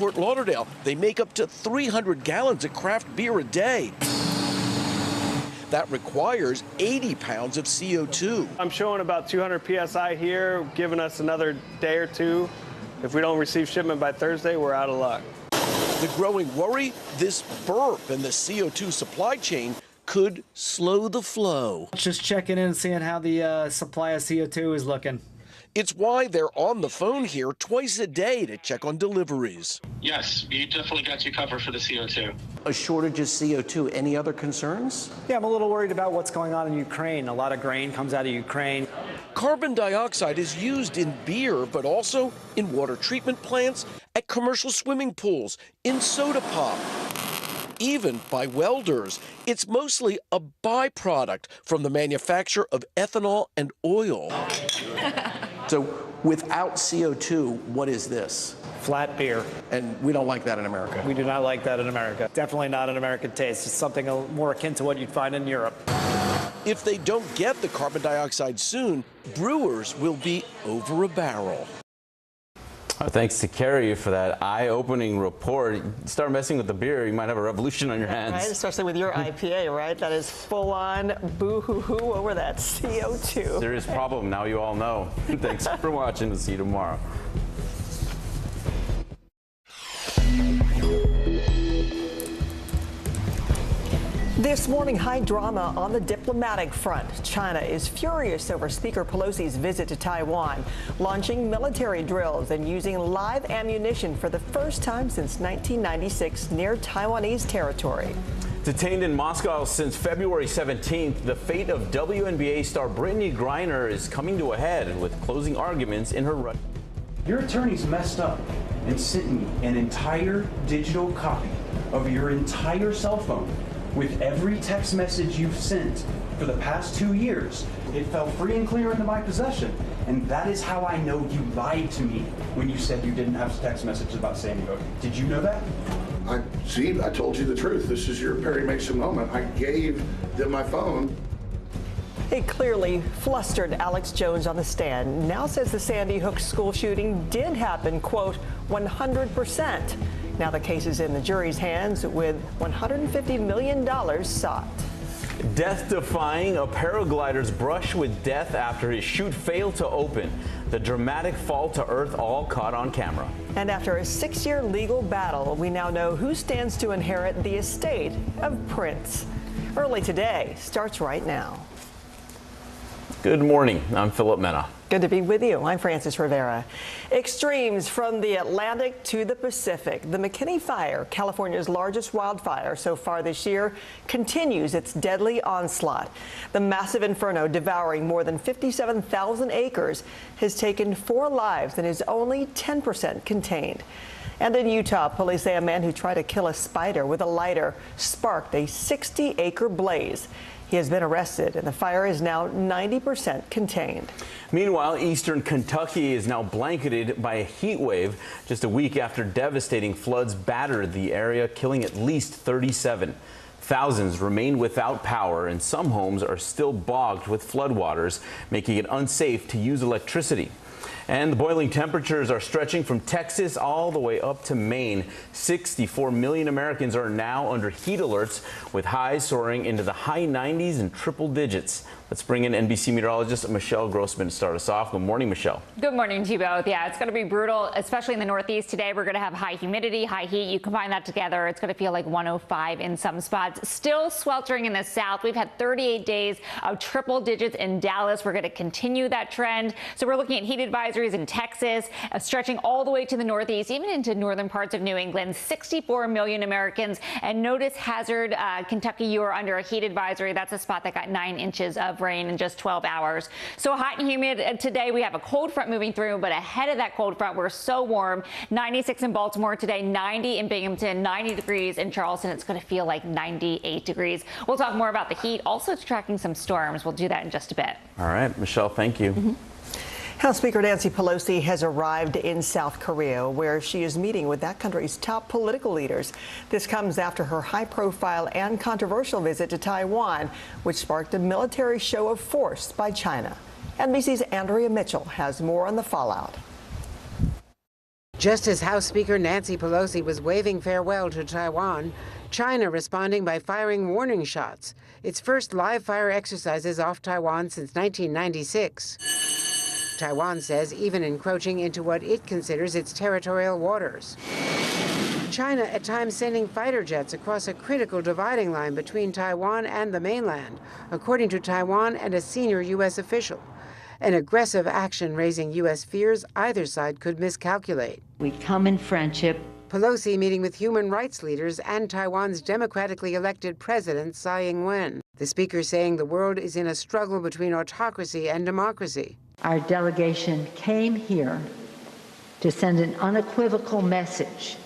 Fort Lauderdale, they make up to 300 gallons of craft beer a day. That requires 80 pounds of CO2. I'm showing about 200 PSI here, giving us another day or two. If we don't receive shipment by Thursday, we're out of luck. The growing worry, this burp in the CO2 supply chain could slow the flow. Just checking in and seeing how the supply of CO2 is looking. It's why they're on the phone here twice a day to check on deliveries. Yes, we definitely got you covered for the CO2. A shortage of CO2. Any other concerns? Yeah, I'm a little worried about what's going on in Ukraine. A lot of grain comes out of Ukraine. Carbon dioxide is used in beer, but also in water treatment plants, at commercial swimming pools, in soda pop, even by welders. It's mostly a byproduct from the manufacture of ethanol and oil. So without CO2, what is this? Flat beer. And we don't like that in America. We do not like that in America. Definitely not an American taste. It's something more akin to what you'd find in Europe. If they don't get the carbon dioxide soon, brewers will be over a barrel. Thanks to Carrie for that eye-opening report. Start messing with the beer, you might have a revolution on your hands. Right, especially with your IPA, right? That is full-on boo-hoo-hoo over that CO2. Serious problem, now you all know. Thanks for watching. We'll see you tomorrow. This morning, high drama on the diplomatic front. China is furious over Speaker Pelosi's visit to Taiwan, launching military drills and using live ammunition for the first time since 1996 near Taiwanese territory. Detained in Moscow since February 17th, the fate of WNBA star Brittany Griner is coming to a head with closing arguments in her. Your attorneys messed up and sent me an entire digital copy of your entire cell phone with every text message you've sent for the past 2 years. It fell free and clear into my possession, and that is how I know you lied to me when you said you didn't have text messages about Sandy Hook. Did you know that? I told you the truth. This is your Perry Mason moment. I gave them my phone. It clearly flustered Alex Jones on the stand. Now says the Sandy Hook school shooting did happen, quote, 100%. Now the case is in the jury's hands with $150 million sought. Death-defying, a paraglider's brush with death after his chute failed to open. The dramatic fall to earth all caught on camera. And after a 6-year legal battle, we now know who stands to inherit the estate of Prince. Early today starts right now. Good morning. I'm Philip Mena. Good to be with you. I'm Frances Rivera. Extremes from the Atlantic to the Pacific. The McKinney Fire, California's largest wildfire so far this year, continues its deadly onslaught. The massive inferno, devouring more than 57,000 acres, has taken 4 lives and is only 10% contained. And in Utah, police say a man who tried to kill a spider with a lighter sparked a 60-acre blaze. He has been arrested, and the fire is now 90% contained. Meanwhile, eastern Kentucky is now blanketed by a heat wave just a week after devastating floods battered the area, killing at least 37. Thousands remain without power, and some homes are still bogged with floodwaters, making it unsafe to use electricity. And the boiling temperatures are stretching from Texas all the way up to Maine. 64 million Americans are now under heat alerts, with highs soaring into the high 90s and triple digits. Let's bring in NBC meteorologist Michelle Grossman to start us off. Good morning, Michelle. Good morning to you both. Yeah, it's going to be brutal, especially in the Northeast today. We're going to have high humidity, high heat. You combine that together, it's going to feel like 105 in some spots. Still sweltering in the South. We've had 38 days of triple digits in Dallas. We're going to continue that trend. So we're looking at heat advisories in Texas, stretching all the way to the Northeast, even into northern parts of New England. 64 million Americans. And notice Hazard, Kentucky, you are under a heat advisory. That's a spot that got 9 inches of rain in just 12 hours. So hot and humid today. We have a cold front moving through, but ahead of that cold front, we're so warm. 96 in Baltimore today, 90 in Binghamton, 90 degrees in Charleston. It's going to feel like 98 degrees. We'll talk more about the heat. Also tracking some storms. We'll do that in just a bit. All right, Michelle, thank you. House Speaker Nancy Pelosi has arrived in South Korea, where she is meeting with that country's top political leaders. This comes after her high-profile and controversial visit to Taiwan, which sparked a military show of force by China. NBC's Andrea Mitchell has more on the fallout. Just as House Speaker Nancy Pelosi was waving farewell to Taiwan, China responding by firing warning shots, its first live-fire exercises off Taiwan since 1996. Taiwan says even encroaching into what it considers its territorial waters. China at times sending fighter jets across a critical dividing line between Taiwan and the mainland, according to Taiwan and a senior U.S. official. An aggressive action raising U.S. fears either side could miscalculate. We come in friendship. Pelosi meeting with human rights leaders and Taiwan's democratically elected president, Tsai Ing-wen. The speaker saying the world is in a struggle between autocracy and democracy. Our delegation came here to send an unequivocal message.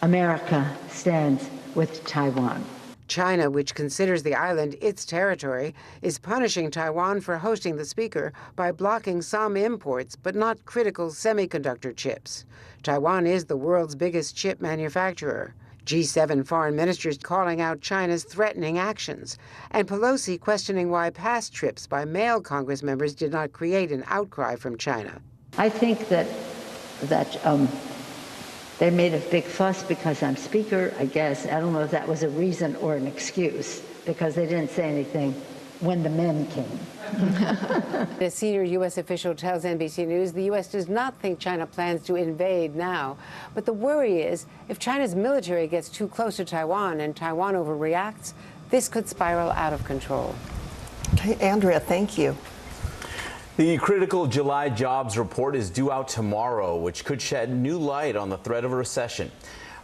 America stands with Taiwan. China, which considers the island its territory, is punishing Taiwan for hosting the speaker by blocking some imports, but not critical semiconductor chips. Taiwan is the world's biggest chip manufacturer. G7 foreign ministers calling out China's threatening actions, and Pelosi questioning why past trips by male Congress members did not create an outcry from China. I think that they made a big fuss because I'm speaker, I guess. I don't know if that was a reason or an excuse, because they didn't say anything when the men came. A senior U.S. official tells NBC News the U.S. does not think China plans to invade now. But the worry is if China's military gets too close to Taiwan and Taiwan overreacts, this could spiral out of control. Okay, Andrea, thank you. The critical July jobs report is due out tomorrow, which could shed new light on the threat of a recession.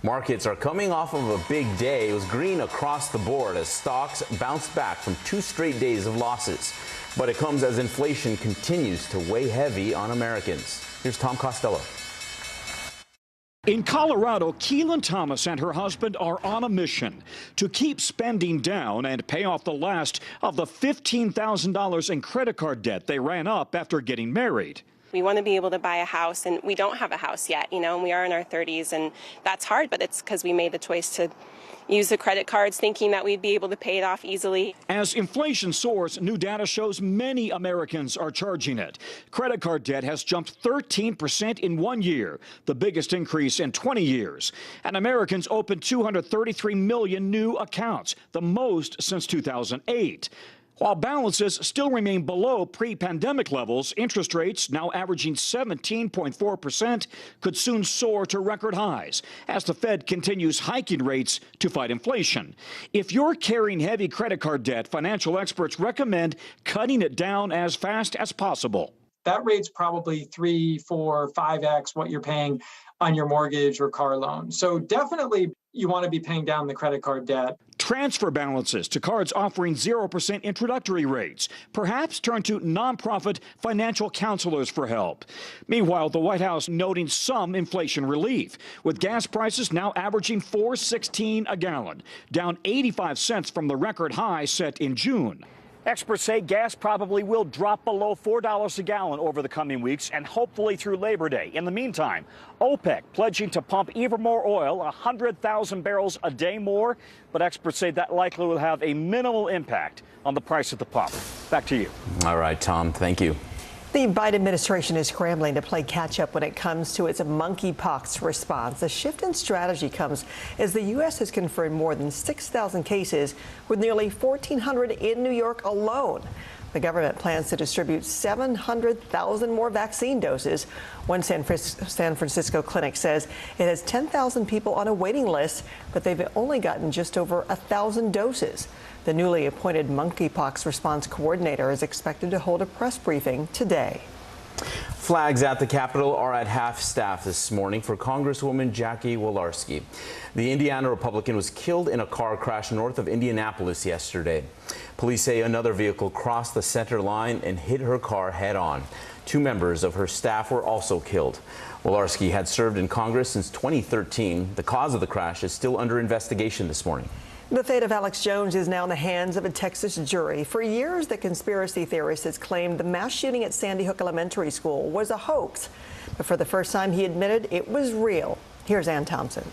Markets are coming off of a big day. It was green across the board as stocks bounced back from 2 straight days of losses. But it comes as inflation continues to weigh heavy on Americans. Here's Tom Costello. In Colorado, Keelan Thomas and her husband are on a mission to keep spending down and pay off the last of the $15,000 in credit card debt they ran up after getting married. We want to be able to buy a house, and we don't have a house yet, and we are in our 30s, and that's hard, but it's because we made the choice to use the credit cards thinking that we'd be able to pay it off easily. As inflation soars, new data shows many Americans are charging it. Credit card debt has jumped 13% in 1 year, the biggest increase in 20 years. And Americans opened 233 million new accounts, the most since 2008. While balances still remain below pre-pandemic levels, interest rates, now averaging 17.4%, could soon soar to record highs as the Fed continues hiking rates to fight inflation. If you're carrying heavy credit card debt, financial experts recommend cutting it down as fast as possible. That rate's probably 3, 4, 5x what you're paying on your mortgage or car loan. So definitely you want to be paying down the credit card debt. Transfer balances to cards offering 0% introductory rates. Perhaps turn to nonprofit financial counselors for help. Meanwhile, the White House noting some inflation relief, with gas prices now averaging $4.16 a gallon, down 85 cents from the record high set in June. Experts say gas probably will drop below $4 a gallon over the coming weeks and hopefully through Labor Day. In the meantime, OPEC pledging to pump even more oil, 100,000 barrels a day more. But experts say that likely will have a minimal impact on the price at the pump. Back to you. All right, Tom, thank you. The Biden administration is scrambling to play catch-up when it comes to its monkeypox response. The shift in strategy comes as the U.S. has confirmed more than 6,000 cases, with nearly 1,400 in New York alone. The government plans to distribute 700,000 more vaccine doses. One San Francisco clinic says it has 10,000 people on a waiting list, but they've only gotten just over 1,000 doses. The newly appointed monkeypox response coordinator is expected to hold a press briefing today. Flags at the Capitol are at half-staff this morning for Congresswoman Jackie Walorski. The Indiana Republican was killed in a car crash north of Indianapolis yesterday. Police say another vehicle crossed the center line and hit her car head-on. 2 members of her staff were also killed. Walorski had served in Congress since 2013. The cause of the crash is still under investigation this morning. The fate of Alex Jones is now in the hands of a Texas jury. For years, the conspiracy theorist has claimed the mass shooting at Sandy Hook Elementary School was a hoax. But for the first time, he admitted it was real. Here's Ann Thompson.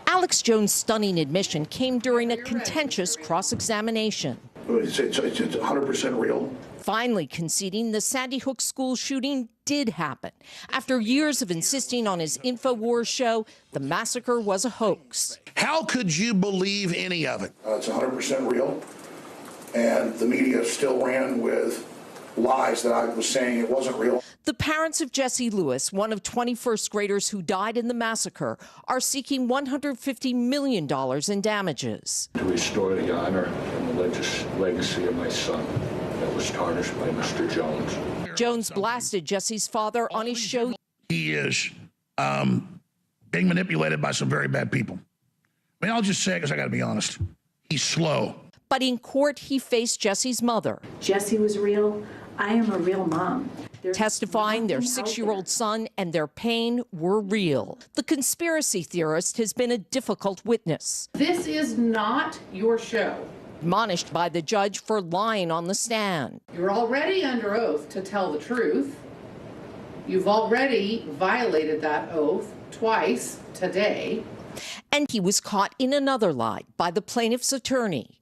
Alex Jones' stunning admission came during a contentious cross-examination. It's 100% real. finally conceding the Sandy Hook school shooting did happen. After years of insisting on his InfoWars show, the massacre was a hoax. How could you believe any of it? It's 100% real, and the media still ran with lies that I was saying it wasn't real. The parents of Jesse Lewis, one of 20 first graders who died in the massacre, are seeking $150 million in damages. To restore the honor and the legacy of my son that was tarnished by Mr. Jones. Jones blasted Jesse's father on his show. He is being manipulated by some very bad people. I mean, I'll just say it because I got to be honest. He's slow. But in court, he faced Jesse's mother. Jesse was real. I am a real mom. Testifying their 6-year-old son and their pain were real. The conspiracy theorist has been a difficult witness. This is not your show. Admonished by the judge for lying on the stand. You're already under oath to tell the truth. You've already violated that oath twice today. And he was caught in another lie by the plaintiff's attorney.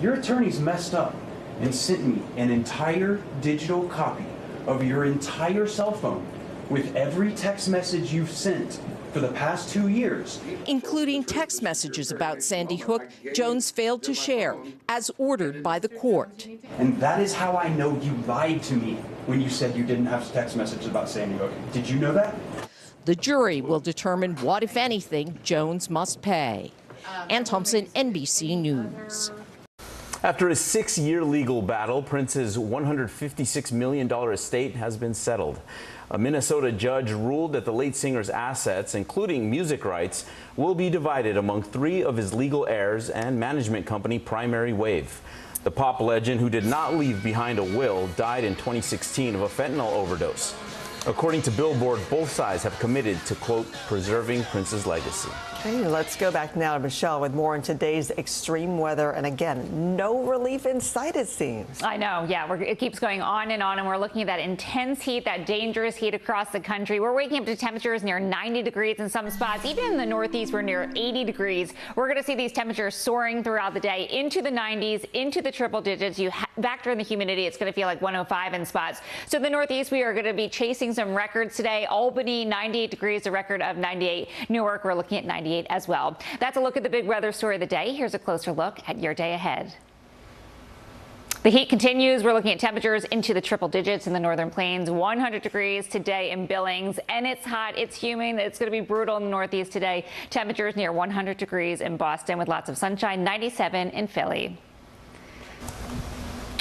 Your attorney's messed up and sent me an entire digital copy of your entire cell phone with every text message you've sent for the past 2 years. Including text messages about Sandy Hook Jones failed to share, as ordered by the court. And that is how I know you lied to me when you said you didn't have text messages about Sandy Hook. Did you know that? The jury will determine what, if anything, Jones must pay. Ann Thompson, NBC News. After a 6-year legal battle, Prince's $156 million estate has been settled. A Minnesota judge ruled that the late singer's assets, including music rights, will be divided among 3 of his legal heirs and management company Primary Wave. The pop legend, who did not leave behind a will, died in 2016 of a fentanyl overdose. According to Billboard, both sides have committed to, quote, preserving Prince's legacy. Okay, let's go back now to Michelle with more on today's extreme weather. And again, no relief in sight, it seems. I know, yeah, it keeps going on, and we're looking at that intense heat, that dangerous heat across the country. We're waking up to temperatures near 90 degrees in some spots. Even in the Northeast, we're near 80 degrees. We're going to see these temperatures soaring throughout the day into the 90s, into the triple digits. You factor in the humidity, it's going to feel like 105 in spots. So the Northeast, we are going to be chasing some records today. Albany, 98 degrees, a record of 98. Newark, we're looking at 98 as well. That's a look at the big weather story of the day. Here's a closer look at your day ahead. The heat continues. We're looking at temperatures into the triple digits in the northern plains. 100 degrees today in Billings, and it's hot. It's humid. It's going to be brutal in the Northeast today. Temperatures near 100 degrees in Boston with lots of sunshine. 97 in Philly.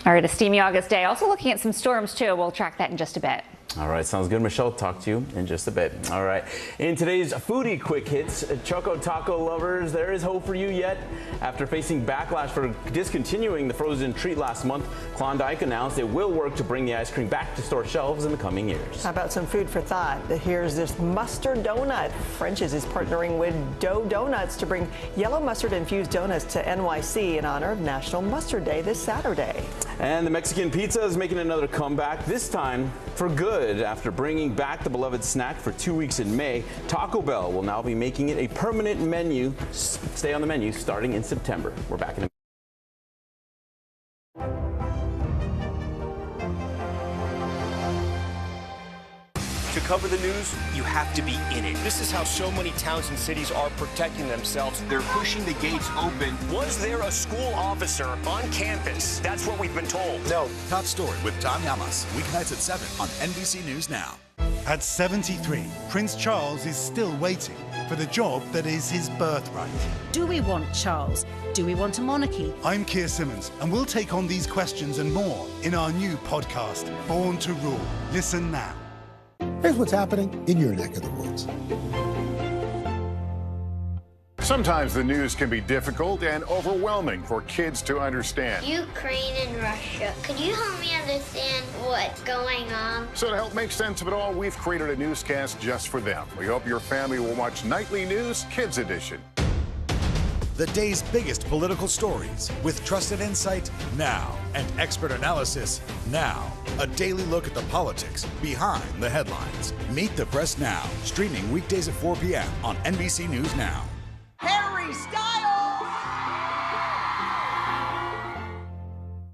All right, a steamy August day. Also looking at some storms too. We'll track that in just a bit. All right, sounds good, Michelle. Talk to you in just a bit. All right, in today's foodie quick hits, Choco Taco lovers, there is hope for you yet. After facing backlash for discontinuing the frozen treat last month, Klondike announced it will work to bring the ice cream back to store shelves in the coming years. How about some food for thought? Here's this mustard donut. French's is partnering with Dough Donuts to bring yellow mustard infused donuts to NYC in honor of National Mustard Day this Saturday. And the Mexican pizza is making another comeback, this time for good. After bringing back the beloved snack for 2 weeks in May, Taco Bell will now be making it a permanent menu, stay on the menu starting in September. We're back in a To cover the news, you have to be in it. This is how so many towns and cities are protecting themselves. They're pushing the gates open. Was there a school officer on campus? That's what we've been told. No. Top story with Tom Yamas. Weeknights at 7 on NBC News Now. At 73, Prince Charles is still waiting for the job that is his birthright. Do we want Charles? Do we want a monarchy? I'm Keir Simmons, and we'll take on these questions and more in our new podcast, Born to Rule. Listen now. Here's what's happening in your neck of the woods. Sometimes the news can be difficult and overwhelming for kids to understand. Ukraine and Russia. Could you help me understand what's going on? So to help make sense of it all, we've created a newscast just for them. We hope your family will watch Nightly News Kids Edition. The day's biggest political stories with trusted insight now and expert analysis now. A daily look at the politics behind the headlines. Meet the Press Now, streaming weekdays at 4 p.m. on NBC News Now. Harry Styles!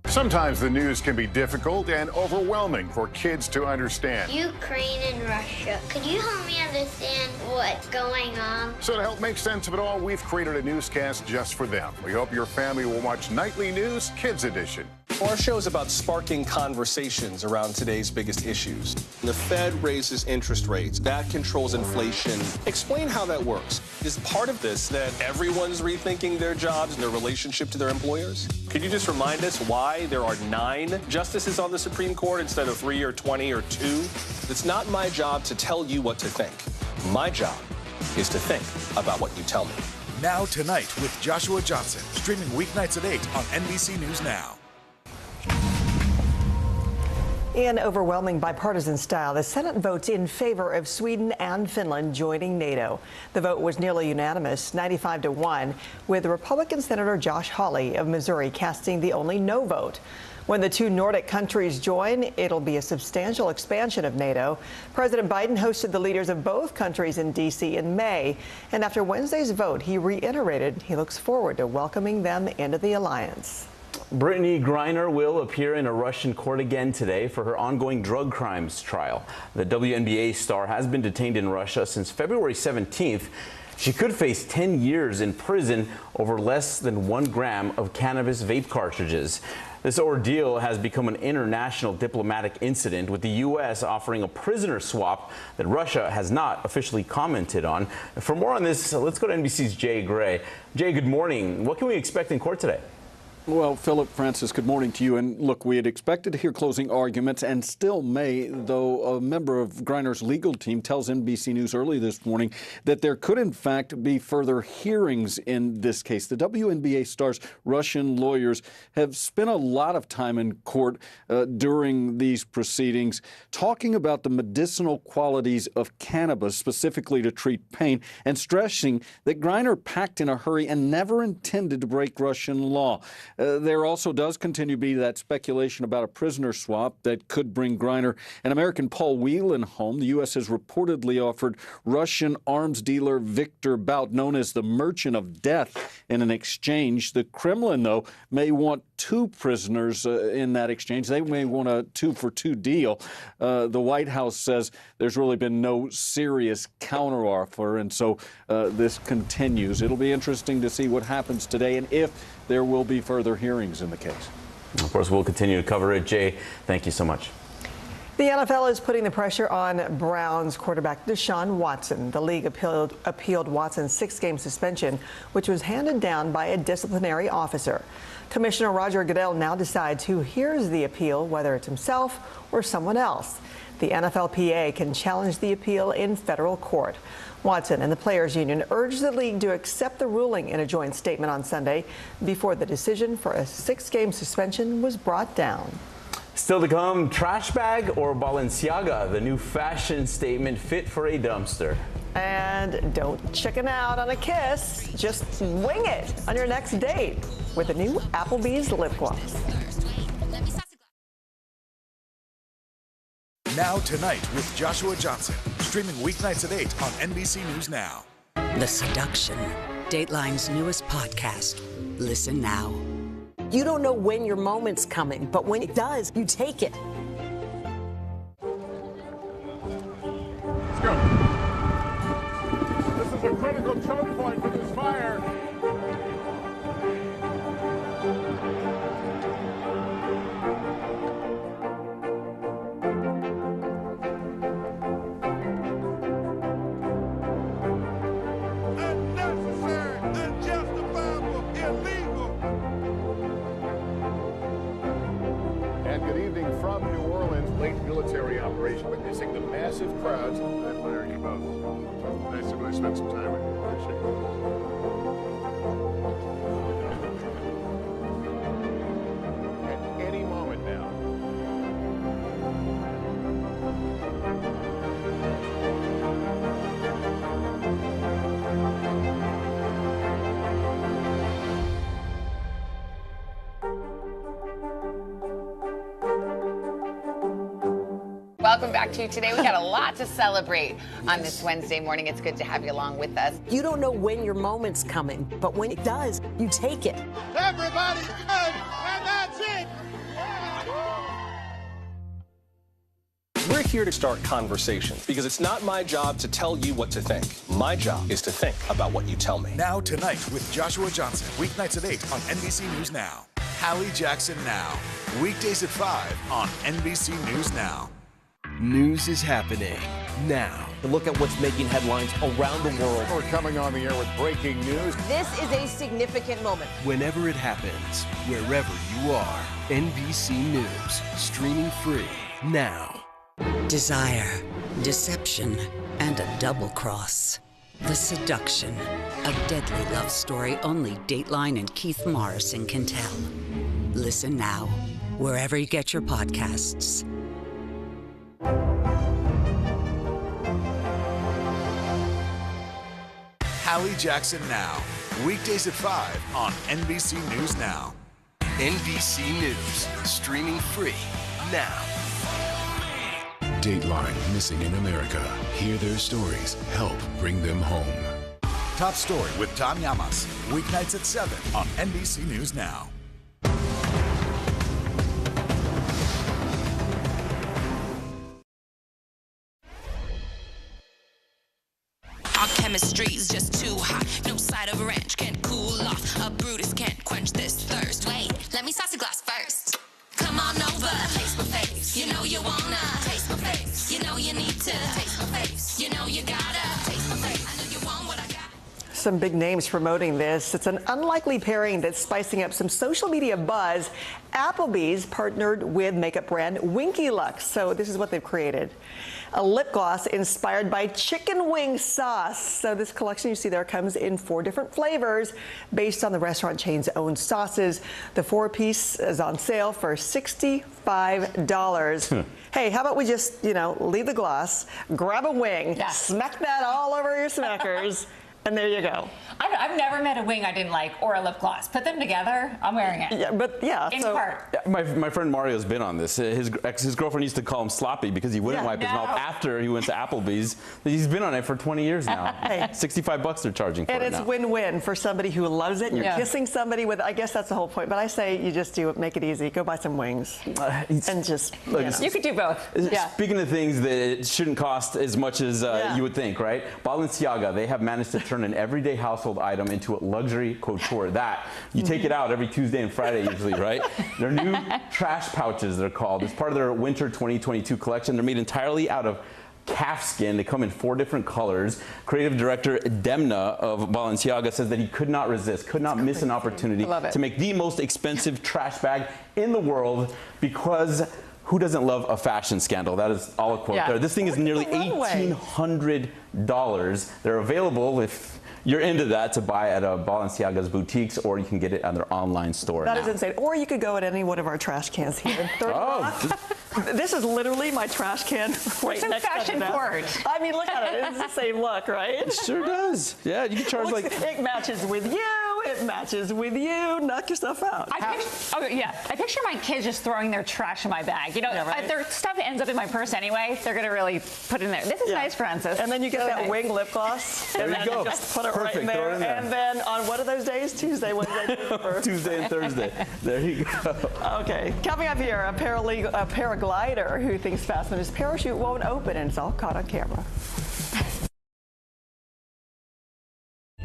Sometimes the news can be difficult and overwhelming for kids to understand. Ukraine and Russia. Could you help me understand what's going on? So to help make sense of it all, we've created a newscast just for them. We hope your family will watch Nightly News Kids Edition. Our show is about sparking conversations around today's biggest issues. The Fed raises interest rates. That controls inflation. Explain how that works. Is part of this that everyone's rethinking their jobs and their relationship to their employers? Could you just remind us why there are 9 justices on the Supreme Court instead of 3 or 20 or 2? It's not my job to tell you what to think. My job is to think about what you tell me. Now Tonight with Joshua Johnson, streaming weeknights at 8 on NBC News Now. In overwhelming bipartisan style, the Senate votes in favor of Sweden and Finland joining NATO. The vote was nearly unanimous, 95-1, with Republican Senator Josh Hawley of Missouri casting the only no vote. When the 2 Nordic countries join, it'll be a substantial expansion of NATO. President Biden hosted the leaders of both countries in D.C. in May, and after Wednesday's vote, he reiterated he looks forward to welcoming them into the alliance. Brittany Griner will appear in a Russian court again today for her ongoing drug crimes trial. The WNBA star has been detained in Russia since February 17th. She could face 10 years in prison over less than 1 gram of cannabis vape cartridges. This ordeal has become an international diplomatic incident, with the U.S. offering a prisoner swap that Russia has not officially commented on. For more on this, let's go to NBC's Jay Gray. Jay, good morning. What can we expect in court today? Well, Philip, Francis, good morning to you. And look, we had expected to hear closing arguments and still may, though a member of Griner's legal team tells NBC News early this morning that there could, in fact, be further hearings in this case. The WNBA star's Russian lawyers have spent a lot of time in court during these proceedings talking about the medicinal qualities of cannabis, specifically to treat pain, and stressing that Griner packed in a hurry and never intended to break Russian law. There also does continue to be that speculation about a prisoner swap that could bring Griner and American Paul Whelan home. The U.S. has reportedly offered Russian arms dealer Viktor Bout, known as the Merchant of Death, in an exchange. The Kremlin, though, may want 2 prisoners in that exchange. They may want a 2-for-2 deal. The White House says there's really been no serious counteroffer, and so this continues. It'll be interesting to see what happens today and if there will be further hearings in the case. Of course, we'll continue to cover it. Jay, thank you so much. The NFL is putting the pressure on Browns quarterback Deshaun Watson. The league appealed Watson's 6-game suspension, which was handed down by a disciplinary officer. Commissioner Roger Goodell now decides who hears the appeal, whether it's himself or someone else. The NFLPA can challenge the appeal in federal court. Watson and the Players Union urged the league to accept the ruling in a joint statement on Sunday before the decision for a 6-game suspension was brought down. Still to come, trash bag or Balenciaga, the new fashion statement fit for a dumpster. And don't chicken out on a kiss. Just wing it on your next date with a new Applebee's lip gloss. Now Tonight with Joshua Johnson, streaming weeknights at 8 on NBC News Now. The Seduction, Dateline's newest podcast. Listen now. You don't know when your moment's coming, but when it does, you take it. Let's go. This is a critical choke point for this fire. Military operation, witnessing the massive crowds. I admire you both. Nice to really spend some time with you. Appreciate it. At any moment now. Welcome back to Today. We got a lot to celebrate on this Wednesday morning. It's good to have you along with us. You don't know when your moment's coming, but when it does, you take it. Everybody good, and that's it. We're here to start conversations because it's not my job to tell you what to think. My job is to think about what you tell me. Now Tonight with Joshua Johnson. Weeknights at 8 on NBC News Now. Hallie Jackson Now. Weekdays at 5 on NBC News Now. News is happening now. To look at what's making headlines around the world. We're coming on the air with breaking news. This is a significant moment. Whenever it happens, wherever you are, NBC News, streaming free now. Desire, deception, and a double cross. The Seduction, a deadly love story only Dateline and Keith Morrison can tell. Listen now, wherever you get your podcasts. Hallie Jackson Now. Weekdays at 5 on NBC News Now. NBC News, streaming free now. Dateline Missing in America. Hear their stories. Help bring them home. Top Story with Tom Llamas. Weeknights at 7 on NBC News Now. Our chemistry's just too hot. No side of a ranch can't cool off. A Brutus can't quench this thirst. Wait, let me sauce a glass first. Come on over, taste my face. You know you wanna taste my face. You know you need to taste my face. You know you gotta taste my face. I know you want what I got. Some big names promoting this. It's an unlikely pairing that's spicing up some social media buzz. Applebee's partnered with makeup brand Winky Lux. So this is what they've created. A lip gloss inspired by chicken wing sauce. So this collection you see there comes in 4 different flavors based on the restaurant chain's own sauces. The 4-piece is on sale for $65. Hey, how about we just, leave the gloss, grab a wing, smack that all over your smackers, and there you go. I've never met a wing I didn't like or a lip gloss. Put them together, I'm wearing it. In part. My friend Mario's been on this. His girlfriend used to call him sloppy because he wouldn't wipe his mouth after he went to Applebee's. He's been on it for 20 years now. Hey. $65 they're charging for it now. And it's win-win for somebody who loves it. You're kissing somebody with, I guess that's the whole point. But I say you just do it, make it easy. Go buy some wings. And just, you could do both. Speaking of things that it shouldn't cost as much as you would think, right? Balenciaga, they have managed to turn an everyday household item into a luxury couture. That you take it out every Tuesday and Friday usually, right? Their new trash pouches, they're called. It's part of their winter 2022 collection. They're made entirely out of calf skin. They come in 4 different colors. Creative director Demna of Balenciaga says that he could not resist, could not miss an opportunity to make the most expensive trash bag in the world because who doesn't love a fashion scandal? That is all a quote there. This thing is nearly $1,800. They're available if you're into that to buy at Balenciaga's boutiques, or you can get it on their online store. That is insane. Or you could go at any one of our trash cans here. This is literally my trash can right next to the desk. I mean, look at it. It's the same look, right? It sure does. Yeah, you can charge It matches with you. It matches with you. Knock yourself out. I picture my kids just throwing their trash in my bag. If their stuff ends up in my purse anyway, they're going to really put it in there. This is nice, Francis. And then you get that wing lip gloss. There and you then go. You just put it right in there. And then on what are those days? Tuesday, Wednesday, Tuesday and Thursday. There you go. Okay. Coming up here, a paraglider who thinks fast when his parachute won't open, and it's all caught on camera.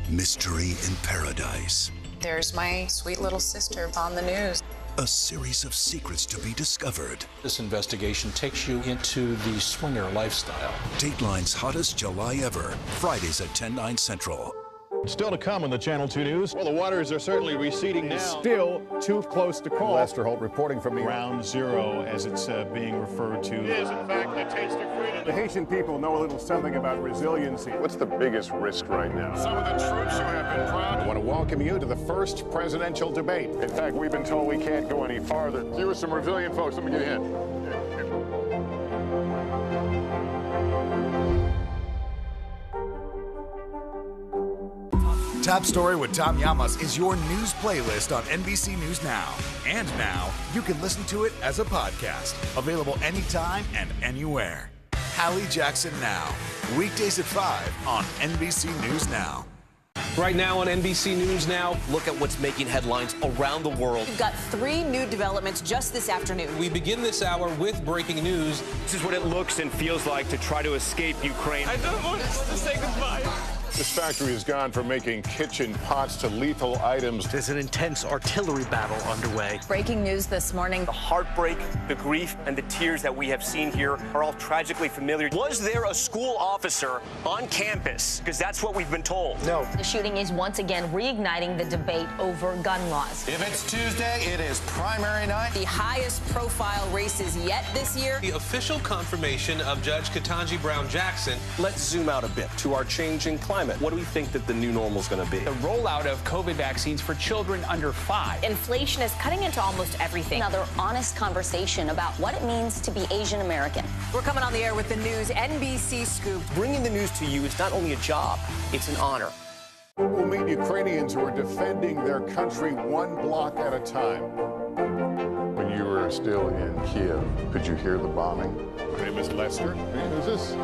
Mystery in Paradise. There's my sweet little sister on the news. A series of secrets to be discovered. This investigation takes you into the swinger lifestyle. Dateline's hottest July ever. Fridays at 10/9 Central. Still to come on the Channel 2 News. Well, the waters are certainly receding now. Still too close to call. Lester Holt reporting from the Ground Zero, as it's being referred to. It is, in fact, a taste of freedom. The Haitian people know a little something about resiliency. What's the biggest risk right now? Some of the troops who have been proud. I want to welcome you to the first presidential debate. In fact, we've been told we can't go any farther. You were some resilient folks. Let me give you a hint. Top Story with Tom Llamas is your news playlist on NBC News Now. And now, you can listen to it as a podcast. Available anytime and anywhere. Hallie Jackson Now. Weekdays at 5 on NBC News Now. Right now on NBC News Now, look at what's making headlines around the world. We've got 3 new developments just this afternoon. We begin this hour with breaking news. This is what it looks and feels like to try to escape Ukraine. I don't want to say goodbye. This factory has gone from making kitchen pots to lethal items. There's an intense artillery battle underway. Breaking news this morning. The heartbreak, the grief, and the tears that we have seen here are all tragically familiar. Was there a school officer on campus? Because that's what we've been told. No. The shooting is once again reigniting the debate over gun laws. If it's Tuesday, it is primary night. The highest profile races yet this year. The official confirmation of Judge Ketanji Brown Jackson. Let's zoom out a bit to our changing climate. What do we think that the new normal is going to be? The rollout of COVID vaccines for children under 5. Inflation is cutting into almost everything. Another honest conversation about what it means to be Asian American. We're coming on the air with the news NBC Scoop. Bringing the news to you is not only a job, it's an honor. We'll meet Ukrainians who are defending their country one block at a time. When you were still in Kiev, could you hear the bombing? My name is Lester. Who's this?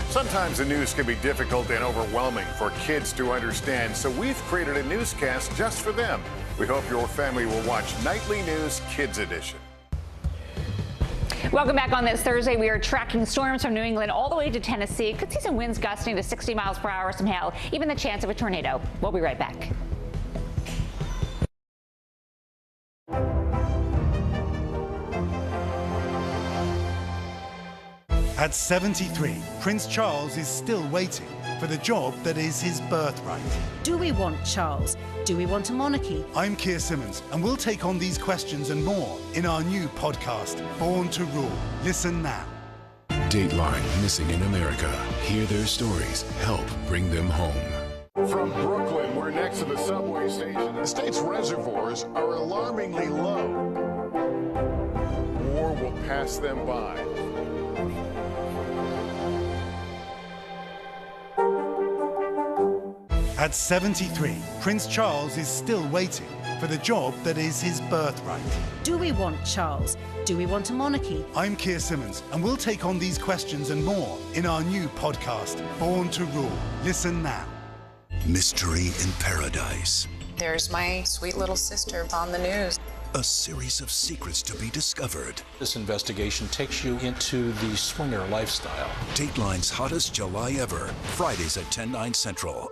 Sometimes the news can be difficult and overwhelming for kids to understand, so we've created a newscast just for them. We hope your family will watch Nightly News Kids Edition. Welcome back on this Thursday. We are tracking storms from New England all the way to Tennessee. Could see some winds gusting to 60 miles per hour, some hail, even the chance of a tornado. We'll be right back. At 73, Prince Charles is still waiting for the job that is his birthright. Do we want Charles? Do we want a monarchy? I'm Keir Simmons, and we'll take on these questions and more in our new podcast, Born to Rule. Listen now. Dateline Missing in America. Hear their stories. Help bring them home. From Brooklyn, we're next to the subway station. The state's reservoirs are alarmingly low. War will pass them by. At 73, Prince Charles is still waiting for the job that is his birthright. Do we want Charles? Do we want a monarchy? I'm Keir Simmons, and we'll take on these questions and more in our new podcast, Born to Rule. Listen now. Mystery in Paradise. There's my sweet little sister on the news. A series of secrets to be discovered. This investigation takes you into the swinger lifestyle. Dateline's hottest July ever. Fridays at 10/9 Central.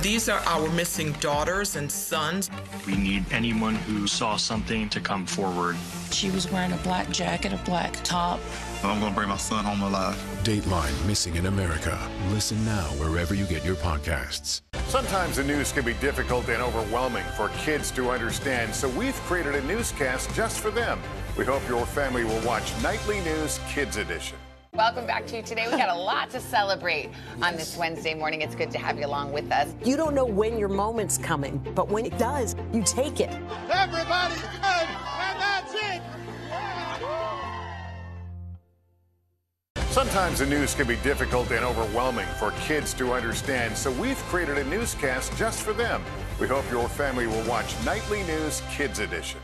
These are our missing daughters and sons. We need anyone who saw something to come forward. She was wearing a black jacket, a black top. I'm going to bring my son home alive. Dateline Missing in America. Listen now wherever you get your podcasts. Sometimes the news can be difficult and overwhelming for kids to understand, so we've created a newscast just for them. We hope your family will watch Nightly News Kids Edition. Welcome back to today. We got a lot to celebrate on this Wednesday morning. It's good to have you along with us. You don't know when your moment's coming, but when it does, you take it. Everybody's good, and that's it. Sometimes the news can be difficult and overwhelming for kids to understand, so we've created a newscast just for them. We hope your family will watch Nightly News Kids Edition.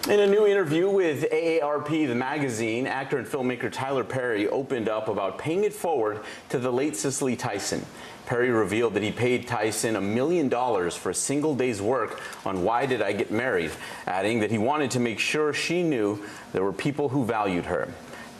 In a new interview with AARP, the magazine, actor and filmmaker Tyler Perry opened up about paying it forward to the late Cicely Tyson. Perry revealed that he paid Tyson $1 million for a single day's work on Why Did I Get Married, adding that he wanted to make sure she knew there were people who valued her.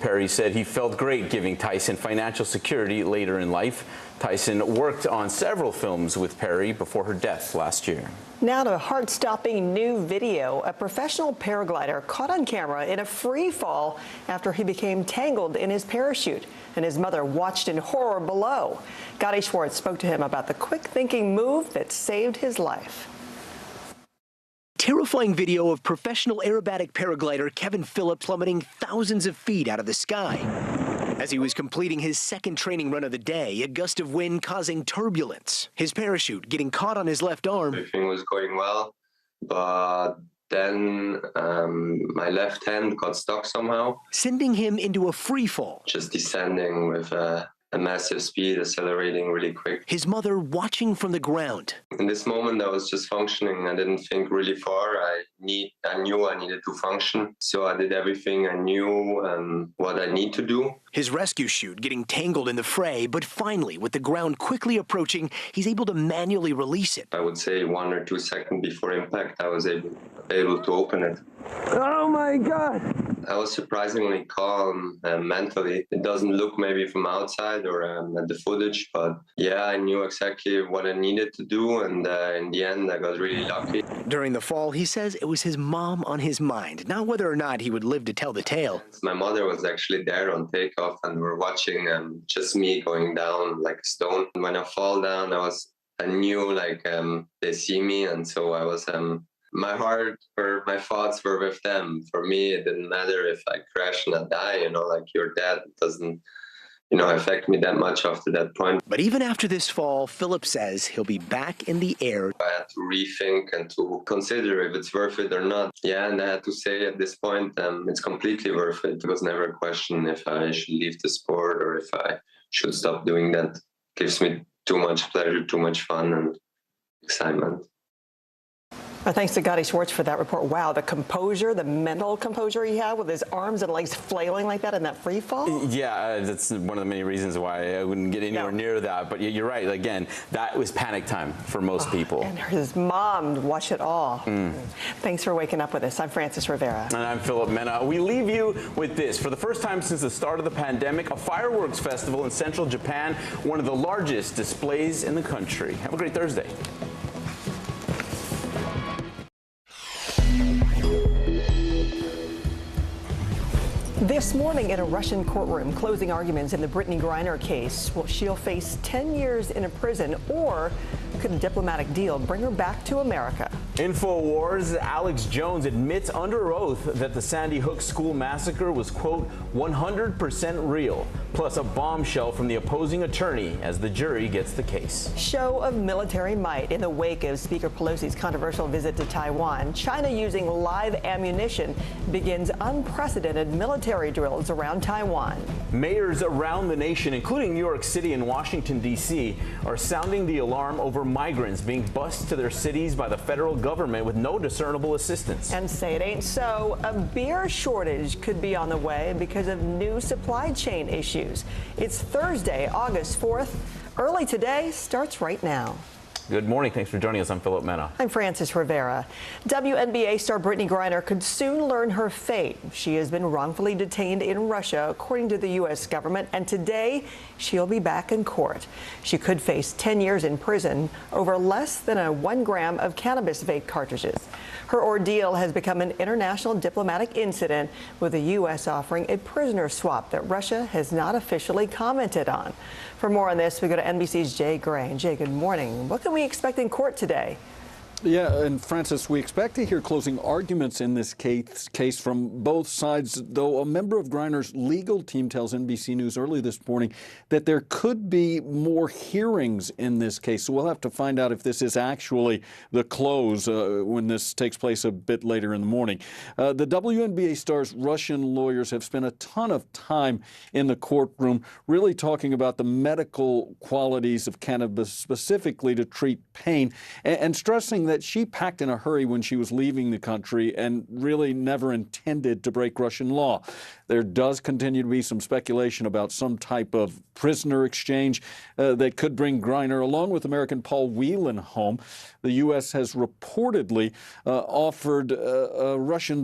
Perry said he felt great giving Tyson financial security later in life. Tyson worked on several films with Perry before her death last year. Now to a heart-stopping new video. A professional paraglider caught on camera in a free fall after he became tangled in his parachute, and his mother watched in horror below. Gotti Schwartz spoke to him about the quick-thinking move that saved his life. Terrifying video of professional aerobatic paraglider Kevin Phillips plummeting thousands of feet out of the sky. As he was completing his second training run of the day, a gust of wind causing turbulence. His parachute getting caught on his left arm. Everything was going well, but then my left hand got stuck somehow. Sending him into a free fall. Just descending with a massive speed, accelerating really quick. His mother watching from the ground. In this moment, I was just functioning. I didn't think really far. I knew I needed to function, so I did everything I knew what I need to do. His rescue chute getting tangled in the fray, but finally, with the ground quickly approaching, he's able to manually release it. I would say 1 or 2 seconds before impact, I was able to open it. Oh my God! I was surprisingly calm mentally. It doesn't look maybe from outside or at the footage, but yeah, I knew exactly what I needed to do, and in the end, I got really lucky. During the fall, he says it was his mom on his mind, not whether or not he would live to tell the tale. My mother was actually there on takeoff, and we're watching just me going down like a stone. When I fall down, I knew like they see me, and so I was. My heart or my thoughts were with them. For me, it didn't matter if I crash and I die, like your dad doesn't, affect me that much after that point. But even after this fall, Philip says he'll be back in the air. I had to rethink and to consider if it's worth it or not. Yeah, and I had to say at this point, it's completely worth it. It was never a question if I should leave the sport or if I should stop doing that. It gives me too much pleasure, too much fun and excitement. Thanks to Gotti Schwartz for that report. Wow, the composure, the mental composure he had with his arms and legs flailing like that in that free fall? Yeah, that's one of the many reasons why I wouldn't get anywhere near that. But you're right. Again, that was panic time for most people. And his mom watched it all. Thanks for waking up with us. I'm Frances Rivera. And I'm Philip Mena. We leave you with this. For the first time since the start of the pandemic, a fireworks festival in central Japan, one of the largest displays in the country. Have a great Thursday. This morning in a Russian courtroom, closing arguments in the Brittany Griner case. Well, she'll face 10 years in a prison, or could a diplomatic deal bring her back to America? InfoWars' Alex Jones admits under oath that the Sandy Hook school massacre was, quote, 100% real, plus a bombshell from the opposing attorney as the jury gets the case. Show of military might in the wake of Speaker Pelosi's controversial visit to Taiwan. China using live ammunition begins unprecedented military drills around Taiwan. Mayors around the nation, including New York City and Washington, D.C., are sounding the alarm over migrants being bused to their cities by the federal government with no discernible assistance. And say it ain't so. A beer shortage could be on the way because of new supply chain issues. It's Thursday, August 4th. Early Today starts right now. Good morning. Thanks for joining us. I'm Philip Mena. I'm Frances Rivera. WNBA star Brittany Griner could soon learn her fate. She has been wrongfully detained in Russia, according to the U.S. government, and today she'll be back in court. She could face 10 years in prison over less than 1 gram of cannabis vape cartridges. Her ordeal has become an international diplomatic incident, with the U.S. offering a prisoner swap that Russia has not officially commented on. For more on this, we go to NBC's Jay Gray. Jay, good morning. What can we expect in court today? Yeah, and Frances, we expect to hear closing arguments in this case from both sides, though a member of Griner's legal team tells NBC News early this morning that there could be more hearings in this case. So we'll have to find out if this is actually the close when this takes place a bit later in the morning. The WNBA star's Russian lawyers have spent a ton of time in the courtroom really talking about the medical qualities of cannabis specifically to treat pain and stressing that she packed in a hurry when she was leaving the country and really never intended to break Russian law. There does continue to be some speculation about some type of prisoner exchange that could bring Griner, along with American Paul Whelan, home. The U.S. has reportedly offered a Russian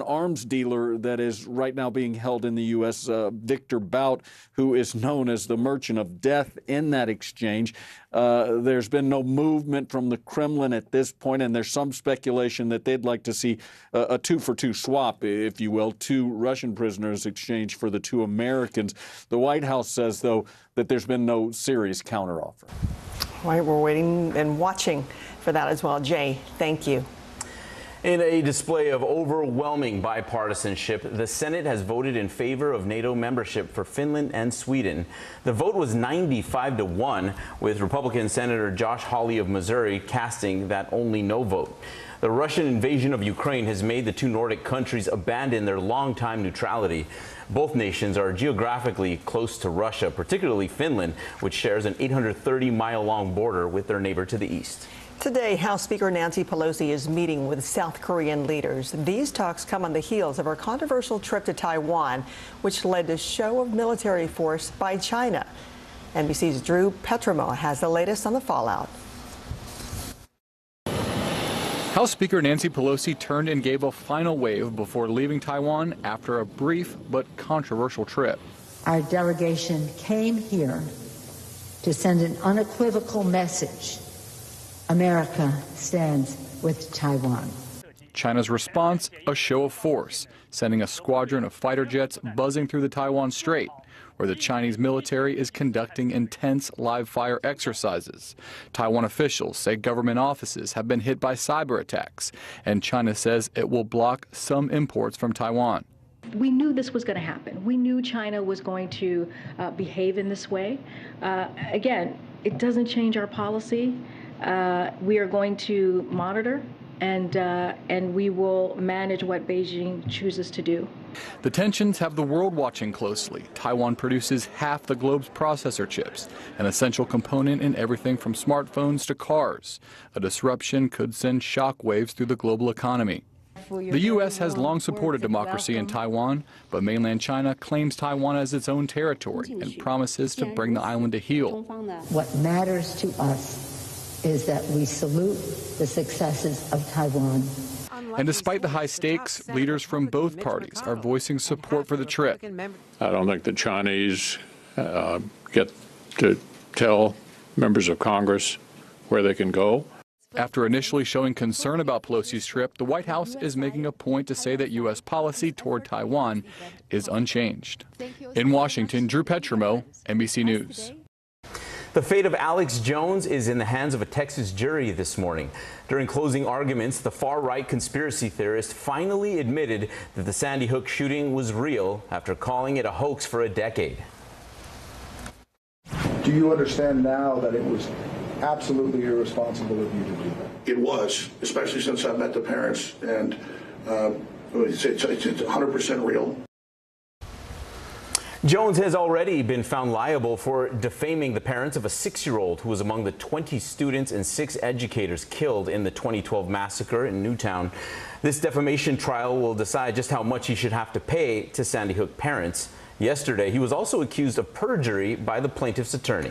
arms dealer that is right now being held in the U.S., Victor Bout, who is known as the Merchant of Death, in that exchange. There's been no movement from the Kremlin at this point, and there's some speculation that they'd like to see a 2-for-2 swap, if you will, 2 Russian prisoners exchanged for the 2 Americans. The White House says, though, that there's been no serious counteroffer. All right, we're waiting and watching for that as well. Jay, thank you. In a display of overwhelming bipartisanship, the Senate has voted in favor of NATO membership for Finland and Sweden. The vote was 95-1, with Republican Senator Josh Hawley of Missouri casting that only no vote. The Russian invasion of Ukraine has made the two Nordic countries abandon their longtime neutrality. Both nations are geographically close to Russia, particularly Finland, which shares an 830-mile-long border with their neighbor to the east. Today, House Speaker Nancy Pelosi is meeting with South Korean leaders. These talks come on the heels of her controversial trip to Taiwan, which led to a show of military force by China. NBC's Drew Petrimo has the latest on the fallout. House Speaker Nancy Pelosi turned and gave a final wave before leaving Taiwan after a brief but controversial trip. Our delegation came here to send an unequivocal message. America stands with Taiwan. China's response, a show of force, sending a squadron of fighter jets buzzing through the Taiwan Strait, where the Chinese military is conducting intense live-fire exercises. Taiwan officials say government offices have been hit by cyber attacks, and China says it will block some imports from Taiwan. We knew this was going to happen. We knew China was going to behave in this way. Again, it doesn't change our policy. We are going to monitor and we will manage what Beijing chooses to do. The tensions have the world watching closely. Taiwan produces half the globe's processor chips, an essential component in everything from smartphones to cars. A disruption could send shockwaves through the global economy. The U.S. has long supported democracy in Taiwan, but mainland China claims Taiwan as its own territory and promises to bring the island a heel. What matters to us is that we salute the successes of Taiwan. And despite the high stakes, leaders from both parties are voicing support for the trip. I don't think the Chinese get to tell members of Congress where they can go. After initially showing concern about Pelosi's trip, the White House is making a point to say that U.S. policy toward Taiwan is unchanged. In Washington, Drew Petrimo, NBC News. The fate of Alex Jones is in the hands of a Texas jury this morning. During closing arguments, the far-right conspiracy theorist finally admitted that the Sandy Hook shooting was real after calling it a hoax for a decade. Do you understand now that it was absolutely irresponsible of you to do that? It was, especially since I met the parents, and it's 100% real. Jones has already been found liable for defaming the parents of a 6-year-old who was among the 20 students and 6 educators killed in the 2012 massacre in Newtown. This defamation trial will decide just how much he should have to pay to Sandy Hook parents. Yesterday, he was also accused of perjury by the plaintiff's attorney.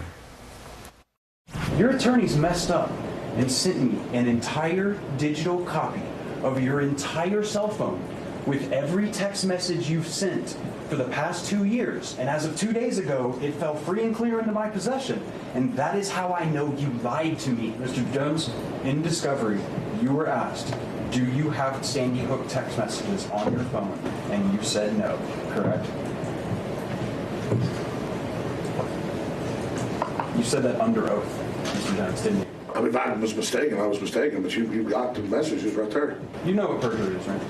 Your attorneys messed up and sent me an entire digital copy of your entire cell phone with every text message you've sent for the past 2 years. And as of 2 days ago, it fell free and clear into my possession. And that is how I know you lied to me. Mr. Jones, in discovery, you were asked, do you have Sandy Hook text messages on your phone? And you said no, correct? You said that under oath, Mr. Jones, didn't you? I mean, if I was mistaken, I was mistaken, but you got the messages right there. You know what perjury is, right?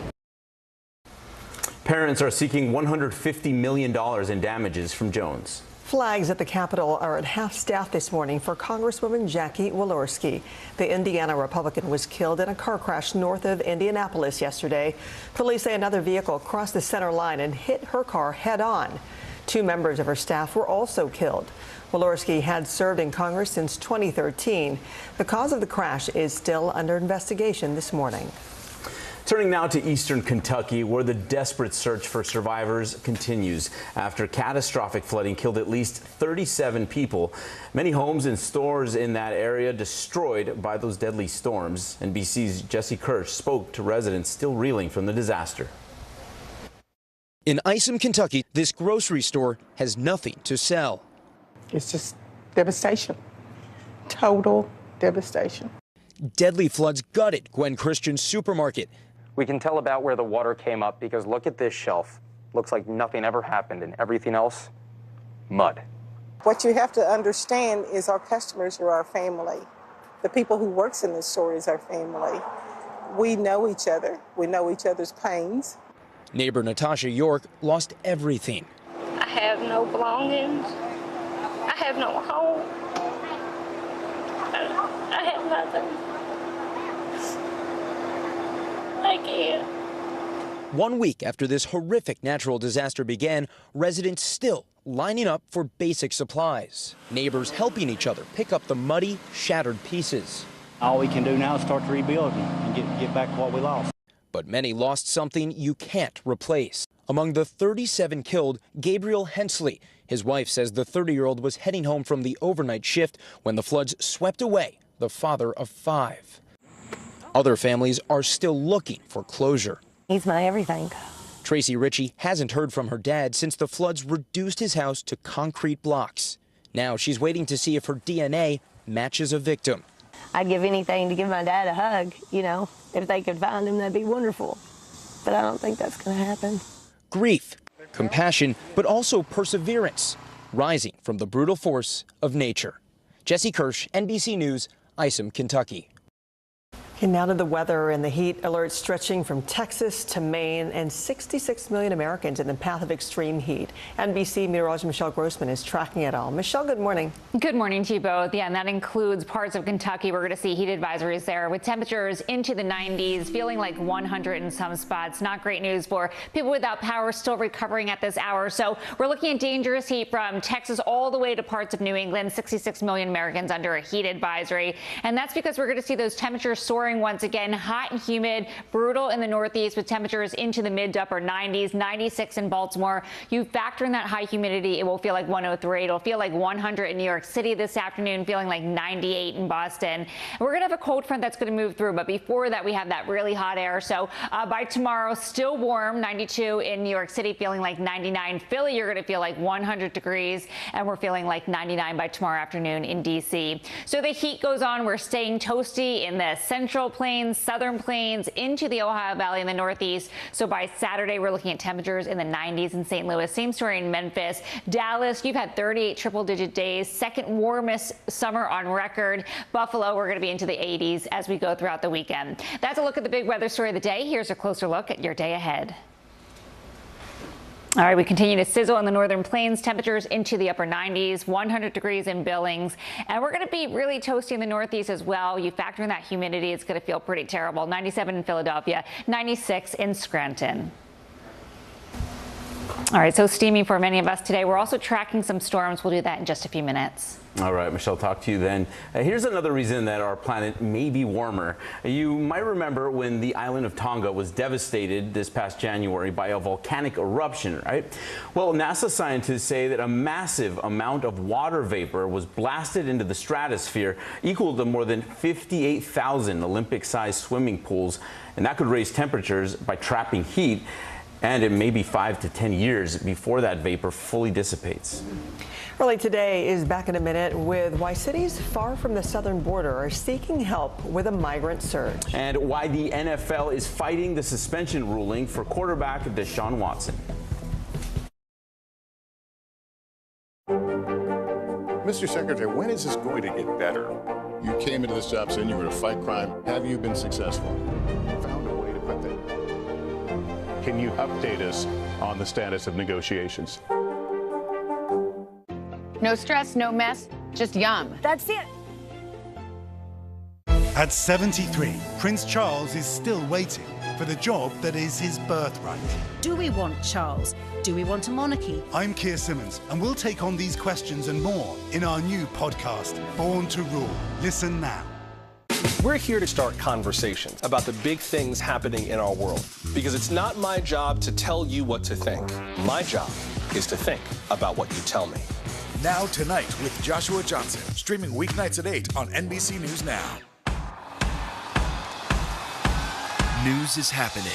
Parents are seeking $150 million in damages from Jones. Flags at the Capitol are at half-staff this morning for Congresswoman Jackie Walorski. The Indiana Republican was killed in a car crash north of Indianapolis yesterday. Police say another vehicle crossed the center line and hit her car head-on. 2 members of her staff were also killed. Walorski had served in Congress since 2013. The cause of the crash is still under investigation this morning. Turning now to eastern Kentucky, where the desperate search for survivors continues after catastrophic flooding killed at least 37 people. Many homes and stores in that area destroyed by those deadly storms. NBC's Jesse Kirsch spoke to residents still reeling from the disaster. In Isom, Kentucky, this grocery store has nothing to sell. It's just devastation. Total devastation. Deadly floods gutted Gwen Christian's supermarket. We can tell about where the water came up because look at this shelf. Looks like nothing ever happened, and everything else, mud. What you have to understand is our customers are our family. The people who works in this store is our family. We know each other. We know each other's pains. Neighbor Natasha York lost everything. I have no belongings. I have no home. I have nothing. again. 1 week after this horrific natural disaster began, residents still lining up for basic supplies. Neighbors helping each other pick up the muddy, shattered pieces. All we can do now is start to rebuild and get back what we lost. But many lost something you can't replace. Among the 37 killed, Gabriel Hensley. His wife says the 30-year-old was heading home from the overnight shift when the floods swept away the father of 5. Other families are still looking for closure. He's my everything. Tracy Ritchie hasn't heard from her dad since the floods reduced his house to concrete blocks. Now she's waiting to see if her DNA matches a victim. I'd give anything to give my dad a hug, you know. If they could find him, that'd be wonderful. But I don't think that's going to happen. Grief, compassion, but also perseverance, rising from the brutal force of nature. Jesse Kirsch, NBC News, Isom, Kentucky. And now to the weather and the heat alert stretching from Texas to Maine and 66 million Americans in the path of extreme heat. NBC meteorologist Michelle Grossman is tracking it all. Michelle, good morning. Good morning to you both. Yeah, and that includes parts of Kentucky. We're going to see heat advisories there with temperatures into the 90s, feeling like 100 in some spots. Not great news for people without power, still recovering at this hour. So we're looking at dangerous heat from Texas all the way to parts of New England. 66 million Americans under a heat advisory. And that's because we're going to see those temperatures soaring once again, hot and humid, brutal in the Northeast with temperatures into the mid to upper 90s, 96 in Baltimore. You factor in that high humidity, it will feel like 103. It'll feel like 100 in New York City this afternoon, feeling like 98 in Boston. And we're going to have a cold front that's going to move through, but before that, we have that really hot air. So by tomorrow, still warm, 92 in New York City, feeling like 99. Philly, you're going to feel like 100 degrees, and we're feeling like 99 by tomorrow afternoon in D.C. So the heat goes on. We're staying toasty in the central plains, southern plains, into the Ohio Valley in the Northeast. So by Saturday, we're looking at temperatures in the 90s in St. Louis. Same story in Memphis. Dallas, you've had 38 triple-digit days, second warmest summer on record. Buffalo, we're going to be into the 80s as we go throughout the weekend. That's a look at the big weather story of the day. Here's a closer look at your day ahead. All right, we continue to sizzle in the northern plains, temperatures into the upper 90s, 100 degrees in Billings. And we're going to be really toasty in the Northeast as well. You factor in that humidity, it's going to feel pretty terrible. 97 in Philadelphia, 96 in Scranton. All right, so steamy for many of us today. We're also tracking some storms. We'll do that in just a few minutes. All right, Michelle, talk to you then. Here's another reason that our planet may be warmer. You might remember when the island of Tonga was devastated this past January by a volcanic eruption, right? Well, NASA scientists say that a massive amount of water vapor was blasted into the stratosphere, equal to more than 58,000 Olympic-sized swimming pools, and that could raise temperatures by trapping heat. And it may be 5 to 10 years before that vapor fully dissipates. Early today is back in a minute with why cities far from the southern border are seeking help with a migrant surge. And why the NFL is fighting the suspension ruling for quarterback Deshaun Watson. Mr. Secretary, when is this going to get better? You came into this job saying you were going to fight crime. Have you been successful? Found a way to put that. Can you update us on the status of negotiations? No stress, no mess, just yum. That's it. At 73, Prince Charles is still waiting for the job that is his birthright. Do we want Charles? Do we want a monarchy? I'm Keir Simmons, and we'll take on these questions and more in our new podcast, Born to Rule. Listen now. We're here to start conversations about the big things happening in our world, because it's not my job to tell you what to think. My job is to think about what you tell me. Now Tonight with Joshua Johnson, streaming weeknights at 8 on NBC News Now. News is happening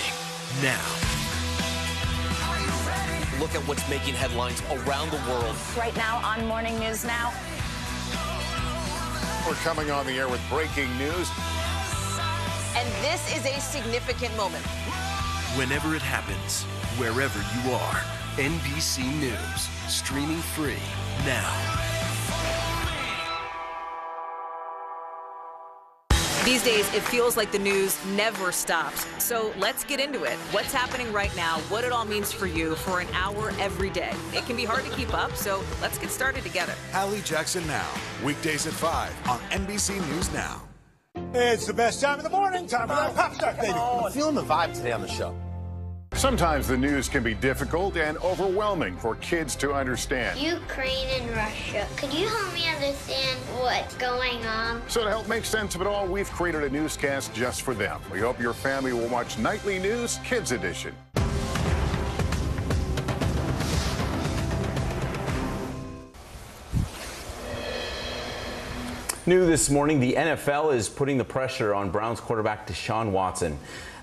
now. Look at what's making headlines around the world. Right now on Morning News Now. We're coming on the air with breaking news. And this is a significant moment. Whenever it happens, wherever you are, NBC News, streaming free now. These days, it feels like the news never stops. So let's get into it. What's happening right now, what it all means for you for an hour every day. It can be hard to keep up, so let's get started together. Hallie Jackson Now, weekdays at 5 on NBC News Now. It's the best time of the morning. Time for that pop start, baby. I'm feeling the vibe today on the show. Sometimes the news can be difficult and overwhelming for kids to understand. Ukraine and Russia. Could you help me understand what's going on? So to help make sense of it all, we've created a newscast just for them. We hope your family will watch Nightly News Kids Edition. New this morning, the NFL is putting the pressure on Browns quarterback Deshaun Watson.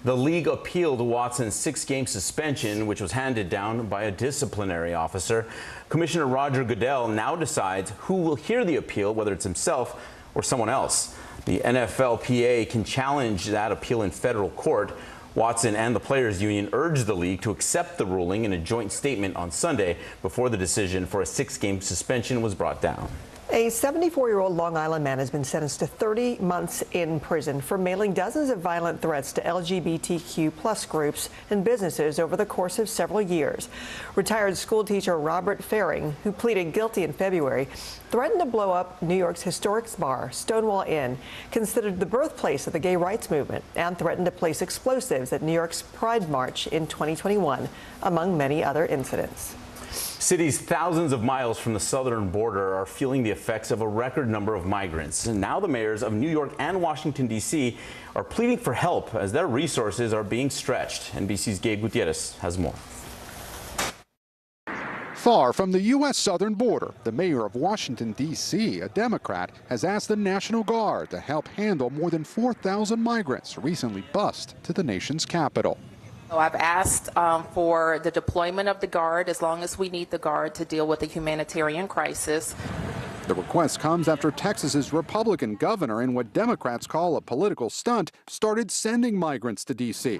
The league appealed Watson's 6-game suspension, which was handed down by a disciplinary officer. Commissioner Roger Goodell now decides who will hear the appeal, whether it's himself or someone else. The NFLPA can challenge that appeal in federal court. Watson and the Players Union urged the league to accept the ruling in a joint statement on Sunday before the decision for a 6-game suspension was brought down. A 74-year-old Long Island man has been sentenced to 30 months in prison for mailing dozens of violent threats to LGBTQ+ groups and businesses over the course of several years. Retired schoolteacher Robert Faring, who pleaded guilty in February, threatened to blow up New York's historic bar, Stonewall Inn, considered the birthplace of the gay rights movement, and threatened to place explosives at New York's Pride March in 2021, among many other incidents. Cities thousands of miles from the southern border are feeling the effects of a record number of migrants. And now the mayors of New York and Washington, D.C. are pleading for help as their resources are being stretched. NBC's Gabe Gutierrez has more. Far from the U.S. southern border, the mayor of Washington, D.C., a Democrat, has asked the National Guard to help handle more than 4,000 migrants recently bussed to the nation's capital. I've asked for the deployment of the Guard as long as we need the Guard to deal with the humanitarian crisis. The request comes after Texas's Republican governor, in what Democrats call a political stunt, started sending migrants to D.C.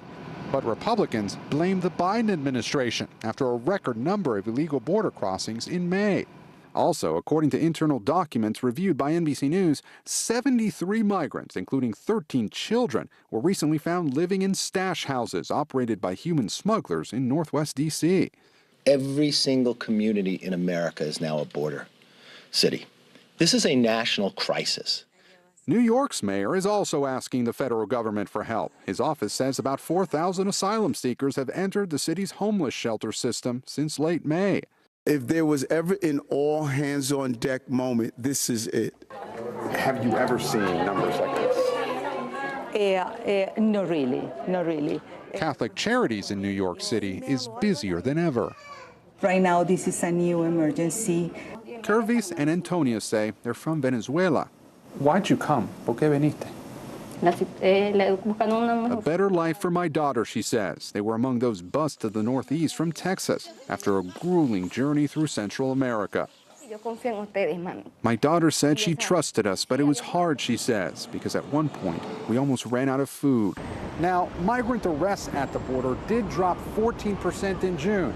But Republicans blame the Biden administration after a record number of illegal border crossings in May. Also, according to internal documents reviewed by NBC News, 73 migrants, including 13 children, were recently found living in stash houses operated by human smugglers in Northwest D.C. Every single community in America is now a border city. This is a national crisis. New York's mayor is also asking the federal government for help. His office says about 4,000 asylum seekers have entered the city's homeless shelter system since late May. If there was ever an all-hands-on-deck moment, this is it. Have you ever seen numbers like this? Not really, not really. Catholic Charities in New York City is busier than ever. Right now, this is a new emergency. Kervis and Antonia say they're from Venezuela. Why'd you come? ¿Por qué viniste? A better life for my daughter, she says. They were among those bussed to the Northeast from Texas after a grueling journey through Central America. My daughter said she trusted us, but it was hard, she says, because at one point we almost ran out of food. Now, migrant arrests at the border did drop 14% in June,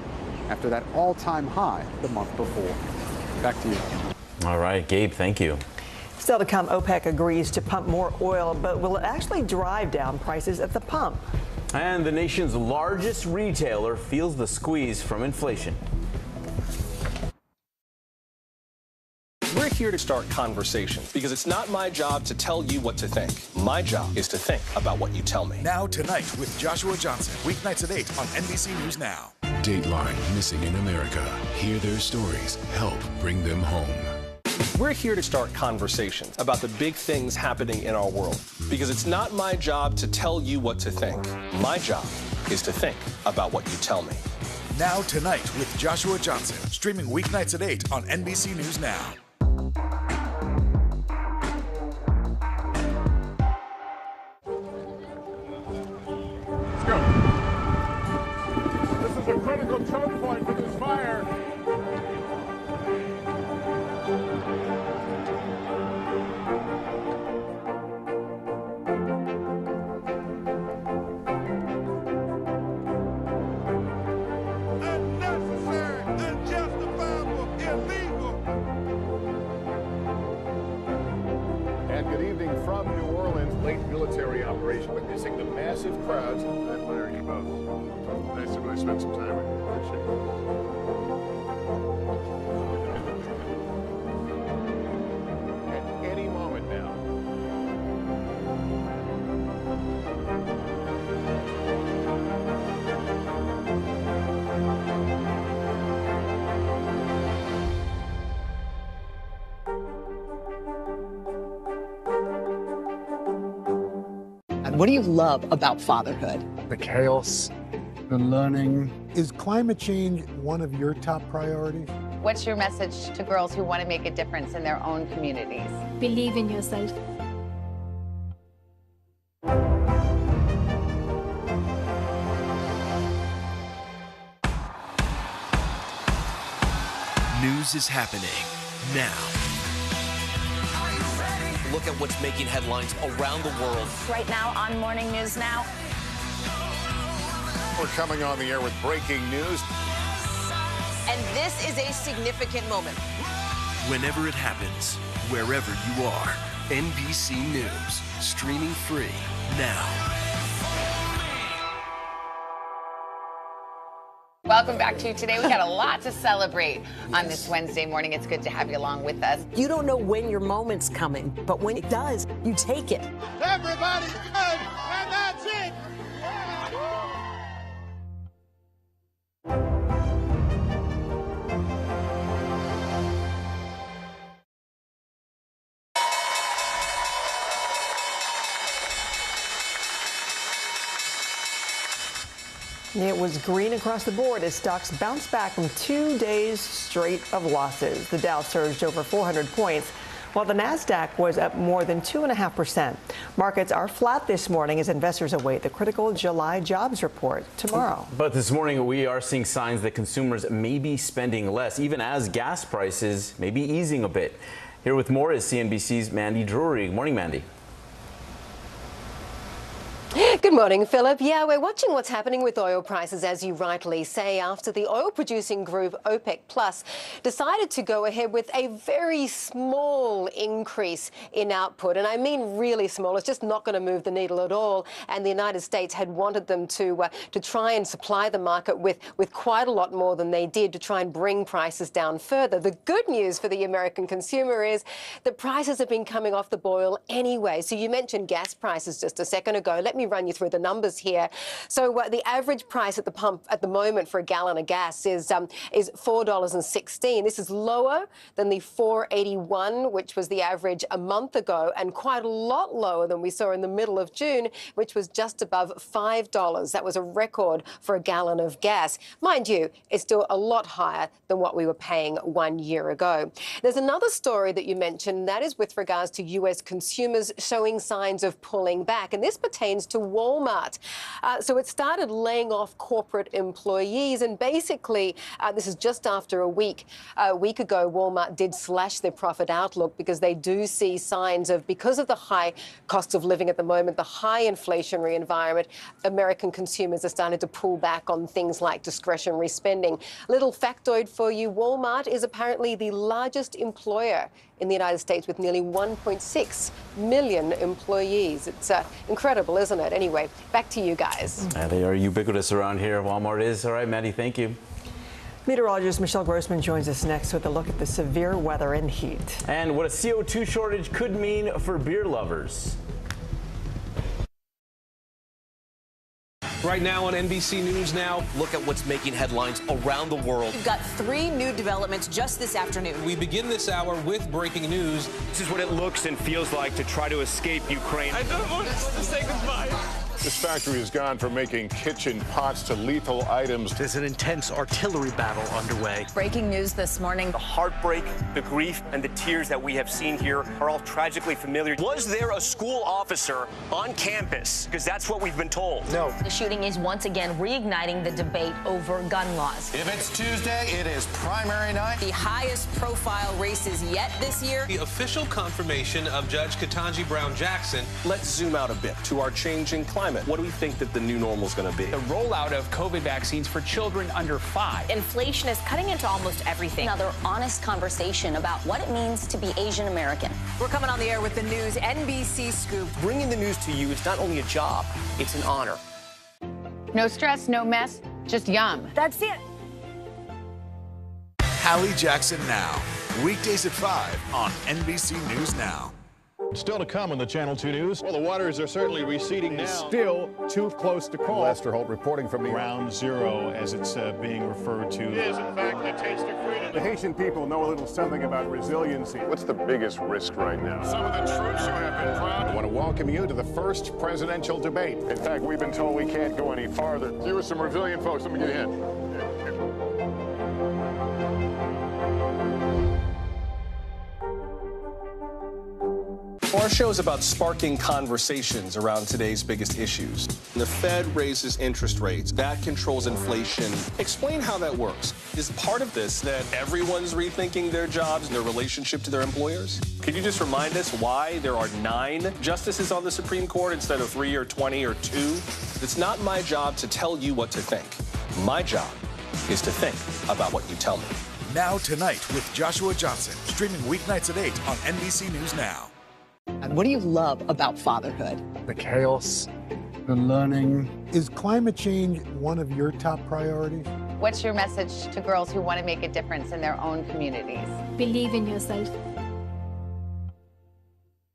after that all-time high the month before. Back to you. All right, Gabe, thank you. Still to come, OPEC agrees to pump more oil, but will it actually drive down prices at the pump? And the nation's largest retailer feels the squeeze from inflation. We're here to start conversations because it's not my job to tell you what to think. My job is to think about what you tell me. Now Tonight with Joshua Johnson. Weeknights at 8 on NBC News Now. Dateline, missing in America. Hear their stories. Help bring them home. We're here to start conversations about the big things happening in our world because it's not my job to tell you what to think. My job is to think about what you tell me. Now Tonight with Joshua Johnson. Streaming weeknights at 8 on NBC News Now. Let's go. This is a critical choke point for this fire. Military operation witnessing the massive crowds. I admire you both. Nice to really spend some time with you. Appreciate it. At any moment now. What do you love about fatherhood? The chaos, the learning. Is climate change one of your top priorities? What's your message to girls who want to make a difference in their own communities? Believe in yourself. News is happening now. Look at what's making headlines around the world. Right now on Morning News Now. We're coming on the air with breaking news. And this is a significant moment. Whenever it happens, wherever you are, NBC News, streaming free now. Welcome back to Today. We got a lot to celebrate on this Wednesday morning. It's good to have you along with us. You don't know when your moment's coming, but when it does, you take it. Everybody's good, and that's it. It was green across the board as stocks bounced back from 2 days straight of losses. The Dow surged over 400 points, while the Nasdaq was up more than 2.5%. Markets are flat this morning as investors await the critical July jobs report tomorrow. But this morning, we are seeing signs that consumers may be spending less, even as gas prices may be easing a bit. Here with more is CNBC's Mandy Drury. Good morning, Mandy. Good morning, Philip. Yeah, we're watching what's happening with oil prices, as you rightly say, after the oil-producing group OPEC Plus decided to go ahead with a very small increase in output. And I mean really small. It's just not going to move the needle at all. And the United States had wanted them to try and supply the market with quite a lot more than they did to try and bring prices down further. The good news for the American consumer is that prices have been coming off the boil anyway. So you mentioned gas prices just a second ago. Let me run you through the numbers here. So the average price at the pump at the moment for a gallon of gas is $4.16. This is lower than the $4.81, which was the average a month ago, and quite a lot lower than we saw in the middle of June, which was just above $5. That was a record for a gallon of gas. Mind you, it's still a lot higher than what we were paying 1 year ago. There's another story that you mentioned, that is with regards to U.S. consumers showing signs of pulling back, and this pertains to Walmart. So it started laying off corporate employees, and basically this is just after a week ago, Walmart did slash their profit outlook because they do see signs of, because of the high cost of living at the moment, the high inflationary environment, American consumers are starting to pull back on things like discretionary spending. Little factoid for you, Walmart is apparently the largest employer in the United States with nearly 1.6 million employees. It's incredible, isn't it? Anyway, back to you guys. They are ubiquitous around here. Walmart is. All right, Maddie, thank you. Meteorologist Michelle Grossman joins us next with a look at the severe weather and heat. And what a CO2 shortage could mean for beer lovers. Right now on NBC News Now, look at what's making headlines around the world. We've got 3 new developments just this afternoon. We begin this hour with breaking news. This is what it looks and feels like to try to escape Ukraine. I don't want to say goodbye. This factory has gone from making kitchen pots to lethal items. There's an intense artillery battle underway. Breaking news this morning. The heartbreak, the grief, and the tears that we have seen here are all tragically familiar. Was there a school officer on campus? Because that's what we've been told. No. The shooting is once again reigniting the debate over gun laws. If it's Tuesday, it is primary night. The highest profile races yet this year. The official confirmation of Judge Ketanji Brown Jackson. Let's zoom out a bit to our changing climate. What do we think that the new normal is going to be? The rollout of COVID vaccines for children under 5. Inflation is cutting into almost everything. Another honest conversation about what it means to be Asian American. We're coming on the air with the news NBC Scoop. Bringing the news to you is not only a job, it's an honor. No stress, no mess, just yum. That's it. Hallie Jackson Now, weekdays at 5 on NBC News Now. Still to come on the Channel 2 News. Well, the waters are certainly receding now. Still too close to call. Lester Holt reporting from Ground Zero, as it's being referred to. It is, in fact, the taste of freedom. The Haitian people know a little something about resiliency. What's the biggest risk right now? Some of the troops who have been proud. I want to welcome you to the first presidential debate. In fact, we've been told we can't go any farther. You with some resilient folks, let me get a hint. Our show is about sparking conversations around today's biggest issues. The Fed raises interest rates. That controls inflation. Explain how that works. Is part of this that everyone's rethinking their jobs and their relationship to their employers? Could you just remind us why there are 9 justices on the Supreme Court instead of 3 or 20 or 2? It's not my job to tell you what to think. My job is to think about what you tell me. Now Tonight with Joshua Johnson, streaming weeknights at 8 on NBC News Now. And what do you love about fatherhood? The chaos, the learning. Is climate change one of your top priorities? What's your message to girls who want to make a difference in their own communities? Believe in yourself.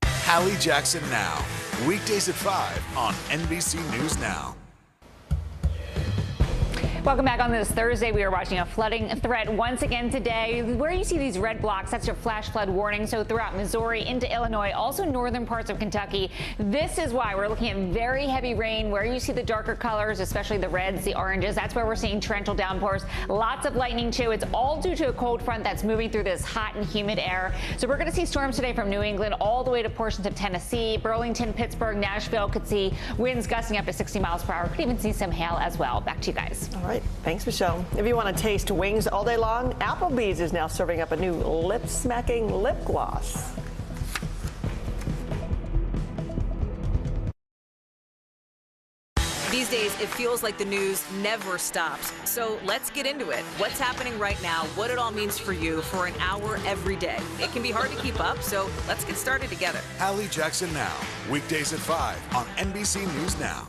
Hallie Jackson Now, weekdays at 5 on NBC News Now. Welcome back on this Thursday. We are watching a flooding threat once again today. Where you see these red blocks, that's your flash flood warning. So throughout Missouri into Illinois, also northern parts of Kentucky. This is why we're looking at very heavy rain. Where you see the darker colors, especially the reds, the oranges, that's where we're seeing torrential downpours. Lots of lightning too. It's all due to a cold front that's moving through this hot and humid air. So we're going to see storms today from New England all the way to portions of Tennessee, Burlington, Pittsburgh, Nashville. Could see winds gusting up to 60 miles per hour. Could even see some hail as well. Back to you guys. All right. Thanks, Michelle. If you want to taste wings all day long, Applebee's is now serving up a new lip-smacking lip gloss. These days, it feels like the news never stops. So let's get into it. What's happening right now, what it all means for you for an hour every day. It can be hard to keep up, so let's get started together. Hallie Jackson Now, weekdays at 5 on NBC News Now.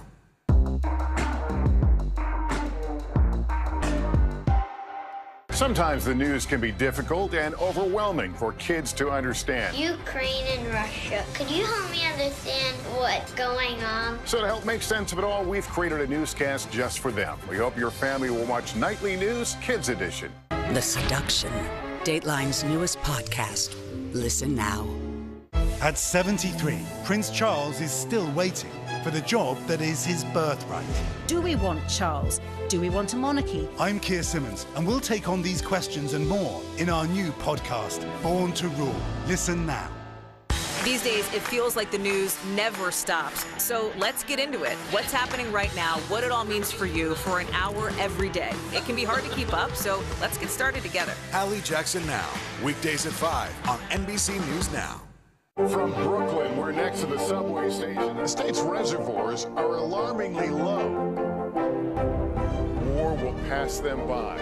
Sometimes the news can be difficult and overwhelming for kids to understand. Ukraine and Russia. Could you help me understand what's going on? So to help make sense of it all, we've created a newscast just for them. We hope your family will watch Nightly News Kids Edition. The Seduction, Dateline's newest podcast. Listen now. At 73, Prince Charles is still waiting for the job that is his birthright. Do we want Charles? Do we want a monarchy? I'm Keir Simmons, and we'll take on these questions and more in our new podcast, Born to Rule. Listen now. These days, it feels like the news never stops. So let's get into it. What's happening right now, what it all means for you for an hour every day. It can be hard to keep up, so let's get started together. Hallie Jackson Now, weekdays at 5 on NBC News Now. From Brooklyn, we're next to the subway station. The state's reservoirs are alarmingly low. War will pass them by.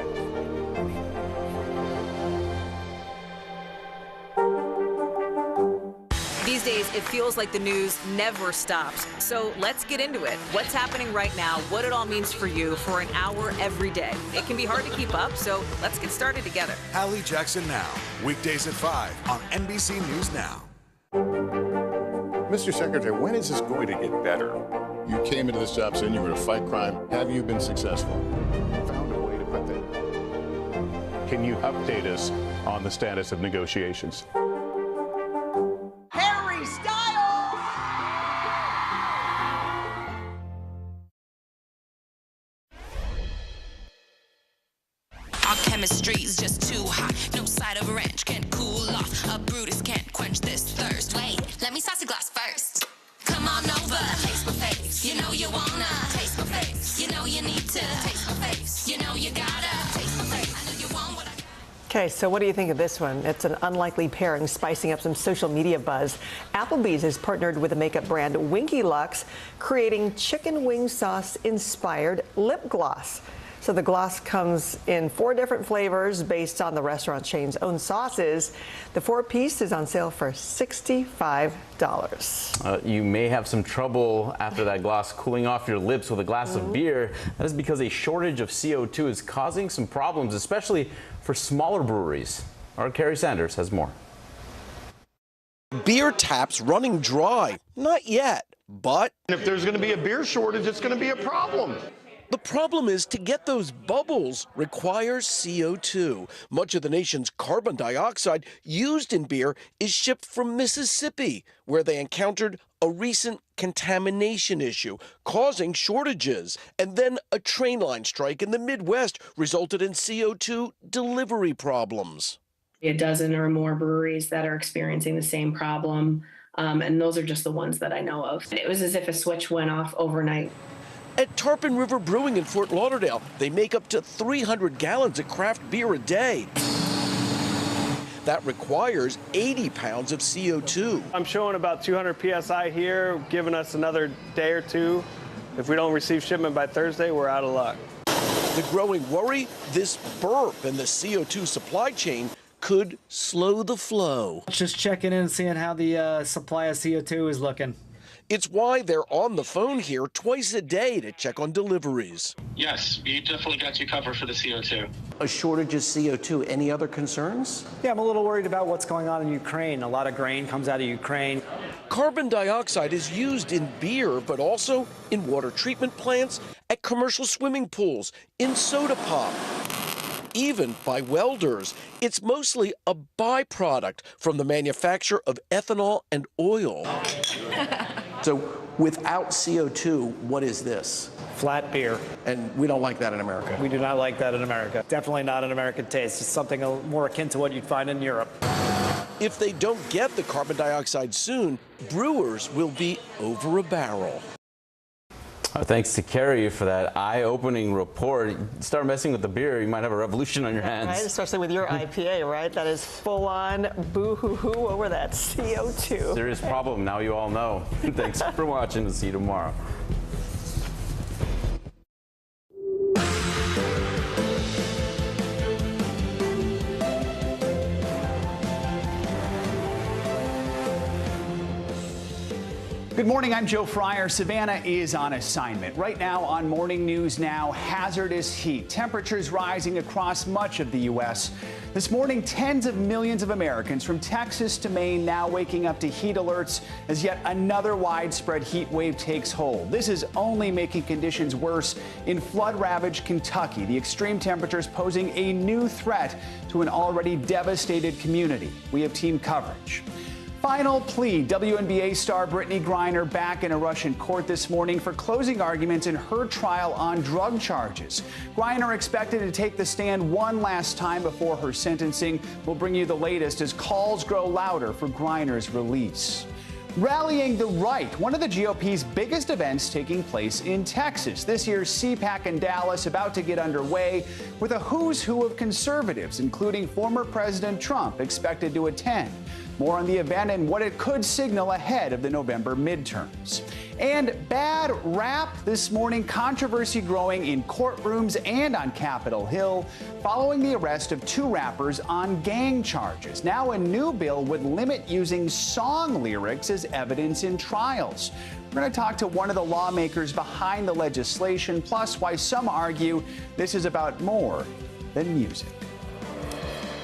These days, it feels like the news never stops. So let's get into it. What's happening right now, what it all means for you for an hour every day. It can be hard to keep up, so let's get started together. Hallie Jackson Now, weekdays at 5 on NBC News Now. Mr. Secretary, when is this going to get better? You came into this job saying you were to fight crime. Have you been successful? Found a way to put that. Can you update us on the status of negotiations? Harry Styles! Our chemistry's just too hot. No side of a wrench can't cool off. A Brutus can't quench this thirst. Wait, let me sauce a glass first. Come on over, taste my face. You know you wanna taste my face. You know you need to taste my face. You know you gotta taste my face. I know you want what I. Okay, so what do you think of this one? It's an unlikely pairing, spicing up some social media buzz. Applebee's has partnered with the makeup brand Winky Lux, creating chicken wing sauce inspired lip gloss. So the gloss comes in 4 different flavors based on the restaurant chain's own sauces. The 4-piece is on sale for $65. You may have some trouble after that gloss cooling off your lips with a glass of beer. That is because a shortage of CO2 is causing some problems, especially for smaller breweries. Our Carrie Sanders has more. Beer taps running dry. Not yet, but if there's going to be a beer shortage, it's going to be a problem. The problem is to get those bubbles requires CO2. Much of the nation's carbon dioxide used in beer is shipped from Mississippi, where they encountered a recent contamination issue, causing shortages. And then a train line strike in the Midwest resulted in CO2 delivery problems. A dozen or more breweries that are experiencing the same problem, and those are just the ones that I know of. It was as if a switch went off overnight. At Tarpon River Brewing in Fort Lauderdale, they make up to 300 gallons of craft beer a day. That requires 80 pounds of CO2. I'm showing about 200 PSI here, giving us another day or two. If we don't receive shipment by Thursday, we're out of luck. The growing worry, this burp in the CO2 supply chain could slow the flow. Just checking in and seeing how the supply of CO2 is looking. It's why they're on the phone here twice a day to check on deliveries. Yes, we definitely got you covered for the CO2. A shortage of CO2. Any other concerns? Yeah, I'm a little worried about what's going on in Ukraine. A lot of grain comes out of Ukraine. Carbon dioxide is used in beer, but also in water treatment plants, at commercial swimming pools, in soda pop, even by welders. It's mostly a byproduct from the manufacture of ethanol and oil. So without CO2, what is this? Flat beer. And we don't like that in America. We do not like that in America. Definitely not an American taste. It's something more akin to what you'd find in Europe. If they don't get the carbon dioxide soon, brewers will be over a barrel. Thanks to Carrie for that eye-opening report. Start messing with the beer, you might have a revolution on your hands. Right, especially with your IPA, right? That is full-on boo-hoo-hoo over that CO2. Serious problem, now you all know. Thanks for watching, see you tomorrow. Good morning, I'm Joe Fryer. Savannah is on assignment. Right now on Morning News Now, hazardous heat. Temperatures rising across much of the U.S. This morning, tens of millions of Americans from Texas to Maine now waking up to heat alerts as yet another widespread heat wave takes hold. This is only making conditions worse in flood-ravaged Kentucky. The extreme temperatures posing a new threat to an already devastated community. We have team coverage. Final plea. WNBA star Brittany Griner back in a Russian court this morning for closing arguments in her trial on drug charges. Griner expected to take the stand one last time before her sentencing. We'll bring you the latest as calls grow louder for Griner's release. Rallying the right, one of the GOP's biggest events taking place in Texas. This year's CPAC in Dallas about to get underway with a who's who of conservatives, including former President Trump, expected to attend. More on the event and what it could signal ahead of the November midterms. And bad rap this morning, controversy growing in courtrooms and on Capitol Hill following the arrest of two rappers on gang charges. Now a new bill would limit using song lyrics as evidence in trials. We're going to talk to one of the lawmakers behind the legislation, plus why some argue this is about more than music.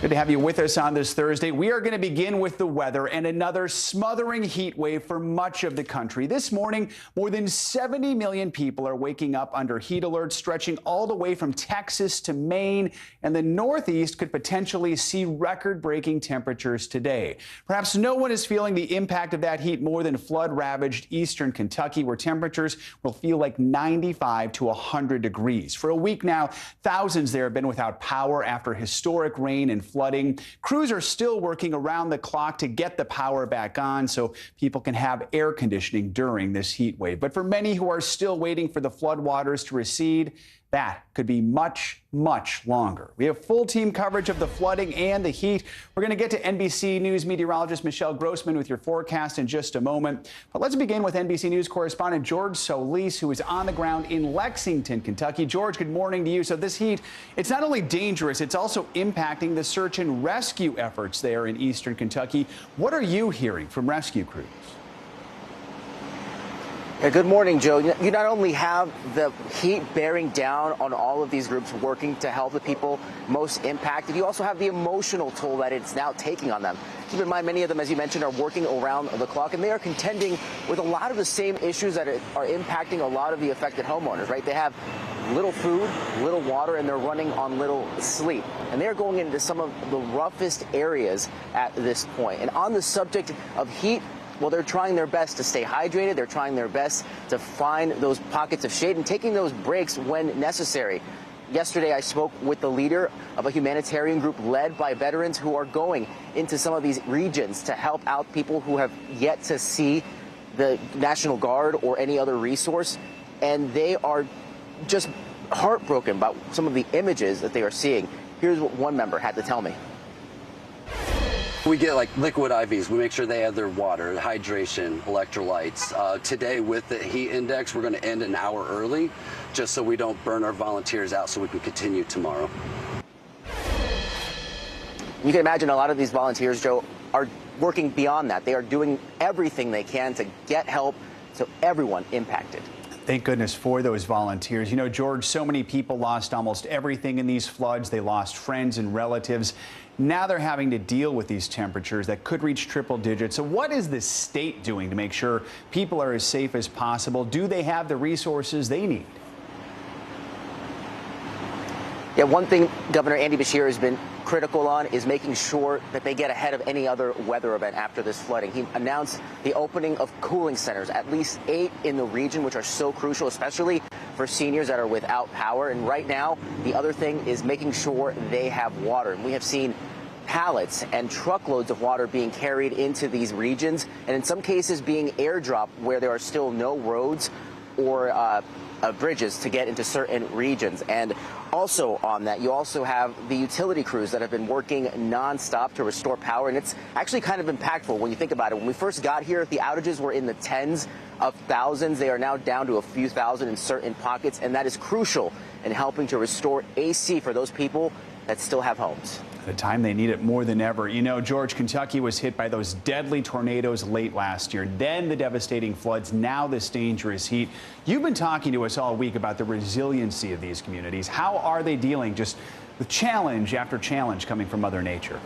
Good to have you with us on this Thursday. We are going to begin with the weather and another smothering heat wave for much of the country. This morning, more than 70 million people are waking up under heat alerts stretching all the way from Texas to Maine, and the Northeast could potentially see record-breaking temperatures today. Perhaps no one is feeling the impact of that heat more than flood-ravaged eastern Kentucky, where temperatures will feel like 95 to 100 degrees. For a week now, thousands there have been without power after historic rain and flooding. Crews are still working around the clock to get the power back on so people can have air conditioning during this heat wave. But for many who are still waiting for the floodwaters to recede, that could be much, much longer. We have full team coverage of the flooding and the heat. We're going to get to NBC News meteorologist Michelle Grossman with your forecast in just a moment. But let's begin with NBC News correspondent George Solis, who is on the ground in Lexington, Kentucky. George, good morning to you. So this heat, it's not only dangerous, it's also impacting the search and rescue efforts there in eastern Kentucky. What are you hearing from rescue crews? Yeah, good morning, Joe. You not only have the heat bearing down on all of these groups working to help the people most impacted, you also have the emotional toll that it's now taking on them. Keep in mind, many of them, as you mentioned, are working around the clock, and they are contending with a lot of the same issues that are impacting a lot of the affected homeowners, right? They have little food, little water, and they're running on little sleep. And they're going into some of the roughest areas at this point. And on the subject of heat, well, they're trying their best to stay hydrated. They're trying their best to find those pockets of shade and taking those breaks when necessary. Yesterday, I spoke with the leader of a humanitarian group led by veterans who are going into some of these regions to help out people who have yet to see the National Guard or any other resource. And they are just heartbroken about some of the images that they are seeing. Here's what one member had to tell me. We get like liquid IVs. We make sure they have their water, hydration, electrolytes. Today with the heat index, we're going to end an hour early just so we don't burn our volunteers out so we can continue tomorrow. You can imagine a lot of these volunteers, Joe, are working beyond that. They are doing everything they can to get help to everyone impacted. Thank goodness for those volunteers. You know, George, so many people lost almost everything in these floods. They lost friends and relatives. Now they're having to deal with these temperatures that could reach triple digits. So what is the state doing to make sure people are as safe as possible? Do they have the resources they need? Yeah, one thing Governor Andy Beshear has been critical on is making sure that they get ahead of any other weather event after this flooding. He announced the opening of cooling centers, at least 8 in the region, which are so crucial, especially for seniors that are without power. And right now, the other thing is making sure they have water. And we have seen pallets and truckloads of water being carried into these regions, and in some cases being airdropped where there are still no roads or bridges to get into certain regions. And also on that, you also have the utility crews that have been working nonstop to restore power. And it's actually kind of impactful when you think about it. When we first got here, the outages were in the tens of thousands. They are now down to a few thousand in certain pockets. And that is crucial in helping to restore AC for those people that still have homes. At a time they need it more than ever. You know, George, Kentucky was hit by those deadly tornadoes late last year, then the devastating floods, now this dangerous heat. You've been talking to us all week about the resiliency of these communities. How are they dealing just with challenge after challenge coming from Mother Nature?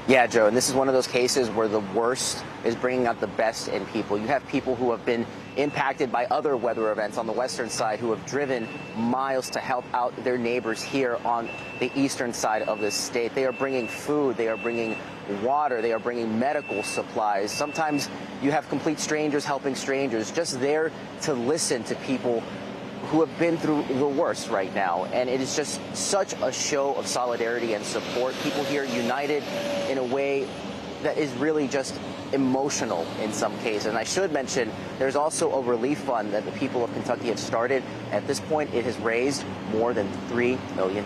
Yeah, Joe, and this is one of those cases where the worst is bringing out the best in people. You have people who have been impacted by other weather events on the western side who have driven miles to help out their neighbors here on the eastern side of the state. They are bringing food, they are bringing water, they are bringing medical supplies. Sometimes you have complete strangers helping strangers, just there to listen to people who have been through the worst right now. And it is just such a show of solidarity and support. People here united in a way that is really just emotional in some cases. And I should mention, there's also a relief fund that the people of Kentucky have started. At this point, it has raised more than $3 million.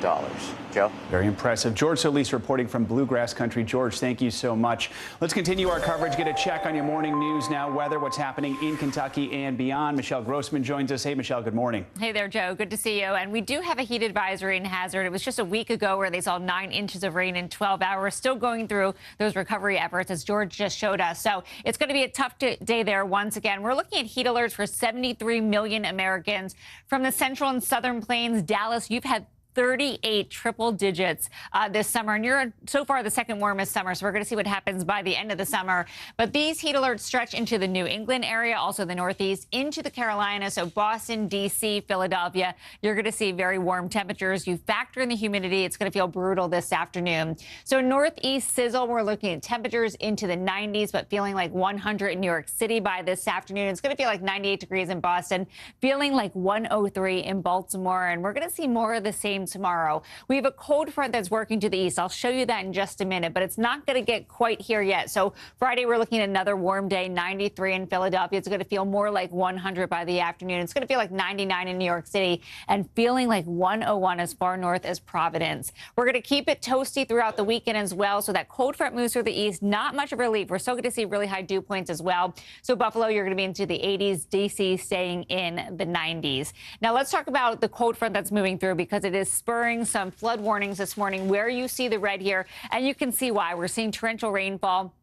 Joe? Very impressive. George Solis reporting from Bluegrass Country. George, thank you so much. Let's continue our coverage. Get a check on your morning news now, weather, what's happening in Kentucky and beyond. Michelle Grossman joins us. Hey, Michelle, good morning. Hey there, Joe. Good to see you. And we do have a heat advisory in Hazard. It was just a week ago where they saw 9 inches of rain in 12 hours. Still going through those recovery efforts, as George just showed us. So it's going to be a tough day there once again. We're looking at heat alerts for 73 million Americans. From the central and southern plains, Dallas, you've had 38 triple digits this summer, and you're so far the second warmest summer, so we're going to see what happens by the end of the summer. But these heat alerts stretch into the New England area, also the Northeast, into the Carolinas, so Boston, D.C., Philadelphia. You're going to see very warm temperatures. You factor in the humidity, it's going to feel brutal this afternoon. So Northeast sizzle, we're looking at temperatures into the 90s, but feeling like 100 in New York City by this afternoon. It's going to feel like 98 degrees in Boston, feeling like 103 in Baltimore, and we're going to see more of the same tomorrow. We have a cold front that's working to the east. I'll show you that in just a minute, but it's not going to get quite here yet. So Friday, we're looking at another warm day, 93 in Philadelphia. It's going to feel more like 100 by the afternoon. It's going to feel like 99 in New York City and feeling like 101 as far north as Providence. We're going to keep it toasty throughout the weekend as well. So that cold front moves through the east, not much of relief. We're still going to see really high dew points as well. So Buffalo, you're going to be into the 80s, D.C. staying in the 90s. Now let's talk about the cold front that's moving through, because it is spurring some flood warnings this morning where you see the red here, and you can see why. We're seeing torrential rainfall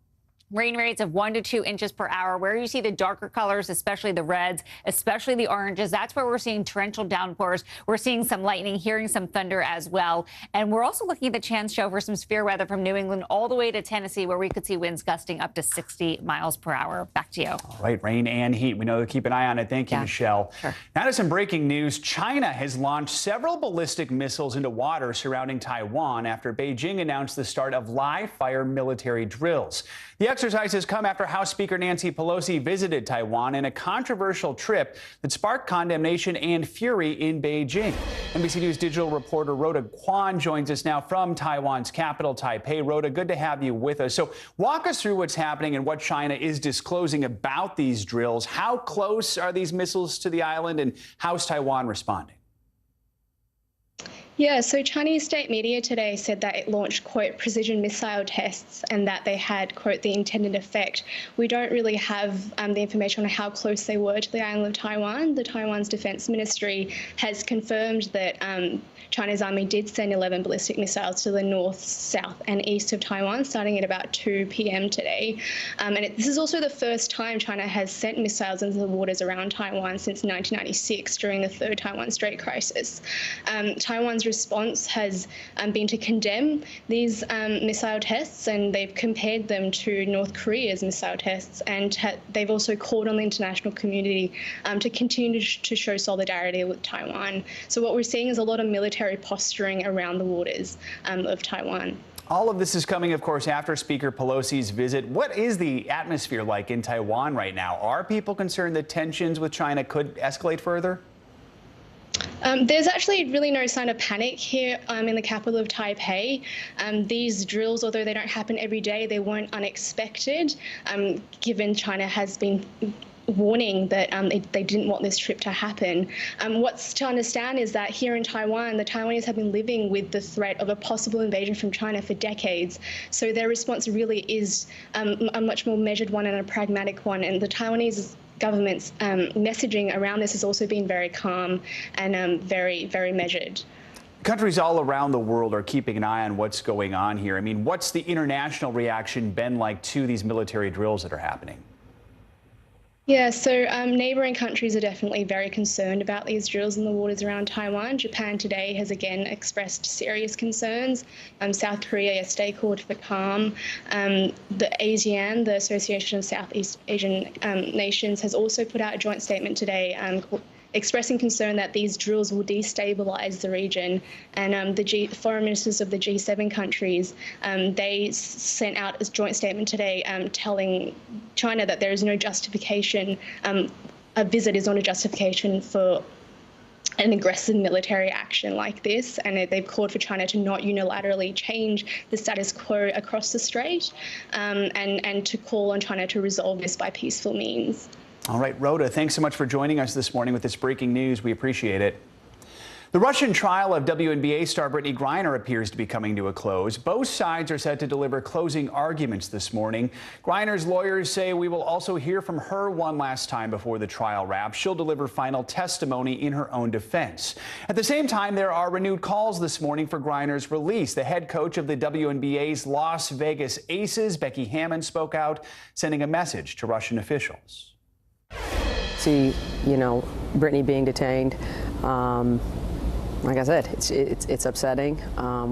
Rain rates of 1 to 2 inches per hour. Where you see the darker colors, especially the reds, especially the oranges, that's where we're seeing torrential downpours. We're seeing some lightning, hearing some thunder as well. And we're also looking at the chance show for some severe weather from New England all the way to Tennessee, where we could see winds gusting up to 60 miles per hour. Back to you. All right, rain and heat. We know to keep an eye on it. Thank you, Michelle. Sure. Now to some breaking news. China has launched several ballistic missiles into water surrounding Taiwan after Beijing announced the start of live-fire military drills. The exercises come after House Speaker Nancy Pelosi visited Taiwan in a controversial trip that sparked condemnation and fury in Beijing. NBC News Digital reporter Rhoda Kwan joins us now from Taiwan's capital, Taipei. Rhoda, good to have you with us. So walk us through what's happening and what China is disclosing about these drills. How close are these missiles to the island, and how's Taiwan responding? Yeah, so Chinese state media today said that it launched, quote, precision missile tests and that they had, quote, the intended effect. We don't really have the information on how close they were to the island of Taiwan. The Taiwan's defense ministry has confirmed that China's army did send 11 ballistic missiles to the north, south and east of Taiwan, starting at about 2 p.m. today. This is also the first time China has sent missiles into the waters around Taiwan since 1996 during the Third Taiwan Strait crisis. Taiwan's response has been to condemn these missile tests, and they've compared them to North Korea's missile tests, and they've also called on the international community to continue to show solidarity with Taiwan. So what we're seeing is a lot of military posturing around the waters of Taiwan. All of this is coming, of course, after Speaker Pelosi's visit. What is the atmosphere like in Taiwan right now? Are people concerned that tensions with China could escalate further? There's actually really no sign of panic here in the capital of Taipei. These drills, although they don't happen every day, they weren't unexpected, given China has been warning that they didn't want this trip to happen. What's to understand is that here in Taiwan, the Taiwanese have been living with the threat of a possible invasion from China for decades. So their response really is a much more measured one and a pragmatic one. And the Taiwanese government's messaging around this has also been very calm and very, very measured. Countries all around the world are keeping an eye on what's going on here. I mean, what's the international reaction been like to these military drills that are happening? Yeah, so neighbouring countries are definitely very concerned about these drills in the waters around Taiwan. Japan today has again expressed serious concerns. South Korea yesterday called for calm. The ASEAN, the Association of Southeast Asian Nations, has also put out a joint statement today expressing concern that these drills will destabilize the region. And the foreign ministers of the G7 countries, they sent out a joint statement today telling China that there is no justification, a visit is not a justification for an aggressive military action like this, and they've called for China to not unilaterally change the status quo across the strait, and to call on China to resolve this by peaceful means. All right, Rhoda, thanks so much for joining us this morning with this breaking news. We appreciate it. The Russian trial of WNBA star Brittany Griner appears to be coming to a close. Both sides are set to deliver closing arguments this morning. Griner's lawyers say we will also hear from her one last time before the trial wraps. She'll deliver final testimony in her own defense. At the same time, there are renewed calls this morning for Griner's release. The head coach of the WNBA's Las Vegas Aces, Becky Hammon, spoke out, sending a message to Russian officials. See, Brittany being detained. Like I said, it's upsetting.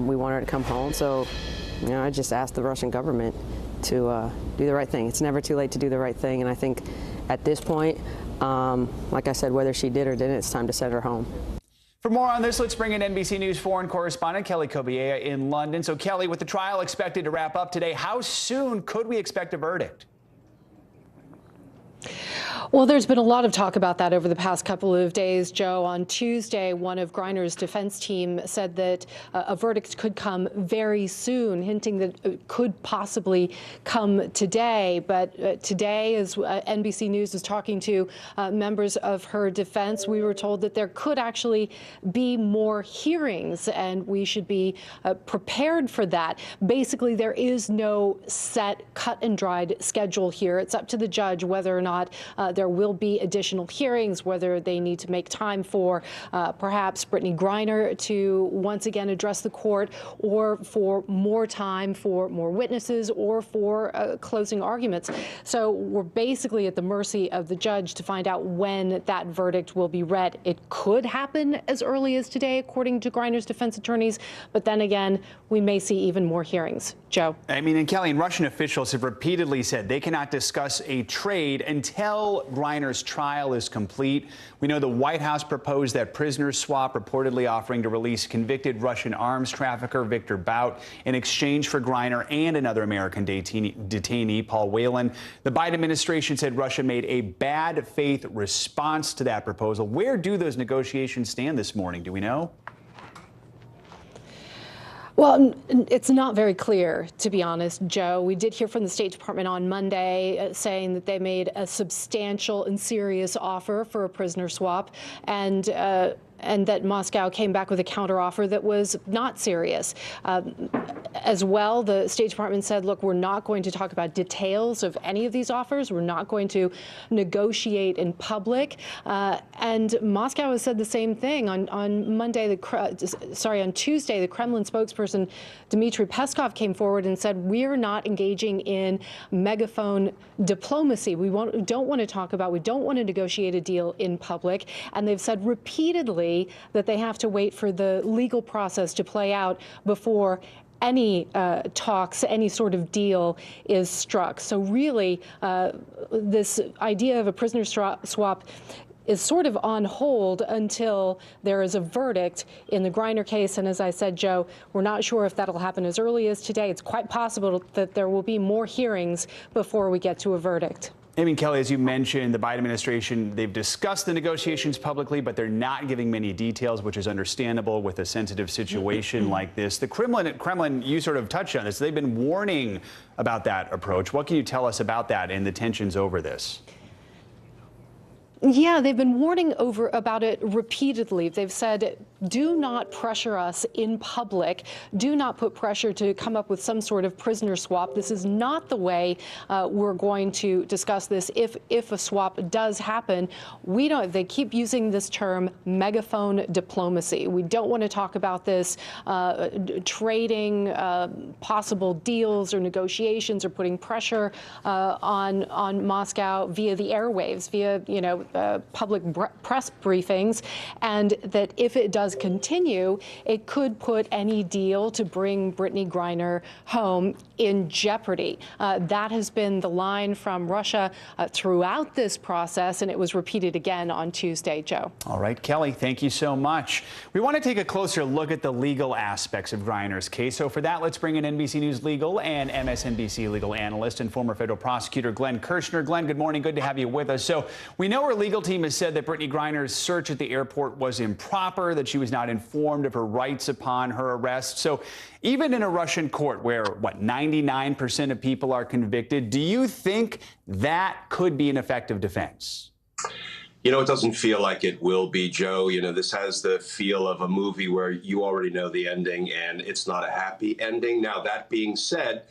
We want her to come home, so I just asked the Russian government to do the right thing. It's never too late to do the right thing, and I think at this point, like I said, whether she did or didn't, it's time to send her home. For more on this, let's bring in NBC News foreign correspondent Kelly Kobiea in London. So, Kelly, with the trial expected to wrap up today, how soon could we expect a verdict? Well, there's been a lot of talk about that over the past couple of days, Joe. On Tuesday, one of Griner's defense team said that a verdict could come very soon, hinting that it could possibly come today. But today, as NBC News was talking to members of her defense, we were told that there could actually be more hearings, and we should be prepared for that. Basically, there is no set, cut and dried schedule here. It's up to the judge whether or not there will be additional hearings, whether they need to make time for perhaps Brittany Griner to once again address the court, or for more time for more witnesses, or for closing arguments. So we're basically at the mercy of the judge to find out when that verdict will be read. It could happen as early as today, according to Griner's defense attorneys, but then again, we may see even more hearings. Joe. I mean, and Kelly, and Russian officials have repeatedly said they cannot discuss a trade until Griner's trial is complete. We know the White House proposed that prisoner swap, reportedly offering to release convicted Russian arms trafficker Victor Bout in exchange for Griner and another American detainee, Paul Whelan. The Biden administration said Russia made a bad faith response to that proposal. Where do those negotiations stand this morning? Do we know? Well, it's not very clear, to be honest, Joe. We did hear from the State Department on Monday saying that they made a substantial and serious offer for a prisoner swap, and that Moscow came back with a counteroffer that was not serious. As well, the State Department said, look, we're not going to talk about details of any of these offers. We're not going to negotiate in public. And Moscow has said the same thing. On Tuesday, the Kremlin spokesperson Dmitry Peskov came forward and said, we're not engaging in megaphone diplomacy. We don't want to negotiate a deal in public. And they've said repeatedly that they have to wait for the legal process to play out before any talks, any sort of deal is struck. So really, this idea of a prisoner swap is sort of on hold until there is a verdict in the Griner case. And as I said, Joe, we're not sure if that'll happen as early as today. It's quite possible that there will be more hearings before we get to a verdict. I mean, Kelly, as you mentioned, the Biden administration, they've discussed the negotiations publicly, but they're not giving many details, which is understandable with a sensitive situation like this. The Kremlin, you sort of touched on this. They've been warning about that approach. What can you tell us about that and the tensions over this? Yeah, they've been warning about it repeatedly. They've said, do not pressure us in public. Do not put pressure to come up with some sort of prisoner swap. This is not the way we're going to discuss this. If a swap does happen, they keep using this term megaphone diplomacy. We don't want to talk about this trading possible deals or negotiations or putting pressure on Moscow via the airwaves, via, public press briefings, and that if it does continue, it could put any deal to bring Brittany Griner home in jeopardy. That has been the line from Russia throughout this process, and it was repeated again on Tuesday, Joe. All right, Kelly, thank you so much. We want to take a closer look at the legal aspects of Griner's case. So for that, let's bring in NBC News legal and MSNBC legal analyst and former federal prosecutor Glenn Kirshner. Glenn, good morning. Good to have you with us. So we know our legal team has said that Brittany Griner's search at the airport was improper, that she was not informed of her rights upon her arrest. So even in a Russian court where, 99% of people are convicted, do you think that could be an effective defense? It doesn't feel like it will be, Joe. This has the feel of a movie where you already know the ending and it's not a happy ending. Now, that being said,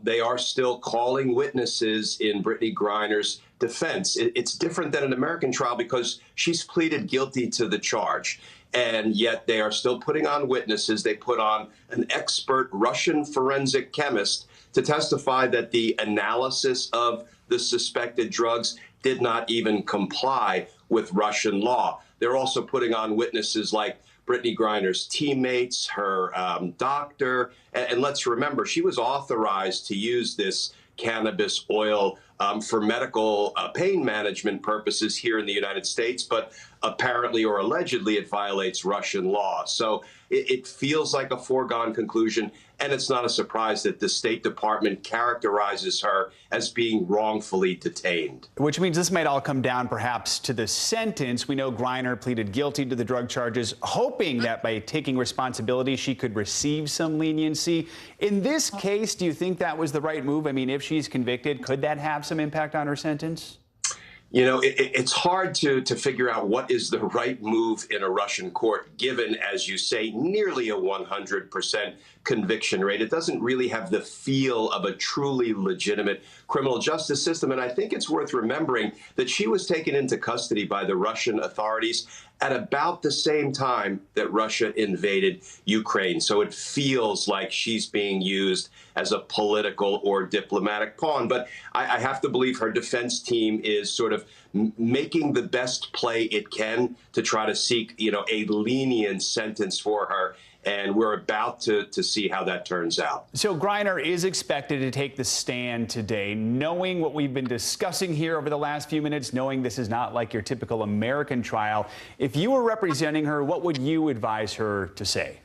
they are still calling witnesses in Brittany Griner's defense. It's different than an American trial because she's pleaded guilty to the charge. And yet they are still putting on witnesses. They put on an expert Russian forensic chemist to testify that the analysis of the suspected drugs did not even comply with Russian law. They're also putting on witnesses like Brittany Griner's teammates, her doctor. And let's remember, she was authorized to use this cannabis oil for medical pain management purposes here in the United States, but apparently or allegedly it violates Russian law. So it feels like a foregone conclusion, and it's not a surprise that the State Department characterizes her as being wrongfully detained. Which means this might all come down perhaps to the sentence. We know Griner pleaded guilty to the drug charges, hoping that by taking responsibility she could receive some leniency. In this case, do you think that was the right move? I mean, if she's convicted, could that have some impact on her sentence? You know, it's hard to figure out what is the right move in a Russian court, given, as you say, nearly a 100% conviction rate. It doesn't really have the feel of a truly legitimate criminal justice system. And I think it's worth remembering that she was taken into custody by the Russian authorities at about the same time that Russia invaded Ukraine. So it feels like she's being used as a political or diplomatic pawn. But I have to believe her defense team is sort of making the best play it can to try to seek, a lenient sentence for her. And we're about to see how that turns out. So Griner is expected to take the stand today, knowing what we've been discussing here over the last few minutes, knowing this is not like your typical American trial. If you were representing her, what would you advise her to say?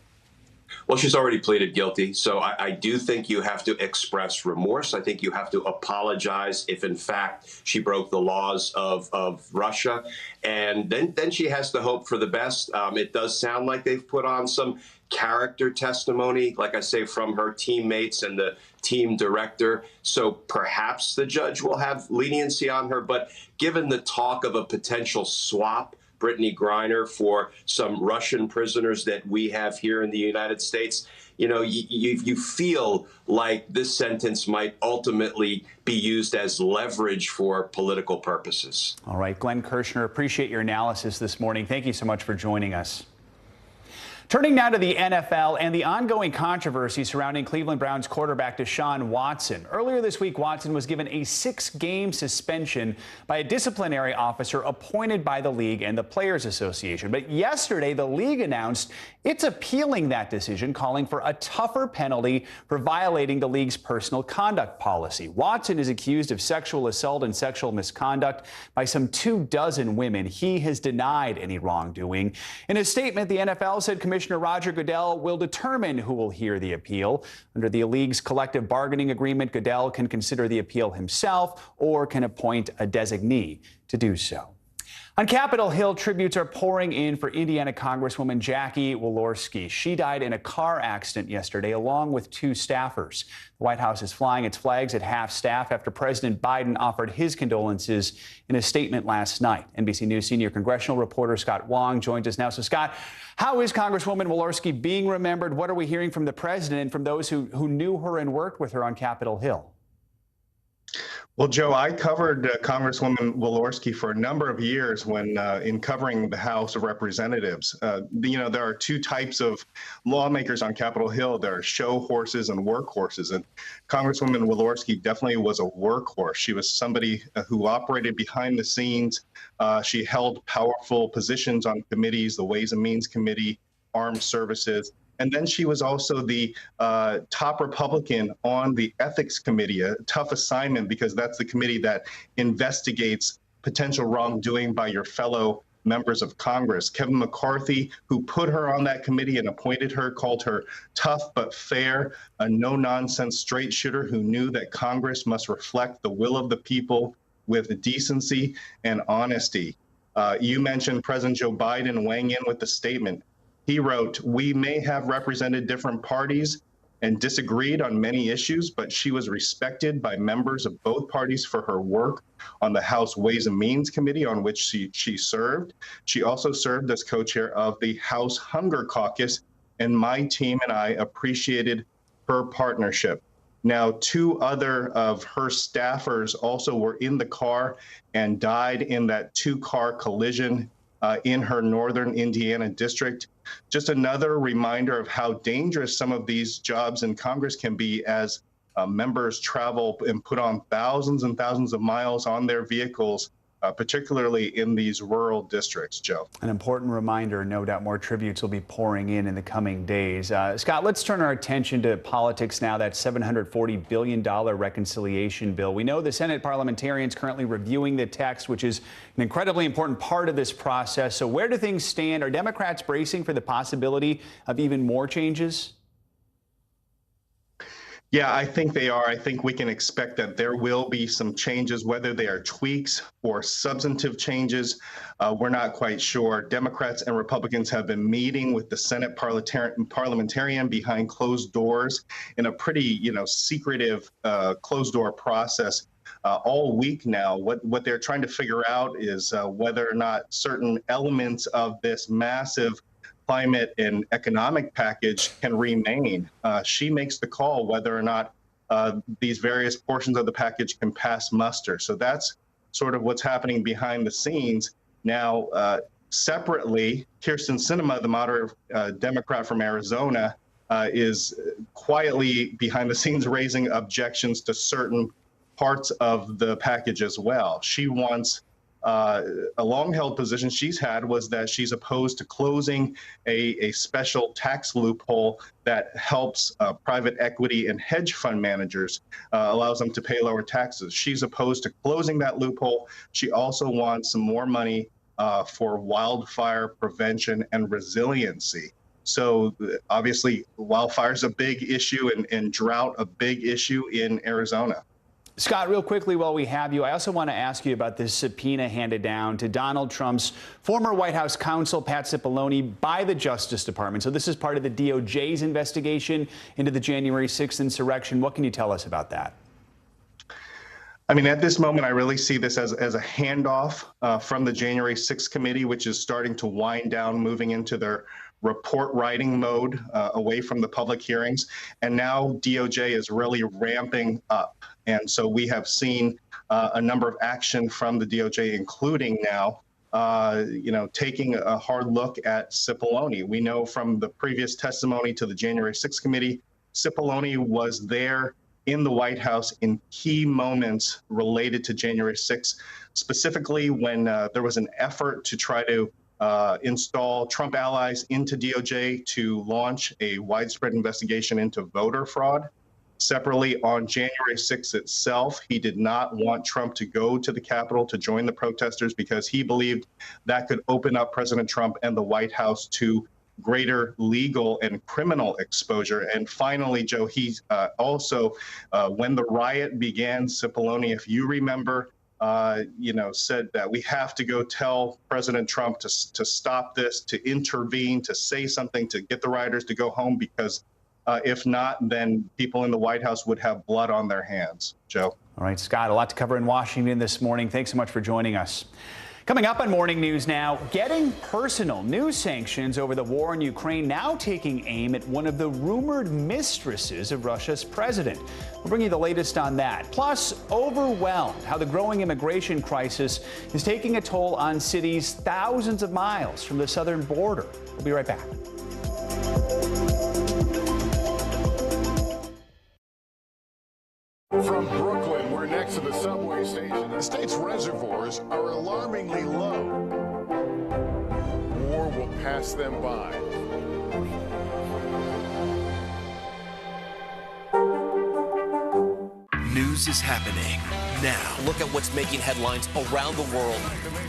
Well, she's already pleaded guilty, so I do think you have to express remorse. I think you have to apologize if, in fact, she broke the laws of Russia. And then she has to hope for the best. It does sound like they've put on some character testimony, like I say, from her teammates and the team director. So perhaps the judge will have leniency on her. But given the talk of a potential swap, Brittany Griner, for some Russian prisoners that we have here in the United States, you feel like this sentence might ultimately be used as leverage for political purposes. All right, Glenn Kirshner, appreciate your analysis this morning. Thank you so much for joining us. Turning now to the NFL and the ongoing controversy surrounding Cleveland Browns quarterback Deshaun Watson. Earlier this week, Watson was given a 6-game suspension by a disciplinary officer appointed by the league and the Players Association. But yesterday, the league announced it's appealing that decision, calling for a tougher penalty for violating the league's personal conduct policy. Watson is accused of sexual assault and sexual misconduct by some 24 women. He has denied any wrongdoing. In a statement, the NFL said Commissioner Roger Goodell will determine who will hear the appeal. Under the league's collective bargaining agreement, Goodell can consider the appeal himself or can appoint a designee to do so. On Capitol Hill, tributes are pouring in for Indiana Congresswoman Jackie Walorski. She died in a car accident yesterday, along with 2 staffers. The White House is flying its flags at half-staff after President Biden offered his condolences in a statement last night. NBC News senior congressional reporter Scott Wong joins us now. So, Scott, how is Congresswoman Walorski being remembered? What are we hearing from the president and from those who knew her and worked with her on Capitol Hill? Well, Joe, I covered Congresswoman Walorski for a number of years when in covering the House of Representatives. There are 2 types of lawmakers on Capitol Hill. There are show horses and workhorses. And Congresswoman Walorski definitely was a workhorse. She was somebody who operated behind the scenes. She held powerful positions on committees, the Ways and Means Committee, Armed Services. And then she was also the top Republican on the Ethics Committee, a tough assignment because that's the committee that investigates potential wrongdoing by your fellow members of Congress. Kevin McCarthy, who put her on that committee and appointed her, called her tough but fair, a no-nonsense straight shooter who knew that Congress must reflect the will of the people with decency and honesty. You mentioned President Joe Biden weighing in with the statement. He wrote, "We may have represented different parties and disagreed on many issues, but she was respected by members of both parties for her work on the House Ways and Means Committee, on which she served. She also served as co-chair of the House Hunger Caucus, and my team and I appreciated her partnership." Now, 2 other of her staffers also were in the car and died in that 2-car collision in her northern Indiana district. Just another reminder of how dangerous some of these jobs in Congress can be as members travel and put on thousands and thousands of miles on their vehicles, particularly in these rural districts, Joe. An important reminder, no doubt more tributes will be pouring in the coming days. Scott, let's turn our attention to politics now, that $740 billion reconciliation bill. We know the Senate parliamentarians currently reviewing the text, which is an incredibly important part of this process. So where do things stand? Are Democrats bracing for the possibility of even more changes? Yeah, I think they are. I think we can expect that there will be some changes, whether they are tweaks or substantive changes. We're not quite sure. Democrats and Republicans have been meeting with the Senate parliamentarian behind closed doors in a pretty, secretive closed door process all week now. What they're trying to figure out is whether or not certain elements of this massive climate and economic package can remain. She makes the call whether or not these various portions of the package can pass muster. So that's sort of what's happening behind the scenes. Now, separately, Kyrsten Sinema, the moderate Democrat from Arizona, is quietly behind the scenes raising objections to certain parts of the package as well. She wants a long-held position she's had was that she's opposed to closing a special tax loophole that helps private equity and hedge fund managers, allows them to pay lower taxes. She's opposed to closing that loophole. She also wants some more money for wildfire prevention and resiliency. So obviously, wildfire is a big issue and drought a big issue in Arizona. Scott, real quickly while we have you, I also want to ask you about this subpoena handed down to Donald Trump's former White House counsel, Pat Cipollone, by the Justice Department. So this is part of the DOJ's investigation into the January 6th insurrection. What can you tell us about that? I mean, at this moment, I really see this as a handoff from the January 6th committee, which is starting to wind down, moving into their report writing mode away from the public hearings. And now DOJ is really ramping up. And so we have seen a number of action from the DOJ, including now, taking a hard look at Cipollone. We know from the previous testimony to the January 6th committee, Cipollone was there in the White House in key moments related to January 6th, specifically when there was an effort to try to install Trump allies into DOJ to launch a widespread investigation into voter fraud. Separately, on January 6th itself, he did not want Trump to go to the Capitol to join the protesters because he believed that could open up President Trump and the White House to greater legal and criminal exposure. And finally, Joe, he's also, when the riot began, Cipollone, if you remember, said that we have to go tell President Trump to stop this, to intervene, to say something, to get the rioters to go home, because if not, then people in the White House would have blood on their hands. Joe. All right, Scott, a lot to cover in Washington this morning. Thanks so much for joining us. Coming up on Morning News Now, getting personal. New sanctions over the war in Ukraine now taking aim at one of the rumored mistresses of Russia's president. We'll bring you the latest on that. Plus, overwhelmed, how the growing immigration crisis is taking a toll on cities thousands of miles from the southern border. We'll be right back. From Brooklyn, we're next to the subway station. The state's reservoirs are alarmingly low. War will pass them by. News is happening now. Look at what's making headlines around the world.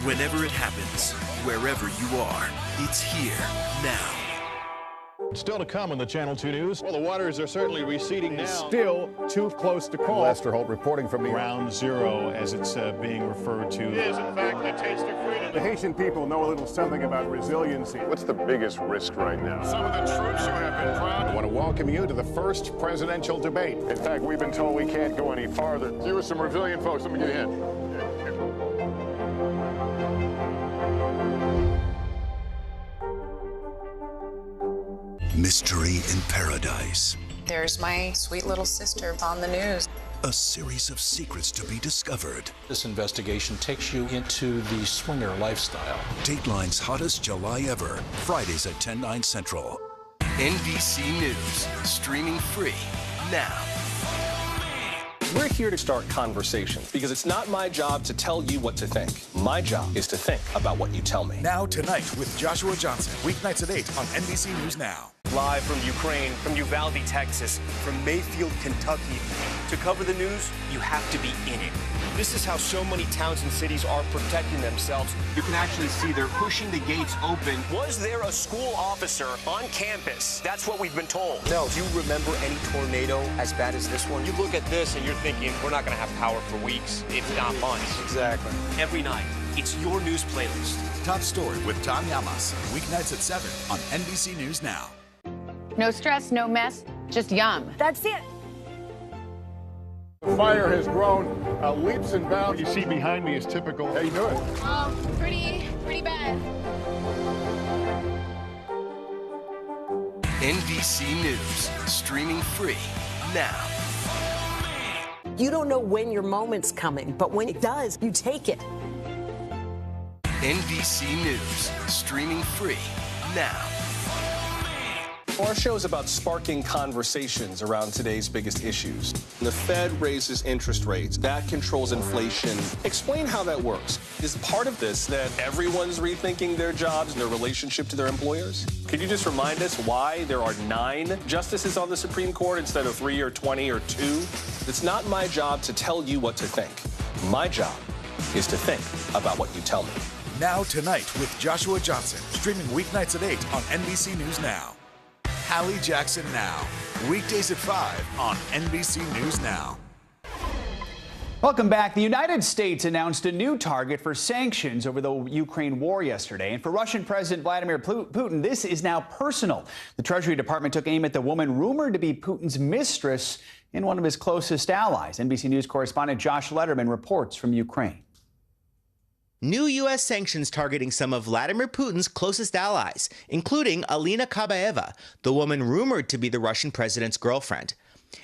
Whenever it happens, wherever you are, it's here now. Still to come on the Channel 2 News. Well, the waters are certainly receding now. Still too close to call. Lester Holt reporting from Ground Zero, as it's being referred to. It is, in fact, a taste of freedom. The Haitian people know a little something about resiliency. What's the biggest risk right now? Some of the troops who have been proud. I want to welcome you to the first presidential debate. In fact, we've been told we can't go any farther. You were some resilient folks. Let me get a hint. Mystery in Paradise. There's my sweet little sister on the news. A series of secrets to be discovered. This investigation takes you into the swinger lifestyle. Dateline's hottest July ever. Fridays at 10/9 Central. NBC News, streaming free now. We're here to start conversations because it's not my job to tell you what to think. My job is to think about what you tell me. Now tonight with Joshua Johnson, weeknights at 8 on NBC News Now. Live from Ukraine, from Uvalde, Texas, from Mayfield, Kentucky. To cover the news, you have to be in it. This is how so many towns and cities are protecting themselves. You can actually see they're pushing the gates open. Was there a school officer on campus? That's what we've been told. No. Do you remember any tornado as bad as this one? You look at this and you're thinking, we're not going to have power for weeks, if not months. Exactly. Every night, it's your news playlist. Top Story with Tom Yamas, weeknights at 7 on NBC News Now. No stress, no mess, just yum. That's it. The fire has grown leaps and bounds. You see behind me is typical. How you doing? Pretty bad. NBC News, streaming free now. You don't know when your moment's coming, but when it does, you take it. NBC News, streaming free now. Our show is about sparking conversations around today's biggest issues. The Fed raises interest rates. That controls inflation. Explain how that works. Is part of this that everyone's rethinking their jobs and their relationship to their employers? Could you just remind us why there are 9 justices on the Supreme Court instead of 3 or 20 or 2? It's not my job to tell you what to think. My job is to think about what you tell me. Now Tonight with Joshua Johnson, streaming weeknights at 8 on NBC News Now. Hallie Jackson Now, weekdays at 5 on NBC News Now. Welcome back. The United States announced a new target for sanctions over the Ukraine war yesterday. And for Russian President Vladimir Putin, this is now personal. The Treasury Department took aim at the woman rumored to be Putin's mistress and one of his closest allies. NBC News correspondent Josh Letterman reports from Ukraine. New U.S. sanctions targeting some of Vladimir Putin's closest allies, including Alina Kabaeva, the woman rumored to be the Russian president's girlfriend.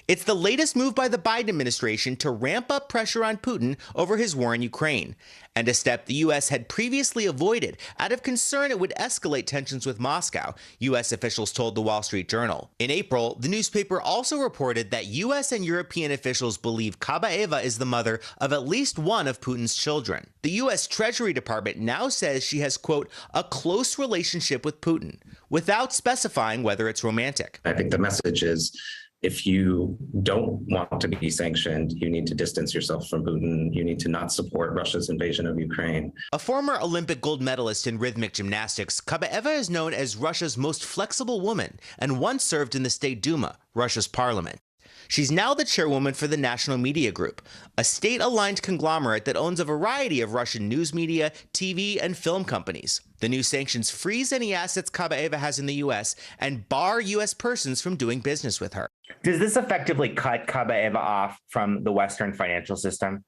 It's the latest move by the Biden administration to ramp up pressure on Putin over his war in Ukraine, and a step the U.S. had previously avoided out of concern it would escalate tensions with Moscow, U.S. officials told the Wall Street Journal. In April, the newspaper also reported that U.S. and European officials believe Kabaeva is the mother of at least one of Putin's children. The U.S. Treasury Department now says she has, quote, a close relationship with Putin, without specifying whether it's romantic. I think the message is, if you don't want to be sanctioned, you need to distance yourself from Putin. You need to not support Russia's invasion of Ukraine. A former Olympic gold medalist in rhythmic gymnastics, Kabaeva is known as Russia's most flexible woman and once served in the State Duma, Russia's parliament. She's now the chairwoman for the National Media Group, a state-aligned conglomerate that owns a variety of Russian news media, TV, and film companies. The new sanctions freeze any assets Kabaeva has in the U.S. and bar U.S. persons from doing business with her. Does this effectively cut Kabaeva off from the Western financial system?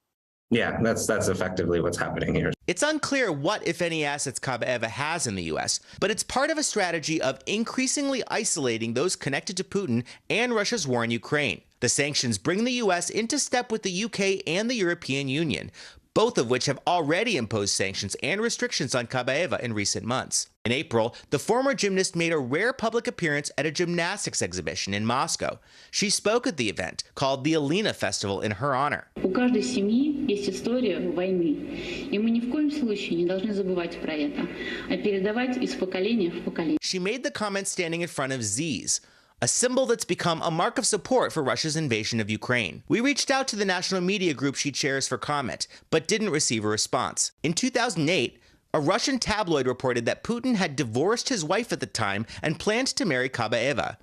Yeah, that's effectively what's happening here. It's unclear what, if any, assets Kabaeva has in the U.S., but it's part of a strategy of increasingly isolating those connected to Putin and Russia's war in Ukraine. The sanctions bring the U.S. into step with the U.K. and the European Union, both of which have already imposed sanctions and restrictions on Kabaeva in recent months. In April, the former gymnast made a rare public appearance at a gymnastics exhibition in Moscow. She spoke at the event, called the Alina Festival, in her honor. У каждой семьи есть история войны, и мы ни в коем случае не должны забывать про это, а передавать из поколения в поколение. She made the comment standing in front of Z's, a symbol that's become a mark of support for Russia's invasion of Ukraine. We reached out to the National Media Group she chairs for comment, but didn't receive a response. In 2008, a Russian tabloid reported that Putin had divorced his wife at the time and planned to marry Kabaeva.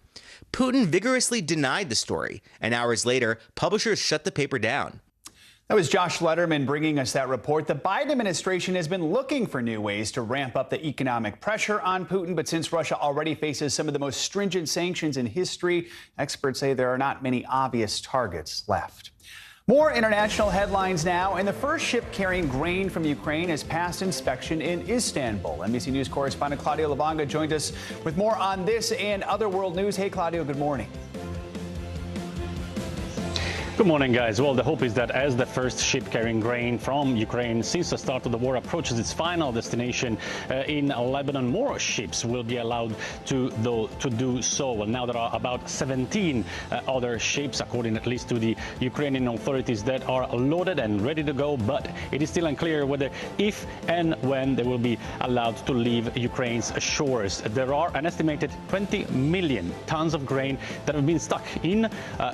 Putin vigorously denied the story, and hours later, publishers shut the paper down. That was Josh Letterman bringing us that report. The Biden administration has been looking for new ways to ramp up the economic pressure on Putin, but since Russia already faces some of the most stringent sanctions in history, experts say there are not many obvious targets left. More international headlines now, and the first ship carrying grain from Ukraine has passed inspection in Istanbul. NBC News correspondent Claudio Lavanga joined us with more on this and other world news. Hey, Claudio, good morning. Good morning, guys. Well, the hope is that as the first ship carrying grain from Ukraine since the start of the war approaches its final destination in Lebanon, more ships will be allowed to do so. Well, now there are about 17 other ships, according at least to the Ukrainian authorities, that are loaded and ready to go, but it is still unclear whether, if and when, they will be allowed to leave Ukraine's shores. There are an estimated 20 million tons of grain that have been stuck in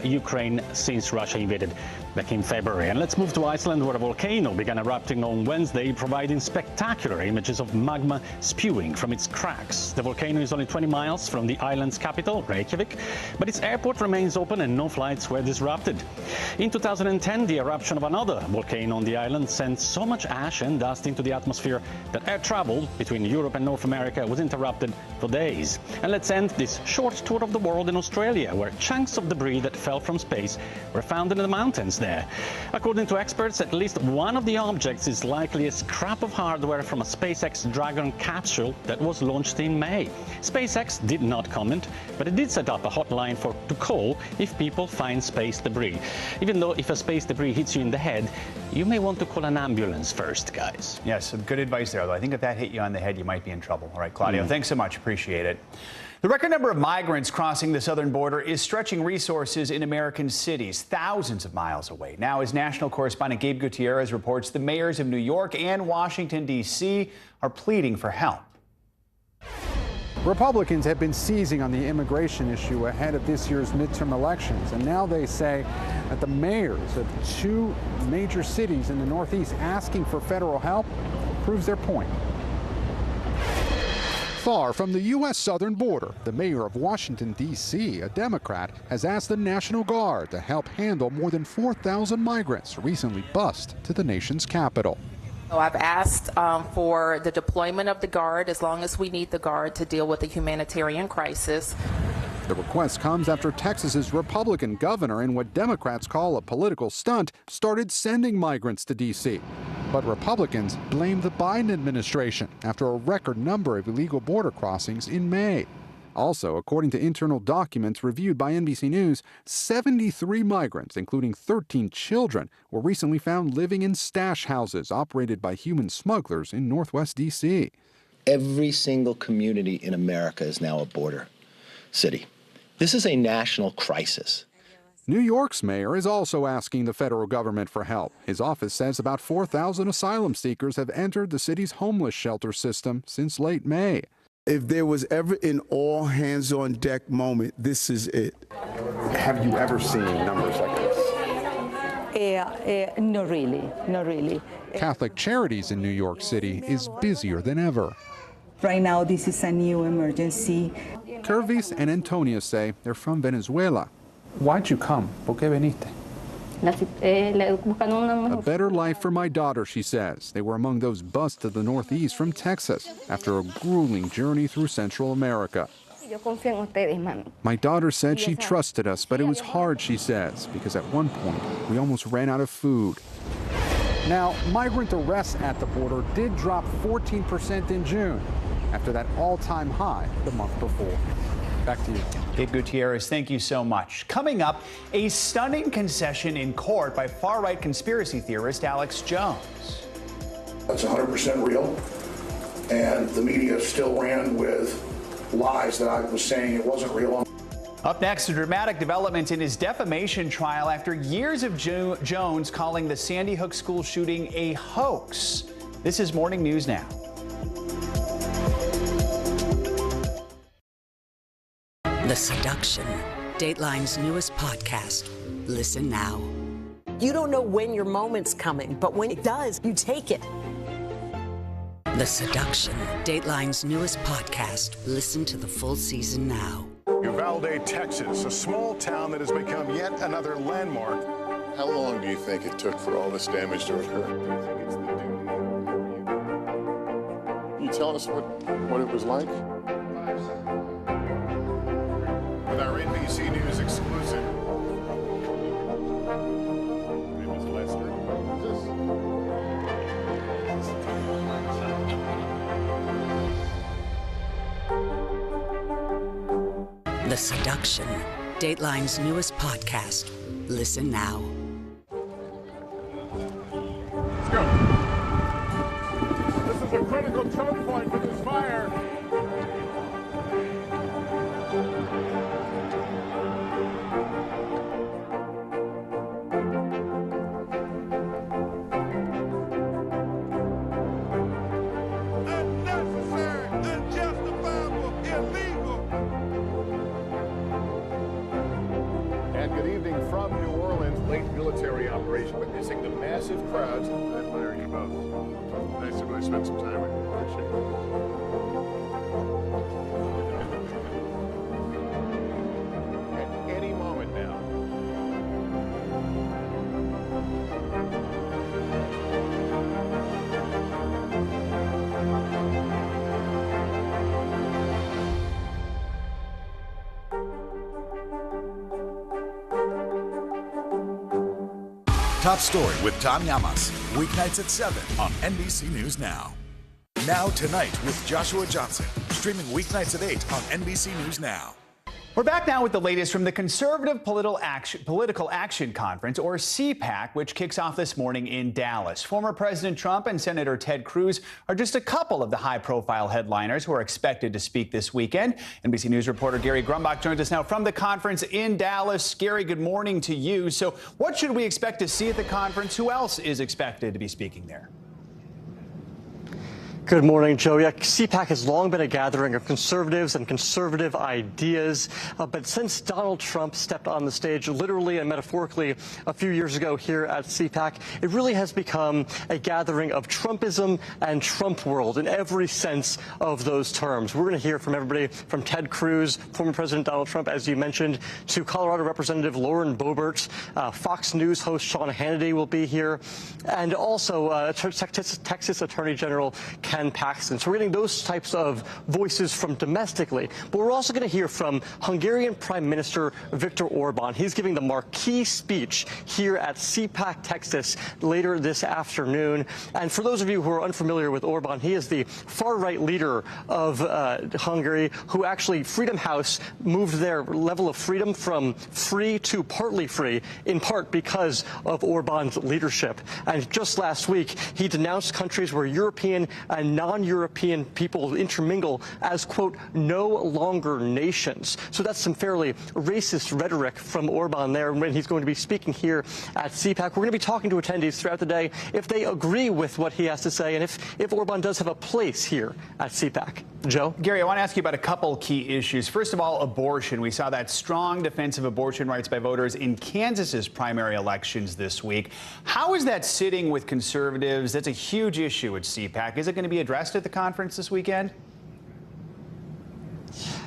Ukraine since Russia invaded back in February. And let's move to Iceland, where a volcano began erupting on Wednesday, providing spectacular images of magma spewing from its cracks. The volcano is only 20 miles from the island's capital, Reykjavik, but its airport remains open and no flights were disrupted. In 2010, the eruption of another volcano on the island sent so much ash and dust into the atmosphere that air travel between Europe and North America was interrupted for days. And let's end this short tour of the world in Australia, where chunks of debris that fell from space were found found in the mountains there. According to experts, at least one of the objects is likely a scrap of hardware from a SpaceX Dragon capsule that was launched in May. SpaceX did not comment, but it did set up a hotline to call if people find space debris. Even though if a space debris hits you in the head, you may want to call an ambulance first, guys. Yes, some good advice there, though. I think if that hit you on the head, you might be in trouble. All right, Claudio, thanks so much. Appreciate it. The record number of migrants crossing the southern border is stretching resources in American cities, thousands of miles away. Now, as national correspondent Gabe Gutierrez reports, the mayors of New York and Washington, D.C. are pleading for help. Republicans have been seizing on the immigration issue ahead of this year's midterm elections, and now they say that the mayors of two major cities in the Northeast asking for federal help proves their point. Far from the U.S. southern border, the mayor of Washington, D.C., a Democrat, has asked the National Guard to help handle more than 4,000 migrants recently bused to the nation's capital. So I've asked for the deployment of the Guard as long as we need the Guard to deal with the humanitarian crisis. The request comes after Texas's Republican governor, in what Democrats call a political stunt, started sending migrants to D.C. But Republicans blame the Biden administration after a record number of illegal border crossings in May. Also, according to internal documents reviewed by NBC News, 73 migrants, including 13 children, were recently found living in stash houses operated by human smugglers in northwest D.C. Every single community in America is now a border city. This is a national crisis. New York's mayor is also asking the federal government for help. His office says about 4,000 asylum seekers have entered the city's homeless shelter system since late May. If there was ever an all-hands-on-deck moment, this is it. Have you ever seen numbers like this? Not really, not really. Catholic Charities in New York City is busier than ever. Right now, this is a new emergency. Kervis and Antonia say they're from Venezuela. Why'd you come? ¿Por qué viniste? A better life for my daughter, she says. They were among those bused to the Northeast from Texas after a grueling journey through Central America. My daughter said she trusted us, but it was hard, she says, because at one point we almost ran out of food. Now, migrant arrests at the border did drop 14% in June, after that all-time high the month before. Back to you. Gabe Gutierrez, thank you so much. Coming up, a stunning concession in court by far-right conspiracy theorist Alex Jones. That's 100% real, and the media still ran with lies that I was saying it wasn't real. Up next, a dramatic development in his defamation trial after years of Jones calling the Sandy Hook school shooting a hoax. This is Morning News Now. The Seduction, Dateline's newest podcast. Listen now. You don't know when your moment's coming, but when it does, you take it. The Seduction, Dateline's newest podcast. Listen to the full season now. Uvalde, Texas, a small town that has become yet another landmark. How long do you think it took for all this damage to occur? Can you tell us what it was like? With our NBC News exclusive. Hey, Mr. Lester, The Seduction, Dateline's newest podcast. Listen now. Let's go. This is a critical choke point for this fire. Military operation, witnessing the massive crowds. I admire you both. Nice to really spend some time with you. Appreciate it. At any moment now. Top Story with Tom Llamas, weeknights at 7 on NBC News Now. Now Tonight with Joshua Johnson, streaming weeknights at 8 on NBC News Now. We're back now with the latest from the Conservative Political Action Conference, or CPAC, which kicks off this morning in Dallas. Former President Trump and Senator Ted Cruz are just a couple of the high-profile headliners who are expected to speak this weekend. NBC News reporter Gary Grumbach joins us now from the conference in Dallas. Gary, good morning to you. So what should we expect to see at the conference? Who else is expected to be speaking there? Good morning, Joe. Yeah, CPAC has long been a gathering of conservatives and conservative ideas. But since Donald Trump stepped on the stage, literally and metaphorically, a few years ago here at CPAC, it really has become a gathering of Trumpism and Trump world in every sense of those terms. We're going to hear from everybody from Ted Cruz, former President Donald Trump, as you mentioned, to Colorado Representative Lauren Boebert. Fox News host Sean Hannity will be here, and also Texas Attorney General Ken Paxton. So we're getting those types of voices from domestically. But we're also going to hear from Hungarian Prime Minister Viktor Orban. He's giving the marquee speech here at CPAC, Texas, later this afternoon. And for those of you who are unfamiliar with Orban, he is the far-right leader of Hungary, who actually Freedom House moved their level of freedom from free to partly free, in part because of Orban's leadership. And just last week, he denounced countries where European and non-European people intermingle as, quote, no longer nations. So that's some fairly racist rhetoric from Orban there when he's going to be speaking here at CPAC. We're going to be talking to attendees throughout the day if they agree with what he has to say and if Orban does have a place here at CPAC. Joe? Gary, I want to ask you about a couple key issues. First of all, abortion. We saw that strong defense of abortion rights by voters in Kansas's primary elections this week. How is that sitting with conservatives? That's a huge issue at CPAC. Is it going to be addressed at the conference this weekend?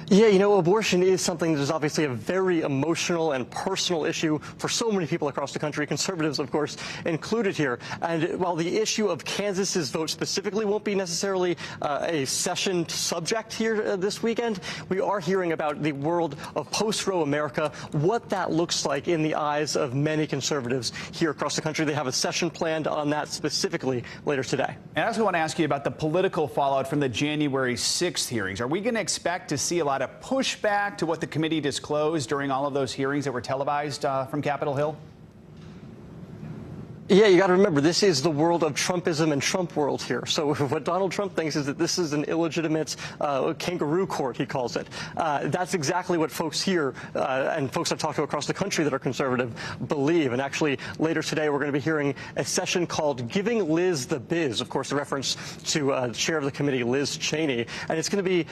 Yeah, you know, abortion is something that is obviously a very emotional and personal issue for so many people across the country, conservatives, of course, included here. And while the issue of Kansas's vote specifically won't be necessarily a session subject here this weekend, we are hearing about the world of post-Roe America, what that looks like in the eyes of many conservatives here across the country. They have a session planned on that specifically later today. And I also want to ask you about the political fallout from the January 6th hearings. Are we going to expect to see a lot of pushback to what the committee disclosed during all of those hearings that were televised from Capitol Hill? Yeah, you got to remember, this is the world of Trumpism and Trump world here. So what Donald Trump thinks is that this is an illegitimate kangaroo court, he calls it. That's exactly what folks here and folks I've talked to across the country that are conservative believe. And actually, later today, we're going to be hearing a session called Giving Liz the Biz, of course, a reference to chair of the committee, Liz Cheney. And it's going to be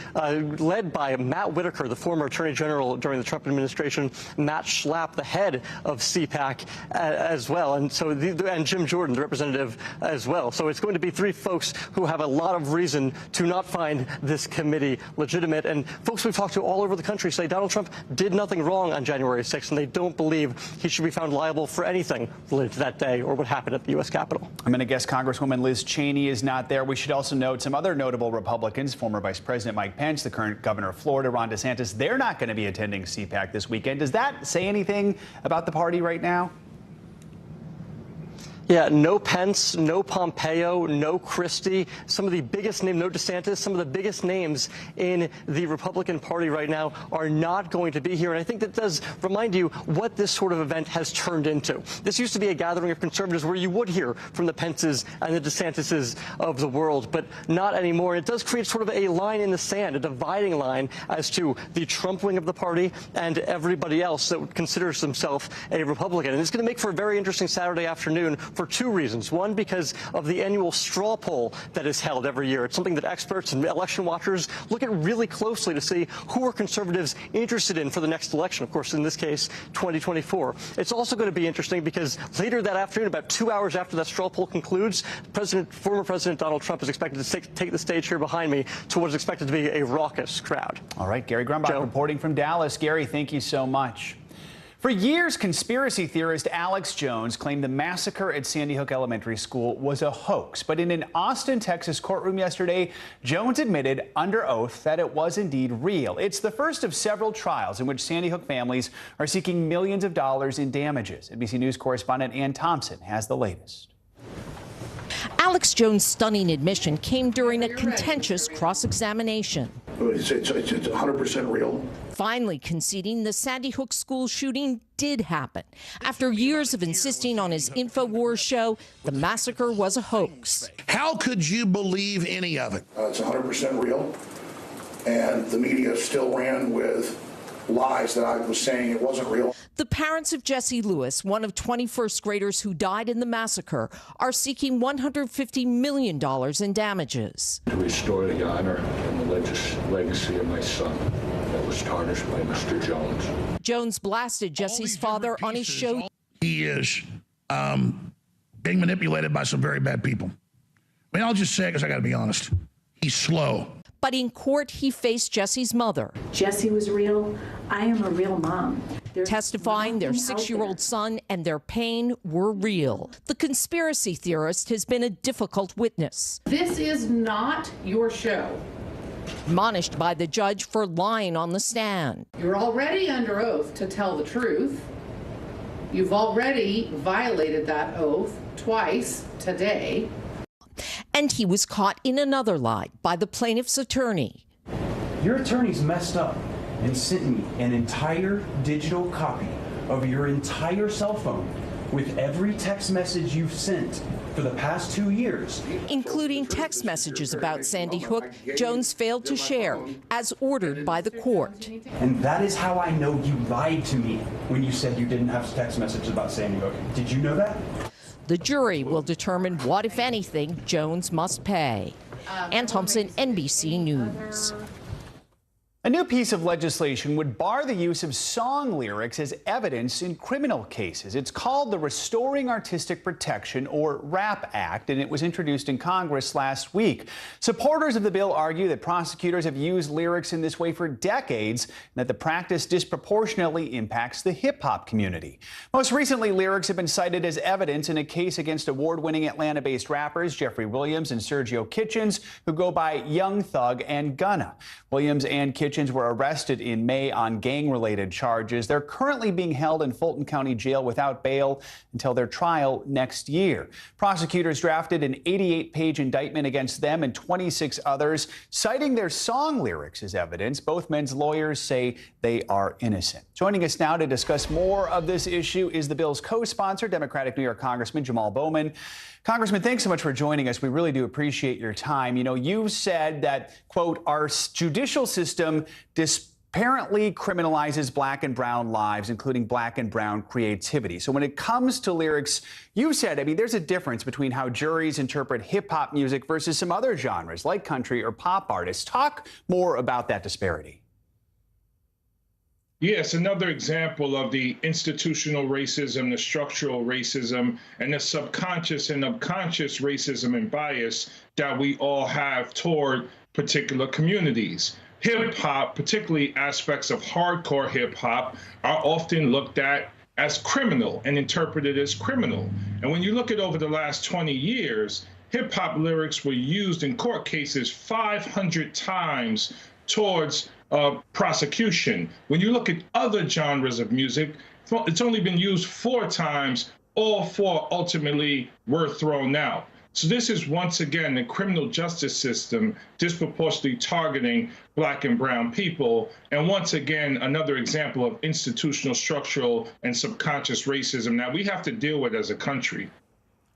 led by Matt Whitaker, the former attorney general during the Trump administration, Matt Schlapp, the head of CPAC as well. And so and Jim Jordan, the representative, as well. So it's going to be three folks who have a lot of reason to not find this committee legitimate. And folks we've talked to all over the country say Donald Trump did nothing wrong on January 6th, and they don't believe he should be found liable for anything related to that day or what happened at the U.S. Capitol. I'm going to guess Congresswoman Liz Cheney is not there. We should also note some other notable Republicans, former Vice President Mike Pence, the current governor of Florida, Ron DeSantis. They're not going to be attending CPAC this weekend. Does that say anything about the party right now? Yeah, no Pence, no Pompeo, no Christie. Some of the biggest names, no DeSantis, some of the biggest names in the Republican Party right now are not going to be here. And I think that does remind you what this sort of event has turned into. This used to be a gathering of conservatives where you would hear from the Pences and the DeSantises of the world, but not anymore. It does create sort of a line in the sand, a dividing line as to the Trump wing of the party and everybody else that considers himself a Republican. And it's going to make for a very interesting Saturday afternoon for two reasons. One, because of the annual straw poll that is held every year. It's something that experts and election watchers look at really closely to see who are conservatives interested in for the next election. Of course, in this case, 2024. It's also going to be interesting because later that afternoon, about 2 hours after that straw poll concludes, former President Donald Trump is expected to take the stage here behind me to what is expected to be a raucous crowd. All right, Gary Grumbach reporting from Dallas. Gary, thank you so much. For years, conspiracy theorist Alex Jones claimed the massacre at Sandy Hook Elementary School was a hoax. But in an Austin, Texas courtroom yesterday, Jones admitted under oath that it was indeed real. It's the first of several trials in which Sandy Hook families are seeking millions of dollars in damages. NBC News correspondent Ann Thompson has the latest. Alex Jones' stunning admission came during a contentious cross-examination. It's 100% real. Finally conceding the Sandy Hook school shooting did happen. After years of insisting on his InfoWars show, the massacre was a hoax. How could you believe any of it? It's 100% real. And the media still ran with lies that I was saying it wasn't real. The parents of Jesse Lewis, one of 20 first graders who died in the massacre, are seeking $150 million in damages. To restore the honor and the legacy of my son that was tarnished by Mr. Jones. Jones blasted Jesse's father on his show. He is being manipulated by some very bad people. I mean, I'll just say it because I got to be honest. He's slow. But in court, he faced Jesse's mother. Jesse was real. I am a real mom. Testifying their 6-year-old son and their pain were real. The conspiracy theorist has been a difficult witness. This is not your show. Admonished by the judge for lying on the stand. You're already under oath to tell the truth. You've already violated that oath twice today. And he was caught in another lie by the plaintiff's attorney. Your attorney's messed up and sent me an entire digital copy of your entire cell phone with every text message you've sent for the past 2 years. Including text messages about Sandy Hook Jones failed to share, as ordered by the court. And that is how I know you lied to me when you said you didn't have text messages about Sandy Hook. Did you know that? The jury will determine what, if anything, Jones must pay. Ann Thompson, NBC News. A new piece of legislation would bar the use of song lyrics as evidence in criminal cases. It's called the Restoring Artistic Protection, or RAP Act, and it was introduced in Congress last week. Supporters of the bill argue that prosecutors have used lyrics in this way for decades and that the practice disproportionately impacts the hip-hop community. Most recently, lyrics have been cited as evidence in a case against award-winning Atlanta-based rappers Jeffrey Williams and Sergio Kitchens, who go by Young Thug and Gunna. Williams and Kitchens were arrested in May on gang-related charges. They're currently being held in Fulton County Jail without bail until their trial next year. Prosecutors drafted an 88-page indictment against them and 26 others, citing their song lyrics as evidence. Both men's lawyers say they are innocent. Joining us now to discuss more of this issue is the bill's co-sponsor, Democratic New York Congressman Jamal Bowman. Congressman, thanks so much for joining us. We really do appreciate your time. You know, you've said that, quote, our judicial system apparently criminalizes black and brown lives, including black and brown creativity. So when it comes to lyrics, you said, I mean, there's a difference between how juries interpret hip hop music versus some other genres like country or pop artists. Talk more about that disparity. Yes, another example of the institutional racism, the structural racism, and the subconscious and unconscious racism and bias that we all have toward particular communities. Hip hop, particularly aspects of hardcore hip hop, are often looked at as criminal and interpreted as criminal. And when you look at over the last 20 years, hip hop lyrics were used in court cases 500 times towards prosecution. When you look at other genres of music, it's only been used 4 times. All 4 ultimately were thrown out. So this is once again the criminal justice system disproportionately targeting black and brown people. And once again, another example of institutional, structural, and subconscious racism that we have to deal with as a country.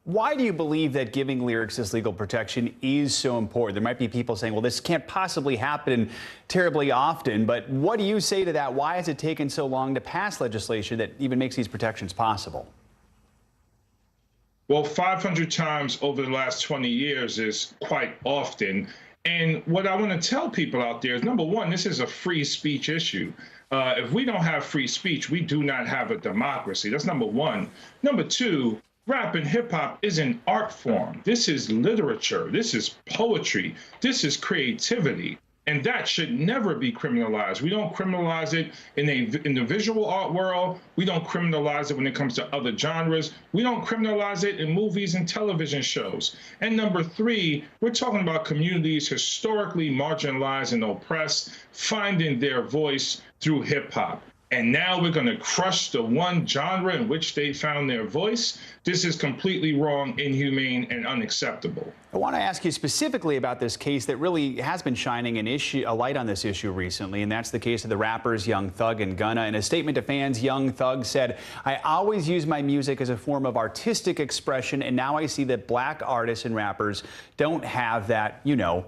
Why do you believe that giving lyrics this legal protection is so important? There might be people saying, well, this can't possibly happen terribly often, but what do you say to that? Why has it taken so long to pass legislation that even makes these protections possible? Well, 500 times over the last 20 years is quite often. And what I want to tell people out there is, number one, this is a free speech issue. If we don't have free speech, we do not have a democracy. That's number one. Number two, rap and hip hop is an art form. This is literature. This is poetry. This is creativity. And that should never be criminalized. We don't criminalize it in the visual art world. We don't criminalize it when it comes to other genres. We don't criminalize it in movies and television shows. And number three, we're talking about communities historically marginalized and oppressed, finding their voice through hip hop. And now we're going to crush the one genre in which they found their voice. This is completely wrong, inhumane, and unacceptable. I want to ask you specifically about this case that really has been shining a light on this issue recently, and that's the case of the rappers Young Thug and Gunna. In a statement to fans, Young Thug said, "I always use my music as a form of artistic expression, and now I see that black artists and rappers don't have that,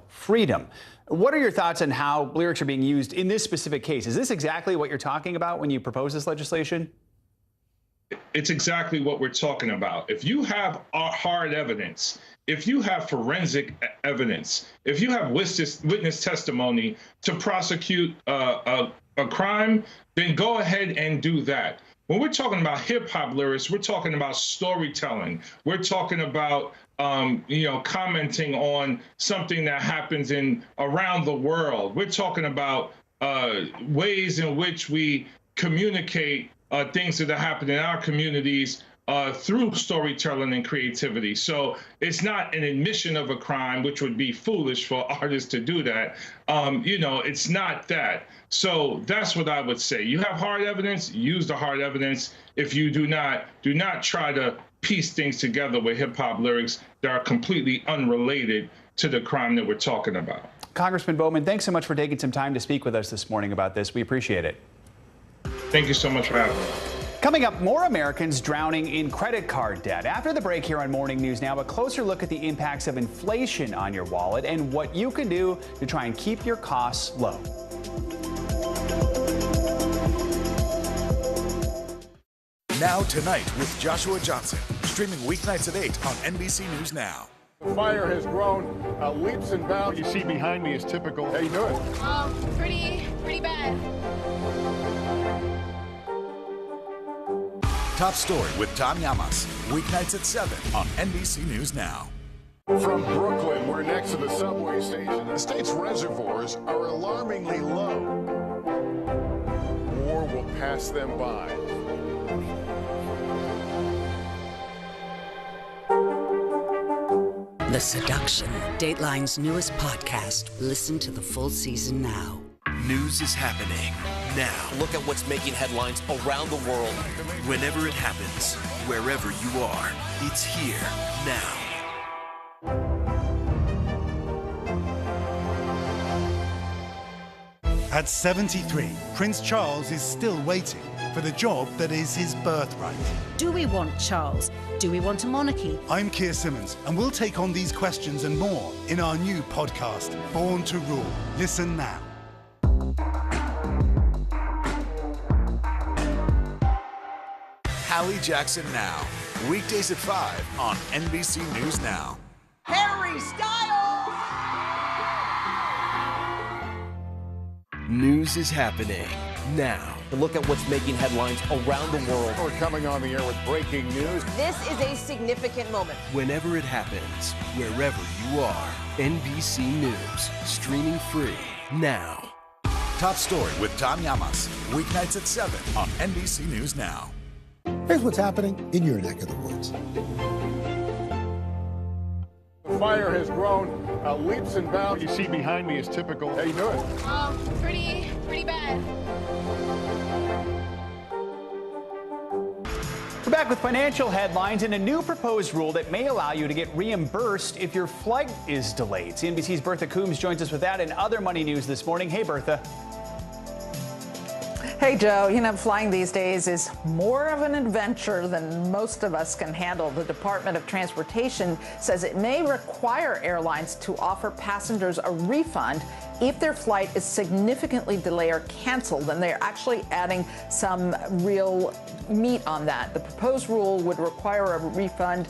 freedom." What are your thoughts on how lyrics are being used in this specific case? Is this exactly what you're talking about when you propose this legislation? It's exactly what we're talking about. If you have hard evidence, if you have forensic evidence, if you have witness testimony to prosecute a crime, then go ahead and do that. When we're talking about hip hop lyrics, we're talking about storytelling. We're talking about commenting on something that happens around the world. We're talking about ways in which we communicate things that happen in our communities through storytelling and creativity. So it's not an admission of a crime, which would be foolish for artists to do that. It's not that. So that's what I would say. You have hard evidence, use the hard evidence. If you do not try to piece things together with hip hop lyrics that are completely unrelated to the crime that we're talking about. Congressman Bowman, thanks so much for taking some time to speak with us this morning about this. We appreciate it. Thank you so much for having me. Coming up, more Americans drowning in credit card debt. After the break here on Morning News Now, a closer look at the impacts of inflation on your wallet and what you can do to try and keep your costs low. Now Tonight with Joshua Johnson, streaming weeknights at 8 on NBC News Now. The fire has grown leaps and bounds. You see behind me is typical. How you doing? Pretty bad. Top Story with Tom Llamas, weeknights at 7 on NBC News Now. From Brooklyn, we're next to the subway station. The state's reservoirs are alarmingly low. War will pass them by. The Seduction, Dateline's newest podcast. Listen to the full season now. News is happening now. Look at what's making headlines around the world. Whenever it happens, wherever you are, it's here now. At 73, Prince Charles is still waiting for the job that is his birthright. Do we want Charles? Do we want a monarchy? I'm Keir Simmons, and we'll take on these questions and more in our new podcast, Born to Rule. Listen now. Hallie Jackson Now, weekdays at 5 on NBC News Now. Harry Styles! News is happening now. Look at what's making headlines around the world. We're coming on the air with breaking news. This is a significant moment. Whenever it happens, wherever you are, NBC News, streaming free now. Top Story with Tom Llamas, weeknights at 7 on NBC News Now. Here's what's happening in your neck of the woods. The fire has grown leaps and bounds. You see behind me is typical. How you doing? Pretty bad. We're back with financial headlines and a new proposed rule that may allow you to get reimbursed if your flight is delayed. CNBC's Bertha Coombs joins us with that and other money news this morning. Hey, Bertha. Hey, Joe, flying these days is more of an adventure than most of us can handle. The Department of Transportation says it may require airlines to offer passengers a refund if their flight is significantly delayed or canceled, and they're actually adding some real meat on that. The proposed rule would require a refund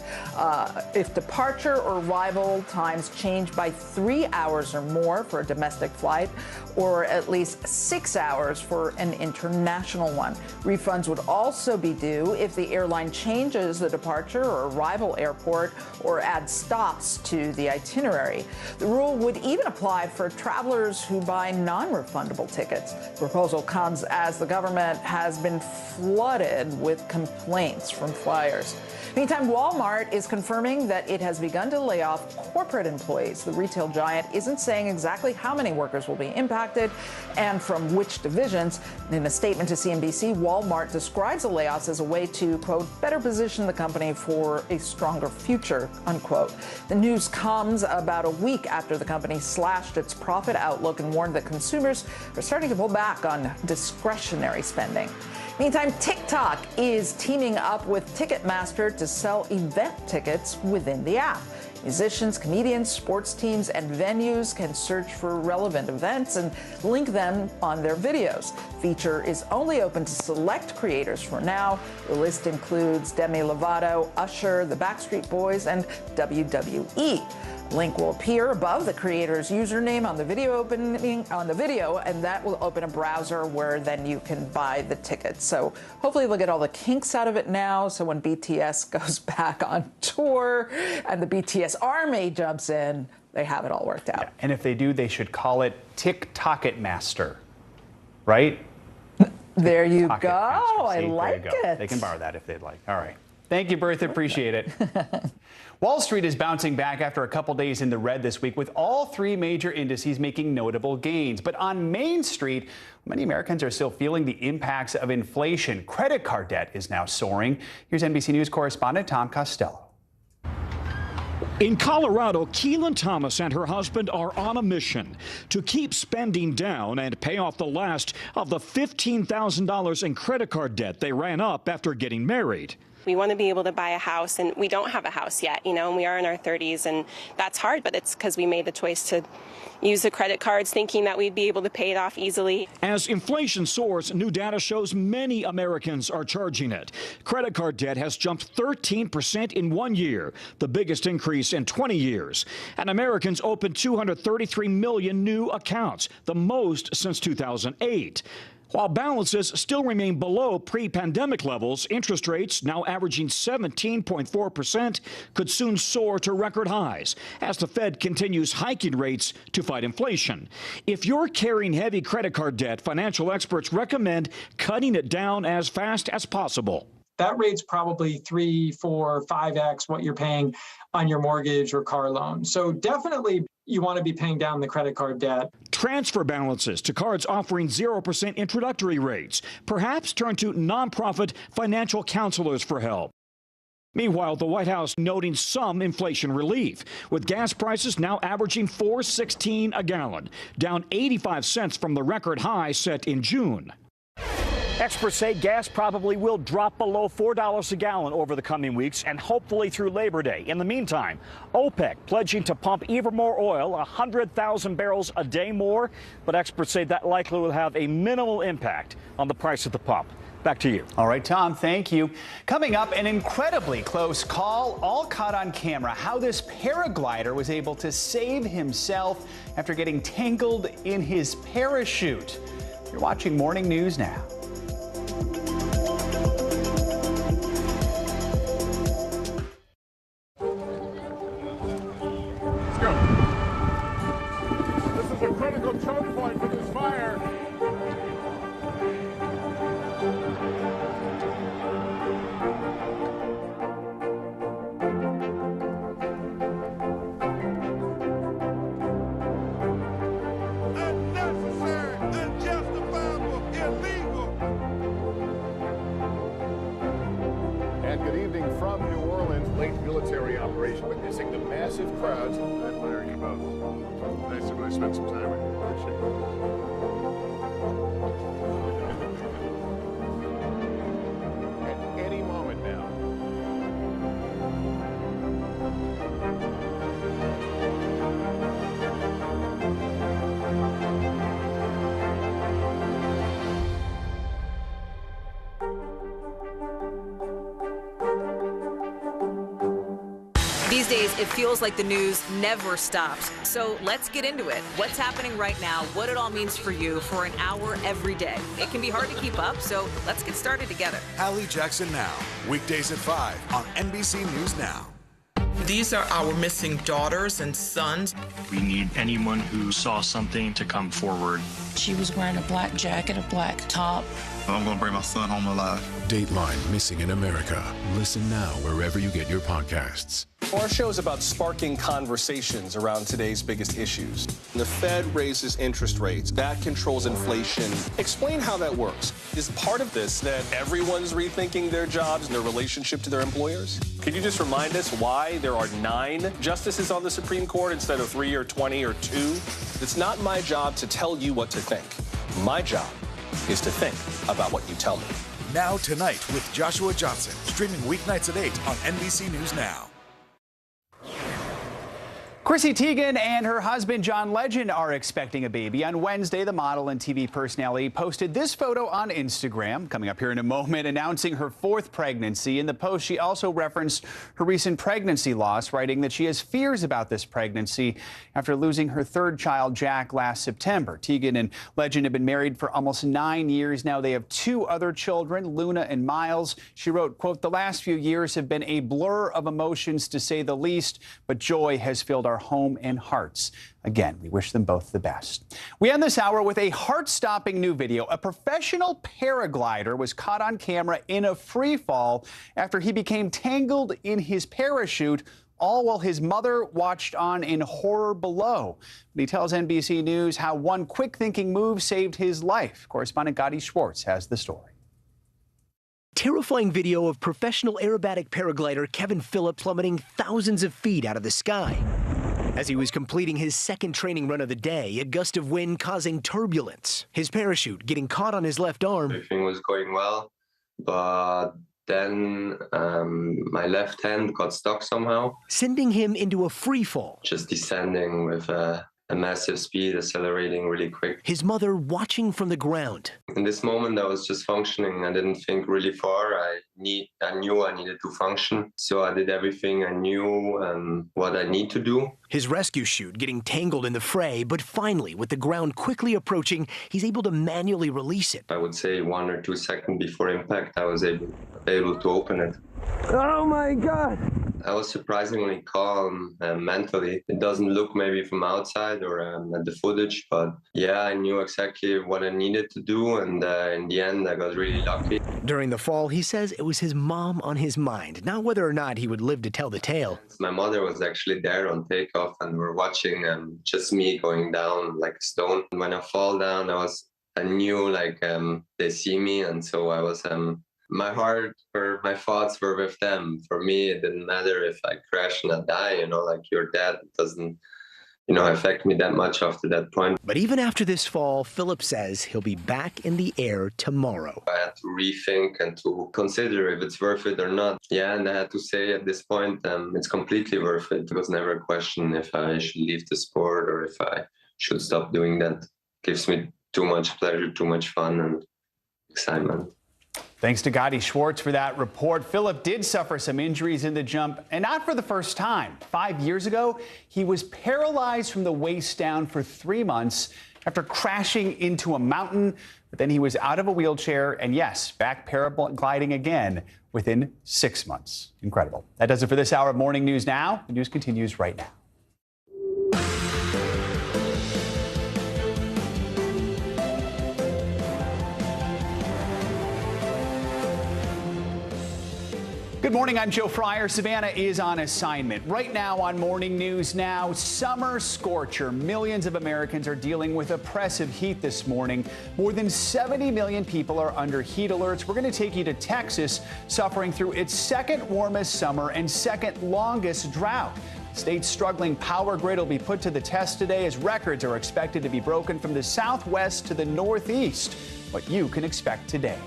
if departure or arrival times change by 3 hours or more for a domestic flight, or at least 6 hours for an international one. Refunds would also be due if the airline changes the departure or arrival airport or adds stops to the itinerary. The rule would even apply for travelers travelers who buy non-refundable tickets. The proposal comes as the government has been flooded with complaints from flyers. Meantime, Walmart is confirming that it has begun to lay off corporate employees. The retail giant isn't saying exactly how many workers will be impacted and from which divisions. In a statement to CNBC, Walmart describes the layoffs as a way to, quote, better position the company for a stronger future, unquote. The news comes about a week after the company slashed its profit outlook and warned that consumers are starting to pull back on discretionary spending. Meantime, TikTok is teaming up with Ticketmaster to sell event tickets within the app. Musicians, comedians, sports teams, and venues can search for relevant events and link them on their videos. The feature is only open to select creators for now. The list includes Demi Lovato, Usher, the Backstreet Boys, and WWE. Link will appear above the creator's username on the video, and that will open a browser where then you can buy the tickets. So hopefully they'll get all the kinks out of it now, so when BTS goes back on tour and the BTS army jumps in, they have it all worked out. Yeah, and if they do, they should call it Ticktocketmaster, right? There you go. I like it. They can borrow that if they'd like. All right. Thank you, Bertha. Appreciate it. Wall Street is bouncing back after a couple days in the red this week, with all three major indices making notable gains. But on Main Street, many Americans are still feeling the impacts of inflation. Credit card debt is now soaring. Here's NBC News correspondent Tom Costello. In Colorado, Keelan Thomas and her husband are on a mission to keep spending down and pay off the last of the $15,000 in credit card debt they ran up after getting married. We want to be able to buy a house, and we don't have a house yet, and we are in our 30s, and that's hard, but it's because we made the choice to use the credit cards thinking that we'd be able to pay it off easily. As inflation soars, new data shows many Americans are charging it. Credit card debt has jumped 13% in 1 year, the biggest increase in 20 years. And Americans opened 233 million new accounts, the most since 2008. While balances still remain below pre-pandemic levels, interest rates, now averaging 17.4%, could soon soar to record highs as the Fed continues hiking rates to fight inflation. If you're carrying heavy credit card debt, financial experts recommend cutting it down as fast as possible. That rate's probably 3, 4, 5x what you're paying on your mortgage or car loan. So definitely you want to be paying down the credit card debt. Transfer balances to cards offering 0% introductory rates. Perhaps turn to nonprofit financial counselors for help. Meanwhile, the White House noting some inflation relief, with gas prices now averaging $4.16 a gallon, down 85 cents from the record high set in June. Experts say gas probably will drop below $4 a gallon over the coming weeks and hopefully through Labor Day. In the meantime, OPEC pledging to pump even more oil, 100,000 barrels a day more. But experts say that likely will have a minimal impact on the price at the pump. Back to you. All right, Tom, thank you. Coming up, an incredibly close call, all caught on camera. How this paraglider was able to save himself after getting tangled in his parachute. You're watching Morning News Now. Critical choke point for this fire. Unnecessary, unjustifiable, illegal. And good evening from New Orleans. Late military operation witnessing the massive crowds. I admire you both. Nice to really spend some time with you. Appreciate it. At any moment now. These days, it feels like the news never stops. So let's get into it. What's happening right now, what it all means for you for an hour every day. It can be hard to keep up, so let's get started together. Hallie Jackson Now, weekdays at 5 on NBC News Now. These are our missing daughters and sons. We need anyone who saw something to come forward. She was wearing a black jacket, a black top. I'm going to bring my son home alive. Dateline Missing in America. Listen now wherever you get your podcasts. Our show is about sparking conversations around today's biggest issues. The Fed raises interest rates. That controls inflation. Explain how that works. Is part of this that everyone's rethinking their jobs and their relationship to their employers? Can you just remind us why there are 9 justices on the Supreme Court instead of 3 or 20 or 2? It's not my job to tell you what to think. My job is to think about what you tell me. Now Tonight with Joshua Johnson, streaming weeknights at 8 on NBC News Now. Chrissy Teigen and her husband John Legend are expecting a baby. On Wednesday, the model and TV personality posted this photo on Instagram. Coming up here in a moment, announcing her 4th pregnancy. In the post, she also referenced her recent pregnancy loss, writing that she has fears about this pregnancy after losing her 3rd child, Jack, last September. Teigen and Legend have been married for almost 9 years now. They have 2 other children, Luna and Miles. She wrote, quote, "The last few years have been a blur of emotions, to say the least, but joy has filled our home and hearts." Again, we wish them both the best. We end this hour with a heart-stopping new video. A professional paraglider was caught on camera in a free fall after he became tangled in his parachute, all while his mother watched on in horror below. But he tells NBC News how one quick-thinking move saved his life. Correspondent Gotti Schwartz has the story. Terrifying video of professional aerobatic paraglider Kevin Phillips plummeting thousands of feet out of the sky. As he was completing his 2nd training run of the day, a gust of wind causing turbulence. His parachute getting caught on his left arm. Everything was going well, but then my left hand got stuck somehow. Sending him into a free fall. Just descending with a massive speed, accelerating really quick. His mother watching from the ground. In this moment, I was just functioning. I didn't think really far. I knew I needed to function. So I did everything I knew what I need to do. His rescue chute getting tangled in the fray, but finally, with the ground quickly approaching, he's able to manually release it. I would say 1 or 2 seconds before impact, I was able to open it. Oh my God! I was surprisingly calm mentally. It doesn't look maybe from outside or at the footage, but yeah, I knew exactly what I needed to do, and in the end, I got really lucky. During the fall, he says it was his mom on his mind, not whether or not he would live to tell the tale. My mother was actually there on takeoff, and we're watching just me going down like a stone. When I fall down, I knew like they see me, and so I was. My heart or my thoughts were with them. For me, it didn't matter if I crash and I die, like your dad doesn't, affect me that much after that point. But even after this fall, Philip says he'll be back in the air tomorrow. I had to rethink and to consider if it's worth it or not. Yeah, and I had to say at this point, it's completely worth it. It was never a question if I should leave the sport or if I should stop doing that. It gives me too much pleasure, too much fun and excitement. Thanks to Gotti Schwartz for that report. Philip did suffer some injuries in the jump, and not for the first time. 5 years ago, he was paralyzed from the waist down for 3 months after crashing into a mountain. But then he was out of a wheelchair and, yes, back paragliding again within 6 months. Incredible. That does it for this hour of Morning News Now. The news continues right now. Good morning, I'm Joe Fryer. Savannah is on assignment. Right now on Morning News Now, summer scorcher. Millions of Americans are dealing with oppressive heat this morning. More than 70 million people are under heat alerts. We're going to take you to Texas, suffering through its 2nd warmest summer and 2nd longest drought. State's struggling power grid will be put to the test today as records are expected to be broken from the southwest to the northeast. What you can expect today.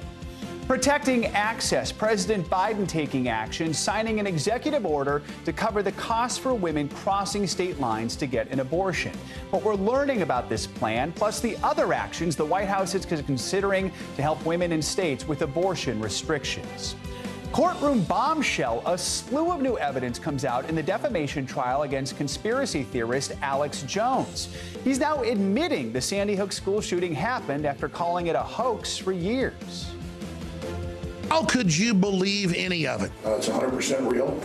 Protecting access. President Biden taking action, signing an executive order to cover the costs for women crossing state lines to get an abortion. What we're learning about this plan, plus the other actions the White House is considering to help women in states with abortion restrictions. Courtroom bombshell. A slew of new evidence comes out in the defamation trial against conspiracy theorist Alex Jones. He's now admitting the Sandy Hook school shooting happened after calling it a hoax for years. How could you believe any of it? It's 100% real.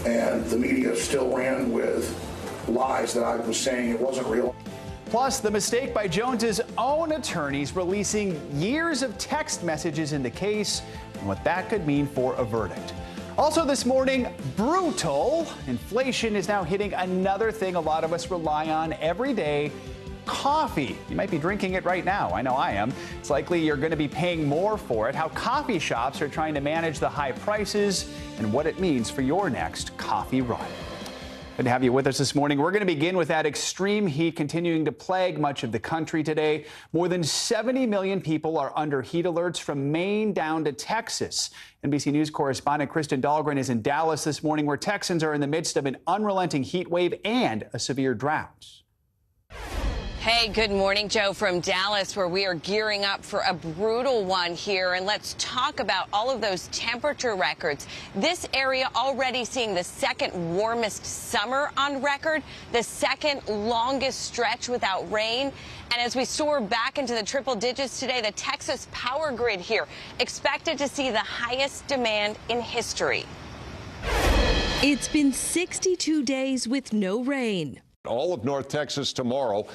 and the media still ran with lies that I was saying it wasn't real. Plus, the mistake by Jones's own attorneys releasing years of text messages in the case and what that could mean for a verdict. Also this morning, brutal. Inflation is now hitting another thing a lot of us rely on every day. Coffee. You might be drinking it right now. I know I am. It's likely you're going to be paying more for it. How coffee shops are trying to manage the high prices and what it means for your next coffee run. Good to have you with us this morning. We're going to begin with that extreme heat continuing to plague much of the country today. More than 70 million people are under heat alerts from Maine down to Texas. NBC News correspondent Kristen Dahlgren is in Dallas this morning, where Texans are in the midst of an unrelenting heat wave and a severe drought. Hey, good morning, Joe, from Dallas, where we are gearing up for a brutal one here. And let's talk about all of those temperature records. This area already seeing the second warmest summer on record, the second longest stretch without rain. And as we soar back into the triple digits today, the Texas power grid here expected to see the highest demand in history. It's been 62 days with no rain. All of North Texas tomorrow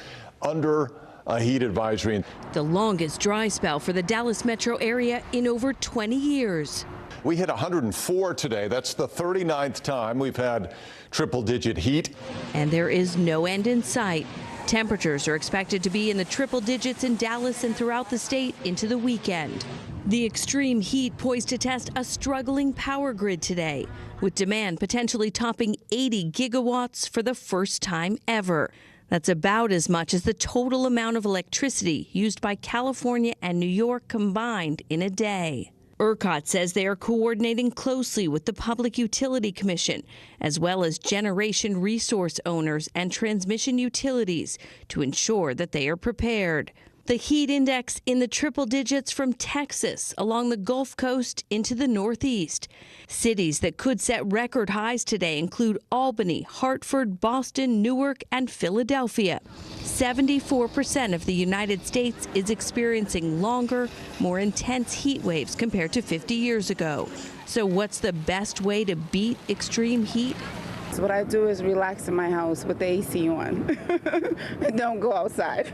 under a heat advisory. The longest dry spell for the Dallas metro area in over 20 years. We hit 104 today. That's the 39th time we've had triple-digit heat. And there is no end in sight. Temperatures are expected to be in the triple digits in Dallas and throughout the state into the weekend. The extreme heat poised to test a struggling power grid today, with demand potentially topping 80 gigawatts for the first time ever. That's about as much as the total amount of electricity used by California and New York combined in a day. ERCOT says they are coordinating closely with the Public Utility Commission, as well as generation resource owners and transmission utilities, to ensure that they are prepared. The heat index in the triple digits from Texas along the Gulf Coast into the Northeast. Cities that could set record highs today include Albany, Hartford, Boston, Newark, and Philadelphia. 74% of the United States is experiencing longer, more intense heat waves compared to 50 years ago. So what's the best way to beat extreme heat? So what I do is relax in my house with the AC on and don't go outside.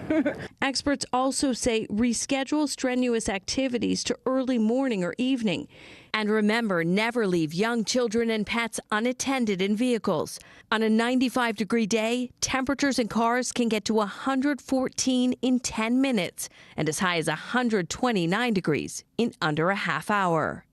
Experts also say reschedule strenuous activities to early morning or evening. And remember, never leave young children and pets unattended in vehicles. On a 95-degree day, temperatures in cars can get to 114 in 10 minutes and as high as 129 degrees in under a half hour.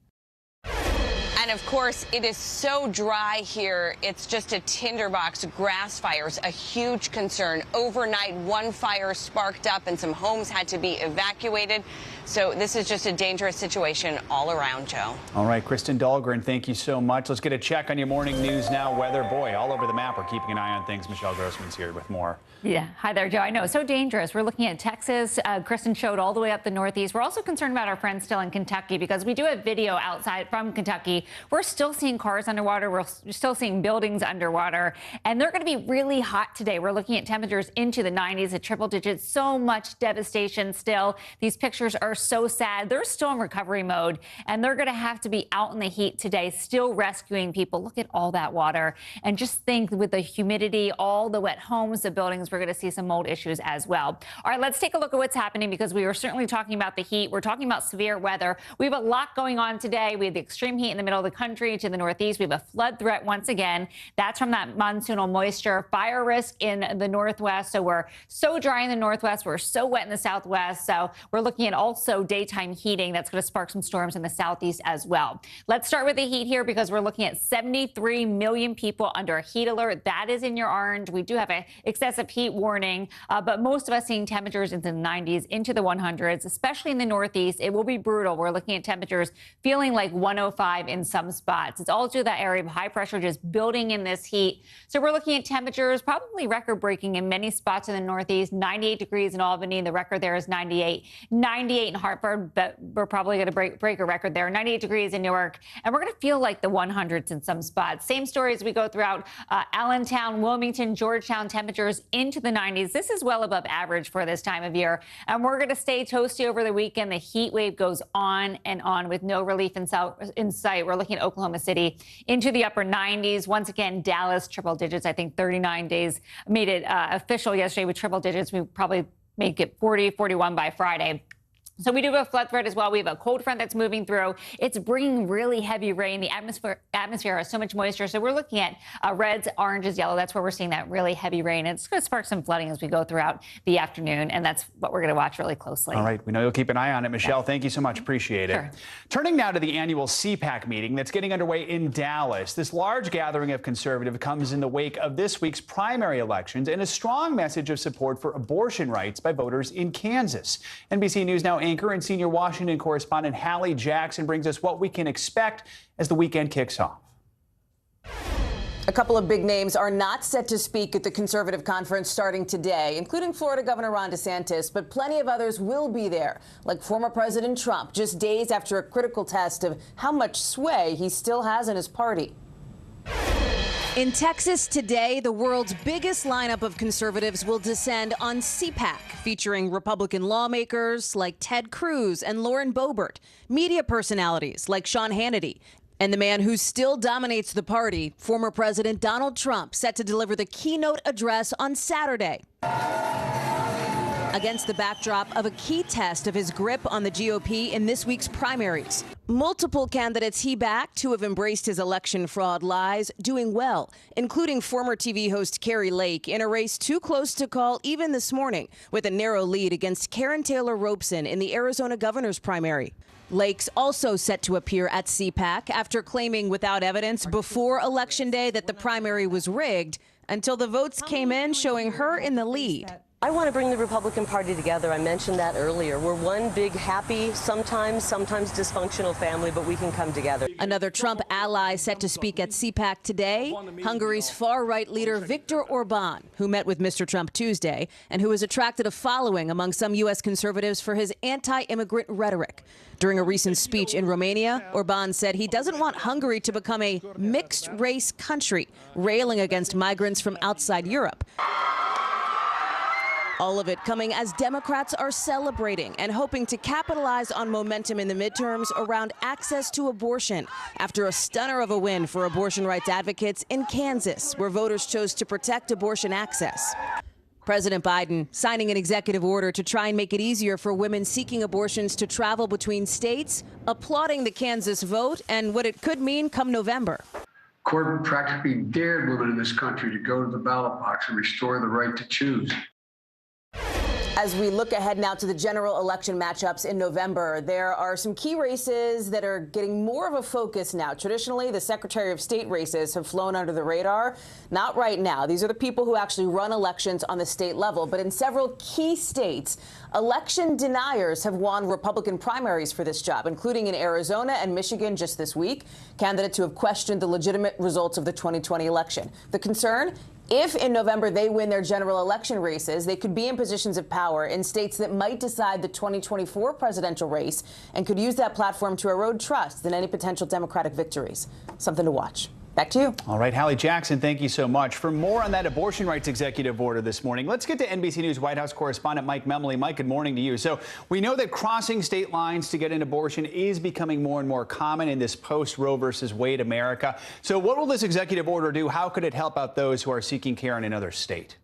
And of course, it is so dry here. It's just a tinderbox. Grass fires, a huge concern. Overnight, one fire sparked up and some homes had to be evacuated. So this is just a dangerous situation all around, Joe. All right, Kristen Dahlgren, thank you so much. Let's get a check on your morning news now. Weather, boy, all over the map. We're keeping an eye on things. Michelle Grossman's here with more. Yeah. Hi there, Joe. I know, so dangerous. We're looking at Texas. Kristen showed all the way up the Northeast. We're also concerned about our friends still in Kentucky because we do have video outside from Kentucky. We're still seeing cars underwater. We're still seeing buildings underwater. And they're going to be really hot today. We're looking at temperatures into the 90s at triple digits. So much devastation still. These pictures are so sad. They're still in recovery mode. And they're going to have to be out in the heat today, still rescuing people. Look at all that water. And just think with the humidity, all the wet homes, the buildings, we're going to see some mold issues as well. All right, let's take a look at what's happening because we were certainly talking about the heat. We're talking about severe weather. We have a lot going on today. We have the extreme heat in the middle of the country to the Northeast. We have a flood threat once again. That's from that monsoonal moisture. Fire risk in the Northwest. So we're so dry in the Northwest. We're so wet in the Southwest. So we're looking at also daytime heating. That's going to spark some storms in the Southeast as well. Let's start with the heat here because we're looking at 73 million people under a heat alert. That is in your orange. We do have an excessive heat warning, but most of us seeing temperatures into the 90s, into the 100s, especially in the Northeast. It will be brutal. We're looking at temperatures feeling like 105 in some spots. It's all due to that area of high pressure just building in this heat. So we're looking at temperatures probably record-breaking in many spots in the Northeast. 98 degrees in Albany. The record there is 98. 98 in Hartford, but we're probably going to break a record there. 98 degrees in Newark. And we're going to feel like the 100s in some spots. Same story as we go throughout Allentown, Wilmington, Georgetown, temperatures into the 90s. This is well above average for this time of year. And we're going to stay toasty over the weekend. The heat wave goes on and on with no relief in sight. We're looking looking at Oklahoma City into the upper 90s. Once again, Dallas, triple digits. I think 39 days made it official yesterday with triple digits. We probably make it 40, 41 by Friday. So we do have a flood threat as well. We have a cold front that's moving through. It's bringing really heavy rain. The atmosphere has so much moisture. So we're looking at reds, oranges, yellow. That's where we're seeing that really heavy rain. It's going to spark some flooding as we go throughout the afternoon. And that's what we're going to watch really closely. All right. We know you'll keep an eye on it. Michelle, thank you so much. Appreciate it. Sure. Turning now to the annual CPAC meeting that's getting underway in Dallas. This large gathering of conservatives comes in the wake of this week's primary elections and a strong message of support for abortion rights by voters in Kansas. NBC News Now anchor and senior Washington correspondent Hallie Jackson brings us what we can expect as the weekend kicks off. A couple of big names are not set to speak at the conservative conference starting today, including Florida Governor Ron DeSantis, but plenty of others will be there, like former President Trump, just days after a critical test of how much sway he still has in his party. In Texas today, the world's biggest lineup of conservatives will descend on CPAC, featuring Republican lawmakers like Ted Cruz and Lauren Boebert, media personalities like Sean Hannity, and the man who still dominates the party, former President Donald Trump, set to deliver the keynote address on Saturday. Against the backdrop of a key test of his grip on the GOP in this week's primaries. Multiple candidates he backed who have embraced his election fraud lies doing well, including former TV host Carrie Lake in a race too close to call even this morning with a narrow lead against Karen Taylor Robeson in the Arizona governor's primary. Lake's also set to appear at CPAC after claiming without evidence before Election Day that the primary was rigged until the votes came in showing her in the lead. I want to bring the Republican Party together. I mentioned that earlier. We're one big, happy, sometimes dysfunctional family, but we can come together. Another Trump ally set to speak at CPAC today, Hungary's far-right leader Viktor Orban, who met with Mr. Trump Tuesday and who has attracted a following among some U.S. conservatives for his anti-immigrant rhetoric. During a recent speech in Romania, Orban said he doesn't want Hungary to become a mixed-race country, railing against migrants from outside Europe. All of it coming as Democrats are celebrating and hoping to capitalize on momentum in the midterms around access to abortion after a stunner of a win for abortion rights advocates in Kansas, where voters chose to protect abortion access. President Biden signing an executive order to try and make it easier for women seeking abortions to travel between states, applauding the Kansas vote and what it could mean come November. Court practically dared women in this country to go to the ballot box and restore the right to choose. As we look ahead now to the general election matchups in November, there are some key races that are getting more of a focus now. Traditionally, the Secretary of State races have flown under the radar. Not right now. These are the people who actually run elections on the state level. But in several key states, election deniers have won Republican primaries for this job, including in Arizona and Michigan just this week. Candidates who have questioned the legitimate results of the 2020 election. The concern? If in November they win their general election races, they could be in positions of power in states that might decide the 2024 presidential race and could use that platform to erode trust in any potential Democratic victories. Something to watch. Back to you. All right, Hallie Jackson, thank you so much. For more on that abortion rights executive order this morning, let's get to NBC News White House correspondent Mike Memley. Mike, good morning to you. So we know that crossing state lines to get an abortion is becoming more and more common in this post-Roe versus Wade America. So what will this executive order do? How could it help out those who are seeking care in another state?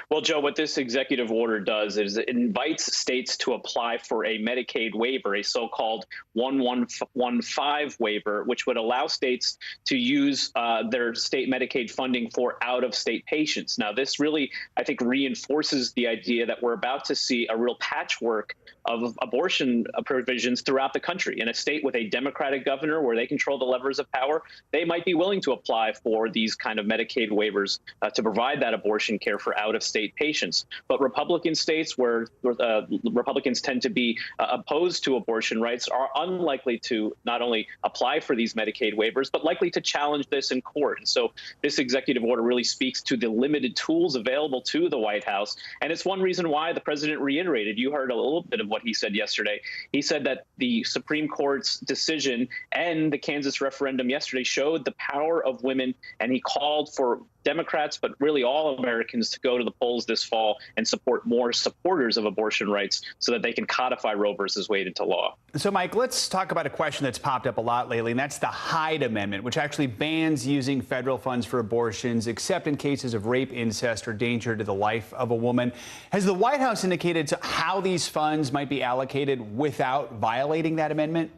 Well, Joe, what this executive order does is it invites states to apply for a Medicaid waiver, a so-called 1115 waiver, which would allow states to use their state Medicaid funding for out-of-state patients. Now, this really, I think, reinforces the idea that we're about to see a real patchwork of abortion provisions throughout the country. In a state with a Democratic governor where they control the levers of power, they might be willing to apply for these kind of Medicaid waivers to provide that abortion care for out-of-state patients. But Republican states where Republicans tend to be opposed to abortion rights are unlikely to not only apply for these Medicaid waivers, but likely to challenge this in court. And so this executive order really speaks to the limited tools available to the White House. And it's one reason why the president reiterated, you heard a little bit of what he said yesterday. He said that the Supreme Court's decision and the Kansas referendum yesterday showed the power of women, and he called for Democrats, but really all Americans to go to the polls this fall and support more supporters of abortion rights so that they can codify Roe versus Wade into law. So, Mike, let's talk about a question that's popped up a lot lately, and that's the Hyde Amendment, which actually bans using federal funds for abortions, except in cases of rape, incest, or danger to the life of a woman. Has the White House indicated how these funds might be allocated without violating that amendment?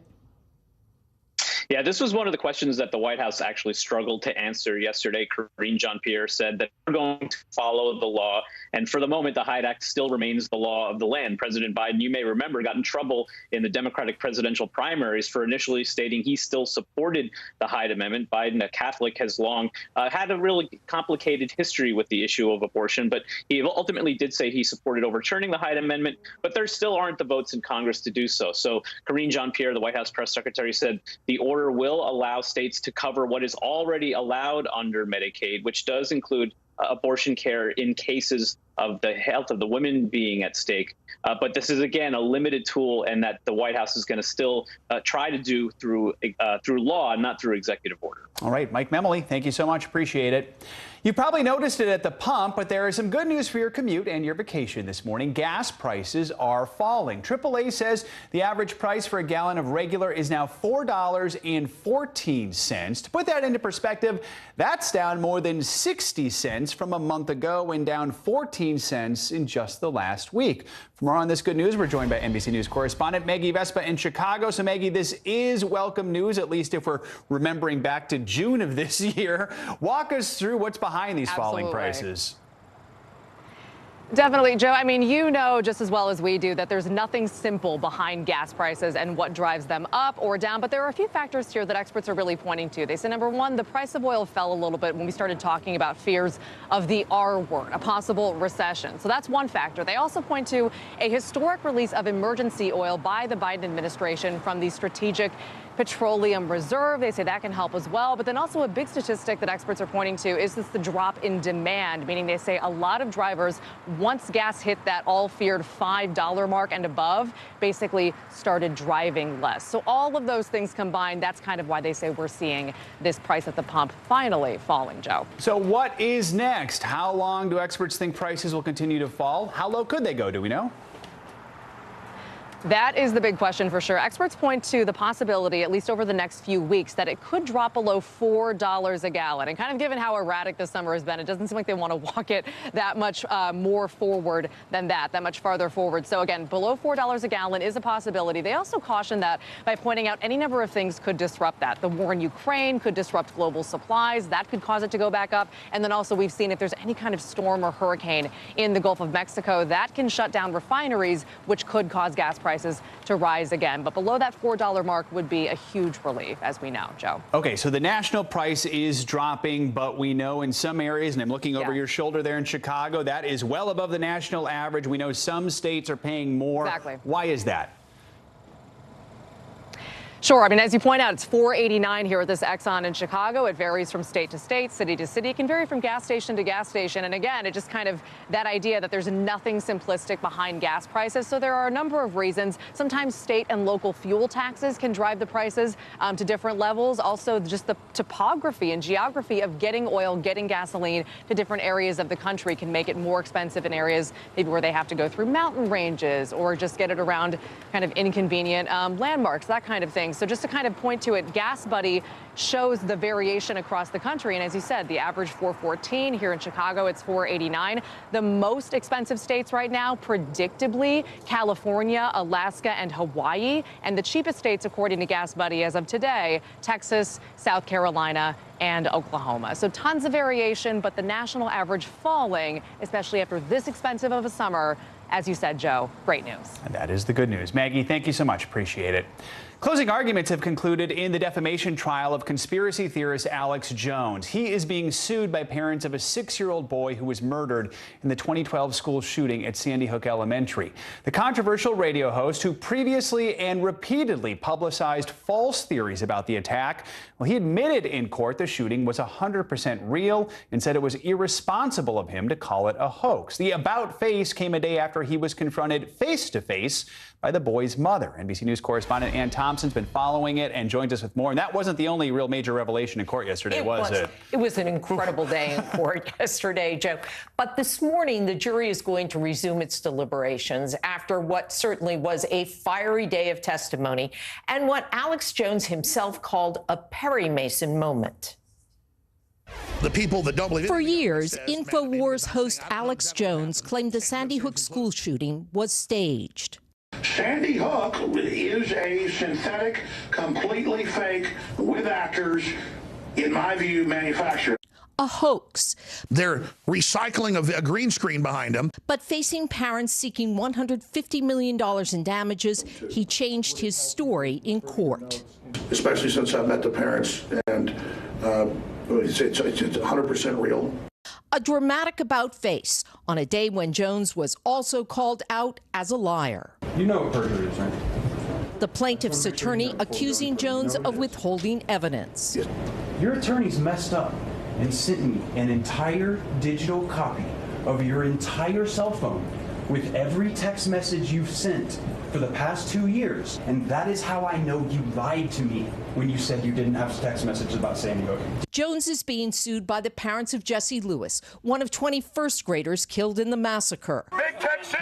Yeah, this was one of the questions that the White House actually struggled to answer yesterday. Karine Jean-Pierre said that we're going to follow the law. And for the moment, the Hyde Act still remains the law of the land. President Biden, you may remember, got in trouble in the Democratic presidential primaries for initially stating he still supported the Hyde Amendment. Biden, a Catholic, has long had a really complicated history with the issue of abortion, but he ultimately did say he supported overturning the Hyde Amendment, but there still aren't the votes in Congress to do so. So Karine Jean-Pierre, the White House press secretary, said the order will allow states to cover what is already allowed under Medicaid, which does include abortion care in cases of the health of the women being at stake. But this is, again, a limited tool, and that the White House is going to still try to do through law, not through executive order. All right, Mike Memoli, thank you so much. Appreciate it. You probably noticed it at the pump, but there is some good news for your commute and your vacation this morning. Gas prices are falling. AAA says the average price for a gallon of regular is now $4.14. To put that into perspective, that's down more than 60 cents from a month ago and down 14 cents in just the last week. For more on this good news, we're joined by NBC News correspondent Maggie Vespa in Chicago. So, Maggie, this is welcome news, at least if we're remembering back to June of this year. Walk us through what's behind these falling prices. Definitely, Joe. I mean, you know just as well as we do that there's nothing simple behind gas prices and what drives them up or down. But there are a few factors here that experts are really pointing to. They say, number one, the price of oil fell a little bit when we started talking about fears of the R word, a possible recession. So that's one factor. They also point to a historic release of emergency oil by the Biden administration from the Strategic Petroleum Reserve. They say that can help as well. But then also a big statistic that experts are pointing to is this the drop in demand, meaning they say a lot of drivers, once gas hit that all feared $5 mark and above, basically started driving less. So all of those things combined, that's kind of why they say we're seeing this price at the pump finally falling, Joe. So what is next? How long do experts think prices will continue to fall? How low could they go? Do we know? That is the big question for sure. Experts point to the possibility, at least over the next few weeks, that it could drop below $4 a gallon. And kind of given how erratic this summer has been, it doesn't seem like they want to walk it that much more forward than that much farther forward. So again, below $4 a gallon is a possibility. They also caution that by pointing out any number of things could disrupt that. The war in Ukraine could disrupt global supplies. That could cause it to go back up. And then also we've seen if there's any kind of storm or hurricane in the Gulf of Mexico, that can shut down refineries, which could cause gas prices to rise again. But below that $4 mark would be a huge relief, as we know, Joe. Okay, so the national price is dropping, but we know in some areas, and I'm looking over your shoulder there in Chicago, that is well above the national average. We know some states are paying more. Exactly. Why is that? Sure. I mean, as you point out, it's $4.89 here at this Exxon in Chicago. It varies from state to state, city to city. It can vary from gas station to gas station. And again, it just kind of that idea that there's nothing simplistic behind gas prices. So there are a number of reasons. Sometimes state and local fuel taxes can drive the prices to different levels. Also, just the topography and geography of getting oil, getting gasoline to different areas of the country can make it more expensive in areas maybe where they have to go through mountain ranges or just get it around kind of inconvenient landmarks, that kind of thing. So just to kind of point to it, Gas Buddy shows the variation across the country. And as you said, the average $4.14 here in Chicago, it's $4.89. The most expensive states right now, predictably, California, Alaska, and Hawaii. And the cheapest states, according to Gas Buddy, as of today, Texas, South Carolina, and Oklahoma. So tons of variation, but the national average falling, especially after this expensive of a summer. As you said, Joe, great news. And that is the good news. Maggie, thank you so much. Appreciate it. Closing arguments have concluded in the defamation trial of conspiracy theorist Alex Jones. He is being sued by parents of a 6-year-old boy who was murdered in the 2012 school shooting at Sandy Hook Elementary. The controversial radio host, who previously and repeatedly publicized false theories about the attack, well, he admitted in court the shooting was 100% real and said it was irresponsible of him to call it a hoax. The about face came a day after he was confronted face-to-face by the boy's mother. NBC News correspondent Ann Thompson's been following it and joins us with more. And that wasn't the only real major revelation in court yesterday, was it? It was an incredible day in court yesterday, Joe. But this morning, the jury is going to resume its deliberations after what certainly was a fiery day of testimony and what Alex Jones himself called a Perry Mason moment. The people that don't believe it. For years, InfoWars host Alex Jones claimed the Sandy Hook school shooting was staged. Sandy Hook is a synthetic, completely fake, with actors, in my view, manufactured. A hoax. They're recycling a green screen behind him. But facing parents seeking $150 million in damages, he changed his story in court. Especially since I met the parents, and it's 100% real. A dramatic about-face on a day when Jones was also called out as a liar. You know what perjury is, right? The plaintiff's attorney accusing Jones of withholding evidence. Your attorney's messed up and sent me an entire digital copy of your entire cell phone with every text message you've sent for the past 2 years. And that is how I know you lied to me when you said you didn't have text messages about Sandy Hook. Jones is being sued by the parents of Jesse Lewis, one of 20 first graders killed in the massacre.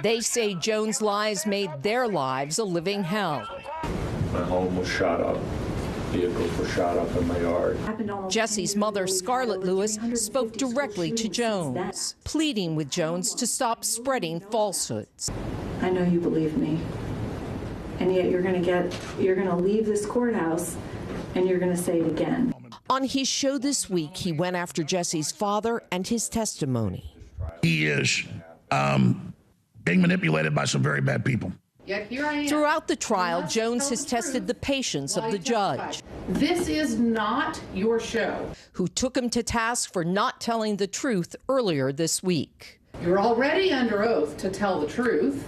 They say Jones' lies made their lives a living hell. My home was shot up. Vehicles were shot up in my yard. Jesse's mother, Scarlett Lewis, spoke directly to Jones, pleading with Jones to stop spreading falsehoods. I know you believe me, and yet you're going to leave this courthouse and you're going to say it again. On his show this week, he went after Jesse's father and his testimony. He is being manipulated by some very bad people. Yet here I am. Throughout the trial, Jones has tested the patience of the judge. This is not your show. Who took him to task for not telling the truth earlier this week. You're already under oath to tell the truth.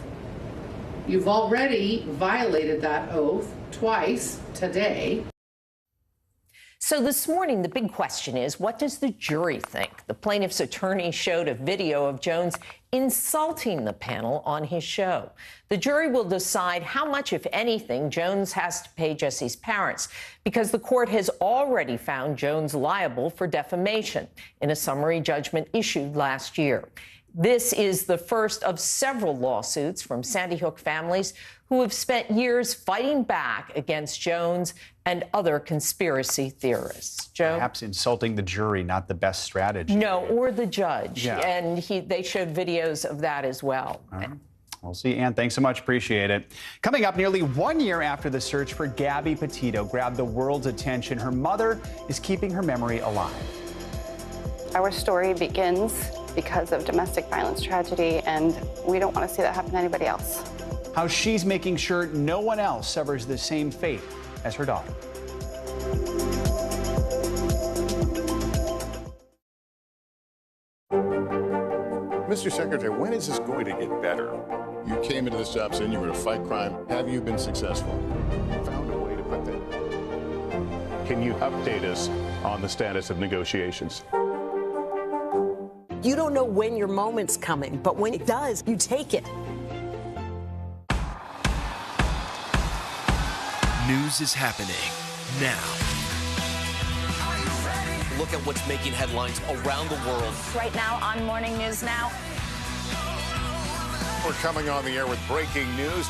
You've already violated that oath twice today. So this morning, the big question is, what does the jury think? The plaintiff's attorney showed a video of Jones insulting the panel on his show. The jury will decide how much, if anything, Jones has to pay Jesse's parents, because the court has already found Jones liable for defamation in a summary judgment issued last year. This is the first of several lawsuits from Sandy Hook families who have spent years fighting back against Jones and other conspiracy theorists. Joe? Perhaps insulting the jury, not the best strategy. No, or the judge. Yeah. And they showed videos of that as well. All right. We'll see, Ann. Thanks so much. Appreciate it. Coming up, nearly 1 year after the search for Gabby Petito grabbed the world's attention, her mother is keeping her memory alive. Our story begins because of domestic violence tragedy, and we don't want to see that happen to anybody else. How she's making sure no one else suffers the same fate as her daughter. Mr. Secretary, when is this going to get better? You came into this job saying you were going to fight crime. Have you been successful? Found a way to put that. Can you update us on the status of negotiations? You don't know when your moment's coming, but when it does, you take it. News is happening now. Look at what's making headlines around the world. Right now on Morning News Now. We're coming on the air with breaking news.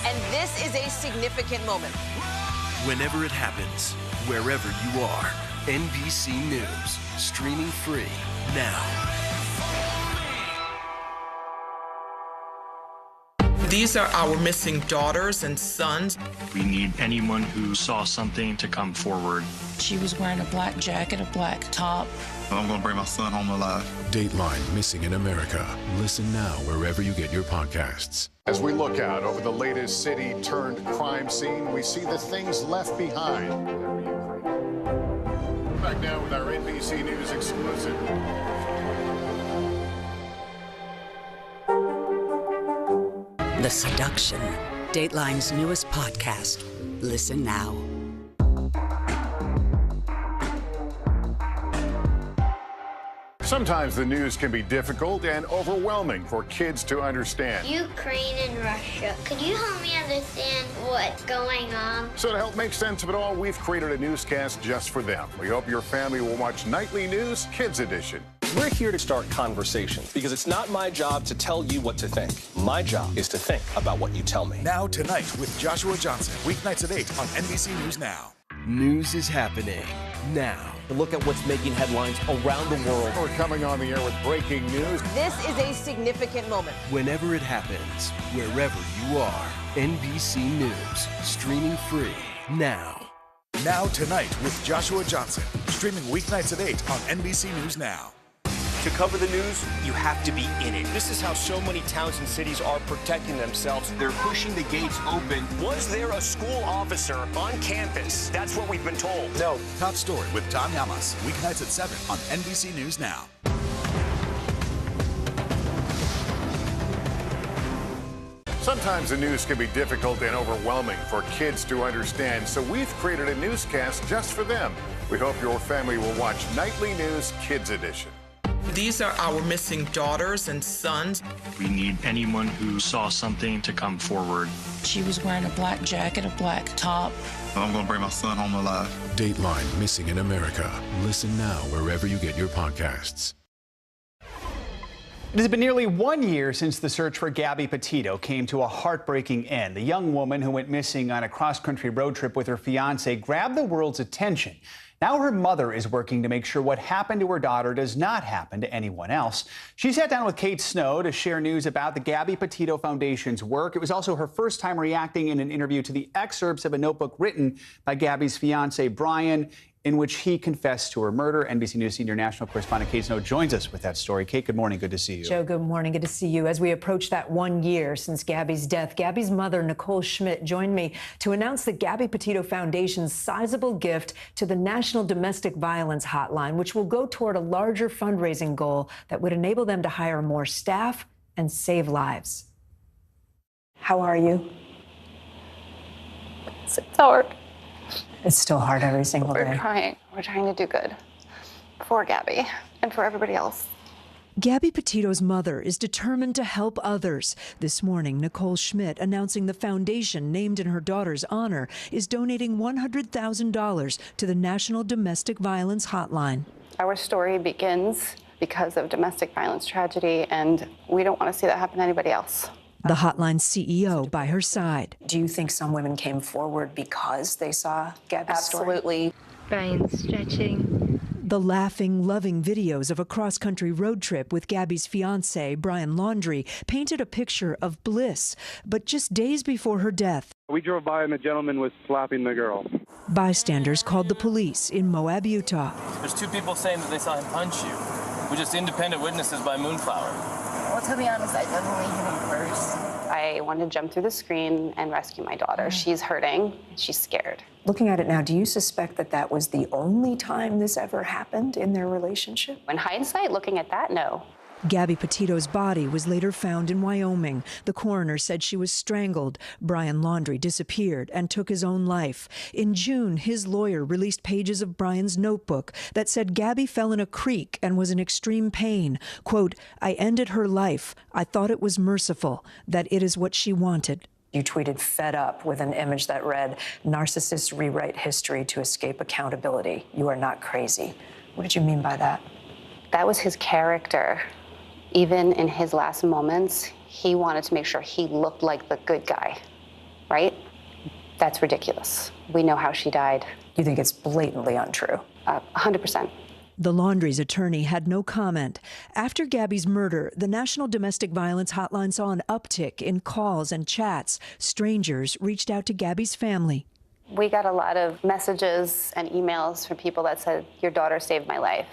And this is a significant moment. Whenever it happens, wherever you are, NBC News, streaming free now. These are our missing daughters and sons. We need anyone who saw something to come forward. She was wearing a black jacket, a black top. I'm going to bring my son home alive. Dateline Missing in America. Listen now wherever you get your podcasts. As we look out over the latest city-turned-crime scene, we see the things left behind. Back now with our NBC News exclusive. The Seduction, Dateline's newest podcast. Listen now. Sometimes the news can be difficult and overwhelming for kids to understand. Ukraine and Russia. Could you help me understand what's going on? So to help make sense of it all, we've created a newscast just for them. We hope your family will watch Nightly News Kids Edition. We're here to start conversations because it's not my job to tell you what to think. My job is to think about what you tell me. Now Tonight with Joshua Johnson, weeknights at 8 on NBC News Now. News is happening now. Look at what's making headlines around the world. We're coming on the air with breaking news. This is a significant moment. Whenever it happens, wherever you are, NBC News, streaming free now. Now Tonight with Joshua Johnson, streaming weeknights at 8 on NBC News Now. To cover the news, you have to be in it. This is how so many towns and cities are protecting themselves. They're pushing the gates open. Was there a school officer on campus? That's what we've been told. No. Top Story with Tom Yamas, weeknights at 7 on NBC News Now. Sometimes the news can be difficult and overwhelming for kids to understand, so we've created a newscast just for them. We hope your family will watch Nightly News Kids Edition. These are our missing daughters and sons. We need anyone who saw something to come forward. She was wearing a black jacket, a black top. I'm going to bring my son home alive. Dateline Missing in America. Listen now wherever you get your podcasts. It has been nearly 1 year since the search for Gabby Petito came to a heartbreaking end. The young woman who went missing on a cross-country road trip with her fiance grabbed the world's attention. Now her mother is working to make sure what happened to her daughter does not happen to anyone else. She sat down with Kate Snow to share news about the Gabby Petito Foundation's work. It was also her first time reacting in an interview to the excerpts of a notebook written by Gabby's fiance, Brian, in which he confessed to her murder. NBC News senior national correspondent Kate Snow joins us with that story. Kate, good morning. Good to see you. Joe, good morning. Good to see you. As we approach that 1 year since Gabby's death, Gabby's mother, Nicole Schmidt, joined me to announce the Gabby Petito Foundation's sizable gift to the National Domestic Violence Hotline, which will go toward a larger fundraising goal that would enable them to hire more staff and save lives. How are you? It's hard. It's still hard every single day. We're trying to do good for Gabby and for everybody else. Gabby Petito's mother is determined to help others. This morning, Nicole Schmidt announcing the foundation named in her daughter's honor is donating $100,000 to the National Domestic Violence Hotline. Our story begins because of domestic violence tragedy, and we don't want to see that happen to anybody else. The hotline's CEO by her side. Do you think some women came forward because they saw Gabby's story? Absolutely. Brian's stretching. The laughing, loving videos of a cross-country road trip with Gabby's fiancé, Brian Laundrie, painted a picture of bliss. But just days before her death, we drove by and the gentleman was slapping the girl. Bystanders called the police in Moab, Utah. There's two people saying that they saw him punch you. We're just independent witnesses by Moonflower. Well, to be honest, I definitely hit him first. I wanted to jump through the screen and rescue my daughter. She's hurting. She's scared. Looking at it now, do you suspect that that was the only time this ever happened in their relationship? In hindsight, looking at that, no. Gabby Petito's body was later found in Wyoming. The coroner said she was strangled. Brian Laundrie disappeared and took his own life. In June, his lawyer released pages of Brian's notebook that said Gabby fell in a creek and was in extreme pain. Quote, "I ended her life. I thought it was merciful, that it is what she wanted." You tweeted fed up with an image that read, "Narcissists rewrite history to escape accountability. You are not crazy." What did you mean by that? That was his character. Even in his last moments, he wanted to make sure he looked like the good guy, right? That's ridiculous. We know how she died. You think it's blatantly untrue? 100%. The Laundrie's attorney had no comment. After Gabby's murder, the National Domestic Violence Hotline saw an uptick in calls and chats. Strangers reached out to Gabby's family. We got a lot of messages and emails from people that said, "Your daughter saved my life.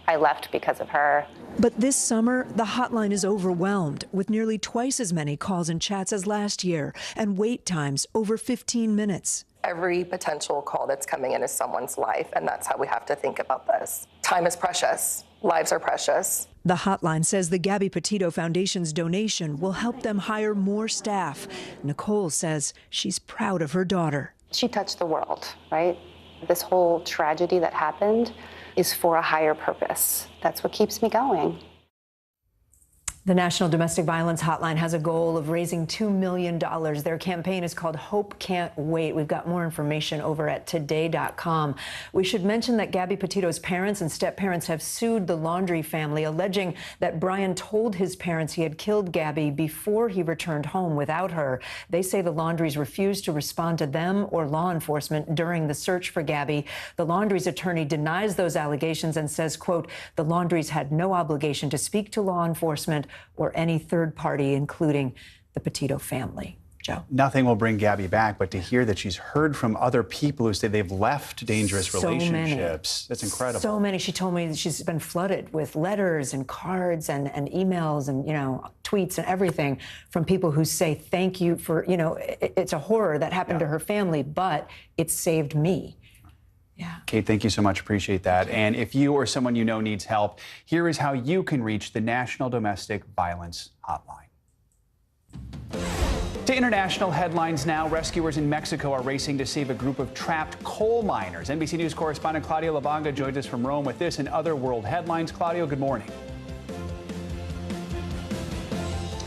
I left because of her." But this summer, the hotline is overwhelmed with nearly twice as many calls and chats as last year, and wait times over 15 minutes. Every potential call that's coming in is someone's life, and that's how we have to think about this. Time is precious. Lives are precious. The hotline says the Gabby Petito Foundation's donation will help them hire more staff. Nicole says she's proud of her daughter. She touched the world, right? This whole tragedy that happened is for a higher purpose. That's what keeps me going. The National Domestic Violence Hotline has a goal of raising $2 million. Their campaign is called Hope Can't Wait. We've got more information over at today.com. We should mention that Gabby Petito's parents and step-parents have sued the Laundrie family, alleging that Brian told his parents he had killed Gabby before he returned home without her. They say the Laundries refused to respond to them or law enforcement during the search for Gabby. The Laundries attorney denies those allegations and says, quote, the Laundries had no obligation to speak to law enforcement or any third party, including the Petito family. Joe? Nothing will bring Gabby back, but to hear that she's heard from other people who say they've left dangerous relationships, that's incredible. So many. She told me that she's been flooded with letters and cards and emails and, tweets and everything from people who say, thank you for, it's a horror that happened to her family, but it saved me. Yeah. Kate, thank you so much. Appreciate that. And if you or someone you know needs help, here is how you can reach the National Domestic Violence Hotline. To international headlines now, rescuers in Mexico are racing to save a group of trapped coal miners. NBC News correspondent Claudio Lavanga joins us from Rome with this and other world headlines. Claudio, good morning.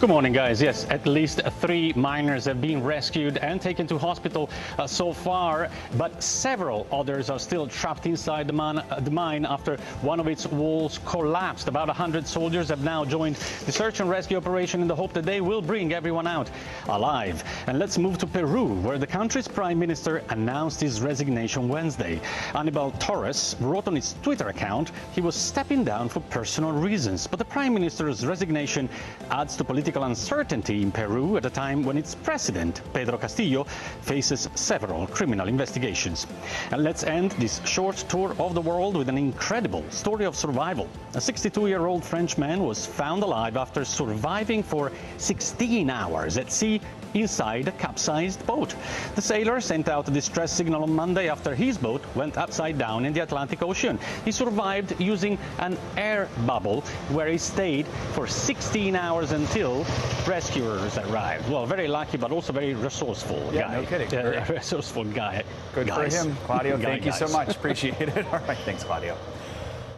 Good morning, guys. Yes, at least 3 miners have been rescued and taken to hospital so far, but several others are still trapped inside the mine after one of its walls collapsed. About 100 soldiers have now joined the search and rescue operation in the hope that they will bring everyone out alive. And let's move to Peru, where the country's prime minister announced his resignation Wednesday. Aníbal Torres wrote on his Twitter account he was stepping down for personal reasons, but the prime minister's resignation adds to political uncertainty in Peru at a time when its president, Pedro Castillo, faces several criminal investigations. And let's end this short tour of the world with an incredible story of survival. A 62-year-old French man was found alive after surviving for 16 hours at sea inside a capsized boat. The sailor sent out a distress signal on Monday after his boat went upside down in the Atlantic Ocean. He survived using an air bubble where he stayed for 16 hours until rescuers arrived. Well, very lucky, but also very resourceful guy. No kidding. Resourceful guy. Good for him. Claudio, thank you so much. Appreciate it. All right, thanks, Claudio.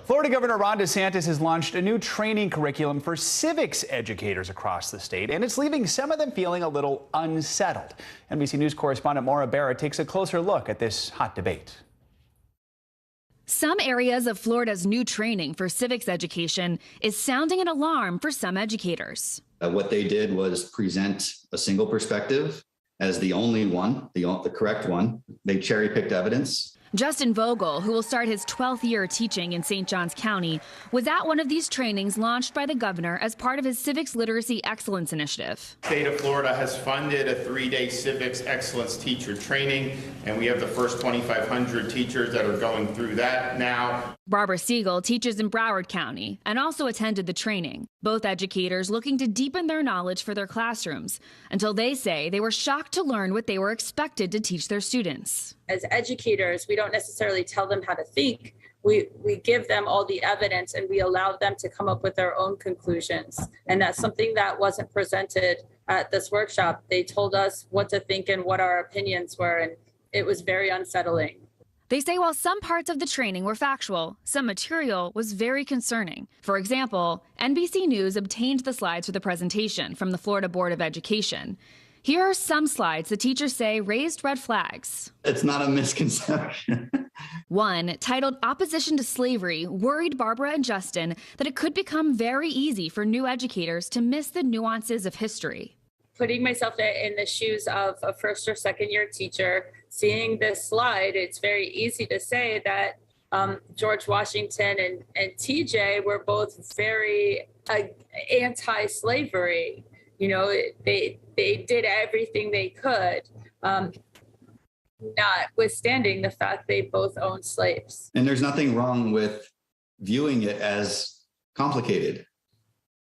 Florida Governor Ron DeSantis has launched a new training curriculum for civics educators across the state, and it's leaving some of them feeling a little unsettled. NBC News correspondent Maura Barra takes a closer look at this hot debate. Some areas of Florida's new training for civics education is sounding an alarm for some educators. What they did was present a single perspective as the only one, the correct one. They cherry-picked evidence. Justin Vogel, who will start his 12th year teaching in St. Johns County, was at one of these trainings launched by the governor as part of his Civics Literacy Excellence Initiative. The state of Florida has funded a 3-day civics excellence teacher training, and we have the first 2,500 teachers that are going through that now. Barbara Siegel teaches in Broward County and also attended the training. Both educators looking to deepen their knowledge for their classrooms until they say they were shocked to learn what they were expected to teach their students. As educators, we don't necessarily tell them how to think. We give them all the evidence and we allow them to come up with their own conclusions. And that's something that wasn't presented at this workshop. They told us what to think and what our opinions were, and it was very unsettling. They say while some parts of the training were factual, some material was very concerning. For example, NBC News obtained the slides for the presentation from the Florida Board of Education. Here are some slides the teachers say raised red flags. It's not a misconception. One, titled Opposition to Slavery, worried Barbara and Justin that it could become very easy for new educators to miss the nuances of history. Putting myself in the shoes of a first or second year teacher, seeing this slide, it's very easy to say that George Washington and TJ were both very anti-slavery. You know, they did everything they could, notwithstanding the fact they both owned slaves. And there's nothing wrong with viewing it as complicated.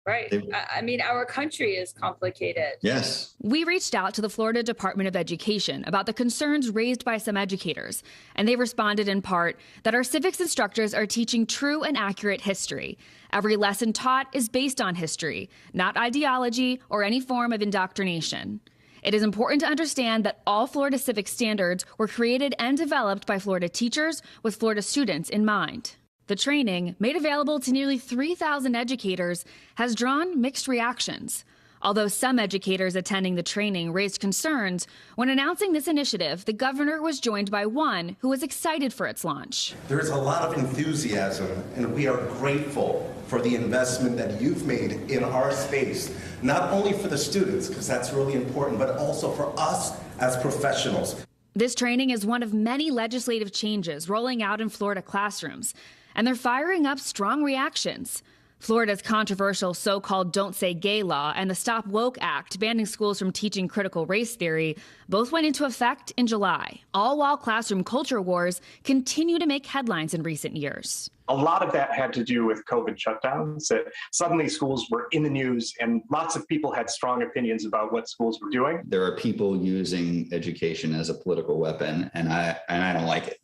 Right. I mean, our country is complicated. Yes. We reached out to the Florida Department of Education about the concerns raised by some educators, and they responded in part that our civics instructors are teaching true and accurate history. Every lesson taught is based on history, not ideology or any form of indoctrination. It is important to understand that all Florida civics standards were created and developed by Florida teachers with Florida students in mind. The training, made available to nearly 3,000 educators, has drawn mixed reactions. Although some educators attending the training raised concerns, when announcing this initiative, the governor was joined by one who was excited for its launch. There's a lot of enthusiasm, and we are grateful for the investment that you've made in our space, not only for the students, because that's really important, but also for us as professionals. This training is one of many legislative changes rolling out in Florida classrooms, and they're firing up strong reactions. Florida's controversial so-called Don't Say Gay law and the Stop Woke Act banning schools from teaching critical race theory both went into effect in July, all while classroom culture wars continue to make headlines in recent years. A lot of that had to do with COVID shutdowns, that suddenly schools were in the news and lots of people had strong opinions about what schools were doing. There are people using education as a political weapon, and I don't like it.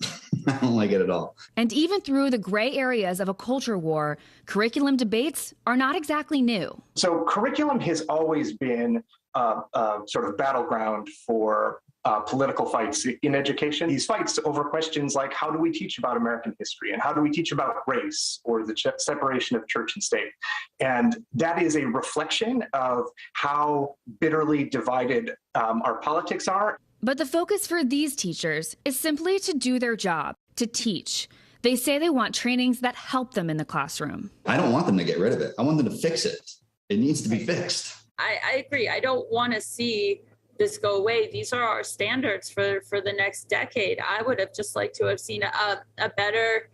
I don't like it at all. And even through the gray areas of a culture war, curriculum debates are not exactly new. So curriculum has always been a sort of battleground for political fights in education. These fights over questions like how do we teach about American history and how do we teach about race or the separation of church and state. And that is a reflection of how bitterly divided our politics are. But the focus for these teachers is simply to do their job, to teach. They say they want trainings that help them in the classroom. I don't want them to get rid of it. I want them to fix it. It needs to be fixed. I agree. I don't want to see this go away. These are our standards for the next decade. I would have just liked to have seen a better,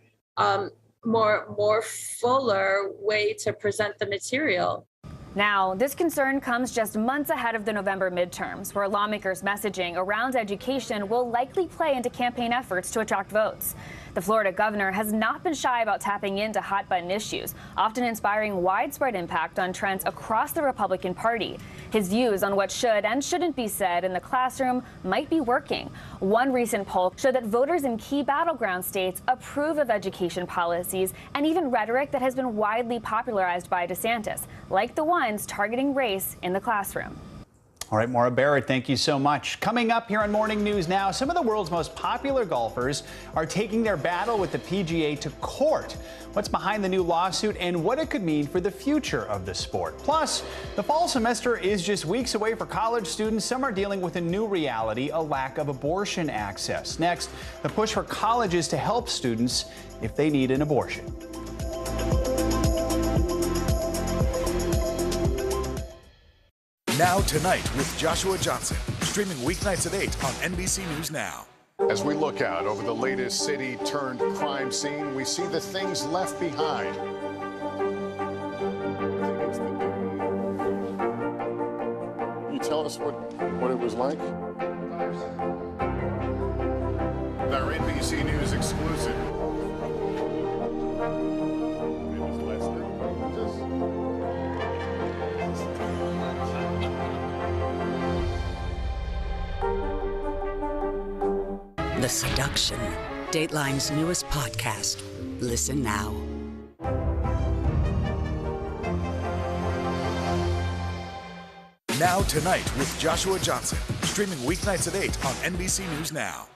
more fuller way to present the material. Now, this concern comes just months ahead of the November midterms, where lawmakers' messaging around education will likely play into campaign efforts to attract votes. The Florida governor has not been shy about tapping into hot-button issues, often inspiring widespread impact on trends across the Republican Party. His views on what should and shouldn't be said in the classroom might be working. One recent poll showed that voters in key battleground states approve of education policies and even rhetoric that has been widely popularized by DeSantis, like the ones targeting race in the classroom. All right, Maura Barrett, thank you so much. Coming up here on Morning News Now, some of the world's most popular golfers are taking their battle with the PGA to court. What's behind the new lawsuit and what it could mean for the future of the sport. Plus, the fall semester is just weeks away for college students. Some are dealing with a new reality, a lack of abortion access. Next, the push for colleges to help students if they need an abortion. Now Tonight with Joshua Johnson, streaming weeknights at 8 on NBC News Now. As we look out over the latest city-turned-crime scene, we see the things left behind. Can you tell us what it was like? Our NBC News exclusive. The Seduction, Dateline's newest podcast. Listen now. Now Tonight with Joshua Johnson, streaming weeknights at 8 on NBC News Now.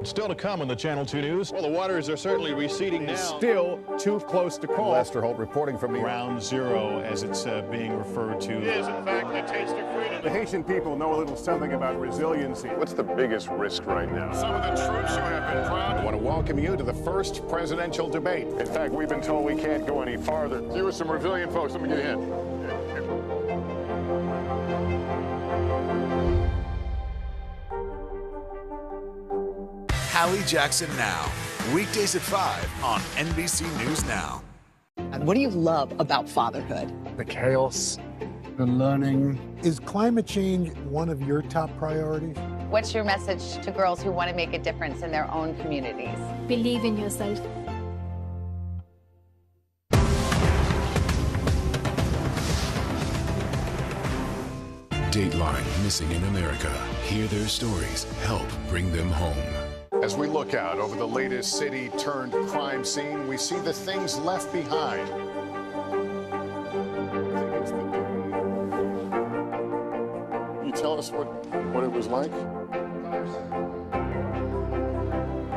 Still to come on the Channel 2 News. Well, the waters are certainly receding now. Still too close to call. Lester Holt reporting from Ground Zero, as it's being referred to. It is, in fact, the taste of freedom. The Haitian people know a little something about resiliency. What's the biggest risk right now? Some of the troops who have been proud. I want to welcome you to the first presidential debate. In fact, we've been told we can't go any farther. You were some resilient folks. Let me get a hint. Hallie Jackson Now, weekdays at 5 on NBC News Now. And what do you love about fatherhood? The chaos, the learning. Is climate change one of your top priorities? What's your message to girls who want to make a difference in their own communities? Believe in yourself. Dateline Missing in America. Hear their stories. Help bring them home. As we look out over the latest city-turned-crime scene, we see the things left behind. tell us what it was like?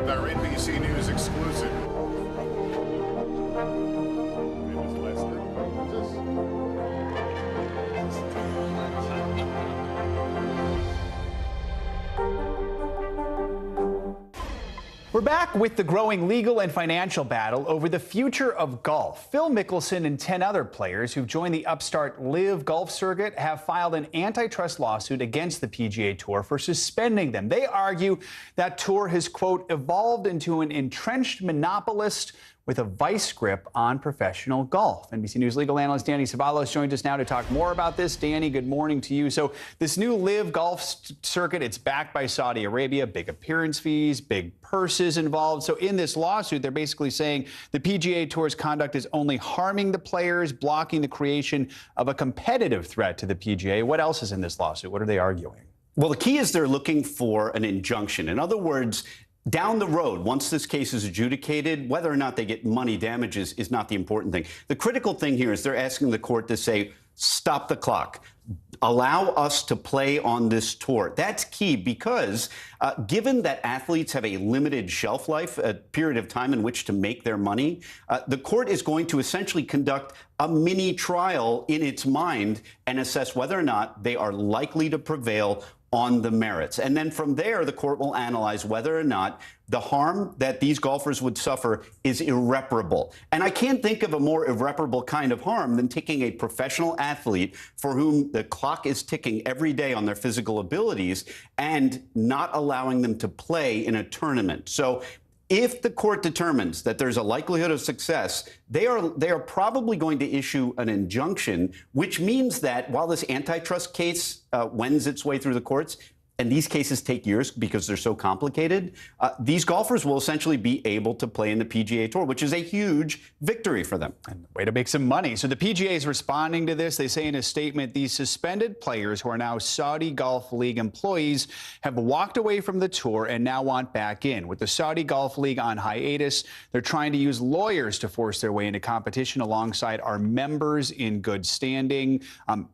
Our NBC News exclusive. We're back with the growing legal and financial battle over the future of golf. Phil Mickelson and 10 other players who've joined the upstart LIV golf circuit have filed an antitrust lawsuit against the PGA Tour for suspending them. They argue that tour has, quote, evolved into an entrenched monopolist with a vice grip on professional golf. NBC News legal analyst Danny Ceballos joins us now to talk more about this. Danny, good morning to you. So this new LIV golf circuit, it's backed by Saudi Arabia, big appearance fees, big purses involved. So in this lawsuit, they're basically saying the PGA Tour's conduct is only harming the players, blocking the creation of a competitive threat to the PGA. What else is in this lawsuit? What are they arguing? Well, the key is they're looking for an injunction. In other words, down the road, once this case is adjudicated, whether or not they get money damages is not the important thing. The critical thing here is they're asking the court to say, stop the clock. Allow us to play on this tour. That's key because given that athletes have a limited shelf life, a period of time in which to make their money, the court is going to essentially conduct a mini trial in its mind and assess whether or not they are likely to prevail on the merits. And then from there, the court will analyze whether or not the harm that these golfers would suffer is irreparable. And I can't think of a more irreparable kind of harm than taking a professional athlete for whom the clock is ticking every day on their physical abilities and not allowing them to play in a tournament. So if the court determines that there's a likelihood of success, they are probably going to issue an injunction, which means that while this antitrust case wends its way through the courts, and these cases take years because they're so complicated, these golfers will essentially be able to play in the PGA Tour, which is a huge victory for them. And way to make some money. So the PGA is responding to this. They say in a statement, these suspended players who are now Saudi Golf League employees have walked away from the tour and now want back in. With the Saudi Golf League on hiatus, they're trying to use lawyers to force their way into competition alongside our members in good standing.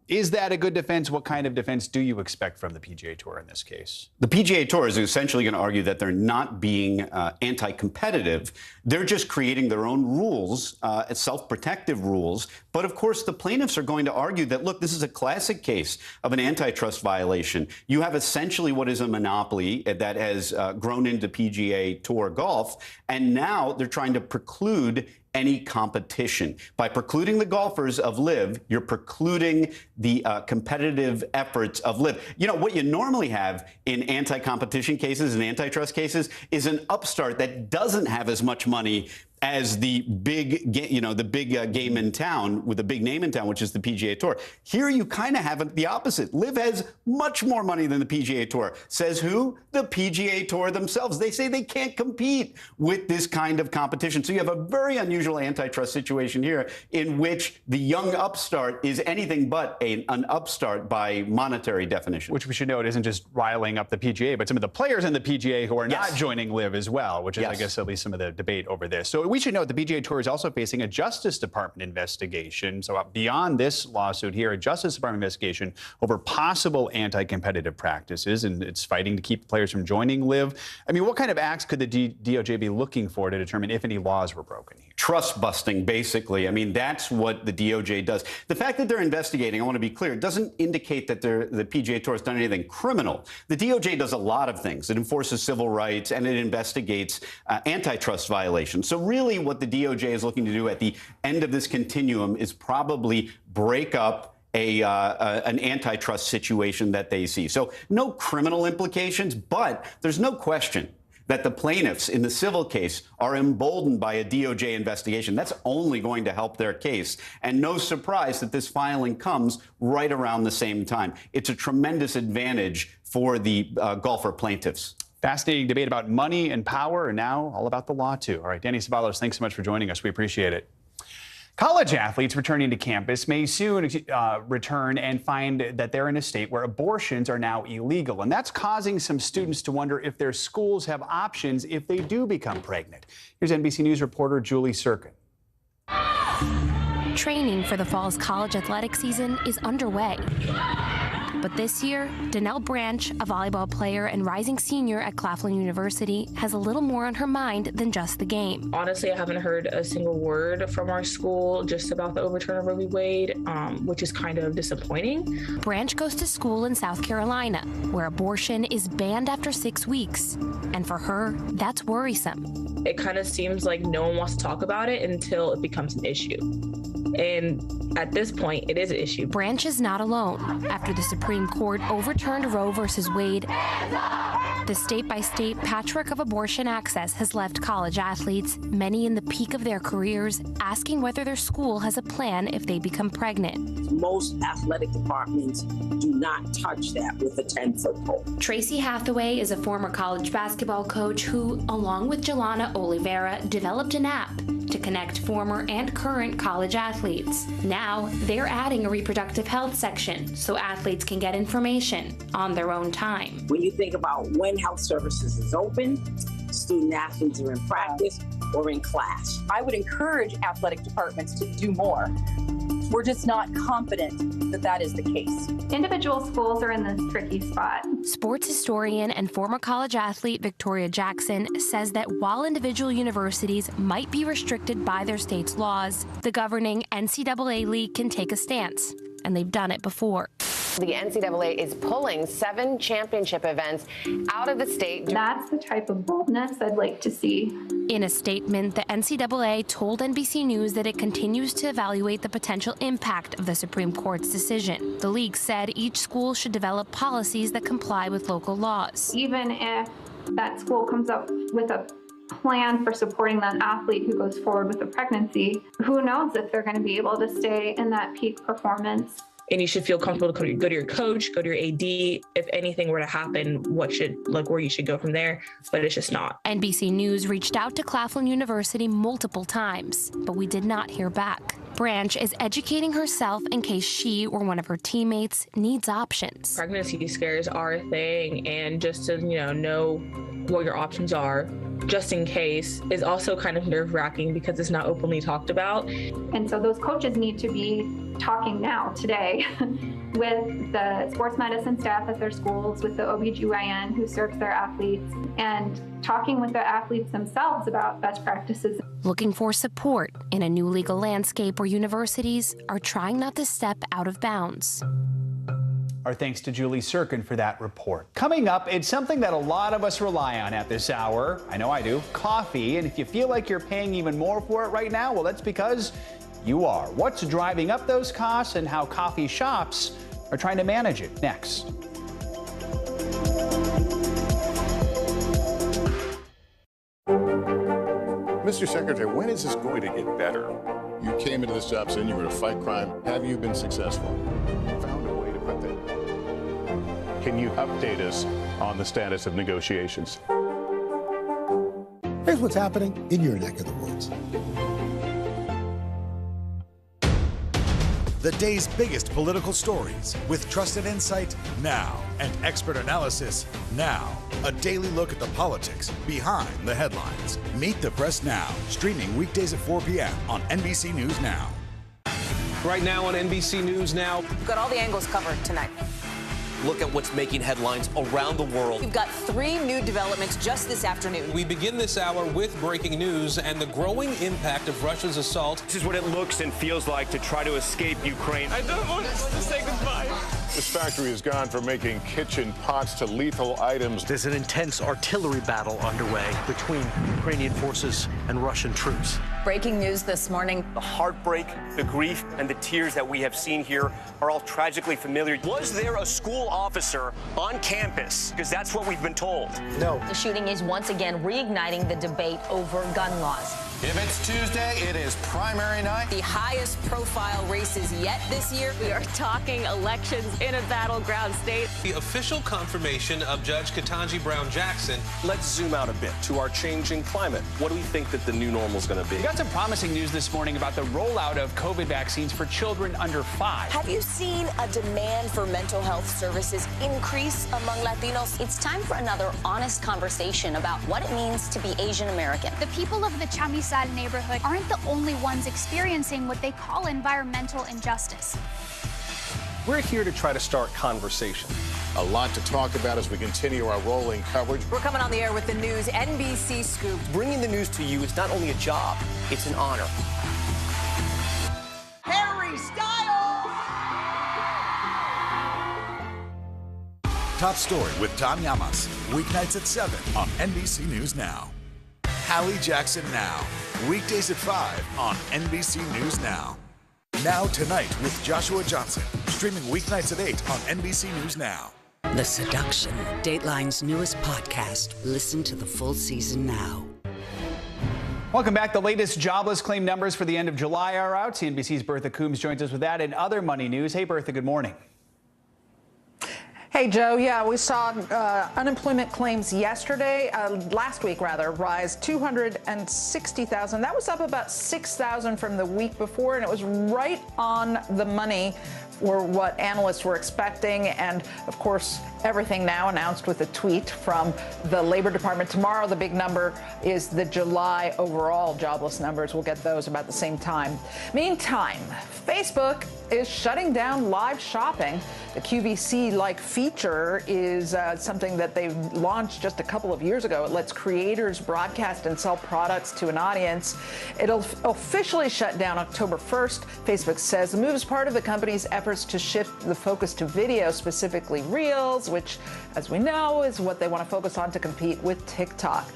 Is that a good defense? What kind of defense do you expect from the PGA Tour in this case? The PGA Tour is essentially going to argue that they're not being anti-competitive. They're just creating their own rules, self-protective rules. But of course, the plaintiffs are going to argue that, look, this is a classic case of an antitrust violation. You have essentially what is a monopoly that has grown into PGA Tour golf, and now they're trying to preclude any competition. By precluding the golfers of LIV, you're precluding the competitive efforts of LIV. You know, what you normally have in anti-competition cases and antitrust cases is an upstart that doesn't have as much money as the big, game in town with a big name in town, which is the PGA Tour. Here you kind of have the opposite. LIV has much more money than the PGA Tour. Says who? The PGA Tour themselves. They say they can't compete with this kind of competition. So you have a very unusual antitrust situation here in which the young upstart is anything but an upstart by monetary definition. Which we should note isn't just riling up the PGA, but some of the players in the PGA who are not joining LIV as well, which is, I guess, at least some of the debate over this. So we should note the PGA Tour is also facing a Justice Department investigation. So beyond this lawsuit here, a Justice Department investigation over possible anti-competitive practices, and it's fighting to keep players from joining LIV. I mean, what kind of acts could the DOJ be looking for to determine if any laws were broken here? Trust busting, basically. I mean, that's what the DOJ does. The fact that they're investigating, I want to be clear, doesn't indicate that the PGA Tour has done anything criminal. The DOJ does a lot of things. It enforces civil rights and it investigates antitrust violations. So really what the DOJ is looking to do at the end of this continuum is probably break up an antitrust situation that they see. So no criminal implications, but there's no question that the plaintiffs in the civil case are emboldened by a DOJ investigation. That's only going to help their case. And no surprise that this filing comes right around the same time. It's a tremendous advantage for the golfer plaintiffs. Fascinating debate about money and power, and now all about the law, too. All right, Danny Ceballos, thanks so much for joining us. We appreciate it. College athletes returning to campus may soon return and find that they're in a state where abortions are now illegal. And that's causing some students to wonder if their schools have options if they do become pregnant. Here's NBC News reporter Julie Sirkin. Training for the fall's college athletic season is underway. But this year, Donnell Branch, a volleyball player and rising senior at Claflin University, has a little more on her mind than just the game. Honestly, I haven't heard a single word from our school just about the overturn of Roe v. Wade, which is kind of disappointing. Branch goes to school in South Carolina, where abortion is banned after 6 weeks. And for her, that's worrisome. It kind of seems like no one wants to talk about it until it becomes an issue. And at this point, it is an issue. Branch is not alone. After the Supreme Court overturned Roe versus Wade, the state-by-state patchwork of abortion access has left college athletes, many in the peak of their careers, asking whether their school has a plan if they become pregnant. Most athletic departments do not touch that with a 10-foot pole. Tracy Hathaway is a former college basketball coach who, along with Jelana Oliveira, developed an app to connect former and current college athletes. Now, they're adding a reproductive health section so athletes can get information on their own time. When you think about when health services is open, student athletes are in practice or in class. I would encourage athletic departments to do more. We're just not confident that that is the case. Individual schools are in this tricky spot. Sports historian and former college athlete Victoria Jackson says that while individual universities might be restricted by their state's laws, the governing NCAA league can take a stance, and they've done it before. The NCAA is pulling 7 championship events out of the state. That's the type of boldness I'd like to see. In a statement, the NCAA told NBC News that it continues to evaluate the potential impact of the Supreme Court's decision. The league said each school should develop policies that comply with local laws. Even if that school comes up with a plan for supporting that athlete who goes forward with a pregnancy, who knows if they're going to be able to stay in that peak performance. And you should feel comfortable to go to your coach, go to your AD. If anything were to happen, where you should go from there, but it's just not. NBC News reached out to Claflin University multiple times, but we did not hear back. Branch is educating herself in case she or one of her teammates needs options. Pregnancy scares are a thing, and just to know what your options are, just in case, is also kind of nerve-wracking because it's not openly talked about. And so those coaches need to be talking now, today, with the sports medicine staff at their schools, with the OBGYN who serves their athletes, and talking with the athletes themselves about best practices. Looking for support in a new legal landscape where universities are trying not to step out of bounds. Our thanks to Julie Sirkin for that report. Coming up, it's something that a lot of us rely on at this hour. I know I do. Coffee. And if you feel like you're paying even more for it right now, well, that's because you are. What's driving up those costs and how coffee shops are trying to manage it? Next. Mr. Secretary, when is this going to get better? You came into this job saying you were going to fight crime. Have you been successful? Found a way to put that. Can you update us on the status of negotiations? Here's what's happening in your neck of the woods. The day's biggest political stories with trusted insight now and expert analysis now. A daily look at the politics behind the headlines. Meet the Press Now, streaming weekdays at 4 p.m. on NBC News Now. Right now on NBC News Now. We've got all the angles covered tonight. Look at what's making headlines around the world. We've got 3 new developments just this afternoon. We begin this hour with breaking news and the growing impact of Russia's assault. This is what it looks and feels like to try to escape Ukraine. I don't want to say goodbye. This factory has gone from making kitchen pots to lethal items. There's an intense artillery battle underway between Ukrainian forces and Russian troops. Breaking news this morning. The heartbreak, the grief, and the tears that we have seen here are all tragically familiar. Was there a school officer on campus? Because that's what we've been told. No. The shooting is once again reigniting the debate over gun laws. If it's Tuesday, it is primary night. The highest profile races yet this year. We are talking elections in a battleground state. The official confirmation of Judge Ketanji Brown Jackson. Let's zoom out a bit to our changing climate. What do we think that the new normal is going to be? We got some promising news this morning about the rollout of COVID vaccines for children under 5. Have you seen a demand for mental health services increase among Latinos? It's time for another honest conversation about what it means to be Asian American. The people of the Chamizal neighborhood aren't the only ones experiencing what they call environmental injustice. we're here to try to start conversation. A lot to talk about as we continue our rolling coverage. We're coming on the air with the news NBC Scoop. Bringing the news to you is not only a job, it's an honor. Harry Styles! Top Story with Tom Llamas. Weeknights at 7 on NBC News Now. Hallie Jackson Now. Weekdays at 5 on NBC News Now. Now Tonight with Joshua Johnson. Streaming weeknights at 8 on NBC News Now. The Seduction, Dateline's newest podcast. Listen to the full season now. Welcome back. The latest jobless claim numbers for the end of July are out. CNBC's Bertha Coombs joins us with that and other money news. Hey, Bertha, good morning. Hey, Joe. Yeah, we saw unemployment claims yesterday, last week rather, rise 260,000. That was up about 6,000 from the week before, and it was right on the money for what analysts were expecting. And of course, everything now announced with a tweet from the Labor Department. Tomorrow, the big number is the July overall jobless numbers. We'll get those about the same time. Meantime, Facebook is shutting down live shopping. The QVC-like feature is something that they launched just a couple of years ago. It lets creators broadcast and sell products to an audience. It'll officially shut down October 1st. Facebook says the move is part of the company's efforts to shift the focus to video, specifically Reels, which, as we know, is what they want to focus on to compete with TikTok.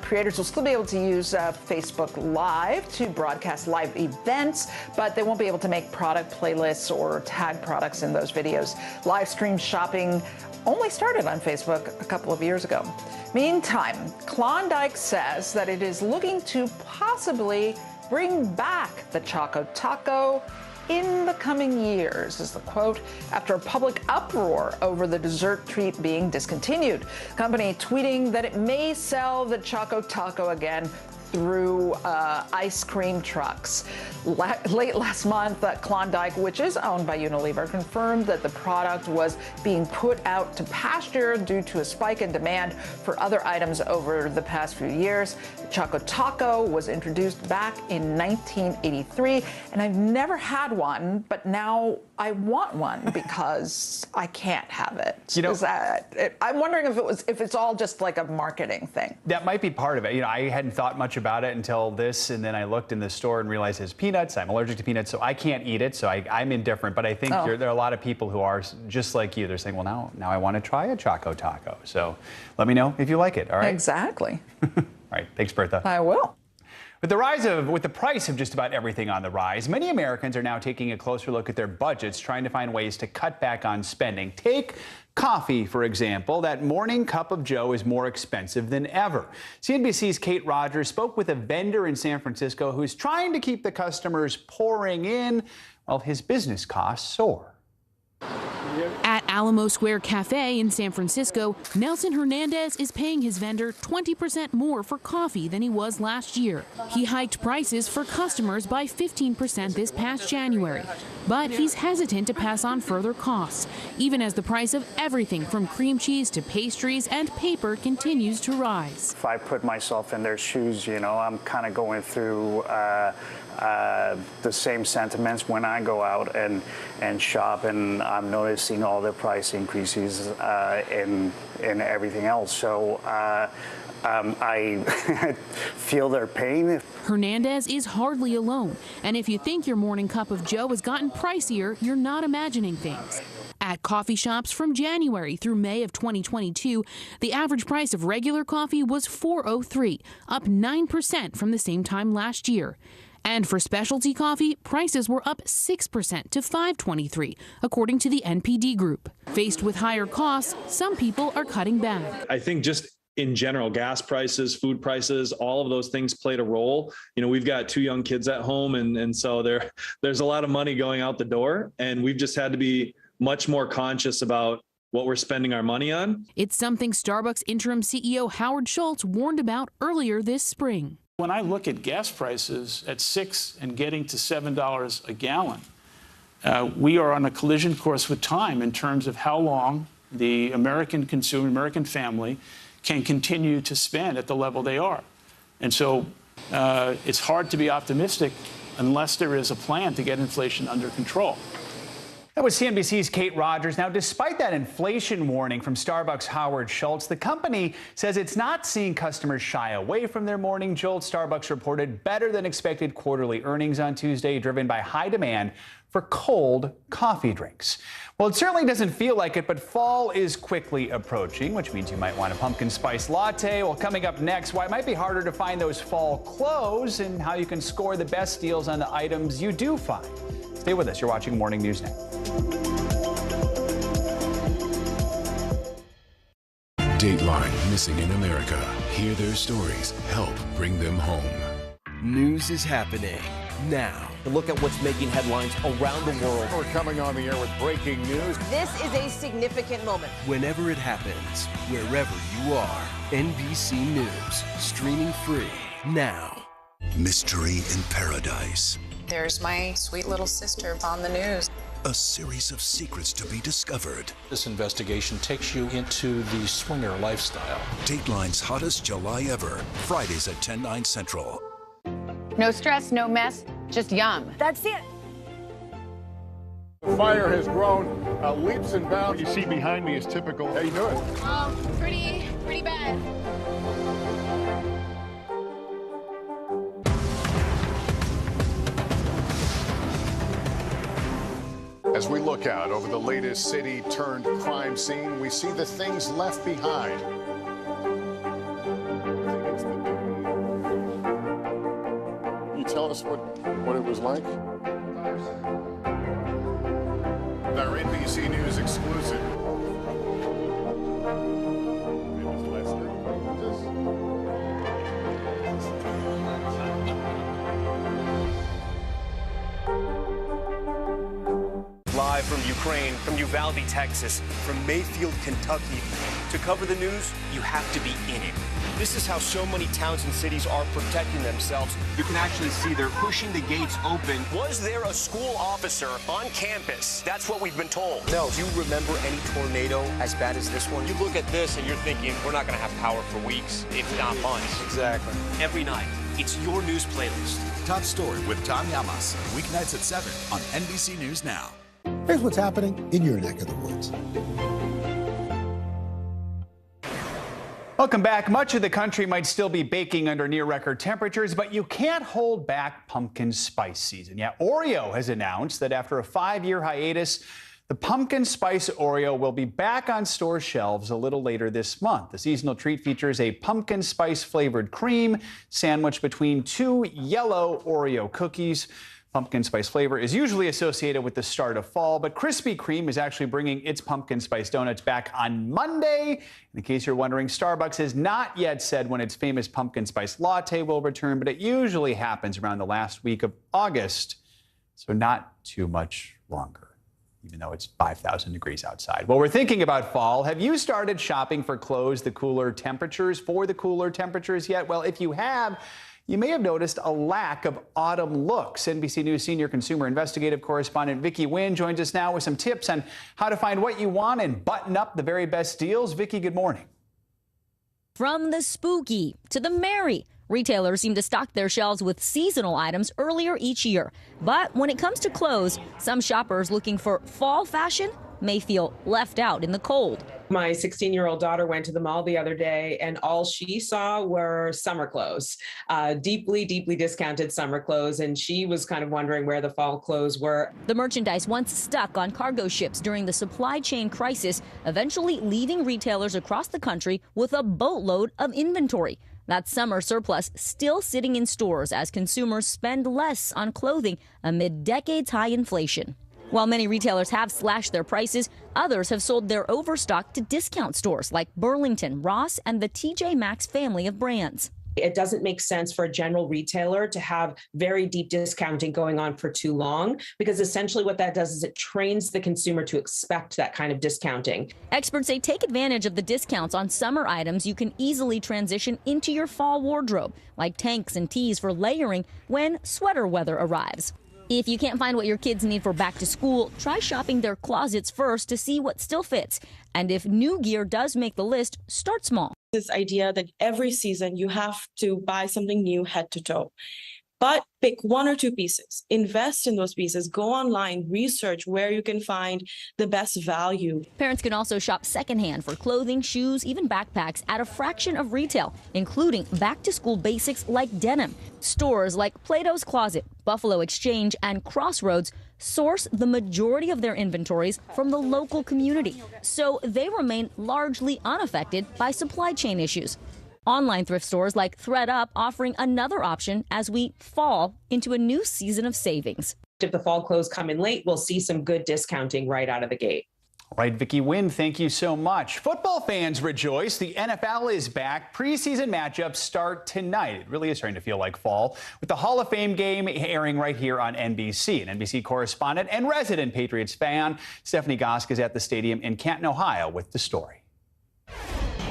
Creators will still be able to use Facebook Live to broadcast live events, but they won't be able to make product playlists or tag products in those videos. Live stream shopping only started on Facebook a couple of years ago. Meantime, Klondike says that it is looking to possibly bring back the Choco Taco in the coming years, is the quote, after a public uproar over the dessert treat being discontinued. Company tweeting that it may sell the Choco Taco again through ice cream trucks. Late last month, Klondike, which is owned by Unilever, confirmed that the product was being put out to pasture due to a spike in demand for other items over the past few years. Choco Taco was introduced back in 1983, and I've never had one, but now I want one because I can't have it. You know, I'm wondering if it's all just like a marketing thing. That might be part of it. You know, I hadn't thought much about it until this, and then I looked in the store and realized it's peanuts. I'm allergic to peanuts, so I can't eat it, so I'm indifferent. But I think there are a lot of people who are just like you. They're saying, well, now I want to try a Choco Taco. So let me know if you like it, all right? Exactly. All right, thanks, Bertha. I will. With the price of just about everything on the rise, many Americans are now taking a closer look at their budgets, trying to find ways to cut back on spending. Take coffee, for example. That morning cup of joe is more expensive than ever. CNBC's Kate Rogers spoke with a vendor in San Francisco who's trying to keep the customers pouring in while his business costs soar. At Alamo Square Cafe in San Francisco, Nelson Hernandez is paying his vendor 20% more for coffee than he was last year. He hiked prices for customers by 15% this past January, but he's hesitant to pass on further costs, even as the price of everything from cream cheese to pastries and paper continues to rise. If I put myself in their shoes, you know, I'm kind of going through the same sentiments when I go out and shop, and I'm noticing all the price increases in everything else. So I feel their pain. Hernandez is hardly alone, and if you think your morning cup of joe has gotten pricier, you're not imagining things. At coffee shops from January through May of 2022, the average price of regular coffee was $4.03, up 9% from the same time last year. And for specialty coffee, prices were up 6% to $5.23, according to the NPD Group. Faced with higher costs, some people are cutting back. I think just in general, gas prices, food prices, all of those things played a role. You know, we've got 2 young kids at home, and so there's a lot of money going out the door, and we've just had to be much more conscious about what we're spending our money on. It's something Starbucks interim CEO Howard Schultz warned about earlier this spring. When I look at gas prices at $6 and getting to $7 a gallon, we are on a collision course with time in terms of how long the American consumer, American family, can continue to spend at the level they are. And so it's hard to be optimistic unless there is a plan to get inflation under control. That was CNBC's Kate Rogers. Now, despite that inflation warning from Starbucks' Howard Schultz, the company says it's not seeing customers shy away from their morning jolt. Starbucks reported better than expected quarterly earnings on Tuesday, driven by high demand for cold coffee drinks. Well, it certainly doesn't feel like it, but fall is quickly approaching, which means you might want a pumpkin spice latte. Well, coming up next, why it might be harder to find those fall clothes and how you can score the best deals on the items you do find. Stay with us. You're watching Morning News Now. Dateline Missing in America. Hear their stories. Help bring them home. News is happening now. Look at what's making headlines around the world. We're coming on the air with breaking news. This is a significant moment. Whenever it happens, wherever you are, NBC News, streaming free now. Mystery in Paradise. There's my sweet little sister on the news. A series of secrets to be discovered. This investigation takes you into the swinger lifestyle. Dateline's hottest July ever. Fridays at 10/9 Central. No stress, no mess, just yum. That's it. The fire has grown leaps and bounds. You see behind me is typical. How you doing? Pretty bad. As we look out over the latest city-turned-crime scene, we see the things left behind. Can you tell us what it was like? Our NBC News exclusive. Live from Ukraine, from Uvalde, Texas, from Mayfield, Kentucky. To cover the news, you have to be in it. This is how so many towns and cities are protecting themselves. You can actually see they're pushing the gates open. Was there a school officer on campus? That's what we've been told. No. Do you remember any tornado as bad as this one? You look at this and you're thinking, we're not going to have power for weeks, if not months. Exactly. Every night, it's your news playlist. Top Story with Tom Yamas. Weeknights at 7 on NBC News Now. Here's what's happening in your neck of the woods. Welcome back. Much of the country might still be baking under near record temperatures, but you can't hold back pumpkin spice season. Yeah, Oreo has announced that after a 5-year hiatus, the pumpkin spice Oreo will be back on store shelves a little later this month. The seasonal treat features a pumpkin spice flavored cream sandwiched between 2 yellow Oreo cookies. Pumpkin spice flavor is usually associated with the start of fall, but Krispy Kreme is actually bringing its pumpkin spice donuts back on Monday. In case you're wondering, Starbucks has not yet said when its famous pumpkin spice latte will return, but it usually happens around the last week of August, so not too much longer, even though it's 5,000 degrees outside. Well, we're thinking about fall. Have you started shopping for clothes for the cooler temperatures yet? Well, if you have, you may have noticed a lack of autumn looks. NBC News senior consumer investigative correspondent Vicki Nguyen joins us now with some tips on how to find what you want and button up the very best deals. Vicki, good morning. From the spooky to the merry, retailers seem to stock their shelves with seasonal items earlier each year. But when it comes to clothes, some shoppers looking for fall fashion may feel left out in the cold. My 16-year-old daughter went to the mall the other day, and all she saw were summer clothes, deeply discounted summer clothes, and she was kind of wondering where the fall clothes were. The merchandise once stuck on cargo ships during the supply chain crisis, eventually leaving retailers across the country with a boatload of inventory. That summer surplus still sitting in stores as consumers spend less on clothing amid decades-high inflation. While many retailers have slashed their prices, others have sold their overstock to discount stores like Burlington, Ross, and the TJ Maxx family of brands. It doesn't make sense for a general retailer to have very deep discounting going on for too long, because essentially what that does is it trains the consumer to expect that kind of discounting. Experts say take advantage of the discounts on summer items you can easily transition into your fall wardrobe, like tanks and tees for layering when sweater weather arrives. If you can't find what your kids need for back to school, try shopping their closets first to see what still fits. And if new gear does make the list, start small. This idea that every season you have to buy something new head to toe. But pick one or two pieces, invest in those pieces, go online, research where you can find the best value. Parents can also shop secondhand for clothing, shoes, even backpacks at a fraction of retail, including back-to-school basics like denim. Stores like Plato's Closet, Buffalo Exchange, and Crossroads source the majority of their inventories from the local community, so they remain largely unaffected by supply chain issues. Online thrift stores like ThredUp offering another option as we fall into a new season of savings. If the fall clothes come in late, we'll see some good discounting right out of the gate. All right, Vicki Wynn, thank you so much. Football fans rejoice. The NFL is back. Preseason matchups start tonight. It really is starting to feel like fall, with the Hall of Fame game airing right here on NBC. An NBC correspondent and resident Patriots fan, Stephanie Gosk, is at the stadium in Canton, Ohio, with the story.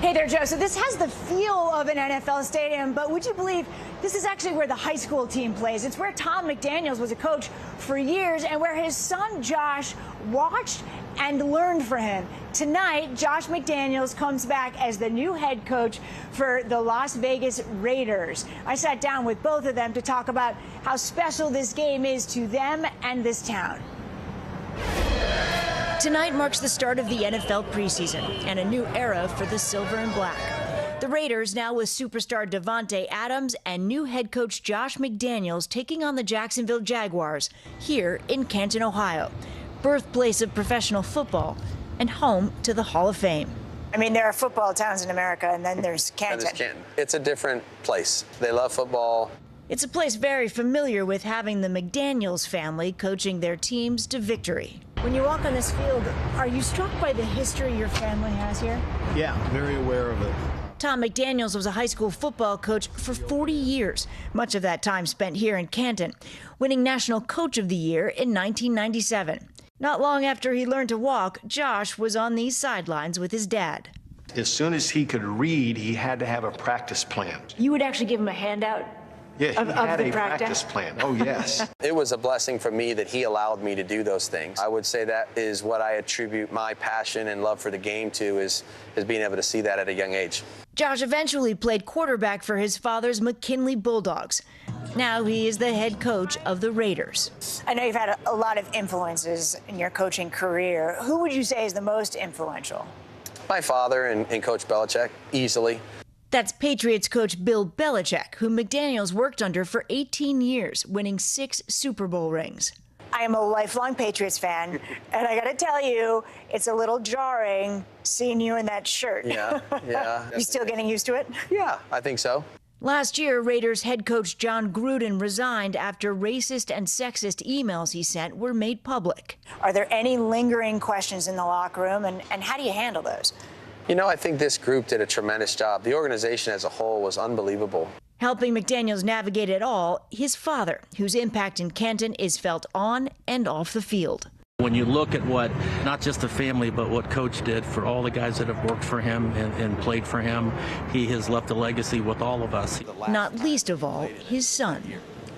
Hey there, Joe. So this has the feel of an NFL stadium, but would you believe this is actually where the high school team plays? It's where Tom McDaniels was a coach for years and where his son Josh watched and learned from him. Tonight, Josh McDaniels comes back as the new head coach for the Las Vegas Raiders. I sat down with both of them to talk about how special this game is to them and this town. Tonight marks the start of the NFL preseason and a new era for the Silver and Black. The Raiders, now with superstar Davante Adams and new head coach Josh McDaniels, taking on the Jacksonville Jaguars here in Canton, Ohio, birthplace of professional football and home to the Hall of Fame. I mean, there are football towns in America, and then there's Canton. It's a different place. They love football. It's a place very familiar with having the McDaniels family coaching their teams to victory. When you walk on this field, are you struck by the history your family has here? Yeah, very aware of it. Tom McDaniels was a high school football coach for 40 years, much of that time spent here in Canton, winning National Coach of the Year in 1997. Not long after he learned to walk, Josh was on these sidelines with his dad. As soon as he could read, he had to have a practice plan. You would actually give him a handout? Yeah, he had a practice plan. Oh, yes. It was a blessing for me that he allowed me to do those things. I would say that is what I attribute my passion and love for the game to, is being able to see that at a young age. Josh eventually played quarterback for his father's McKinley Bulldogs. Now he is the head coach of the Raiders. I know you've had a lot of influences in your coaching career. Who would you say is the most influential? My father and Coach Belichick, easily. That's Patriots coach Bill Belichick, who McDaniels worked under for 18 years, winning 6 Super Bowl rings. I am a lifelong Patriots fan, and I got to tell you, it's a little jarring seeing you in that shirt. Yeah. You still getting used to it? Yeah, I think so. Last year, Raiders head coach John Gruden resigned after racist and sexist emails he sent were made public. Are there any lingering questions in the locker room, and how do you handle those? You know, I think this group did a tremendous job. The organization as a whole was unbelievable. Helping McDaniels navigate it all, his father, whose impact in Canton is felt on and off the field. When you look at what, not just the family, but what Coach did for all the guys that have worked for him and played for him, he has left a legacy with all of us. Not least of all, his son.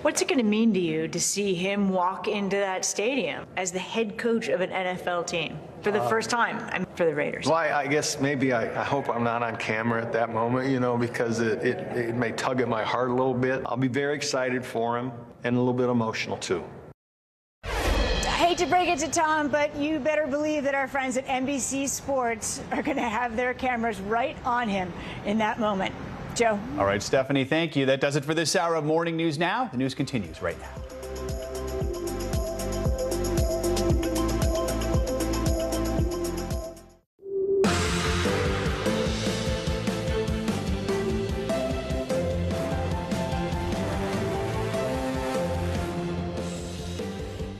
What's it going to mean to you to see him walk into that stadium as the head coach of an NFL team for the first time for the Raiders? Well, I guess maybe I hope I'm not on camera at that moment, you know, because it may tug at my heart a little bit. I'll be very excited for him and a little bit emotional, too. I hate to break it to Tom, but you better believe that our friends at NBC Sports are going to have their cameras right on him in that moment. Joe. All right, Stephanie, thank you. That does it for this hour of Morning News Now. The news continues right now.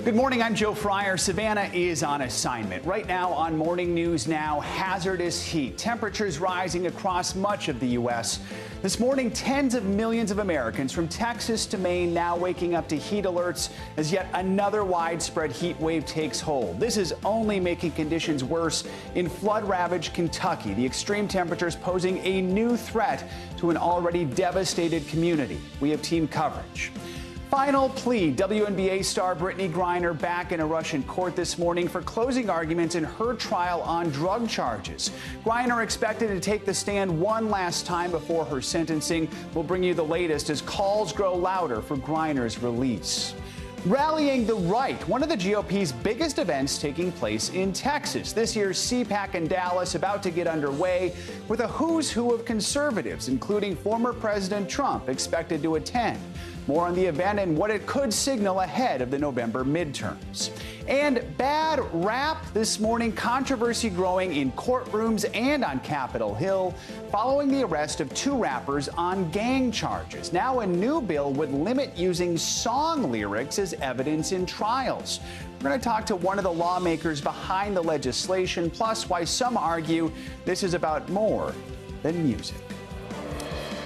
Good morning, I'm Joe Fryer. Savannah is on assignment. Right now on Morning News Now, hazardous heat. Temperatures rising across much of the U.S. This morning, tens of millions of Americans from Texas to Maine now waking up to heat alerts as yet another widespread heat wave takes hold. This is only making conditions worse in flood-ravaged Kentucky. The extreme temperatures posing a new threat to an already devastated community. We have team coverage. Final plea. WNBA star Brittany Griner back in a Russian court this morning for closing arguments in her trial on drug charges. Griner expected to take the stand one last time before her sentencing. We'll bring you the latest as calls grow louder for Griner's release. Rallying the right, one of the GOP's biggest events taking place in Texas. This year's CPAC in Dallas about to get underway with a who's who of conservatives, including former President Trump, expected to attend. More on the event and what it could signal ahead of the November midterms. And bad rap this morning, controversy growing in courtrooms and on Capitol Hill following the arrest of two rappers on gang charges. Now a new bill would limit using song lyrics as evidence in trials. We're going to talk to one of the lawmakers behind the legislation, plus why some argue this is about more than music.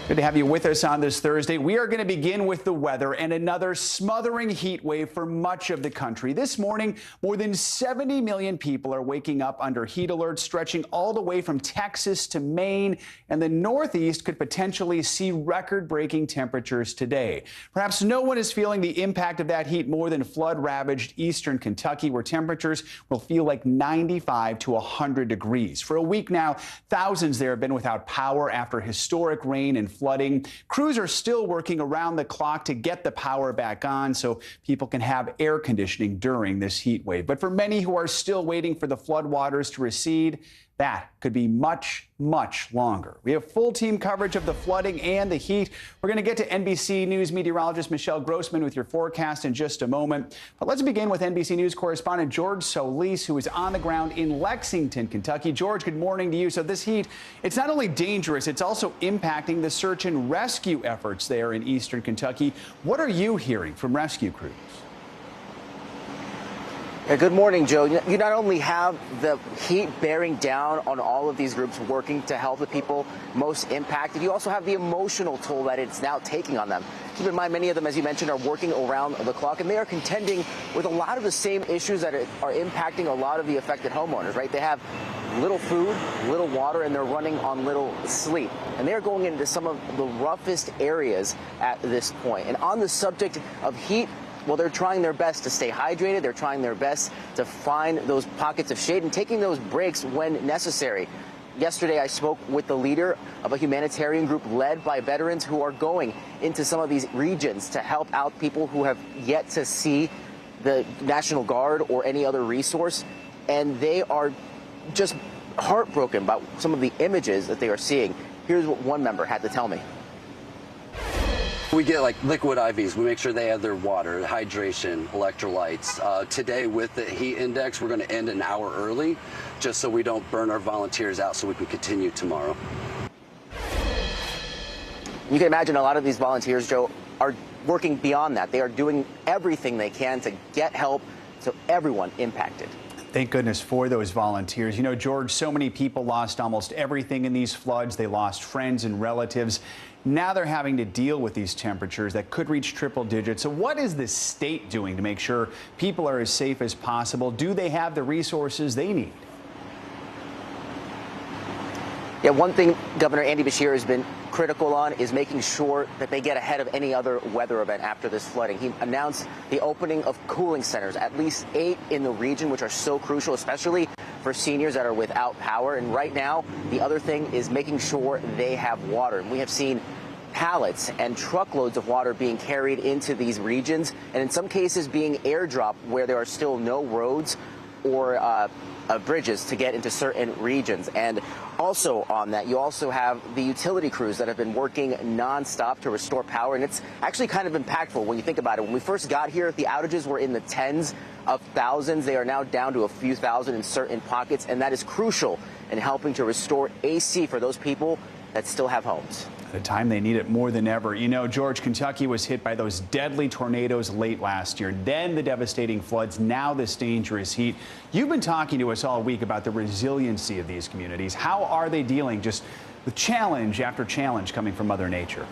Good to have you with us on this Thursday. We are going to begin with the weather and another smothering heat wave for much of the country. This morning, more than 70 million people are waking up under heat alerts stretching all the way from Texas to Maine, and the Northeast could potentially see record-breaking temperatures today. Perhaps no one is feeling the impact of that heat more than flood-ravaged eastern Kentucky, where temperatures will feel like 95 to 100 degrees. For a week now, thousands there have been without power after historic rain and flooding. Crews are still working around the clock to get the power back on so people can have air conditioning during this heat wave. But for many who are still waiting for the floodwaters to recede, that could be much, much longer. We have full team coverage of the flooding and the heat. We're going to get to NBC News meteorologist Michelle Grossman with your forecast in just a moment. But let's begin with NBC News correspondent George Solis, who is on the ground in Lexington, Kentucky. George, good morning to you. So this heat, it's not only dangerous, it's also impacting the search and rescue efforts there in eastern Kentucky. What are you hearing from rescue crews? Good morning, Joe. You not only have the heat bearing down on all of these groups working to help the people most impacted, you also have the emotional toll that it's now taking on them. Keep in mind, many of them, as you mentioned, are working around the clock, and they are contending with a lot of the same issues that are impacting a lot of the affected homeowners, right? They have little food, little water, and they're running on little sleep. And they're going into some of the roughest areas at this point. And on the subject of heat, well, they're trying their best to stay hydrated. They're trying their best to find those pockets of shade and taking those breaks when necessary. Yesterday, I spoke with the leader of a humanitarian group led by veterans who are going into some of these regions to help out people who have yet to see the National Guard or any other resource. And they are just heartbroken about some of the images that they are seeing. Here's what one member had to tell me. We get like liquid IVs. We make sure they have their water, hydration, electrolytes. Today with the heat index, we're going to end an hour early just so we don't burn our volunteers out so we can continue tomorrow. You can imagine a lot of these volunteers, Joe, are working beyond that. They are doing everything they can to get help to everyone impacted. Thank goodness for those volunteers. You know, George, so many people lost almost everything in these floods. They lost friends and relatives. Now they're having to deal with these temperatures that could reach triple digits. So what is the state doing to make sure people are as safe as possible? Do they have the resources they need? Yeah, one thing Governor Andy Beshear has been critical on is making sure that they get ahead of any other weather event after this flooding. He announced the opening of cooling centers, at least 8 in the region, which are so crucial, especially for seniors that are without power. And right now, the other thing is making sure they have water. And we have seen pallets and truckloads of water being carried into these regions, and in some cases being airdropped where there are still no roads or bridges to get into certain regions. And also on that, you also have the utility crews that have been working nonstop to restore power. And it's actually kind of impactful when you think about it. When we first got here, the outages were in the tens of thousands. They are now down to a few thousand in certain pockets. And that is crucial in helping to restore AC for those people that still have homes. At a time they need it more than ever. You know, George, Kentucky was hit by those deadly tornadoes late last year, then the devastating floods, now this dangerous heat. You've been talking to us all week about the resiliency of these communities. How are they dealing just with challenge after challenge coming from Mother Nature?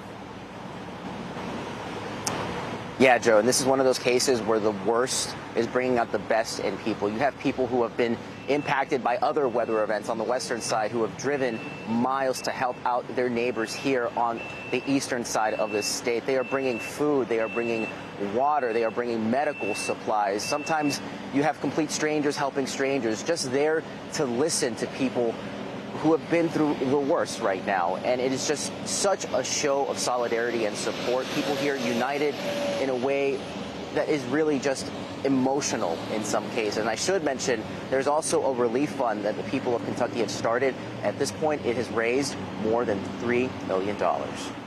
Yeah, Joe, and this is one of those cases where the worst is bringing out the best in people. You have people who have been impacted by other weather events on the western side who have driven miles to help out their neighbors here on the eastern side of the state. They are bringing food, they are bringing water, they are bringing medical supplies. Sometimes you have complete strangers helping strangers, just there to listen to people who have been through the worst right now. And it is just such a show of solidarity and support. People here united in a way that is really just emotional in some cases. And I should mention, there's also a relief fund that the people of Kentucky have started. At this point, it has raised more than $3 million.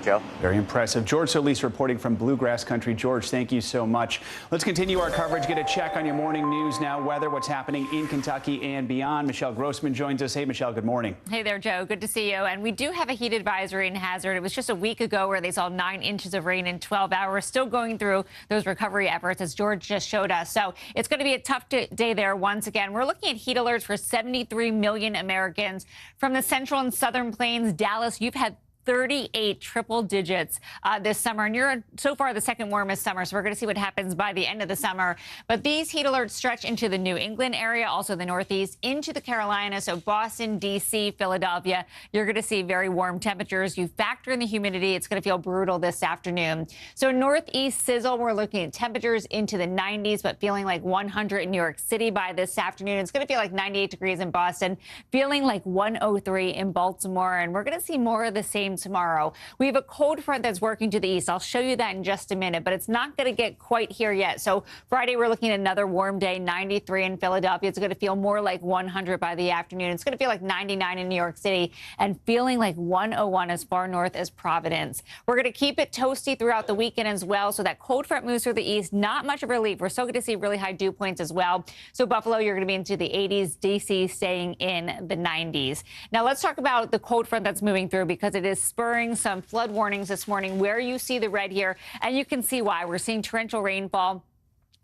Joe? Very impressive. George Solis reporting from Bluegrass Country. George, thank you so much. Let's continue our coverage. Get a check on your morning news now weather, what's happening in Kentucky and beyond. Michelle Grossman joins us. Hey, Michelle, good morning. Hey there, Joe. Good to see you. And we do have a heat advisory in Hazard. It was just a week ago where they saw 9 inches of rain in 12 hours. Still going through those recovery efforts, as George just showed us. So it's going to be a tough day there once again. We're looking at heat alerts for 73 million Americans. From the central and southern plains, Dallas, you've had 38 triple digits this summer, and you're so far the second warmest summer, so we're going to see what happens by the end of the summer. But these heat alerts stretch into the New England area, also the Northeast, into the Carolinas, so Boston, D.C., Philadelphia. You're going to see very warm temperatures. You factor in the humidity, it's going to feel brutal this afternoon. So Northeast sizzle, we're looking at temperatures into the 90s, but feeling like 100 in New York City by this afternoon. It's going to feel like 98 degrees in Boston, feeling like 103 in Baltimore, and we're going to see more of the same tomorrow. We have a cold front that's working to the east. I'll show you that in just a minute, but it's not going to get quite here yet. So Friday, we're looking at another warm day, 93 in Philadelphia. It's going to feel more like 100 by the afternoon. It's going to feel like 99 in New York City and feeling like 101 as far north as Providence. We're going to keep it toasty throughout the weekend as well. So that cold front moves through the east. Not much of relief. We're still going to see really high dew points as well. So Buffalo, you're going to be into the 80s. D.C. staying in the 90s. Now let's talk about the cold front that's moving through, because it is spurring some flood warnings this morning where you see the red here, and you can see why. We're seeing torrential rainfall.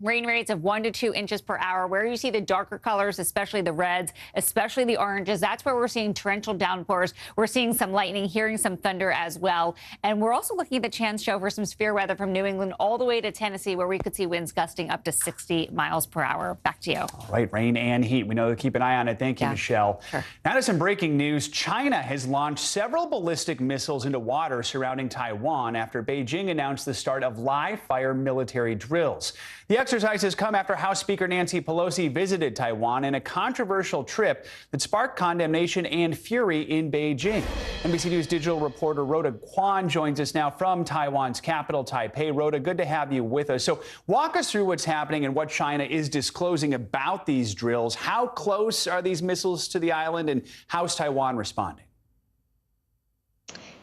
Rain rates of 1 to 2 inches per hour. Where you see the darker colors, especially the reds, especially the oranges, that's where we're seeing torrential downpours. We're seeing some lightning, hearing some thunder as well. And we're also looking at the chance show for some severe weather from New England all the way to Tennessee, where we could see winds gusting up to 60 miles per hour. Back to you. All right, rain and heat. We know to keep an eye on it. Thank you, Michelle. Sure. Now to some breaking news. China has launched several ballistic missiles into water surrounding Taiwan after Beijing announced the start of live-fire military drills. The exercises come after House Speaker Nancy Pelosi visited Taiwan in a controversial trip that sparked condemnation and fury in Beijing. NBC News Digital reporter Rhoda Kwan joins us now from Taiwan's capital, Taipei. Rhoda, good to have you with us. So walk us through what's happening and what China is disclosing about these drills. How close are these missiles to the island, and how's Taiwan responding?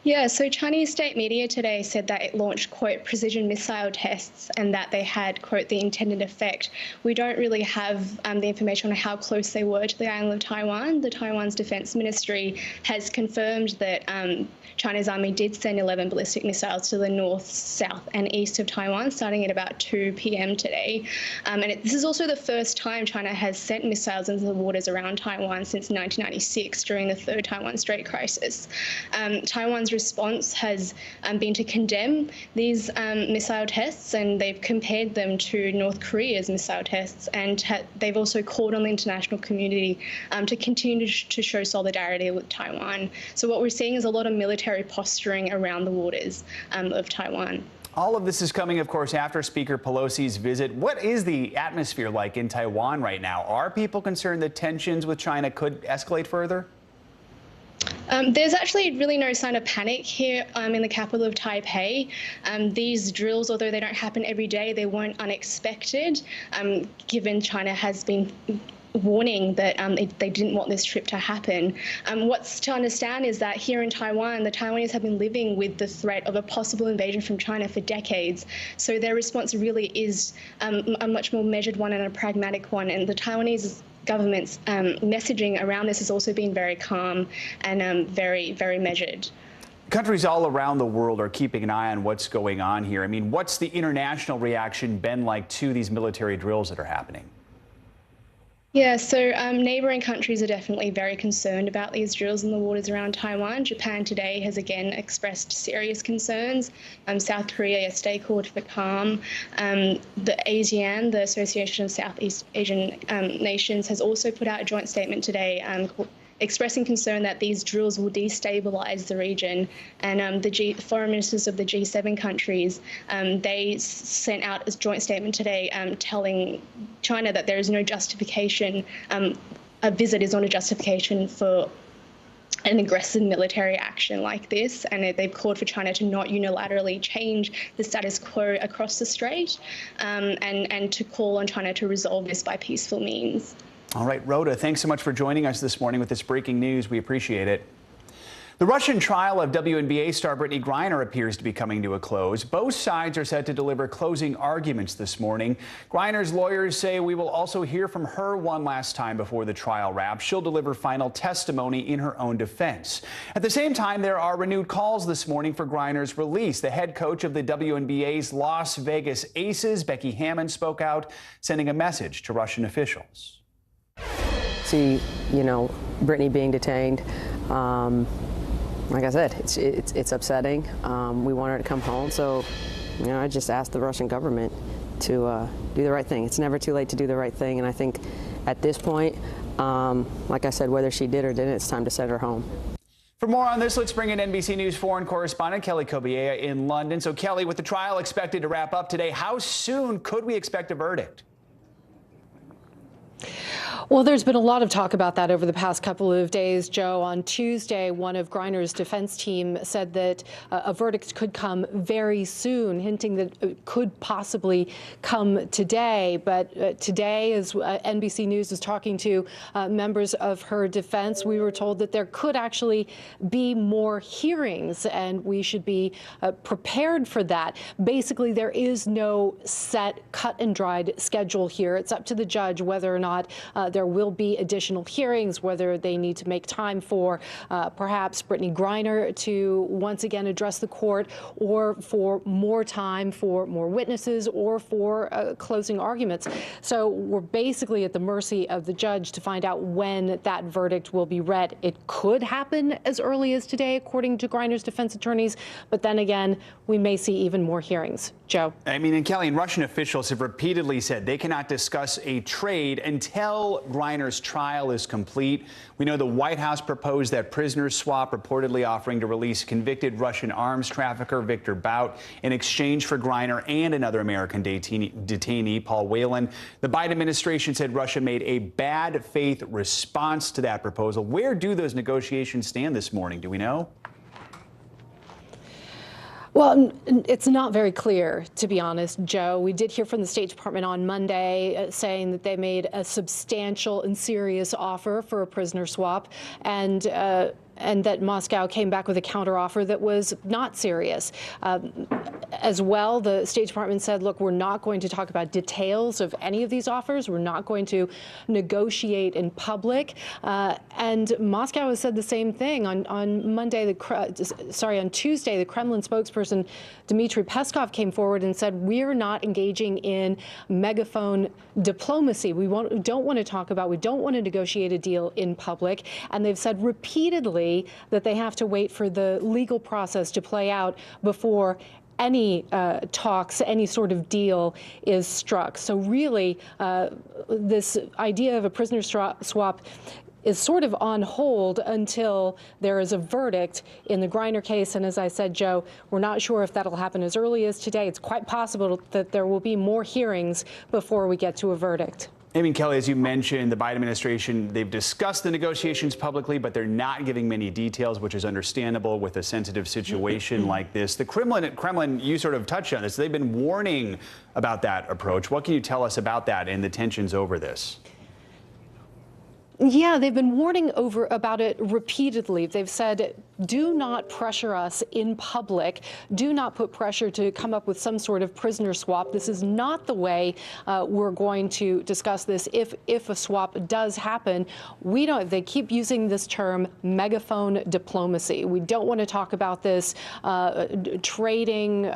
Yeah, so Chinese state media today said that it launched, quote, precision missile tests, and that they had, quote, the intended effect. We don't really have the information on how close they were to the island of Taiwan. The Taiwan's defense ministry has confirmed that China's army did send 11 ballistic missiles to the north, south and east of Taiwan, starting at about 2 p.m. today. This is also the first time China has sent missiles into the waters around Taiwan since 1996 during the Third Taiwan Strait crisis. Taiwan's response has been to condemn these missile tests, and they've compared them to North Korea's missile tests, and they've also called on the international community to continue to show solidarity with Taiwan. So what we're seeing is a lot of military posturing around the waters of Taiwan. All of this is coming, of course, after Speaker Pelosi's visit. What is the atmosphere like in Taiwan right now? Are people concerned that tensions with China could escalate further? There's actually really no sign of panic here in the capital of Taipei. These drills, although they don't happen every day, they weren't unexpected, given China has been warning that they didn't want this trip to happen. What's to understand is that here in Taiwan, the Taiwanese have been living with the threat of a possible invasion from China for decades. So their response really is a much more measured one and a pragmatic one. And the Taiwanese government's messaging around this has also been very calm and very, very measured. Countries all around the world are keeping an eye on what's going on here. I mean, what's the international reaction been like to these military drills that are happening? Yeah, so neighbouring countries are definitely very concerned about these drills in the waters around Taiwan. Japan today has again expressed serious concerns. South Korea yesterday called for calm. The ASEAN, the Association of Southeast Asian Nations, has also put out a joint statement today expressing concern that these drills will destabilize the region. And the foreign ministers of the G7 countries, they sent out a joint statement today telling China that there is no justification, a visit is not a justification for an aggressive military action like this, and they've called for China to not unilaterally change the status quo across the strait, and to call on China to resolve this by peaceful means. All right, Rhoda, thanks so much for joining us this morning with this breaking news. We appreciate it. The Russian trial of WNBA star Brittany Griner appears to be coming to a close. Both sides are set to deliver closing arguments this morning. Griner's lawyers say we will also hear from her one last time before the trial wraps. She'll deliver final testimony in her own defense. At the same time, there are renewed calls this morning for Griner's release. The head coach of the WNBA's Las Vegas Aces, Becky Hammon, spoke out, sending a message to Russian officials. See, Brittany being detained. Like I said, it's upsetting. We want her to come home, so I just asked the Russian government to do the right thing. It's never too late to do the right thing, and I think at this point, like I said, whether she did or didn't, it's time to send her home. For more on this, let's bring in NBC News foreign correspondent Kelly Kobiea in London. So, Kelly, with the trial expected to wrap up today, how soon could we expect a verdict? Well, there's been a lot of talk about that over the past couple of days, Joe. On Tuesday, one of Griner's defense team said that a verdict could come very soon, hinting that it could possibly come today. But today, as NBC News is talking to members of her defense, we were told that there could actually be more hearings, and we should be prepared for that. Basically, there is no set, cut and dried schedule here. It's up to the judge whether or not there will be additional hearings, whether they need to make time for perhaps Brittany Griner to once again address the court, or for more time for more witnesses, or for closing arguments. So we're basically at the mercy of the judge to find out when that verdict will be read. It could happen as early as today, according to Griner's defense attorneys, but then again, we may see even more hearings. Joe. And Kelly, and Russian officials have repeatedly said they cannot discuss a trade until Griner's trial is complete. We know the White House proposed that prisoner swap, reportedly offering to release convicted Russian arms trafficker Victor Bout in exchange for Griner and another American detainee, Paul Whelan. The Biden administration said Russia made a bad faith response to that proposal. Where do those negotiations stand this morning? Do we know? Well, it's not very clear, to be honest, Joe. We did hear from the State Department on Monday saying that they made a substantial and serious offer for a prisoner swap, and that Moscow came back with a counteroffer that was not serious. As well, the State Department said, look, we're not going to talk about details of any of these offers. We're not going to negotiate in public. And Moscow has said the same thing. On Tuesday, the Kremlin spokesperson Dmitry Peskov came forward and said, we're not engaging in megaphone diplomacy. We don't want to talk about, we don't want to negotiate a deal in public. And they've said repeatedly that they have to wait for the legal process to play out before any talks, any sort of deal is struck. So really, this idea of a prisoner swap is sort of on hold until there is a verdict in the Griner case. And as I said, Joe, we're not sure if that'll happen as early as today. It's quite possible that there will be more hearings before we get to a verdict. Kelly, as you mentioned, the Biden administration, they've discussed the negotiations publicly, but they're not giving many details, which is understandable with a sensitive situation like this. The Kremlin, you sort of touched on this. They've been warning about that approach. What can you tell us about that and the tensions over this? Yeah, they've been warning about it repeatedly. They've said do not pressure us in public. Do not put pressure to come up with some sort of prisoner swap. This is not the way we're going to discuss this. If a swap does happen, they keep using this term megaphone diplomacy. We don't want to talk about this trading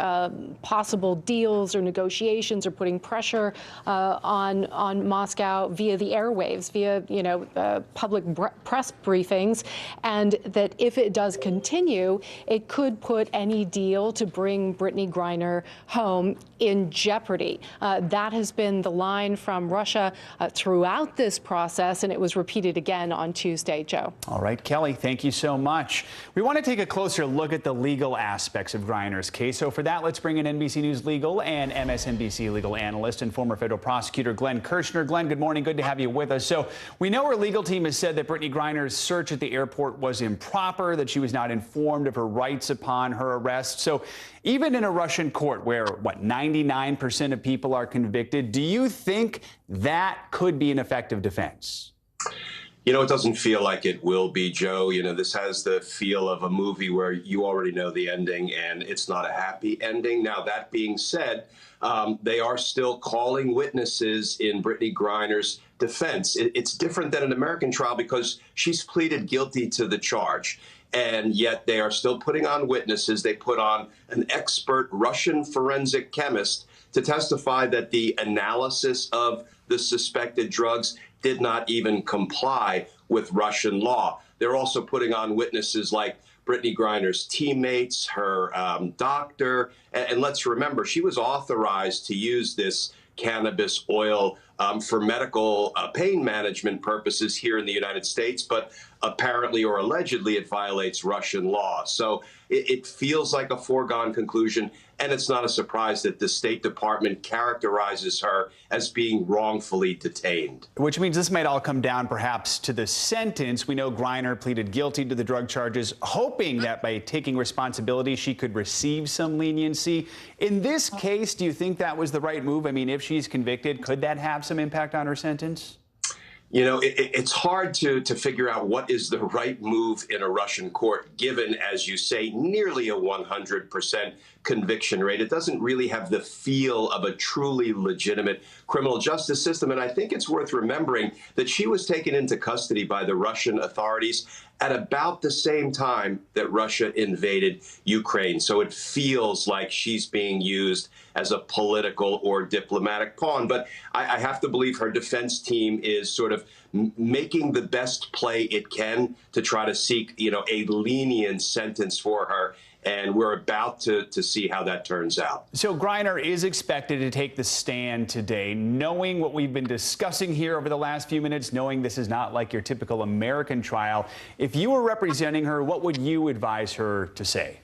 possible deals or negotiations or putting pressure on Moscow via the airwaves, via public press briefings, and that if it does continue, it could put any deal to bring Brittany Griner home in jeopardy. That has been the line from Russia throughout this process, and it was repeated again on Tuesday, Joe. All right, Kelly, thank you so much. We want to take a closer look at the legal aspects of Griner's case. So for that, let's bring in NBC News legal and MSNBC legal analyst and former federal prosecutor Glenn Kirshner. Glenn, good morning. Good to have you with us. So we know our legal team has said that Brittany Griner's search at the airport was improper, that she was not informed of her rights upon her arrest. So even in a Russian court where, 99% of people are convicted, do you think that could be an effective defense? You know, it doesn't feel like it will be, Joe. You know, this has the feel of a movie where you already know the ending and it's not a happy ending. Now, that being said, they are still calling witnesses in Brittany Griner's defense. It's different than an American trial because she's pleaded guilty to the charge. And yet they are still putting on witnesses. They put on an expert Russian forensic chemist to testify that the analysis of the suspected drugs did not even comply with Russian law. They're also putting on witnesses like Brittany Griner's teammates, her doctor. And let's remember, she was authorized to use this cannabis oil for medical pain management purposes here in the United States, but apparently or allegedly it violates Russian law. So it feels like a foregone conclusion, and it's not a surprise that the State Department characterizes her as being wrongfully detained. Which means this might all come down perhaps to the sentence. We know Griner pleaded guilty to the drug charges, hoping that by taking responsibility she could receive some leniency. In this case, do you think that was the right move? I mean, if she's convicted, could that have some impact on her sentence? You know, it's hard to figure out what is the right move in a Russian court, given, as you say, nearly a 100% conviction rate. It doesn't really have the feel of a truly legitimate criminal justice system. And I think it's worth remembering that she was taken into custody by the Russian authorities at about the same time that Russia invaded Ukraine. So it feels like she's being used as a political or diplomatic pawn. But I have to believe her defense team is sort of making the best play it can to try to seek, a lenient sentence for her. And we're about to see how that turns out. So Griner is expected to take the stand today, knowing what we've been discussing here over the last few minutes, knowing this is not like your typical American trial. If you were representing her, what would you advise her to say?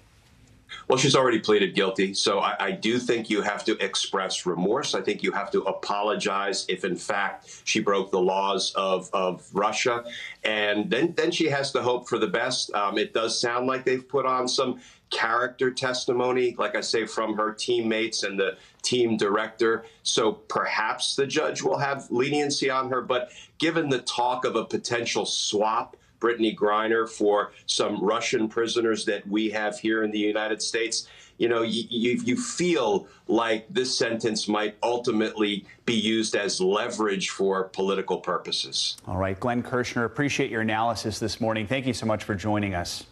Well, she's already pleaded guilty, so I do think you have to express remorse. I think you have to apologize if, in fact, she broke the laws of Russia. And then she has to hope for the best. It does sound like they've put on some character testimony, like I say, from her teammates and the team director. So perhaps the judge will have leniency on her. But given the talk of a potential swap, Brittany Griner for some Russian prisoners that we have here in the United States, you feel like this sentence might ultimately be used as leverage for political purposes. All right, Glenn Kirshner, appreciate your analysis this morning. Thank you so much for joining us.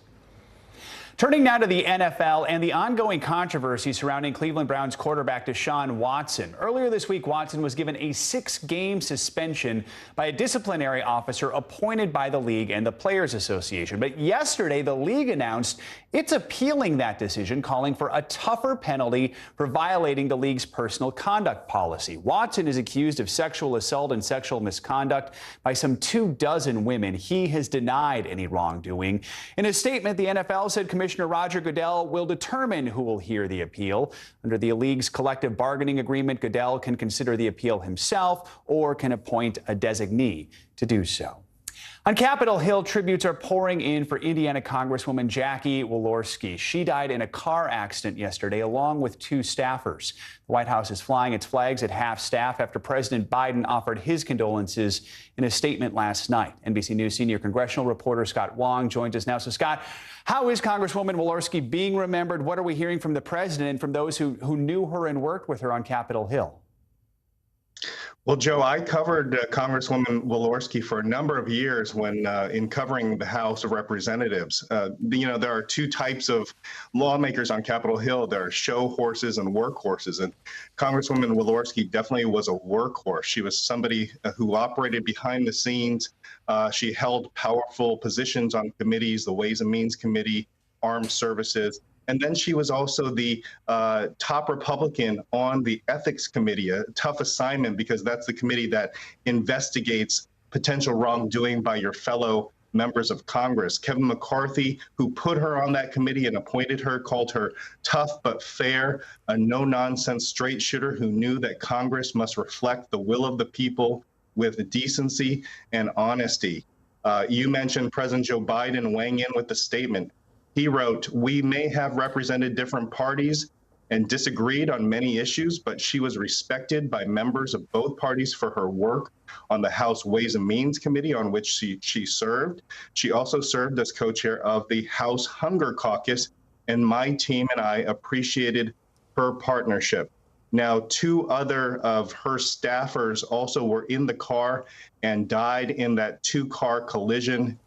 Turning now to the NFL and the ongoing controversy surrounding Cleveland Browns quarterback Deshaun Watson. Earlier this week, Watson was given a 6-game suspension by a disciplinary officer appointed by the league and the Players Association. But yesterday, the league announced it's appealing that decision, calling for a tougher penalty for violating the league's personal conduct policy. Watson is accused of sexual assault and sexual misconduct by some 24 women. He has denied any wrongdoing. In a statement, the NFL said Commissioner Roger Goodell will determine who will hear the appeal. Under the league's collective bargaining agreement, Goodell can consider the appeal himself or can appoint a designee to do so. On Capitol Hill, tributes are pouring in for Indiana Congresswoman Jackie Walorski. She died in a car accident yesterday, along with 2 staffers. The White House is flying its flags at half-staff after President Biden offered his condolences in a statement last night. NBC News senior congressional reporter Scott Wong joins us now. So, Scott, how is Congresswoman Walorski being remembered? What are we hearing from the president and from those who knew her and worked with her on Capitol Hill? Well, Joe, I covered Congresswoman Walorski for a number of years when in covering the House of Representatives. There are 2 types of lawmakers on Capitol Hill. There are show horses and workhorses. And Congresswoman Walorski definitely was a workhorse. She was somebody who operated behind the scenes. She held powerful positions on committees, the Ways and Means Committee, Armed Services. And then she was also the top Republican on the Ethics Committee, a tough assignment because that's the committee that investigates potential wrongdoing by your fellow members of Congress. Kevin McCarthy, who put her on that committee and appointed her, called her tough but fair, a no-nonsense straight shooter who knew that Congress must reflect the will of the people with decency and honesty. You mentioned President Joe Biden weighing in with the statement. He wrote, "We may have represented different parties and disagreed on many issues, but she was respected by members of both parties for her work on the House Ways and Means Committee, on which she served. She also served as co-chair of the House Hunger Caucus, and my team and I appreciated her partnership." Now, 2 other of her staffers also were in the car and died in that 2-car collision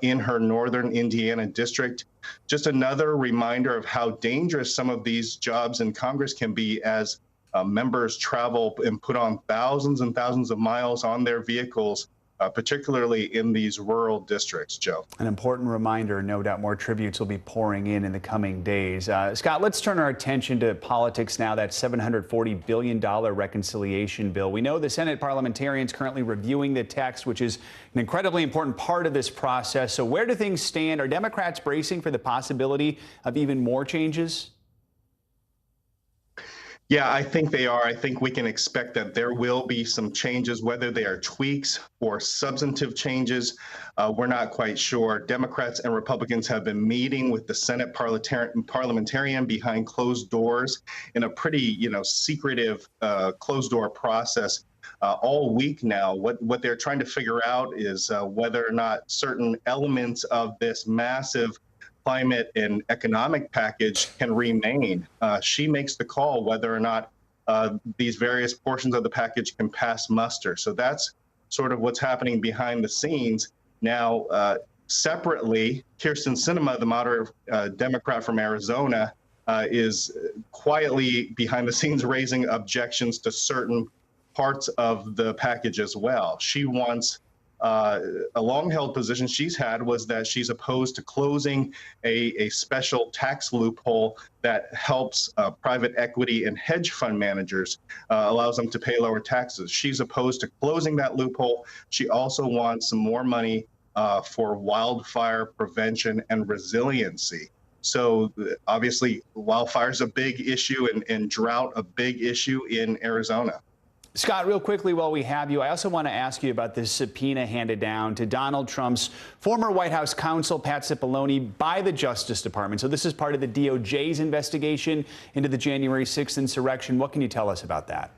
in her northern Indiana district. Just another reminder of how dangerous some of these jobs in Congress can be as members travel and put on thousands and thousands of miles on their vehicles, particularly in these rural districts, Joe. An important reminder. No doubt more tributes will be pouring in the coming days. Scott, let's turn our attention to politics now. That $740 billion reconciliation bill. We know the Senate parliamentarians currently reviewing the text, which is an incredibly important part of this process. So where do things stand? Are Democrats bracing for the possibility of even more changes? Yeah, I think they are. I think we can expect that there will be some changes, whether they are tweaks or substantive changes. We're not quite sure. Democrats and Republicans have been meeting with the Senate parliamentarian behind closed doors in a pretty, secretive closed door process all week now. What they're trying to figure out is whether or not certain elements of this massive climate and economic package can remain. She makes the call whether or not these various portions of the package can pass muster. So that's sort of what's happening behind the scenes. Now, separately, Kyrsten Sinema, the moderate Democrat from Arizona, is quietly behind the scenes raising objections to certain parts of the package as well. She wants a long-held position she's had was that she's opposed to closing a special tax loophole that helps private equity and hedge fund managers, allows them to pay lower taxes. She's opposed to closing that loophole. She also wants some more money for wildfire prevention and resiliency. So obviously, wildfire is a big issue and drought a big issue in Arizona. Scott, real quickly while we have you, I also want to ask you about this subpoena handed down to Donald Trump's former White House counsel, Pat Cipollone, by the Justice Department. So this is part of the DOJ's investigation into the January 6th insurrection. What can you tell us about that?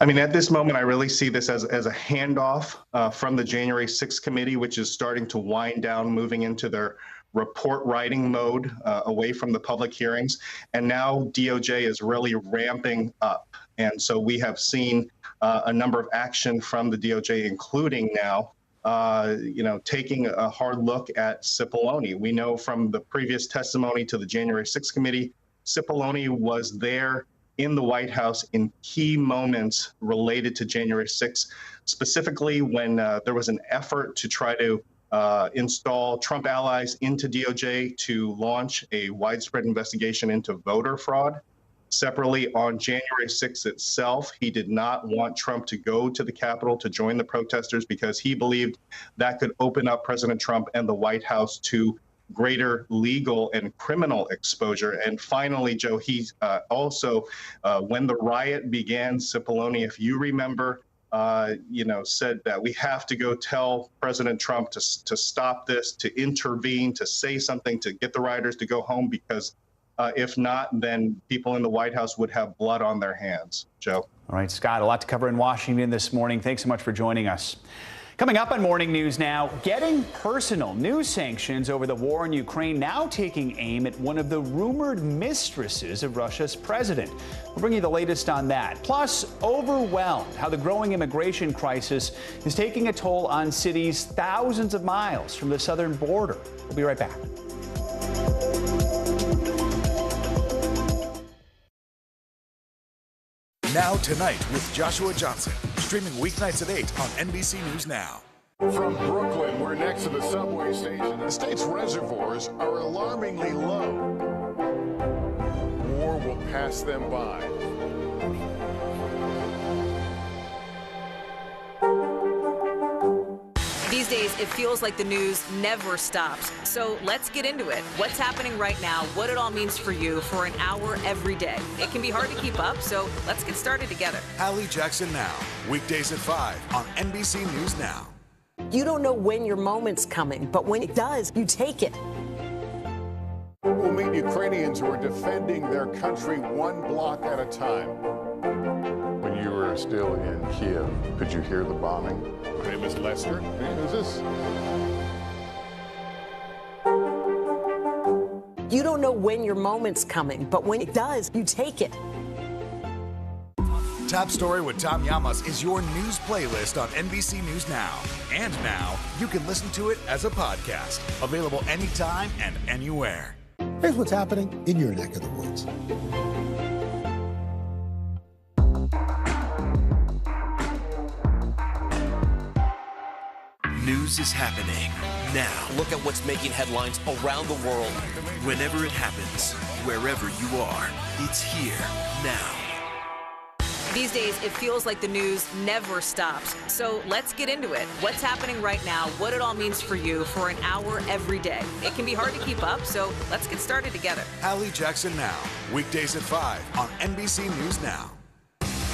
I mean, at this moment, I really see this as a handoff from the January 6th committee, which is starting to wind down, moving into their report writing mode away from the public hearings. And now DOJ is really ramping up. And so we have seen a number of action from the DOJ, including now, taking a hard look at Cipollone. We know from the previous testimony to the January 6th committee, Cipollone was there in the White House in key moments related to January 6th, specifically when there was an effort to try to install Trump allies into DOJ to launch a widespread investigation into voter fraud. Separately, on January 6th itself, he did not want Trump to go to the Capitol to join the protesters because he believed that could open up President Trump and the White House to greater legal and criminal exposure. And finally, Joe, he also, when the riot began, Cipollone, if you remember, said that we have to go tell President Trump to stop this, to intervene, to say something, to get the rioters to go home, because if not, then people in the White House would have blood on their hands. Joe. All right, Scott, a lot to cover in Washington this morning. Thanks so much for joining us. Coming up on Morning News Now, getting personal. New sanctions over the war in Ukraine now taking aim at one of the rumored mistresses of Russia's president. We'll bring you the latest on that. Plus, overwhelmed, how the growing immigration crisis is taking a toll on cities thousands of miles from the southern border. We'll be right back. Now Tonight with Joshua Johnson, streaming weeknights at 8 on NBC News Now. From Brooklyn, we're next to the subway station. The state's reservoirs are alarmingly low. War will pass them by. These days, it feels like the news never stops. So let's get into it. What's happening right now, what it all means for you for an hour every day. It can be hard to keep up, so let's get started together. Hallie Jackson Now, weekdays at 5 on NBC News Now. You don't know when your moment's coming, but when it does, you take it. We'll meet Ukrainians who are defending their country one block at a time. When you were still in Kiev, could you hear the bombing? My name is Lester. Who's this? You don't know when your moment's coming, but when it does, you take it. Top Story with Tom Llamas is your news playlist on NBC News Now. And now, you can listen to it as a podcast. Available anytime and anywhere. Here's what's happening in your neck of the woods. News is happening now. Look at what's making headlines around the world. Whenever it happens, wherever you are, it's here now. These days, it feels like the news never stops. So let's get into it. What's happening right now, what it all means for you for an hour every day. It can be hard to keep up, so let's get started together. Hallie Jackson Now, weekdays at 5 on NBC News Now.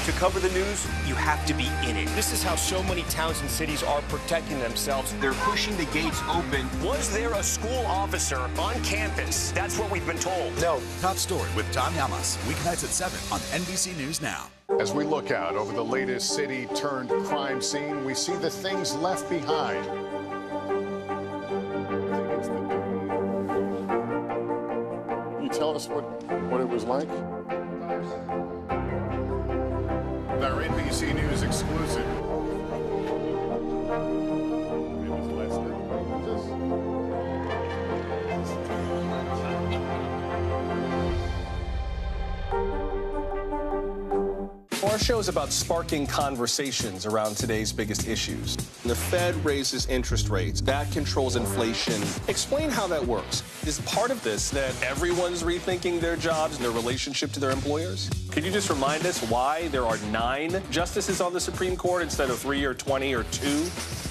To cover the news, you have to be in it. This is how so many towns and cities are protecting themselves. They're pushing the gates open. Was there a school officer on campus? That's what we've been told. No. Top Story with Tom Llamas, weeknights at 7 on NBC News Now. As we look out over the latest city-turned-crime scene, we see the things left behind. Can you tell us what it was like? Our NBC News exclusive. Our show is about sparking conversations around today's biggest issues. The Fed raises interest rates. That controls inflation. Explain how that works. Is part of this that everyone's rethinking their jobs and their relationship to their employers? Could you just remind us why there are 9 justices on the Supreme Court instead of 3 or 20 or 2?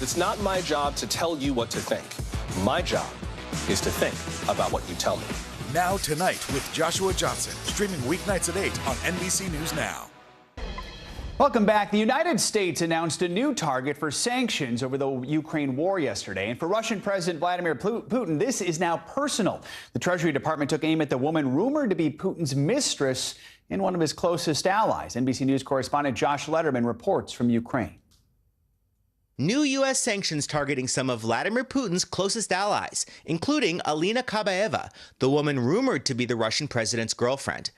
It's not my job to tell you what to think. My job is to think about what you tell me. Now Tonight with Joshua Johnson, streaming weeknights at 8 on NBC News Now. Welcome back. The United States announced a new target for sanctions over the Ukraine war yesterday. And for Russian President Vladimir Putin, this is now personal. The Treasury Department took aim at the woman rumored to be Putin's mistress and one of his closest allies. NBC News correspondent Josh Letterman reports from Ukraine. New U.S. sanctions targeting some of Vladimir Putin's closest allies, including Alina Kabaeva, the woman rumored to be the Russian president's girlfriend.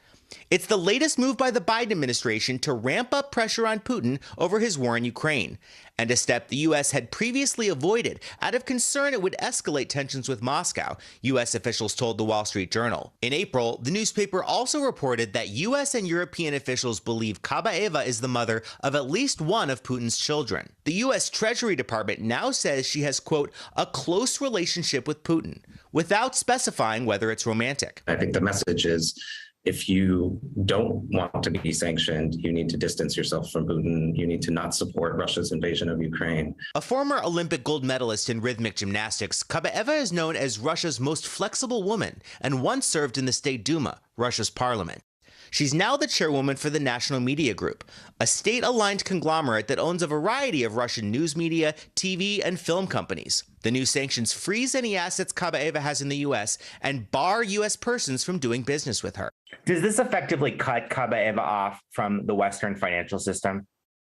It's the latest move by the Biden administration to ramp up pressure on Putin over his war in Ukraine, and a step the U.S. had previously avoided out of concern it would escalate tensions with Moscow, U.S. officials told the Wall Street Journal. In April, the newspaper also reported that U.S. and European officials believe Kabaeva is the mother of at least one of Putin's children. The U.S. Treasury Department now says she has, quote, a close relationship with Putin, without specifying whether it's romantic. I think the message is, if you don't want to be sanctioned, you need to distance yourself from Putin. You need to not support Russia's invasion of Ukraine. A former Olympic gold medalist in rhythmic gymnastics, Kabaeva is known as Russia's most flexible woman and once served in the State Duma, Russia's parliament. She's now the chairwoman for the National Media Group, a state-aligned conglomerate that owns a variety of Russian news media, TV, and film companies. The new sanctions freeze any assets Kabaeva has in the U.S. and bar U.S. persons from doing business with her. Does this effectively cut Kabaeva off from the Western financial system?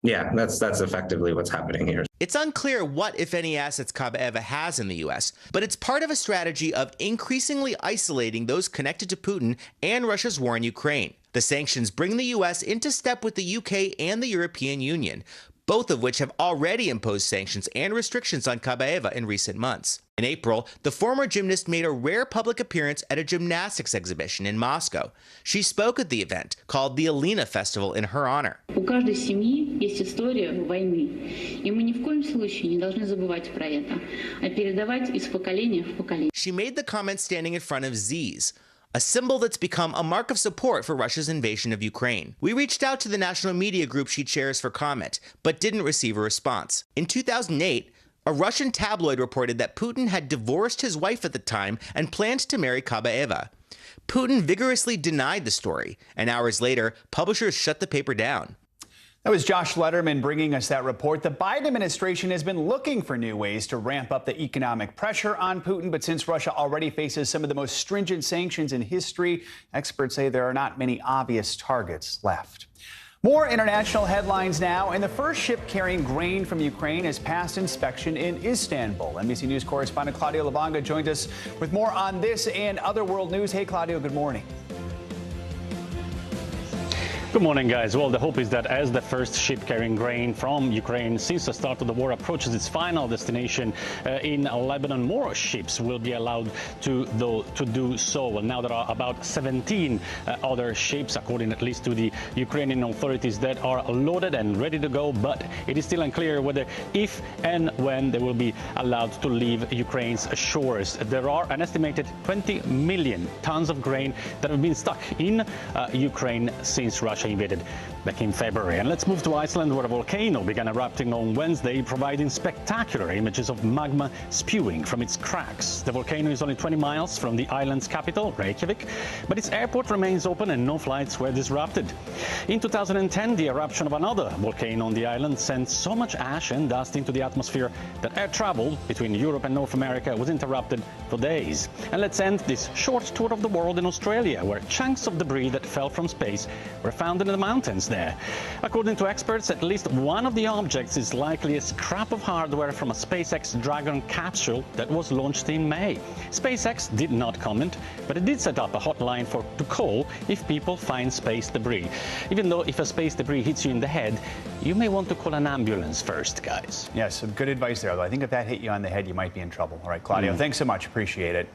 Yeah, that's effectively what's happening here. It's unclear what, if any, assets Kabaeva has in the U.S., but it's part of a strategy of increasingly isolating those connected to Putin and Russia's war in Ukraine. The sanctions bring the U.S. into step with the UK and the European Union, both of which have already imposed sanctions and restrictions on Kabaeva in recent months. In April, the former gymnast made a rare public appearance at a gymnastics exhibition in Moscow. She spoke at the event, called the Alina Festival, in her honor. У каждой семьи есть история войны, и мы ни в коем случае не должны забывать про это, а передавать из поколения в поколение. She made the comment standing in front of Z's, a symbol that's become a mark of support for Russia's invasion of Ukraine. We reached out to the National Media Group she chairs for comment, but didn't receive a response. In 2008, a Russian tabloid reported that Putin had divorced his wife at the time and planned to marry Kabaeva. Putin vigorously denied the story, and hours later, publishers shut the paper down. That was Josh Letterman bringing us that report. The Biden administration has been looking for new ways to ramp up the economic pressure on Putin, but since Russia already faces some of the most stringent sanctions in history, experts say there are not many obvious targets left. More international headlines now, and the first ship carrying grain from Ukraine has passed inspection in Istanbul. NBC News correspondent Claudio Lavanga joined us with more on this and other world news. Hey, Claudio, good morning. Good morning, guys. Well, the hope is that as the first ship carrying grain from Ukraine since the start of the war approaches its final destination in Lebanon, more ships will be allowed to do so. Well, now there are about 17 other ships, according at least to the Ukrainian authorities, that are loaded and ready to go, but it is still unclear whether, if and when, they will be allowed to leave Ukraine's shores. There are an estimated 20 million tons of grain that have been stuck in Ukraine since Russia invaded back in February. And let's move to Iceland, where a volcano began erupting on Wednesday, providing spectacular images of magma spewing from its cracks. The volcano is only 20 miles from the island's capital, Reykjavik, but its airport remains open and no flights were disrupted. In 2010, the eruption of another volcano on the island sent so much ash and dust into the atmosphere that air travel between Europe and North America was interrupted for days. And let's end this short tour of the world in Australia, where chunks of debris that fell from space were found in the mountains there. According to experts, at least one of the objects is likely a scrap of hardware from a SpaceX Dragon capsule that was launched in May. SpaceX did not comment, but it did set up a hotline to call if people find space debris. Even though if a space debris hits you in the head, you may want to call an ambulance first, guys. Yes, some good advice there, though. I think if that hit you on the head, you might be in trouble. All right, Claudio, thanks so much. Appreciate it.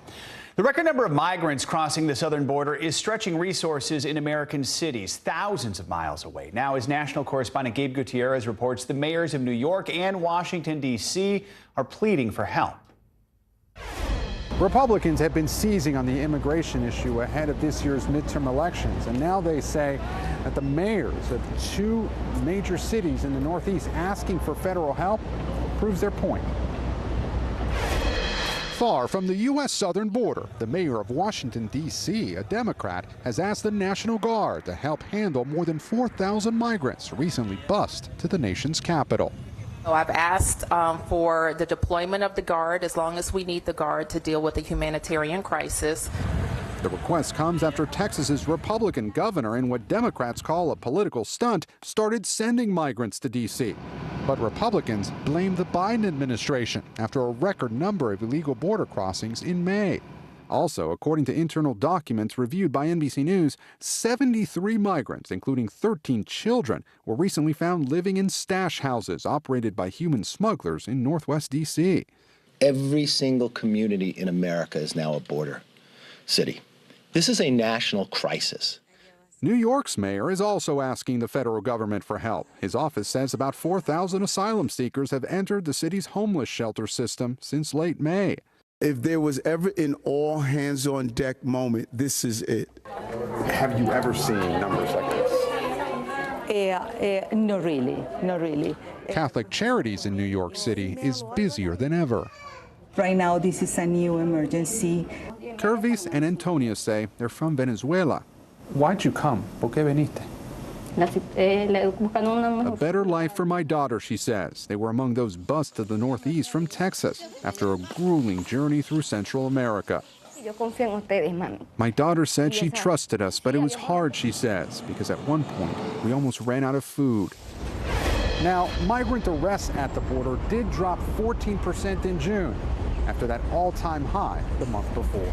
The record number of migrants crossing the southern border is stretching resources in American cities thousands of miles away. Now, as national correspondent Gabe Gutierrez reports, the mayors of New York and Washington, D.C. are pleading for help. Republicans have been seizing on the immigration issue ahead of this year's midterm elections, and now they say that the mayors of two major cities in the Northeast asking for federal help proves their point. Far from the U.S. southern border, the mayor of Washington, D.C., a Democrat, has asked the National Guard to help handle more than 4,000 migrants recently bussed to the nation's capital. I've asked for the deployment of the Guard as long as we need the Guard to deal with the humanitarian crisis. The request comes after Texas's Republican governor, in what Democrats call a political stunt, started sending migrants to D.C. But Republicans blame the Biden administration after a record number of illegal border crossings in May. Also, according to internal documents reviewed by NBC News, 73 migrants, including 13 children, were recently found living in stash houses operated by human smugglers in Northwest D.C. Every single community in America is now a border city. This is a national crisis. New York's mayor is also asking the federal government for help. His office says about 4,000 asylum seekers have entered the city's homeless shelter system since late May. If there was ever an all-hands-on-deck moment, this is it. Have you ever seen numbers like this? Not really, not really. Catholic Charities in New York City is busier than ever. Right now, this is a new emergency. Kervis and Antonia say they're from Venezuela. Why'd you come? ¿Por qué viniste? A better life for my daughter, she says. They were among those bused to the Northeast from Texas after a grueling journey through Central America. My daughter said she trusted us, but it was hard, she says, because at one point we almost ran out of food. Now, migrant arrests at the border did drop 14% in June, after that all-time high the month before.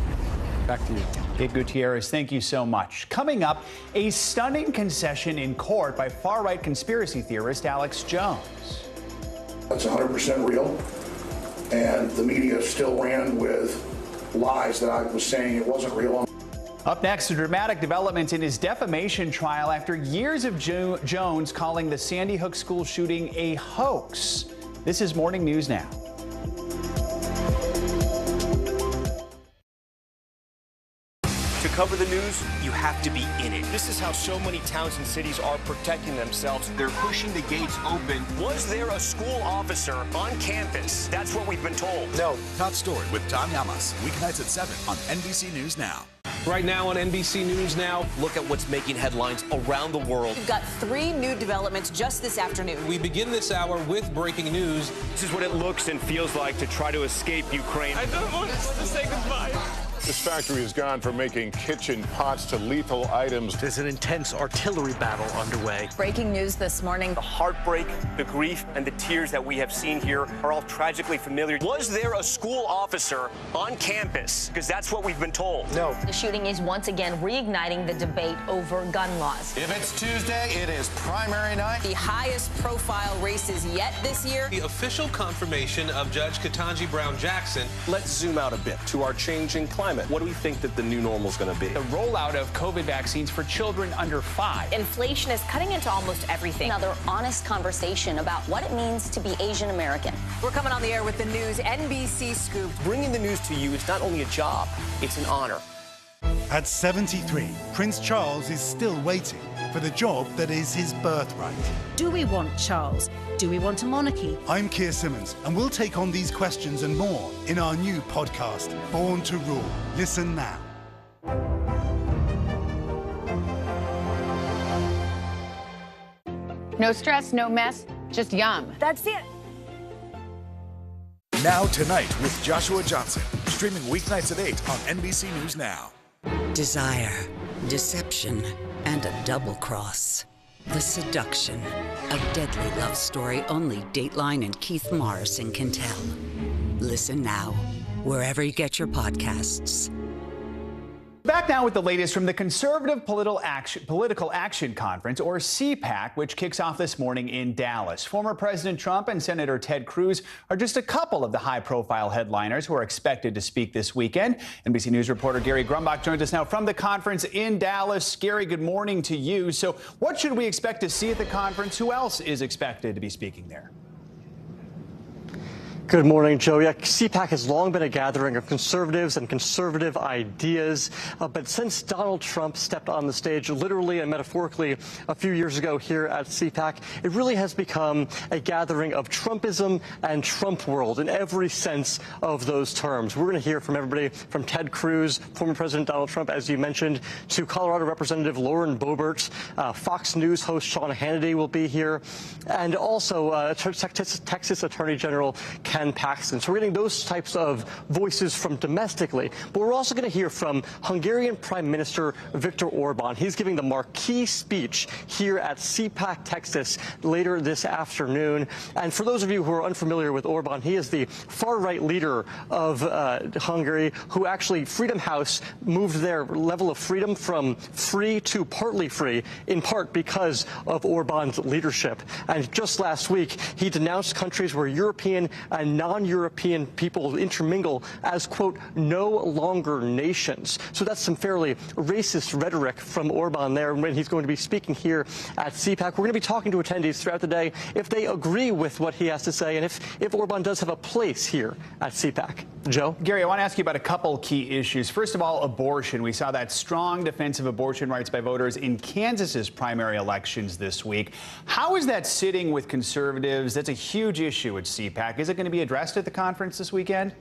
Back to you. Gabe Gutierrez, thank you so much. Coming up, a stunning concession in court by far-right conspiracy theorist Alex Jones. That's 100% real, and the media still ran with lies that I was saying it wasn't real. Up next, a dramatic development in his defamation trial after years of Jones calling the Sandy Hook school shooting a hoax. This is Morning News Now. To cover the news, you have to be in it. This is how so many towns and cities are protecting themselves. They're pushing the gates open. Was there a school officer on campus? That's what we've been told. No. Top story with Tom Llamas. Weeknights at 7 on NBC News Now. Right now on NBC News Now, look at what's making headlines around the world. We've got 3 new developments just this afternoon. We begin this hour with breaking news. This is what it looks and feels like to try to escape Ukraine. I don't want to say goodbye. This factory has gone from making kitchen pots to lethal items. There's an intense artillery battle underway. Breaking news this morning. The heartbreak, the grief, and the tears that we have seen here are all tragically familiar. Was there a school officer on campus? Because that's what we've been told. No. The shooting is once again reigniting the debate over gun laws. If it's Tuesday, it is primary night. The highest profile races yet this year. The official confirmation of Judge Ketanji Brown Jackson. Let's zoom out a bit to our changing climate. What do we think that the new normal is going to be? The rollout of COVID vaccines for children under 5. Inflation is cutting into almost everything. Another honest conversation about what it means to be Asian American. We're coming on the air with the news NBC Scoop. Bringing the news to you is not only a job, it's an honor. At 73, Prince Charles is still waiting for the job that is his birthright. Do we want Charles? Do we want a monarchy? I'm Keir Simmons, and we'll take on these questions and more in our new podcast, Born to Rule. Listen now. No stress, no mess, just yum. That's it. Now Tonight with Joshua Johnson. Streaming weeknights at 8 on NBC News Now. Desire, deception, and a double cross. The Seduction, a deadly love story only Dateline and Keith Morrison can tell. Listen now, wherever you get your podcasts. Back now with the latest from the Conservative Political Action Conference, or CPAC, which kicks off this morning in Dallas. Former President Trump and Senator Ted Cruz are just a couple of the high-profile headliners who are expected to speak this weekend. NBC News reporter Gary Grumbach joins us now from the conference in Dallas. Gary, good morning to you. So what should we expect to see at the conference? Who else is expected to be speaking there? Good morning, Joe. Yeah, CPAC has long been a gathering of conservatives and conservative ideas, but since Donald Trump stepped on the stage, literally and metaphorically, a few years ago here at CPAC, it really has become a gathering of Trumpism and Trump world in every sense of those terms. We're going to hear from everybody from Ted Cruz, former President Donald Trump, as you mentioned, to Colorado Representative Lauren Boebert. Fox News host Sean Hannity will be here, and also Texas Attorney General Ken Paxton. So we're getting those types of voices from domestically, but we're also going to hear from Hungarian Prime Minister Viktor Orban. He's giving the marquee speech here at CPAC, Texas, later this afternoon. And for those of you who are unfamiliar with Orban, he is the far-right leader of Hungary, who actually Freedom House moved their level of freedom from free to partly free, in part because of Orban's leadership. And just last week, he denounced countries where European and non-European people intermingle as, quote, no longer nations. So that's some fairly racist rhetoric from Orban there when he's going to be speaking here at CPAC. We're going to be talking to attendees throughout the day if they agree with what he has to say and if Orban does have a place here at CPAC. Joe? Gary, I want to ask you about a couple key issues. First of all, abortion. We saw that strong defense of abortion rights by voters in Kansas's primary elections this week. How is that sitting with conservatives? That's a huge issue at CPAC. Is it going to be addressed at the conference this weekend?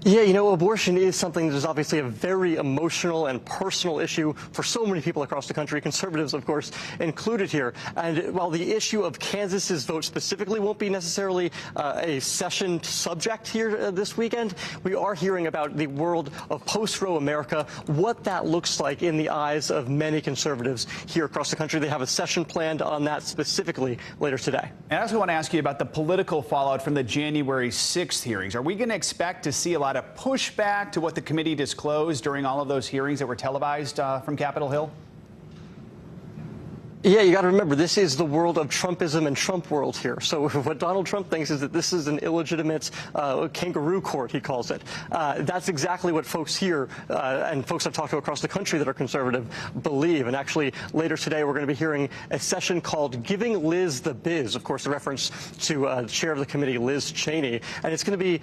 Yeah, you know, abortion is something that is obviously a very emotional and personal issue for so many people across the country, conservatives, of course, included here. And while the issue of Kansas's vote specifically won't be necessarily a session subject here this weekend, we are hearing about the world of post-Roe America, what that looks like in the eyes of many conservatives here across the country. They have a session planned on that specifically later today. And I also want to ask you about the political fallout from the January 6th hearings. Are we going to expect to see a lot of pushback to what the committee disclosed during all of those hearings that were televised from Capitol Hill? Yeah, you got to remember, this is the world of Trumpism and Trump world here. So what Donald Trump thinks is that this is an illegitimate kangaroo court, he calls it. That's exactly what folks here and folks I've talked to across the country that are conservative believe. And actually, later today, we're going to be hearing a session called Giving Liz the Biz, of course, a reference to Chair of the committee, Liz Cheney. And it's going to be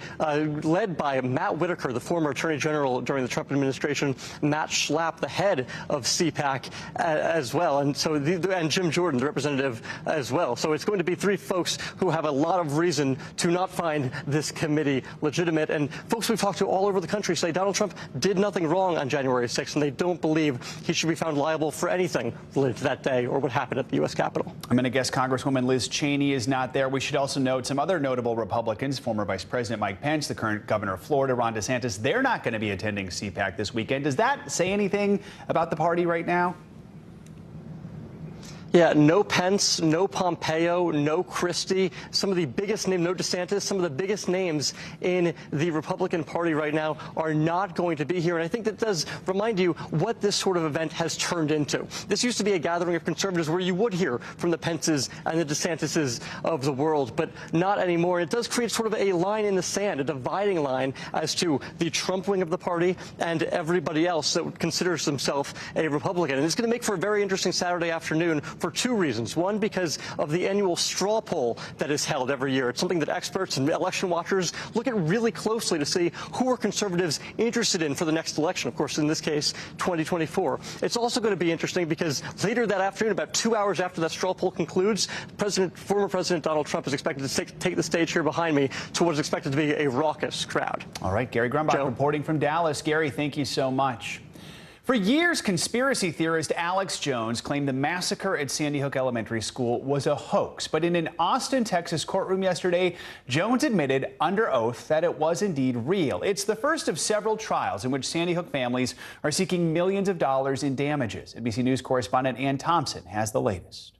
led by Matt Whitaker, the former Attorney General during the Trump administration, Matt Schlapp, the head of CPAC as well. And so and Jim Jordan, the representative, as well. So it's going to be three folks who have a lot of reason to not find this committee legitimate. And folks we've talked to all over the country say Donald Trump did nothing wrong on January 6th, and they don't believe he should be found liable for anything related to that day or what happened at the U.S. Capitol. I'm going to guess Congresswoman Liz Cheney is not there. We should also note some other notable Republicans, former Vice President Mike Pence, the current governor of Florida, Ron DeSantis. They're not going to be attending CPAC this weekend. Does that say anything about the party right now? Yeah, no Pence, no Pompeo, no Christie. Some of the biggest names, no DeSantis, some of the biggest names in the Republican Party right now are not going to be here. And I think that does remind you what this sort of event has turned into. This used to be a gathering of conservatives where you would hear from the Pences and the DeSantises of the world, but not anymore. It does create sort of a line in the sand, a dividing line as to the Trump wing of the party and everybody else that considers himself a Republican. And it's going to make for a very interesting Saturday afternoon for two reasons. One, because of the annual straw poll that is held every year. It's something that experts and election watchers look at really closely to see who are conservatives interested in for the next election. Of course, in this case, 2024. It's also going to be interesting because later that afternoon, about 2 hours after that straw poll concludes, former President Donald Trump is expected to take the stage here behind me to what is expected to be a raucous crowd. All right, Gary Grumbach reporting from Dallas. Gary, thank you so much. For years, conspiracy theorist Alex Jones claimed the massacre at Sandy Hook Elementary School was a hoax. But in an Austin, Texas courtroom yesterday, Jones admitted under oath that it was indeed real. It's the first of several trials in which Sandy Hook families are seeking millions of dollars in damages. NBC News correspondent Ann Thompson has the latest.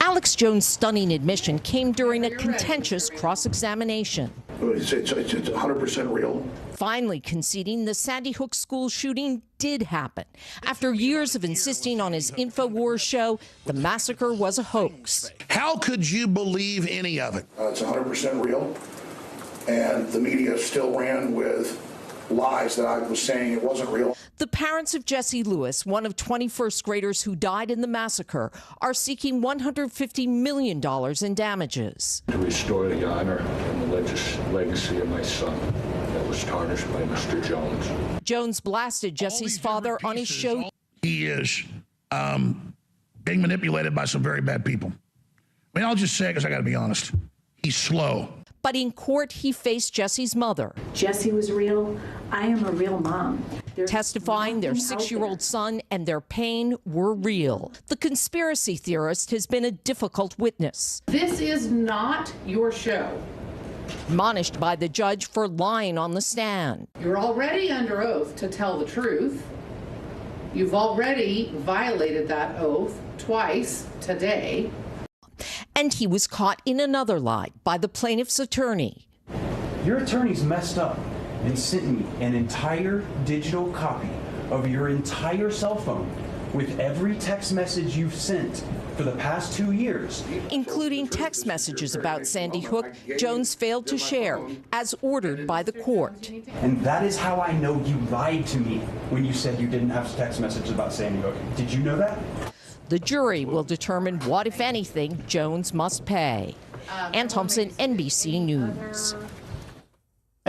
Alex Jones' stunning admission came during a contentious cross-examination. It's 100% real. Finally conceding the Sandy Hook school shooting did happen. After years of insisting on his InfoWars show, the massacre was a hoax. How could you believe any of it? It's 100% real. And the media still ran with lies that I was saying it wasn't real. The parents of Jesse Lewis, one of 21st graders who died in the massacre, are seeking $150 million in damages. To restore the honor and the legacy of my son that was tarnished by Mr. Jones. Jones blasted Jesse's father on his show. He is being manipulated by some very bad people. I mean, I'll just say it because I got to be honest. He's slow. But in court, he faced Jesse's mother. Jesse was real. I am a real mom. Testifying their 6-year-old son and their pain were real. The conspiracy theorist has been a difficult witness. This is not your show. Admonished by the judge for lying on the stand. You're already under oath to tell the truth. You've already violated that oath twice today. And he was caught in another lie by the plaintiff's attorney. Your attorney's messed up and sent me an entire digital copy of your entire cell phone with every text message you've sent for the past 2 years. Including text messages about Sandy Hook Jones failed to share, as ordered by the court. And that is how I know you lied to me when you said you didn't have text messages about Sandy Hook. Did you know that? The jury will determine what, if anything, Jones must pay. Ann Thompson, NBC News.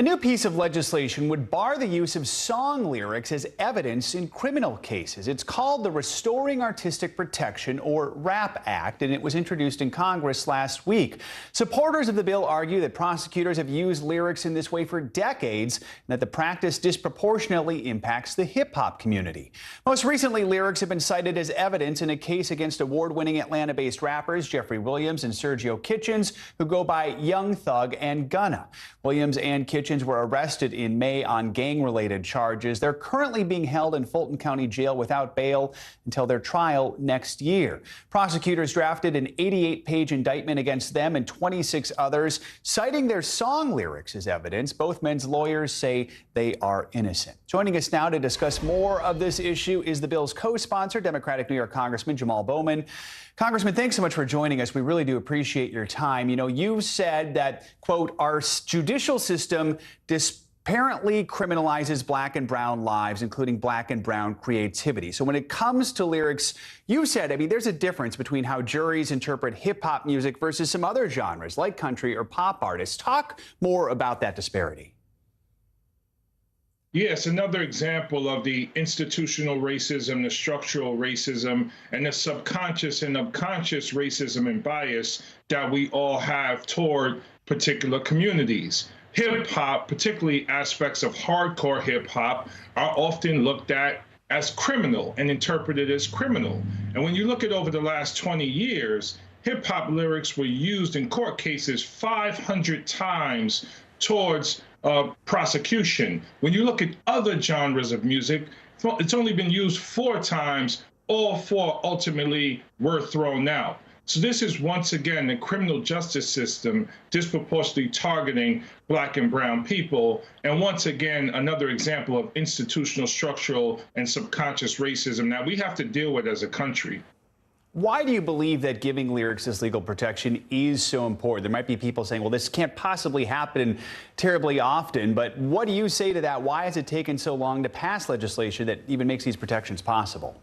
A new piece of legislation would bar the use of song lyrics as evidence in criminal cases. It's called the Restoring Artistic Protection, or RAP Act, and it was introduced in Congress last week. Supporters of the bill argue that prosecutors have used lyrics in this way for decades and that the practice disproportionately impacts the hip-hop community. Most recently, lyrics have been cited as evidence in a case against award-winning Atlanta-based rappers Jeffrey Williams and Sergio Kitchens, who go by Young Thug and Gunna. Williams and Kitchens were arrested in May on gang-related charges. They're currently being held in Fulton County Jail without bail until their trial next year. Prosecutors drafted an 88-page indictment against them and 26 others, citing their song lyrics as evidence. Both men's lawyers say they are innocent. Joining us now to discuss more of this issue is the bill's co-sponsor, Democratic New York Congressman Jamal Bowman. Congressman, thanks so much for joining us. We really do appreciate your time. You know, you've said that, quote, our judicial system apparently criminalizes black and brown lives, including black and brown creativity. So when it comes to lyrics, you said, I mean, there's a difference between how juries interpret hip hop music versus some other genres like country or pop artists. Talk more about that disparity. Yes, another example of the institutional racism, the structural racism, and the subconscious and unconscious racism and bias that we all have toward particular communities. Hip hop, particularly aspects of hardcore hip hop, are often looked at as criminal and interpreted as criminal. And when you look at over the last 20 years, hip hop lyrics were used in court cases 500 times towards prosecution. When you look at other genres of music, it's only been used 4 times. All 4 ultimately were thrown out. So this is once again the criminal justice system disproportionately targeting black and brown people. And once again, another example of institutional, structural, and subconscious racism that we have to deal with as a country. Why do you believe that giving lyrics this legal protection is so important? There might be people saying, well, this can't possibly happen terribly often, but what do you say to that? Why has it taken so long to pass legislation that even makes these protections possible?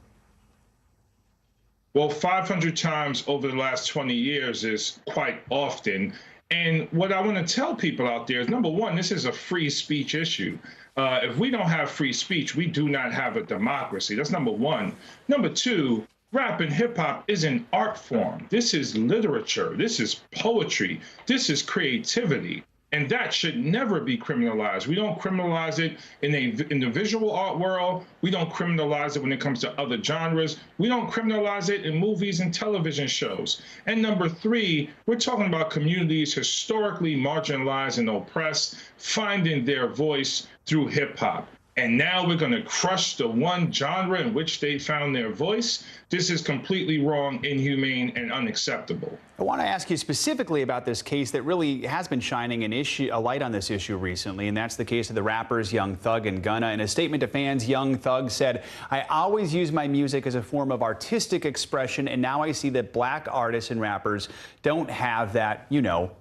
Well, 500 times over the last 20 years is quite often. And what I want to tell people out there is, number one, this is a free speech issue. If we don't have free speech, we do not have a democracy. That's number one. Number two, rap and hip hop is an art form. This is literature. This is poetry. This is creativity. And that should never be criminalized. We don't criminalize it in the visual art world. We don't criminalize it when it comes to other genres. We don't criminalize it in movies and television shows. And number three, we're talking about communities historically marginalized and oppressed, finding their voice through hip hop. And now we're going to crush the one genre in which they found their voice. This is completely wrong, inhumane, and unacceptable. I want to ask you specifically about this case that really has been shining a light on this issue recently, and that's the case of the rappers Young Thug and Gunna. In a statement to fans, Young Thug said, "I always use my music as a form of artistic expression, and now I see that black artists and rappers don't have that,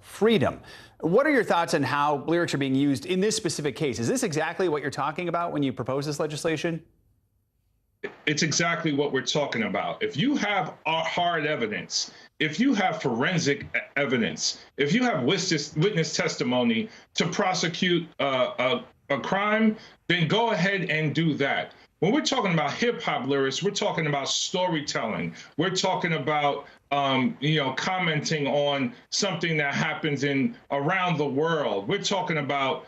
freedom." What are your thoughts on how lyrics are being used in this specific case? Is this exactly what you're talking about when you propose this legislation? It's exactly what we're talking about. If you have hard evidence, if you have forensic evidence, if you have witness testimony to prosecute a crime, then go ahead and do that. When we're talking about hip hop lyrics, we're talking about storytelling. We're talking about commenting on something that happens around the world. We're talking about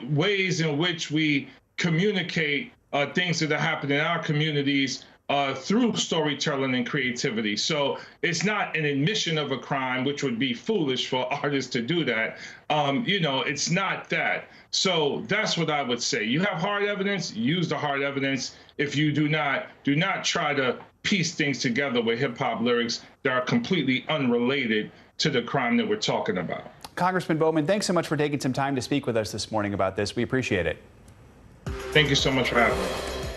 ways in which we communicate things that happen in our communities through storytelling and creativity. So it's not an admission of a crime, which would be foolish for artists to do that. It's not that. So that's what I would say. You have hard evidence, use the hard evidence. If you do not try to piece things together with hip hop lyrics that are completely unrelated to the crime that we're talking about. Congressman Bowman, thanks so much for taking some time to speak with us this morning about this. We appreciate it. Thank you so much for having me.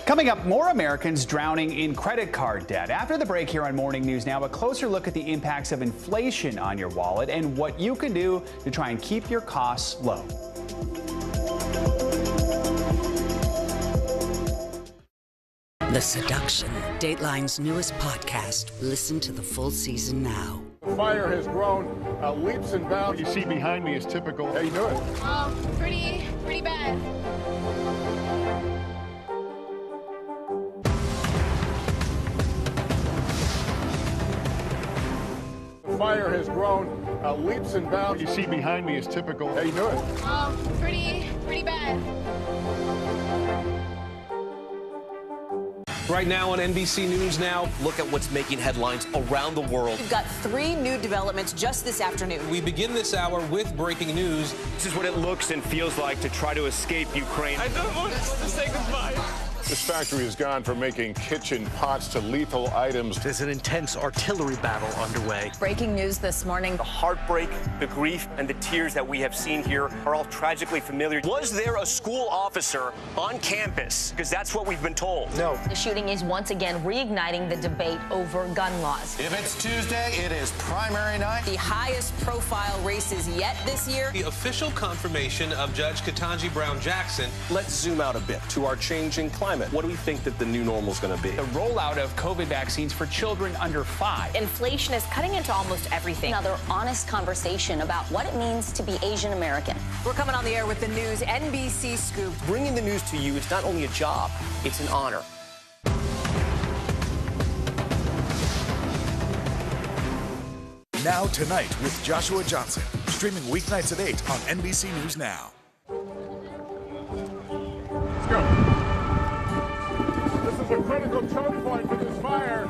Coming up, more Americans drowning in credit card debt. After the break here on Morning News Now, a closer look at the impacts of inflation on your wallet and what you can do to try and keep your costs low. The Seduction, Dateline's newest podcast. Listen to the full season now. fire has grown leaps and bounds. You see behind me is typical. How you doing? Pretty bad. The fire has grown leaps and bounds. You see behind me is typical. How you doing? Pretty bad. Right now on NBC News Now, look at what's making headlines around the world. We've got 3 new developments just this afternoon. We begin this hour with breaking news. This is what it looks and feels like to try to escape Ukraine. I don't want to say goodbye. This factory has gone from making kitchen pots to lethal items. There's an intense artillery battle underway. Breaking news this morning. The heartbreak, the grief, and the tears that we have seen here are all tragically familiar. Was there a school officer on campus? Because that's what we've been told. No. The shooting is once again reigniting the debate over gun laws. If it's Tuesday, it is primary night. The highest profile races yet this year. The official confirmation of Judge Ketanji Brown Jackson. Let's zoom out a bit to our changing climate. What do we think that the new normal is going to be? The rollout of COVID vaccines for children under 5. Inflation is cutting into almost everything. Another honest conversation about what it means to be Asian American. We're coming on the air with the news NBC Scoop. Bringing the news to you is not only a job, it's an honor. Now Tonight with Joshua Johnson, streaming weeknights at 8 on NBC News Now. Let's go. This is a critical choke point for this fire.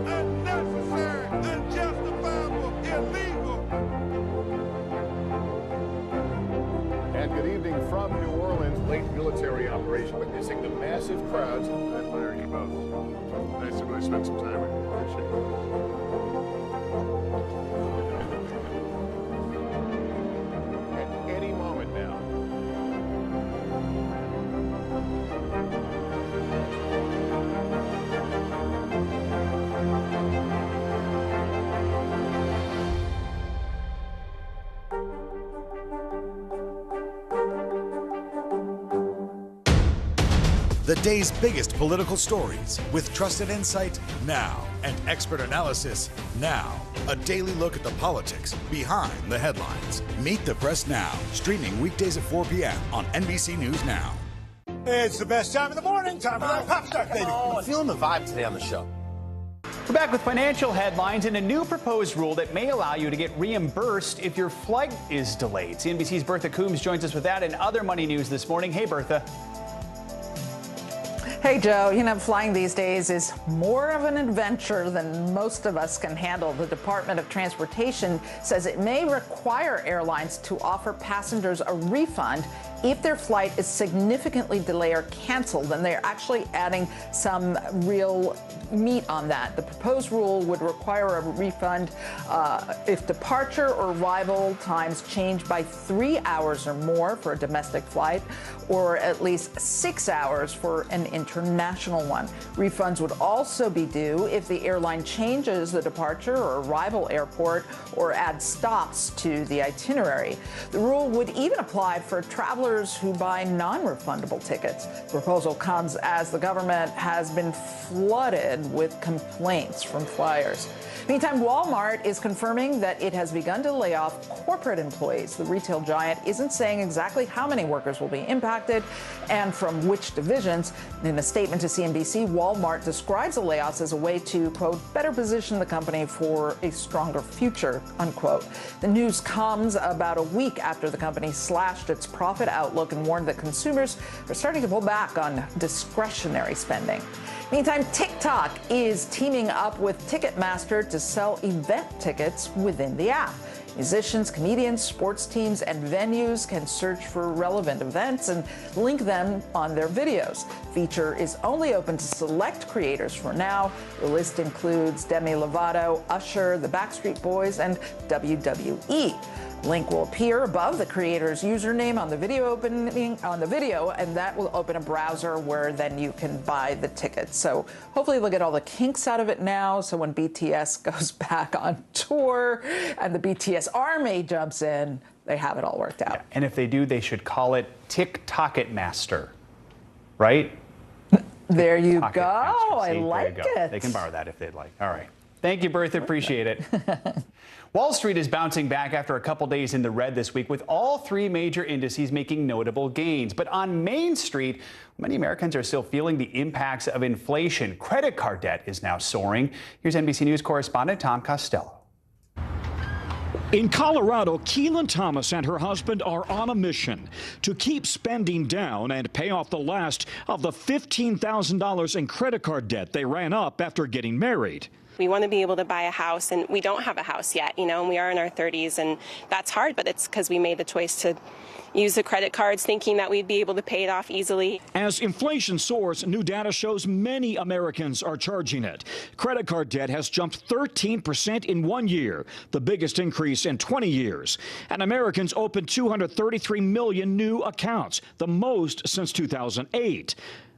Unnecessary, unjustifiable, illegal. And good evening from New Orleans. Late military operation witnessing the massive crowds. I admire you both. Nice to really spend some time with you. Appreciate it. At any moment now. The day's biggest political stories with trusted insight now and expert analysis now. A daily look at the politics behind the headlines. Meet the Press Now, streaming weekdays at 4 p.m. on NBC News Now. It's the best time of the morning, time for that pop start, baby. I'm feeling the vibe today on the show. We're back with financial headlines and a new proposed rule that may allow you to get reimbursed if your flight is delayed. CNBC's Bertha Coombs joins us with that and other money news this morning. Hey, Bertha. Hey, Joe, you know, flying these days is more of an adventure than most of us can handle. The Department of Transportation says it may require airlines to offer passengers a refund if their flight is significantly delayed or canceled, and they're actually adding some real meat on that. The proposed rule would require a refund if departure or arrival times change by 3 hours or more for a domestic flight, or at least 6 hours for an international one. Refunds would also be due if the airline changes the departure or arrival airport or adds stops to the itinerary. The rule would even apply for travelers who buy non-refundable tickets. The proposal comes as the government has been flooded with complaints from flyers. Meantime, Walmart is confirming that it has begun to lay off corporate employees. The retail giant isn't saying exactly how many workers will be impacted and from which divisions. In a statement to CNBC, Walmart describes the layoffs as a way to, quote, better position the company for a stronger future, unquote. The news comes about a week after the company slashed its profit outlook and warned that consumers are starting to pull back on discretionary spending. Meantime, TikTok is teaming up with Ticketmaster to sell event tickets within the app. Musicians, comedians, sports teams, and venues can search for relevant events and link them on their videos. Feature is only open to select creators for now. The list includes Demi Lovato, Usher, the Backstreet Boys, and WWE. Link will appear above the creator's username on the video and that will open a browser where then you can buy the tickets. So hopefully they'll get all the kinks out of it now, so when BTS goes back on tour and the BTS Army jumps in, they have it all worked out. Yeah, and if they do, they should call it TikTok-it Master, right? There you TikTok-it go. Master. I See, like there you go. it. They can borrow that if they'd like. All right. Thank you, Bertha. Appreciate it. Wall Street is bouncing back after a couple days in the red this week, with all three major indices making notable gains. But on Main Street, many Americans are still feeling the impacts of inflation. Credit card debt is now soaring. Here's NBC News correspondent Tom Costello. In Colorado, Keelan Thomas and her husband are on a mission to keep spending down and pay off the last of the $15,000 in credit card debt they ran up after getting married. We want to be able to buy a house, and we don't have a house yet, and we are in our 30s, and that's hard, but it's because we made the choice to use the credit cards thinking that we'd be able to pay it off easily. As inflation soars, new data shows many Americans are charging it. Credit card debt has jumped 13% in 1 year, the biggest increase in 20 years. And Americans opened 233 million new accounts, the most since 2008.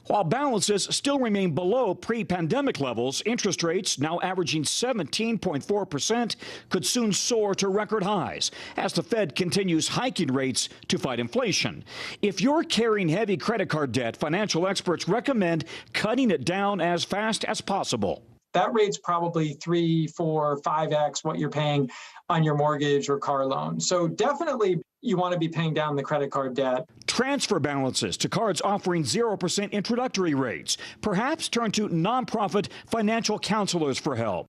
While balances still remain below pre-pandemic levels, interest rates, now averaging 17.4%, could soon soar to record highs as the Fed continues hiking rates to fight inflation. If you're carrying heavy credit card debt, financial experts recommend cutting it down as fast as possible. That rate's probably 3, 4, 5x what you're paying on your mortgage or car loan. So definitely you want to be paying down the credit card debt. Transfer balances to cards offering 0% introductory rates. Perhaps turn to nonprofit financial counselors for help.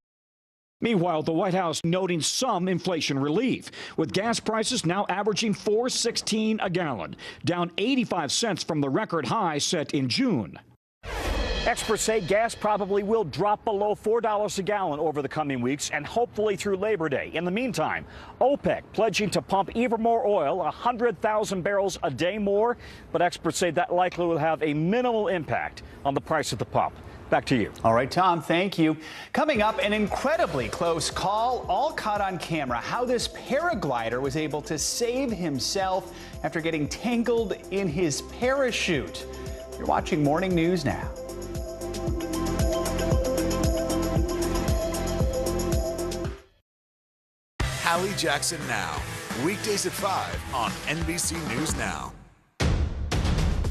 Meanwhile, the White House noting some inflation relief, with gas prices now averaging $4.16 a gallon, down 85 cents from the record high set in June. Experts say gas probably will drop below $4 a gallon over the coming weeks and hopefully through Labor Day. In the meantime, OPEC pledging to pump even more oil, 100,000 barrels a day more. But experts say that likely will have a minimal impact on the price at the pump. Back to you. All right, Tom, thank you. Coming up, an incredibly close call, all caught on camera. How this paraglider was able to save himself after getting tangled in his parachute. You're watching Morning News Now. Hallie Jackson Now, weekdays at 5 on NBC News Now.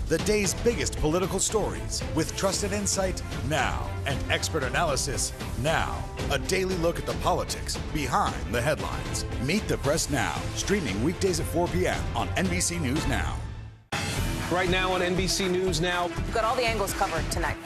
The day's biggest political stories with trusted insight now and expert analysis now. A daily look at the politics behind the headlines. Meet the Press Now, streaming weekdays at 4 p.m. on NBC News Now. Right now on NBC News Now. We've got all the angles covered tonight.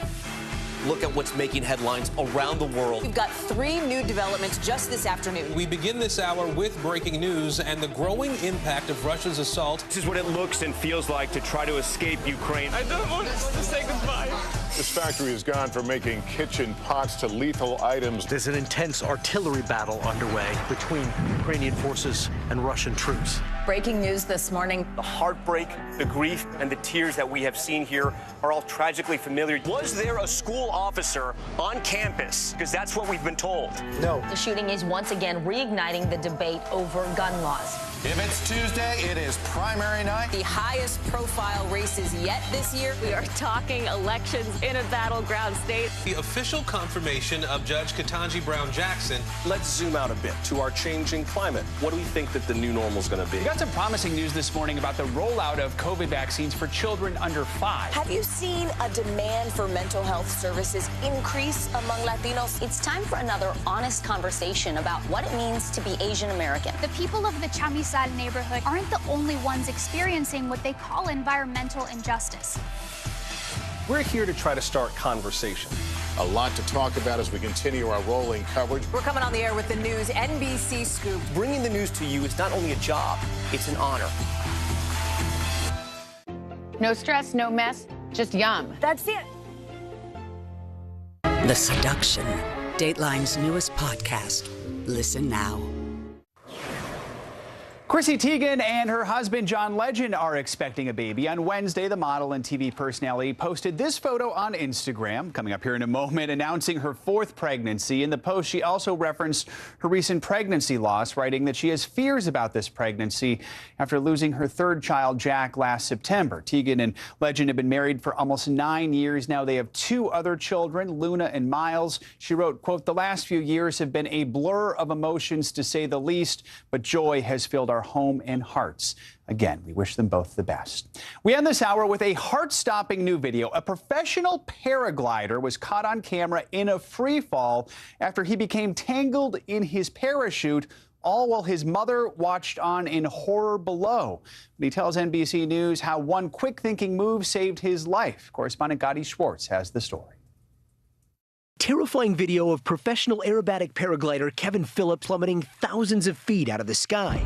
Look at what's making headlines around the world. We've got 3 new developments just this afternoon. We begin this hour with breaking news and the growing impact of Russia's assault. This is what it looks and feels like to try to escape Ukraine. I don't want us to say goodbye. This factory has gone from making kitchen pots to lethal items. There's an intense artillery battle underway between Ukrainian forces and Russian troops. Breaking news this morning. The heartbreak, the grief, and the tears that we have seen here are all tragically familiar. Was there a school officer on campus? Because that's what we've been told. No. The shooting is once again reigniting the debate over gun laws. If it's Tuesday, it is primary night. The highest profile races yet this year. We are talking elections in a battleground state. The official confirmation of Judge Ketanji Brown Jackson. Let's zoom out a bit to our changing climate. What do we think that the new normal is going to be? We got some promising news this morning about the rollout of COVID vaccines for children under 5. Have you seen a demand for mental health services increase among Latinos? It's time for another honest conversation about what it means to be Asian American. The people of the Chamizal neighborhood aren't the only ones experiencing what they call environmental injustice. We're here to try to start conversation. A lot to talk about as we continue our rolling coverage. We're coming on the air with the news NBC Scoop. Bringing the news to you is not only a job, it's an honor. No stress, no mess, just yum. That's it. The Seduction, Dateline's newest podcast. Listen now. Chrissy Teigen and her husband John Legend are expecting a baby. On Wednesday, the model and TV personality posted this photo on Instagram, coming up here in a moment, announcing her 4th pregnancy. In the post, she also referenced her recent pregnancy loss, writing that she has fears about this pregnancy after losing her 3rd child, Jack, last September. Teigen and Legend have been married for almost 9 years now. They have 2 other children, Luna and Miles. She wrote, quote, "The last few years have been a blur of emotions, to say the least, but joy has filled our home and hearts." Again, we wish them both the best. We end this hour with a heart-stopping new video. A professional paraglider was caught on camera in a free fall after he became tangled in his parachute, all while his mother watched on in horror below. He tells NBC News how one quick-thinking move saved his life. Correspondent Gotti Schwartz has the story. Terrifying video of professional aerobatic paraglider Kevin Phillips plummeting thousands of feet out of the sky.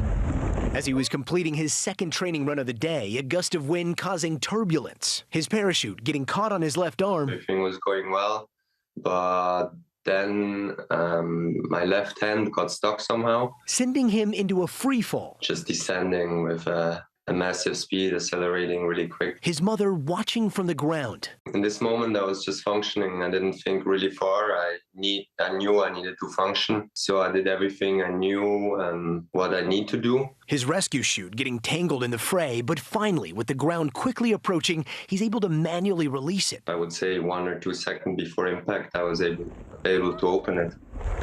As he was completing his 2nd training run of the day, a gust of wind causing turbulence. His parachute getting caught on his left arm. Everything was going well, but then my left hand got stuck somehow. Sending him into a free fall. Just descending with a massive speed, accelerating really quick. His mother watching from the ground. In this moment, I was just functioning. I didn't think really far. I knew I needed to function. So I did everything I knew what I need to do. His rescue chute getting tangled in the fray, but finally, with the ground quickly approaching, he's able to manually release it. I would say 1 or 2 seconds before impact, I was able to open it.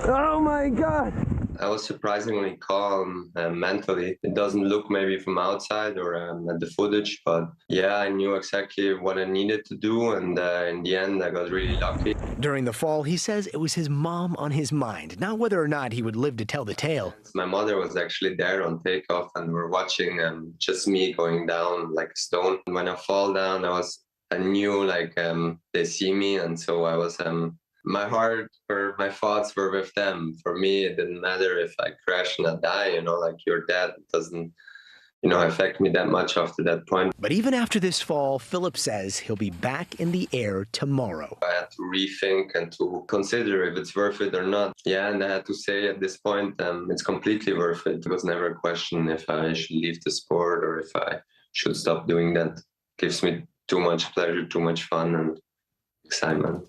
Oh my God! I was surprisingly calm mentally. It doesn't look maybe from outside or at the footage, but yeah, I knew exactly what I needed to do, and in the end, I got really lucky. During the fall, he says it was his mom on his mind, not whether or not he would live to tell the tale. My mother was actually there on takeoff, and we're watching just me going down like a stone. When I fall down, I knew like they see me, and so I was. My heart or my thoughts were with them. For me, it didn't matter if I crash and I die, like your dad doesn't, affect me that much after that point. But even after this fall, Philip says he'll be back in the air tomorrow. I had to rethink and to consider if it's worth it or not. Yeah, and I had to say at this point, it's completely worth it. It was never a question if I should leave the sport or if I should stop doing that. It gives me too much pleasure, too much fun and excitement.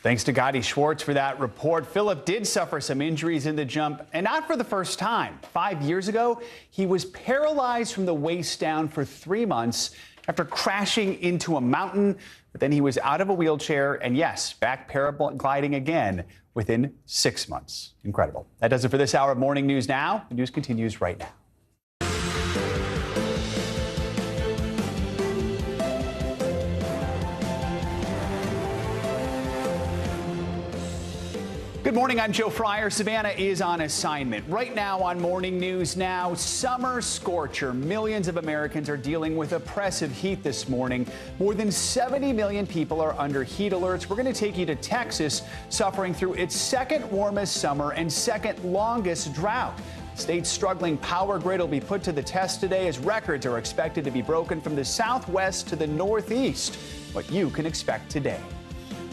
Thanks to Gotti Schwartz for that report. Philip did suffer some injuries in the jump, and not for the first time. 5 years ago, he was paralyzed from the waist down for 3 months after crashing into a mountain. But then he was out of a wheelchair and, yes, back paragliding again within 6 months. Incredible. That does it for this hour of Morning News Now. The news continues right now. Good morning, I'm Joe Fryer. Savannah is on assignment. Right now on Morning News Now, summer scorcher. Millions of Americans are dealing with oppressive heat this morning. More than 70 million people are under heat alerts. We're going to take you to Texas, suffering through its 2nd warmest summer and 2nd longest drought. The state's struggling power grid will be put to the test today as records are expected to be broken from the southwest to the northeast. What you can expect today.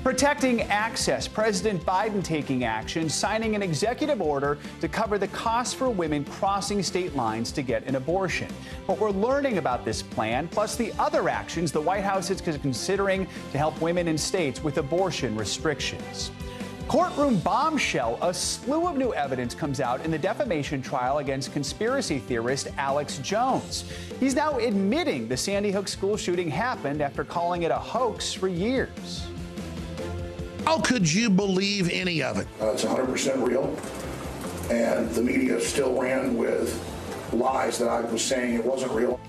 Protecting access. President Biden taking action, signing an executive order to cover the cost for women crossing state lines to get an abortion. What we're learning about this plan, plus the other actions the White House is considering to help women in states with abortion restrictions. Courtroom bombshell. A slew of new evidence comes out in the defamation trial against conspiracy theorist Alex Jones. He's now admitting the Sandy Hook school shooting happened after calling it a hoax for years. How could you believe any of it? It's 100% real, and the media still ran with lies that I was saying it wasn't real.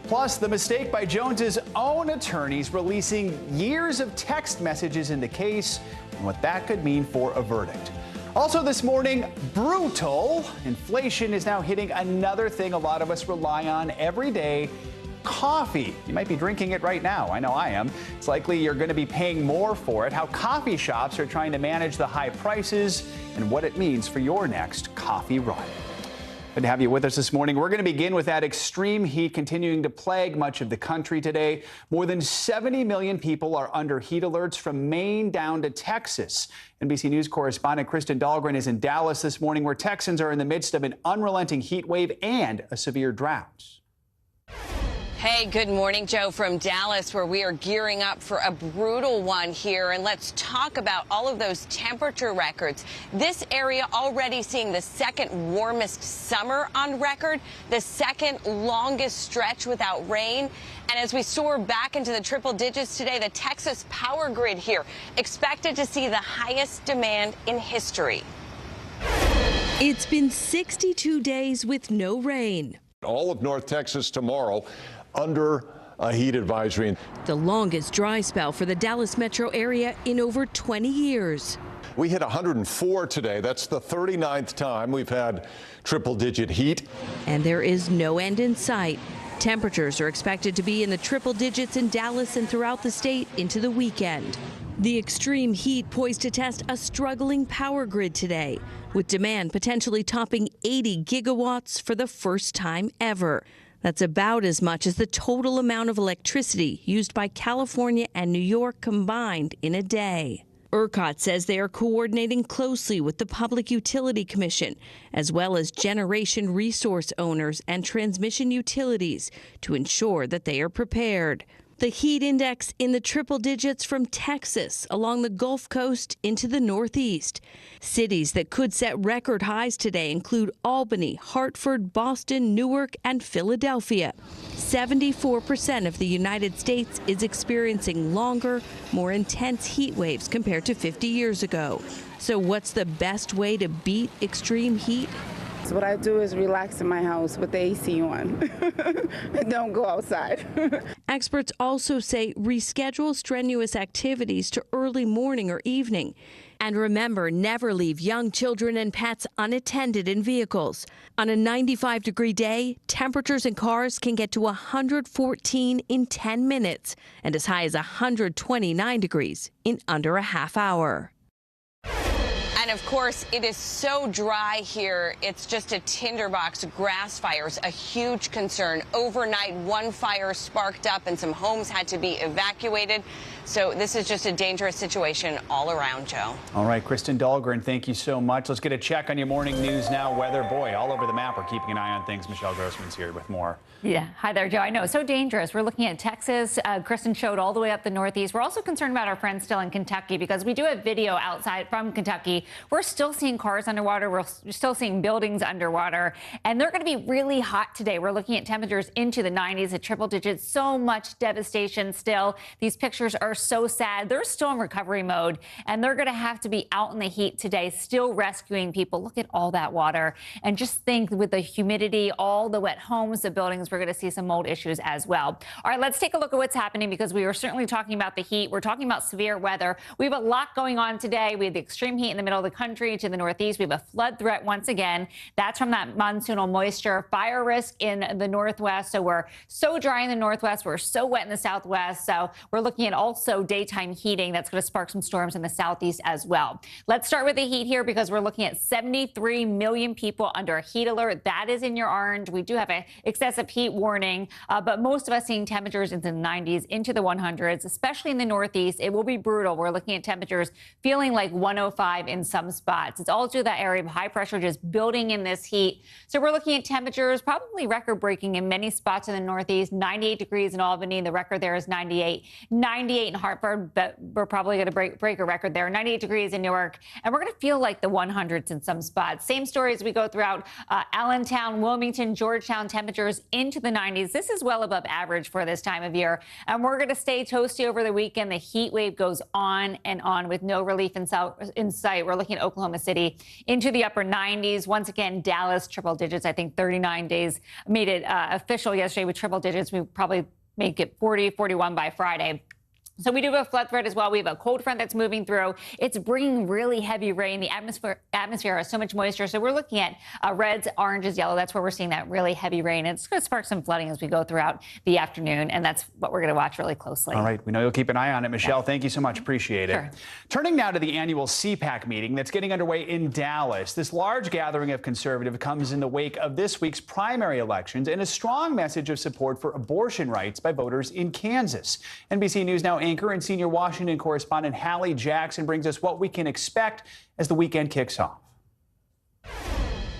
Plus, the mistake by Jones's own attorneys releasing years of text messages in the case and what that could mean for a verdict. Also this morning, brutal. Inflation is now hitting another thing a lot of us rely on every day. Coffee. You might be drinking it right now. I know I am. It's likely you're going to be paying more for it. How coffee shops are trying to manage the high prices and what it means for your next coffee run. Good to have you with us this morning. We're going to begin with that extreme heat continuing to plague much of the country today. More than 70 million people are under heat alerts from Maine down to Texas. NBC News correspondent Kristen Dahlgren is in Dallas this morning, where Texans are in the midst of an unrelenting heat wave and a severe drought. Hey, good morning, Joe, from Dallas, where we are gearing up for a brutal one here. And let's talk about all of those temperature records. This area already seeing the second warmest summer on record, the second longest stretch without rain. And as we soar back into the triple digits today, the Texas power grid here expected to see the highest demand in history. It's been 62 days with no rain. All of North Texas tomorrow under a heat advisory. The longest dry spell for the Dallas metro area in over 20 years. We hit 104 today. That's the 39th time we've had triple-digit heat. And there is no end in sight. Temperatures are expected to be in the triple digits in Dallas and throughout the state into the weekend. The extreme heat poised to test a struggling power grid today, with demand potentially topping 80 gigawatts for the first time ever. That's about as much as the total amount of electricity used by California and New York combined in a day. ERCOT says they are coordinating closely with the Public Utility Commission, as well as generation resource owners and transmission utilities, to ensure that they are prepared. The heat index in the triple digits from Texas along the Gulf Coast into the Northeast. Cities that could set record highs today include Albany, Hartford, Boston, Newark, and Philadelphia. 74% of the United States is experiencing longer, more intense heat waves compared to 50 years ago. So what's the best way to beat extreme heat? So what I do is relax in my house with the AC on and don't go outside. Experts also say reschedule strenuous activities to early morning or evening. And remember, never leave young children and pets unattended in vehicles. On a 95-degree day, temperatures in cars can get to 114 in 10 minutes and as high as 129 degrees in under a half hour. And of course, it is so dry here. It's just a tinderbox. Grass fires, a huge concern. Overnight, one fire sparked up and some homes had to be evacuated. So this is just a dangerous situation all around, Joe. All right, Kristen Dahlgren, thank you so much. Let's get a check on your morning news now weather. Boy, all over the map, we're keeping an eye on things. Michelle Grossman's here with more. Yeah. Hi there, Joe. I know, so dangerous. We're looking at Texas. Kristen showed all the way up the Northeast. We're also concerned about our friends still in Kentucky because we do have video outside from Kentucky. We're still seeing cars underwater. We're still seeing buildings underwater. And they're going to be really hot today. We're looking at temperatures into the 90s at triple digits. So much devastation still. These pictures are so sad. They're still in recovery mode, and they're going to have to be out in the heat today, still rescuing people. Look at all that water. And just think, with the humidity, all the wet homes, the buildings, we're going to see some mold issues as well. All right, let's take a look at what's happening, because we are certainly talking about the heat. We're talking about severe weather. We have a lot going on today. We have the extreme heat in the middle of the country to the Northeast. We have a flood threat once again. That's from that monsoonal moisture. Fire risk in the Northwest. So we're so dry in the Northwest. We're so wet in the Southwest. So we're looking at also daytime heating that's going to spark some storms in the Southeast as well. Let's start with the heat here, because we're looking at 73 million people under a heat alert. That is in your orange. We do have an excessive heat warning, but most of us seeing temperatures into the 90s, into the 100s, especially in the Northeast. It will be brutal. We're looking at temperatures feeling like 105 in some spots. It's all due to that area of high pressure just building in this heat. So we're looking at temperatures probably record-breaking in many spots in the Northeast. 98 degrees in Albany. The record there is 98. 98 in Hartford, but we're probably going to break a record there. 98 degrees in Newark. And we're going to feel like the 100s in some spots. Same story as we go throughout Allentown, Wilmington, Georgetown, temperatures into the 90s. This is well above average for this time of year. And we're going to stay toasty over the weekend. The heat wave goes on and on with no relief in sight. We're looking at Oklahoma City into the upper 90s. Once again, Dallas, triple digits. I think 39 days made it official yesterday with triple digits. We probably make it 40, 41 by Friday. So we do have a flood threat as well. We have a cold front that's moving through. It's bringing really heavy rain. The atmosphere has so much moisture. So we're looking at reds, oranges, yellow. That's where we're seeing that really heavy rain. It's going to spark some flooding as we go throughout the afternoon. And that's what we're going to watch really closely. All right. We know you'll keep an eye on it. Michelle, thank you so much. Appreciate it. Sure. Turning now to the annual CPAC meeting that's getting underway in Dallas. This large gathering of conservatives comes in the wake of this week's primary elections and a strong message of support for abortion rights by voters in Kansas. NBC News Now anchor and senior Washington correspondent Hallie Jackson brings us what we can expect as the weekend kicks off.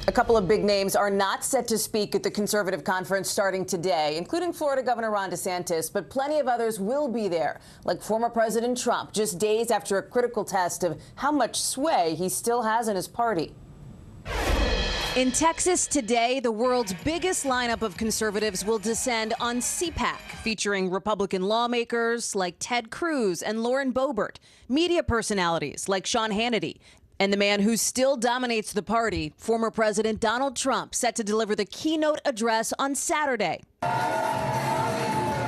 A couple of big names are not set to speak at the conservative conference starting today, including Florida Governor Ron DeSantis, but plenty of others will be there, like former President Trump, just days after a critical test of how much sway he still has in his party. In Texas today, the world's biggest lineup of conservatives will descend on CPAC, featuring Republican lawmakers like Ted Cruz and Lauren Boebert, media personalities like Sean Hannity, and the man who still dominates the party, former President Donald Trump, set to deliver the keynote address on Saturday.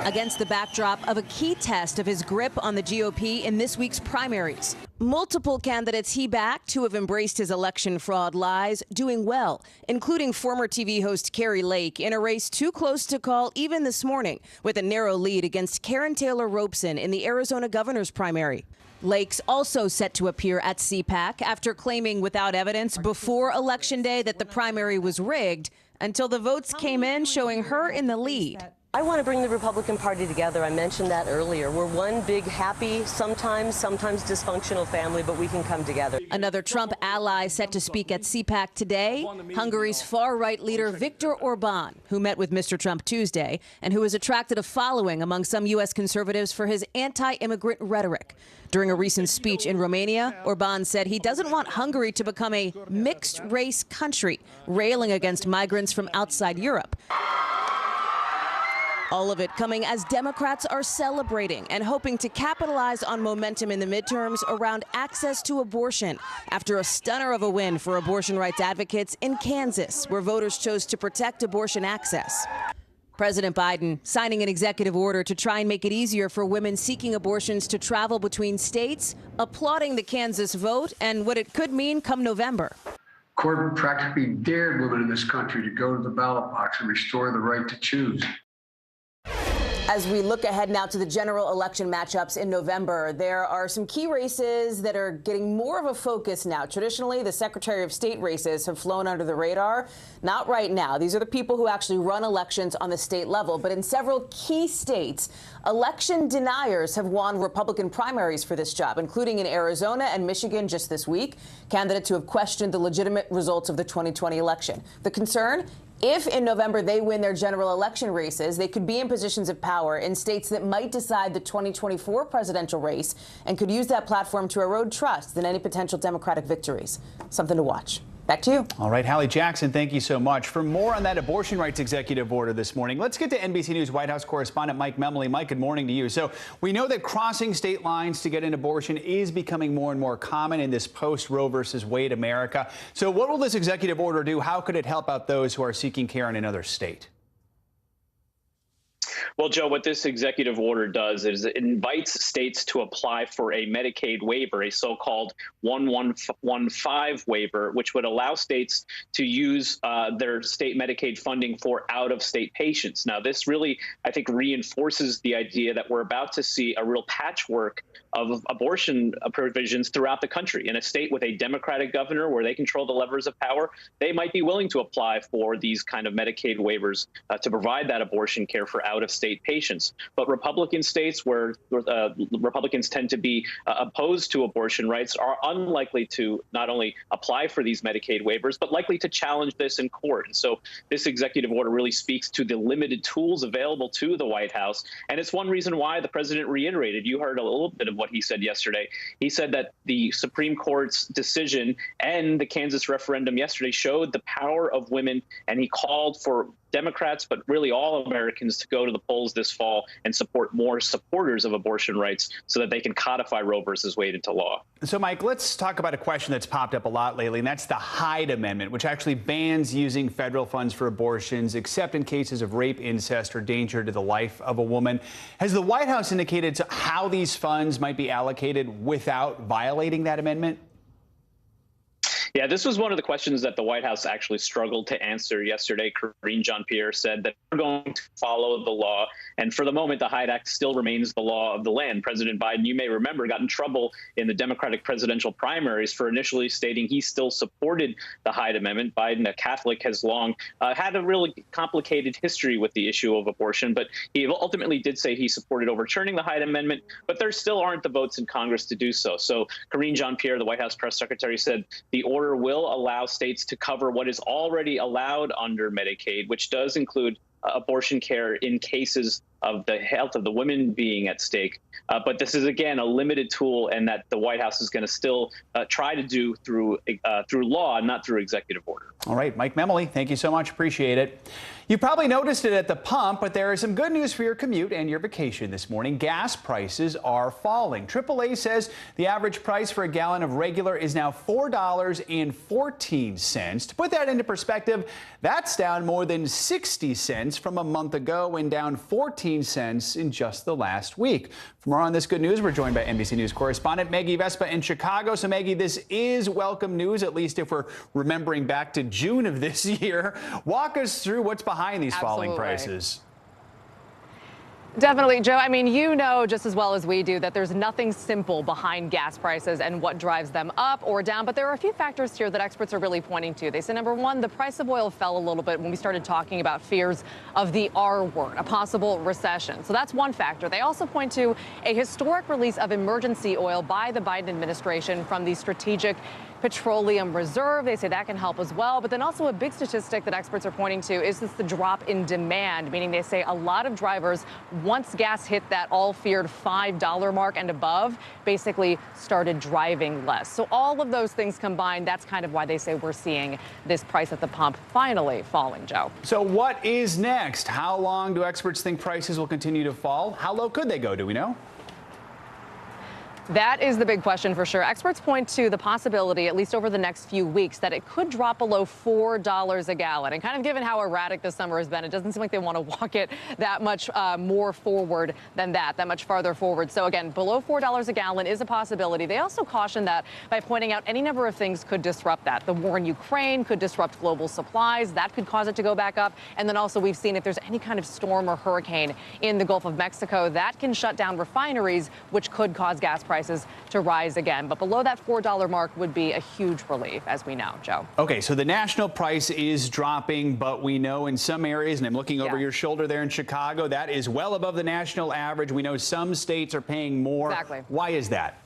Against the backdrop of a key test of his grip on the GOP in this week's primaries. Multiple candidates he backed who have embraced his election fraud lies doing well, including former TV host Carrie Lake in a race too close to call even this morning with a narrow lead against Karen Taylor Robeson in the Arizona governor's primary. Lake's also set to appear at CPAC after claiming without evidence before Election Day that the primary was rigged until the votes came in showing her in the lead. I want to bring the Republican Party together. I mentioned that earlier. We're one big, happy, sometimes dysfunctional family, but we can come together. Another Trump ally set to speak at CPAC today, Hungary's far-right leader Viktor Orban, who met with Mr. Trump Tuesday and who has attracted a following among some U.S. conservatives for his anti-immigrant rhetoric. During a recent speech in Romania, Orban said he doesn't want Hungary to become a mixed-race country, railing against migrants from outside Europe. All of it coming as Democrats are celebrating and hoping to capitalize on momentum in the midterms around access to abortion after a stunner of a win for abortion rights advocates in Kansas, where voters chose to protect abortion access. President Biden signing an executive order to try and make it easier for women seeking abortions to travel between states, applauding the Kansas vote and what it could mean come November. Court practically dared women in this country to go to the ballot box and restore the right to choose. As we look ahead now to the general election matchups in November, there are some key races that are getting more of a focus now. Traditionally, the Secretary of State races have flown under the radar. Not right now. These are the people who actually run elections on the state level. But in several key states, election deniers have won Republican primaries for this job, including in Arizona and Michigan just this week. Candidates who have questioned the legitimate results of the 2020 election. The concern? If in November they win their general election races, they could be in positions of power in states that might decide the 2024 presidential race and could use that platform to erode trust in any potential Democratic victories. Something to watch. Back to you. All right, Hallie Jackson, thank you so much. For more on that abortion rights executive order this morning, let's get to NBC News White House correspondent Mike Memoli. Mike, good morning to you. So we know that crossing state lines to get an abortion is becoming more and more common in this post-Roe versus Wade America. So what will this executive order do? How could it help out those who are seeking care in another state? Well, Joe, what this executive order does is it invites states to apply for a Medicaid waiver, a so-called 1115 waiver, which would allow states to use their state Medicaid funding for out-of-state patients. Now, this really, I think, reinforces the idea that we're about to see a real patchwork of abortion provisions throughout the country. In a state with a Democratic governor where they control the levers of power, they might be willing to apply for these kind of Medicaid waivers to provide that abortion care for out-of-state patients. But Republican states where Republicans tend to be opposed to abortion rights are unlikely to not only apply for these Medicaid waivers, but likely to challenge this in court. And so this executive order really speaks to the limited tools available to the White House. And it's one reason why the president reiterated, you heard a little bit of what he said yesterday. He said that the Supreme Court's decision and the Kansas referendum yesterday showed the power of women, and he called for Democrats, but really all Americans, to go to the polls this fall and support more supporters of abortion rights so that they can codify Roe versus Wade into law. So, Mike, let's talk about a question that's popped up a lot lately, and that's the Hyde Amendment, which actually bans using federal funds for abortions, except in cases of rape, incest, or danger to the life of a woman. Has the White House indicated how these funds might be allocated without violating that amendment? Yeah, this was one of the questions that the White House actually struggled to answer yesterday. Karine Jean-Pierre said that we're going to follow the law. And for the moment, the Hyde Act still remains the law of the land. President Biden, you may remember, got in trouble in the Democratic presidential primaries for initially stating he still supported the Hyde Amendment. Biden, a Catholic, has long had a really complicated history with the issue of abortion, but he ultimately did say he supported overturning the Hyde Amendment, but there still aren't the votes in Congress to do so. So Karine Jean-Pierre, the White House press secretary, said the order will allow states to cover what is already allowed under Medicaid, which does include abortion care in cases of the health of the women being at stake. But this is, again, a limited tool, and that the White House is going to still try to do through law, not through executive order. All right, Mike Memoli, thank you so much. Appreciate it. You probably noticed it at the pump, but there is some good news for your commute and your vacation this morning. Gas prices are falling. AAA says the average price for a gallon of regular is now $4.14. To put that into perspective, that's down more than 60 cents from a month ago and down 14 cents in just the last week. For more on this good news, we're joined by NBC News correspondent Maggie Vespa in Chicago. So, Maggie, this is welcome news, at least if we're remembering back to June of this year. Walk us through what's behind these falling prices. Definitely, Joe. I mean, you know just as well as we do that there's nothing simple behind gas prices and what drives them up or down. But there are a few factors here that experts are really pointing to. They say, number one, the price of oil fell a little bit when we started talking about fears of the R word, a possible recession. So that's one factor. They also point to a historic release of emergency oil by the Biden administration from the Strategic Petroleum Reserve. They say that can help as well. But then also a big statistic that experts are pointing to is this the drop in demand, meaning they say a lot of drivers, once gas hit that all feared $5 mark and above, basically started driving less. So all of those things combined, that's kind of why they say we're seeing this price at the pump finally falling, Joe. So what is next? How long do experts think prices will continue to fall? How low could they go? Do we know? That is the big question for sure. Experts point to the possibility, at least over the next few weeks, that it could drop below $4 a gallon. And kind of given how erratic the summer has been, it doesn't seem like they want to walk it that much more forward than that much farther forward. So again, below $4 a gallon is a possibility. They also caution that by pointing out any number of things could disrupt that. The war in Ukraine could disrupt global supplies. That could cause it to go back up. And then also we've seen if there's any kind of storm or hurricane in the Gulf of Mexico, that can shut down refineries, which could cause gas prices to rise again. But below that $4 mark would be a huge relief, as we know, Joe. Okay, so the national price is dropping, but we know in some areas, and I'm looking over your shoulder there in Chicago, that is well above the national average. We know some states are paying more. Exactly. Why is that?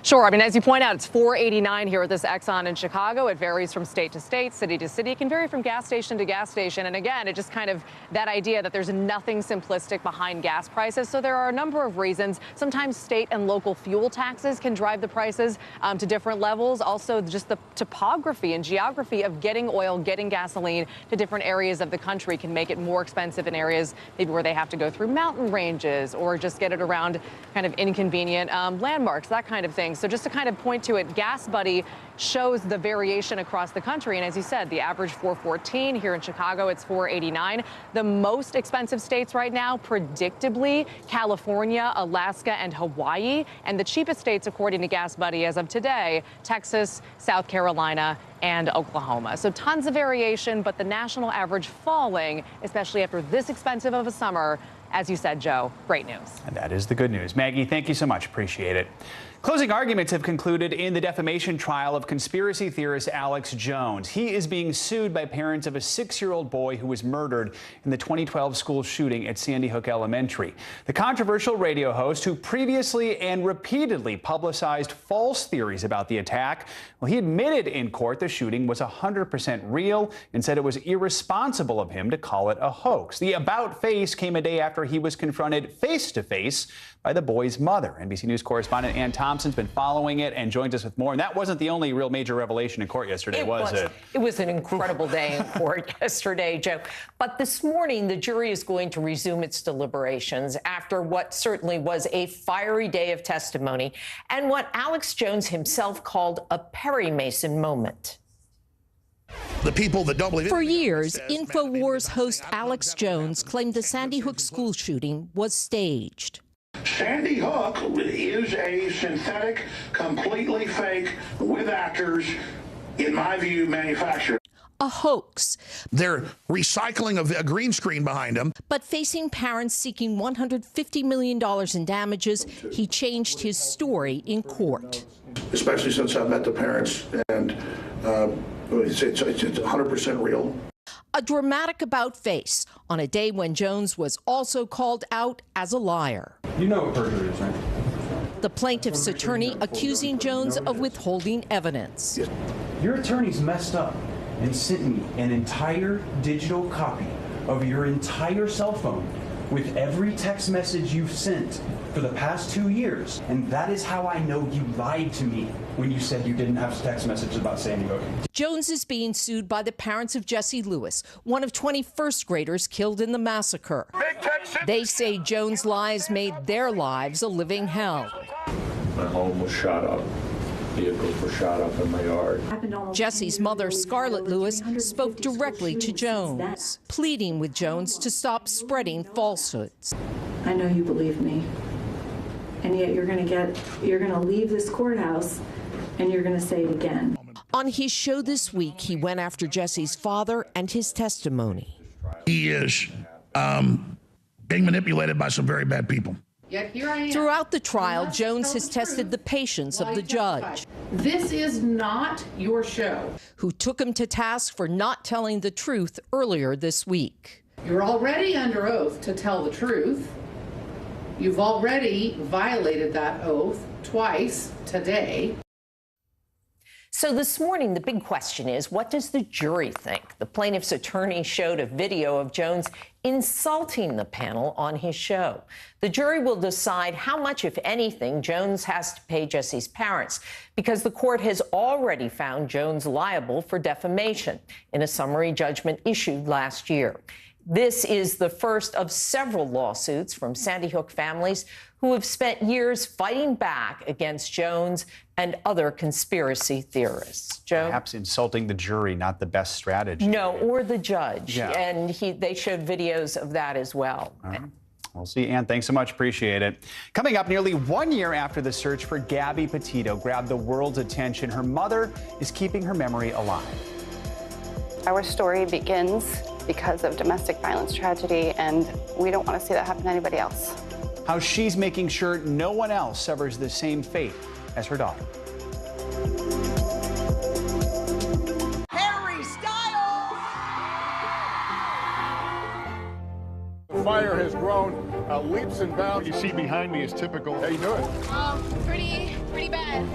Sure. I mean, as you point out, it's $4.89 here at this Exxon in Chicago. It varies from state to state, city to city. It can vary from gas station to gas station. And again, it just kind of that idea that there's nothing simplistic behind gas prices. So there are a number of reasons. Sometimes state and local fuel taxes can drive the prices to different levels. Also, just the topography and geography of getting oil, getting gasoline to different areas of the country can make it more expensive in areas maybe where they have to go through mountain ranges or just get it around kind of inconvenient landmarks, that kind of thing. So just to kind of point to it, Gas Buddy shows the variation across the country. And as you said, the average $4.14 here in Chicago, it's $4.89. The most expensive states right now, predictably, California, Alaska, and Hawaii. And the cheapest states, according to Gas Buddy, as of today, Texas, South Carolina, and Oklahoma. So tons of variation, but the national average falling, especially after this expensive of a summer. As you said, Joe, great news. And that is the good news. Maggie, thank you so much. Appreciate it. Closing arguments have concluded in the defamation trial of conspiracy theorist Alex Jones. He is being sued by parents of a 6-year-old boy who was murdered in the 2012 school shooting at Sandy Hook Elementary. The controversial radio host, who previously and repeatedly publicized false theories about the attack, well, he admitted in court the shooting was 100% real and said it was irresponsible of him to call it a hoax. The about face came a day after he was confronted face-to-face by the boy's mother. NBC News correspondent Ann Thompson Thompson's been following it and joins us with more. And that wasn't the only real major revelation in court yesterday, was it? It was an incredible day in court yesterday, Joe. But this morning, the jury is going to resume its deliberations after what certainly was a fiery day of testimony and what Alex Jones himself called a Perry Mason moment. The people that don't believe it. For years, InfoWars host Alex Jones claimed the Sandy Hook school shooting was staged. Sandy Hook is a synthetic, completely fake, with actors, in my view, manufactured. A hoax. They're recycling a green screen behind them. But facing parents seeking $150 million in damages, he changed his story in court. Especially since I've met the parents, and it's 100% real. A dramatic about-face on a day when Jones was also called out as a liar. You know what perjury is, right? The plaintiff's attorney accusing Jones of withholding evidence. Your attorney's messed up and sent me an entire digital copy of your entire cell phone with every text message you've sent for the past 2 years. And that is how I know you lied to me when you said you didn't have text messages about Sandy Hook. Jones is being sued by the parents of Jesse Lewis, one of 20 first graders killed in the massacre. They say Jones' lies made their lives a living hell. My home was shot up. Vehicles were shot up in my yard. Jesse's mother, Scarlett Lewis, spoke directly to Jones, pleading with Jones to stop spreading falsehoods. I know you believe me, and yet you're going to leave this courthouse and you're going to say it again. On his show this week, he went after Jesse's father and his testimony. He is being manipulated by some very bad people. Yet here I am. Throughout the trial, Jones has tested the patience of the judge. This is not your show. Who took him to task for not telling the truth earlier this week. You're already under oath to tell the truth. You've already violated that oath twice today. So this morning, the big question is, what does the jury think? The plaintiff's attorney showed a video of Jones insulting the panel on his show. The jury will decide how much, if anything, Jones has to pay Jesse's parents, because the court has already found Jones liable for defamation in a summary judgment issued last year. This is the first of several lawsuits from Sandy Hook families who have spent years fighting back against Jones and other conspiracy theorists. Joe? Perhaps insulting the jury, not the best strategy. No, or the judge. Yeah. And they showed videos of that as well. All right. We'll see, Ann. Thanks so much. Appreciate it. Coming up, nearly 1 year after the search for Gabby Petito grabbed the world's attention, her mother is keeping her memory alive. Our story begins because of domestic violence tragedy, and we don't want to see that happen to anybody else. How she's making sure no one else suffers the same fate as her daughter. Harry Styles! The fire has grown leaps and bounds. You see behind me is typical. How you doing? Pretty bad.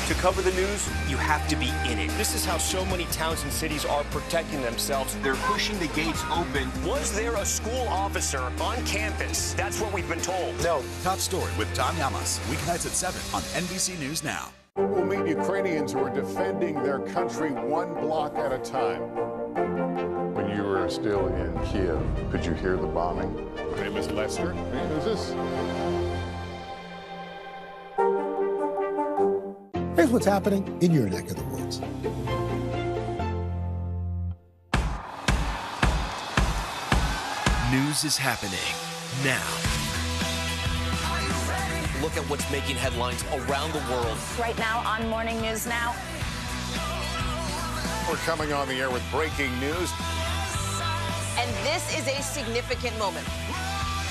To cover the news, you have to be in it. This is how so many towns and cities are protecting themselves. They're pushing the gates open. Was there a school officer on campus? That's what we've been told. No. Top story with Tom Yamas. Weeknights at 7 on NBC News Now. We'll meet Ukrainians who are defending their country one block at a time. When you were still in Kiev, could you hear the bombing? My name is Lester. Who's this? Here's what's happening in your neck of the woods. News is happening now. Look at what's making headlines around the world. Right now on Morning News Now. We're coming on the air with breaking news. And this is a significant moment.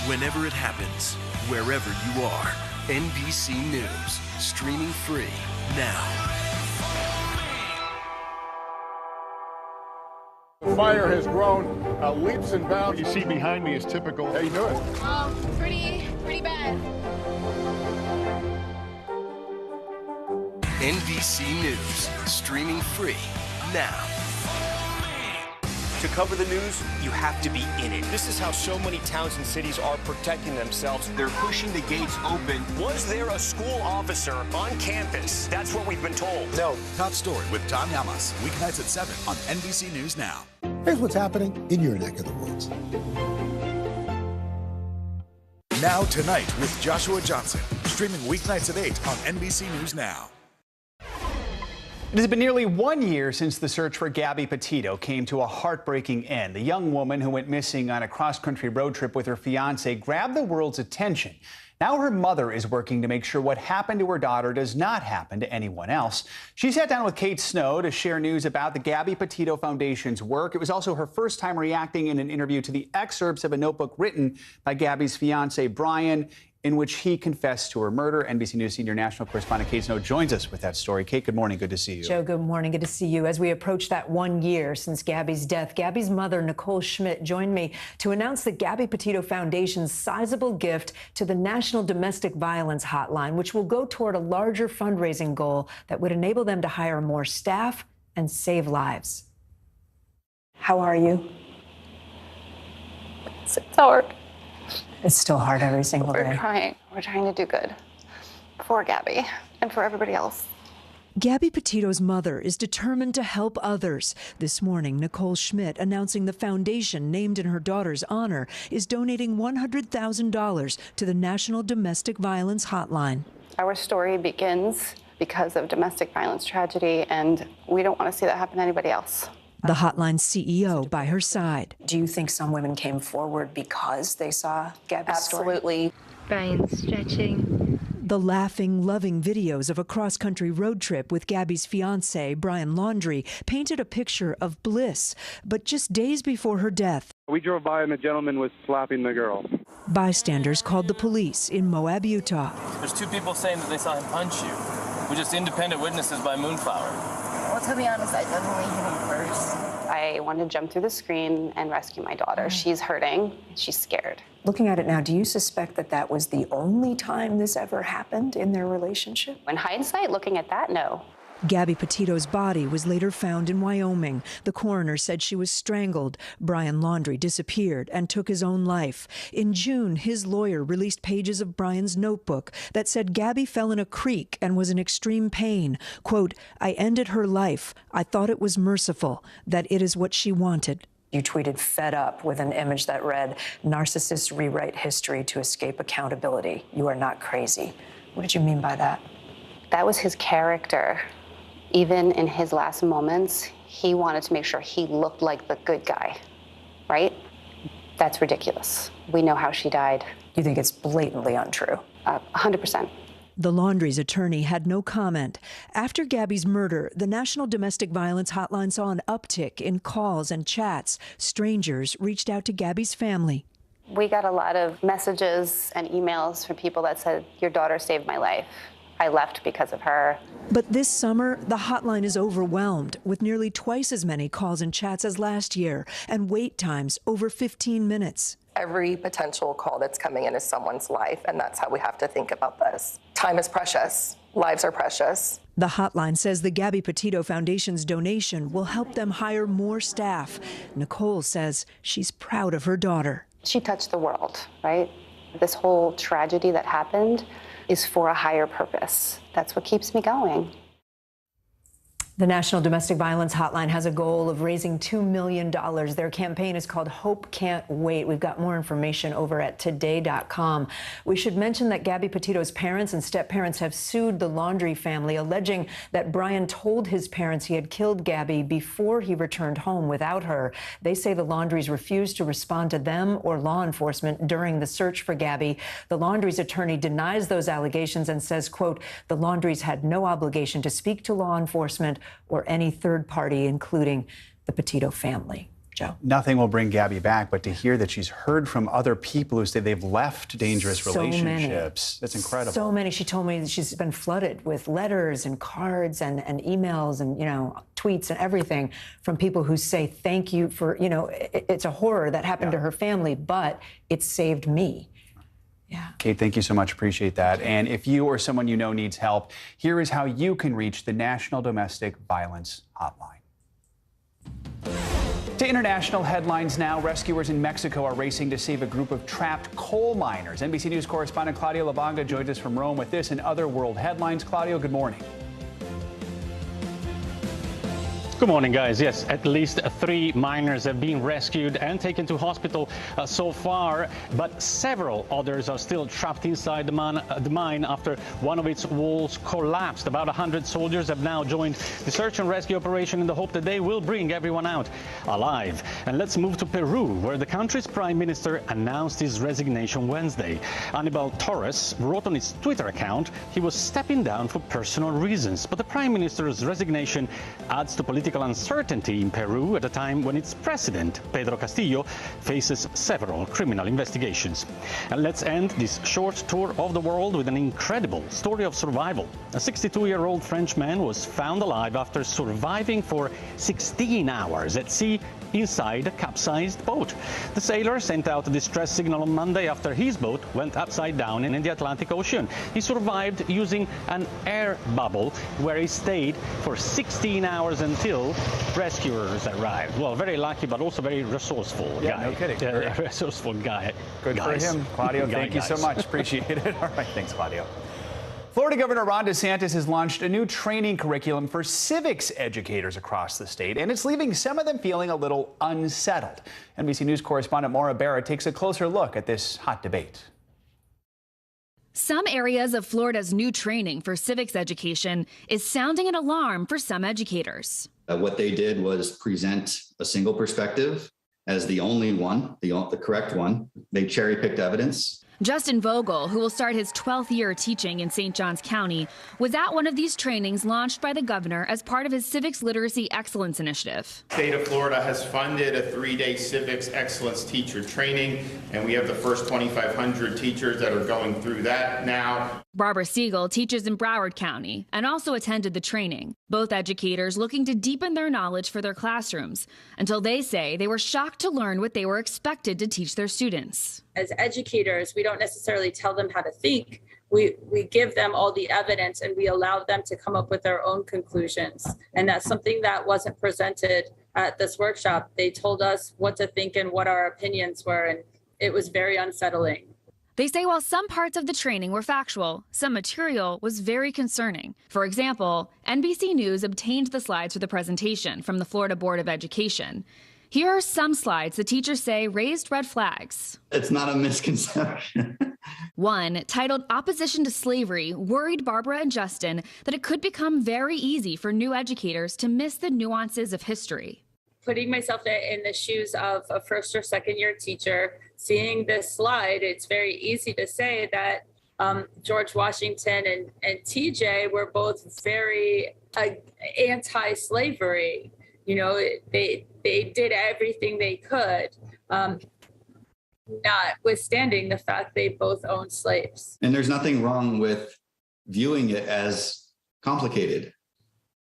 Whenever it happens, wherever you are, NBC News, streaming free now. The fire has grown leaps and bounds. You see behind me is typical. How you doing? Pretty bad. NBC News, streaming free now. To cover the news, you have to be in it. This is how so many towns and cities are protecting themselves. They're pushing the gates open. Was there a school officer on campus? That's what we've been told. No. Top story with Tom Yamas. Weeknights at 7 on NBC News Now. Here's what's happening in your neck of the woods. Now Tonight with Joshua Johnson. Streaming weeknights at 8 on NBC News Now. It has been nearly 1 year since the search for Gabby Petito came to a heartbreaking end. The young woman who went missing on a cross-country road trip with her fiancé grabbed the world's attention. Now her mother is working to make sure what happened to her daughter does not happen to anyone else. She sat down with Kate Snow to share news about the Gabby Petito Foundation's work. It was also her first time reacting in an interview to the excerpts of a notebook written by Gabby's fiancé, Brian, in which he confessed to her murder. NBC News senior national correspondent Kate Snow joins us with that story. Kate, good morning. Good to see you. Joe, good morning. Good to see you. As we approach that 1 year since Gabby's death, Gabby's mother, Nicole Schmidt, joined me to announce the Gabby Petito Foundation's sizable gift to the National Domestic Violence Hotline, which will go toward a larger fundraising goal that would enable them to hire more staff and save lives. How are you? It's hard. It's still hard every single day. We're trying to do good for Gabby and for everybody else. Gabby Petito's mother is determined to help others. This morning, Nicole Schmidt announcing the foundation named in her daughter's honor is donating $100,000 to the National Domestic Violence Hotline. Our story begins because of domestic violence tragedy, and we don't want to see that happen to anybody else. The hotline's CEO by her side. Do you think some women came forward because they saw Gabby's story? Absolutely. Brian stretching. The laughing, loving videos of a cross-country road trip with Gabby's fiancé, Brian Laundrie, painted a picture of bliss. But just days before her death, we drove by and the gentleman was slapping the girl. Bystanders called the police in Moab, Utah. There's two people saying that they saw him punch you. We're just independent witnesses by Moonflower. Well, to be honest, I definitely hit him first. I want to jump through the screen and rescue my daughter. She's hurting. She's scared. Looking at it now, do you suspect that that was the only time this ever happened in their relationship? In hindsight, looking at that, no. Gabby Petito's body was later found in Wyoming. The coroner said she was strangled. Brian Laundrie disappeared and took his own life. In June, his lawyer released pages of Brian's notebook that said Gabby fell in a creek and was in extreme pain. Quote, "I ended her life. I thought it was merciful, that it is what she wanted." You tweeted fed up with an image that read, "Narcissists rewrite history to escape accountability. You are not crazy." What did you mean by that? That was his character. Even in his last moments, he wanted to make sure he looked like the good guy, right? That's ridiculous. We know how she died. You think it's blatantly untrue? 100%. The Laundrie's attorney had no comment. After Gabby's murder, the National Domestic Violence Hotline saw an uptick in calls and chats. Strangers reached out to Gabby's family. We got a lot of messages and emails from people that said, "Your daughter saved my life. I left because of her." But this summer, the hotline is overwhelmed with nearly twice as many calls and chats as last year, and wait times over 15 minutes. Every potential call that's coming in is someone's life, and that's how we have to think about this. Time is precious. Lives are precious. The hotline says the Gabby Petito Foundation's donation will help them hire more staff. Nicole says she's proud of her daughter. She touched the world, right? This whole tragedy that happened is for a higher purpose. That's what keeps me going. The National Domestic Violence Hotline has a goal of raising $2 million. Their campaign is called Hope Can't Wait. We've got more information over at today.com. We should mention that Gabby Petito's parents and step-parents have sued the Laundrie family, alleging that Brian told his parents he had killed Gabby before he returned home without her. They say the Laundries refused to respond to them or law enforcement during the search for Gabby. The Laundries attorney denies those allegations and says, quote, the Laundries had no obligation to speak to law enforcement or any third party, including the Petito family. Joe. Nothing will bring Gabby back, but to hear that she's heard from other people who say they've left dangerous relationships, that's incredible. So many. She told me that she's been flooded with letters and cards and emails and, tweets and everything from people who say, thank you for, it's a horror that happened to her family, but it saved me. Yeah. Kate, thank you so much. Appreciate that. And if you or someone you know needs help, here is how you can reach the National Domestic Violence Hotline. To international headlines now, rescuers in Mexico are racing to save a group of trapped coal miners. NBC News correspondent Claudio Lavanga joins us from Rome with this and other world headlines. Claudio, good morning. Good morning, guys. Yes, at least 3 miners have been rescued and taken to hospital so far, but several others are still trapped inside the mine after one of its walls collapsed. About 100 soldiers have now joined the search and rescue operation in the hope that they will bring everyone out alive. And let's move to Peru, where the country's prime minister announced his resignation Wednesday. Anibal Torres wrote on his Twitter account he was stepping down for personal reasons, but the prime minister's resignation adds to political uncertainty in Peru at a time when its president, Pedro Castillo, faces several criminal investigations. And let's end this short tour of the world with an incredible story of survival. A 62-year-old French man was found alive after surviving for 16 hours at sea inside a capsized boat. The sailor sent out a distress signal on Monday after his boat went upside down in the Atlantic Ocean. He survived using an air bubble where he stayed for 16 hours until rescuers arrived. Well, very lucky, but also very resourceful guy. Yeah, no kidding. Resourceful guy. Good for him. Claudio, thank you so much. Appreciate it. All right, thanks, Claudio. Florida Governor Ron DeSantis has launched a new training curriculum for civics educators across the state, and it's leaving some of them feeling a little unsettled. NBC News correspondent Maura Barra takes a closer look at this hot debate. Some areas of Florida's new training for civics education is sounding an alarm for some educators. What they did was present a single perspective as the only one, the correct one. They cherry-picked evidence. Justin Vogel, who will start his 12th year teaching in St. Johns County, was at one of these trainings launched by the governor as part of his Civics Literacy Excellence Initiative. The state of Florida has funded a 3-day civics excellence teacher training, and we have the first 2,500 teachers that are going through that now. Barbara Siegel teaches in Broward County and also attended the training. Both educators looking to deepen their knowledge for their classrooms until they say they were shocked to learn what they were expected to teach their students. As educators, we don't necessarily tell them how to think. We give them all the evidence and we allow them to come up with their own conclusions. And that's something that wasn't presented at this workshop. They told us what to think and what our opinions were, and it was very unsettling. They say while some parts of the training were factual, some material was very concerning. For example, NBC News obtained the slides for the presentation from the Florida Board of Education. Here are some slides the teachers say raised red flags. It's not a misconception. One, titled Opposition to Slavery, worried Barbara and Justin that it could become very easy for new educators to miss the nuances of history. Putting myself in the shoes of a first or second year teacher, seeing this slide, it's very easy to say that George Washington and TJ were both very anti-slavery. You know, they did everything they could, notwithstanding the fact they both owned slaves. And there's nothing wrong with viewing it as complicated.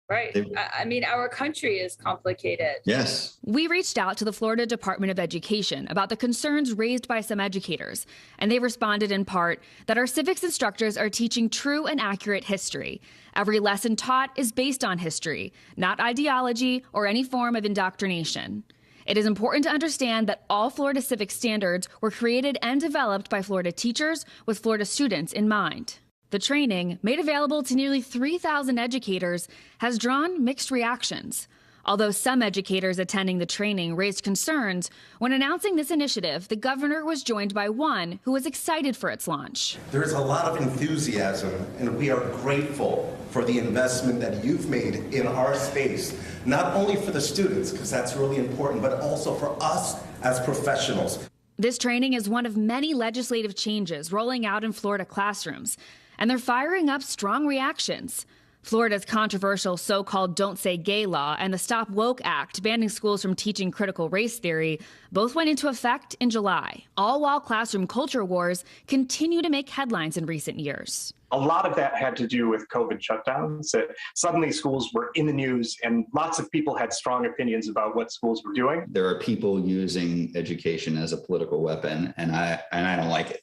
Right. I mean, our country is complicated. Yes. We reached out to the Florida Department of Education about the concerns raised by some educators, and they responded in part that our civics instructors are teaching true and accurate history. Every lesson taught is based on history, not ideology or any form of indoctrination. It is important to understand that all Florida civics standards were created and developed by Florida teachers with Florida students in mind. The training, made available to nearly 3,000 educators, has drawn mixed reactions. Although some educators attending the training raised concerns, when announcing this initiative, the governor was joined by one who was excited for its launch. There's a lot of enthusiasm, and we are grateful for the investment that you've made in our space, not only for the students, because that's really important, but also for us as professionals. This training is one of many legislative changes rolling out in Florida classrooms, and they're firing up strong reactions. Florida's controversial so-called Don't Say Gay law and the Stop Woke Act banning schools from teaching critical race theory both went into effect in July, all while classroom culture wars continue to make headlines in recent years. A lot of that had to do with COVID shutdowns. Suddenly schools were in the news and lots of people had strong opinions about what schools were doing. There are people using education as a political weapon, and I don't like it.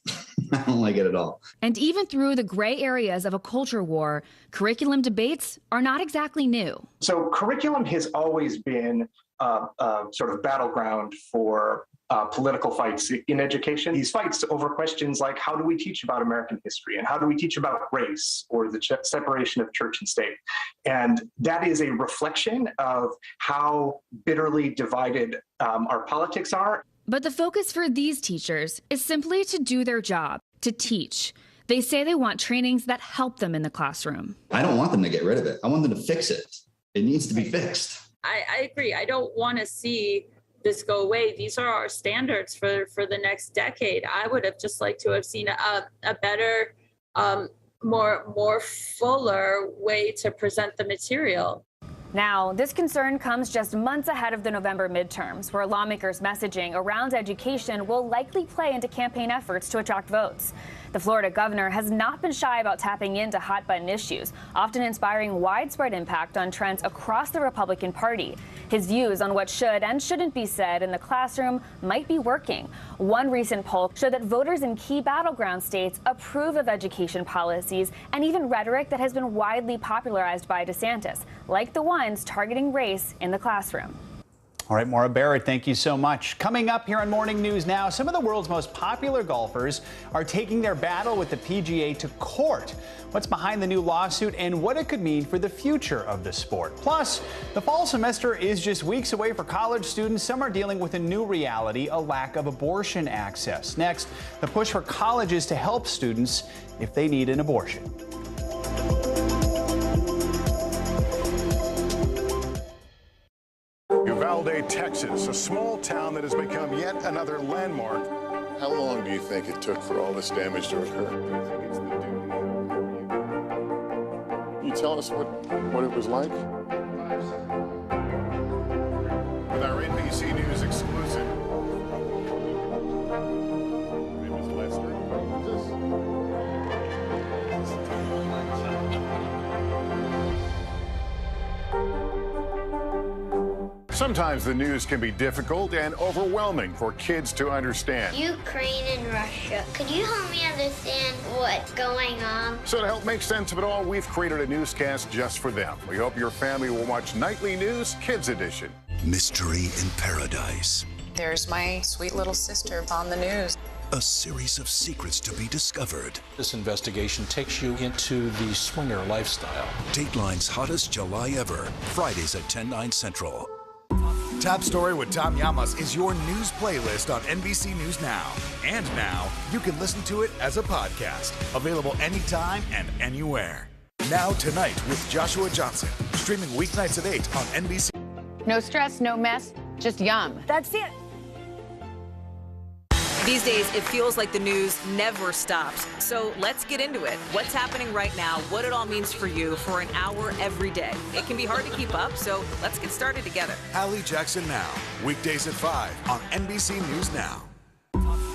I don't like it at all. And even through the gray areas of a culture war, curriculum debates are not exactly new. So curriculum has always been sort of battleground for political fights in education. These fights over questions like how do we teach about American history and how do we teach about race or the separation of church and state. And that is a reflection of how bitterly divided our politics are. But the focus for these teachers is simply to do their job, to teach. They say they want trainings that help them in the classroom. I don't want them to get rid of it. I want them to fix it. It needs to be fixed. I agree. I don't want to see this go away. These are our standards for the next decade. I would have just liked to have seen a better, more fuller way to present the material. Now, this concern comes just months ahead of the November midterms, where lawmakers' messaging around education will likely play into campaign efforts to attract votes. The Florida governor has not been shy about tapping into hot-button issues, often inspiring widespread impact on trends across the Republican Party. His views on what should and shouldn't be said in the classroom might be working. One recent poll showed that voters in key battleground states approve of education policies and even rhetoric that has been widely popularized by DeSantis, like the ones targeting race in the classroom. All right, Maura Barrett, thank you so much. Coming up here on Morning News Now, some of the world's most popular golfers are taking their battle with the PGA to court. What's behind the new lawsuit and what it could mean for the future of the sport. Plus, the fall semester is just weeks away for college students. Some are dealing with a new reality, a lack of abortion access. Next, the push for colleges to help students if they need an abortion. Uvalde, Texas, a small town that has become yet another landmark. How long do you think it took for all this damage to occur? Can you tell us what it was like? With our NBC News exclusive. Sometimes the news can be difficult and overwhelming for kids to understand. Ukraine and Russia. Could you help me understand what's going on? So to help make sense of it all, we've created a newscast just for them. We hope your family will watch Nightly News Kids Edition. Mystery in Paradise. There's my sweet little sister on the news. A series of secrets to be discovered. This investigation takes you into the swinger lifestyle. Dateline's hottest July ever. Fridays at 10/9 Central. Top Story with Tom Llamas is your news playlist on NBC News Now. And now, you can listen to it as a podcast. Available anytime and anywhere. Now Tonight with Joshua Johnson. Streaming weeknights at 8 on NBC. No stress, no mess, just yum. That's it. These days, it feels like the news never stops. So let's get into it. What's happening right now, what it all means for you for an hour every day. It can be hard to keep up, so let's get started together. Hallie Jackson Now, weekdays at 5 on NBC News Now.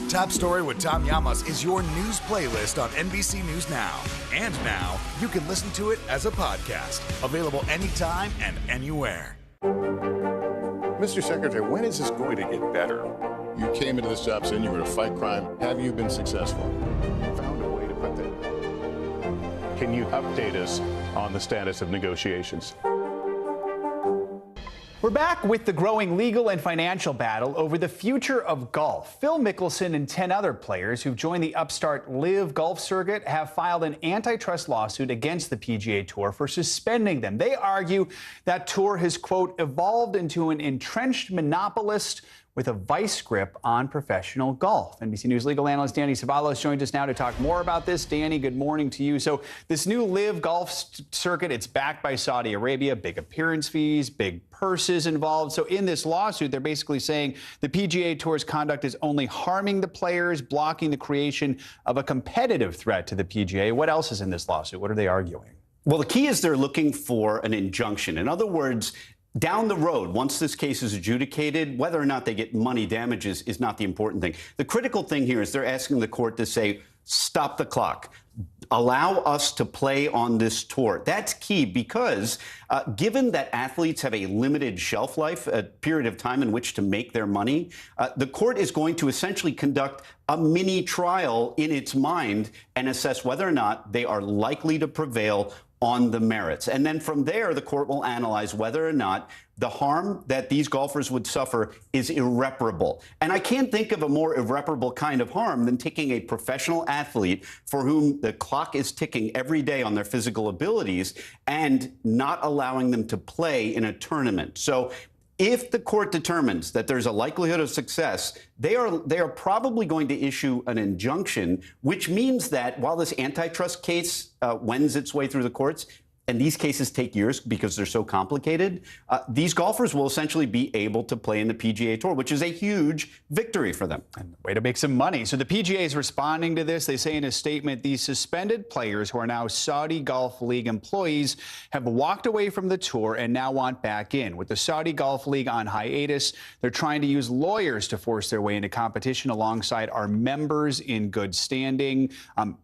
Top Story with Tom Llamas is your news playlist on NBC News Now. And now, you can listen to it as a podcast. Available anytime and anywhere. Mr. Secretary, when is this going to get better? You came into this job saying you were to fight crime. Have you been successful? Found a way to put that. Can you update us on the status of negotiations? We're back with the growing legal and financial battle over the future of golf. Phil Mickelson and 10 other players who've joined the upstart LIV Golf Circuit have filed an antitrust lawsuit against the PGA Tour for suspending them. They argue that tour has, quote, evolved into an entrenched monopolist with a vice grip on professional golf. NBC News legal analyst Danny Ceballos joins us now to talk more about this. Danny, good morning to you. So this new LIV Golf Circuit, it's backed by Saudi Arabia, big appearance fees, big purses involved. So in this lawsuit, they're basically saying the PGA Tour's conduct is only harming the players, blocking the creation of a competitive threat to the PGA. What else is in this lawsuit? What are they arguing? Well, the key is they're looking for an injunction. In other words, down the road, once this case is adjudicated, whether or not they get money damages is not the important thing. The critical thing here is they're asking the court to say, stop the clock. Allow us to play on this tour. That's key because given that athletes have a limited shelf life, a period of time in which to make their money, the court is going to essentially conduct a mini trial in its mind and assess whether or not they are likely to prevail on the merits. And then from there, the court will analyze whether or not the harm that these golfers would suffer is irreparable. And I can't think of a more irreparable kind of harm than taking a professional athlete for whom the clock is ticking every day on their physical abilities and not allowing them to play in a tournament. So if the court determines that there's a likelihood of success, they are probably going to issue an injunction, which means that while this antitrust case wends its way through the courts, and these cases take years because they're so complicated, these golfers will essentially be able to play in the PGA Tour, which is a huge victory for them. And way to make some money. So the PGA is responding to this. They say in a statement, these suspended players who are now Saudi Golf League employees have walked away from the tour and now want back in. With the Saudi Golf League on hiatus, they're trying to use lawyers to force their way into competition alongside our members in good standing.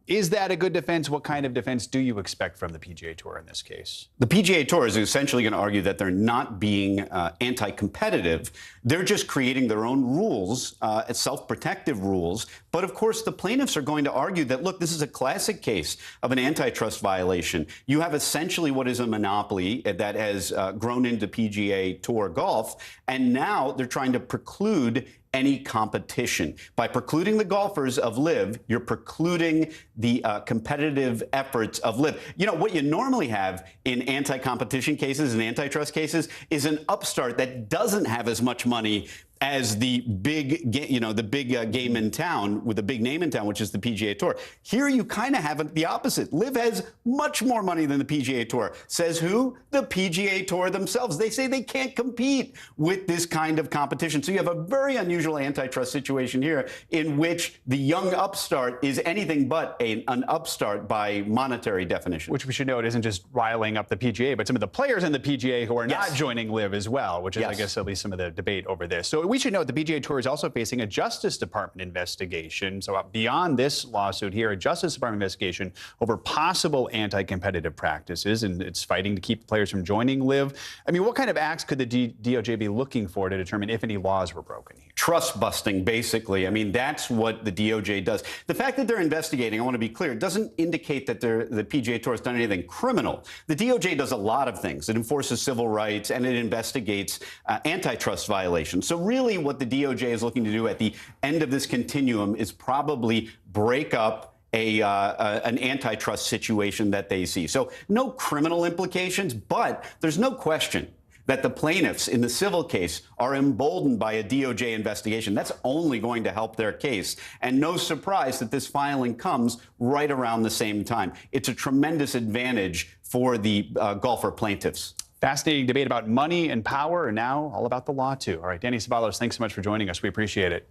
Is that a good defense? What kind of defense do you expect from the PGA Tour in this case? The PGA Tour is essentially going to argue that they're not being anti-competitive. They're just creating their own rules, self-protective rules. But of course, the plaintiffs are going to argue that, look, this is a classic case of an antitrust violation. You have essentially what is a monopoly that has grown into PGA Tour golf, and now they're trying to preclude any competition. By precluding the golfers of LIV, you're precluding the competitive efforts of LIV. You know, what you normally have in anti-competition cases and antitrust cases is an upstart that doesn't have as much money as the big game in town with a big name in town, which is the PGA Tour. Here you kind of have the opposite. LIV has much more money than the PGA Tour. Says who? The PGA Tour themselves. They say they can't compete with this kind of competition. So you have a very unusual antitrust situation here in which the young upstart is anything but an upstart by monetary definition. Which we should note isn't just riling up the PGA, but some of the players in the PGA who are not joining LIV as well, which is, I guess, at least some of the debate over this. So we should note the PGA Tour is also facing a Justice Department investigation. So beyond this lawsuit here, a Justice Department investigation over possible anti-competitive practices, and it's fighting to keep players from joining LIV. I mean, what kind of acts could the DOJ be looking for to determine if any laws were broken here? Trust busting, basically. I mean, that's what the DOJ does. The fact that they're investigating, I want to be clear, doesn't indicate that the PGA Tour has done anything criminal. The DOJ does a lot of things. It enforces civil rights and it investigates antitrust violations. So really what the DOJ is looking to do at the end of this continuum is probably break up an antitrust situation that they see. So no criminal implications, but there's no question that the plaintiffs in the civil case are emboldened by a DOJ investigation. That's only going to help their case. And no surprise that this filing comes right around the same time. It's a tremendous advantage for the golfer plaintiffs. Fascinating debate about money and power, and now all about the law, too. All right, Danny Ceballos, thanks so much for joining us. We appreciate it.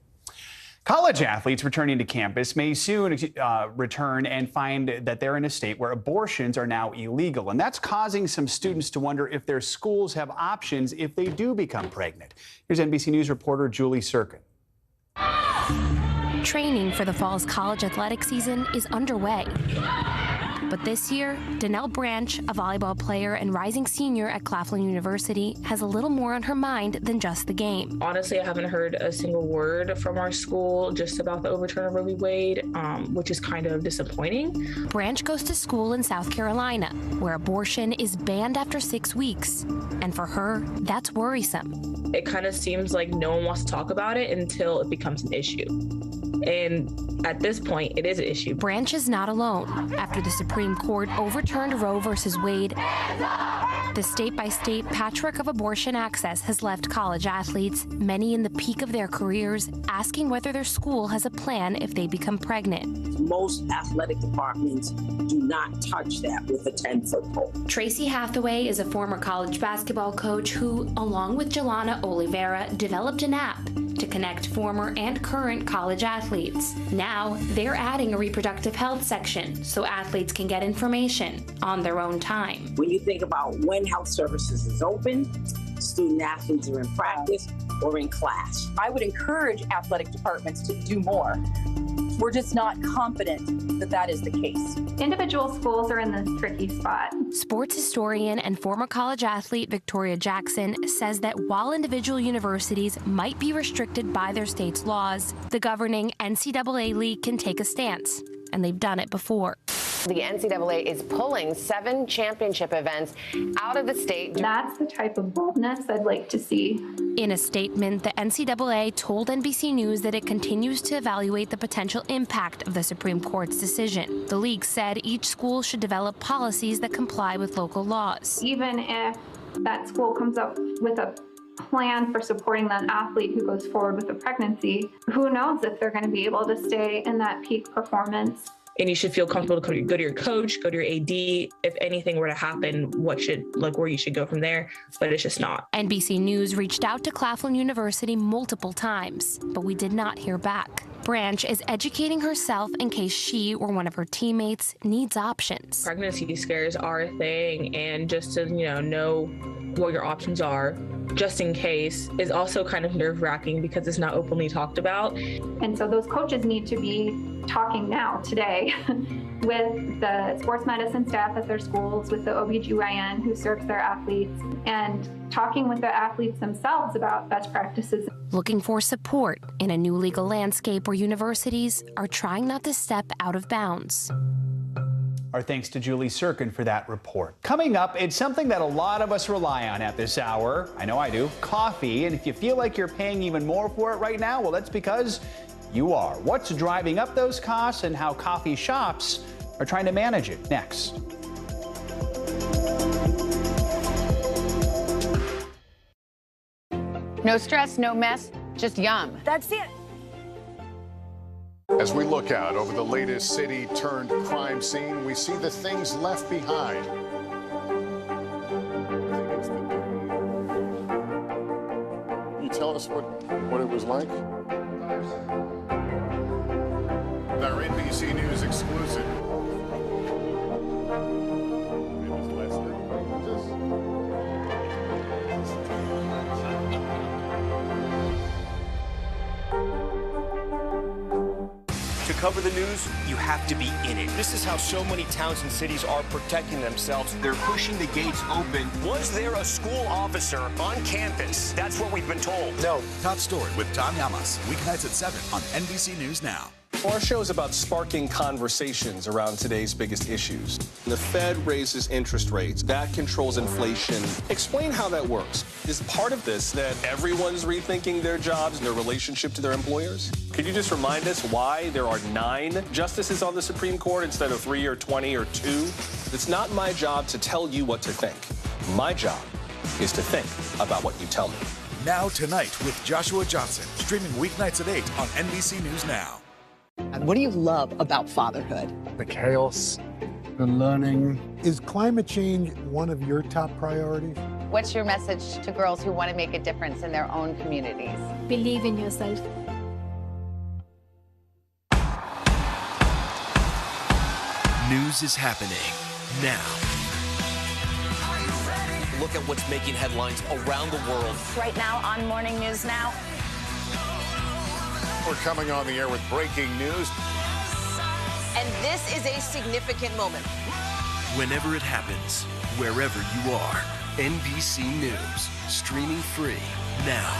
College athletes returning to campus may soon return and find that they're in a state where abortions are now illegal. And that's causing some students to wonder if their schools have options if they do become pregnant. Here's NBC News reporter Julie Sirkin. Training for the fall's college athletic season is underway. But this year, Donnell Branch, a volleyball player and rising senior at Claflin University, has a little more on her mind than just the game. Honestly, I haven't heard a single word from our school just about the overturn of Roe v. Wade, which is kind of disappointing. Branch goes to school in South Carolina, where abortion is banned after 6 weeks. And for her, that's worrisome. It kind of seems like no one wants to talk about it until it becomes an issue. And at this point, it is an issue. Branch is not alone. After the Supreme Court overturned Roe versus Wade, the state-by-state patchwork of abortion access has left college athletes, many in the peak of their careers, asking whether their school has a plan if they become pregnant. Most athletic departments do not touch that with a 10-foot pole. Tracy Hathaway is a former college basketball coach who, along with Jelana Oliveira, developed an app to connect former and current college athletes. Now, they're adding a reproductive health section so athletes can get information on their own time. When you think about when health services is open, student athletes are in practice or in class. I would encourage athletic departments to do more. We're just not confident that that is the case. Individual schools are in this tricky spot. Sports historian and former college athlete Victoria Jackson says that while individual universities might be restricted by their state's laws, the governing NCAA league can take a stance, and they've done it before. The NCAA is pulling 7 championship events out of the state. That's the type of boldness I'd like to see. In a statement, the NCAA told NBC News that it continues to evaluate the potential impact of the Supreme Court's decision. The league said each school should develop policies that comply with local laws. Even if that school comes up with a plan for supporting that athlete who goes forward with a pregnancy, who knows if they're going to be able to stay in that peak performance. And you should feel comfortable to go to your coach, go to your AD. If anything were to happen, where you should go from there, but it's just not. NBC News reached out to Claflin University multiple times, but we did not hear back. Branch is educating herself in case she or one of her teammates needs options. Pregnancy scares are a thing, and just to know what your options are, just in case, is also kind of nerve-wracking because it's not openly talked about. And so those coaches need to be talking now, today, with the sports medicine staff at their schools, with the OBGYN who serves their athletes, and talking with the athletes themselves about best practices. Looking for support in a new legal landscape where universities are trying not to step out of bounds. Our thanks to Julie Sirkin for that report. Coming up, it's something that a lot of us rely on at this hour. I know I do. Coffee. And if you feel like you're paying even more for it right now, well, that's because you are. What's driving up those costs and how coffee shops are trying to manage it? Next. No stress, no mess, just yum. That's it. As we look out over the latest city-turned-crime scene, we see the things left behind. Can you tell us what it was like? Our NBC News exclusive. To cover the news, you have to be in it. This is how so many towns and cities are protecting themselves. They're pushing the gates open. Was there a school officer on campus? That's what we've been told. No. Top Story with Tom Llamas, weeknights at 7 on NBC News Now. Our show is about sparking conversations around today's biggest issues. The Fed raises interest rates. That controls inflation. Explain how that works. Is part of this that everyone's rethinking their jobs and their relationship to their employers? Could you just remind us why there are 9 justices on the Supreme Court instead of 3 or 20 or 2? It's not my job to tell you what to think. My job is to think about what you tell me. Now Tonight with Joshua Johnson, streaming weeknights at 8 on NBC News Now. And what do you love about fatherhood? The chaos, the learning. Is climate change one of your top priorities? What's your message to girls who want to make a difference in their own communities? Believe in yourself. News is happening now. Look at what's making headlines around the world. Right now on Morning News Now. We're coming on the air with breaking news. And this is a significant moment. Whenever it happens, wherever you are, NBC News, streaming free now.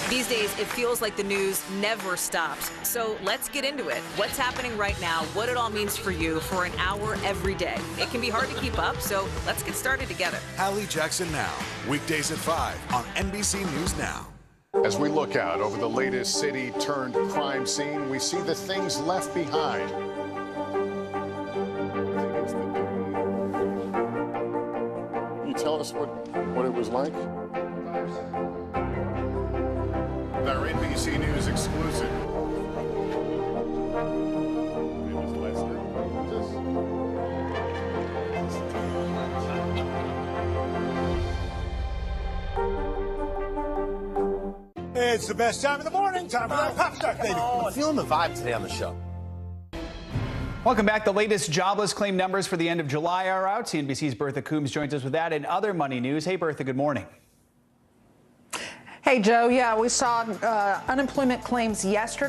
These days, it feels like the news never stops. So let's get into it. What's happening right now, what it all means for you for an hour every day. It can be hard to keep up, so let's get started together. Hallie Jackson Now, weekdays at 5 on NBC News Now. As we look out over the latest city-turned-crime scene, we see the things left behind. Can you tell us what it was like? Our NBC News exclusive. It's the best time of the morning. Time for that pop start, baby. I'm feeling the vibe today on the show. Welcome back. The latest jobless claim numbers for the end of July are out. CNBC's Bertha Coombs joins us with that and other money news. Hey, Bertha, good morning. Hey, Joe. Yeah, we saw unemployment claims last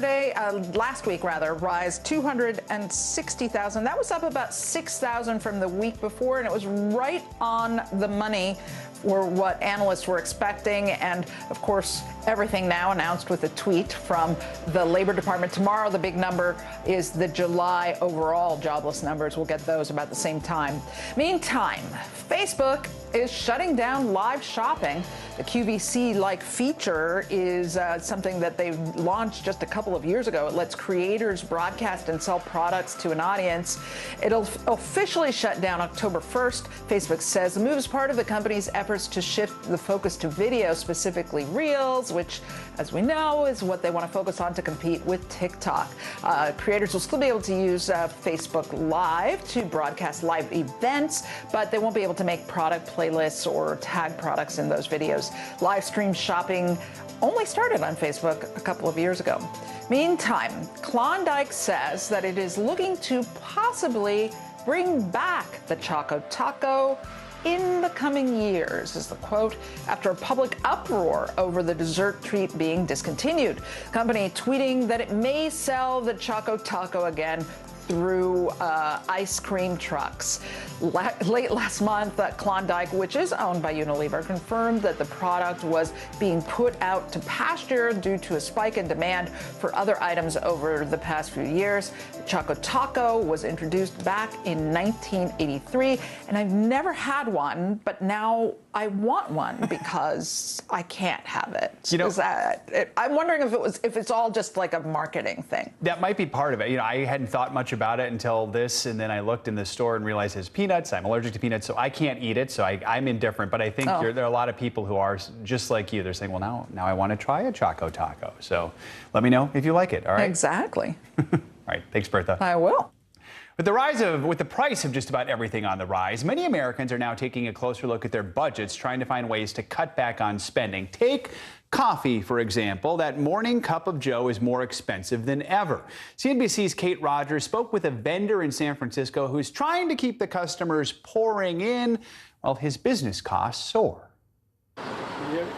week, rise 260,000. That was up about 6,000 from the week before, and it was right on the money for what analysts were expecting. And of course, everything now announced with a tweet from the Labor Department. Tomorrow, the big number is the July overall jobless numbers. We'll get those about the same time. Meantime, Facebook is shutting down live shopping. The QVC-like feature is something that they launched just a couple of years ago. It lets creators broadcast and sell products to an audience. It'll officially shut down October 1st. Facebook says the move is part of the company's efforts to shift the focus to video, specifically Reels, which, as we know, is what they want to focus on to compete with TikTok. Creators will still be able to use Facebook Live to broadcast live events, but they won't be able to make product playlists or tag products in those videos. Live stream shopping only started on Facebook a couple of years ago. Meantime, Klondike says that it is looking to possibly bring back the Choco Taco in the coming years, is the quote, after a public uproar over the dessert treat being discontinued. Company tweeting that it may sell the Choco Taco again through ice cream trucks. Late last month, Klondike, which is owned by Unilever, confirmed that the product was being put out to pasture due to a spike in demand for other items over the past few years. Choco Taco was introduced back in 1983, and I've never had one, but now I want one because I can't have it. I'm wondering if it's all just like a marketing thing. That might be part of it. I hadn't thought much about it until this, and then I looked in the store and realized it's peanuts. I'm allergic to peanuts, so I can't eat it. So I'm indifferent. But I think there are a lot of people who are just like you. They're saying, well, now I want to try a Choco Taco. So let me know if you like it. All right. Exactly. All right. Thanks, Bertha. I will. With the price of just about everything on the rise, many Americans are now taking a closer look at their budgets, trying to find ways to cut back on spending. Take coffee, for example. That morning cup of joe is more expensive than ever. CNBC's Kate Rogers spoke with a vendor in San Francisco who's trying to keep the customers pouring in while his business costs soar.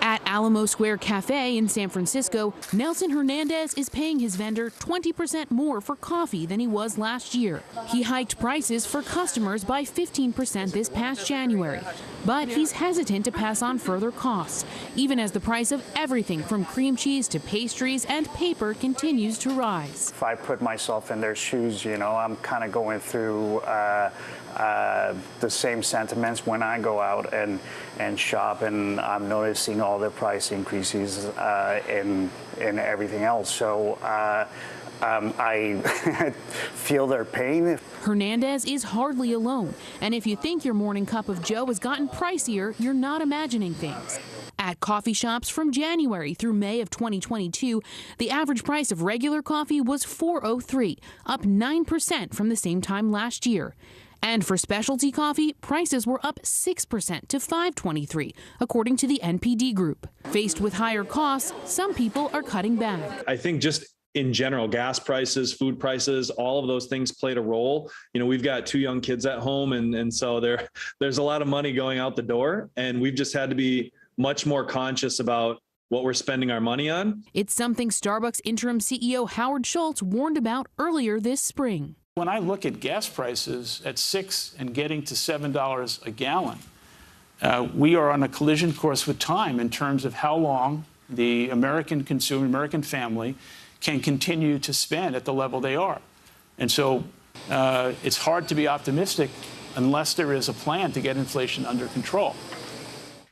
At Alamo Square Cafe in San Francisco, Nelson Hernandez is paying his vendor 20% more for coffee than he was last year. He hiked prices for customers by 15% this past January, but he's hesitant to pass on further costs, even as the price of everything from cream cheese to pastries and paper continues to rise. If I put myself in their shoes, I'm kind of going through the same sentiments when I go out and shop, and I'm noticing all the price increases in everything else. So I feel their pain. Hernandez is hardly alone, and if you think your morning cup of joe has gotten pricier, you're not imagining things. At coffee shops from January through May of 2022, the average price of regular coffee was $4.03, up 9% from the same time last year. And for specialty coffee, prices were up 6% to $5.23, according to the NPD Group. Faced with higher costs, some people are cutting back. I think just in general, gas prices, food prices, all of those things played a role. We've got 2 young kids at home, and so there's a lot of money going out the door, and we've just had to be much more conscious about what we're spending our money on. It's something Starbucks interim CEO Howard Schultz warned about earlier this spring. When I look at gas prices at $6 and getting to $7 a gallon, we are on a collision course with time in terms of how long the American consumer, American family, can continue to spend at the level they are. And so it's hard to be optimistic unless there is a plan to get inflation under control.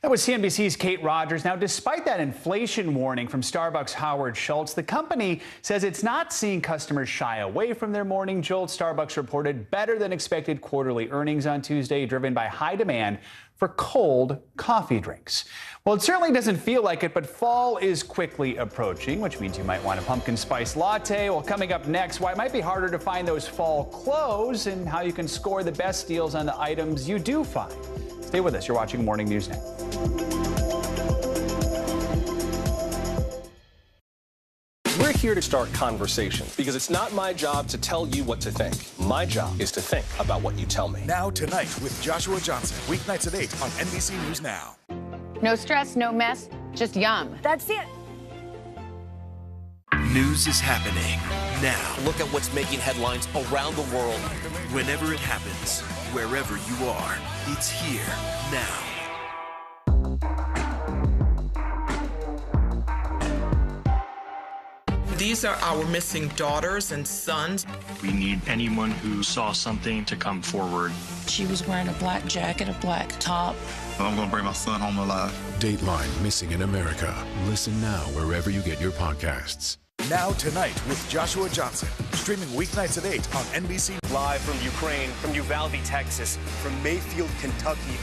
That was CNBC's Kate Rogers. Now, despite that inflation warning from Starbucks' Howard Schultz, the company says it's not seeing customers shy away from their morning jolt. Starbucks reported better than expected quarterly earnings on Tuesday, driven by high demand for cold coffee drinks. Well, it certainly doesn't feel like it, but fall is quickly approaching, which means you might want a pumpkin spice latte. Well, coming up next, why it might be harder to find those fall clothes and how you can score the best deals on the items you do find. Stay with us. You're watching Morning News Now. We're here to start conversations because it's not my job to tell you what to think. My job is to think about what you tell me. Now Tonight with Joshua Johnson. Weeknights at 8 on NBC News Now. No stress, no mess, Just yum. That's it. News is happening now. Look at what's making headlines around the world. Whenever it happens, wherever you are, it's here now. These are our missing daughters and sons. We need anyone who saw something to come forward. She was wearing a black jacket, a black top. I'm going to bring my son home alive. Dateline Missing in America. Listen now wherever you get your podcasts. Now Tonight with Joshua Johnson. Streaming weeknights at 8 on NBC. Live from Ukraine, from Uvalde, Texas, from Mayfield, Kentucky.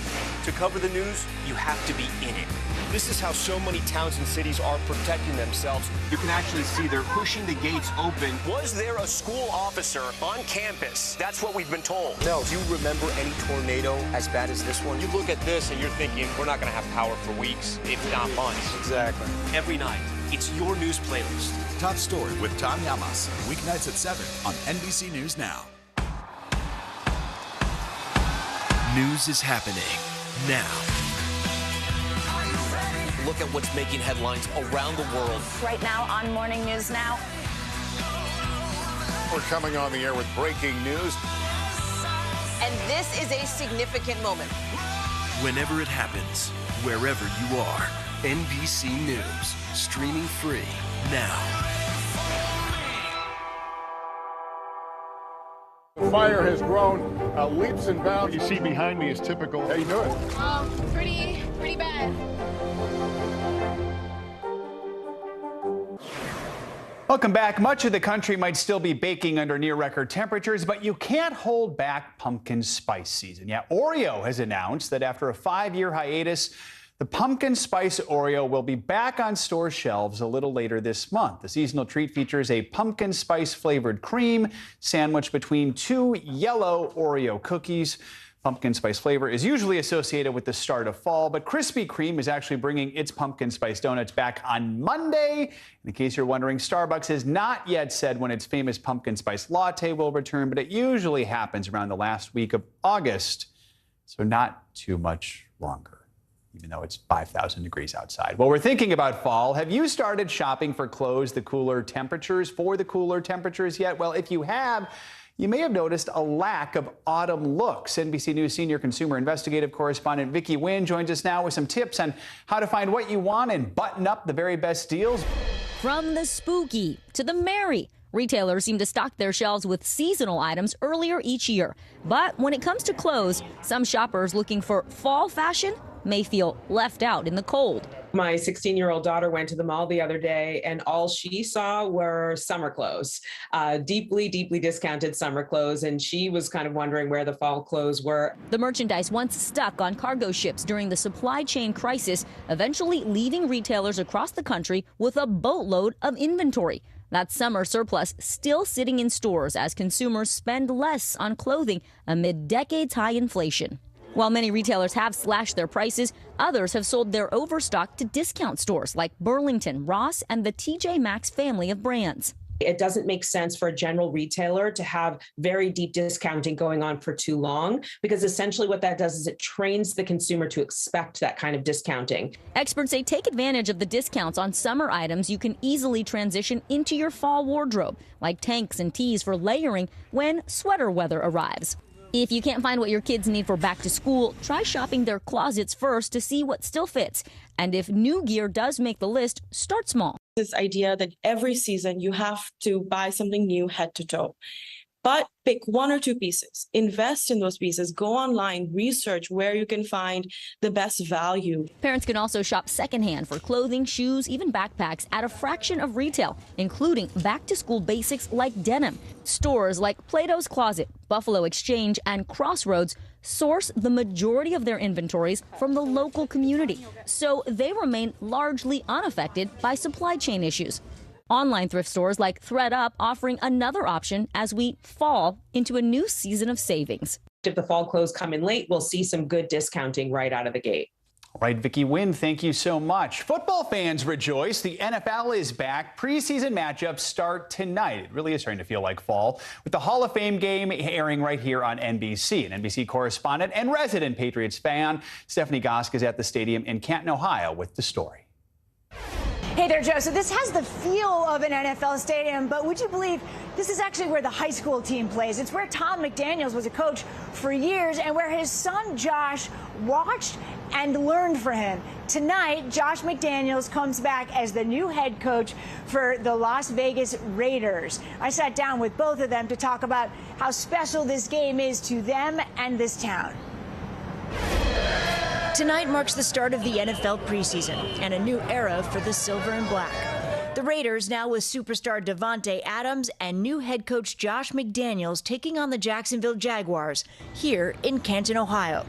To cover the news, you have to be in it. This is how so many towns and cities are protecting themselves. You can actually see they're pushing the gates open. Was there a school officer on campus? That's what we've been told. No. Do you remember any tornado as bad as this one? You look at this and you're thinking, we're not going to have power for weeks, if not months. Exactly. Every night, it's your news playlist. Top Story with Tom Llamas. Weeknights at 7 on NBC News Now. News is happening now. Look at what's making headlines around the world. Right now on Morning News Now. We're coming on the air with breaking news. And this is a significant moment. Whenever it happens, wherever you are, NBC News, streaming free now. The fire has grown leaps and bounds. What you see behind me is typical. How you doing? Pretty bad. Welcome back. Much of the country might still be baking under near record temperatures, but you can't hold back pumpkin spice season. Yeah, Oreo has announced that after a 5-year hiatus, the pumpkin spice Oreo will be back on store shelves a little later this month. The seasonal treat features a pumpkin spice flavored cream sandwiched between 2 yellow Oreo cookies. Pumpkin spice flavor is usually associated with the start of fall, but Krispy Kreme is actually bringing its pumpkin spice donuts back on Monday. In case you're wondering, Starbucks has not yet said when its famous pumpkin spice latte will return, but it usually happens around the last week of August, so not too much longer, even though it's 5,000 degrees outside. Well, we're thinking about fall. Have you started shopping for clothes for the cooler temperatures yet? Well, if you have, you may have noticed a lack of autumn looks. NBC News senior consumer investigative correspondent Vicki Nguyen joins us now with some tips on how to find what you want and button up the very best deals. From the spooky to the merry, retailers seem to stock their shelves with seasonal items earlier each year. But when it comes to clothes, some shoppers looking for fall fashion may feel left out in the cold. My 16-year-old daughter went to the mall the other day, and all she saw were summer clothes, deeply discounted summer clothes, and she was kind of wondering where the fall clothes were. The merchandise once stuck on cargo ships during the supply chain crisis, eventually leaving retailers across the country with a boatload of inventory. That summer surplus still sitting in stores as consumers spend less on clothing amid decades-high inflation. While many retailers have slashed their prices, others have sold their overstock to discount stores like Burlington, Ross, and the TJ Maxx family of brands. It doesn't make sense for a general retailer to have very deep discounting going on for too long, because essentially what that does is it trains the consumer to expect that kind of discounting. Experts say take advantage of the discounts on summer items you can easily transition into your fall wardrobe, like tanks and tees for layering when sweater weather arrives. If you can't find what your kids need for back to school, try shopping their closets first to see what still fits. And if new gear does make the list, start small. This idea that every season you have to buy something new head to toe. But pick 1 or 2 pieces, invest in those pieces, go online, research where you can find the best value. Parents can also shop secondhand for clothing, shoes, even backpacks at a fraction of retail, including back-to-school basics like denim. Stores like Plato's Closet, Buffalo Exchange, and Crossroads source the majority of their inventories from the local community, so they remain largely unaffected by supply chain issues. Online thrift stores like ThredUp offering another option as we fall into a new season of savings. If the fall clothes come in late, we'll see some good discounting right out of the gate. All right, Vicki Nguyen, thank you so much. Football fans rejoice. The NFL is back. Preseason matchups start tonight. It really is starting to feel like fall, with the Hall of Fame game airing right here on NBC. An NBC correspondent and resident Patriots fan, Stephanie Gosk, is at the stadium in Canton, Ohio with the story. Hey there, Joe. So this has the feel of an NFL stadium, but would you believe this is actually where the high school team plays? It's where Tom McDaniels was a coach for years and where his son Josh watched and learned from him. Tonight, Josh McDaniels comes back as the new head coach for the Las Vegas Raiders. I sat down with both of them to talk about how special this game is to them and this town. Tonight marks the start of the NFL preseason and a new era for the Silver and Black. The Raiders, now with superstar Davante Adams and new head coach Josh McDaniels, taking on the Jacksonville Jaguars here in Canton, Ohio,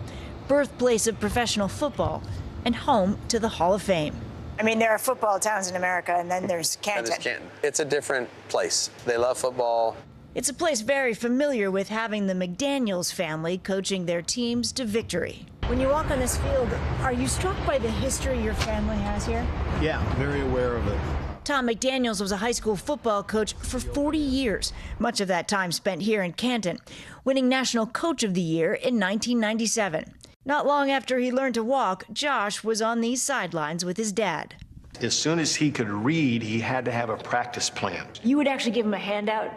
birthplace of professional football and home to the Hall of Fame. I mean, there are football towns in America, and then there's Canton. That is Canton. It's a different place. They love football. It's a place very familiar with having the McDaniels family coaching their teams to victory. When you walk on this field, are you struck by the history your family has here? Yeah, very aware of it. Tom McDaniels was a high school football coach for 40 years, much of that time spent here in Canton, winning National Coach of the Year in 1997. Not long after he learned to walk, Josh was on these sidelines with his dad. As soon as he could read, he had to have a practice plan. You would actually give him a handout?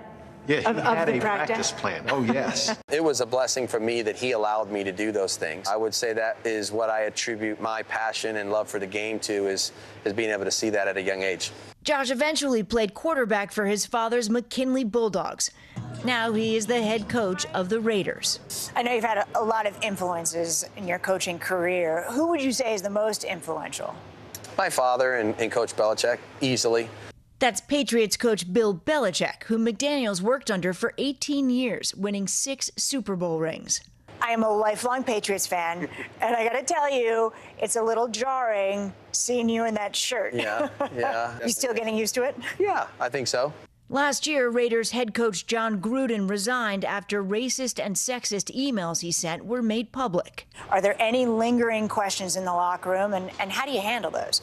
Yeah, he had a practice plan. Oh, yes. It was a blessing for me that he allowed me to do those things. I would say that is what I attribute my passion and love for the game to, is being able to see that at a young age. Josh eventually played quarterback for his father's McKinley Bulldogs. Now he is the head coach of the Raiders. I know you've had a lot of influences in your coaching career. Who would you say is the most influential? My father and Coach Belichick, easily. That's Patriots coach Bill Belichick, who McDaniels worked under for 18 years, winning 6 Super Bowl rings. I am a lifelong Patriots fan, and I got to tell you, it's a little jarring seeing you in that shirt. Yeah. You still getting used to it? Yeah, I think so. Last year, Raiders head coach John Gruden resigned after racist and sexist emails he sent were made public. Are there any lingering questions in the locker room, and how do you handle those?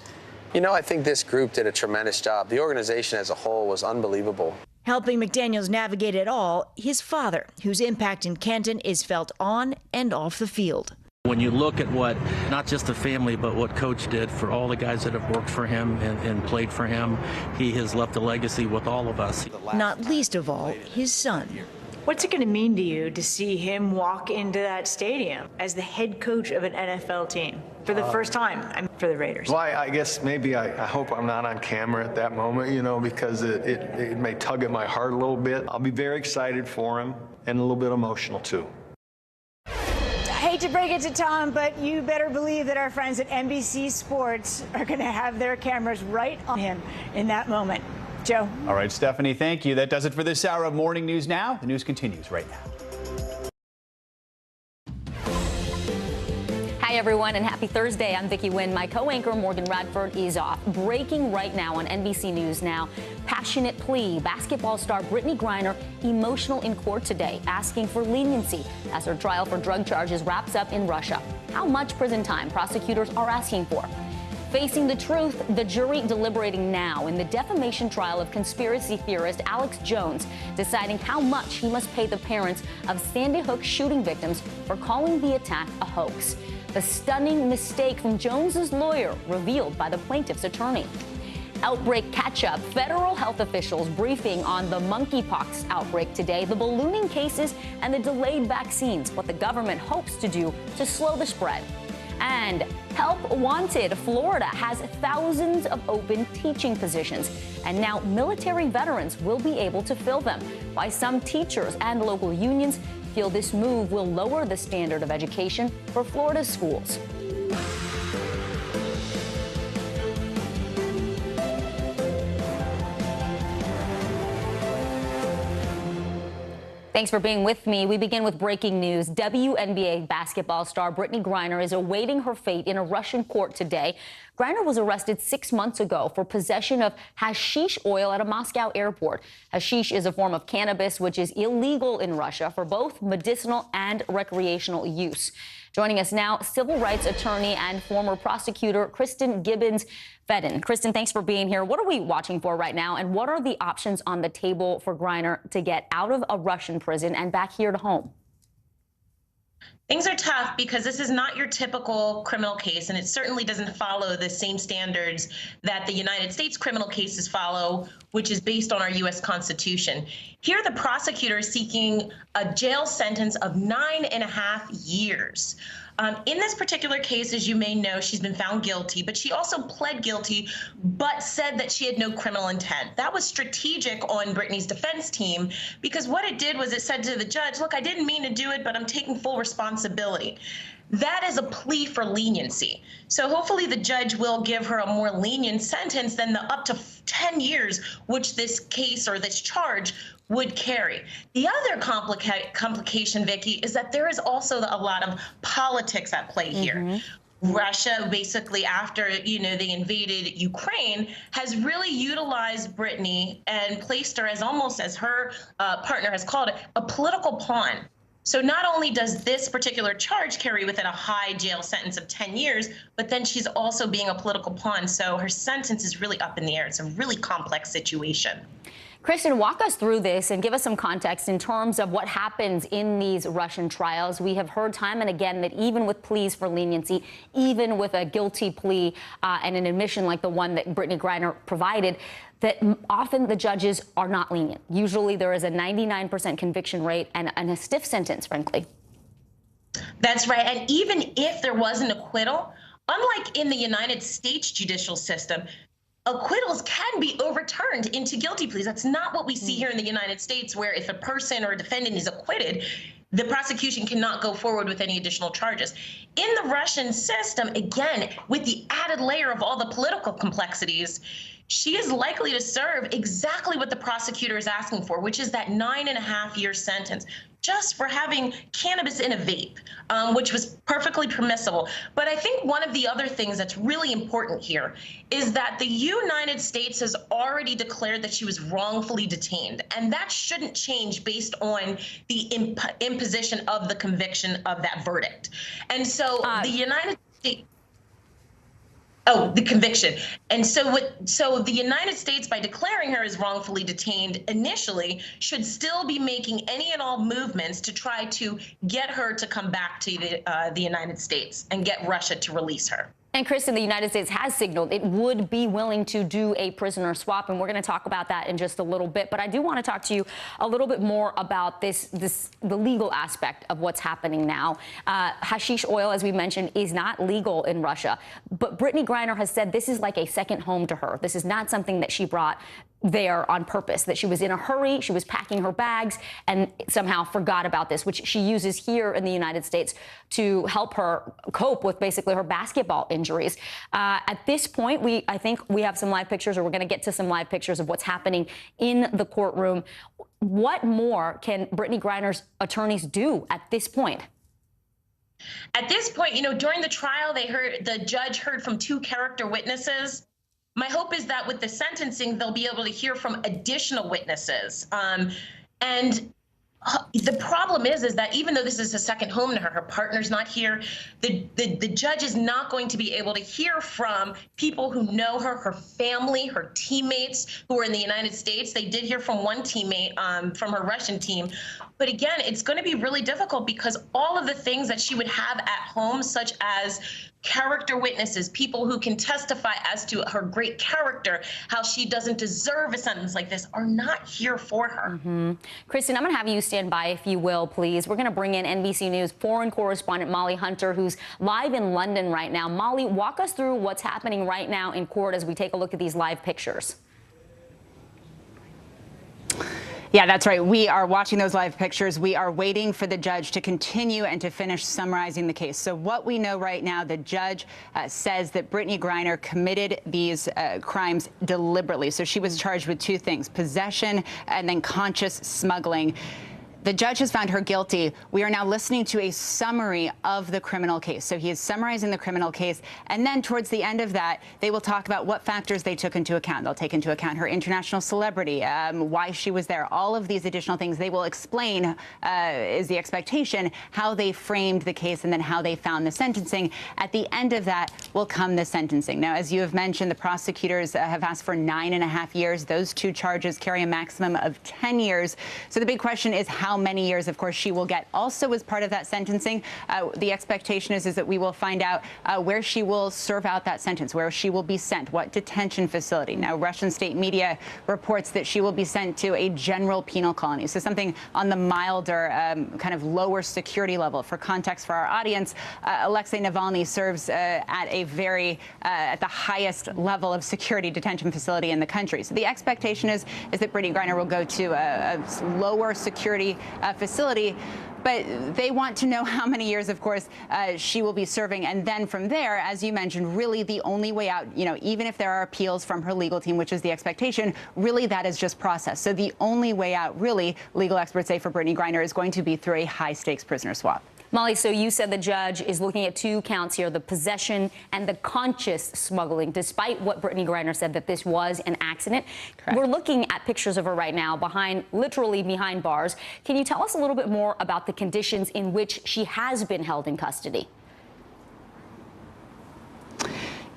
You know, I think this group did a tremendous job. The organization as a whole was unbelievable. Helping McDaniels navigate it all, his father, whose impact in Canton is felt on and off the field. When you look at what, not just the family, but what Coach did for all the guys that have worked for him and played for him, he has left a legacy with all of us. Not least of all, his son. What's it going to mean to you to see him walk into that stadium as the head coach of an NFL team for the first time for the Raiders? Well, I guess maybe I hope I'm not on camera at that moment, you know, because it may tug at my heart a little bit. I'll be very excited for him and a little bit emotional, too. I hate to break it to Tom, but you better believe that our friends at NBC Sports are going to have their cameras right on him in that moment. Joe. All right, Stephanie, thank you. That does it for this hour of Morning News Now. The news continues right now. Hi, everyone, and happy Thursday. I'm Vicki Wynn. My co-anchor Morgan Radford is off. Breaking right now on NBC News Now. Passionate plea. Basketball star Brittany Griner emotional in court today, asking for leniency as her trial for drug charges wraps up in Russia. How much prison time prosecutors are asking for. Facing the truth, the jury deliberating now in the defamation trial of conspiracy theorist Alex Jones, deciding how much he must pay the parents of Sandy Hook shooting victims for calling the attack a hoax. The stunning mistake from Jones's lawyer revealed by the plaintiff's attorney. Outbreak catch-up. Federal health officials briefing on the monkeypox outbreak today, the ballooning cases and the delayed vaccines, what the government hopes to do to slow the spread. And help wanted. Florida has thousands of open teaching positions, and now military veterans will be able to fill them. Why some teachers and local unions feel this move will lower the standard of education for Florida schools. Thanks for being with me. We begin with breaking news. WNBA basketball star Brittany Griner is awaiting her fate in a Russian court today. Griner was arrested 6 months ago for possession of hashish oil at a Moscow airport. Hashish is a form of cannabis which is illegal in Russia for both medicinal and recreational use. Joining us now, civil rights attorney and former prosecutor Kristen Gibbons-Fedden. Kristen, thanks for being here. What are we watching for right now, and what are the options on the table for Griner to get out of a Russian prison and back here to home? Things are tough because this is not your typical criminal case, and it certainly doesn't follow the same standards that the United States criminal cases follow, which is based on our U.S. Constitution. Here, the prosecutor is seeking a jail sentence of 9.5 years. In this particular case, as you may know, she's been found guilty, but she also pled guilty, but said that she had no criminal intent. That was strategic on Brittany's defense team, because what it did was it said to the judge, look, I didn't mean to do it, but I'm taking full responsibility. That is a plea for leniency. So hopefully the judge will give her a more lenient sentence than the up to 10 years, which this case or this charge would carry. The other complication, Vicky, is that there is also a lot of politics at play here. Russia, basically, after they invaded Ukraine, has really utilized Brittany and placed her as almost, as her partner has called it, a political pawn. So not only does this particular charge carry with it a high jail sentence of 10 years, but then she's also being a political pawn. So her sentence is really up in the air. It's a really complex situation. Kristen, walk us through this and give us some context in terms of what happens in these Russian trials. We have heard time and again that even with pleas for leniency, even with a guilty plea and an admission like the one that Brittany Griner provided, that often the judges are not lenient. Usually there is a 99% conviction rate and a stiff sentence, frankly. That's right. And even if there was an acquittal, unlike in the United States judicial system, acquittals can be overturned into guilty pleas. That's not what we see here in the United States, where if a person or a defendant is acquitted, the prosecution cannot go forward with any additional charges. In the Russian system, again, with the added layer of all the political complexities, she is likely to serve exactly what the prosecutor is asking for, which is that 9.5-year sentence, just for having cannabis in a vape, which was perfectly permissible. But I think one of the other things that's really important here is that the United States has already declared that she was wrongfully detained, and that shouldn't change based on the imposition of the conviction of that verdict. And so the United States... Oh, the conviction. And so the United States, by declaring her as wrongfully detained initially, should still be making any and all movements to try to get her to come back to the United States and get Russia to release her. And Kristen, the United States has signaled it would be willing to do a prisoner swap, and we're going to talk about that in just a little bit. But I do want to talk to you a little bit more about the legal aspect of what's happening now. Hashish oil, as we mentioned, is not legal in Russia. But Brittany Griner has said this is like a second home to her. This is not something that she brought there on purpose, that she was in a hurry, she was packing her bags and somehow forgot about this, which she uses here in the United States to help her cope with basically her basketball injuries. At this point, I think we have some live pictures, or we're going to get to some live pictures of what's happening in the courtroom. What more can Brittany Griner's attorneys do at this point? At this point, during the trial, the judge heard from 2 character witnesses. My hope is that with the sentencing, they'll be able to hear from additional witnesses. And the problem is that even though this is a second home to her, her partner's not here, the judge is not going to be able to hear from people who know her, her family, her teammates who are in the United States. They did hear from one teammate from her Russian team. But again, it's going to be really difficult because all of the things that she would have at home, such as character witnesses, people who can testify as to her great character, how she doesn't deserve a sentence like this, are not here for her. Kristen, I'm going to have you stand by, if you will, please. We're going to bring in NBC News foreign correspondent Molly Hunter, who's live in London right now. Molly, walk us through what's happening right now in court as we take a look at these live pictures. Yeah, that's right. We are watching those live pictures. We are waiting for the judge to continue and to finish summarizing the case. So what we know right now, the judge says that Brittany Griner committed these crimes deliberately. So she was charged with 2 things, possession and then conscious smuggling. The judge has found her guilty. We are now listening to a summary of the criminal case. So he is summarizing the criminal case. And then towards the end of that, they will talk about what factors they took into account. They'll take into account her international celebrity, why she was there, all of these additional things. They will explain, is the expectation, how they framed the case and then how they found the sentencing. At the end of that will come the sentencing. Now, as you have mentioned, the prosecutors have asked for 9.5 years. Those 2 charges carry a maximum of 10 years. So the big question is how how many years, of course, she will get. Also, as part of that sentencing, the expectation is that we will find out where she will serve out that sentence, where she will be sent, what detention facility. Now, Russian state media reports that she will be sent to a general penal colony, so something on the milder, kind of lower security level. For context for our audience, Alexei Navalny serves at a very, at the highest level of security detention facility in the country. So the expectation is that Brittany Griner will go to a lower security facility. But they want to know how many years, of course, she will be serving. And then from there, as you mentioned, really the only way out, even if there are appeals from her legal team, which is the expectation, really that is just process. So the only way out, really, legal experts say for Brittany Griner is going to be through a high-stakes prisoner swap. Molly, so you said the judge is looking at 2 counts here, the possession and the conscious smuggling, despite what Brittany Griner said that this was an accident. Correct. We're looking at pictures of her right now literally behind bars. Can you tell us a little bit more about the conditions in which she has been held in custody?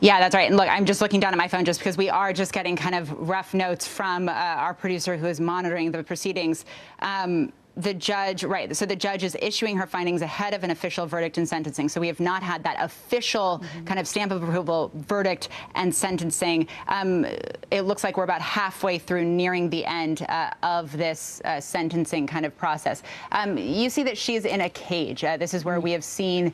Yeah, that's right. And look, I'm just looking down at my phone just because we are just getting kind of rough notes from our producer who is monitoring the proceedings. The judge, right, so the judge is issuing her findings ahead of an official verdict and sentencing. So we have not had that official kind of stamp of approval verdict and sentencing. It looks like we're about halfway through, nearing the end of this sentencing kind of process. You see that she's in a cage. This is where we have seen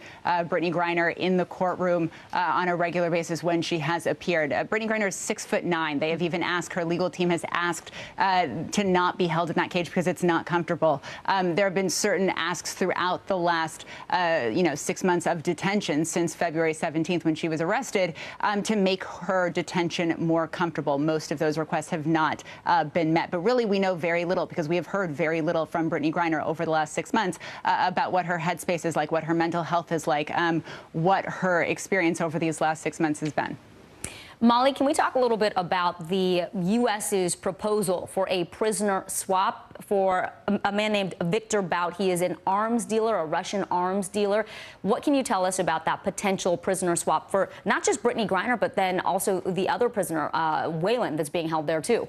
Brittany Griner in the courtroom on a regular basis when she has appeared. Brittany Griner is 6'9". They have even asked, her legal team has asked to not be held in that cage because it's not comfortable. There have been certain asks throughout the last, 6 months of detention since February 17th when she was arrested to make her detention more comfortable. Most of those requests have not been met. But really, we know very little because we have heard very little from Brittany Griner over the last 6 months about what her headspace is like, what her mental health is like, what her experience over these last 6 months has been. Molly, can we talk a little bit about the U.S.'s proposal for a prisoner swap for a man named Victor Bout? He is an arms dealer, a Russian arms dealer. What can you tell us about that potential prisoner swap for not just Brittany Griner, but then also the other prisoner, Wayland, that's being held there, too?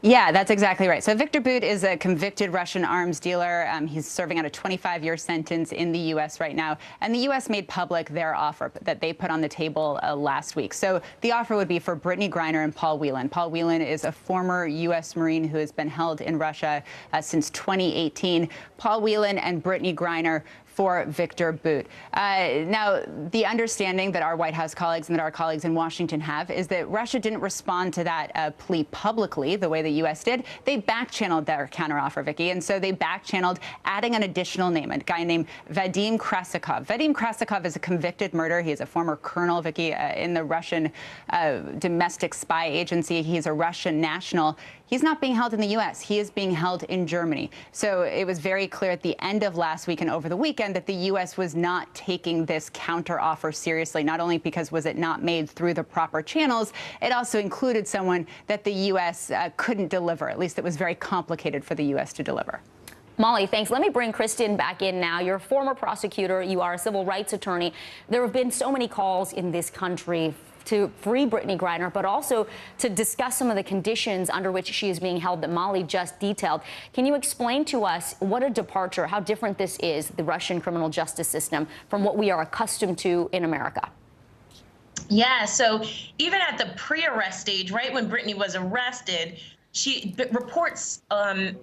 Yeah, that's exactly right. So Victor Bout is a convicted Russian arms dealer. He's serving out a 25-year sentence in the U.S. right now. And the U.S. made public their offer that they put on the table last week. So the offer would be for Brittany Griner and Paul Whelan. Paul Whelan is a former U.S. Marine who has been held in Russia since 2018. Paul Whelan and Brittany Griner for Victor Bout. Now, the understanding that our White House colleagues and that our colleagues in Washington have is that Russia didn't respond to that plea publicly the way the U.S. did. They back-channeled their counteroffer, Vicky, and so they back-channeled adding an additional name, a guy named Vadim Krasikov. Vadim Krasikov is a convicted murderer. He is a former colonel, Vicky, in the Russian domestic spy agency. He's a Russian national. He's not being held in the U.S. He is being held in Germany. So it was very clear at the end of last week and over the weekend that the U.S. was not taking this counteroffer seriously, not only because was it not made through the proper channels, it also included someone that the U.S. Couldn't deliver. At least it was very complicated for the U.S. to deliver. Molly, thanks. Let me bring Kristen back in now. You're a former prosecutor. You are a civil rights attorney. There have been so many calls in this country to free Brittany Griner, but also to discuss some of the conditions under which she is being held that Molly just detailed. Can you explain to us what a departure, how different this is, the Russian criminal justice system, from what we are accustomed to in America? Yeah, so even at the pre-arrest stage, right when Brittany was arrested, reports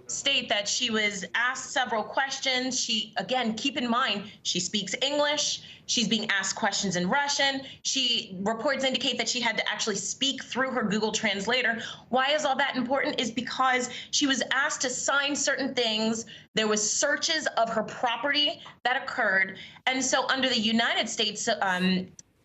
state that she was asked several questions. She, again, keep in mind, she speaks English. She's being asked questions in Russian. Reports indicate that she had to actually speak through her Google Translator. Why is all that important? Is because she was asked to sign certain things. There was searches of her property that occurred. And so under the United States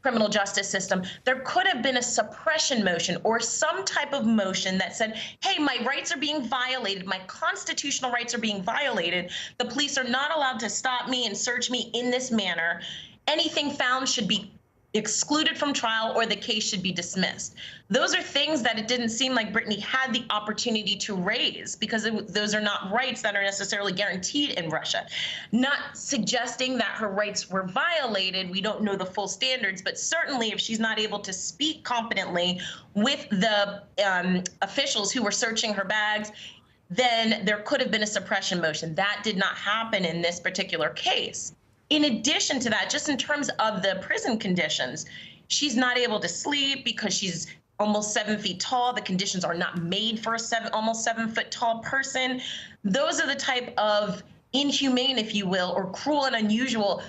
criminal justice system, there could have been a suppression motion or some type of motion that said, hey, my rights are being violated, my constitutional rights are being violated. The police are not allowed to stop me and search me in this manner. Anything found should be excluded from trial or the case should be dismissed. Those are things that it didn't seem like Brittany had the opportunity to raise because those are not rights that are necessarily guaranteed in Russia. Not suggesting that her rights were violated. We don't know the full standards, but certainly if she's not able to speak competently with the officials who were searching her bags, then there could have been a suppression motion. That did not happen in this particular case. In addition to that, just in terms of the prison conditions, she's not able to sleep because she's almost 7 feet tall. The conditions are not made for a almost 7 foot tall person. Those are the type of inhumane, if you will, or cruel and unusual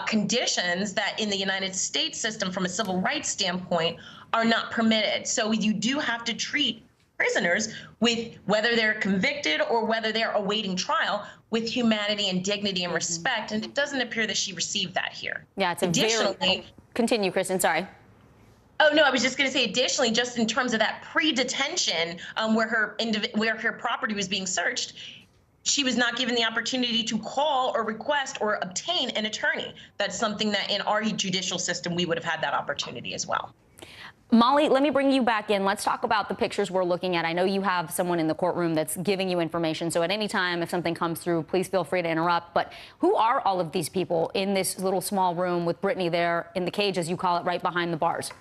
conditions that in the United States system, from a civil rights standpoint, are not permitted. So you do have to treat prisoners with, whether they're convicted or whether they're awaiting trial, with humanity and dignity and respect. And it doesn't appear that she received that here. Yeah, it's a very... Continue, Kristen, sorry. Oh, no, I was just going to say, additionally, just in terms of that pre-detention where her property was being searched, she was not given the opportunity to call or request or obtain an attorney. That's something that in our judicial system, we would have had that opportunity as well. Molly, let me bring you back in. Let's talk about the pictures we're looking at. I know you have someone in the courtroom that's giving you information, so at any time if something comes through, please feel free to interrupt. But who are all of these people in this little small room with Brittany there in the cage, as you call it, right behind the bars?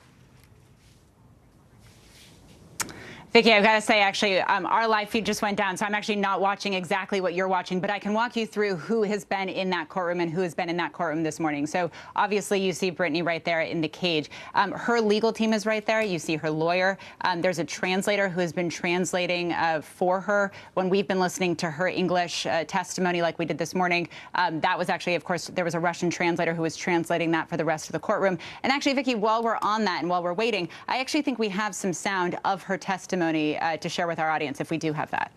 Vicki, I've got to say, actually, our live feed just went down, so I'm actually not watching exactly what you're watching, but I can walk you through who has been in that courtroom and who has been in that courtroom this morning. So obviously you see Brittany right there in the cage. Her legal team is right there. You see her lawyer. There's a translator who has been translating for her. When we've been listening to her English testimony like we did this morning, that was actually, of course, there was a Russian translator who was translating that for the rest of the courtroom. And actually, Vicki, while we're on that and while we're waiting, I actually think we have some sound of her testimony to share with our audience, if we do have that.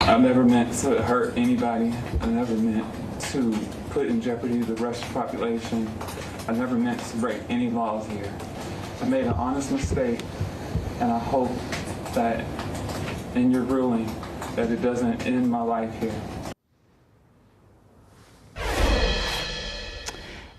I've never meant to hurt anybody. I never meant to put in jeopardy the Russian population. I never meant to break any laws here. I made an honest mistake, and I hope that in your ruling that it doesn't end my life here.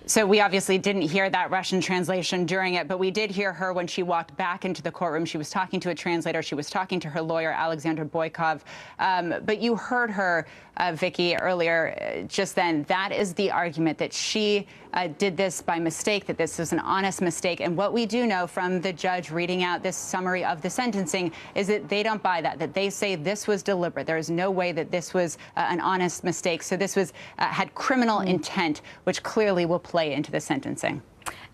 So we obviously didn't hear that Russian translation during it, but we did hear her when she walked back into the courtroom. She was talking to a translator. She was talking to her lawyer, Alexander Boykov. But you heard her, Vicki, earlier just then. That is the argument, that she did this by mistake, that this was an honest mistake. And what we do know from the judge reading out this summary of the sentencing is that they don't buy that they say this was deliberate. There is no way that this was an honest mistake. So this was had criminal intent, which clearly will play into the sentencing.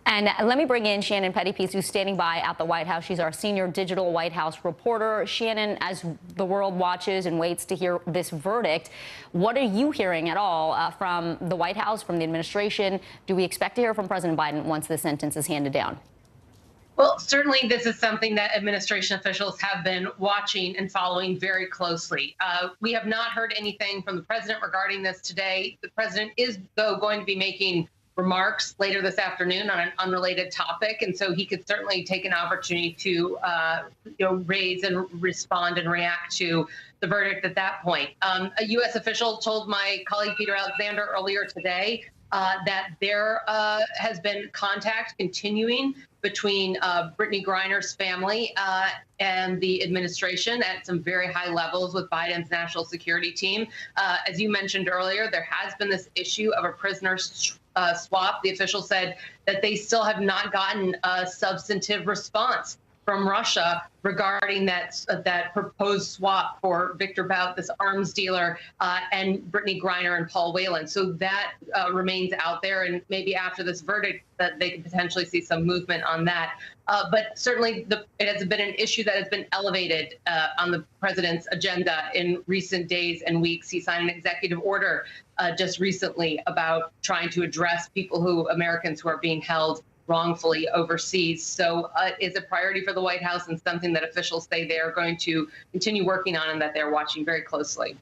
And let me bring in Shannon Pettypiece, who's standing by at the White House. She's our senior digital White House reporter. Shannon, as the world watches and waits to hear this verdict, what are you hearing at all from the White House, from the administration? Do we expect to hear from President Biden once the sentence is handed down? Well, certainly this is something that administration officials have been watching and following very closely. We have not heard anything from the president regarding this today. The president is, though, going to be making remarks later this afternoon on an unrelated topic, and so he could certainly take an opportunity to raise and respond and react to the verdict at that point. A U.S. official told my colleague Peter Alexander earlier today that there has been contact continuing between Brittany Griner's family and the administration at some very high levels with Biden's national security team. As you mentioned earlier, there has been this issue of a prisoner swap. The official said that they still have not gotten a substantive response from Russia regarding that proposed swap for Victor Bout, this arms dealer, and Brittany Griner and Paul Whelan. So that remains out there, and maybe after this verdict that they could potentially see some movement on that. But certainly it has been an issue that has been elevated on the president's agenda in recent days and weeks. He signed an executive order just recently about trying to address Americans who are being held wrongfully overseas. So it's a priority for the White House and something that officials say they are going to continue working on and that they're watching very closely.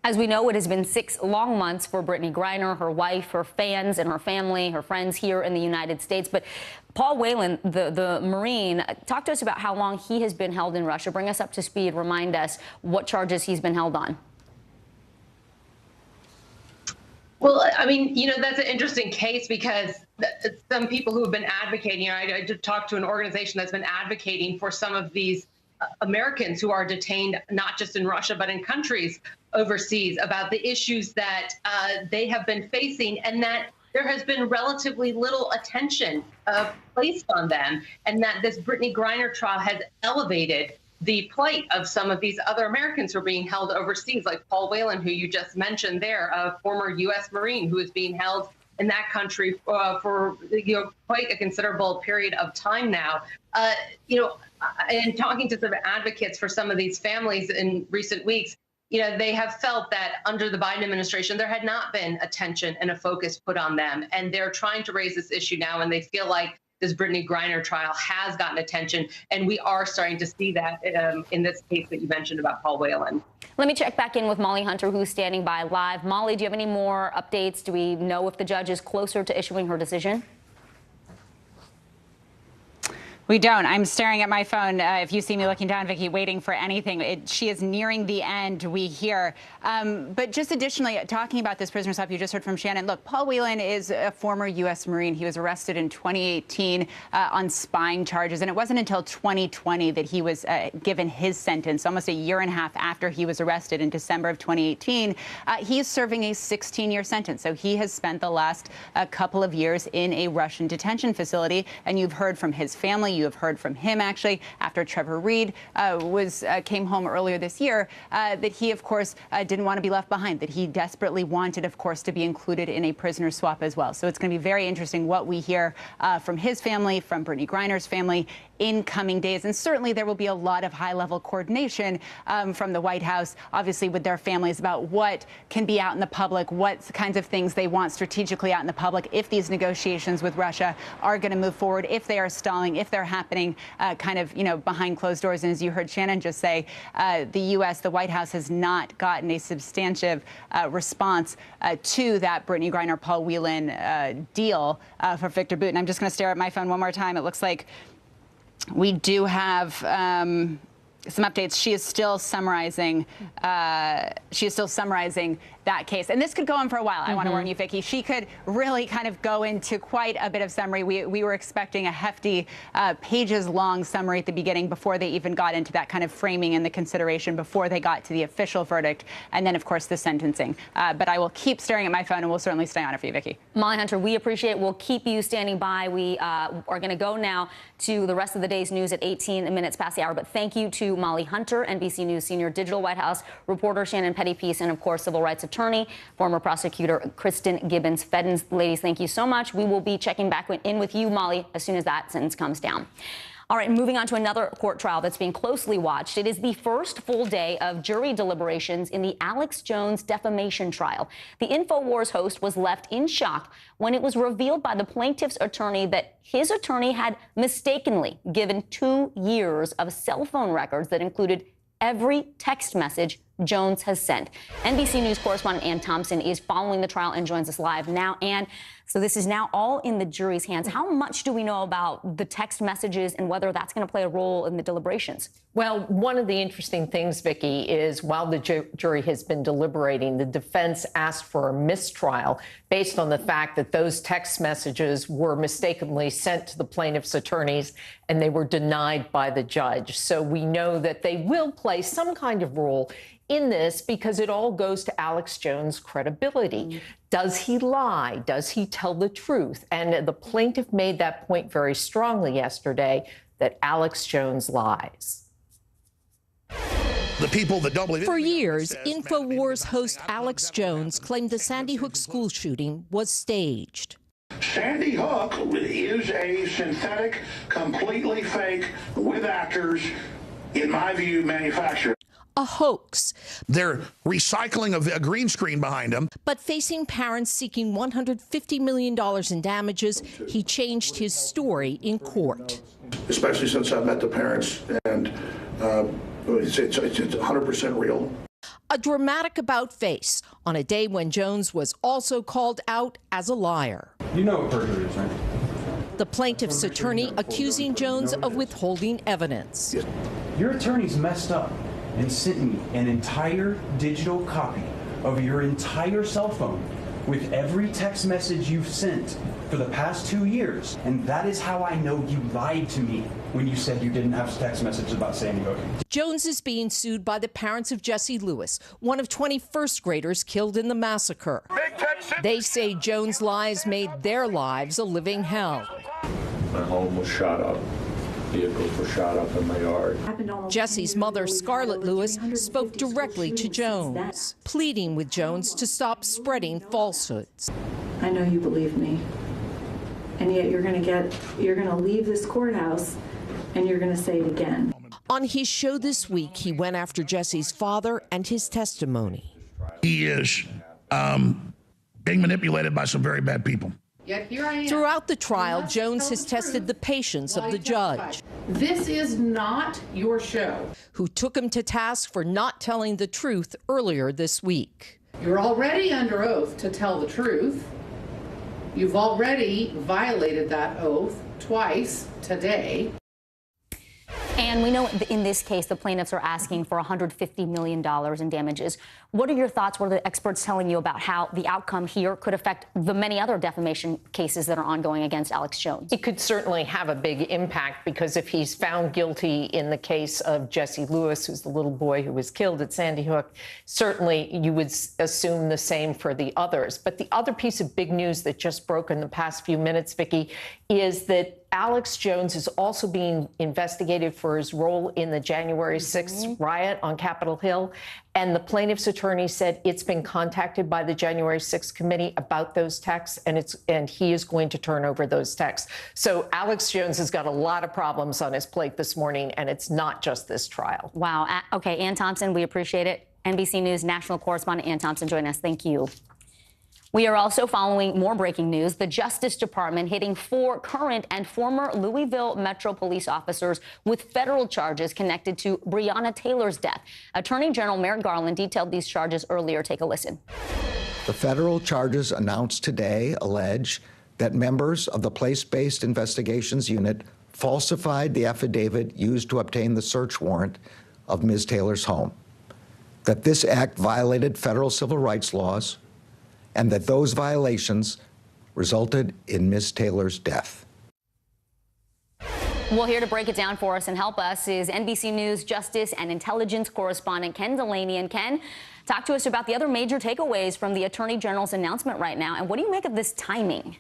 As we know, it has been 6 long months for Brittany Griner, her wife, her fans, and her family, her friends here in the United States. But Paul Whelan, the Marine, talk to us about how long he has been held in Russia. Bring us up to speed. Remind us what charges he's been held on. Well, I mean, that's an interesting case because some people who have been advocating, I did talk to an organization that's been advocating for some of these Americans who are detained, not just in Russia, but in countries overseas, about the issues that they have been facing, and that there has been relatively little attention placed on them, and that this Brittany Griner trial has elevated the plight of some of these other Americans who are being held overseas, like Paul Whelan, who you just mentioned there, a former U.S. Marine who is being held in that country for quite a considerable period of time now. And talking to some advocates for some of these families in recent weeks, they have felt that under the Biden administration, there had not been attention and a focus put on them. And they're trying to raise this issue now, and they feel like this Brittany Griner trial has gotten attention. And we are starting to see that in this case that you mentioned about Paul Whelan. Let me check back in with Molly Hunter, who's standing by live. Molly, do you have any more updates? Do we know if the judge is closer to issuing her decision? We don't. I'm staring at my phone. If you see me looking down, Vicki, waiting for anything. She is nearing the end, we hear. But just additionally, talking about this prisoner swap, you just heard from Shannon. Look, Paul Whelan is a former U.S. Marine. He was arrested in 2018 on spying charges. And it wasn't until 2020 that he was given his sentence, almost a year and a half after he was arrested in December of 2018. He is serving a 16-year sentence. So he has spent the last couple of years in a Russian detention facility. And you've heard from his family. You have heard from him, actually, after Trevor Reed came home earlier this year, that he, of course, didn't want to be left behind, that he desperately wanted, of course, to be included in a prisoner swap as well. So it's going to be very interesting what we hear from his family, from Brittany Griner's family in coming days. And certainly there will be a lot of high-level coordination from the White House, obviously, with their families about what can be out in the public, what kinds of things they want strategically out in the public, if these negotiations with Russia are going to move forward, if they are stalling, if they're happening kind of, behind closed doors. And as you heard Shannon just say, the White House has not gotten a substantive response to that Brittany Griner, Paul Whelan deal for Victor Bout. And I'm just going to stare at my phone one more time. It looks like we do have some updates. She is still summarizing. That case. And this could go on for a while. I want to warn you, Vicki. She could really kind of go into quite a bit of summary. We were expecting a hefty pages-long summary at the beginning before they even got into that kind of framing and the consideration before they got to the official verdict. And then, of course, the sentencing. But I will keep staring at my phone, and we'll certainly stay on it for you, Vicki. Molly Hunter, we appreciate it. We'll keep you standing by. We are going to go now to the rest of the day's news at 18 minutes past the hour. But thank you to Molly Hunter, NBC News senior digital White House reporter Shannon Pettypiece, and, of course, civil rights attorney, former prosecutor Kristen Gibbons-Feddens. Ladies, thank you so much. We will be checking back in with you, Molly, as soon as that sentence comes down. All right, moving on to another court trial that's being closely watched. It is the first full day of jury deliberations in the Alex Jones defamation trial. The InfoWars host was left in shock when it was revealed by the plaintiff's attorney that his attorney had mistakenly given 2 years of cell phone records that included every text message Jones has sent. NBC News correspondent Ann Thompson is following the trial and joins us live now. Ann, so this is now all in the jury's hands. How much do we know about the text messages and whether that's going to play a role in the deliberations? Well, one of the interesting things, Vicki, is while the jury has been deliberating, the defense asked for a mistrial based on the fact that those text messages were mistakenly sent to the plaintiff's attorneys and they were denied by the judge. So we know that they will play some kind of role in this because it all goes to Alex Jones' credibility. Does he lie? Does he tell the truth? And the plaintiff made that point very strongly yesterday, that Alex Jones lies. The people that don't believe it. For years, InfoWars host Alex Jones claimed the Sandy Hook school shooting was staged. Sandy Hook is a synthetic, completely fake, with actors, in my view, manufactured. A hoax. They're recycling a green screen behind him. But facing parents seeking $150 million in damages, he changed his story in court. Especially since I've met the parents, and it's 100% real. A dramatic about-face on a day when Jones was also called out as a liar. You know what perjury is, right? The plaintiff's attorney accusing Jones of withholding evidence. Your attorney's messed up and sent me an entire digital copy of your entire cell phone with every text message you've sent for the past 2 years. And that is how I know you lied to me when you said you didn't have text messages about Sandy Hook. Jones is being sued by the parents of Jesse Lewis, one of 20 first graders killed in the massacre. They say Jones' lies made their lives a living hell. My home was shot up. vehicles were shot up in my yard. Jesse's mother, Scarlett Lewis, spoke directly to Jones, pleading with Jones to stop spreading falsehoods. I know you believe me, and yet you're going to leave this courthouse and you're going to say it again. On his show this week, he went after Jesse's father and his testimony. He is being manipulated by some very bad people. Yet here I am. Throughout the trial, Jones has tested the patience of the judge. This is not your show. Who took him to task for not telling the truth earlier this week. You're already under oath to tell the truth. You've already violated that oath twice today. And we know in this case, the plaintiffs are asking for $150 million in damages. What are your thoughts? What are the experts telling you about how the outcome here could affect the many other defamation cases that are ongoing against Alex Jones? It could certainly have a big impact, because if he's found guilty in the case of Jesse Lewis, who's the little boy who was killed at Sandy Hook, certainly you would assume the same for the others. But the other piece of big news that just broke in the past few minutes, Vicki, is that Alex Jones is also being investigated for his role in the January 6th riot on Capitol Hill. And the plaintiff's attorney said it's been contacted by the January 6th committee about those texts, and he is going to turn over those texts. So Alex Jones has got a lot of problems on his plate this morning, and it's not just this trial. Wow. Okay, Ann Thompson, we appreciate it. NBC News national correspondent Ann Thompson joining us. Thank you. We are also following more breaking news. The Justice Department hitting 4 current and former Louisville Metro police officers with federal charges connected to Breonna Taylor's death. Attorney General Merrick Garland detailed these charges earlier. Take a listen. The federal charges announced today allege that members of the Place-Based Investigations Unit falsified the affidavit used to obtain the search warrant of Ms. Taylor's home, that this act violated federal civil rights laws, and that those violations resulted in Ms. Taylor's death. Well, here to break it down for us and help us is NBC News Justice and Intelligence correspondent Ken Delaney. And Ken, talk to us about the other major takeaways from the Attorney General's announcement right now. And what do you make of this timing?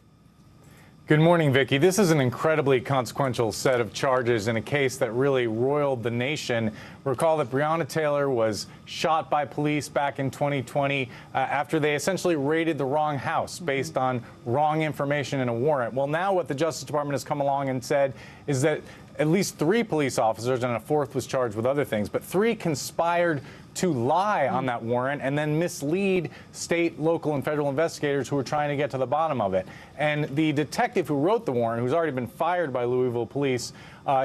Good morning, Vicki. This is an incredibly consequential set of charges in a case that really roiled the nation. Recall that Breonna Taylor was shot by police back in 2020 after they essentially raided the wrong house based on wrong information in a warrant. Well, now what the Justice Department has come along and said is that at least 3 police officers, and a 4th was charged with other things, but 3 conspired to lie on that warrant and then mislead state, local, and federal investigators who were trying to get to the bottom of it. And the detective who wrote the warrant, who's already been fired by Louisville police,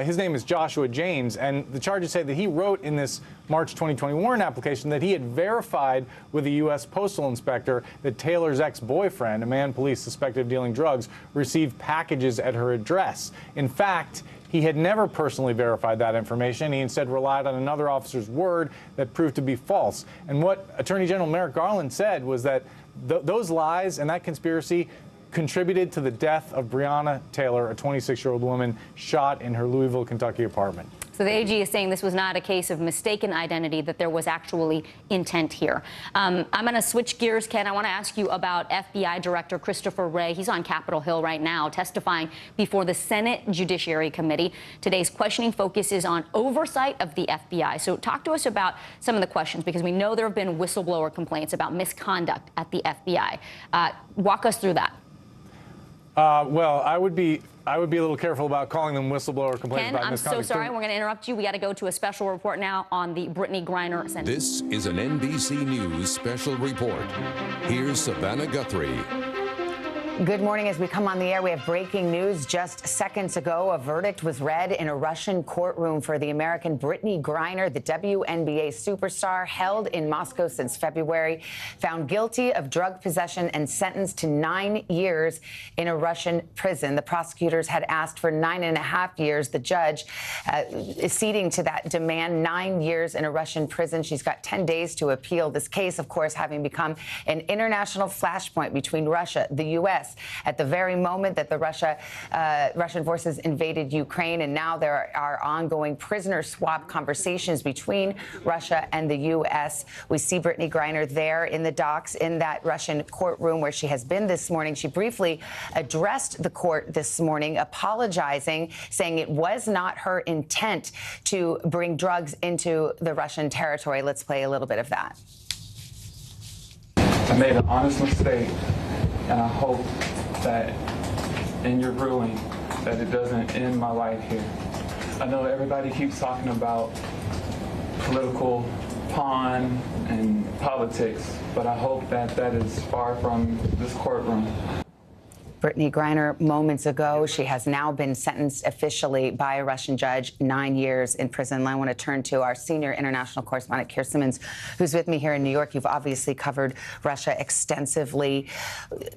his name is Joshua James, and the charges say that he wrote in this March 2020 warrant application that he had verified with the U.S. Postal Inspector that Taylor's ex-boyfriend, a man police suspected of dealing drugs, received packages at her address. In fact, he had never personally verified that information. He instead relied on another officer's word that proved to be false. And what Attorney General Merrick Garland said was that those lies and that conspiracy contributed to the death of Breonna Taylor, a 26-year-old woman shot in her Louisville, Kentucky apartment. So the AG is saying this was not a case of mistaken identity, that there was actually intent here. I'm going to switch gears, Ken. I want to ask you about FBI Director Christopher Wray. He's on Capitol Hill right now testifying before the Senate Judiciary Committee. Today's questioning focuses on oversight of the FBI. So talk to us about some of the questions, because we know there have been whistleblower complaints about misconduct at the FBI. Walk us through that. Well, I would be a little careful about calling them whistleblower complaints Ken, about I'm misconduct. so sorry. We're going to interrupt you. We got to go to a special report now on the Brittany Griner sentence. This is an NBC News special report. Here's Savannah Guthrie. Good morning. As we come on the air, we have breaking news. Just seconds ago, a verdict was read in a Russian courtroom for the American Brittany Griner, the WNBA superstar, held in Moscow since February, found guilty of drug possession and sentenced to 9 years in a Russian prison. The prosecutors had asked for 9.5 years. The judge is ceding to that demand, 9 years in a Russian prison. She's got 10 days to appeal this case, of course, having become an international flashpoint between Russia, the U.S., U.S. at the very moment that the Russian forces invaded Ukraine, and now there are ongoing prisoner swap conversations between Russia and the U.S. We see Brittany Griner there in the docks in that Russian courtroom where she has been this morning. She briefly addressed the court this morning, apologizing, saying it was not her intent to bring drugs into the Russian territory. Let's play a little bit of that. I made an honest mistake, and I hope that in your ruling that it doesn't end my life here. I know everybody keeps talking about political pawn and politics, but I hope that that is far from this courtroom. Brittany Griner moments ago. She has now been sentenced officially by a Russian judge, 9 years in prison. I want to turn to our senior international correspondent, Keir Simmons, who's with me here in New York. You've obviously covered Russia extensively.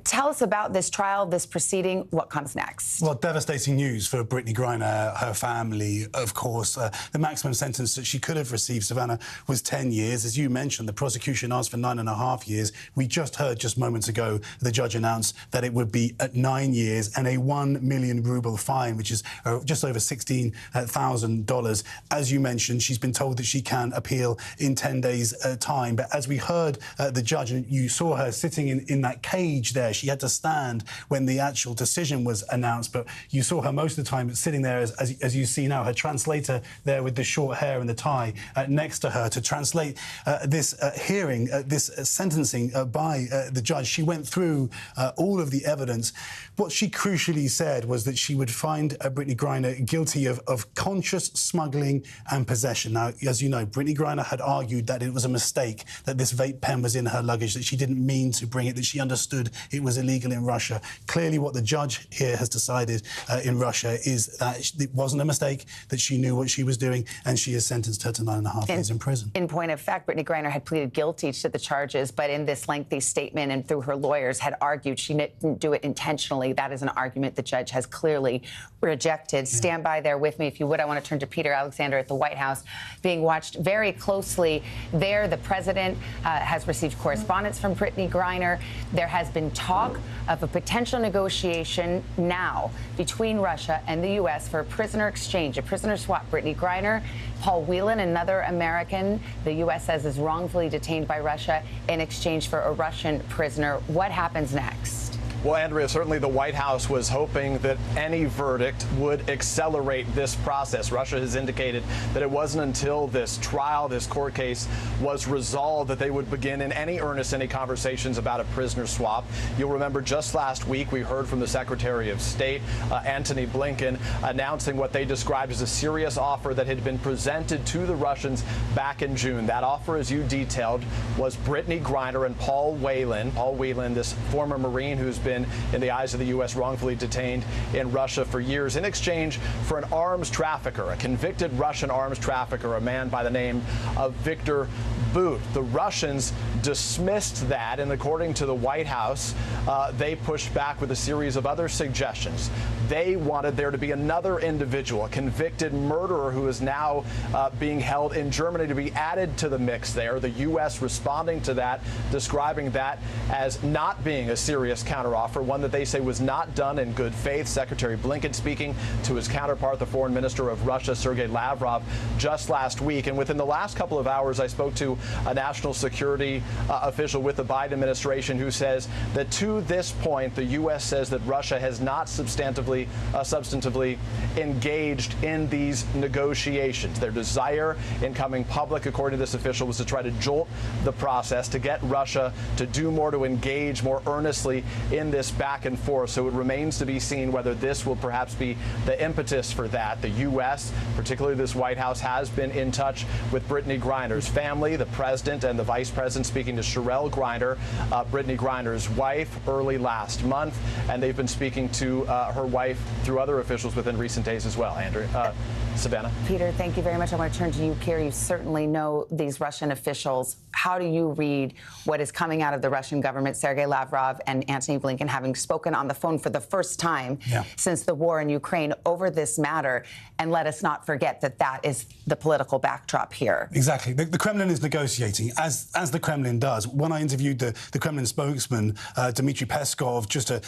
Tell us about this trial, this proceeding. What comes next? Well, devastating news for Brittany Griner, her family, of course. The maximum sentence that she could have received, Savannah, was 10 years. As you mentioned, the prosecution asked for 9.5 years. We just heard just moments ago the judge announced that it would be at 9 years and a 1 million ruble fine, which is just over $16,000. As you mentioned, she's been told that she can appeal in 10 days' time. But as we heard the judge, and you saw her sitting in that cage there, she had to stand when the actual decision was announced. But you saw her most of the time sitting there, as you see now, her translator there with the short hair and the tie next to her to translate this hearing, this sentencing by the judge. She went through all of the evidence. What she crucially said was that she would find Brittany Griner guilty of conscious smuggling and possession. Now, as you know, Brittany Griner had argued that it was a mistake, that this vape pen was in her luggage, that she didn't mean to bring it, that she understood it was illegal in Russia. Clearly, what the judge here has decided in Russia is that it wasn't a mistake, that she knew what she was doing, and she has sentenced her to 9.5 years in prison. In point of fact, Brittany Griner had pleaded guilty to the charges, but in this lengthy statement and through her lawyers had argued she didn't do it intentionally. That is an argument the judge has clearly rejected. Yeah. Stand by there with me, if you would. I want to turn to Peter Alexander at the White House, being watched very closely there. The president has received correspondence from Brittany Griner. There has been talk of a potential negotiation now between Russia and the U.S. for a prisoner exchange, a prisoner swap. Brittany Griner, Paul Whelan, another American the U.S. says is wrongfully detained by Russia in exchange for a Russian prisoner. What happens next? Well, Andrea, certainly the White House was hoping that any verdict would accelerate this process. Russia has indicated that it wasn't until this trial, this court case, was resolved that they would begin in any earnest any conversations about a prisoner swap. You'll remember just last week we heard from the Secretary of State, Antony Blinken, announcing what they described as a serious offer that had been presented to the Russians back in June. That offer, as you detailed, was Brittany Griner and Paul Whelan. Paul Whelan, this former Marine who's been in the eyes of the U.S. wrongfully detained in Russia for years in exchange for an arms trafficker, a convicted Russian arms trafficker, a man by the name of Victor Bout. The Russians dismissed that, and according to the White House, they pushed back with a series of other suggestions. They wanted there to be another individual, a convicted murderer who is now being held in Germany, to be added to the mix there. The U.S. responding to that, describing that as not being a serious counteroffer, one that they say was not done in good faith. Secretary Blinken speaking to his counterpart, the foreign minister of Russia, Sergei Lavrov, just last week. And within the last couple of hours, I spoke to a national security official with the Biden administration who says that to this point, the U.S. says that Russia has not substantively engaged in these negotiations. Their desire in coming public, according to this official, was to try to jolt the process, to get Russia to do more, to engage more earnestly in this back and forth. So it remains to be seen whether this will perhaps be the impetus for that. The U.S., particularly this White House, has been in touch with Brittany Griner's family, the president and the vice president speaking to Sherelle Griner, Brittany Griner's wife, early last month, and they've been speaking to her wife through other officials within recent days as well, Andrew. Savannah. Peter, thank you very much. I want to turn to you, Keir. You certainly know these Russian officials. How do you read what is coming out of the Russian government? Sergei Lavrov and Antony Blinken having spoken on the phone for the first time since the war in Ukraine over this matter. And let us not forget that that is the political backdrop here. Exactly. The Kremlin is negotiating, as the Kremlin does. When I interviewed the Kremlin spokesman, Dmitry Peskov, just a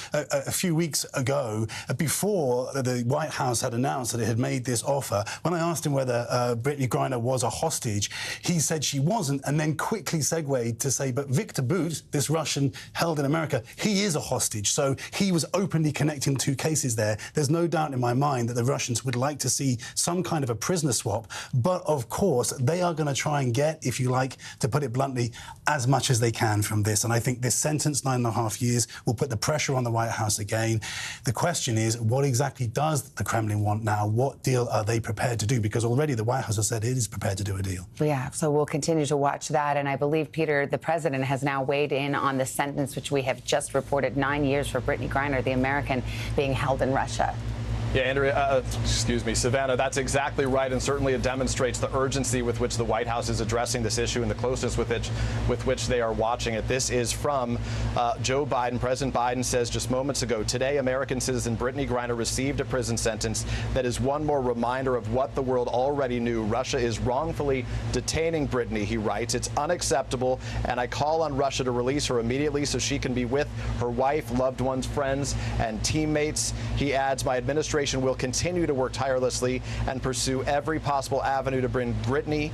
few weeks ago, before the White House had announced that it had made this offer, when I asked him whether Brittany Griner was a hostage, he said she wasn't, and then quickly segued to say, but Victor Bout, this Russian held in America, he is a hostage. So he was openly connecting two cases there. There's no doubt in my mind that the Russians would like to see some kind of a prisoner swap. But of course, they are going to try and get, if you like, to put it bluntly, as much as they can from this. And I think this sentence, 9.5 years, will put the pressure on the White House again. The question is, what exactly does the Kremlin want now? What deal are they prepared to do? Because already the White House has said it is prepared to do a deal. Yeah, so we'll continue to watch that. And I believe, Peter, the president has now weighed in on the sentence, which we have just reported, 9 years for Brittany Griner, the American being held in Russia. Yeah, Andrea, Savannah, that's exactly right, and certainly it demonstrates the urgency with which the White House is addressing this issue and the closeness with which they are watching it. This is from Joe Biden. President Biden says just moments ago, today, American citizen Brittany Griner received a prison sentence that is one more reminder of what the world already knew. Russia is wrongfully detaining Brittany, he writes. It's unacceptable, and I call on Russia to release her immediately so she can be with her wife, loved ones, friends, and teammates. He adds, my administration will continue to work tirelessly and pursue every possible avenue to bring Brittany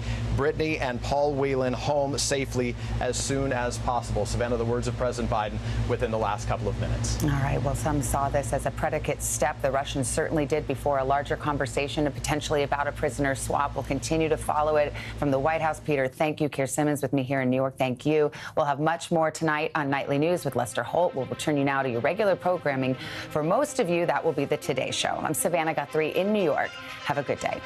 and Paul Whelan home safely as soon as possible. Savannah, the words of President Biden within the last couple of minutes. All right. Well, some saw this as a predicate step. The Russians certainly did before a larger conversation potentially about a prisoner swap. We'll continue to follow it from the White House. Peter, thank you. Keir Simmons with me here in New York. Thank you. We'll have much more tonight on Nightly News with Lester Holt. We'll return you now to your regular programming. For most of you, that will be the Today Show. I'm Savannah Guthrie in New York. Have a good day.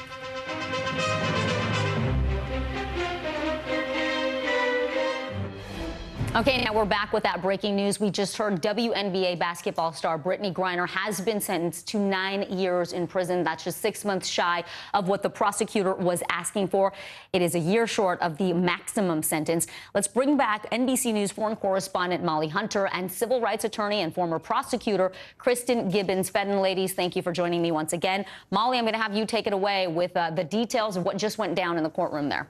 Okay, now we're back with that breaking news. We just heard WNBA basketball star Brittany Griner has been sentenced to 9 years in prison. That's just 6 months shy of what the prosecutor was asking for. It is a year short of the maximum sentence. Let's bring back NBC News foreign correspondent Molly Hunter and civil rights attorney and former prosecutor Kristen Gibbons-Fedden. Ladies, thank you for joining me once again. Molly, I'm going to have you take it away with the details of what just went down in the courtroom there.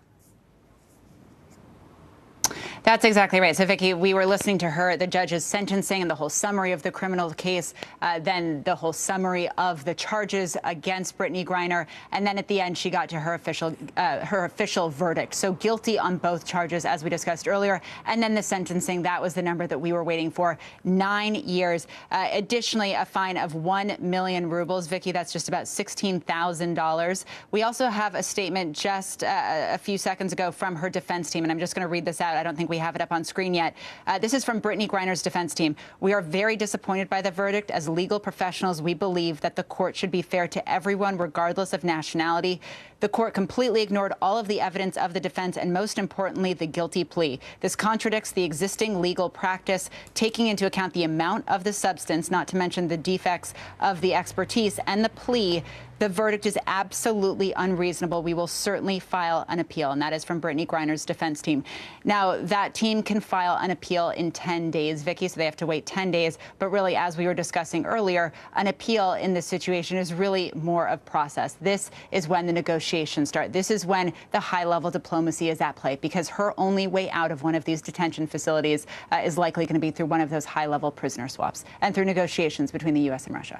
That's exactly right. So, Vicki, we were listening to her, the judge's sentencing and the whole summary of the criminal case, then the whole summary of the charges against Brittany Griner. And then at the end, she got to her official verdict. So guilty on both charges, as we discussed earlier. And then the sentencing, that was the number that we were waiting for, 9 years. Additionally, a fine of 1 million rubles. Vicki, that's just about $16,000. We also have a statement just a few seconds ago from her defense team. And I'm just going to read this out. I don't think we have it up on screen yet. This is from Brittany Griner's defense team. We are very disappointed by the verdict. As legal professionals, we believe that the court should be fair to everyone, regardless of nationality. The court completely ignored all of the evidence of the defense and, most importantly, the guilty plea. This contradicts the existing legal practice, taking into account the amount of the substance, not to mention the defects of the expertise and the plea. The verdict is absolutely unreasonable. We will certainly file an appeal, and that is from Brittany Griner's defense team. Now, that team can file an appeal in 10 days, Vicki, so they have to wait 10 days. But really, as we were discussing earlier, an appeal in this situation is really more of process. This is when the negotiations start. This is when the high-level diplomacy is at play, because her only way out of one of these detention facilities is likely going to be through one of those high-level prisoner swaps and through negotiations between the U.S. and Russia.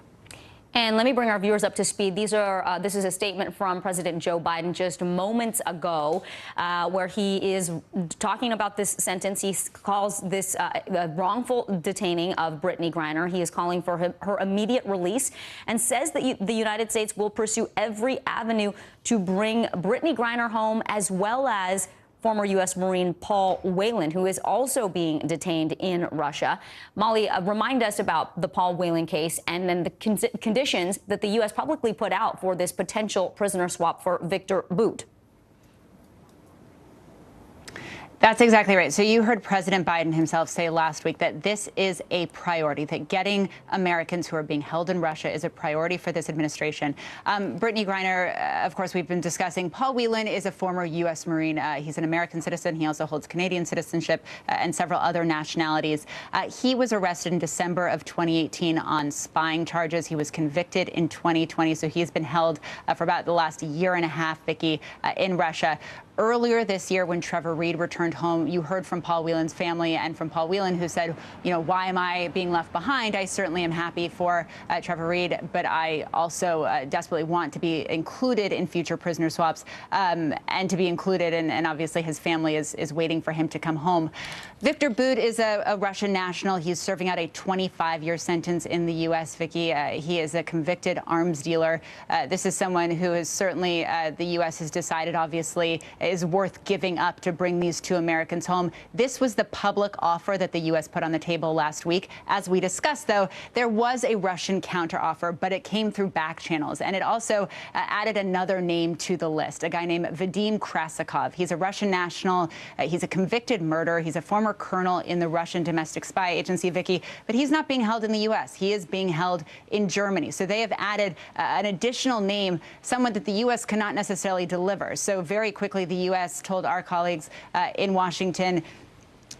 And let me bring our viewers up to speed. This is a statement from President Joe Biden just moments ago, where he is talking about this sentence. He calls this the wrongful detaining of Brittany Griner. He is calling for her immediate release and says that the United States will pursue every avenue to bring Brittany Griner home, as well as former U.S. Marine Paul Whelan, who is also being detained in Russia. Molly, remind us about the Paul Whelan case and then the conditions that the U.S. publicly put out for this potential prisoner swap for Victor Bout. That's exactly right. So you heard President Biden himself say last week that this is a priority, that getting Americans who are being held in Russia is a priority for this administration. Brittany Griner, of course, we've been discussing. Paul Whelan is a former U.S. Marine. He's an American citizen. He also holds Canadian citizenship and several other nationalities. He was arrested in December of 2018 on spying charges. He was convicted in 2020. So he's been held for about the last year and a half, Vicki, in Russia. Earlier this year, when Trevor Reed returned home, you heard from Paul Whelan's family and from Paul Whelan, who said, you know, why am I being left behind? I certainly am happy for Trevor Reed, but I also desperately want to be included in future prisoner swaps and to be included. And obviously, his family is waiting for him to come home. Victor Bout is a Russian national. He's serving out a 25-year sentence in the U.S., Vicki. He is a convicted arms dealer. This is someone who is certainly, the U.S. has decided, obviously, is worth giving up to bring these two Americans home. This was the public offer that the U.S. put on the table last week. As we discussed, though, there was a Russian counteroffer, but it came through back channels. And it also added another name to the list, a guy named Vadim Krasikov. He's a Russian national. He's a convicted murderer. He's a former colonel in the Russian domestic spy agency, Vicki, but he's not being held in the U.S. He is being held in Germany. So they have added an additional name, someone that the U.S. cannot necessarily deliver. So very quickly, the U.S. told our colleagues in Washington,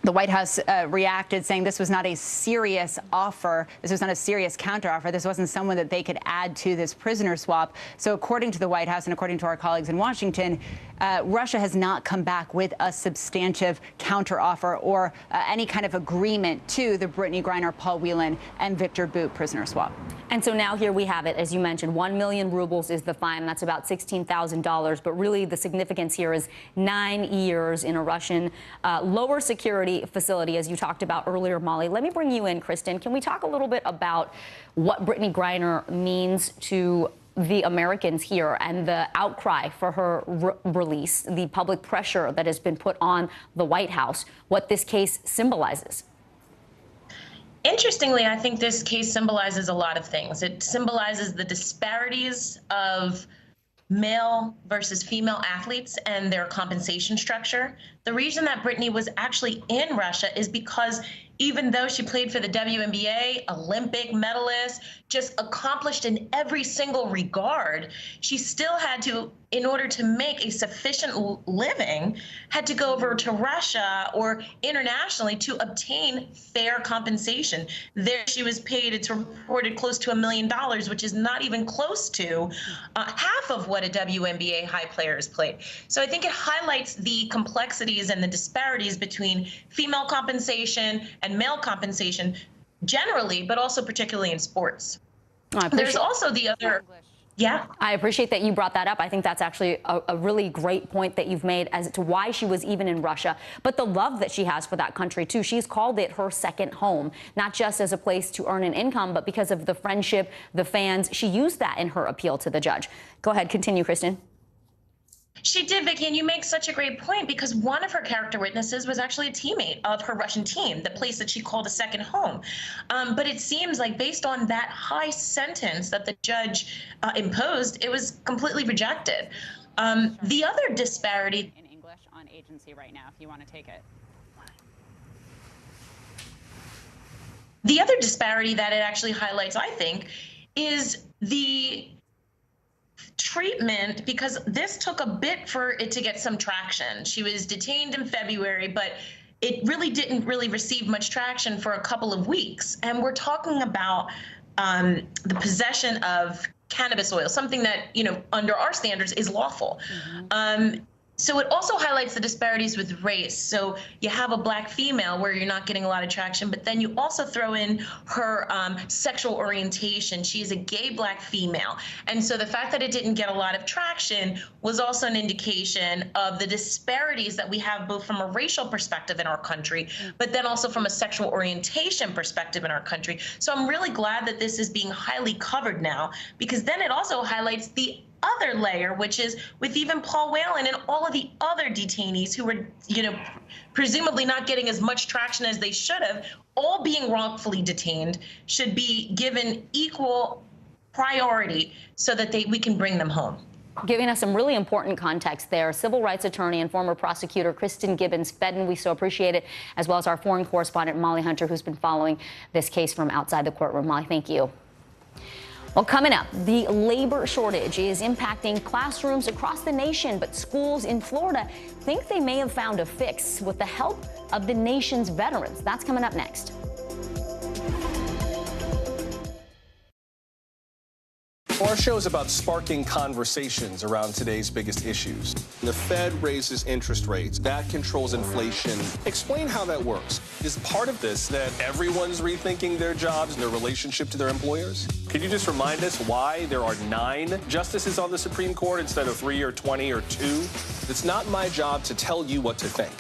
the White House reacted, saying this was not a serious offer. This was not a serious counteroffer. This wasn't someone that they could add to this prisoner swap. So according to the White House and according to our colleagues in Washington, Russia has not come back with a substantive counteroffer or any kind of agreement to the Brittany Griner, Paul Whelan, and Victor Bout prisoner swap. And so now here we have it. As you mentioned, 1 million rubles is the fine. That's about $16,000. But really the significance here is 9 years in a Russian lower security facility, as you talked about earlier, Molly. Let me bring you in, Kristen. Can we talk a little bit about what Brittany Griner means to the Americans here and the outcry for her release, the public pressure that has been put on the White House, what this case symbolizes? Interestingly, I think this case symbolizes a lot of things. It symbolizes the disparities of male versus female athletes and their compensation structure. The reason that Brittany was actually in Russia is because even though she played for the WNBA, Olympic medalist, just accomplished in every single regard, she still had to, in order to make a sufficient living, had to go over to Russia or internationally to obtain fair compensation. There she was paid, it's reported, close to $1 million, which is not even close to half of what a WNBA high player is paid. So I think it highlights the complexities and the disparities between female compensation and male compensation generally, but also particularly in sports. There's also the other. Yeah, I appreciate that you brought that up. I think that's actually a really great point that you've made as to why she was even in Russia, but the love that she has for that country, too. She's called it her second home, not just as a place to earn an income, but because of the friendship, the fans. She used that in her appeal to the judge. Go ahead, continue, Kristen. She did, Vicki, and you make such a great point because one of her character witnesses was actually a teammate of her Russian team, the place that she called a second home. But it seems like based on that high sentence that the judge imposed, it was completely rejected. The other disparity in English on agency right now, if you want to take it. The other disparity that it actually highlights, I think, is the treatment, because this took a bit for it to get some traction. She was detained in February, but it really didn't receive much traction for a couple of weeks. And we're talking about the possession of cannabis oil, something that, you know, under our standards is lawful. So it also highlights the disparities with race. So you have a black female where you're not getting a lot of traction, but then you also throw in her sexual orientation. She's a gay black female. And so the fact that it didn't get a lot of traction was also an indication of the disparities that we have both from a racial perspective in our country, but then also from a sexual orientation perspective in our country. So I'm really glad that this is being highly covered now, because then it also highlights the other layer, which is with even Paul Whelan and all of the other detainees who were, you know, presumably not getting as much traction as they should have, all being wrongfully detained, should be given equal priority so that we can bring them home. giving us some really important context there. Civil rights attorney and former prosecutor Kristen Gibbons-Fedden, we so appreciate it, as well as our foreign correspondent Molly Hunter, who's been following this case from outside the courtroom. Molly, thank you. Well, coming up, the labor shortage is impacting classrooms across the nation, but schools in Florida think they may have found a fix with the help of the nation's veterans. That's coming up next. Our show is about sparking conversations around today's biggest issues. The Fed raises interest rates. That controls inflation. Explain how that works. Is part of this that everyone's rethinking their jobs and their relationship to their employers? Could you just remind us why there are 9 justices on the Supreme Court instead of 3 or 20 or 2? It's not my job to tell you what to think.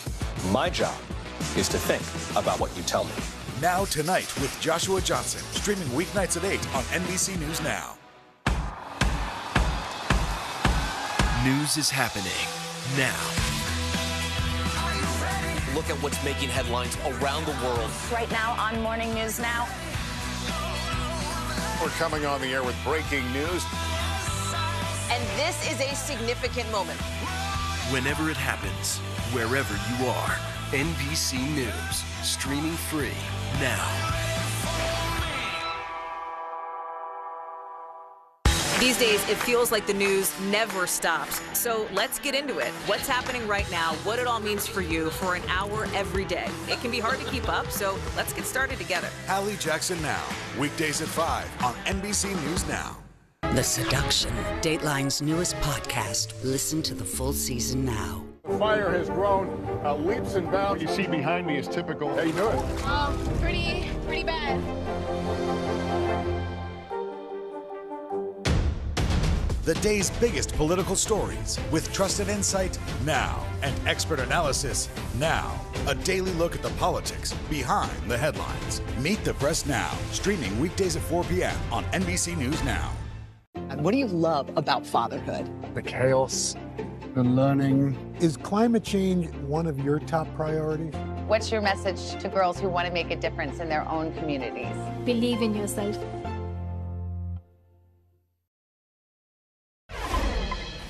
My job is to think about what you tell me. Now Tonight with Joshua Johnson, streaming weeknights at 8 on NBC News Now. News is happening now. Look at what's making headlines around the world. Right now on Morning News Now. We're coming on the air with breaking news. And this is a significant moment. Whenever it happens, wherever you are, NBC News, streaming free now. These days, it feels like the news never stops. So let's get into it. What's happening right now, what it all means for you for an hour every day. It can be hard to keep up, so let's get started together. Hallie Jackson Now, weekdays at 5 on NBC News Now. The Seduction, Dateline's newest podcast. Listen to the full season now. The fire has grown leaps and bounds. You see behind me is typical. How you doing? Pretty bad. The day's biggest political stories with trusted insight now and expert analysis now. A daily look at the politics behind the headlines. Meet the Press Now, streaming weekdays at 4 p.m. on NBC News Now. What do you love about fatherhood? The chaos, the learning. Is climate change one of your top priorities? What's your message to girls who want to make a difference in their own communities? Believe in yourself.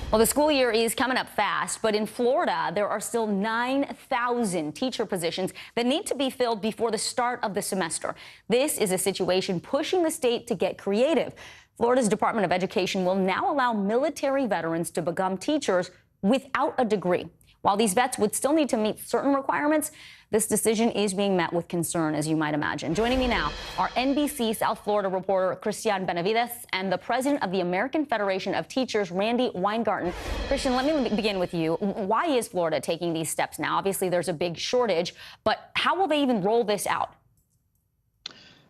Well, the school year is coming up fast, but in Florida, there are still 9,000 teacher positions that need to be filled before the start of the semester. This is a situation pushing the state to get creative. Florida's Department of Education will now allow military veterans to become teachers without a degree. While these vets would still need to meet certain requirements, this decision is being met with concern, as you might imagine. Joining me now are NBC South Florida reporter Christian Benavides and the president of the American Federation of Teachers, Randy Weingarten. Christian, let me begin with you. Why is Florida taking these steps now? Obviously, there's a big shortage, but how will they even roll this out?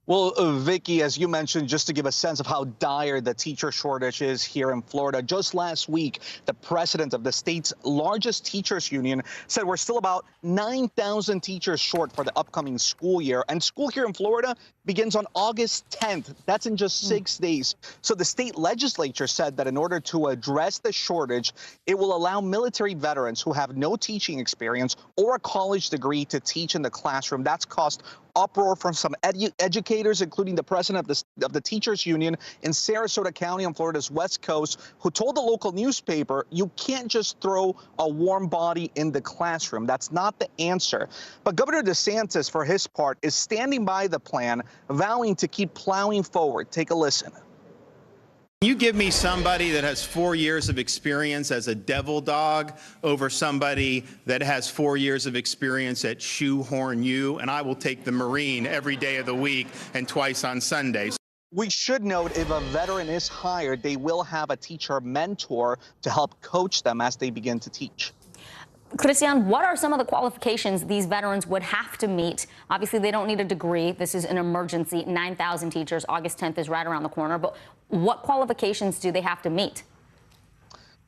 Well, Vicky, as you mentioned, just to give a sense of how dire the teacher shortage is here in Florida, just last week, the president of the state's largest teachers union said we're still about 9,000 teachers short for the upcoming school year. And school here in Florida begins on August 10th. That's in just 6 days. So the state legislature said that in order to address the shortage, it will allow military veterans who have no teaching experience or a college degree to teach in the classroom. That's caused uproar from some educators, including the president of the teachers union in Sarasota County on Florida's West Coast, who told the local newspaper, you can't just throw a warm body in the classroom. That's not the answer. But Governor DeSantis, for his part, is standing by the plan, vowing to keep plowing forward. Take a listen. Can you give me somebody that has 4 years of experience as a devil dog over somebody that has 4 years of experience at shoehorn you? And I will take the Marine every day of the week and twice on Sundays. We should note if a veteran is hired, they will have a teacher mentor to help coach them as they begin to teach. Christian, what are some of the qualifications these veterans would have to meet? Obviously, they don't need a degree. This is an emergency. 9,000 teachers. August 10th is right around the corner. But what qualifications do they have to meet?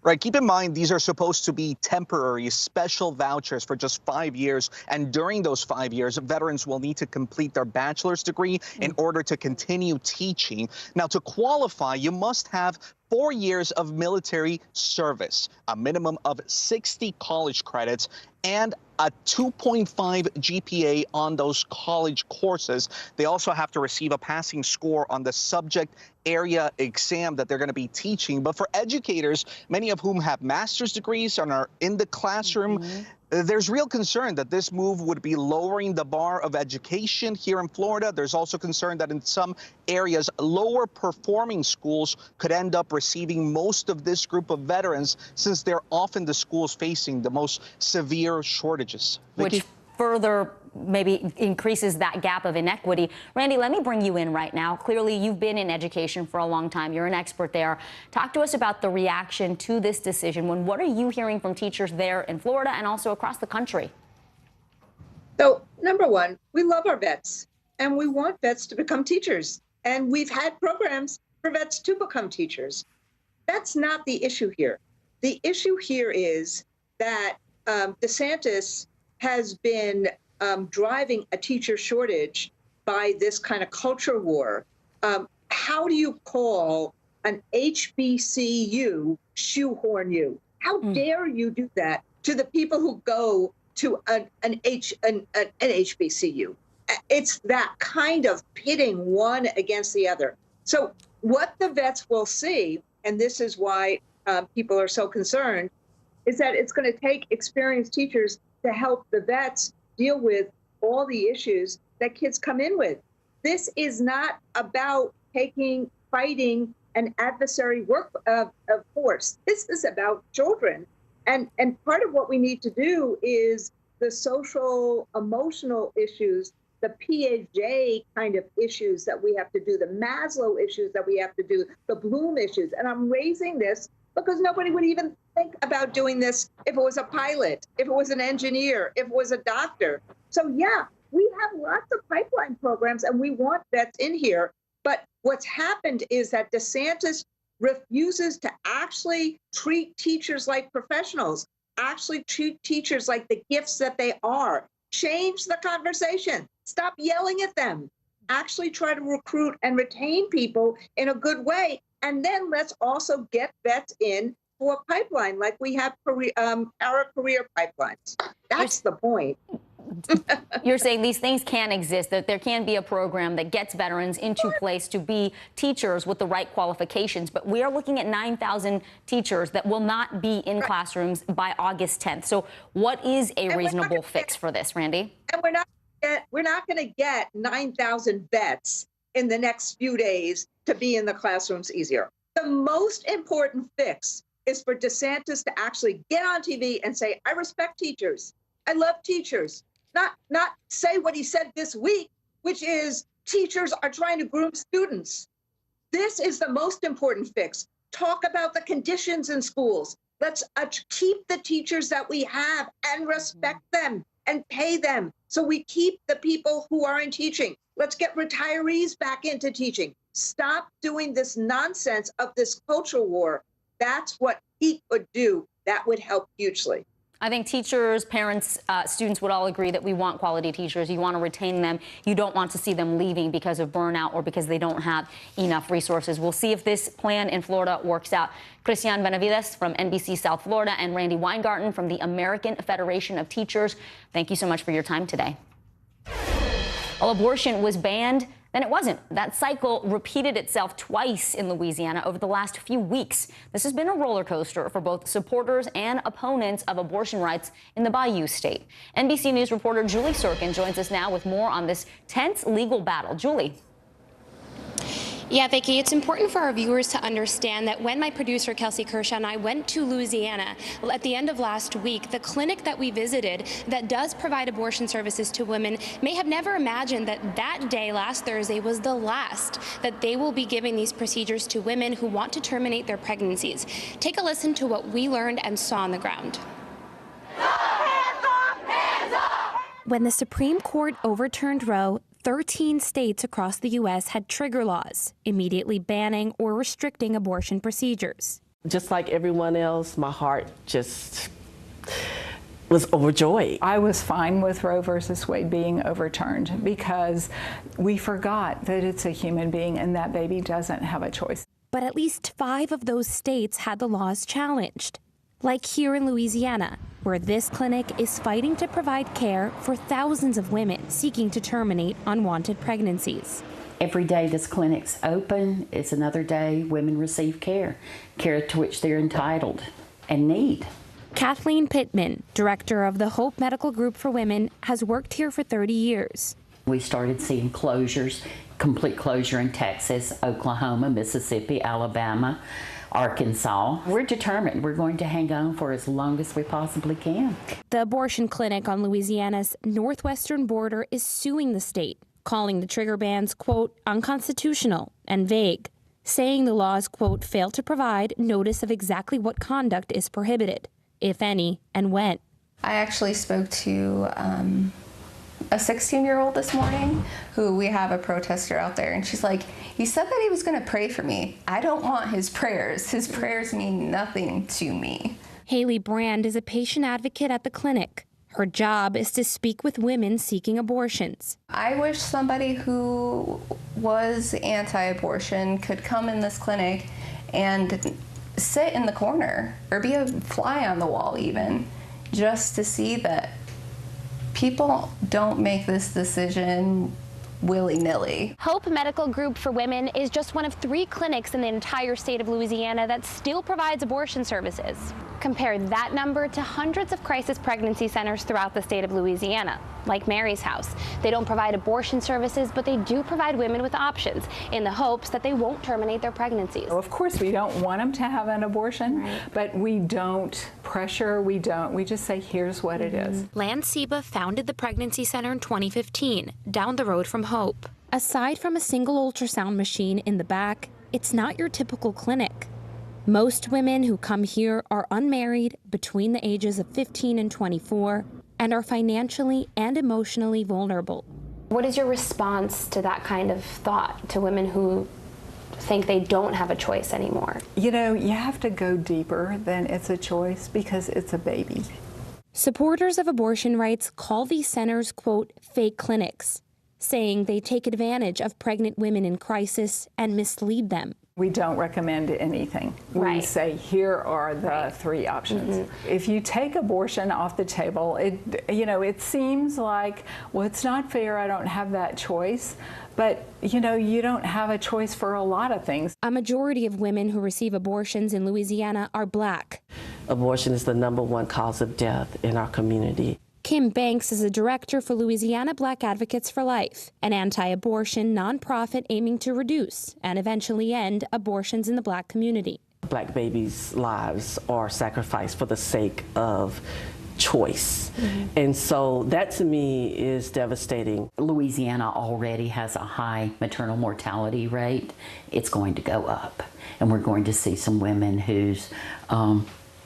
Right. Keep in mind, these are supposed to be temporary special vouchers for just 5 years. And during those 5 years, veterans will need to complete their bachelor's degree in order to continue teaching. Now, to qualify, you must have 4 years of military service, a minimum of 60 college credits, and a 2.5 GPA on those college courses. They also have to receive a passing score on the subject area exam that they're going to be teaching. But for educators, many of whom have master's degrees and are in the classroom, there's real concern that this move would be lowering the bar of education here in Florida. There's also concern that in some areas, lower performing schools could end up receiving most of this group of veterans, since they're often the schools facing the most severe shortages. Which further maybe increases that gap of inequity. Randy, let me bring you in right now. Clearly, you've been in education for a long time. You're an expert there. Talk to us about the reaction to this decision. What are you hearing from teachers there in Florida and also across the country? So, number one, we love our vets, and we want vets to become teachers. And we've had programs for vets to become teachers. That's not the issue here. The issue here is that DeSantis has been driving a teacher shortage by this kind of culture war. How do you call an HBCU shoehorn you? How dare you do that to the people who go to an HBCU? It's that kind of pitting one against the other. So what the vets will see, and this is why people are so concerned, is that it's going to take experienced teachers to help the vets deal with all the issues that kids come in with. This is not about fighting an adversary force. This is about children. And part of what we need to do is the social, emotional issues, the Piaget kind of issues that we have to do, the Maslow issues that we have to do, the Bloom issues. And I'm raising this because nobody would even think about doing this if it was a pilot, if it was an engineer, if it was a doctor. So yeah, we have lots of pipeline programs and we want vets in here. But what's happened is that DeSantis refuses to actually treat teachers like professionals, actually treat teachers like the gifts that they are. Change the conversation. Stop yelling at them. Actually try to recruit and retain people in a good way. And then let's also get vets in for a pipeline like we have our career pipelines. That's the point. You're saying these things can exist, that there can be a program that gets veterans into place to be teachers with the right qualifications. But we are looking at 9,000 teachers that will not be in classrooms by August 10th. So what is a reasonable fix for this, Randy? And we're not going to get 9,000 vets in the next few days to be in the classrooms easier. The most important fix is for DeSantis to actually get on TV and say, I respect teachers. I love teachers. Not say what he said this week, which is teachers are trying to groom students. This is the most important fix. Talk about the conditions in schools. Let's keep the teachers that we have and respect them and pay them so we keep the people who are in teaching. Let's get retirees back into teaching. Stop doing this nonsense of this culture war. That's what he could do. That would help hugely. I think teachers, parents, students would all agree that we want quality teachers. You want to retain them. You don't want to see them leaving because of burnout or because they don't have enough resources. We'll see if this plan in Florida works out. Christian Benavides from NBC South Florida and Randy Weingarten from the American Federation of Teachers. Thank you so much for your time today. Well, abortion was banned, then it wasn't. That cycle repeated itself twice in Louisiana over the last few weeks. This has been a roller coaster for both supporters and opponents of abortion rights in the Bayou State. NBC News reporter Julie Sorkin joins us now with more on this tense legal battle. Julie. Yeah, Vicki, it's important for our viewers to understand that when my producer, Kelsey Kershaw, and I went to Louisiana at the end of last week, the clinic that we visited that does provide abortion services to women may have never imagined that that day, last Thursday, was the last that they will be giving these procedures to women who want to terminate their pregnancies. Take a listen to what we learned and saw on the ground. When the Supreme Court overturned Roe, 13 states across the U.S. had trigger laws, immediately banning or restricting abortion procedures. Just like everyone else, my heart just was overjoyed. I was fine with Roe versus Wade being overturned because we forgot that it's a human being and that baby doesn't have a choice. but at least 5 of those states had the laws challenged. Like here in Louisiana, where this clinic is fighting to provide care for thousands of women seeking to terminate unwanted pregnancies. Every day this clinic's open, it's another day women receive care to which they're entitled and need. Kathleen Pittman, director of the Hope Medical Group for Women, has worked here for 30 years. We started seeing closures, complete closure in Texas, Oklahoma, Mississippi, Alabama, Arkansas. We're determined. We're going to hang on for as long as we possibly can. The abortion clinic on Louisiana's northwestern border is suing the state, calling the trigger bans, quote, unconstitutional and vague, saying the laws, quote, fail to provide notice of exactly what conduct is prohibited, if any, and when. I actually spoke to a 16-year-old this morning who we have a protester out there, and she's like, he said that he was going to pray for me. I don't want his prayers. His prayers mean nothing to me. Haley Brand is a patient advocate at the clinic. Her job is to speak with women seeking abortions. I wish somebody who was anti-abortion could come in this clinic and sit in the corner or be a fly on the wall even, just to see that people don't make this decision willy-nilly. Hope Medical Group for Women is just one of 3 clinics in the entire state of Louisiana that still provides abortion services. Compare that number to hundreds of crisis pregnancy centers throughout the state of Louisiana, like Mary's House. They don't provide abortion services, but they do provide women with options in the hopes that they won't terminate their pregnancies. Of course, we don't want them to have an abortion, but we don't pressure, we just say, here's what it is. Lan Seba founded the pregnancy center in 2015, down the road from Hope. Aside from a single ultrasound machine in the back, it's not your typical clinic. Most women who come here are unmarried, between the ages of 15 and 24, and are financially and emotionally vulnerable. What is your response to that kind of thought, to women who think they don't have a choice anymore? You know, you have to go deeper than it's a choice because it's a baby. Supporters of abortion rights call these centers, quote, fake clinics, saying they take advantage of pregnant women in crisis and mislead them. We don't recommend anything. We say, here are the 3 options. If you take abortion off the table, it seems like, well, it's not fair, I don't have that choice. But, you don't have a choice for a lot of things. A majority of women who receive abortions in Louisiana are Black. Abortion is the #1 cause of death in our community. Kim Banks is a director for Louisiana Black Advocates for Life, an anti-abortion nonprofit aiming to reduce and eventually end abortions in the Black community. Black babies' lives are sacrificed for the sake of choice. And so that to me is devastating. Louisiana already has a high maternal mortality rate. It's going to go up. And we're going to see some women whose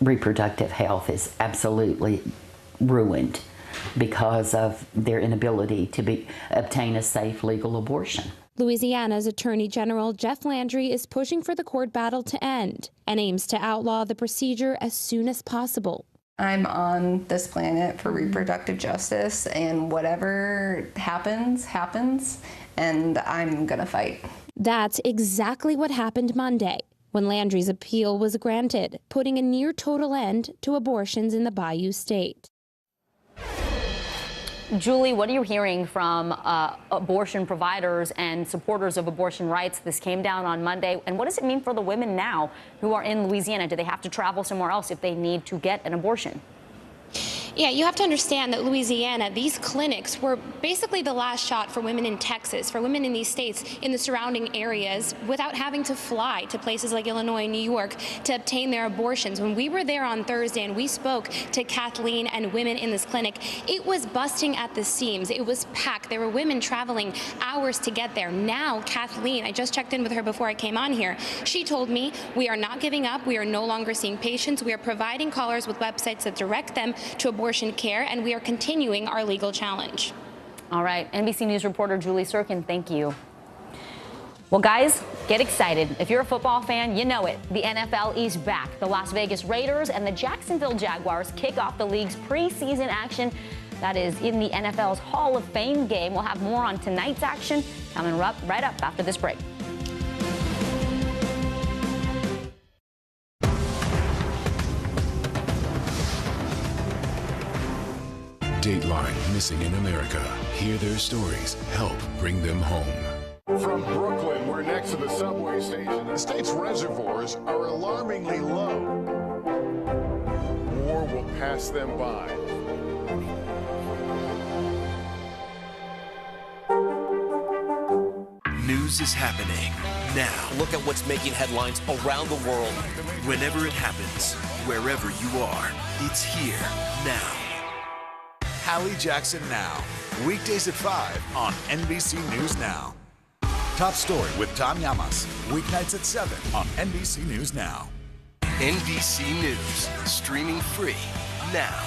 reproductive health is absolutely ruined because of their inability to obtain a safe legal abortion. Louisiana's Attorney General Jeff Landry is pushing for the court battle to end and aims to outlaw the procedure as soon as possible. I'm on this planet for reproductive justice, and whatever happens, happens, and I'm gonna fight. That's exactly what happened Monday, when Landry's appeal was granted, putting a near total end to abortions in the Bayou State. Julie, what are you hearing from abortion providers and supporters of abortion rights? This came down on Monday. And what does it mean for the women now who are in Louisiana? Do they have to travel somewhere else if they need to get an abortion? Yeah, you have to understand that Louisiana, these clinics were basically the last shot for women in Texas, for women in these states in the surrounding areas without having to fly to places like Illinois and New York to obtain their abortions. When we were there on Thursday and we spoke to Kathleen and women in this clinic, it was busting at the seams. It was packed. There were women traveling hours to get there. Now, Kathleen, I just checked in with her before I came on here. She told me, we are not giving up. We are no longer seeing patients. We are providing callers with websites that direct them to abortion care, and we are continuing our legal challenge. All right, NBC News reporter Julie Sirkin, thank you. Well, guys, get excited. If you're a football fan, you know it. The NFL is back. The Las Vegas Raiders and the Jacksonville Jaguars kick off the league's preseason action. That is in the NFL's Hall of Fame game. We'll have more on tonight's action coming right up after this break. Dateline Missing in America. Hear their stories. Help bring them home. From Brooklyn, we're next to the subway station. The state's reservoirs are alarmingly low. War will pass them by. News is happening now. Look at what's making headlines around the world. Whenever it happens, wherever you are, it's here now. Hallie Jackson Now. Weekdays at 5 on NBC News Now. Top Story with Tom Llamas. Weeknights at 7 on NBC News Now. NBC News, streaming free now.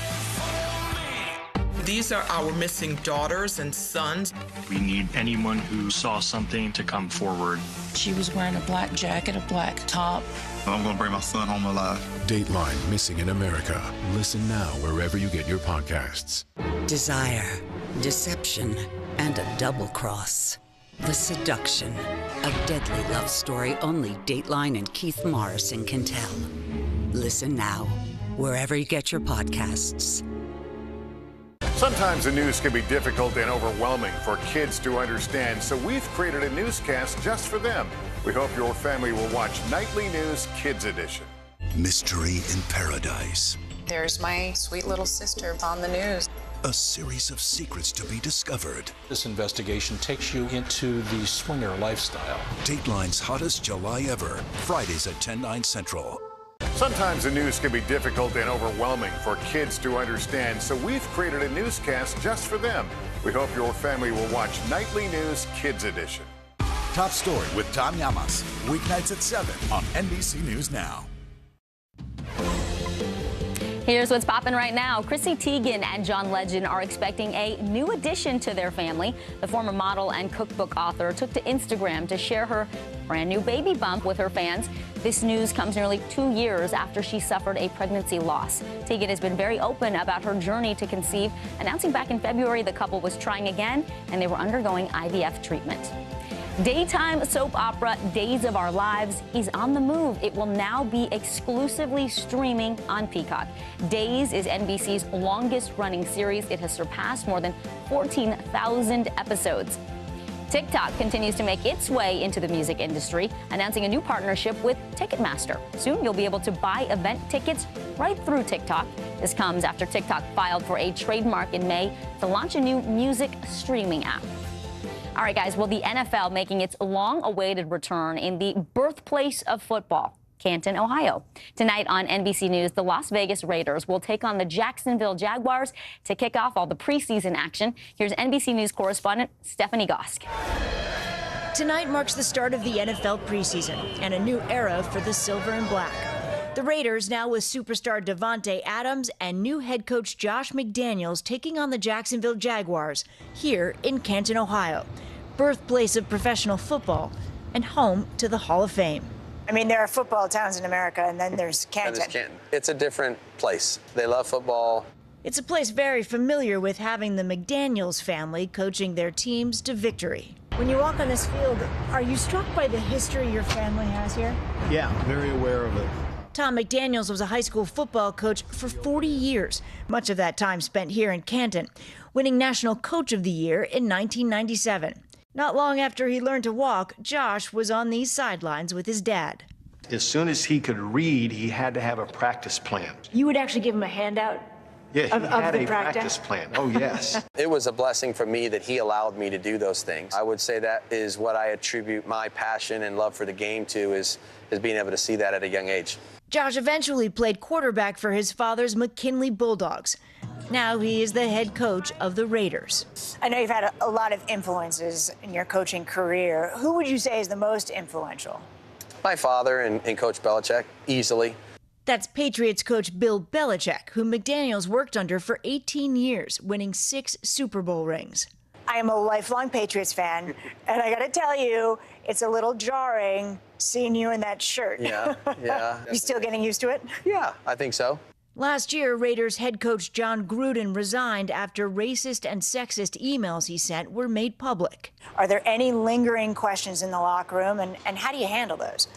These are our missing daughters and sons. We need anyone who saw something to come forward. She was wearing a black jacket, a black top. I'm going to bring my son home alive. Dateline Missing in America. Listen now wherever you get your podcasts. Desire, deception, and a double cross. The Seduction, a deadly love story only Dateline and Keith Morrison can tell. Listen now, wherever you get your podcasts. Sometimes the news can be difficult and overwhelming for kids to understand, so we've created a newscast just for them. We hope your family will watch Nightly News Kids Edition. Mystery in Paradise. There's my sweet little sister on the news. A series of secrets to be discovered. This investigation takes you into the swinger lifestyle. Dateline's hottest July ever. Fridays at 10/9 Central. Sometimes the news can be difficult and overwhelming for kids to understand, so we've created a newscast just for them. We hope your family will watch Nightly News Kids Edition. Top Story with Tom Llamas. Weeknights at 7 on NBC News Now. Here's what's popping right now. Chrissy Teigen and John Legend are expecting a new addition to their family. The former model and cookbook author took to Instagram to share her brand new baby bump with her fans. This news comes nearly 2 years after she suffered a pregnancy loss. Teigen has been very open about her journey to conceive, announcing back in February the couple was trying again and they were undergoing IVF treatment. Daytime soap opera Days of Our Lives is on the move. It will now be exclusively streaming on Peacock. Days is NBC's longest running series. It has surpassed more than 14,000 episodes. TikTok continues to make its way into the music industry, announcing a new partnership with Ticketmaster. Soon you'll be able to buy event tickets right through TikTok. This comes after TikTok filed for a trademark in May to launch a new music streaming app. All right, guys, well, the NFL making its long-awaited return in the birthplace of football, Canton, Ohio. Tonight on NBC News, the Las Vegas Raiders will take on the Jacksonville Jaguars to kick off all the preseason action. Here's NBC News correspondent Stephanie Gosk. Tonight marks the start of the NFL preseason and a new era for the Silver and Black. The Raiders, now with superstar Davante Adams and new head coach Josh McDaniels, taking on the Jacksonville Jaguars here in Canton, Ohio, birthplace of professional football and home to the Hall of Fame. I mean, there are football towns in America, and then there's Canton. It's a different place. They love football. It's a place very familiar with having the McDaniels family coaching their teams to victory. When you walk on this field, are you struck by the history your family has here? Yeah, very aware of it. Tom McDaniels was a high school football coach for 40 years, much of that time spent here in Canton, winning National Coach of the Year in 1997. Not long after he learned to walk, Josh was on these sidelines with his dad. As soon as he could read, he had to have a practice plan. You would actually give him a handout? Yeah, he had a practice plan. Oh, yes. It was a blessing for me that he allowed me to do those things. I would say that is what I attribute my passion and love for the game to, is being able to see that at a young age. Josh eventually played quarterback for his father's McKinley Bulldogs. Now he is the head coach of the Raiders. I know you've had a lot of influences in your coaching career. Who would you say is the most influential? My father and Coach Belichick, easily. That's Patriots coach Bill Belichick, who McDaniels worked under for 18 years, winning 6 Super Bowl rings. I am a lifelong Patriots fan, and I got to tell you, it's a little jarring seeing you in that shirt. Yeah. You still getting used to it? Yeah, I think so. Last year, Raiders head coach John Gruden resigned after racist and sexist emails he sent were made public. Are there any lingering questions in the locker room, and how do you handle those?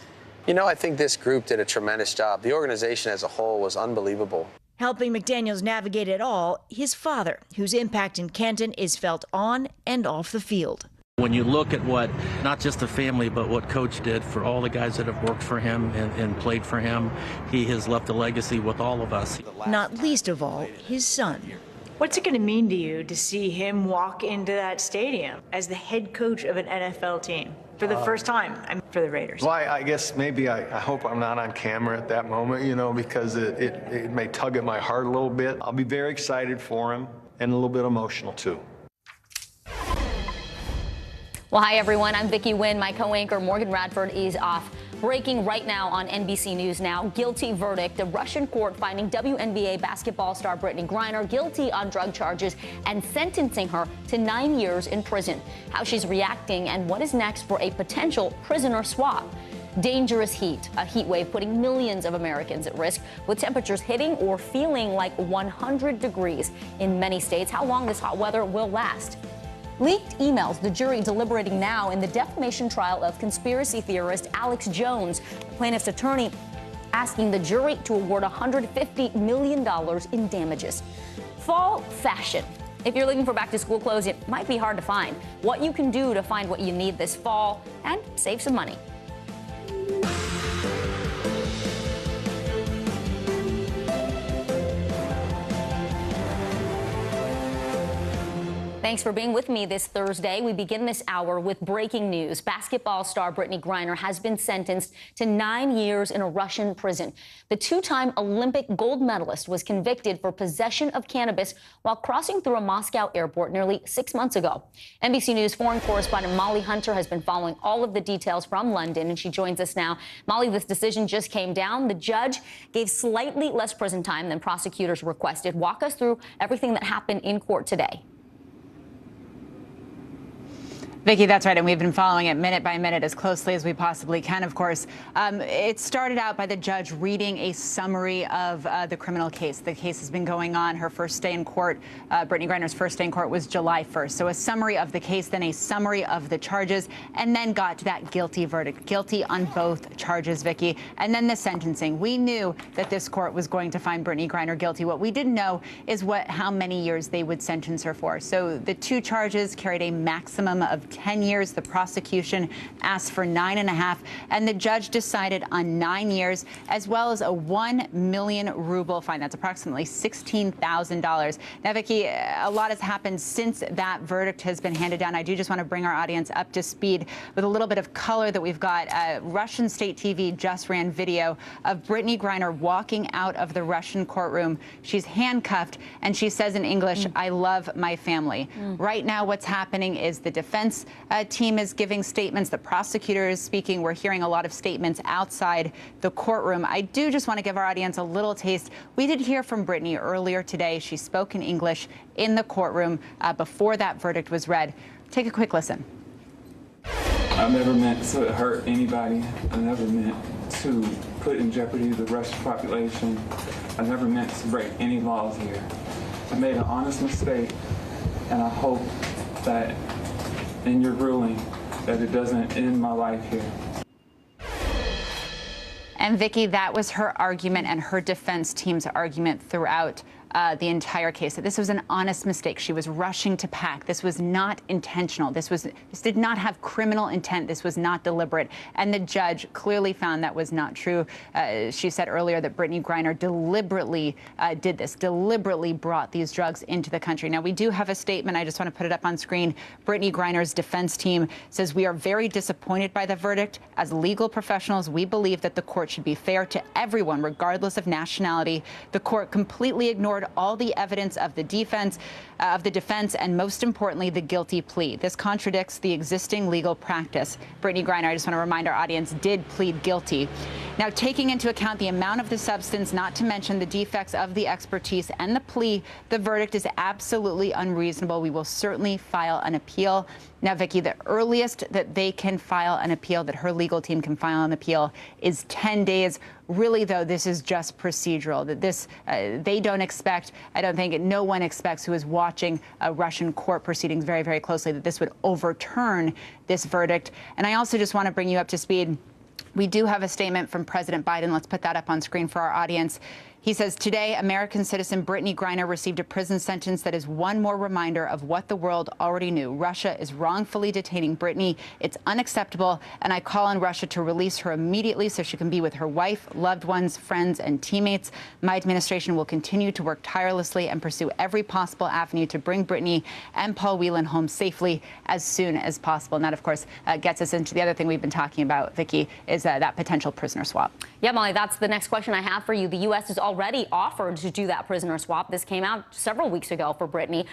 You know, I think this group did a tremendous job. The organization as a whole was unbelievable. Helping McDaniels navigate it all, his father, whose impact in Canton is felt on and off the field. When you look at what, not just the family, but what Coach did for all the guys that have worked for him and played for him, he has left a legacy with all of us. Not least of all, his son. What's it going to mean to you to see him walk into that stadium as the head coach of an NFL team for the first time for the Raiders? Well, I guess maybe I hope I'm not on camera at that moment, you know, because it may tug at my heart a little bit. I'll be very excited for him and a little bit emotional, too. Well, hi, everyone. I'm Vicki Wynn. My co-anchor Morgan Radford is off. Breaking right now on NBC News Now, guilty verdict. The Russian court finding WNBA basketball star Brittany Griner guilty on drug charges and sentencing her to 9 years in prison. How she's reacting and what is next for a potential prisoner swap. Dangerous heat, a heat wave putting millions of Americans at risk, with temperatures hitting or feeling like 100 degrees in many states. How long this hot weather will last. Leaked emails, the jury deliberating now in the defamation trial of conspiracy theorist Alex Jones. The plaintiff's attorney asking the jury to award $150 million in damages. Fall fashion. If you're looking for back-to-school clothes, it might be hard to find. What you can do to find what you need this fall and save some money. Thanks for being with me this Thursday. We begin this hour with breaking news. Basketball star Brittany Griner has been sentenced to 9 years in a Russian prison. The two-time Olympic gold medalist was convicted for possession of cannabis while crossing through a Moscow airport nearly 6 months ago. NBC News foreign correspondent Molly Hunter has been following all of the details from London, and she joins us now. Molly, this decision just came down. The judge gave slightly less prison time than prosecutors requested. Walk us through everything that happened in court today. Vicki, that's right, and we've been following it minute by minute as closely as we possibly can, of course. It started out by the judge reading a summary of the criminal case. The case has been going on. Her first day in court, Brittany Griner's first day in court was July 1st. So a summary of the case, then a summary of the charges, and then got to that guilty verdict. Guilty on both charges, Vicki. And then the sentencing. We knew that this court was going to find Brittany Griner guilty. What we didn't know is how many years they would sentence her for. So the two charges carried a maximum of 10 years. The prosecution asked for 9.5, and the judge decided on 9 years, as well as a 1 million ruble fine. That's approximately $16,000. Now, Vicki, a lot has happened since that verdict has been handed down. I do just want to bring our audience up to speed with a little bit of color that we've got. Russian state TV just ran video of Brittany Griner walking out of the Russian courtroom. She's handcuffed, and she says in English, "I love my family." Right now, what's happening is the defense team is giving statements. The prosecutor is speaking. We're hearing a lot of statements outside the courtroom. I do just want to give our audience a little taste. We did hear from Brittany earlier today. She spoke in English in the courtroom before that verdict was read. Take a quick listen. I never meant to hurt anybody. I never meant to put in jeopardy the Russian population. I never meant to break any laws here. I made an honest mistake, and I hope that in your ruling that it doesn't end my life here. And Vicki, that was her argument and her defense team's argument throughout the entire case, that this was an honest mistake. She was rushing to pack. This was not intentional. This did not have criminal intent. This was not deliberate. And the judge clearly found that was not true. She said earlier that Brittany Griner deliberately did this, deliberately brought these drugs into the country. Now, we do have a statement. I just want to put it up on screen. Brittany Griner's defense team says, "We are very disappointed by the verdict. As legal professionals, we believe that the court should be fair to everyone, regardless of nationality. The court completely ignored all the evidence of the defense, and most importantly, the guilty plea. This contradicts the existing legal practice." Brittany Griner, I just want to remind our audience, did plead guilty. Now, taking into account the amount of the substance, not to mention the defects of the expertise and the plea, the verdict is absolutely unreasonable. We will certainly file an appeal. Now, Vicki, the earliest that they can file an appeal, that her legal team can file an appeal, is 10 days. Really, though, this is just procedural. That this, they don't expect, I don't think, no one expects who is watching Russian court proceedings very, very closely, that this would overturn this verdict. And I also just want to bring you up to speed. We do have a statement from President Biden. Let's put that up on screen for our audience. He says, today, American citizen Brittany Griner received a prison sentence that is one more reminder of what the world already knew. Russia is wrongfully detaining Brittany. It's unacceptable, and I call on Russia to release her immediately so she can be with her wife, loved ones, friends, and teammates. My administration will continue to work tirelessly and pursue every possible avenue to bring Brittany and Paul Whelan home safely as soon as possible. And that, of course, gets us into the other thing we've been talking about, Vicki, is that potential prisoner swap. Yeah, Molly, that's the next question I have for you. The U.S. is already offered to do that prisoner swap. This came out several weeks ago for Brittany.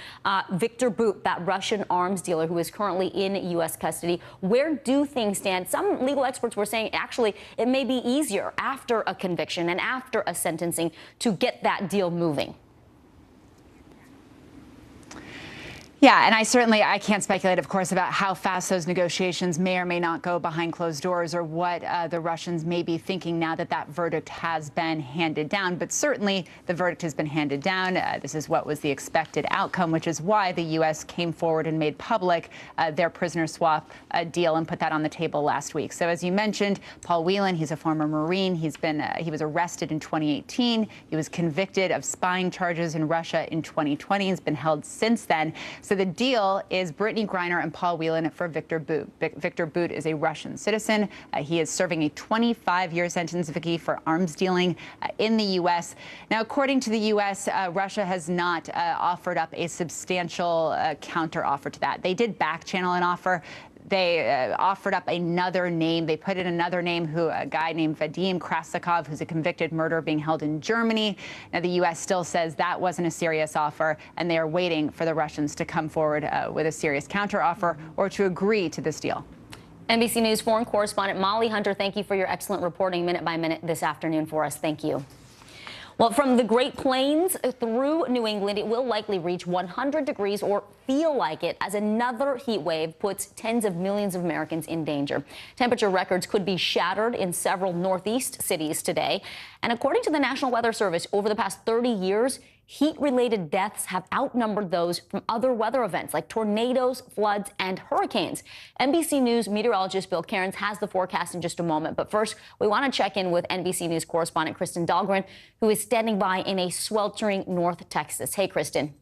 Victor Bout, that Russian arms dealer who is currently in U.S. custody. Where do things stand? Some legal experts were saying actually it may be easier after a conviction and after a sentencing to get that deal moving. Yeah, and I can't speculate, of course, about how fast those negotiations may or may not go behind closed doors or what the Russians may be thinking now that that verdict has been handed down. But certainly the verdict has been handed down. This is what was the expected outcome, which is why the U.S. came forward and made public their prisoner swap deal and put that on the table last week. So as you mentioned, Paul Whelan, he's a former Marine. He was arrested in 2018. He was convicted of spying charges in Russia in 2020. He's been held since then. So the deal is Brittany Griner and Paul Whelan for Victor Bout. Victor Bout is a Russian citizen. He is serving a 25-year sentence, Vicki, for arms dealing in the U.S. Now, according to the U.S., Russia has not offered up a substantial counteroffer to that. They did back-channel an offer. They offered up another name. They put in another name, a guy named Vadim Krasikov, who's a convicted murderer being held in Germany. Now, the U.S. still says that wasn't a serious offer, and they are waiting for the Russians to come forward with a serious counteroffer or to agree to this deal. NBC News foreign correspondent Molly Hunter, thank you for your excellent reporting minute by minute this afternoon for us. Thank you. Well, from the Great Plains through New England, it will likely reach 100 degrees or feel like it as another heat wave puts tens of millions of Americans in danger. Temperature records could be shattered in several Northeast cities today. And according to the National Weather Service, over the past 30 years, heat-related deaths have outnumbered those from other weather events like tornadoes, floods, and hurricanes. NBC News meteorologist Bill Cairns has the forecast in just a moment. But first, we want to check in with NBC News correspondent Kristen Dahlgren, who is standing by in a sweltering North Texas. Hey, Kristen.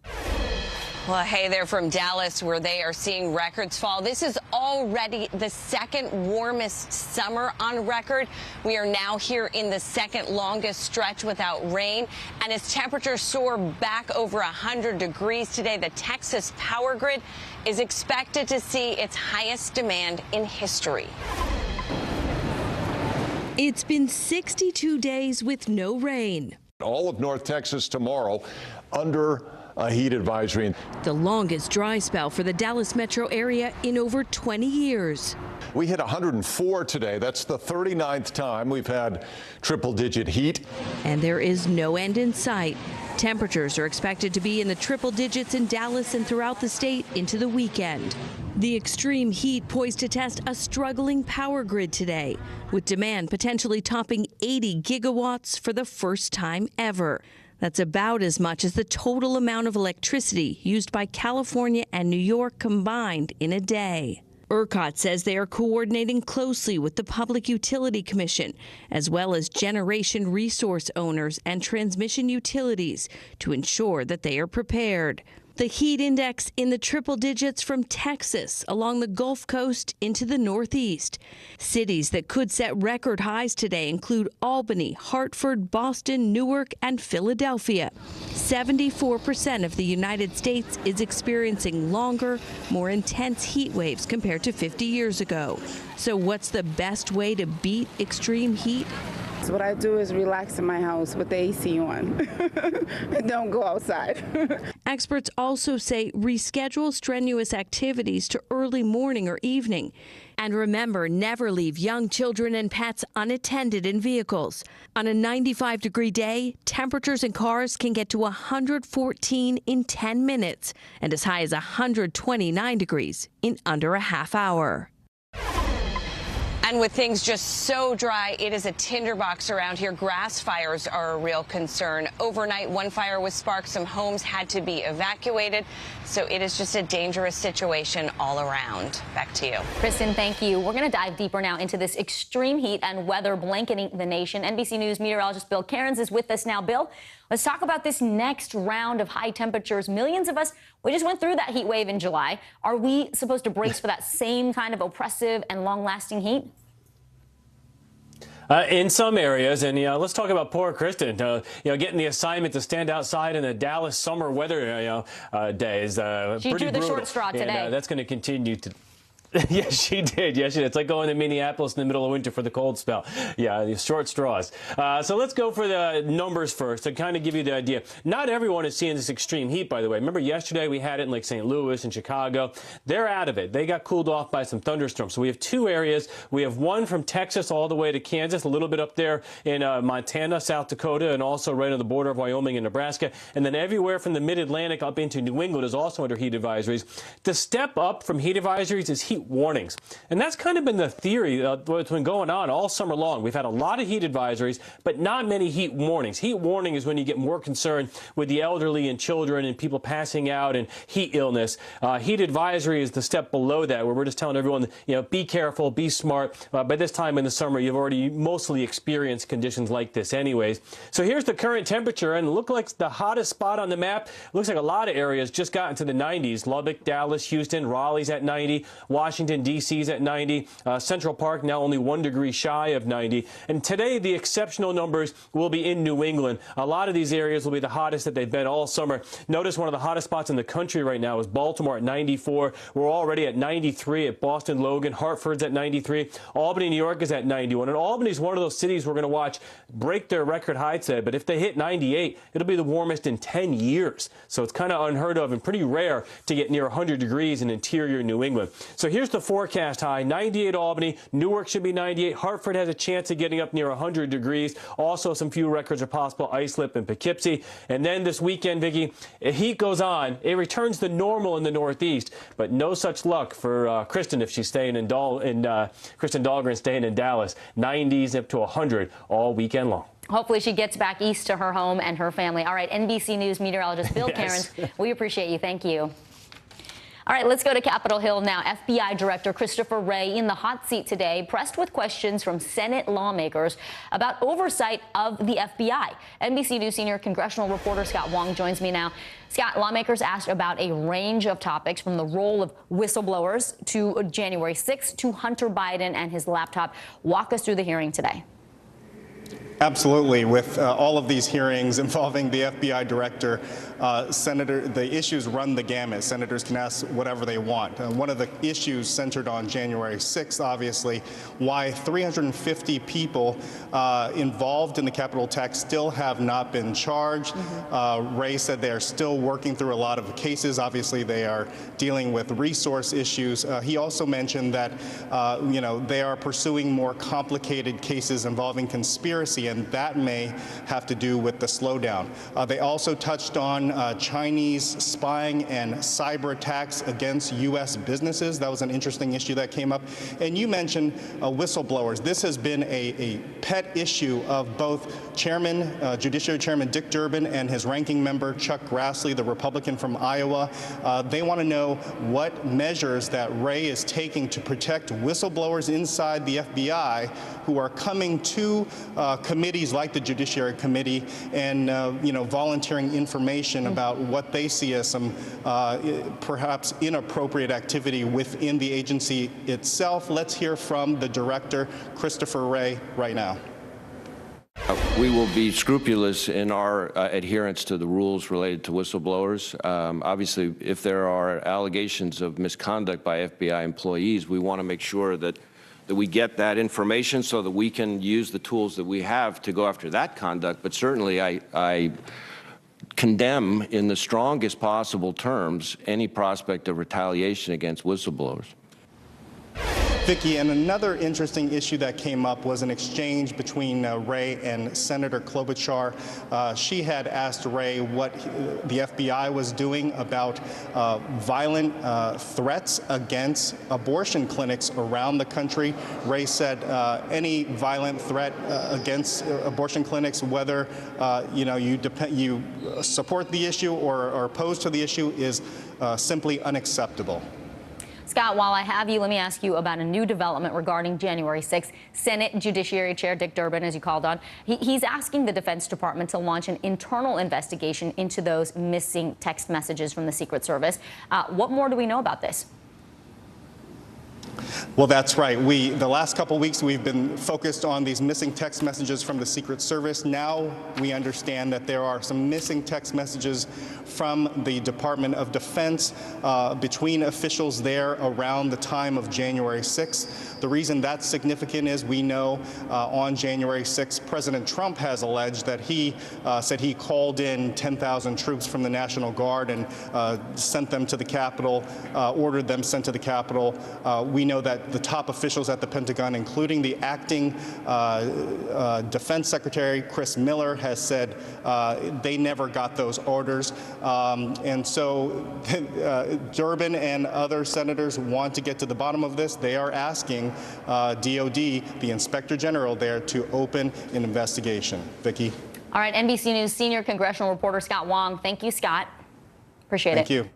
Well, hey there from Dallas, where they are seeing records fall. This is already the second warmest summer on record. We are now here in the second longest stretch without rain. And as temperatures soar back over 100 degrees today, the Texas power grid is expected to see its highest demand in history. It's been 62 days with no rain. All of North Texas tomorrow under a heat advisory. The longest dry spell for the Dallas metro area in over 20 years. We hit 104 today. That's the 39th time we've had triple-digit heat. And there is no end in sight. Temperatures are expected to be in the triple digits in Dallas and throughout the state into the weekend. The extreme heat poised to test a struggling power grid today, with demand potentially topping 80 gigawatts for the first time ever. That's about as much as the total amount of electricity used by California and New York combined in a day. ERCOT says they are coordinating closely with the Public Utility Commission, as well as generation resource owners and transmission utilities, to ensure that they are prepared. The heat index in the triple digits from Texas along the Gulf Coast into the Northeast. Cities that could set record highs today include Albany, Hartford, Boston, Newark, and Philadelphia. 74% of the United States is experiencing longer, more intense heat waves compared to 50 years ago. So what's the best way to beat extreme heat? So what I do is relax in my house with the AC on and don't go outside. Experts also say reschedule strenuous activities to early morning or evening. And remember, never leave young children and pets unattended in vehicles. On a 95-degree day, temperatures in cars can get to 114 in 10 minutes and as high as 129 degrees in under a half hour. And with things just so dry, it is a tinderbox around here. Grass fires are a real concern. Overnight, one fire was sparked. Some homes had to be evacuated. So it is just a dangerous situation all around. Back to you. Kristen, thank you. We're going to dive deeper now into this extreme heat and weather blanketing the nation. NBC News meteorologist Bill Cairns is with us now. Bill, let's talk about this next round of high temperatures. Millions of us, we just went through that heat wave in July. Are we supposed to brace for that same kind of oppressive and long-lasting heat? In some areas, and let's talk about poor Kristen. Getting the assignment to stand outside in the Dallas summer weather days. She pretty drew the brutal. short straw today. And, that's going to continue to. Yes, she did. Yes, she did. It's like going to Minneapolis in the middle of winter for the cold spell. Yeah, the short straws. So let's go for the numbers first to kind of give you the idea. Not everyone is seeing this extreme heat, by the way. Remember yesterday we had it in like St. Louis and Chicago. They're out of it. They got cooled off by some thunderstorms. So we have two areas. We have one from Texas all the way to Kansas, a little bit up there in Montana, South Dakota, and also right on the border of Wyoming and Nebraska. And then everywhere from the mid-Atlantic up into New England is also under heat advisories. The step up from heat advisories is heat warnings. And that's kind of been the theory what's been going on all summer long. We've had a lot of heat advisories, but not many heat warnings. Heat warning is when you get more concerned with the elderly and children and people passing out and heat illness. Heat advisory is the step below that, where we're just telling everyone, be careful, be smart. By this time in the summer, you've already mostly experienced conditions like this anyways. So here's the current temperature, and look like the hottest spot on the map. Looks like a lot of areas just got into the 90s. Lubbock, Dallas, Houston, Raleigh's at 90. Washington, D.C.'s at 90. Central Park now only 1 degree shy of 90. And today, the exceptional numbers will be in New England. A lot of these areas will be the hottest that they've been all summer. Notice one of the hottest spots in the country right now is Baltimore at 94. We're already at 93 at Boston, Logan. Hartford's at 93. Albany, New York is at 91. And Albany is one of those cities we're going to watch break their record high today. But if they hit 98, it'll be the warmest in 10 years. So it's kind of unheard of and pretty rare to get near 100 degrees in interior New England. So here's the forecast high. 98 Albany. Newark should be 98. Hartford has a chance of getting up near 100 degrees. Also, some few records are possible. Islip and Poughkeepsie. And then this weekend, Vicki, heat goes on. It returns to normal in the Northeast, but no such luck for Kristen if she's staying in Kristen Dahlgren staying in Dallas. 90s up to 100 all weekend long. Hopefully she gets back east to her home and her family. All right, NBC News meteorologist Bill Yes. Cairns, we appreciate you. Thank you. All right, let's go to Capitol Hill now. FBI Director Christopher Wray in the hot seat today, pressed with questions from Senate lawmakers about oversight of the FBI. NBC News senior congressional reporter Scott Wong joins me now. Scott, lawmakers asked about a range of topics from the role of whistleblowers to January 6th to Hunter Biden and his laptop. Walk us through the hearing today. Absolutely. With all of these hearings involving the FBI director, the issues run the gamut. Senators can ask whatever they want. One of the issues centered on January 6th, obviously, why 350 people involved in the Capitol attack still have not been charged. Wray said they are still working through a lot of cases. Obviously, they are dealing with resource issues. He also mentioned that, they are pursuing more complicated cases involving conspiracy, and that may have to do with the slowdown. They also touched on Chinese spying and cyber attacks against U.S. businesses. That was an interesting issue that came up. And you mentioned whistleblowers. This has been a pet issue of both Judiciary Chairman Dick Durbin and his ranking member Chuck Grassley, the Republican from Iowa. They want to know what measures that Wray is taking to protect whistleblowers inside the FBI who are coming to committees like the Judiciary Committee and volunteering information about what they see as some perhaps inappropriate activity within the agency itself. Let's hear from the director, Christopher Wray, right now. We will be scrupulous in our adherence to the rules related to whistleblowers. Obviously, if there are allegations of misconduct by FBI employees, we want to make sure that we get that information so that we can use the tools that we have to go after that conduct. But certainly I condemn in the strongest possible terms any prospect of retaliation against whistleblowers. Vicki, and another interesting issue that came up was an exchange between Wray and Senator Klobuchar. She had asked Wray what the FBI was doing about violent threats against abortion clinics around the country. Wray said any violent threat against abortion clinics, whether you support the issue or are opposed to the issue, is simply unacceptable. Scott, while I have you, let me ask you about a new development regarding January 6th. Senate Judiciary Chair Dick Durbin, as you called on, he's asking the Defense Department to launch an internal investigation into those missing text messages from the Secret Service. What more do we know about this? Well, that's right. The last couple weeks, we've been focused on these missing text messages from the Secret Service. Now we understand that there are some missing text messages from the Department of Defense between officials there around the time of January 6th. The reason that's significant is we know on January 6th, President Trump has alleged that he said he called in 10,000 troops from the National Guard and sent them to the Capitol, ordered them sent to the Capitol. We know that the top officials at the Pentagon, including the acting Defense Secretary, Chris Miller, has said they never got those orders. And so Durbin and other senators want to get to the bottom of this. They are asking DOD, the Inspector General there, to open an investigation. Vicki. All right, NBC News senior congressional reporter Scott Wong. Thank you, Scott. Appreciate it. Thank you.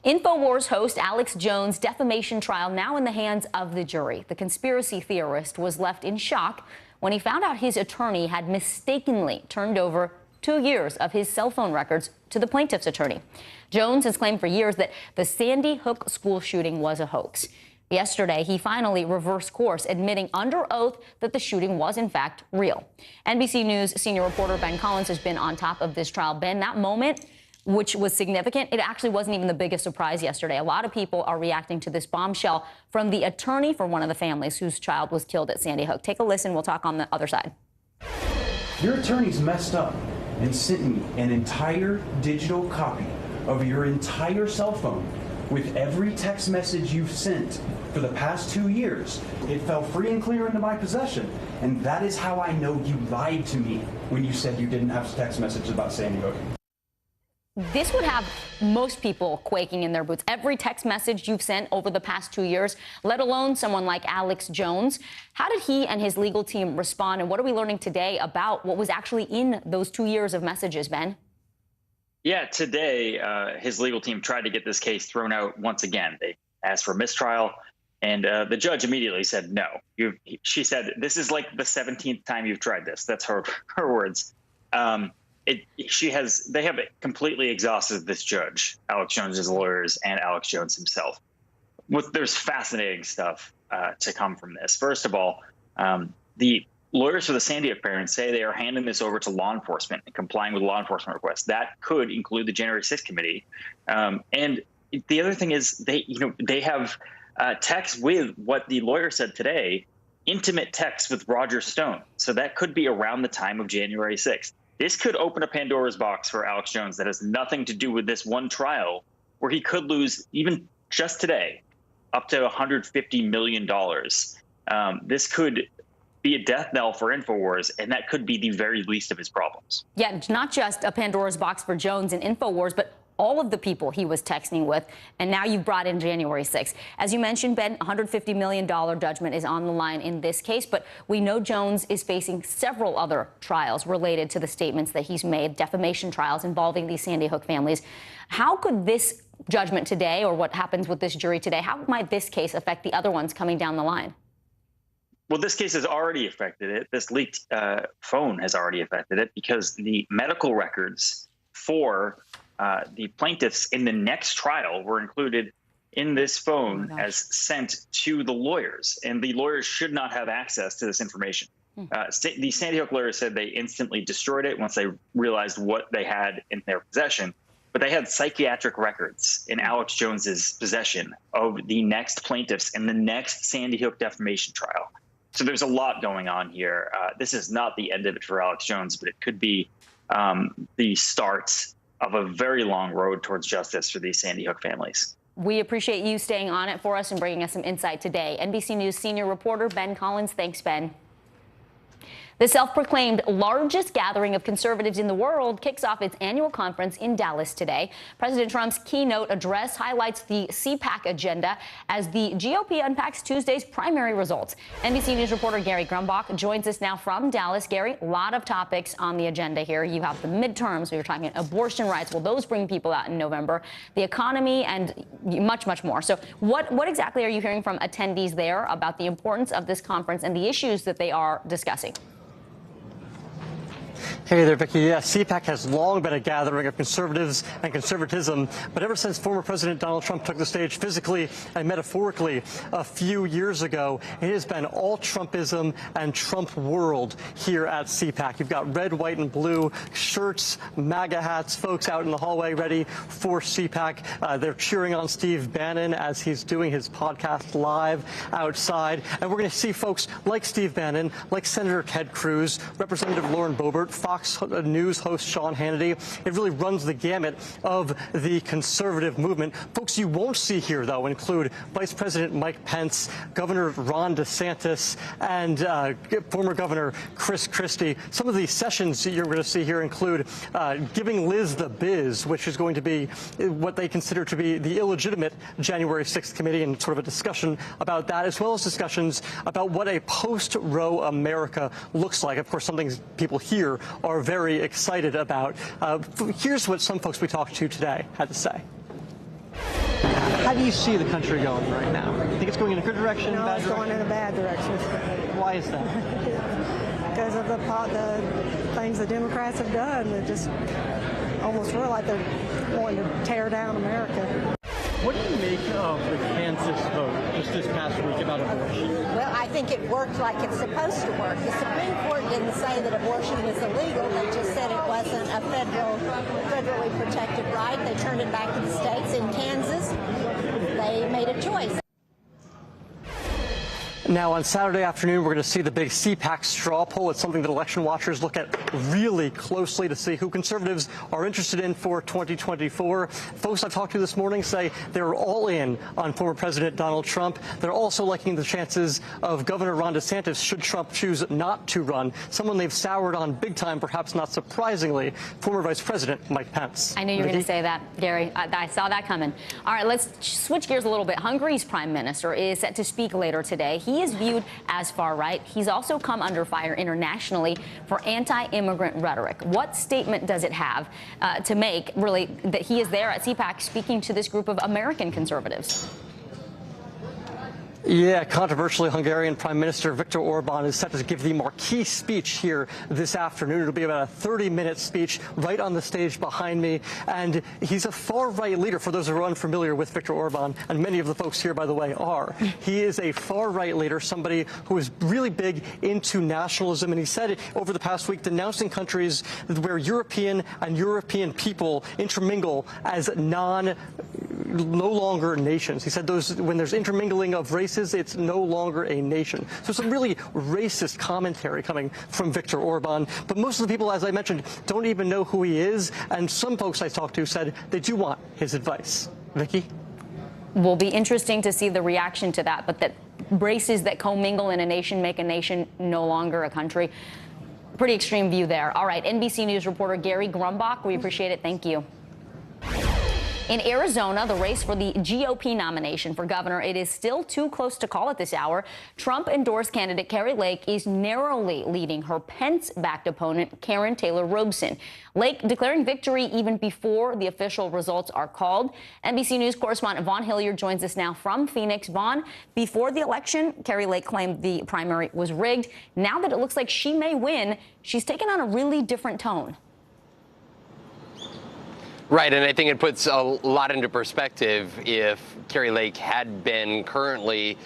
InfoWars host Alex Jones' defamation trial now in the hands of the jury. The conspiracy theorist was left in shock when he found out his attorney had mistakenly turned over 2 years of his cell phone records to the plaintiff's attorney. Jones has claimed for years that the Sandy Hook school shooting was a hoax. Yesterday, he finally reversed course, admitting under oath that the shooting was, in fact, real. NBC News senior reporter Ben Collins has been on top of this trial. Ben, that moment, which was significant, it actually wasn't even the biggest surprise yesterday. A lot of people are reacting to this bombshell from the attorney for one of the families whose child was killed at Sandy Hook. Take a listen. We'll talk on the other side. Your attorney's messed up and sent me an entire digital copy of your entire cell phone with every text message you've sent for the past 2 years. It fell free and clear into my possession, and that is how I know you lied to me when you said you didn't have text messages about Sandy Hook. This would have most people quaking in their boots. Every text message you've sent over the past 2 years, let alone someone like Alex Jones. How did he and his legal team respond, and what are we learning today about what was actually in those 2 years of messages, Ben? Yeah, today his legal team tried to get this case thrown out once again. They asked for mistrial, and the judge immediately said no. She said, "This is like the 17th time you've tried this." That's her words. They have completely exhausted this judge, Alex Jones's lawyers, and Alex Jones himself. There's fascinating stuff to come from this. First of all, the lawyers for the Sandy Hook parents say they are handing this over to law enforcement and complying with law enforcement requests. That could include the January 6th committee. And the other thing is they have text with what the lawyer said today, intimate text with Roger Stone. So that could be around the time of January 6th. This could open a Pandora's box for Alex Jones that has nothing to do with this one trial, where he could lose, even just today, up to $150 million. This could be a death knell for InfoWars, and that could be the very least of his problems. Yeah, not just a Pandora's box for Jones and InfoWars, but all of the people he was texting with, and now you've brought in January 6th. As you mentioned, Ben, $150 million judgment is on the line in this case, but we know Jones is facing several other trials related to the statements that he's made, defamation trials involving these Sandy Hook families. How could this judgment today, or what happens with this jury today, how might this case affect the other ones coming down the line? Well, this case has already affected it. This leaked phone has already affected it, because the medical records for the plaintiffs in the next trial were included in this phone as sent to the lawyers, and the lawyers should not have access to this information. The Sandy Hook lawyers said they instantly destroyed it once they realized what they had in their possession, but they had psychiatric records in Alex Jones's possession of the next plaintiffs in the next Sandy Hook defamation trial. So there's a lot going on here. This is not the end of it for Alex Jones, but it could be the start of a very long road towards justice for these Sandy Hook families. We appreciate you staying on it for us and bringing us some insight today. NBC News senior reporter Ben Collins. Thanks, Ben. The self-proclaimed largest gathering of conservatives in the world kicks off its annual conference in Dallas today. President Trump's keynote address highlights the CPAC agenda as the GOP unpacks Tuesday's primary results. NBC News reporter Gary Grumbach joins us now from Dallas. Gary, a lot of topics on the agenda here. You have the midterms. We were talking abortion rights. Will those bring people out in November? The economy and much, much more. So what exactly are you hearing from attendees there about the importance of this conference and the issues that they are discussing? Hey there, Vicki. Yeah, CPAC has long been a gathering of conservatives and conservatism, but ever since former President Donald Trump took the stage physically and metaphorically a few years ago, it has been all Trumpism and Trump world here at CPAC. You've got red, white, and blue shirts, MAGA hats, folks out in the hallway ready for CPAC. They're cheering on Steve Bannon as he's doing his podcast live outside. And we're going to see folks like Steve Bannon, like Senator Ted Cruz, Representative Lauren Boebert, Fox News host Sean Hannity. It really runs the gamut of the conservative movement. Folks you won't see here, though, include Vice President Mike Pence, Governor Ron DeSantis, and former Governor Chris Christie. Some of the sessions you're going to see here include giving Liz the biz, which is going to be what they consider to be the illegitimate January 6th committee, and sort of a discussion about that, as well as discussions about what a post-Roe America looks like. Of course, something people here are very excited about. Here's what some folks we talked to today had to say. How do you see the country going right now? You think it's going in a good direction? No, it's going in a bad direction. Why is that? Because of the things the Democrats have done. It just almost feel like they're wanting to tear down America. What do you make of the Kansas vote just this past week about abortion? Well, I think it worked like it's supposed to work. The Supreme Court didn't say that abortion was illegal. They just said it wasn't a federally protected right. They turned it back to the states. In Kansas, they made a choice. Now, on Saturday afternoon, we're going to see the big CPAC straw poll. It's something that election watchers look at really closely to see who conservatives are interested in for 2024. Folks I've talked to this morning say they're all in on former President Donald Trump. They're also liking the chances of Governor Ron DeSantis should Trump choose not to run, someone they've soured on big time, perhaps not surprisingly, former Vice President Mike Pence. I knew you were going to say that, Gary. I saw that coming. All right, let's switch gears a little bit. Hungary's prime minister is set to speak later today. He is viewed as far right. He's also come under fire internationally for anti-immigrant rhetoric. What statement does it have to make, really, that he is there at CPAC speaking to this group of American conservatives? Yeah, controversially, Hungarian Prime Minister Viktor Orban is set to give the marquee speech here this afternoon. It'll be about a 30-minute speech right on the stage behind me. And he's a far-right leader, for those who are unfamiliar with Viktor Orban, and many of the folks here, by the way, are. He is a far-right leader, somebody who is really big into nationalism. And he said over the past week, denouncing countries where European and European people intermingle as no longer nations. He said when there's intermingling of races, it's no longer a nation. So some really racist commentary coming from Viktor Orban. But most of the people, as I mentioned, don't even know who he is. And some folks I talked to said they do want his advice. Vicki? Will be interesting to see the reaction to that, but that races that commingle in a nation make a nation no longer a country. Pretty extreme view there. All right, NBC News reporter Gary Grumbach, we appreciate it. Thank you. In Arizona, the race for the GOP nomination for governor, it is still too close to call at this hour. Trump-endorsed candidate Kari Lake is narrowly leading her Pence-backed opponent, Karen Taylor Robson. Lake declaring victory even before the official results are called. NBC News correspondent Vaughn Hilliard joins us now from Phoenix. Vaughn, before the election, Kari Lake claimed the primary was rigged. Now that it looks like she may win, she's taken on a really different tone. Right, and I think it puts a lot into perspective. If Kari Lake had been currently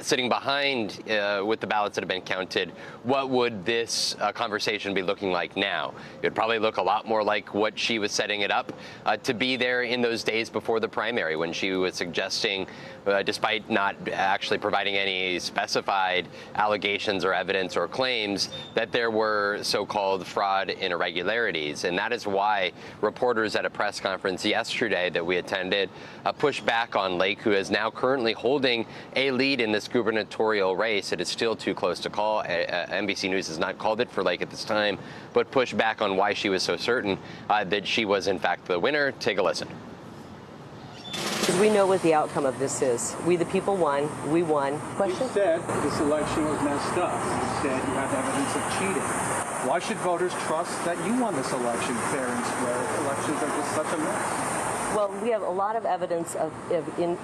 sitting behind with the ballots that have been counted, what would this conversation be looking like now? It would probably look a lot more like what she was setting it up to be there in those days before the primary, when she was suggesting, despite not actually providing any specified allegations or evidence or claims, that there were so-called fraud and irregularities. And that is why reporters at a press press conference yesterday that we attended, pushed back on Lake, who is now currently holding a lead in this gubernatorial race. It is still too close to call. NBC News has not called it for Lake at this time, but pushed back on why she was so certain that she was, in fact, the winner. Take a listen. Because we know what the outcome of this is. We the people won. We won. Question? You said this election was messed up. You said you have evidence of cheating. Why should voters trust that you won this election fair and square? Elections are just such a mess. Well, we have a lot of evidence of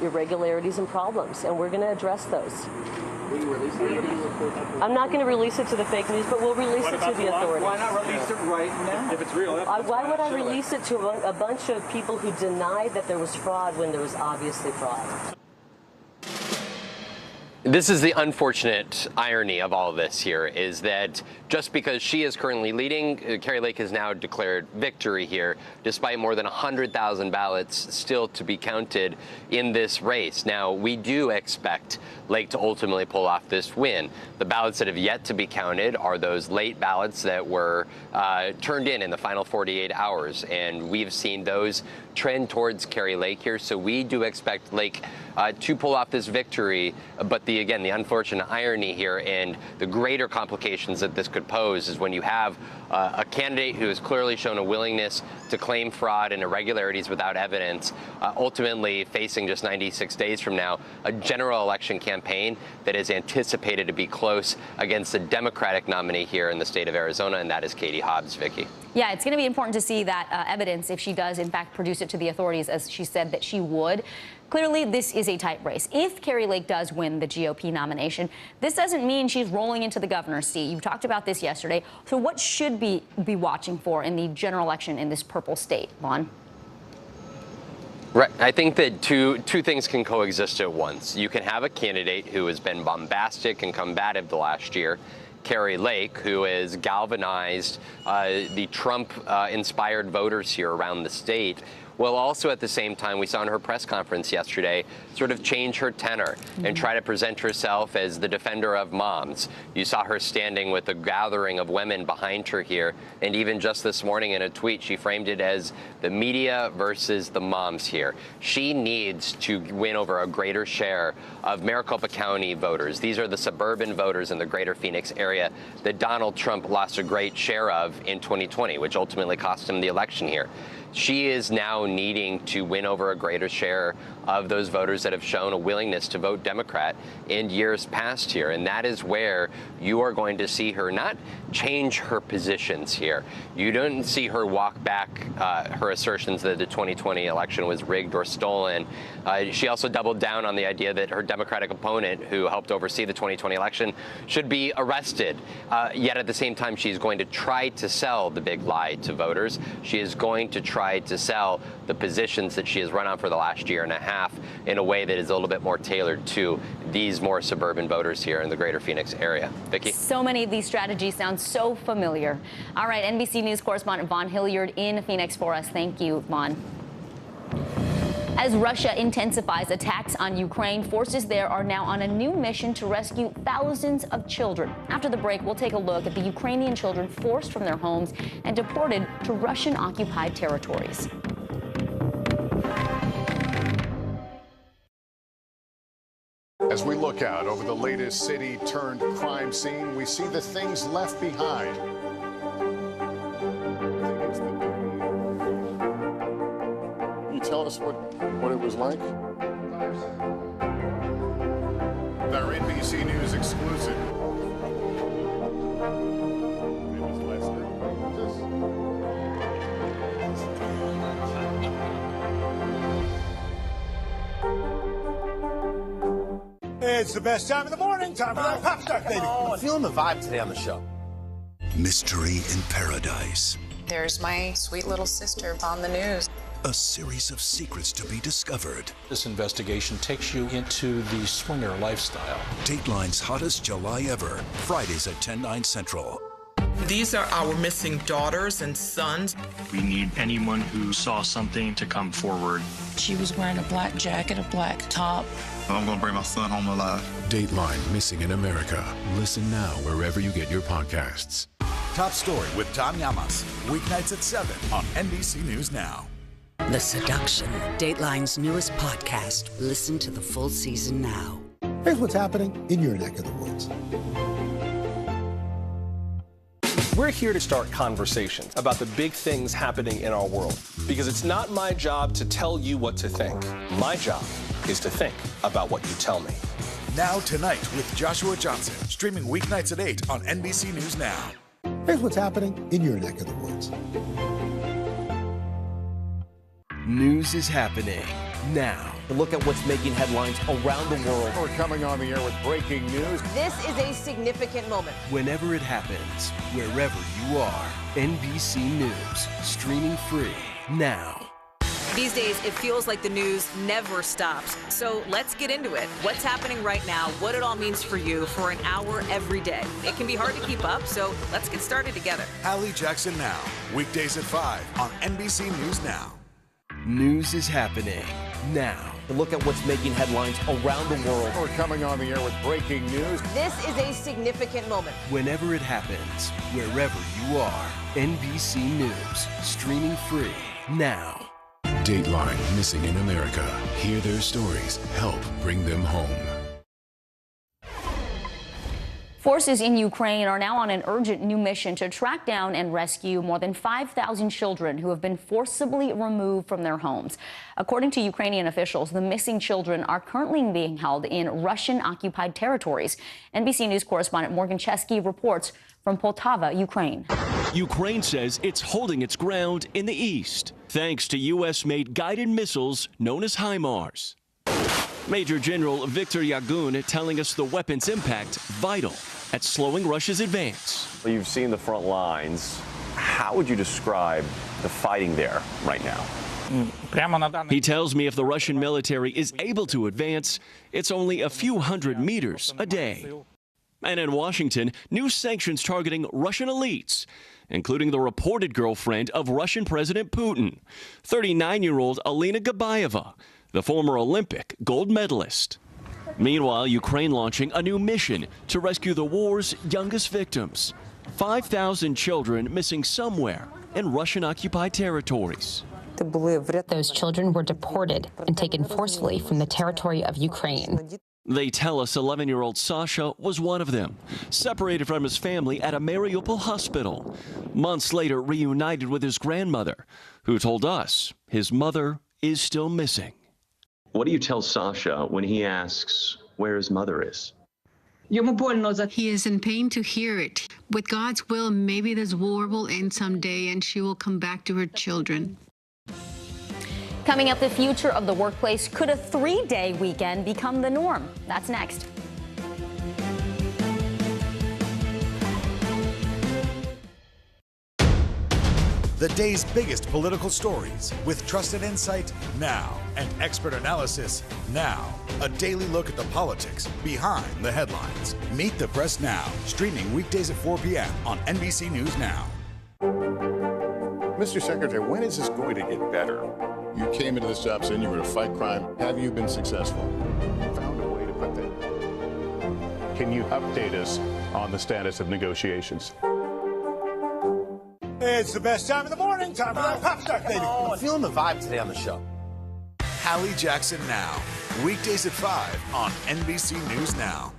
irregularities and problems, and we're going to address those. Will you release it? I'm not going to release it to the fake news, but we'll release it to the authorities. Why not release it right now? If it's real. Why would I release it to a bunch of people who denied that there was fraud when there was obviously fraud? This is the unfortunate irony of all of this here, is that just because she is currently leading, Kari Lake has now declared victory here, despite more than 100,000 ballots still to be counted in this race. Now, we do expect Lake to ultimately pull off this win. The ballots that have yet to be counted are those late ballots that were turned in the final 48 hours, and we've seen those trend towards Kari Lake here. So we do expect Lake to pull off this victory, but the unfortunate irony here and the greater complications that this could pose is when you have a candidate who has clearly shown a willingness to claim fraud and irregularities without evidence, ultimately facing just 96 days from now a general election campaign that is anticipated to be close against the Democratic nominee here in the state of Arizona, and that is Katie Hobbs. Vicky. Yeah, it's going to be important to see that evidence if she does, in fact, produce it to the authorities, as she said that she would. Clearly, this is a tight race. If Kari Lake does win the GOP nomination, this doesn't mean she's rolling into the governor's seat. You talked about this yesterday. So what should be watching for in the general election in this purple state, Vaughn? Right. I think that two things can coexist at once. You can have a candidate who has been bombastic and combative the last year, Kari Lake, who has galvanized the Trump-inspired voters here around the state. Well, also at the same time, we saw in her press conference yesterday sort of change her tenor and try to present herself as the defender of moms. You saw her standing with a gathering of women behind her here. And even just this morning in a tweet, she framed it as the media versus the moms here. She needs to win over a greater share of Maricopa County voters. These are the suburban voters in the greater Phoenix area that Donald Trump lost a great share of in 2020, which ultimately cost him the election here. She is now needing to win over a greater share of those voters that have shown a willingness to vote Democrat in years past here. And that is where you are going to see her not change her positions here. You don't see her walk back her assertions that the 2020 election was rigged or stolen. She also doubled down on the idea that her Democratic opponent, who helped oversee the 2020 election, should be arrested. Yet at the same time, she's going to try to sell the big lie to voters. She is going to try to sell the positions that she has run on for the last year and a half in a way that is a little bit more tailored to these more suburban voters here in the greater Phoenix area. Vicki? So many of these strategies sound so familiar. All right, NBC News correspondent Vaughn Hilliard in Phoenix for us. Thank you, Vaughn. As Russia intensifies attacks on Ukraine, forces there are now on a new mission to rescue thousands of children. After the break, we'll take a look at the Ukrainian children forced from their homes and deported to Russian-occupied territories. As we look out over the latest city-turned-crime scene, we see the things left behind. Can you tell us what it was like? Our NBC News exclusive. It's the best time of the morning. Time for that pop stuff, baby. I'm feeling the vibe today on the show. Mystery in Paradise. There's my sweet little sister on the news. A series of secrets to be discovered. This investigation takes you into the swinger lifestyle. Dateline's hottest July ever. Fridays at 10/9 Central. These are our missing daughters and sons. We need anyone who saw something to come forward. She was wearing a black jacket, a black top. I'm going to bring my son home alive. Dateline Missing in America. Listen now wherever you get your podcasts. Top Story with Tom Llamas. Weeknights at 7 on NBC News Now. The Seduction, Dateline's newest podcast. Listen to the full season now. Here's what's happening in your neck of the woods. We're here to start conversations about the big things happening in our world, because it's not my job to tell you what to think. My job is to think about what you tell me. Now Tonight with Joshua Johnson, streaming weeknights at 8 on NBC News Now. Here's what's happening in your neck of the woods. News is happening now. Look at what's making headlines around the world. We're coming on the air with breaking news. This is a significant moment. Whenever it happens, wherever you are, NBC News, streaming free now. These days, it feels like the news never stops. So let's get into it. What's happening right now, what it all means for you for an hour every day. It can be hard to keep up, so let's get started together. Hallie Jackson Now, weekdays at 5 on NBC News Now. News is happening now. Look at what's making headlines around the world. We're coming on the air with breaking news. This is a significant moment. Whenever it happens, wherever you are, NBC News, streaming free now. Dateline Missing in America. Hear their stories. Help bring them home. Forces in Ukraine are now on an urgent new mission to track down and rescue more than 5,000 children who have been forcibly removed from their homes. According to Ukrainian officials, the missing children are currently being held in Russian-occupied territories. NBC News correspondent Morgan Chesky reports from Poltava, Ukraine. Ukraine says it's holding its ground in the east, thanks to U.S.-made guided missiles known as HIMARS. Major General Viktor Yagun telling us the weapon's impact vital at slowing Russia's advance. You've seen the front lines. How would you describe the fighting there right now? He tells me if the Russian military is able to advance, it's only a few hundred meters a day. And in Washington, new sanctions targeting Russian elites, including the reported girlfriend of Russian President Putin, 39-year-old Alina Gabayeva, the former Olympic gold medalist. Meanwhile, Ukraine launching a new mission to rescue the war's youngest victims, 5,000 children missing somewhere in Russian-occupied territories. Those children were deported and taken forcefully from the territory of Ukraine. They tell us 11-year-old Sasha was one of them, separated from his family at a Mariupol hospital. Months later, reunited with his grandmother, who told us his mother is still missing. What do you tell Sasha when he asks where his mother is? He is in pain to hear it. With God's will, maybe this war will end someday and she will come back to her children. Coming up, the future of the workplace. Could a 3-day weekend become the norm? That's next. The day's biggest political stories with trusted insight now and expert analysis now. A daily look at the politics behind the headlines. Meet the Press Now, streaming weekdays at 4 p.m. on NBC News Now. Mr. Secretary, when is this going to get better? You came into this job saying you were to fight crime. Have you been successful? Found a way to put that. Can you update us on the status of negotiations? It's the best time in the morning. Time for that pop start, baby. I'm feeling the vibe today on the show. Hallie Jackson Now, weekdays at 5 on NBC News Now.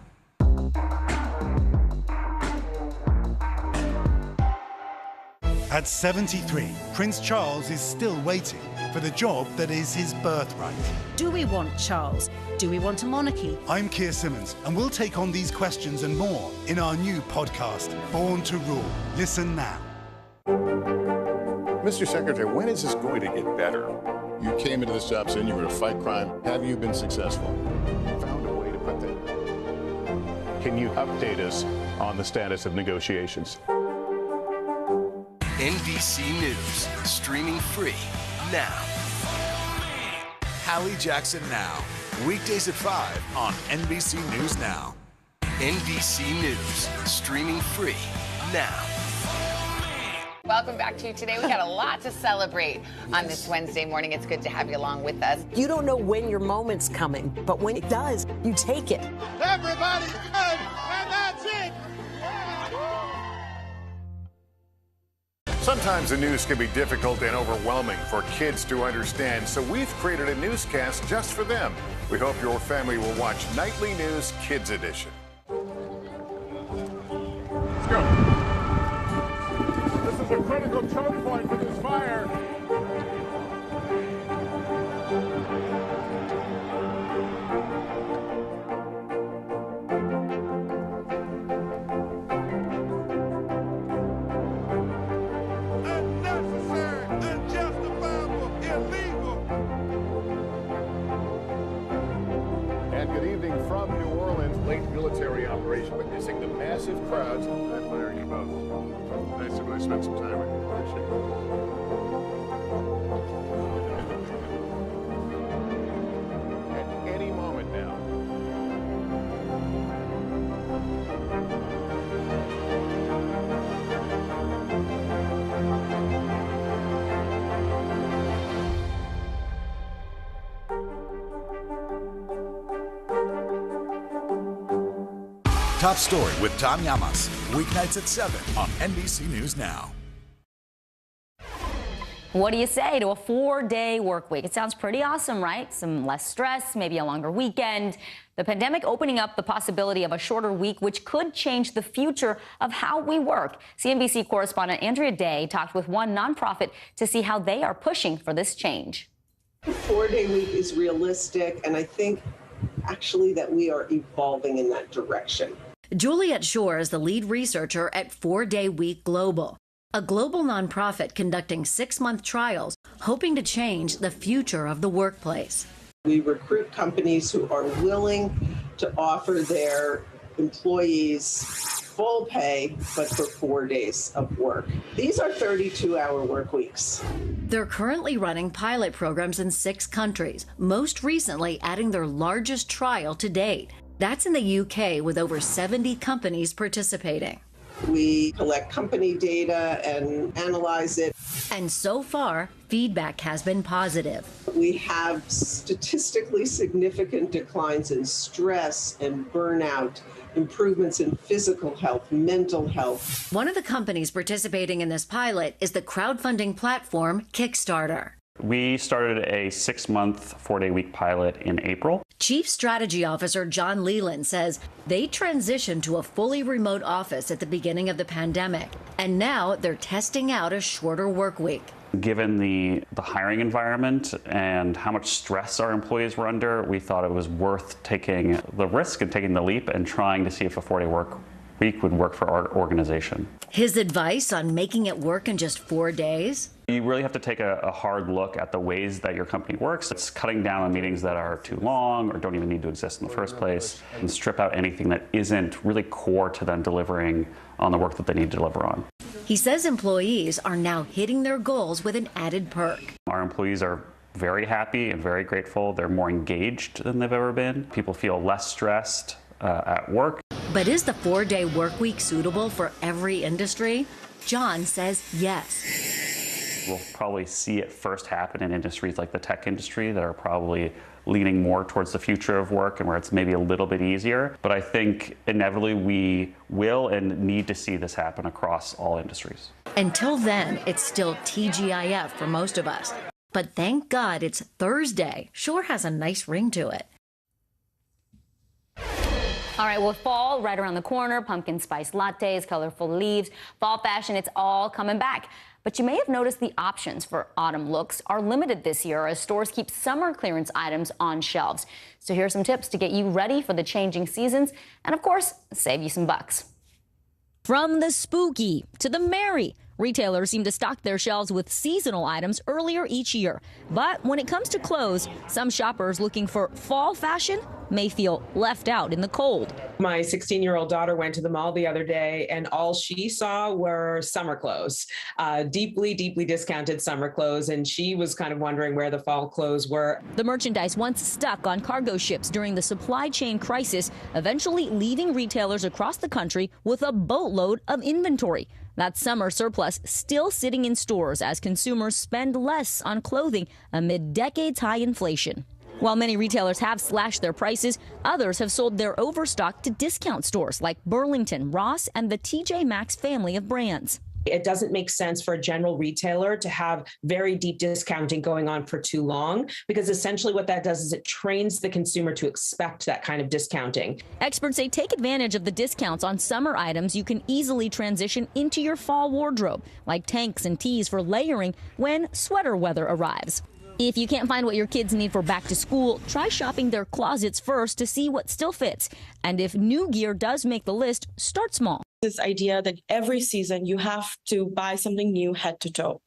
At 73, Prince Charles is still waiting for the job that is his birthright. Do we want Charles? Do we want a monarchy? I'm Keir Simmons, and we'll take on these questions and more in our new podcast, Born to Rule. Listen now. Mr. Secretary, when is this going to get better? You came into this job saying you were to fight crime. Have you been successful? Found a way to put that. Can you update us on the status of negotiations? NBC News, streaming free now. Hallie Jackson Now, weekdays at 5 on NBC News Now. NBC News, streaming free now. Welcome back to Today. We got a lot to celebrate on this Wednesday morning. It's good to have you along with us. You don't know when your moment's coming, but when it does, you take it. Everybody good, and that's it. Sometimes the news can be difficult and overwhelming for kids to understand, so we've created a newscast just for them. We hope your family will watch Nightly News Kids Edition. Let's go. This is a critical choke point for this fire. From New Orleans, late military operation, witnessing the massive crowds. I admire you both. Nice to really spend some time with you. Appreciate it. At any moment now. Top Story with Tom Llamas, weeknights at 7 on NBC News Now. What do you say to a 4-day work week? It sounds pretty awesome, right? Some less stress, maybe a longer weekend. The pandemic opening up the possibility of a shorter week, which could change the future of how we work. CNBC correspondent Andrea Day talked with one nonprofit to see how they are pushing for this change. The 4-day week is realistic, and I think actually that we are evolving in that direction. Juliet Shore is the lead researcher at 4-Day Week Global, a global nonprofit conducting 6-month trials, hoping to change the future of the workplace. We recruit companies who are willing to offer their employees full pay, but for 4 days of work. These are 32-hour work weeks. They're currently running pilot programs in 6 countries, most recently adding their largest trial to date. That's in the UK, with over 70 companies participating. We collect company data and analyze it. And so far, feedback has been positive. We have statistically significant declines in stress and burnout, improvements in physical health, mental health. One of the companies participating in this pilot is the crowdfunding platform Kickstarter. We started a 6-month, 4-day week pilot in April. Chief Strategy Officer John Leland says they transitioned to a fully remote office at the beginning of the pandemic, and now they're testing out a shorter work week. Given the hiring environment and how much stress our employees were under, we thought it was worth taking the risk and taking the leap and trying to see if a 4-day work week would work for our organization. His advice on making it work in just 4 days? You really have to take a hard look at the ways that your company works. It's cutting down on meetings that are too long or don't even need to exist in the first place, and strip out anything that isn't really core to them delivering on the work that they need to deliver on. He says employees are now hitting their goals with an added perk. Our employees are very happy and very grateful. They're more engaged than they've ever been. People feel less stressed at work. But is the 4-day work week suitable for every industry? John says yes. We'll probably see it first happen in industries like the tech industry that are probably leaning more towards the future of work and where it's maybe a little bit easier. But I think inevitably we will and need to see this happen across all industries. Until then, it's still TGIF for most of us. But thank God it's Thursday. Sure has a nice ring to it. All right, well, fall right around the corner, pumpkin spice lattes, colorful leaves, fall fashion, it's all coming back. But you may have noticed the options for autumn looks are limited this year as stores keep summer clearance items on shelves. So here are some tips to get you ready for the changing seasons and, of course, save you some bucks. From the spooky to the merry, retailers seem to stock their shelves with seasonal items earlier each year. But when it comes to clothes, some shoppers looking for fall fashion may feel left out in the cold. My 16-year-old daughter went to the mall the other day, and all she saw were summer clothes, deeply, deeply discounted summer clothes, and she was kind of wondering where the fall clothes were. The merchandise once stuck on cargo ships during the supply chain crisis, eventually leaving retailers across the country with a boatload of inventory. That summer surplus still sitting in stores as consumers spend less on clothing amid decades-high inflation. While many retailers have slashed their prices, others have sold their overstock to discount stores like Burlington, Ross, and the TJ Maxx family of brands. It doesn't make sense for a general retailer to have very deep discounting going on for too long, because essentially what that does is it trains the consumer to expect that kind of discounting. Experts say take advantage of the discounts on summer items you can easily transition into your fall wardrobe, like tanks and tees for layering when sweater weather arrives. If you can't find what your kids need for back to school, try shopping their closets first to see what still fits. And if new gear does make the list, start small. This idea that every season you have to buy something new head to toe.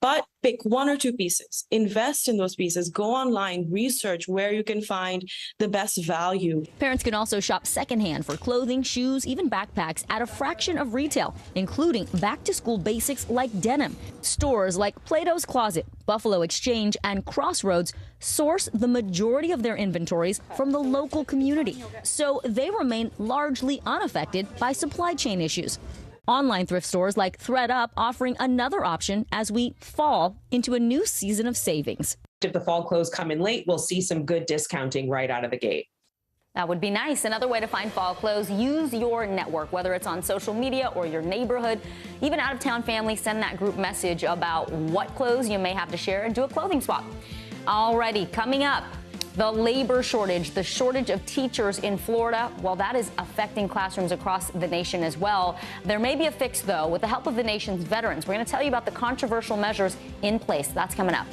But pick one or two pieces, invest in those pieces, go online, research where you can find the best value. Parents can also shop secondhand for clothing, shoes, even backpacks at a fraction of retail, including back-to-school basics like denim. Stores like Plato's Closet, Buffalo Exchange, and Crossroads source the majority of their inventories from the local community, so they remain largely unaffected by supply chain issues. Online thrift stores like ThredUp offering another option as we fall into a new season of savings. If the fall clothes come in late, we'll see some good discounting right out of the gate. That would be nice. Another way to find fall clothes, use your network, whether it's on social media or your neighborhood. Even out-of-town families, send that group message about what clothes you may have to share and do a clothing swap. Alrighty, coming up, the labor shortage, the shortage of teachers in Florida, well, that is affecting classrooms across the nation as well. There may be a fix, though, with the help of the nation's veterans. We're going to tell you about the controversial measures in place. That's coming up.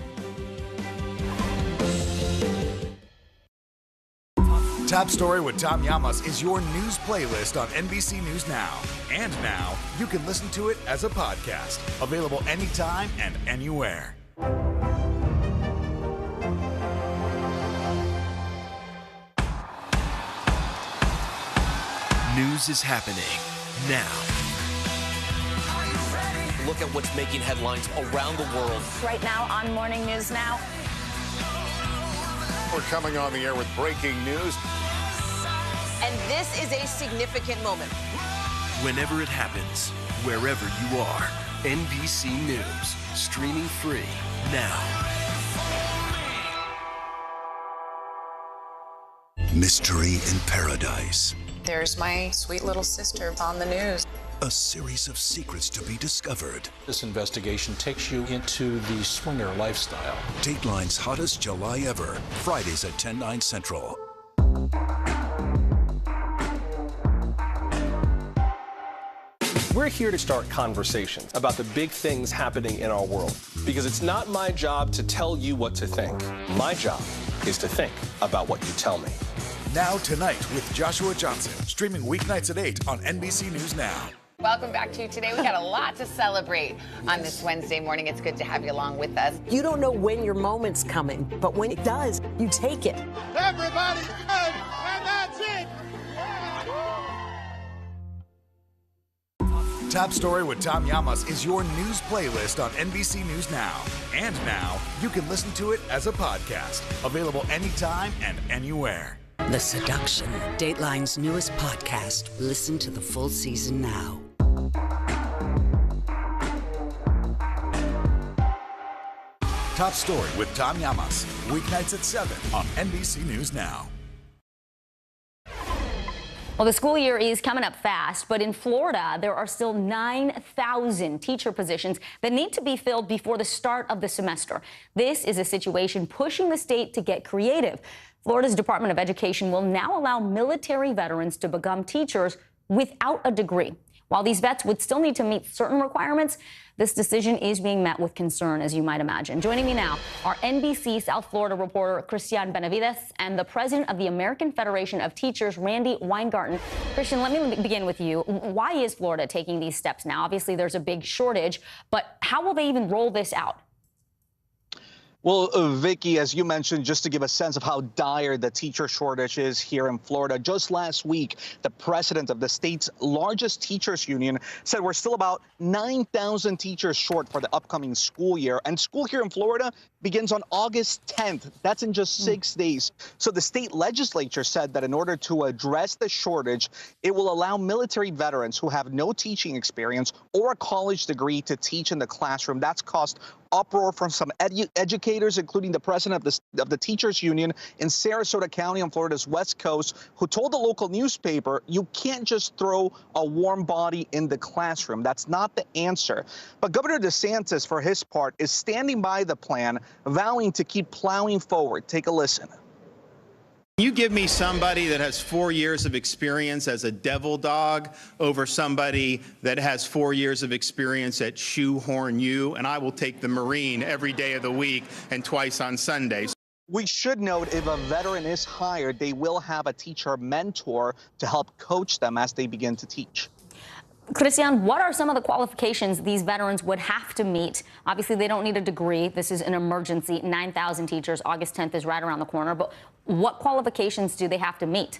Top Story with Tom Llamas is your news playlist on NBC News Now. And now, you can listen to it as a podcast. Available anytime and anywhere. News is happening now. Look at what's making headlines around the world. Right now on Morning News Now. We're coming on the air with breaking news. And this is a significant moment. Whenever it happens, wherever you are, NBC News, streaming free now. Mystery in Paradise. There's my sweet little sister on the news. A series of secrets to be discovered. This investigation takes you into the swinger lifestyle. Dateline's hottest July ever. Fridays at 10/9 Central. We're here to start conversations about the big things happening in our world, because it's not my job to tell you what to think. My job is to think about what you tell me. Now Tonight with Joshua Johnson, streaming weeknights at 8 on NBC News Now. Welcome back to Today. We got a lot to celebrate on this Wednesday morning. It's good to have you along with us. You don't know when your moment's coming, but when it does, you take it. Everybody's good, and that's it. Top Story with Tom Llamas is your news playlist on NBC News Now. And now, you can listen to it as a podcast. Available anytime and anywhere. The Seduction, Dateline's newest podcast. Listen to the full season now. Top Story with Tom Llamas, weeknights at 7 on NBC News Now. Well, the school year is coming up fast, but in Florida, there are still 9,000 teacher positions that need to be filled before the start of the semester. This is a situation pushing the state to get creative. Florida's Department of Education will now allow military veterans to become teachers without a degree. While these vets would still need to meet certain requirements, this decision is being met with concern, as you might imagine. Joining me now are NBC South Florida reporter Christian Benavides and the president of the American Federation of Teachers, Randy Weingarten. Christian, let me begin with you. Why is Florida taking these steps now? Obviously, there's a big shortage, but how will they even roll this out? Well, Vicky, as you mentioned, just to give a sense of how dire the teacher shortage is here in Florida, just last week, the president of the state's largest teachers union said we're still about 9,000 teachers short for the upcoming school year. And school here in Florida begins on August 10th. That's in just 6 days. So the state legislature said that in order to address the shortage, it will allow military veterans who have no teaching experience or a college degree to teach in the classroom. That's cost uproar from some educators, including the president of the teachers union in Sarasota County on Florida's West Coast, who told the local newspaper, you can't just throw a warm body in the classroom. That's not the answer. But Governor DeSantis, for his part, is standing by the plan, vowing to keep plowing forward. Take a listen. You give me somebody that has 4 years of experience as a devil dog over somebody that has 4 years of experience at shoehorn you, and I will take the Marine every day of the week and twice on Sundays. We should note, if a veteran is hired, they will have a teacher mentor to help coach them as they begin to teach. Christian, what are some of the qualifications these veterans would have to meet? Obviously, they don't need a degree. This is an emergency. 9,000 teachers. August 10th is right around the corner. But what qualifications do they have to meet?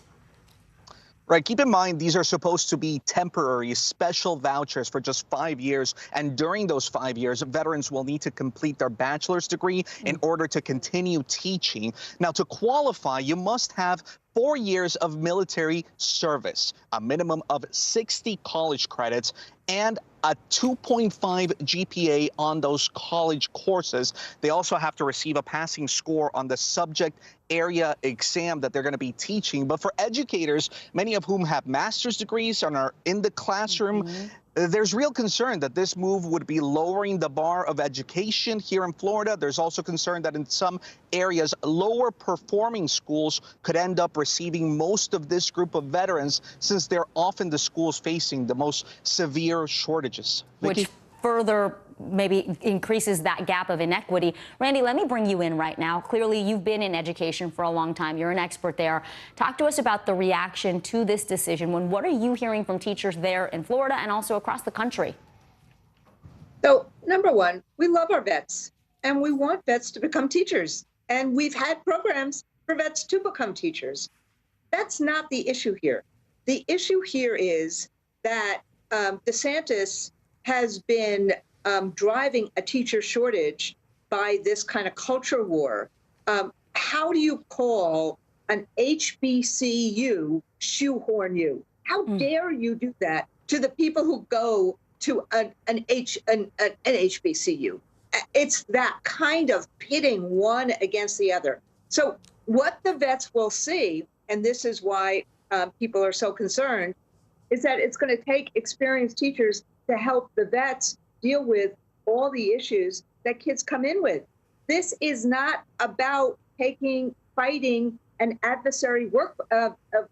Right. Keep in mind, these are supposed to be temporary special vouchers for just 5 years. And during those 5 years, veterans will need to complete their bachelor's degree in order to continue teaching. Now, to qualify, you must have 4 years of military service, a minimum of 60 college credits, and a 2.5 GPA on those college courses. They also have to receive a passing score on the subject area exam that they're going to be teaching. But for educators, many of whom have master's degrees and are in the classroom, there's real concern that this move would be lowering the bar of education here in Florida. There's also concern that in some areas, lower performing schools could end up receiving most of this group of veterans, since they're often the schools facing the most severe shortages. Vicki? Which further maybe increases that gap of inequity. Randy, let me bring you in right now. Clearly, you've been in education for a long time. You're an expert there. Talk to us about the reaction to this decision. What are you hearing from teachers there in Florida and also across the country? So, number one, we love our vets, and we want vets to become teachers. And we've had programs for vets to become teachers. That's not the issue here. The issue here is that DeSantis has been driving a teacher shortage by this kind of culture war. How do you call an HBCU shoehorn you? How dare you do that to the people who go to an HBCU? It's that kind of pitting one against the other. So what the vets will see, and this is why people are so concerned, is that it's going to take experienced teachers to help the vets deal with all the issues that kids come in with. This is not about fighting an adversary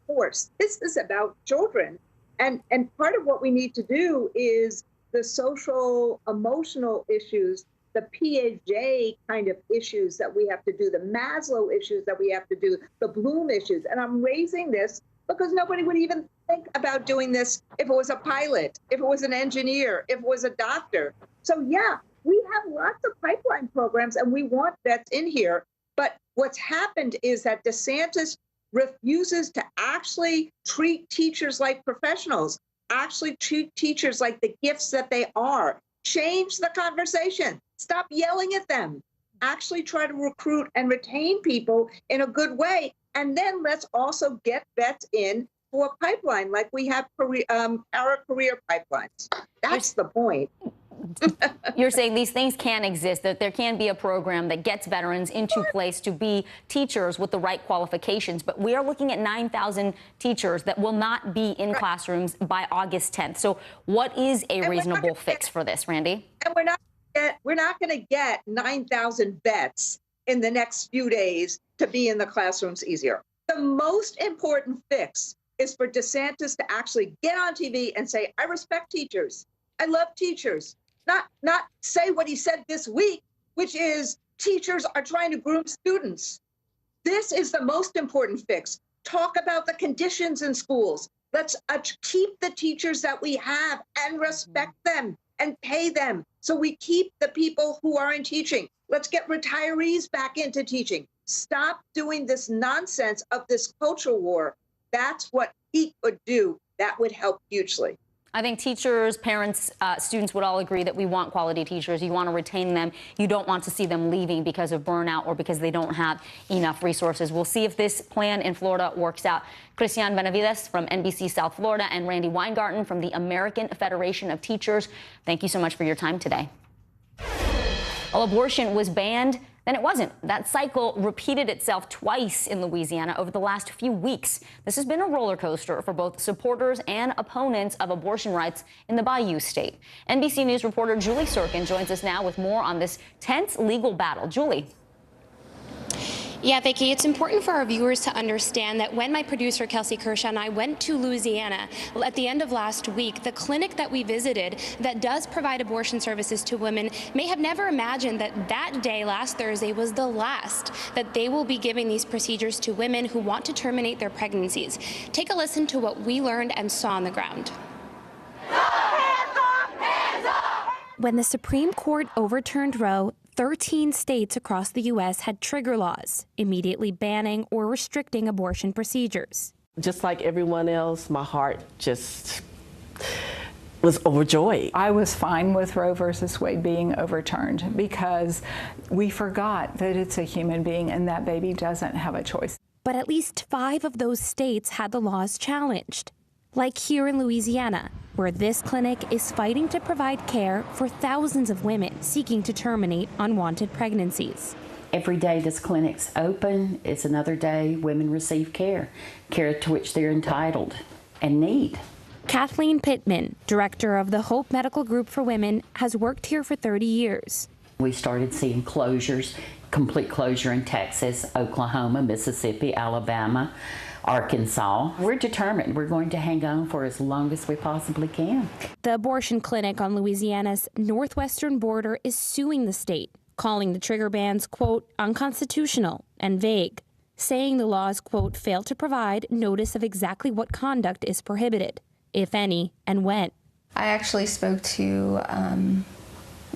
force. This is about children. And part of what we need to do is the social, emotional issues, the Piaget kind of issues that we have to do, the Maslow issues that we have to do, the Bloom issues. And I'm raising this because nobody would even think about doing this if it was a pilot, if it was an engineer, if it was a doctor. So yeah, we have lots of pipeline programs and we want vets in here. But what's happened is that DeSantis refuses to actually treat teachers like professionals, actually treat teachers like the gifts that they are. Change the conversation. Stop yelling at them. Actually try to recruit and retain people in a good way. And then let's also get vets in for a pipeline like we have our career pipelines. That's the point. You're saying these things can exist, that there can be a program that gets veterans into place to be teachers with the right qualifications. But we are looking at 9,000 teachers that will not be in classrooms by August 10th. So what is a reasonable fix for this, Randy? And we're not going to get 9,000 vets in the next few days to be in the classrooms easier. The most important fix is for DeSantis to actually get on TV and say, I respect teachers. I love teachers. Not say what he said this week, which is teachers are trying to groom students. This is the most important fix. Talk about the conditions in schools. Let's keep the teachers that we have and respect them and pay them so we keep the people who are in teaching. Let's get retirees back into teaching. Stop doing this nonsense of this culture war. That's what he could do. That would help hugely. I think teachers, parents, students would all agree that we want quality teachers. You want to retain them. You don't want to see them leaving because of burnout or because they don't have enough resources. We'll see if this plan in Florida works out. Christian Benavides from NBC South Florida and Randy Weingarten from the American Federation of Teachers. Thank you so much for your time today. While abortion was banned, then it wasn't. That cycle repeated itself twice in Louisiana over the last few weeks. This has been a roller coaster for both supporters and opponents of abortion rights in the Bayou State. NBC News reporter Julie Sorkin joins us now with more on this tense legal battle. Julie. Yeah, Vicki, it's important for our viewers to understand that when my producer, Kelsey Kershaw, and I went to Louisiana at the end of last week, the clinic that we visited that does provide abortion services to women may have never imagined that that day, last Thursday, was the last that they will be giving these procedures to women who want to terminate their pregnancies. Take a listen to what we learned and saw on the ground. When the Supreme Court overturned Roe, 13 states across the U.S. had trigger laws, immediately banning or restricting abortion procedures. Just like everyone else, my heart just was overjoyed. I was fine with Roe versus Wade being overturned because we forgot that it's a human being and that baby doesn't have a choice. But at least 5 of those states had the laws challenged, like here in Louisiana, where this clinic is fighting to provide care for thousands of women seeking to terminate unwanted pregnancies. Every day this clinic's open, it's another day women receive care to which they're entitled and need. Kathleen Pittman, director of the Hope Medical Group for Women, has worked here for 30 years. We started seeing closures, complete closure in Texas, Oklahoma, Mississippi, Alabama, Arkansas. We're determined. We're going to hang on for as long as we possibly can. The abortion clinic on Louisiana's northwestern border is suing the state, calling the trigger bans, quote, unconstitutional and vague, saying the laws, quote, fail to provide notice of exactly what conduct is prohibited, if any, and when. I actually spoke to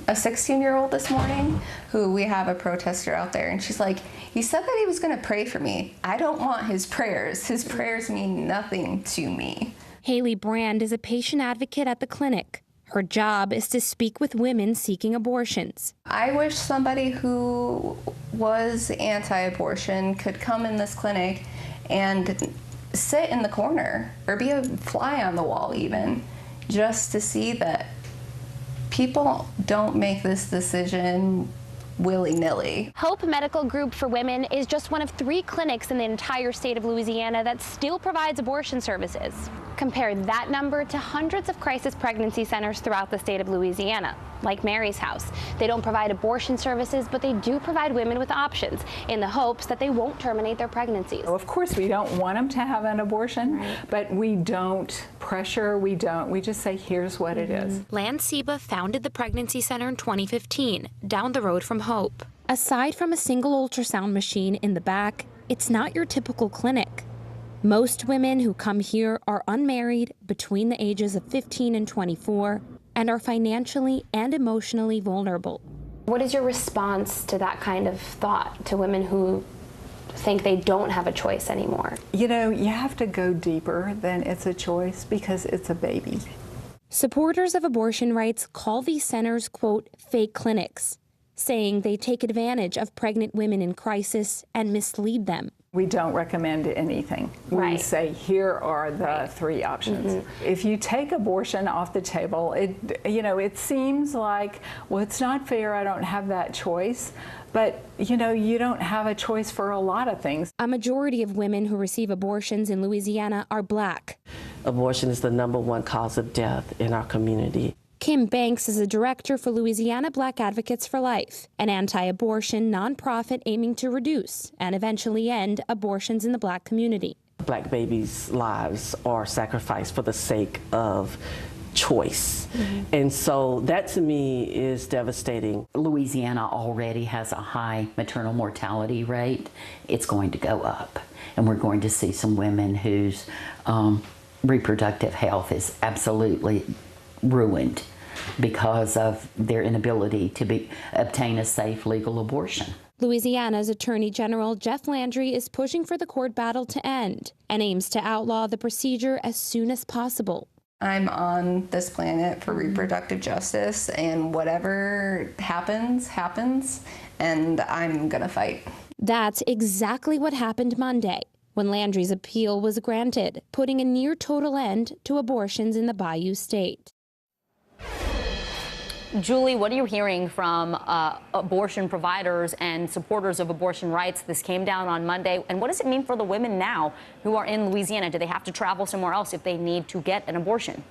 a 16-year-old this morning who we have a protester out there, and she's like, he said that he was going to pray for me. I don't want his prayers. His prayers mean nothing to me. Haley Brand is a patient advocate at the clinic. Her job is to speak with women seeking abortions. I wish somebody who was anti-abortion could come in this clinic and sit in the corner or be a fly on the wall even, just to see that people don't make this decision willy-nilly. Hope Medical Group for Women is just one of 3 clinics in the entire state of Louisiana that still provides abortion services. Compare that number to hundreds of crisis pregnancy centers throughout the state of Louisiana, like Mary's House. They don't provide abortion services, but they do provide women with options in the hopes that they won't terminate their pregnancies. Of course, we don't want them to have an abortion, but we don't pressure, we just say, here's what it is. Lance Seba founded the Pregnancy Center in 2015, down the road from Hope. Aside from a single ultrasound machine in the back, it's not your typical clinic. Most women who come here are unmarried, between the ages of 15 and 24, and are financially and emotionally vulnerable. What is your response to that kind of thought, to women who think they don't have a choice anymore? You know, you have to go deeper than it's a choice because it's a baby. Supporters of abortion rights call these centers, quote, fake clinics, saying they take advantage of pregnant women in crisis and mislead them. We don't recommend anything. We say, here are the 3 options. If you take abortion off the table, it seems like, well, it's not fair, I don't have that choice. But, you don't have a choice for a lot of things. A majority of women who receive abortions in Louisiana are Black. Abortion is the #1 cause of death in our community. Kim Banks is a director for Louisiana Black Advocates for Life, an anti-abortion nonprofit aiming to reduce and eventually end abortions in the Black community. Black babies' lives are sacrificed for the sake of choice. And so that to me is devastating. Louisiana already has a high maternal mortality rate. It's going to go up. And we're going to see some women whose reproductive health is absolutely ruined because of their inability to obtain a safe legal abortion. Louisiana's Attorney General Jeff Landry is pushing for the court battle to end and aims to outlaw the procedure as soon as possible. I'm on this planet for reproductive justice, and whatever happens, happens, and I'm gonna fight. That's exactly what happened Monday, when Landry's appeal was granted, putting a near total end to abortions in the Bayou State. Julie, what are you hearing from abortion providers and supporters of abortion rights? This came down on Monday. And what does it mean for the women now who are in Louisiana? Do they have to travel somewhere else if they need to get an abortion?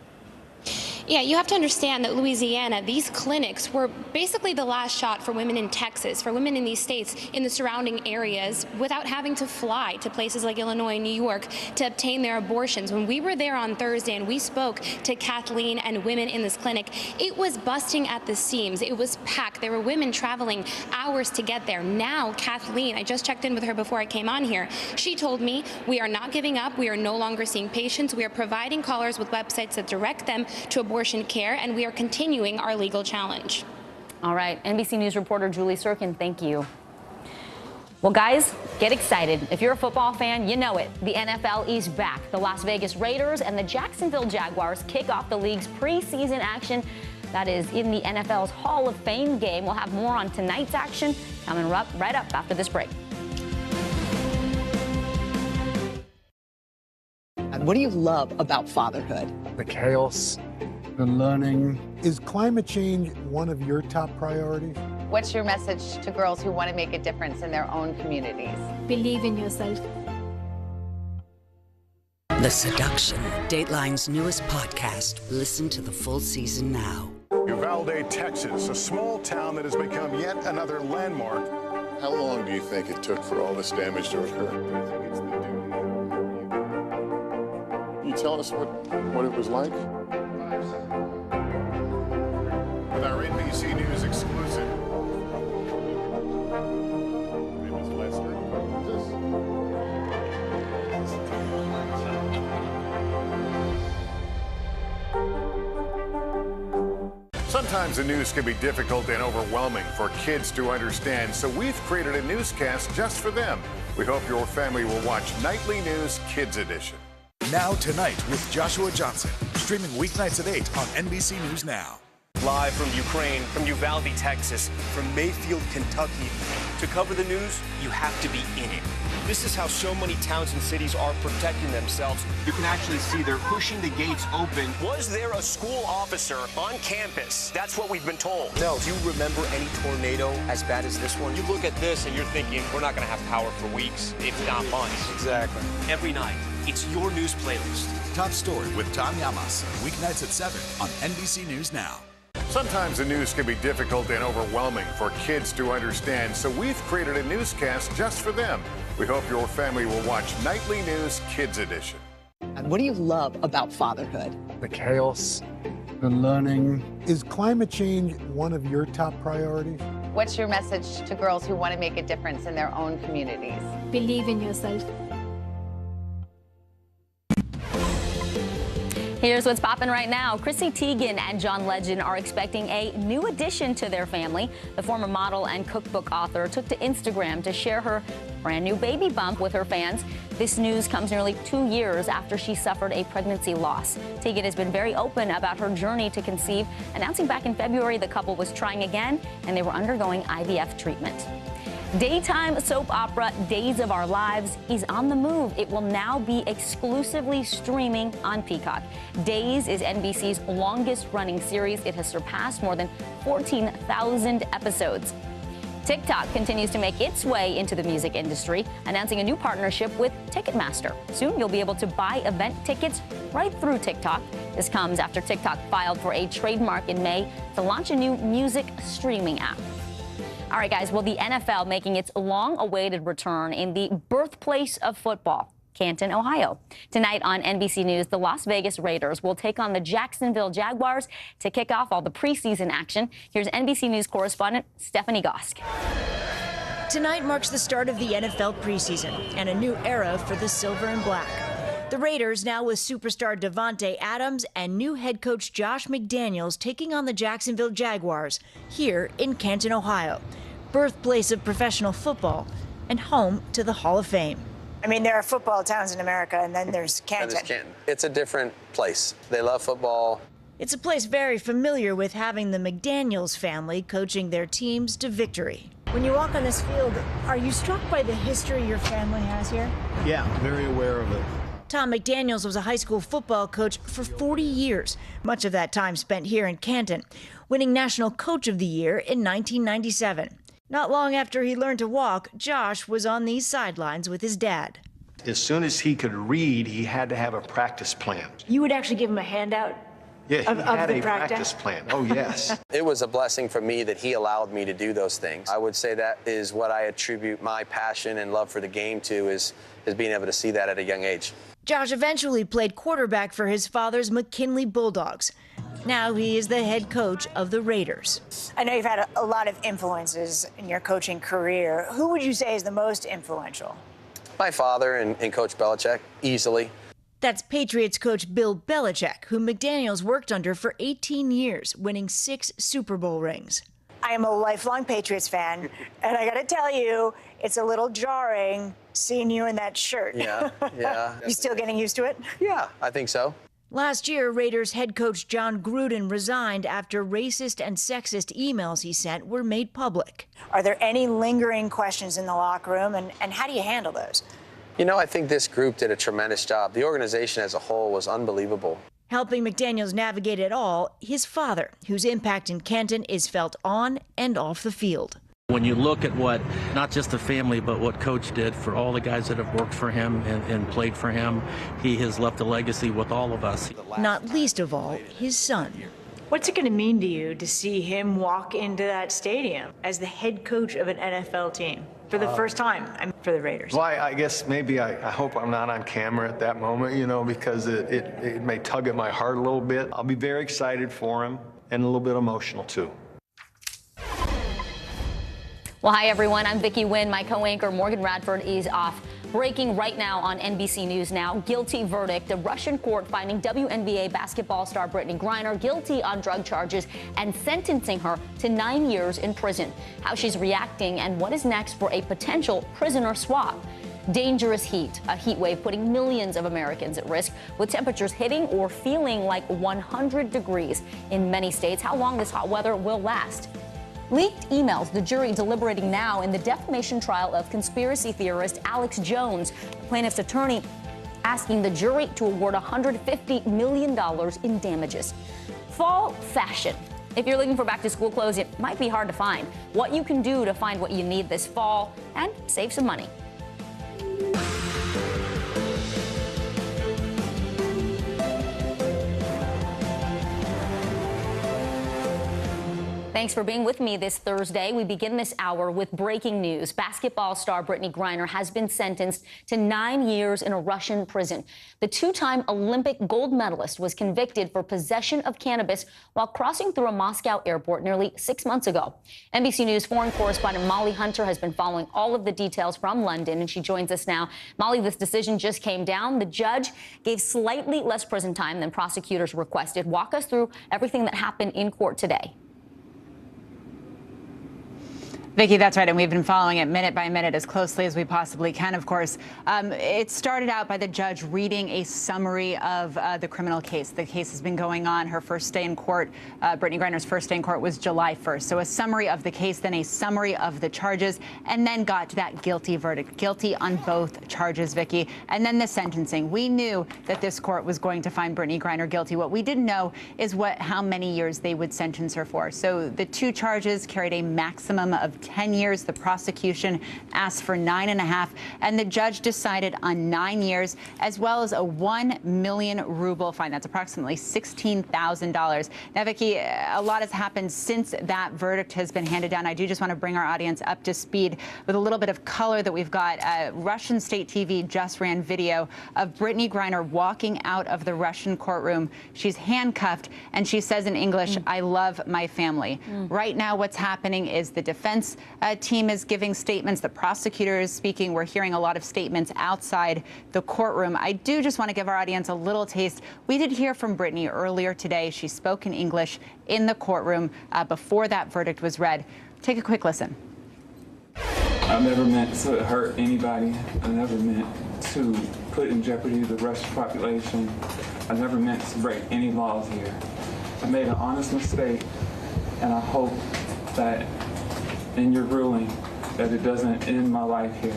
Yeah, you have to understand that Louisiana, these clinics were basically the last shot for women in Texas, for women in these states in the surrounding areas without having to fly to places like Illinois and New York to obtain their abortions. When we were there on Thursday and we spoke to Kathleen and women in this clinic, it was busting at the seams. It was packed. There were women traveling hours to get there. Now, Kathleen, I just checked in with her before I came on here. She told me we are not giving up. We are no longer seeing patients. We are providing callers with websites that direct them to abortion care, and we are continuing our legal challenge. All right, NBC News reporter Julie Sirkin, thank you. Well, guys, get excited. If you're a football fan, you know it. The NFL is back. The Las Vegas Raiders and the Jacksonville Jaguars kick off the league's preseason action. That is in the NFL's Hall of Fame game. We'll have more on tonight's action coming right up after this break. And what do you love about fatherhood? The chaos, the learning. Is climate change one of your top priorities? What's your message to girls who want to make a difference in their own communities? Believe in yourself. The Seduction, Dateline's newest podcast. Listen to the full season now. Uvalde, Texas, a small town that has become yet another landmark. How long do you think it took for all this damage to occur? You telling us what it was like? With our NBC News exclusive. Sometimes the news can be difficult and overwhelming for kids to understand, so we've created a newscast just for them. We hope your family will watch Nightly News Kids Edition. Now Tonight with Joshua Johnson, streaming weeknights at 8 on NBC News Now. Live from Ukraine, from Uvalde, Texas, from Mayfield, Kentucky. To cover the news, you have to be in it. This is how so many towns and cities are protecting themselves. You can actually see they're pushing the gates open. Was there a school officer on campus? That's what we've been told. No. Do you remember any tornado as bad as this one? You look at this and you're thinking, we're not going to have power for weeks, if not months. Exactly. Every night, it's your news playlist. Top Story with Tom Yamas, weeknights at 7 on NBC News Now. Sometimes the news can be difficult and overwhelming for kids to understand, so we've created a newscast just for them. We hope your family will watch Nightly News Kids Edition. And what do you love about fatherhood? The chaos, the learning. Is climate change one of your top priorities? What's your message to girls who want to make a difference in their own communities? Believe in yourself. Here's what's popping right now. Chrissy Teigen and John Legend are expecting a new addition to their family. The former model and cookbook author took to Instagram to share her brand new baby bump with her fans. This news comes nearly 2 years after she suffered a pregnancy loss. Teigen has been very open about her journey to conceive, announcing back in February the couple was trying again and they were undergoing IVF treatment. Daytime soap opera Days of Our Lives is on the move. It will now be exclusively streaming on Peacock. Days is NBC's longest running series. It has surpassed more than 14,000 episodes. TikTok continues to make its way into the music industry, announcing a new partnership with Ticketmaster. Soon you'll be able to buy event tickets right through TikTok. This comes after TikTok filed for a trademark in May to launch a new music streaming app. All right, guys, well, the NFL making its long-awaited return in the birthplace of football, Canton, Ohio. Tonight on NBC News, the Las Vegas Raiders will take on the Jacksonville Jaguars to kick off all the preseason action. Here's NBC News correspondent Stephanie Gosk. Tonight marks the start of the NFL preseason and a new era for the Silver and Black. The Raiders, now with superstar Davante Adams and new head coach Josh McDaniels, taking on the Jacksonville Jaguars here in Canton, Ohio, birthplace of professional football and home to the Hall of Fame. I mean, there are football towns in America, and then there's Canton. It's a different place. They love football. It's a place very familiar with having the McDaniels family coaching their teams to victory. When you walk on this field, are you struck by the history your family has here? Yeah, very aware of it. Tom McDaniels was a high school football coach for 40 years, much of that time spent here in Canton, winning National Coach of the Year in 1997. Not long after he learned to walk, Josh was on these sidelines with his dad. As soon as he could read, he had to have a practice plan. You would actually give him a handout? Yeah, he had a practice plan. Oh, yes. It was a blessing for me that he allowed me to do those things. I would say that is what I attribute my passion and love for the game to, is being able to see that at a young age. Josh eventually played quarterback for his father's McKinley Bulldogs. Now he is the head coach of the Raiders. I know you've had a lot of influences in your coaching career. Who would you say is the most influential? My father and Coach Belichick, easily. That's Patriots coach Bill Belichick, who McDaniels worked under for 18 years, winning 6 Super Bowl rings. I am a lifelong Patriots fan, and I got to tell you, it's a little jarring seeing you in that shirt. Yeah. You still getting used to it? Yeah, I think so. Last year, Raiders head coach John Gruden resigned after racist and sexist emails he sent were made public. Are there any lingering questions in the locker room, and how do you handle those? You know, I think this group did a tremendous job. The organization as a whole was unbelievable. Helping McDaniels navigate it all, his father, whose impact in Canton is felt on and off the field. When you look at what, not just the family, but what Coach did for all the guys that have worked for him and played for him, he has left a legacy with all of us. Not least of all, his son. What's it going to mean to you to see him walk into that stadium as the head coach of an NFL team for the first time for the Raiders? Well, I guess maybe I hope I'm not on camera at that moment, you know, because it may tug at my heart a little bit. I'll be very excited for him and a little bit emotional, too. Well, hi, everyone. I'm Vicki Wynn. My co-anchor Morgan Radford is off. Breaking right now on NBC News Now, guilty verdict. The Russian court finding WNBA basketball star Brittany Griner guilty on drug charges and sentencing her to 9 years in prison. How she's reacting and what is next for a potential prisoner swap. Dangerous heat, a heat wave putting millions of Americans at risk, with temperatures hitting or feeling like 100 degrees in many states. How long this hot weather will last. Leaked emails, the jury deliberating now in the defamation trial of conspiracy theorist Alex Jones. The plaintiff's attorney asking the jury to award $150 million in damages. Fall fashion. If you're looking for back-to-school clothes, it might be hard to find. What you can do to find what you need this fall and save some money. Thanks for being with me this Thursday. We begin this hour with breaking news. Basketball star Brittany Griner has been sentenced to 9 years in a Russian prison. The two-time Olympic gold medalist was convicted for possession of cannabis while crossing through a Moscow airport nearly 6 months ago. NBC News foreign correspondent Molly Hunter has been following all of the details from London, and she joins us now. Molly, this decision just came down. The judge gave slightly less prison time than prosecutors requested. Walk us through everything that happened in court today. Vicki, that's right, and we've been following it minute by minute as closely as we possibly can, of course. It started out by the judge reading a summary of the criminal case. The case has been going on. Her first day in court, Brittany Griner's first day in court was July 1st. So a summary of the case, then a summary of the charges, and then got to that guilty verdict. Guilty on both charges, Vicki. And then the sentencing. We knew that this court was going to find Brittany Griner guilty. What we didn't know is how many years they would sentence her for. So the two charges carried a maximum of 10 years. The prosecution asked for 9.5, and the judge decided on 9 years, as well as a 1 million ruble fine. That's approximately $16,000. Now, Vicki, a lot has happened since that verdict has been handed down. I do just want to bring our audience up to speed with a little bit of color that we've got. Russian state TV just ran video of Brittany Griner walking out of the Russian courtroom. She's handcuffed, and she says in English, "I love my family." Right now, what's happening is the defense team is giving statements. The prosecutor is speaking. We're hearing a lot of statements outside the courtroom. I do just want to give our audience a little taste. We did hear from Brittany earlier today. She spoke in English in the courtroom before that verdict was read. Take a quick listen. I never meant to hurt anybody. I never meant to put in jeopardy the Russian population. I never meant to break any laws here. I made an honest mistake, and I hope that in your ruling that it doesn't end my life here.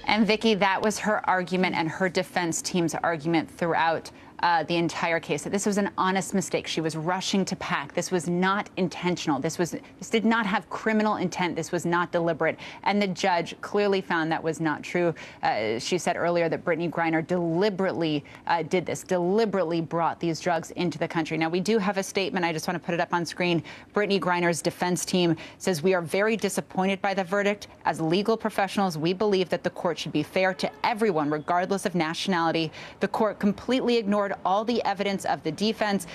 And Vicki, that was her argument and her defense team's argument throughout the entire case, that this was an honest mistake. She was rushing to pack. This was not intentional. This did not have criminal intent. This was not deliberate. And the judge clearly found that was not true. She said earlier that Brittany Griner deliberately did this, deliberately brought these drugs into the country. Now, we do have a statement. I just want to put it up on screen. Brittany Griner's defense team says, "We are very disappointed by the verdict. As legal professionals, we believe that the court should be fair to everyone, regardless of nationality. The court completely ignored all the evidence of the defense,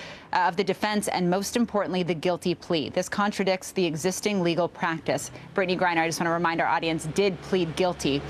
and most importantly, the guilty plea. This contradicts the existing legal practice." Brittany Griner, I just want to remind our audience, did plead guilty.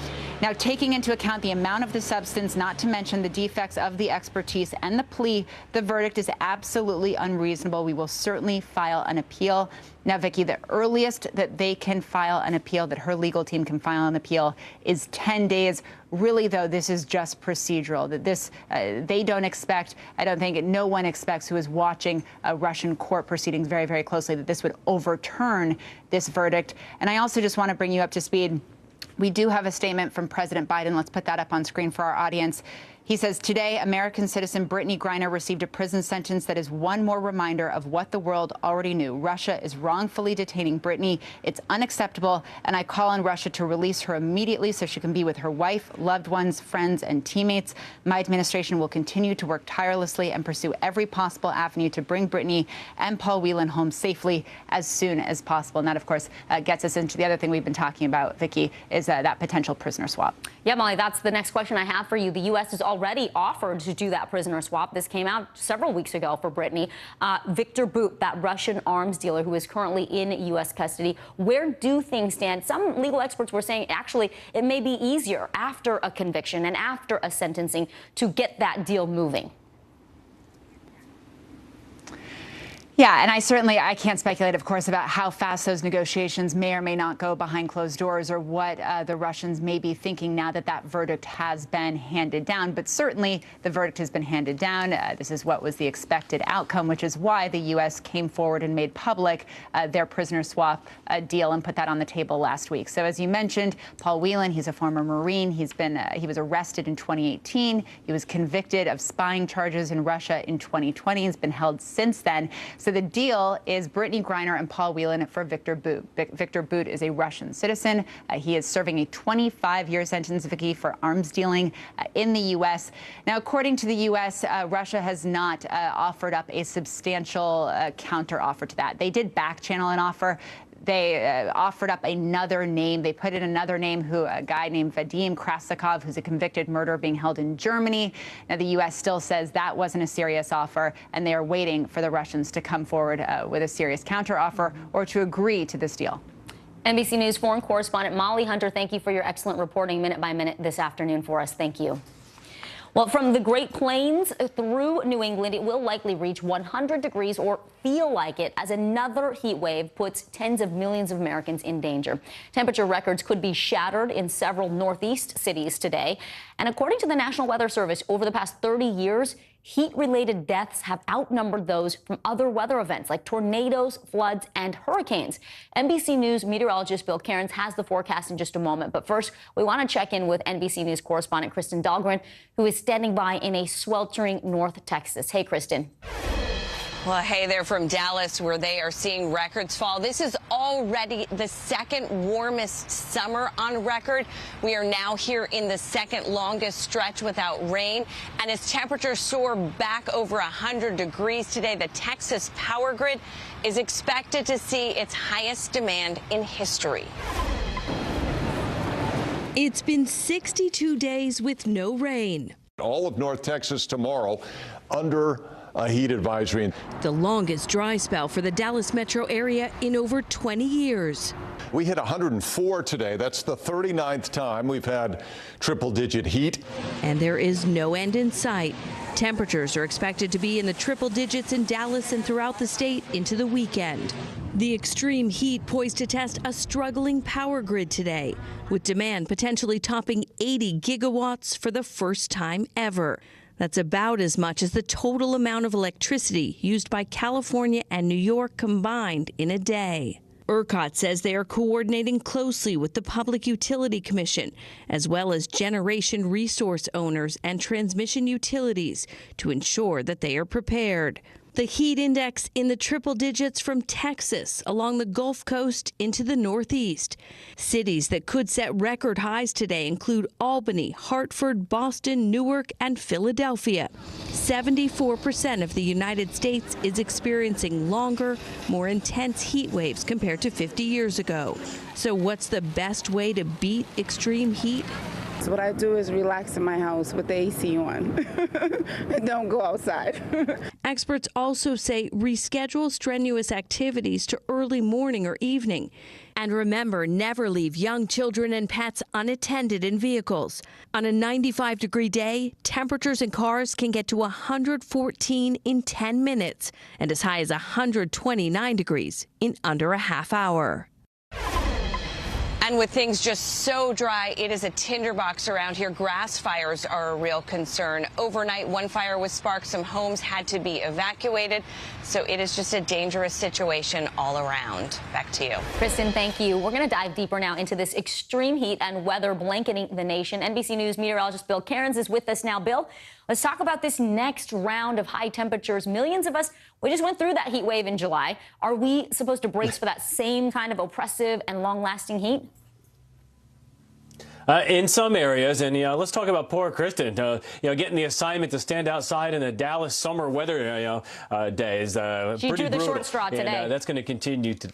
Now, taking into account the amount of the substance, not to mention the defects of the expertise and the plea, the verdict is absolutely unreasonable. We will certainly file an appeal. Now, Vicki, the earliest that they can file an appeal, that her legal team can file an appeal, is 10 days. Really, though, this is just procedural. That this, they don't expect, I don't think, no one expects who is watching Russian court proceedings very, very closely, that this would overturn this verdict. And I also just want to bring you up to speed. We do have a statement from President Biden. Let's put that up on screen for our audience. He says, "Today, American citizen Brittany Griner received a prison sentence that is one more reminder of what the world already knew. Russia is wrongfully detaining Brittany. It's unacceptable, and I call on Russia to release her immediately so she can be with her wife, loved ones, friends, and teammates. My administration will continue to work tirelessly and pursue every possible avenue to bring Brittany and Paul Whelan home safely as soon as possible." And that, of course, gets us into the other thing we've been talking about, Vicki, is that potential prisoner swap. Yeah, Molly, that's the next question I have for you. The U.S. is already offered to do that prisoner swap. This came out several weeks ago for Brittany. Victor Bout, that Russian arms dealer who is currently in U.S. custody. Where do things stand? Some legal experts were saying actually it may be easier after a conviction and after a sentencing to get that deal moving. Yeah, and I can't speculate, of course, about how fast those negotiations may or may not go behind closed doors, or what the Russians may be thinking now that that verdict has been handed down. But certainly the verdict has been handed down. This is what was the expected outcome, which is why the U.S. came forward and made public their prisoner swap deal and put that on the table last week. So as you mentioned, Paul Whelan, he's a former Marine. He was arrested in 2018. He was convicted of spying charges in Russia in 2020. He's been held since then. So the deal is Brittany Griner and Paul Whelan for Victor Bout. Victor Bout is a Russian citizen. He is serving a 25-year sentence, Vicki, for arms dealing in the U.S. Now, according to the U.S., Russia has not offered up a substantial counteroffer to that. They did back-channel an offer. They offered up another name. They put in another name, a guy named Vadim Krasikov, who's a convicted murderer being held in Germany. Now, the U.S. still says that wasn't a serious offer, and they are waiting for the Russians to come forward with a serious counteroffer or to agree to this deal. NBC News foreign correspondent Molly Hunter, thank you for your excellent reporting minute by minute this afternoon for us. Thank you. Well, from the Great Plains through New England, it will likely reach 100 degrees or feel like it as another heat wave puts tens of millions of Americans in danger. Temperature records could be shattered in several Northeast cities today. And according to the National Weather Service, over the past 30 years, heat-related deaths have outnumbered those from other weather events like tornadoes, floods, and hurricanes. NBC News meteorologist Bill Cairns has the forecast in just a moment. But first, we want to check in with NBC News correspondent Kristen Dahlgren, who is standing by in a sweltering North Texas. Hey, Kristen. Well, hey there from Dallas, where they are seeing records fall. This is already the second warmest summer on record. We are now here in the second longest stretch without rain. And as temperatures soar back over 100 degrees today, the Texas power grid is expected to see its highest demand in history. It's been 62 days with no rain. All of North Texas tomorrow under a heat advisory. The longest dry spell for the Dallas metro area in over 20 years. We hit 104 today. That's the 39th time we've had triple-digit heat. And there is no end in sight. Temperatures are expected to be in the triple digits in Dallas and throughout the state into the weekend. The extreme heat poised to test a struggling power grid today, with demand potentially topping 80 gigawatts for the first time ever. That's about as much as the total amount of electricity used by California and New York combined in a day. ERCOT says they are coordinating closely with the Public Utility Commission, as well as generation resource owners and transmission utilities, to ensure that they are prepared. The heat index in the triple digits from Texas along the Gulf Coast into the Northeast. Cities that could set record highs today include Albany, Hartford, Boston, Newark, and Philadelphia. 74% of the United States is experiencing longer, more intense heat waves compared to 50 years ago. So what's the best way to beat extreme heat? So what I do is relax in my house with the AC on and don't go outside. Experts also say reschedule strenuous activities to early morning or evening. And remember, never leave young children and pets unattended in vehicles. On a 95-degree day, temperatures in cars can get to 114 in 10 minutes and as high as 129 degrees in under a half hour. And with things just so dry, it is a tinderbox around here. Grass fires are a real concern. Overnight, one fire was sparked. Some homes had to be evacuated. So it is just a dangerous situation all around. Back to you. Kristen, thank you. We're going to dive deeper now into this extreme heat and weather blanketing the nation. NBC News meteorologist Bill Cairns is with us now. Bill, let's talk about this next round of high temperatures. Millions of us, we just went through that heat wave in July. Are we supposed to brace for that same kind of oppressive and long-lasting heat? In some areas, and let's talk about poor Kristen. Getting the assignment to stand outside in the Dallas summer weather days. She pretty drew the brutal. short straw today. And, that's going to continue to.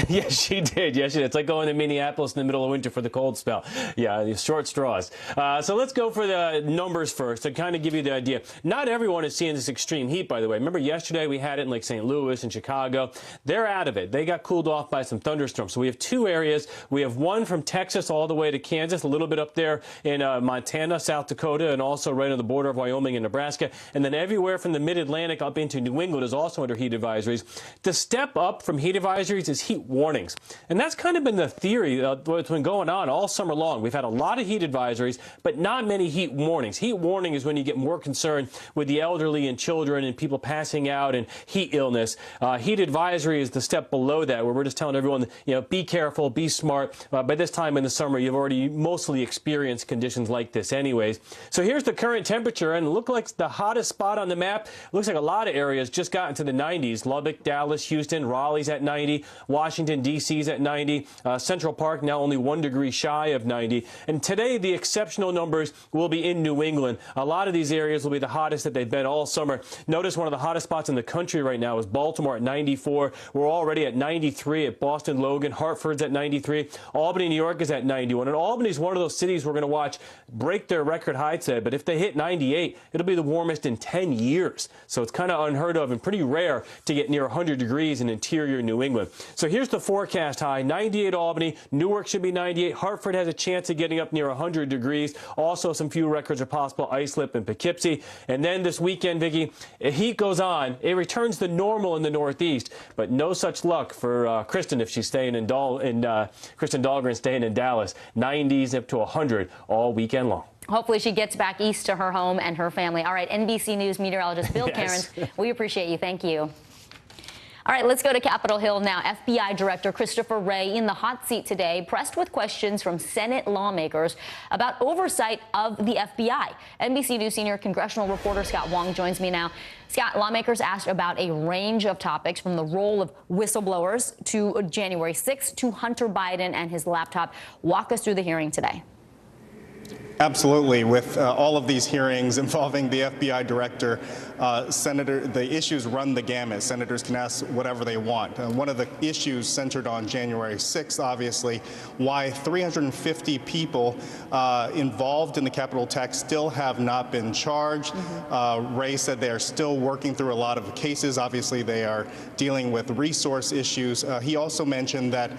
Yes, she did. Yes, she did. It's like going to Minneapolis in the middle of winter for the cold spell. Yeah, the short straws. So let's go for the numbers first to kind of give you the idea. Not everyone is seeing this extreme heat, by the way. Remember yesterday we had it in like St. Louis and Chicago. They're out of it. They got cooled off by some thunderstorms. So we have two areas. We have one from Texas all the way to Kansas, a little bit up there in Montana, South Dakota, and also right on the border of Wyoming and Nebraska. And then everywhere from the mid-Atlantic up into New England is also under heat advisories. The step up from heat advisories is heat warnings. And that's kind of been the theory that's been going on all summer long. We've had a lot of heat advisories, but not many heat warnings. Heat warning is when you get more concerned with the elderly and children and people passing out and heat illness. Heat advisory is the step below that, where we're just telling everyone, be careful, be smart. By this time in the summer, you've already mostly experienced conditions like this anyways. So here's the current temperature, and it looks like the hottest spot on the map. Looks like a lot of areas just got into the 90s. Lubbock, Dallas, Houston, Raleigh's at 90. Washington, D.C.'s at 90. Central Park now only 1 degree shy of 90. And today, the exceptional numbers will be in New England. A lot of these areas will be the hottest that they've been all summer. Notice one of the hottest spots in the country right now is Baltimore at 94. We're already at 93 at Boston, Logan. Hartford's at 93. Albany, New York is at 91. And Albany is one of those cities we're going to watch break their record high today. But if they hit 98, it'll be the warmest in 10 years. So it's kind of unheard of and pretty rare to get near 100 degrees in interior New England. So here's the forecast high. 98 Albany. Newark should be 98. Hartford has a chance of getting up near 100 degrees. Also, some few records are possible. Islip and Poughkeepsie. And then this weekend, Vicki, heat goes on. It returns to normal in the Northeast. But no such luck for Kristen if she's staying in Kristen Dahlgren staying in Dallas. 90s up to 100 all weekend long. Hopefully she gets back east to her home and her family. All right, NBC News meteorologist Bill Yes. Cairns, we appreciate you. Thank you. All right, let's go to Capitol Hill now. FBI Director Christopher Wray in the hot seat today, pressed with questions from Senate lawmakers about oversight of the FBI. NBC News senior congressional reporter Scott Wong joins me now. Scott, lawmakers asked about a range of topics, from the role of whistleblowers to January 6th to Hunter Biden and his laptop. Walk us through the hearing today. Absolutely. With all of these hearings involving the FBI director, the issues run the gamut. Senators can ask whatever they want. One of the issues centered on January 6th, obviously, why 350 people involved in the Capitol attack still have not been charged. Wray said they are still working through a lot of cases. Obviously, they are dealing with resource issues. He also mentioned that,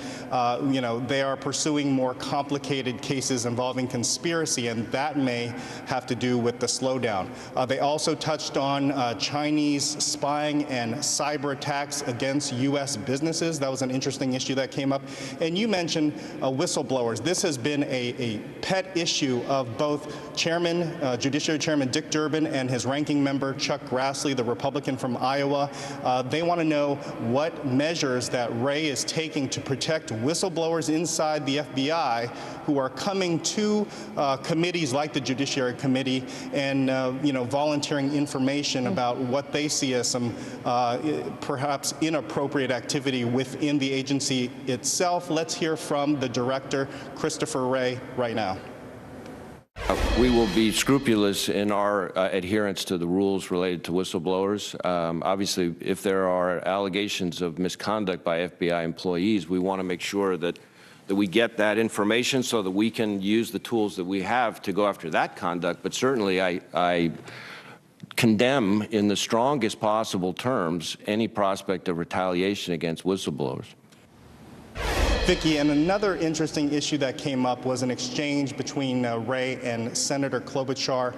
they are pursuing more complicated cases involving conspiracy, and that may have to do with the slowdown. They also touched on on Chinese spying and cyber attacks against U.S. businesses. That was an interesting issue that came up. And you mentioned whistleblowers. This has been a pet issue of both Judiciary Chairman Dick Durbin and his ranking member Chuck Grassley, the Republican from Iowa. They want to know what measures that Wray is taking to protect whistleblowers inside the FBI who are coming to committees like the Judiciary Committee and volunteering information about what they see as some perhaps inappropriate activity within the agency itself. Let's hear from the director, Christopher Wray, right now. We will be scrupulous in our adherence to the rules related to whistleblowers. Obviously, if there are allegations of misconduct by FBI employees, we want to make sure that we get that information so that we can use the tools that we have to go after that conduct. But certainly, I condemn in the strongest possible terms any prospect of retaliation against whistleblowers. Vicki, and another interesting issue that came up was an exchange between Wray and Senator Klobuchar.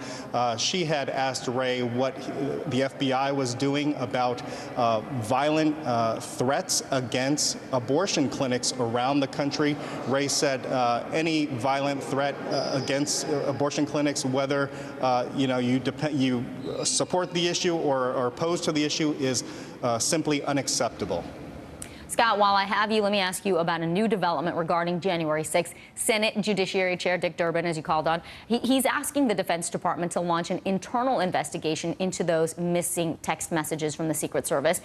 She had asked Wray what the FBI was doing about violent threats against abortion clinics around the country. Wray said any violent threat against abortion clinics, whether you support the issue or are opposed to the issue, is simply unacceptable. Scott, while I have you, let me ask you about a new development regarding January 6th. Senate Judiciary Chair Dick Durbin, as you called on, he's asking the Defense Department to launch an internal investigation into those missing text messages from the Secret Service.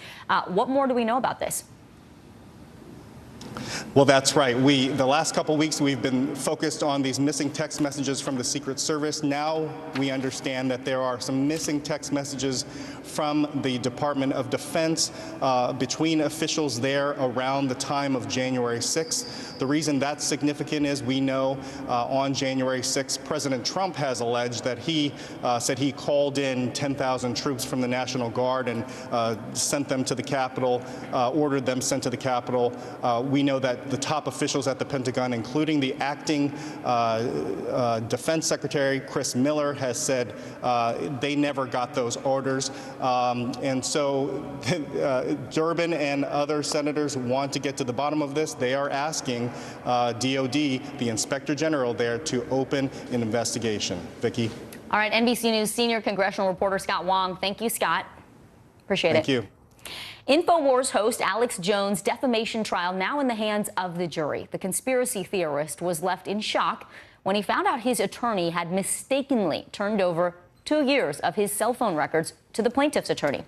What more do we know about this? Well, that's right. The last couple weeks, we've been focused on these missing text messages from the Secret Service. Now we understand that there are some missing text messages from the Department of Defense between officials there around the time of January 6th. The reason that's significant is we know on January 6th, President Trump has alleged that he said he called in 10,000 troops from the National Guard and sent them to the Capitol, ordered them sent to the Capitol. We know that the top officials at the Pentagon, including the acting Defense Secretary, Chris Miller, has said they never got those orders. And so Durbin and other senators want to get to the bottom of this. They are asking DOD, the Inspector General there, to open an investigation. Vicki. All right, NBC News senior congressional reporter Scott Wong. Thank you, Scott. Appreciate it. Thank you. InfoWars host Alex Jones' defamation trial now in the hands of the jury. The conspiracy theorist was left in shock when he found out his attorney had mistakenly turned over 2 years of his cell phone records to the plaintiff's attorney.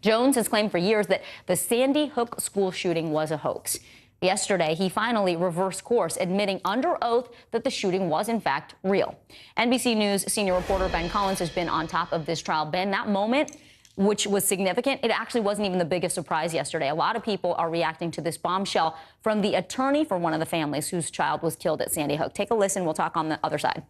Jones has claimed for years that the Sandy Hook school shooting was a hoax. Yesterday, he finally reversed course, admitting under oath that the shooting was, in fact, real. NBC News senior reporter Ben Collins has been on top of this trial. Ben, that moment, which was significant, it actually wasn't even the biggest surprise yesterday. A lot of people are reacting to this bombshell from the attorney for one of the families whose child was killed at Sandy Hook. Take a listen. We'll talk on the other side.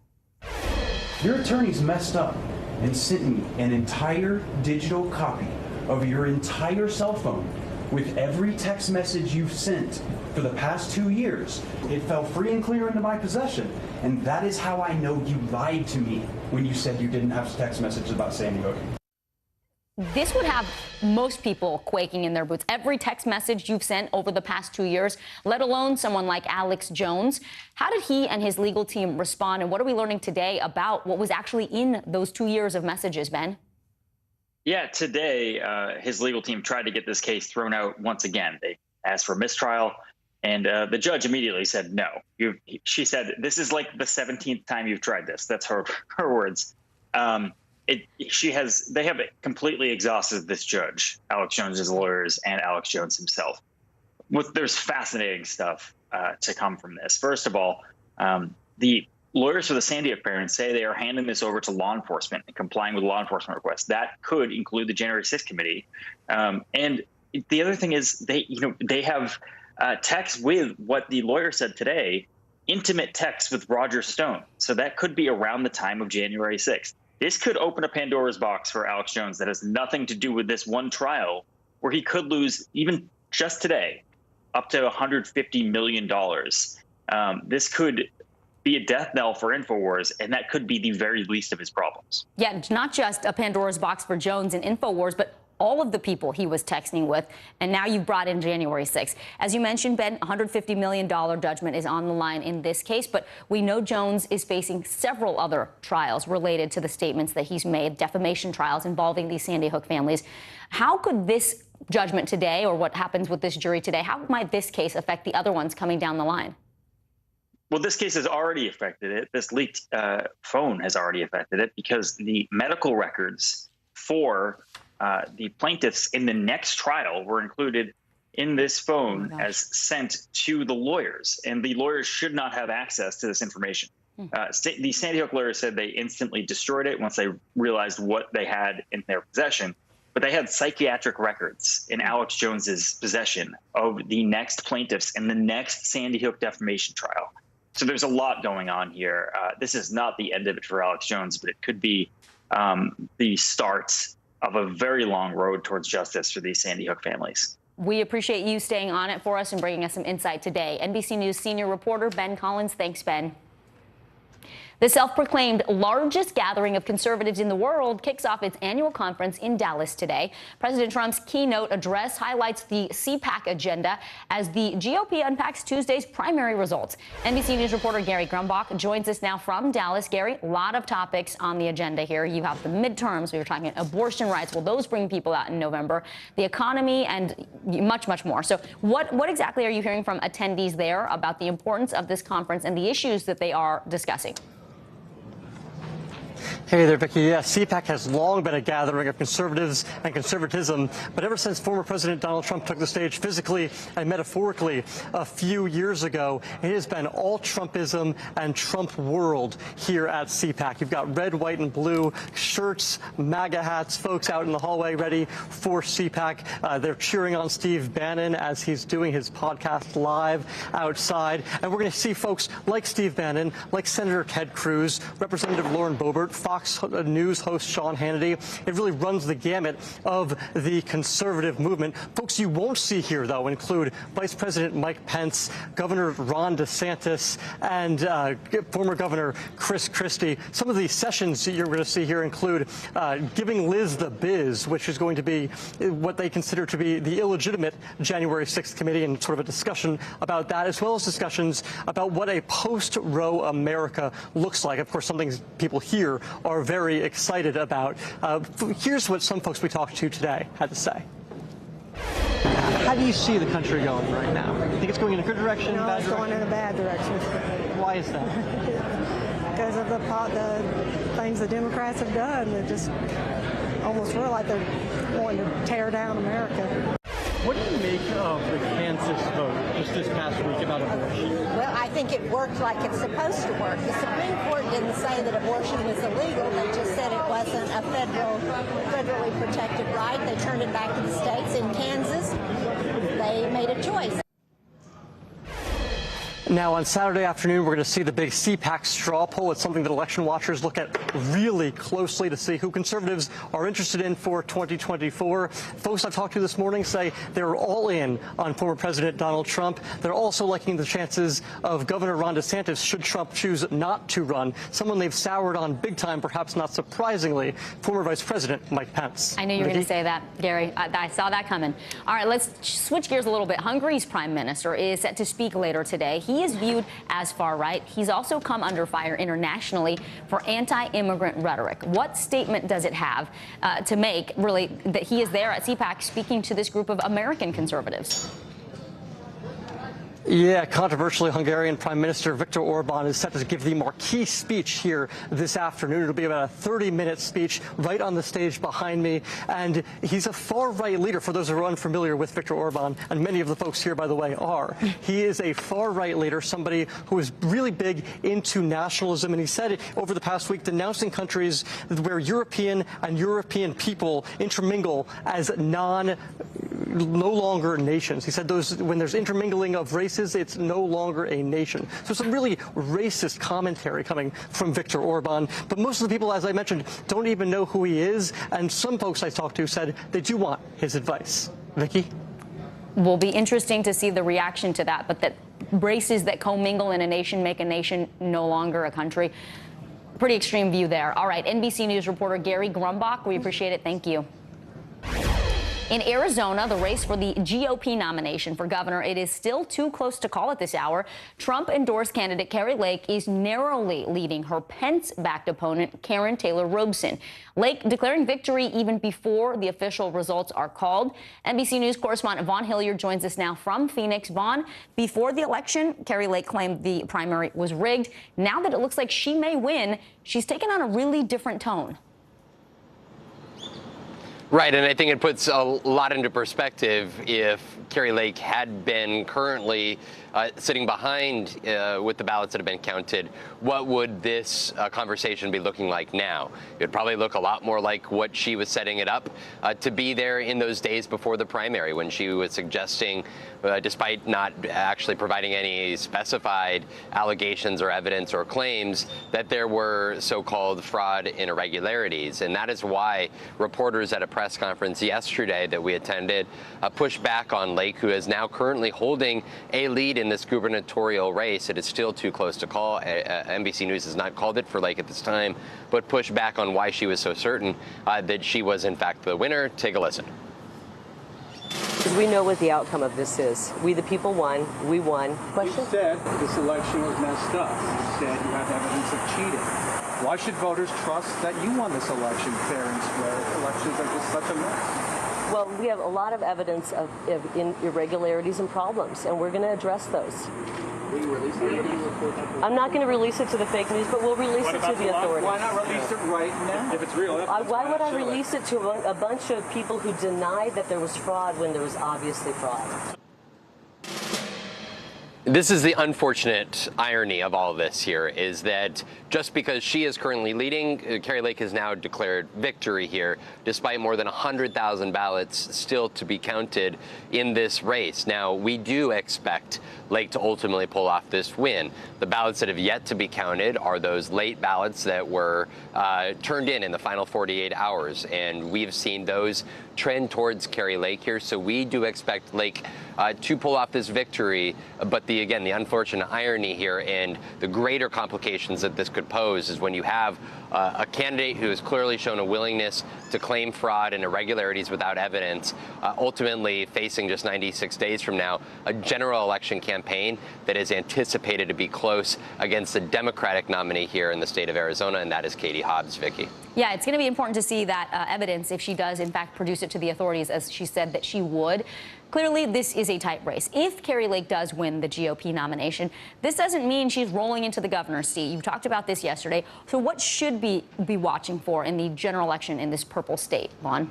Your attorney's messed up and sent me an entire digital copy of your entire cell phone with every text message you've sent for the past 2 years. It fell free and clear into my possession, and that is how I know you lied to me when you said you didn't have text messages about Sandy Hook. This would have most people quaking in their boots. Every text message you've sent over the past 2 years, let alone someone like Alex Jones. How did he and his legal team respond, and what are we learning today about what was actually in those 2 years of messages, Ben? Yeah, today his legal team tried to get this case thrown out once again. They asked for mistrial, and the judge immediately said no. She said, "This is like the 17th time you've tried this." That's her words. They have completely exhausted this judge, Alex Jones's lawyers, and Alex Jones himself. There's fascinating stuff to come from this. First of all, the lawyers for the Sandy Hook parents say they are handing this over to law enforcement and complying with law enforcement requests. That could include the January 6th committee. And the other thing is they have texts with what the lawyer said today, intimate texts with Roger Stone. So that could be around the time of January 6th. This could open a Pandora's box for Alex Jones that has nothing to do with this one trial, where he could lose, even just today, up to $150 million. This could be a death knell for InfoWars, and that could be the very least of his problems. Yeah, not just a Pandora's box for Jones and InfoWars, but all of the people he was texting with, and now you've brought in January 6th. As you mentioned, Ben, $150 million judgment is on the line in this case, but we know Jones is facing several other trials related to the statements that he's made, defamation trials involving these Sandy Hook families. How could this judgment today, or what happens with this jury today, how might this case affect the other ones coming down the line? Well, this case has already affected it. This leaked phone has already affected it, because the medical records for the plaintiffs in the next trial were included in this phone as sent to the lawyers, and the lawyers should not have access to this information. The Sandy Hook lawyers said they instantly destroyed it once they realized what they had in their possession, but they had psychiatric records in Alex Jones's possession of the next plaintiffs in the next Sandy Hook defamation trial. So there's a lot going on here. This is not the end of it for Alex Jones, but it could be the start of a very long road towards justice for these Sandy Hook families. We appreciate you staying on it for us and bringing us some insight today. NBC News senior reporter Ben Collins. Thanks, Ben. The self-proclaimed largest gathering of conservatives in the world kicks off its annual conference in Dallas today. President Trump's keynote address highlights the CPAC agenda as the GOP unpacks Tuesday's primary results. NBC News reporter Gary Grumbach joins us now from Dallas. Gary, a lot of topics on the agenda here. You have the midterms. We were talking abortion rights. Will those bring people out in November? The economy and much, much more. So what exactly are you hearing from attendees there about the importance of this conference and the issues that they are discussing? Hey there, Vicki. Yeah, CPAC has long been a gathering of conservatives and conservatism, but ever since former President Donald Trump took the stage physically and metaphorically a few years ago, it has been all Trumpism and Trump world here at CPAC. You've got red, white, and blue shirts, MAGA hats, folks out in the hallway ready for CPAC. They're cheering on Steve Bannon as he's doing his podcast live outside. And we're going to see folks like Steve Bannon, like Senator Ted Cruz, Representative Lauren Boebert, Fox News host Sean Hannity. It really runs the gamut of the conservative movement. Folks you won't see here, though, include Vice President Mike Pence, Governor Ron DeSantis, and former Governor Chris Christie. Some of the sessions you're going to see here include giving Liz the biz, which is going to be what they consider to be the illegitimate January 6th committee, and sort of a discussion about that, as well as discussions about what a post-Roe America looks like. Of course, something people here are very excited about. Here's what some folks we talked to today had to say. How do you see the country going right now? You think it's going in a good direction, no, bad it's direction? going in a bad direction. Why is that? Because of the things the Democrats have done. It just almost feel like they're wanting to tear down America. What do you make of the Kansas vote just this past week about abortion? Well, I think it worked like it's supposed to work. The Supreme Court didn't say that abortion was illegal. They just said it wasn't a federally protected right. They turned it back to the states. In Kansas, they made a choice. Now, on Saturday afternoon, we're going to see the big CPAC straw poll. It's something that election watchers look at really closely to see who conservatives are interested in for 2024. Folks I've talked to this morning say they're all in on former President Donald Trump. They're also liking the chances of Governor Ron DeSantis should Trump choose not to run, someone they've soured on big time, perhaps not surprisingly, former Vice President Mike Pence. I knew you were going to say that, Gary. I saw that coming. All right, let's switch gears a little bit. Hungary's prime minister is set to speak later today. He is viewed as far right. He's also come under fire internationally for anti-immigrant rhetoric. What statement does it have to make, really, that he is there at CPAC speaking to this group of American conservatives? Yeah, controversially, Hungarian Prime Minister Viktor Orban is set to give the marquee speech here this afternoon. It'll be about a 30-minute speech right on the stage behind me. And he's a far-right leader, for those who are unfamiliar with Viktor Orban, and many of the folks here, by the way, are. He is a far-right leader, somebody who is really big into nationalism. And he said over the past week, denouncing countries where European and European people intermingle as no longer nations. He said when there's intermingling of races, it's no longer a nation. So some really racist commentary coming from Viktor Orban. But most of the people, as I mentioned, don't even know who he is. And some folks I talked to said they do want his advice. Vicki? Will be interesting to see the reaction to that, but that races that commingle in a nation make a nation no longer a country. Pretty extreme view there. All right, NBC News reporter Gary Grumbach, we appreciate it. Thank you. In Arizona, the race for the GOP nomination for governor, it is still too close to call at this hour. Trump-endorsed candidate Kari Lake is narrowly leading her Pence-backed opponent, Karen Taylor Robson. Lake declaring victory even before the official results are called. NBC News correspondent Vaughn Hilliard joins us now from Phoenix. Vaughn, before the election, Kari Lake claimed the primary was rigged. Now that it looks like she may win, she's taken on a really different tone. Right, and I think it puts a lot into perspective. If Kari Lake had been currently sitting behind with the ballots that have been counted, what would this conversation be looking like now? It would probably look a lot more like what she was setting it up to be there in those days before the primary, when she was suggesting, despite not actually providing any specified allegations or evidence or claims, that there were so-called fraud and irregularities. And that is why reporters at a press conference yesterday that we attended pushed back on Lake, who is now currently holding a lead in this gubernatorial race. It is still too close to call. NBC News has not called it for Lake at this time, but pushed back on why she was so certain that she was in fact the winner. Take a listen. Because we know what the outcome of this is. We the people won. We won. Question? You said this election was messed up. You said you have evidence of cheating. Why should voters trust that you won this election fair and square? Elections are just such a mess. Well, we have a lot of evidence of irregularities and problems, and we're going to address those. Will you release it? I'm not going to release it to the fake news, but we'll release it to the authorities. Why not release it right now? If it's real evidence. Why would I release it to a bunch of people who denied that there was fraud when there was obviously fraud? This is the unfortunate irony of all of this here, is that just because she is currently leading, Kari Lake has now declared victory here, despite more than 100,000 ballots still to be counted in this race. Now, we do expect Lake to ultimately pull off this win. The ballots that have yet to be counted are those late ballots that were turned in the final 48 hours, and we've seen those trend towards Kari Lake here. So we do expect Lake to pull off this victory, but the unfortunate irony here and the greater complications that this could pose is when you have a candidate who has clearly shown a willingness to claim fraud and irregularities without evidence, ultimately facing just 96 days from now a general election campaign that is anticipated to be close against the Democratic nominee here in the state of Arizona, and that is Katie Hobbs. Vicky. Yeah, it's going to be important to see that evidence if she does, in fact, produce it to the authorities, as she said that she would. Clearly, this is a tight race. If Kari Lake does win the GOP nomination, this doesn't mean she's rolling into the governor's seat. You talked about this yesterday. So what should be watching for in the general election in this purple state, Vaughn?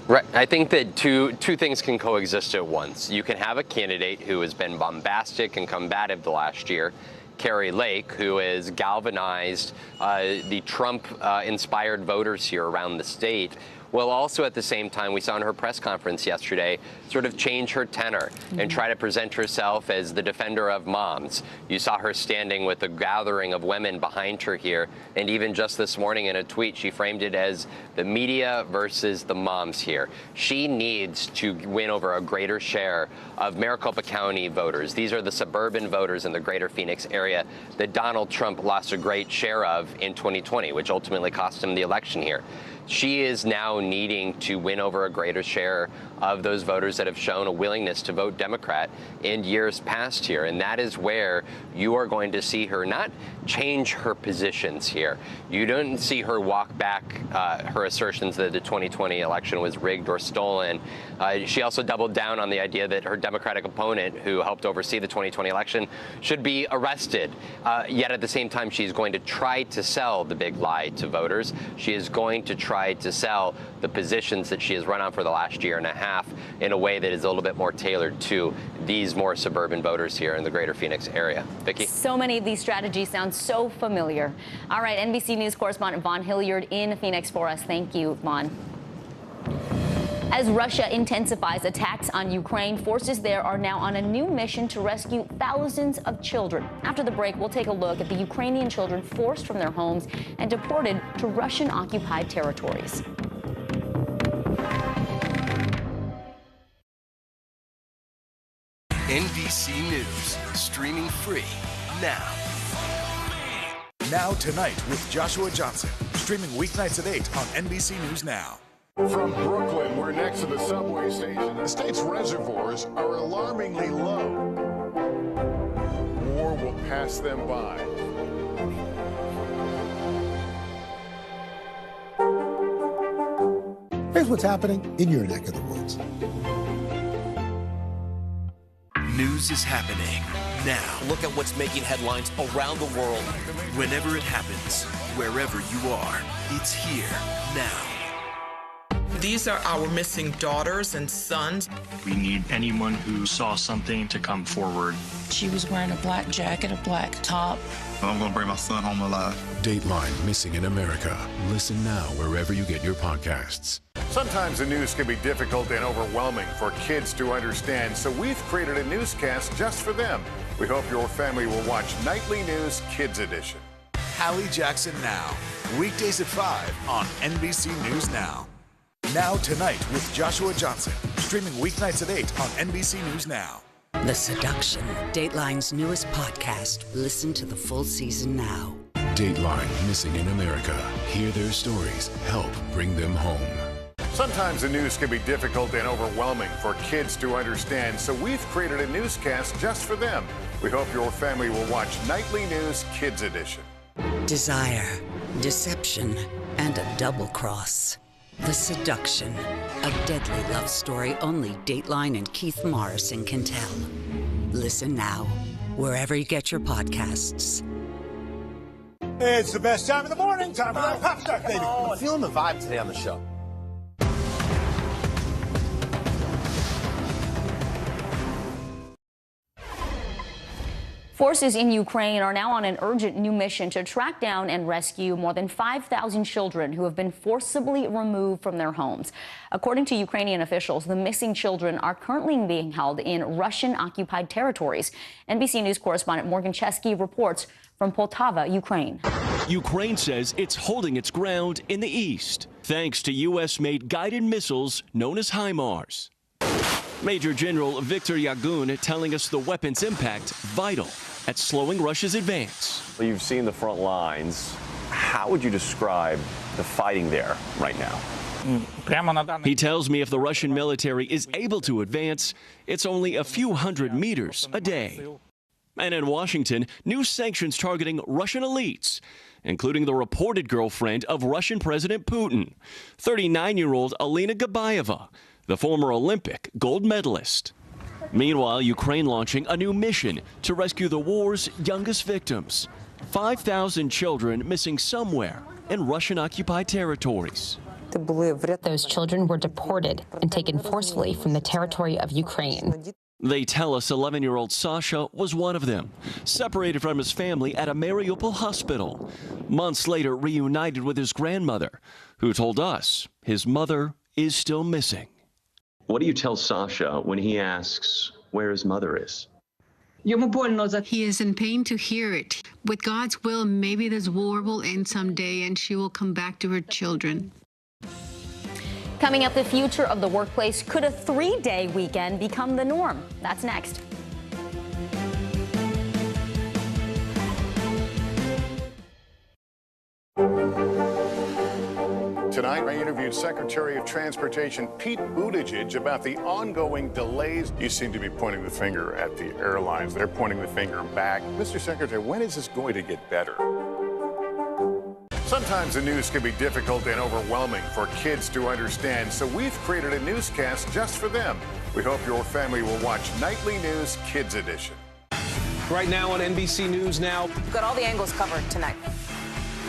Right. I think that two things can coexist at once. You can have a candidate who has been bombastic and combative the last year, Kari Lake, who has galvanized the Trump-inspired voters here around the state. Well, also at the same time, we saw in her press conference yesterday sort of change her tenor and try to present herself as the defender of moms. You saw her standing with a gathering of women behind her here. And even just this morning in a tweet, she framed it as the media versus the moms here. She needs to win over a greater share of Maricopa County voters. These are the suburban voters in the greater Phoenix area that Donald Trump lost a great share of in 2020, which ultimately cost him the election here. She is now needing to win over a greater share of those voters that have shown a willingness to vote Democrat in years past here. And that is where you are going to see her not change her positions here. You don't see her walk back her assertions that the 2020 election was rigged or stolen. She also doubled down on the idea that her Democratic opponent, who helped oversee the 2020 election, should be arrested. Yet at the same time, she's going to try to sell the big lie to voters. She is going to try to sell the positions that she has run on for the last year and a half in a way that is a little bit more tailored to these more suburban voters here in the greater Phoenix area. Vicki? So many of these strategies sound so familiar. All right, NBC News correspondent Vaughn Hilliard in Phoenix for us. Thank you, Vaughn. As Russia intensifies attacks on Ukraine, forces there are now on a new mission to rescue thousands of children. After the break, we'll take a look at the Ukrainian children forced from their homes and deported to Russian-occupied territories. NBC News, streaming free now. Now Tonight with Joshua Johnson, streaming weeknights at 8 on NBC News Now. From Brooklyn, we're next to the subway station. The state's reservoirs are alarmingly low. War will pass them by. Here's what's happening in your neck of the woods. News is happening now. Look at what's making headlines around the world. Whenever it happens, wherever you are, it's here now. These are our missing daughters and sons. We need anyone who saw something to come forward. She was wearing a black jacket, a black top. I'm going to bring my son home alive. Dateline, Missing in America. Listen now wherever you get your podcasts. Sometimes the news can be difficult and overwhelming for kids to understand, so we've created a newscast just for them. We hope your family will watch Nightly News Kids Edition. Hallie Jackson Now, weekdays at 5 on NBC News Now. Now Tonight with Joshua Johnson, streaming weeknights at 8 on NBC News Now. The Seduction, Dateline's newest podcast. Listen to the full season now. Dateline, Missing in America. Hear their stories. Help bring them home. Sometimes the news can be difficult and overwhelming for kids to understand, so we've created a newscast just for them. We hope your family will watch Nightly News Kids Edition. Desire, deception, and a double cross. The Seduction, a deadly love story only Dateline and Keith Morrison can tell. Listen now, wherever you get your podcasts. It's the best time of the morning, time for that pop start, baby. I'm feeling the vibe today on the show. Forces in Ukraine are now on an urgent new mission to track down and rescue more than 5,000 children who have been forcibly removed from their homes. According to Ukrainian officials, the missing children are currently being held in Russian-occupied territories. NBC News correspondent Morgan Chesky reports from Poltava, Ukraine. Ukraine says it's holding its ground in the east, thanks to U.S.-made guided missiles known as HIMARS. Major General Viktor Yagun telling us the weapon's impact vital at slowing Russia's advance. Well, you've seen the front lines. How would you describe the fighting there right now? He tells me if the Russian military is able to advance, it's only a few hundred meters a day. And in Washington, new sanctions targeting Russian elites, including the reported girlfriend of Russian President Putin, 39-year-old Alina Gabayeva, the former Olympic gold medalist. Meanwhile, Ukraine launching a new mission to rescue the war's youngest victims. 5,000 children missing somewhere in Russian-occupied territories. Those children were deported and taken forcefully from the territory of Ukraine. They tell us 11-year-old Sasha was one of them, separated from his family at a Mariupol hospital. Months later, reunited with his grandmother, who told us his mother is still missing. What do you tell Sasha when he asks where his mother is? He is in pain to hear it. With God's will, maybe this war will end someday and she will come back to her children. Coming up, the future of the workplace. Could a 3-day weekend become the norm? That's next. Tonight, I interviewed Secretary of Transportation Pete Buttigieg about the ongoing delays. You seem to be pointing the finger at the airlines. They're pointing the finger back. Mr. Secretary, when is this going to get better? Sometimes the news can be difficult and overwhelming for kids to understand, so we've created a newscast just for them. We hope your family will watch Nightly News Kids Edition. Right now on NBC News Now. We've got all the angles covered tonight.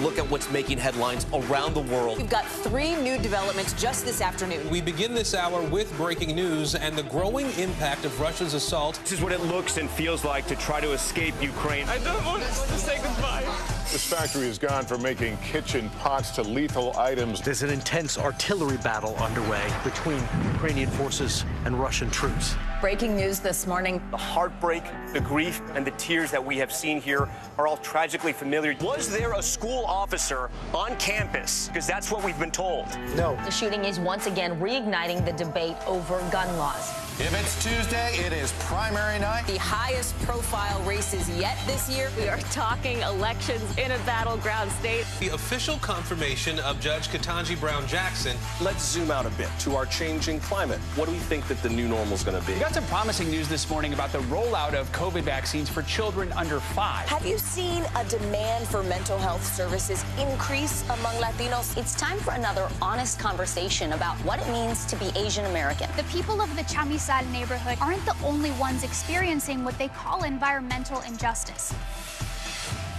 Look at what's making headlines around the world. We've got 3 new developments just this afternoon. We begin this hour with breaking news and the growing impact of Russia's assault. This is what it looks and feels like to try to escape Ukraine. I don't want us to say goodbye. This factory has gone from making kitchen pots to lethal items. There's an intense artillery battle underway between Ukrainian forces and Russian troops. Breaking news this morning. The heartbreak, the grief, and the tears that we have seen here are all tragically familiar. Was there a school officer on campus? Because that's what we've been told. No. The shooting is once again reigniting the debate over gun laws. If it's Tuesday, it is primary night. The highest profile races yet this year. We are talking elections in a battleground state. The official confirmation of Judge Ketanji Brown Jackson. Let's zoom out a bit to our changing climate. What do we think that the new normal is going to be? We got some promising news this morning about the rollout of COVID vaccines for children under 5. Have you seen a demand for mental health services increase among Latinos? It's time for another honest conversation about what it means to be Asian American. The people of the Chamizal neighborhood aren't the only ones experiencing what they call environmental injustice.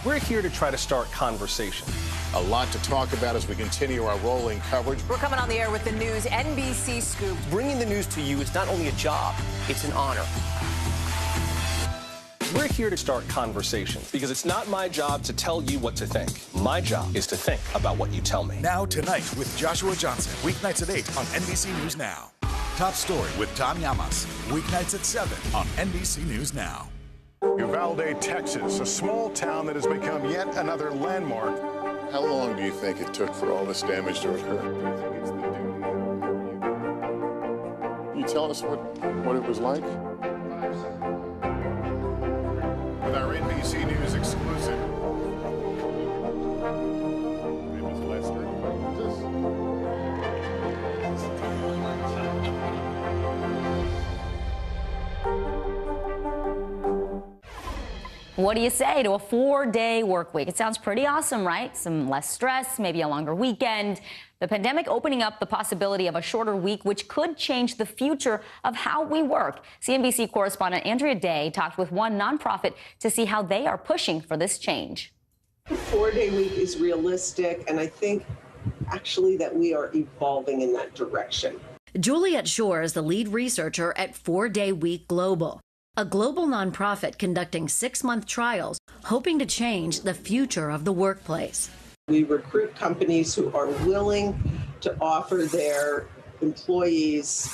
We're here to try to start conversation. A lot to talk about as we continue our rolling coverage. We're coming on the air with the news NBC Scoop. Bringing the news to you is not only a job, it's an honor. We're here to start conversation because it's not my job to tell you what to think. My job is to think about what you tell me. Now Tonight with Joshua Johnson. Weeknights at 8 on NBC News Now. Top Story with Tom Llamas. Weeknights at 7 on NBC News Now. Uvalde, Texas, a small town that has become yet another landmark. How long do you think it took for all this damage to occur? Can you tell us what it was like? With our NBC News exclusive. What do you say to a 4-day work week? It sounds pretty awesome, right? Some less stress, maybe a longer weekend. The pandemic opening up the possibility of a shorter week, which could change the future of how we work. CNBC correspondent Andrea Day talked with one nonprofit to see how they are pushing for this change. A 4-day week is realistic, and I think actually that we are evolving in that direction. Juliet Shore is the lead researcher at 4-Day Week Global, a global nonprofit conducting 6-month trials, hoping to change the future of the workplace. We recruit companies who are willing to offer their employees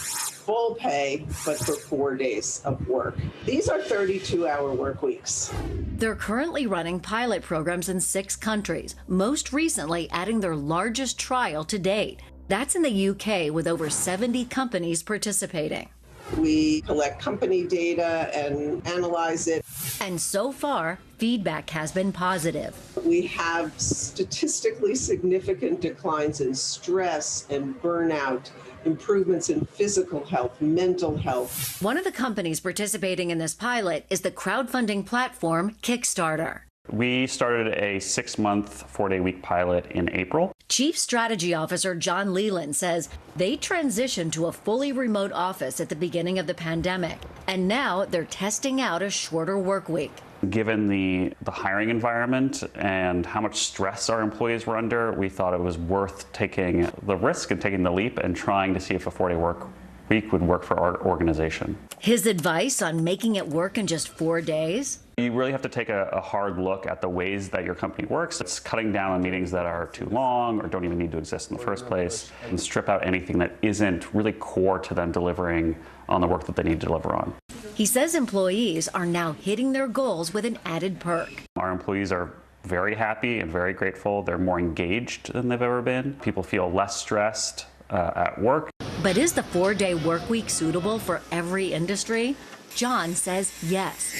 full pay, but for 4 days of work. These are 32-hour work weeks. They're currently running pilot programs in 6 countries, most recently adding their largest trial to date. That's in the UK, with over 70 companies participating. We collect company data and analyze it. And so far, feedback has been positive. We have statistically significant declines in stress and burnout, improvements in physical health, mental health. One of the companies participating in this pilot is the crowdfunding platform Kickstarter. We started a 6-month, 4-day week pilot in April. Chief Strategy Officer John Leland says they transitioned to a fully remote office at the beginning of the pandemic, and now they're testing out a shorter work week. Given the hiring environment and how much stress our employees were under, we thought it was worth taking the risk and taking the leap and trying to see if a 4-day work week would work for our organization. His advice on making it work in just 4 days? You really have to take a hard look at the ways that your company works. It's cutting down on meetings that are too long or don't even need to exist in the first place, and strip out anything that isn't really core to them delivering on the work that they need to deliver on. He says employees are now hitting their goals with an added perk. Our employees are very happy and very grateful. They're more engaged than they've ever been. People feel less stressed at work. But is the 4-day work week suitable for every industry? John says yes.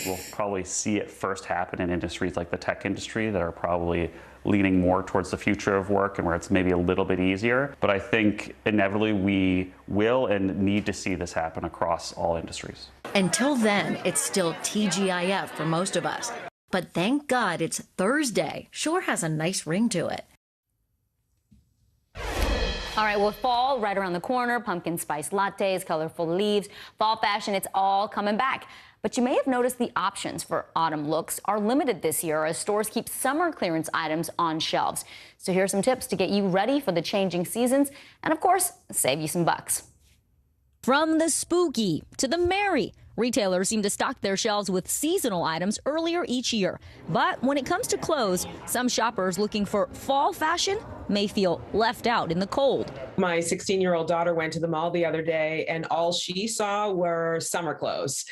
We'll probably see it first happen in industries like the tech industry that are probably leaning more towards the future of work and where it's maybe a little bit easier. But I think inevitably we will and need to see this happen across all industries. Until then, it's still TGIF for most of us. But thank God it's Thursday. Sure has a nice ring to it. All right, with fall right around the corner, pumpkin spice lattes, colorful leaves, fall fashion, it's all coming back. But you may have noticed the options for autumn looks are limited this year as stores keep summer clearance items on shelves. So here are some tips to get you ready for the changing seasons and, of course, save you some bucks. From the spooky to the merry, retailers seem to stock their shelves with seasonal items earlier each year. But when it comes to clothes, some shoppers looking for fall fashion may feel left out in the cold. My 16-year-old daughter went to the mall the other day, and all she saw were summer clothes,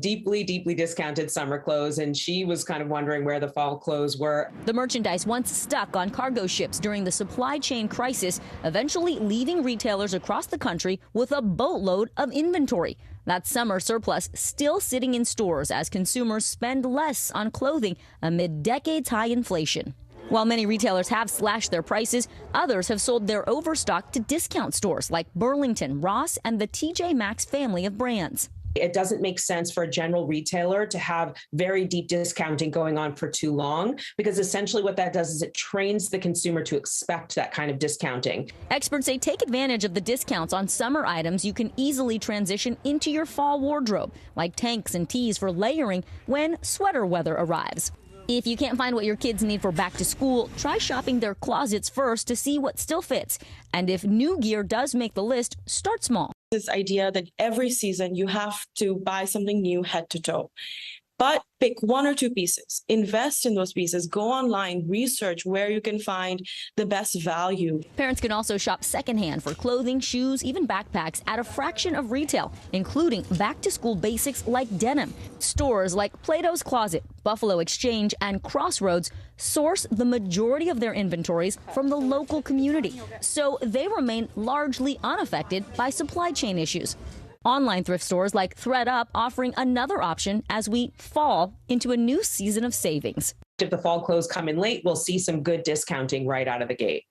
deeply discounted summer clothes, and she was kind of wondering where the fall clothes were. The merchandise once stuck on cargo ships during the supply chain crisis, eventually leaving retailers across the country with a boatload of inventory. That summer surplus still sitting in stores as consumers spend less on clothing amid decades-high inflation. While many retailers have slashed their prices, others have sold their overstock to discount stores like Burlington, Ross, and the TJ Maxx family of brands. It doesn't make sense for a general retailer to have very deep discounting going on for too long, because essentially what that does is it trains the consumer to expect that kind of discounting. Experts say take advantage of the discounts on summer items you can easily transition into your fall wardrobe, like tanks and tees for layering when sweater weather arrives. If you can't find what your kids need for back to school, try shopping their closets first to see what still fits. And if new gear does make the list, start small. This idea that every season you have to buy something new head to toe. But pick one or two pieces, invest in those pieces, go online, research where you can find the best value. Parents can also shop secondhand for clothing, shoes, even backpacks at a fraction of retail, including back-to-school basics like denim. Stores like Plato's Closet, Buffalo Exchange, and Crossroads source the majority of their inventories from the local community, so they remain largely unaffected by supply chain issues. Online thrift stores like ThredUp offering another option as we fall into a new season of savings. If the fall clothes come in late, we'll see some good discounting right out of the gate.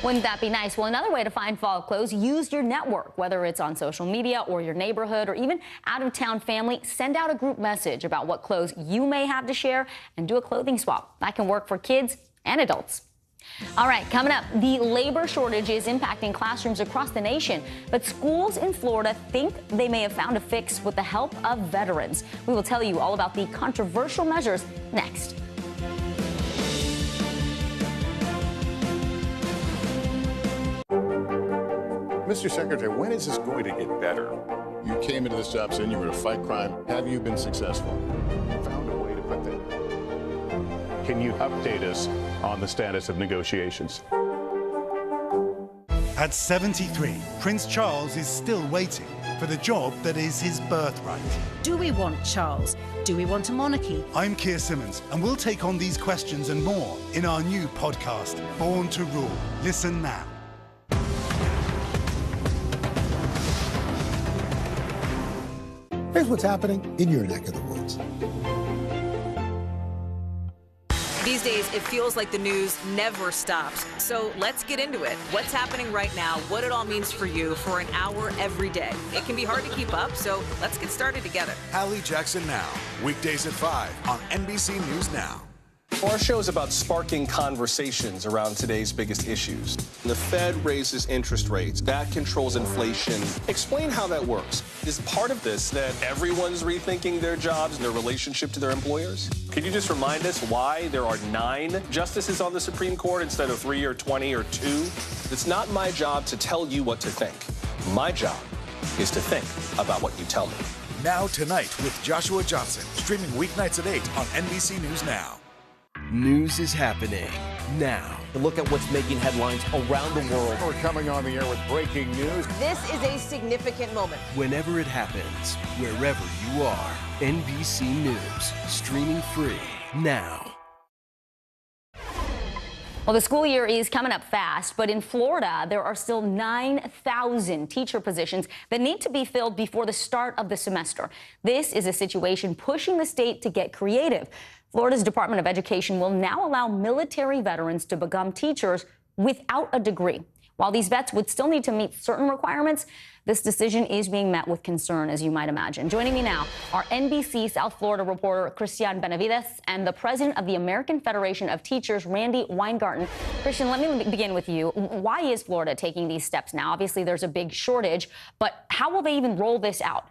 Wouldn't that be nice? Well, another way to find fall clothes, use your network, whether it's on social media or your neighborhood or even out-of-town family. Send out a group message about what clothes you may have to share and do a clothing swap. That can work for kids and adults. All right, coming up, the labor shortage is impacting classrooms across the nation, but schools in Florida think they may have found a fix with the help of veterans. We will tell you all about the controversial measures next. Mr. Secretary, when is this going to get better? You came into this job saying you were to fight crime. Have you been successful? Found a way to put that. Can you update us on the status of negotiations? At 73, Prince Charles is still waiting for the job that is his birthright. Do we want Charles? Do we want a monarchy? I'm Keir Simmons, and we'll take on these questions and more in our new podcast, Born to Rule. Listen now. Here's what's happening in your neck of the woods. These days, it feels like the news never stops. So let's get into it. What's happening right now, what it all means for you for an hour every day. It can be hard to keep up, so let's get started together. Hallie Jackson Now, weekdays at 5 on NBC News Now. Our show is about sparking conversations around today's biggest issues. The Fed raises interest rates. That controls inflation. Explain how that works. Is part of this that everyone's rethinking their jobs and their relationship to their employers? Could you just remind us why there are 9 justices on the Supreme Court instead of 3 or 20 or 2? It's not my job to tell you what to think. My job is to think about what you tell me. Now Tonight with Joshua Johnson, streaming weeknights at 8 on NBC News Now. News is happening now. Look at what's making headlines around the world. We're coming on the air with breaking news. This is a significant moment. Whenever it happens, wherever you are, NBC News, streaming free now. Well, the school year is coming up fast, but in Florida, there are still 9,000 teacher positions that need to be filled before the start of the semester. This is a situation pushing the state to get creative. Florida's Department of Education will now allow military veterans to become teachers without a degree. While these vets would still need to meet certain requirements, this decision is being met with concern, as you might imagine. Joining me now are NBC South Florida reporter Christian Benavides and the president of the American Federation of Teachers, Randy Weingarten. Christian, let me begin with you. Why is Florida taking these steps now? Obviously, there's a big shortage, but how will they even roll this out?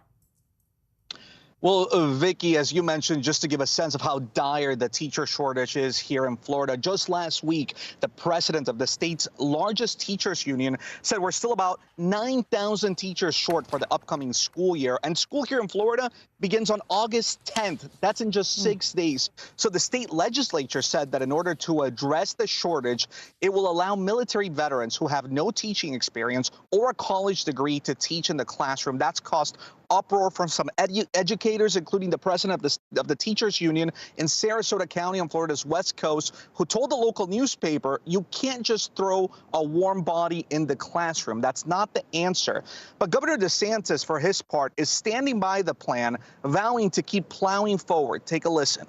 Well, Vicky, as you mentioned, just to give a sense of how dire the teacher shortage is here in Florida, just last week, the president of the state's largest teachers union said we're still about 9,000 teachers short for the upcoming school year. And school here in Florida begins on August 10th. That's in just 6 days. So the state legislature said that in order to address the shortage, it will allow military veterans who have no teaching experience or a college degree to teach in the classroom. That's caused uproar from some educators, including the president of the teachers union in Sarasota County on Florida's West Coast, who told the local newspaper, you can't just throw a warm body in the classroom. That's not the answer. But Governor DeSantis, for his part, is standing by the plan, vowing to keep plowing forward. Take a listen.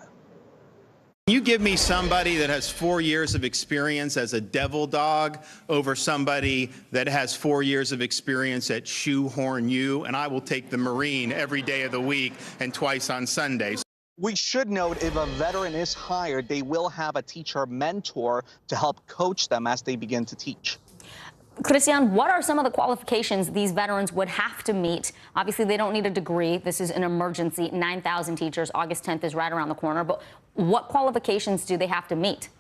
You give me somebody that has 4 years of experience as a devil dog over somebody that has 4 years of experience at shoehorn you, and I will take the Marine every day of the week and twice on Sundays. We should note if a veteran is hired, they will have a teacher mentor to help coach them as they begin to teach. Christian, what are some of the qualifications these veterans would have to meet? Obviously, they don't need a degree. This is an emergency. 9,000 teachers. August 10th is right around the corner. But what qualifications do they have to meet?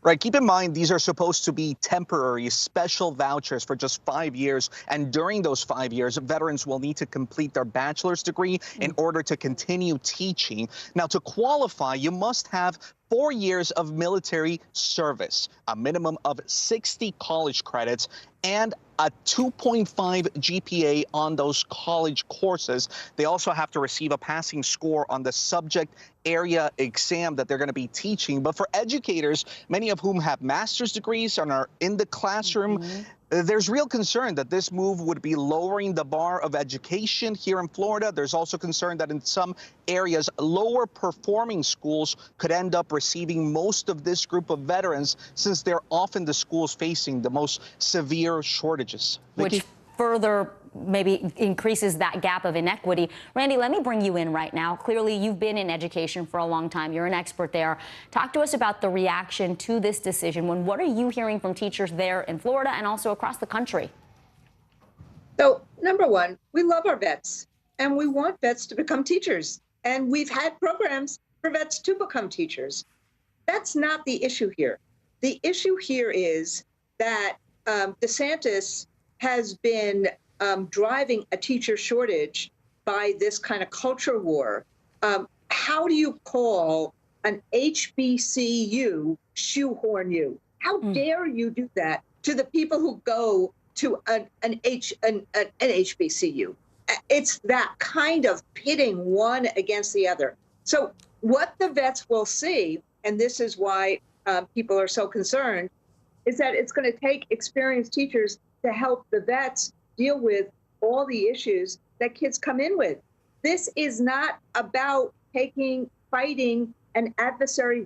Right. Keep in mind, these are supposed to be temporary special vouchers for just 5 years. And during those 5 years, veterans will need to complete their bachelor's degree in order to continue teaching. Now, to qualify, you must have 4 years of military service, a minimum of 60 college credits, and a 2.5 GPA on those college courses. They also have to receive a passing score on the subject area exam that they're going to be teaching. But for educators, many of whom have master's degrees and are in the classroom, there's real concern that this move would be lowering the bar of education here in Florida. There's also concern that in some areas, lower performing schools could end up receiving most of this group of veterans, since they're often the schools facing the most severe shortages. Vicky? Which further maybe increases that gap of inequity. Randy, let me bring you in right now. Clearly, you've been in education for a long time. You're an expert there. Talk to us about the reaction to this decision. What are you hearing from teachers there in Florida and also across the country? So, number one, we love our vets, and we want vets to become teachers. And we've had programs for vets to become teachers. That's not the issue here. The issue here is that DeSantis has been driving a teacher shortage by this kind of culture war. How do you call an HBCU shoehorn you? How dare you do that to the people who go to an HBCU? It's that kind of pitting one against the other. So what the vets will see, and this is why people are so concerned, is that it's going to take experienced teachers to help the vets deal with all the issues that kids come in with. This is not about fighting an adversary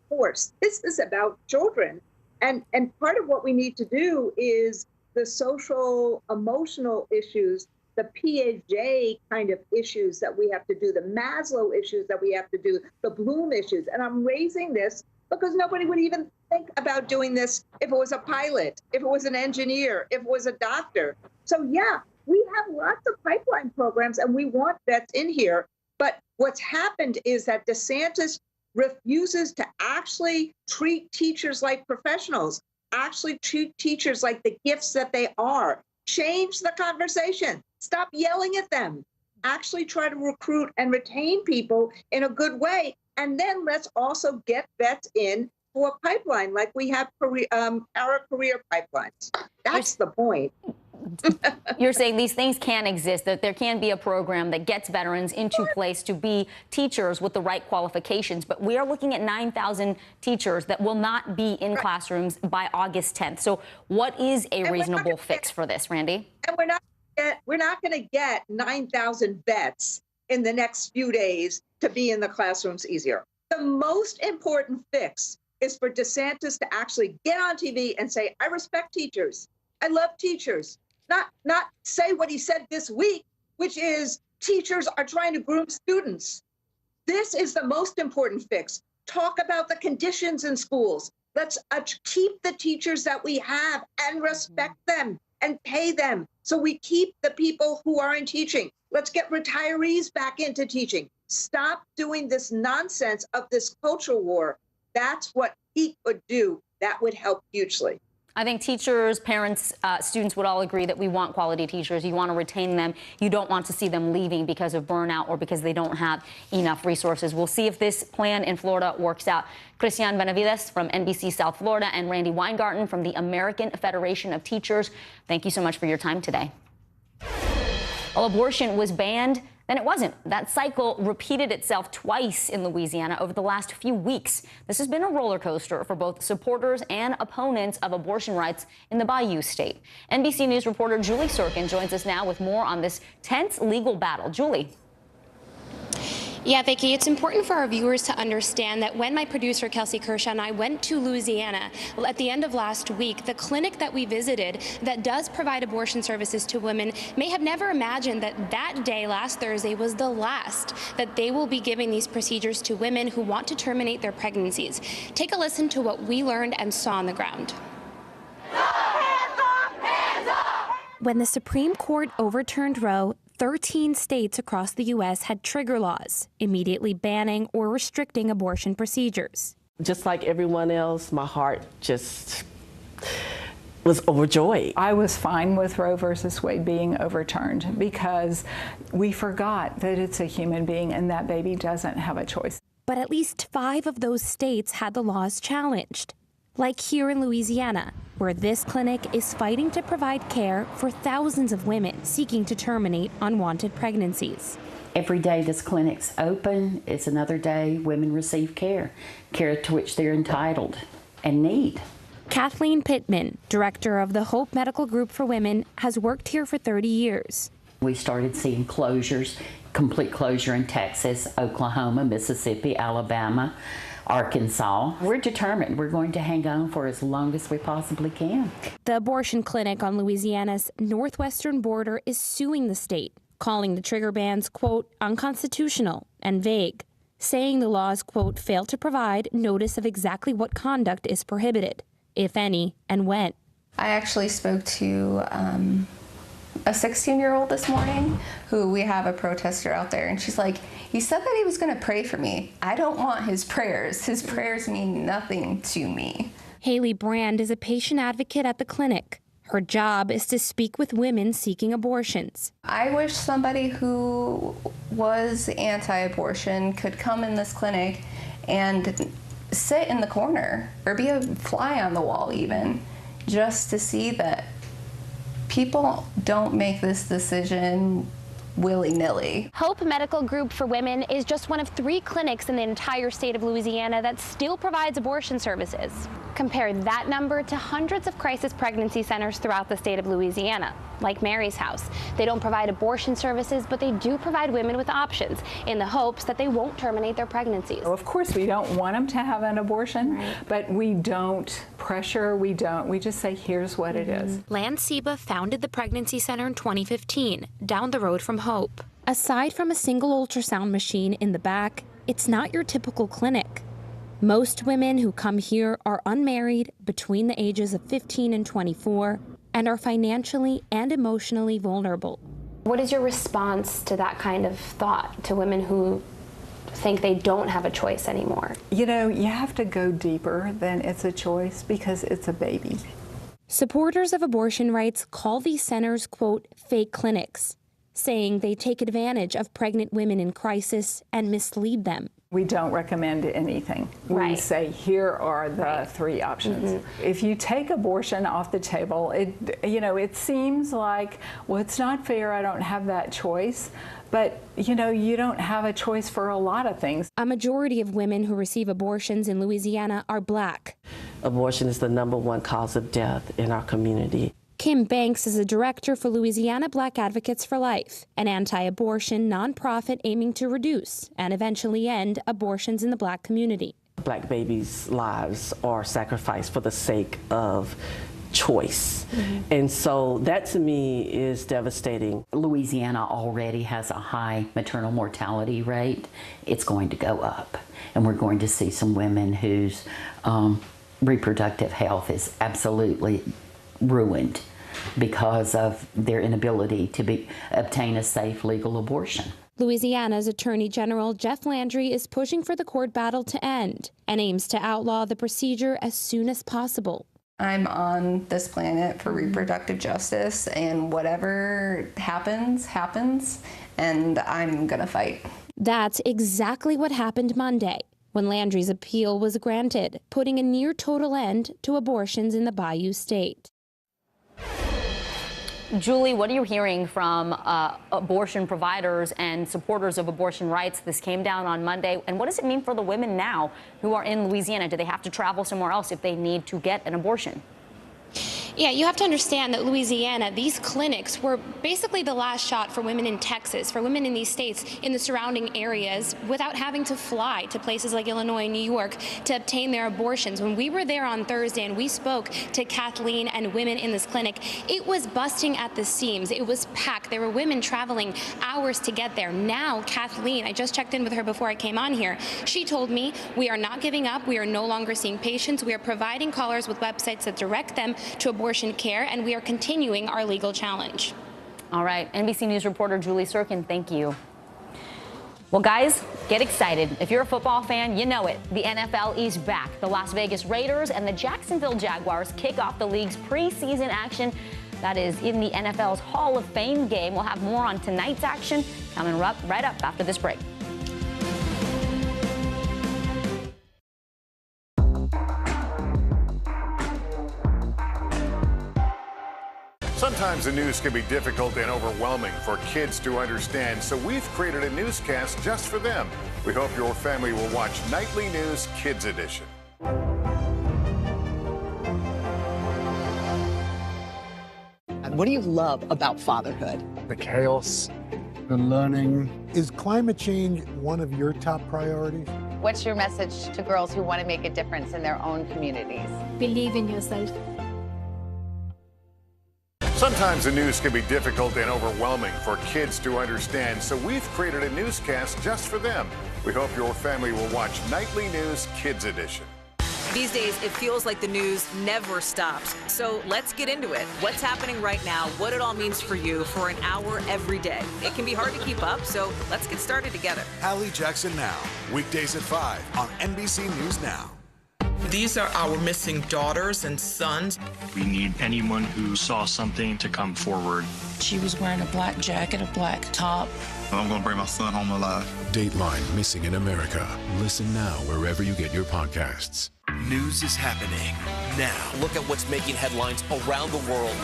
force. This is about children. And part of what we need to do is the social, emotional issues, the Piaget kind of issues that we have to do, the Maslow issues that we have to do, the Bloom issues. And I'm raising this because nobody would even think about doing this if it was a pilot, if it was an engineer, if it was a doctor. So yeah, we have lots of pipeline programs and we want vets in here. But what's happened is that DeSantis refuses to actually treat teachers like professionals, actually treat teachers like the gifts that they are. Change the conversation. Stop yelling at them. Actually try to recruit and retain people in a good way. And then let's also get vets in for a pipeline like we have our career pipelines. That's the point. You're saying these things can exist, that there can be a program that gets veterans into place to be teachers with the right qualifications. But we are looking at 9,000 teachers that will not be in classrooms by August 10th. So what is a reasonable fix for this, Randy? And we're not going to get 9,000 vets in the next few days to be in the classrooms easier. The most important fix is for DeSantis to actually get on TV and say, I respect teachers. I love teachers. Not say what he said this week, which is teachers are trying to groom students. This is the most important fix. Talk about the conditions in schools. Let's keep the teachers that we have and respect them. and pay them so we keep the people who are in teaching. Let's get retirees back into teaching. Stop doing this nonsense of this culture war. That's what he could do. That would help hugely. I think teachers, parents, students would all agree that we want quality teachers. You want to retain them. You don't want to see them leaving because of burnout or because they don't have enough resources. We'll see if this plan in Florida works out. Christian Benavides from NBC South Florida and Randy Weingarten from the American Federation of Teachers, thank you so much for your time today. Well, abortion was banned, then it wasn't. That cycle repeated itself twice in Louisiana over the last few weeks. This has been a roller coaster for both supporters and opponents of abortion rights in the Bayou State. NBC News reporter Julie Sorkin joins us now with more on this tense legal battle. Julie. Yeah, Vicki, it's important for our viewers to understand that when my producer, Kelsey Kershaw, and I went to Louisiana at the end of last week, the clinic that we visited that does provide abortion services to women may have never imagined that that day, last Thursday, was the last that they will be giving these procedures to women who want to terminate their pregnancies. Take a listen to what we learned and saw on the ground. When the Supreme Court overturned Roe, 13 states across the U.S. had trigger laws, immediately banning or restricting abortion procedures. Just like everyone else, my heart just was overjoyed. I was fine with Roe versus Wade being overturned because we forgot that it's a human being and that baby doesn't have a choice. But at least 5 of those states had the laws challenged. Like here in Louisiana, where this clinic is fighting to provide care for thousands of women seeking to terminate unwanted pregnancies. Every day this clinic's open is another day women receive care to which they're entitled and need. Kathleen Pittman, director of the Hope Medical Group for Women, has worked here for 30 years. We started seeing closures, complete closure in Texas, Oklahoma, Mississippi, Alabama, Arkansas. We're determined. We're going to hang on for as long as we possibly can. The abortion clinic on Louisiana's northwestern border is suing the state, calling the trigger bans, quote, unconstitutional and vague, saying the laws, quote, fail to provide notice of exactly what conduct is prohibited, if any, and when. I actually spoke to a 16-year-old this morning who we have a protester out there, and she's like, he said that he was going to pray for me. I don't want his prayers. His prayers mean nothing to me. Haley Brand is a patient advocate at the clinic. Her job is to speak with women seeking abortions. I wish somebody who was anti-abortion could come in this clinic and sit in the corner or be a fly on the wall even, just to see that people don't make this decision willy-nilly. Hope Medical Group for Women is just one of 3 clinics in the entire state of Louisiana that still provides abortion services. Compare that number to hundreds of crisis pregnancy centers throughout the state of Louisiana, like Mary's House. They don't provide abortion services, but they do provide women with options in the hopes that they won't terminate their pregnancies. Of course, we don't want them to have an abortion, but we don't pressure, we just say, here's what it is. Lance Seba founded the pregnancy center in 2015, down the road from Hope. Aside from a single ultrasound machine in the back, it's not your typical clinic. Most women who come here are unmarried, between the ages of 15 and 24, and are financially and emotionally vulnerable. What is your response to that kind of thought, to women who think they don't have a choice anymore? You know, you have to go deeper than it's a choice because it's a baby. Supporters of abortion rights call these centers, quote, fake clinics, saying they take advantage of pregnant women in crisis and mislead them. We don't recommend anything. We say, here are the 3 options. If you take abortion off the table, it seems like, well, it's not fair, I don't have that choice. But, you don't have a choice for a lot of things. A majority of women who receive abortions in Louisiana are Black. Abortion is the #1 cause of death in our community. Kim Banks is a director for Louisiana Black Advocates for Life, an anti-abortion nonprofit aiming to reduce and eventually end abortions in the Black community. Black babies' lives are sacrificed for the sake of choice. And so that to me is devastating. Louisiana already has a high maternal mortality rate. It's going to go up, and we're going to see some women whose reproductive health is absolutely ruined because of their inability to obtain a safe legal abortion. Louisiana's Attorney General Jeff Landry is pushing for the court battle to end and aims to outlaw the procedure as soon as possible. I'm on this planet for reproductive justice, and whatever happens, happens, and I'm gonna fight. That's exactly what happened Monday, when Landry's appeal was granted, putting a near total end to abortions in the Bayou State. Julie, what are you hearing from abortion providers and supporters of abortion rights? This came down on Monday. And what does it mean for the women now who are in Louisiana? Do they have to travel somewhere else if they need to get an abortion? Yeah, you have to understand that Louisiana, these clinics were basically the last shot for women in Texas, for women in these states, in the surrounding areas, without having to fly to places like Illinois and New York to obtain their abortions. When we were there on Thursday and we spoke to Kathleen and women in this clinic, it was busting at the seams. It was packed. There were women traveling hours to get there. Now, Kathleen, I just checked in with her before I came on here. She told me, we are not giving up. We are no longer seeing patients. We are providing callers with websites that direct them to abortion care, and we are continuing our legal challenge. All right, NBC News reporter Julie Sirkin, thank you. Well, guys, get excited. If you're a football fan, you know it. The NFL is back. The Las Vegas Raiders and the Jacksonville Jaguars kick off the league's preseason action. That is in the NFL's Hall of Fame game. We'll have more on tonight's action coming right up after this break. Sometimes the news can be difficult and overwhelming for kids to understand, so we've created a newscast just for them. We hope your family will watch Nightly News Kids Edition. What do you love about fatherhood? The chaos, the learning. Is climate change one of your top priorities? What's your message to girls who want to make a difference in their own communities? Believe in yourself. Sometimes the news can be difficult and overwhelming for kids to understand, so we've created a newscast just for them. We hope your family will watch Nightly News Kids Edition. These days, it feels like the news never stops. So let's get into it. What's happening right now, what it all means for you for an hour every day. It can be hard to keep up, so let's get started together. Hallie Jackson Now, weekdays at 5 on NBC News Now. These are our missing daughters and sons. We need anyone who saw something to come forward. She was wearing a black jacket, a black top. I'm going to bring my son home alive. Dateline Missing in America. Listen now wherever you get your podcasts. News is happening now. Look at what's making headlines around the world.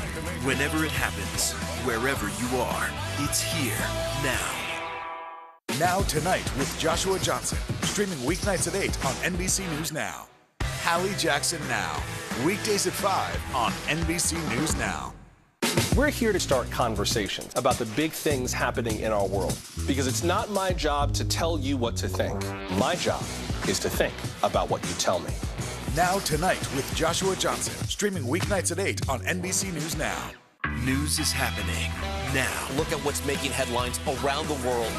Whenever it happens, wherever you are, it's here now. Now Tonight with Joshua Johnson. Streaming weeknights at 8 on NBC News Now. Hallie Jackson Now, weekdays at 5 on NBC News Now. We're here to start conversations about the big things happening in our world, because it's not my job to tell you what to think. My job is to think about what you tell me. Now Tonight with Joshua Johnson, streaming weeknights at 8 on NBC News Now. News is happening now. Look at what's making headlines around the world.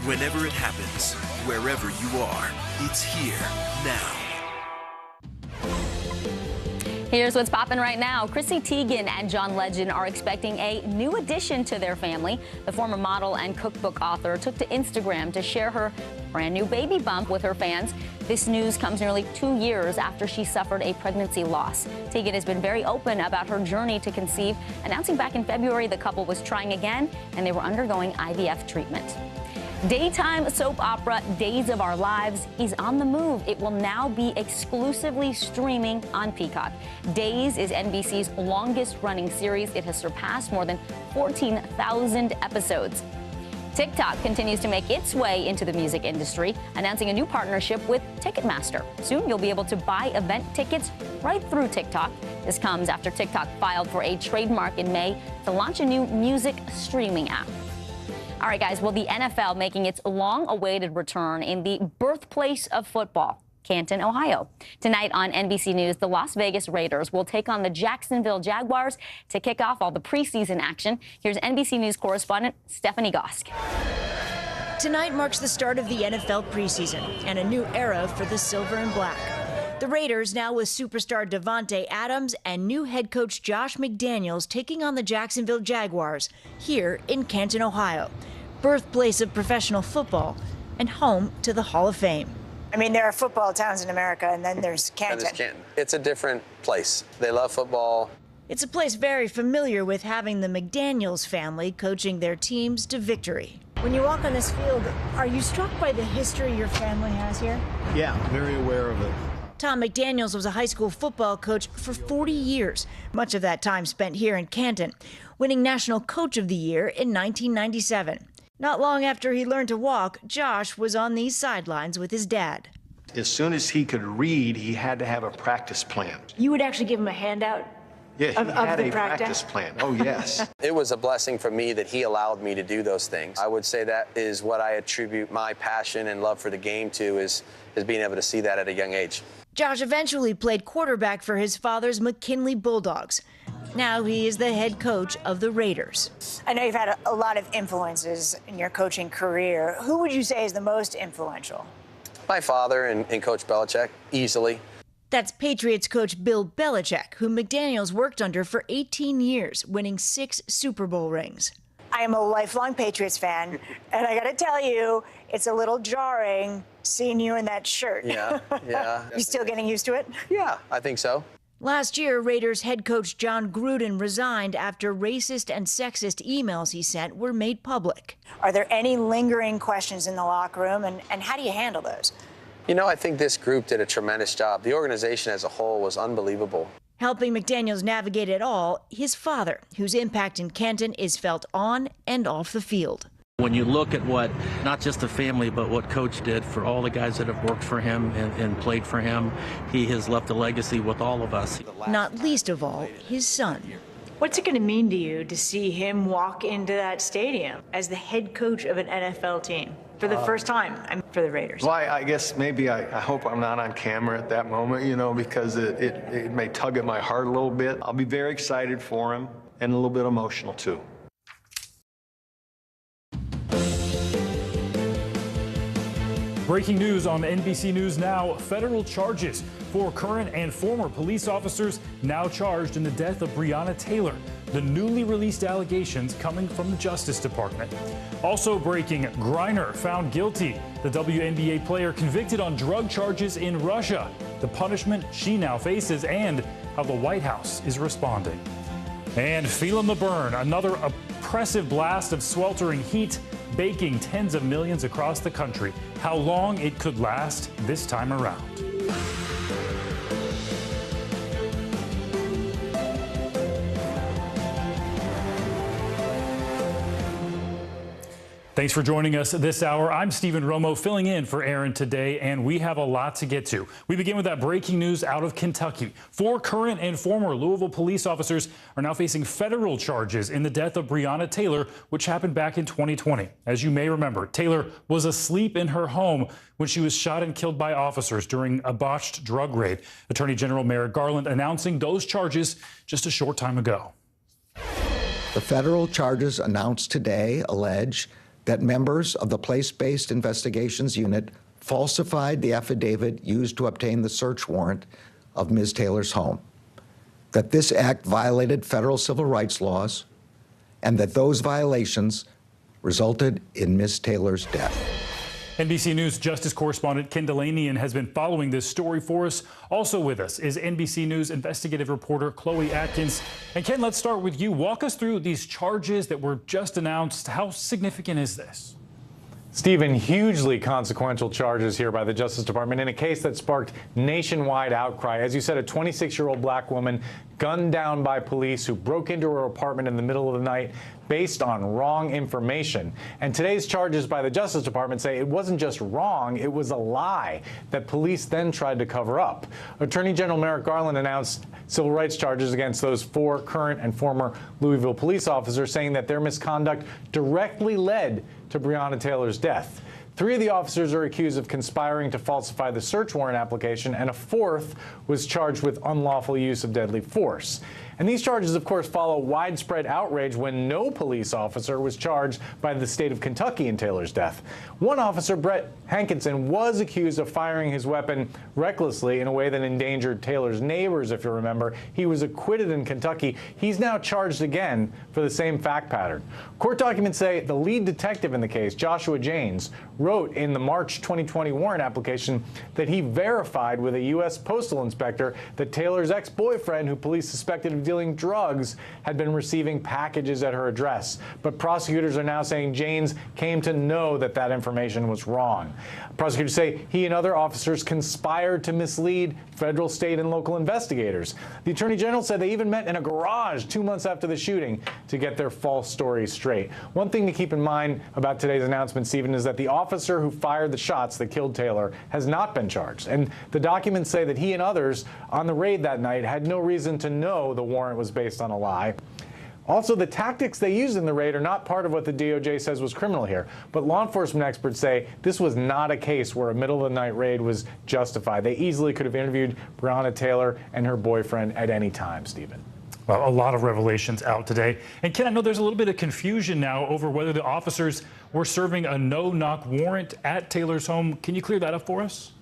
Whenever it happens, wherever you are, it's here now. Here's what's popping right now. Chrissy Teigen and John Legend are expecting a new addition to their family. The former model and cookbook author took to Instagram to share her brand new baby bump with her fans. This news comes nearly 2 years after she suffered a pregnancy loss. Teigen has been very open about her journey to conceive, announcing back in February the couple was trying again and they were undergoing IVF treatment. Daytime soap opera Days of Our Lives is on the move. It will now be exclusively streaming on Peacock. Days is NBC's longest running series. It has surpassed more than 14,000 episodes. TikTok continues to make its way into the music industry, announcing a new partnership with Ticketmaster. Soon you'll be able to buy event tickets right through TikTok. This comes after TikTok filed for a trademark in May to launch a new music streaming app. All right, guys, well, the NFL making its long-awaited return in the birthplace of football, Canton, Ohio. Tonight on NBC News, the Las Vegas Raiders will take on the Jacksonville Jaguars to kick off all the preseason action. Here's NBC News correspondent Stephanie Gosk. Tonight marks the start of the NFL preseason and a new era for the Silver and Black. The Raiders now with superstar Davante Adams and new head coach Josh McDaniels taking on the Jacksonville Jaguars here in Canton, Ohio, birthplace of professional football and home to the Hall of Fame. I mean, there are football towns in America, and then there's Canton. It's a different place. They love football. It's a place very familiar with having the McDaniels family coaching their teams to victory. When you walk on this field, are you struck by the history your family has here? Yeah, very aware of it. Tom McDaniels was a high school football coach for 40 years, much of that time spent here in Canton, winning National Coach of the Year in 1997. Not long after he learned to walk, Josh was on these sidelines with his dad. As soon as he could read, he had to have a practice plan. You would actually give him a handout? Yeah, he had a practice plan. Oh, yes. It was a blessing for me that he allowed me to do those things. I would say that is what I attribute my passion and love for the game to, is being able to see that at a young age. Josh eventually played quarterback for his father's McKinley Bulldogs. Now he is the head coach of the Raiders. I know you've had a lot of influences in your coaching career. Who would you say is the most influential? My father and Coach Belichick, easily. That's Patriots coach Bill Belichick, who McDaniels worked under for 18 years, winning 6 Super Bowl rings. I am a lifelong Patriots fan, and I got to tell you, it's a little jarring seeing you in that shirt. Yeah. You still getting used to it? Yeah, I think so. Last year, Raiders head coach John Gruden resigned after racist and sexist emails he sent were made public. Are there any lingering questions in the locker room, and how do you handle those? You know, I think this group did a tremendous job. The organization as a whole was unbelievable. Helping McDaniels navigate it all, his father, whose impact in Canton is felt on and off the field. When you look at what, not just the family, but what Coach did for all the guys that have worked for him and played for him, he has left a legacy with all of us. Not least of all, his son. What's it going to mean to you to see him walk into that stadium as the head coach of an NFL team for the first time for the Raiders? Well, I guess maybe I hope I'm not on camera at that moment, you know, because it may tug at my heart a little bit. I'll be very excited for him and a little bit emotional, too. Breaking news on NBC News Now. Federal charges for current and former police officers now charged in the death of Breonna Taylor. The newly released allegations coming from the Justice Department. Also breaking, Griner found guilty. The WNBA player convicted on drug charges in Russia. The punishment she now faces and how the White House is responding. And feeling the burn. Another oppressive blast of sweltering heat, baking tens of millions across the country. How long it could last this time around. Thanks for joining us this hour. I'm Stephen Romo, filling in for Aaron today, and we have a lot to get to. We begin with that breaking news out of Kentucky. 4 current and former Louisville police officers are now facing federal charges in the death of Breonna Taylor, which happened back in 2020. As you may remember, Taylor was asleep in her home when she was shot and killed by officers during a botched drug raid. Attorney General Merrick Garland announcing those charges just a short time ago. The federal charges announced today allege that members of the Place-Based Investigations Unit falsified the affidavit used to obtain the search warrant of Ms. Taylor's home, that this act violated federal civil rights laws, and that those violations resulted in Ms. Taylor's death. NBC News Justice correspondent Ken Delanian has been following this story for us. Also with us is NBC News investigative reporter Chloe Atkins. And Ken, let's start with you. Walk us through these charges that were just announced. How significant is this? Stephen, hugely consequential charges here by the Justice Department in a case that sparked nationwide outcry. As you said, a 26-year-old black woman gunned down by police who broke into her apartment in the middle of the night based on wrong information. And today's charges by the Justice Department say it wasn't just wrong, it was a lie that police then tried to cover up. Attorney General Merrick Garland announced civil rights charges against those 4 current and former Louisville police officers, saying that their misconduct directly led to Breonna Taylor's death. 3 of the officers are accused of conspiring to falsify the search warrant application, and a 4th was charged with unlawful use of deadly force. And these charges, of course, follow widespread outrage when no police officer was charged by the state of Kentucky in Taylor's death. One officer, Brett Hankinson, was accused of firing his weapon recklessly in a way that endangered Taylor's neighbors, if you remember. He was acquitted in Kentucky. He's now charged again for the same fact pattern. Court documents say the lead detective in the case, Joshua Janes, wrote in the March 2020 warrant application that he verified with a U.S. postal inspector that Taylor's ex-boyfriend, who police suspected of dealing drugs, had been receiving packages at her address. But prosecutors are now saying Janes came to know that that information was wrong. Prosecutors say he and other officers conspired to mislead federal, state, and local investigators. The Attorney General said they even met in a garage 2 months after the shooting to get their false stories straight. One thing to keep in mind about today's announcement, Stephen, is that the officer who fired the shots that killed Taylor has not been charged. And the documents say that he and others on the raid that night had no reason to know the warrant was based on a lie. Also, the tactics they used in the raid are not part of what the DOJ says was criminal here. But law enforcement experts say this was not a case where a middle-of-the-night raid was justified. They easily could have interviewed Breonna Taylor and her boyfriend at any time, Stephen. Well, a lot of revelations out today. And Ken, I know there's a little bit of confusion now over whether the officers were serving a no-knock warrant at Taylor's home. Can you clear that up for us?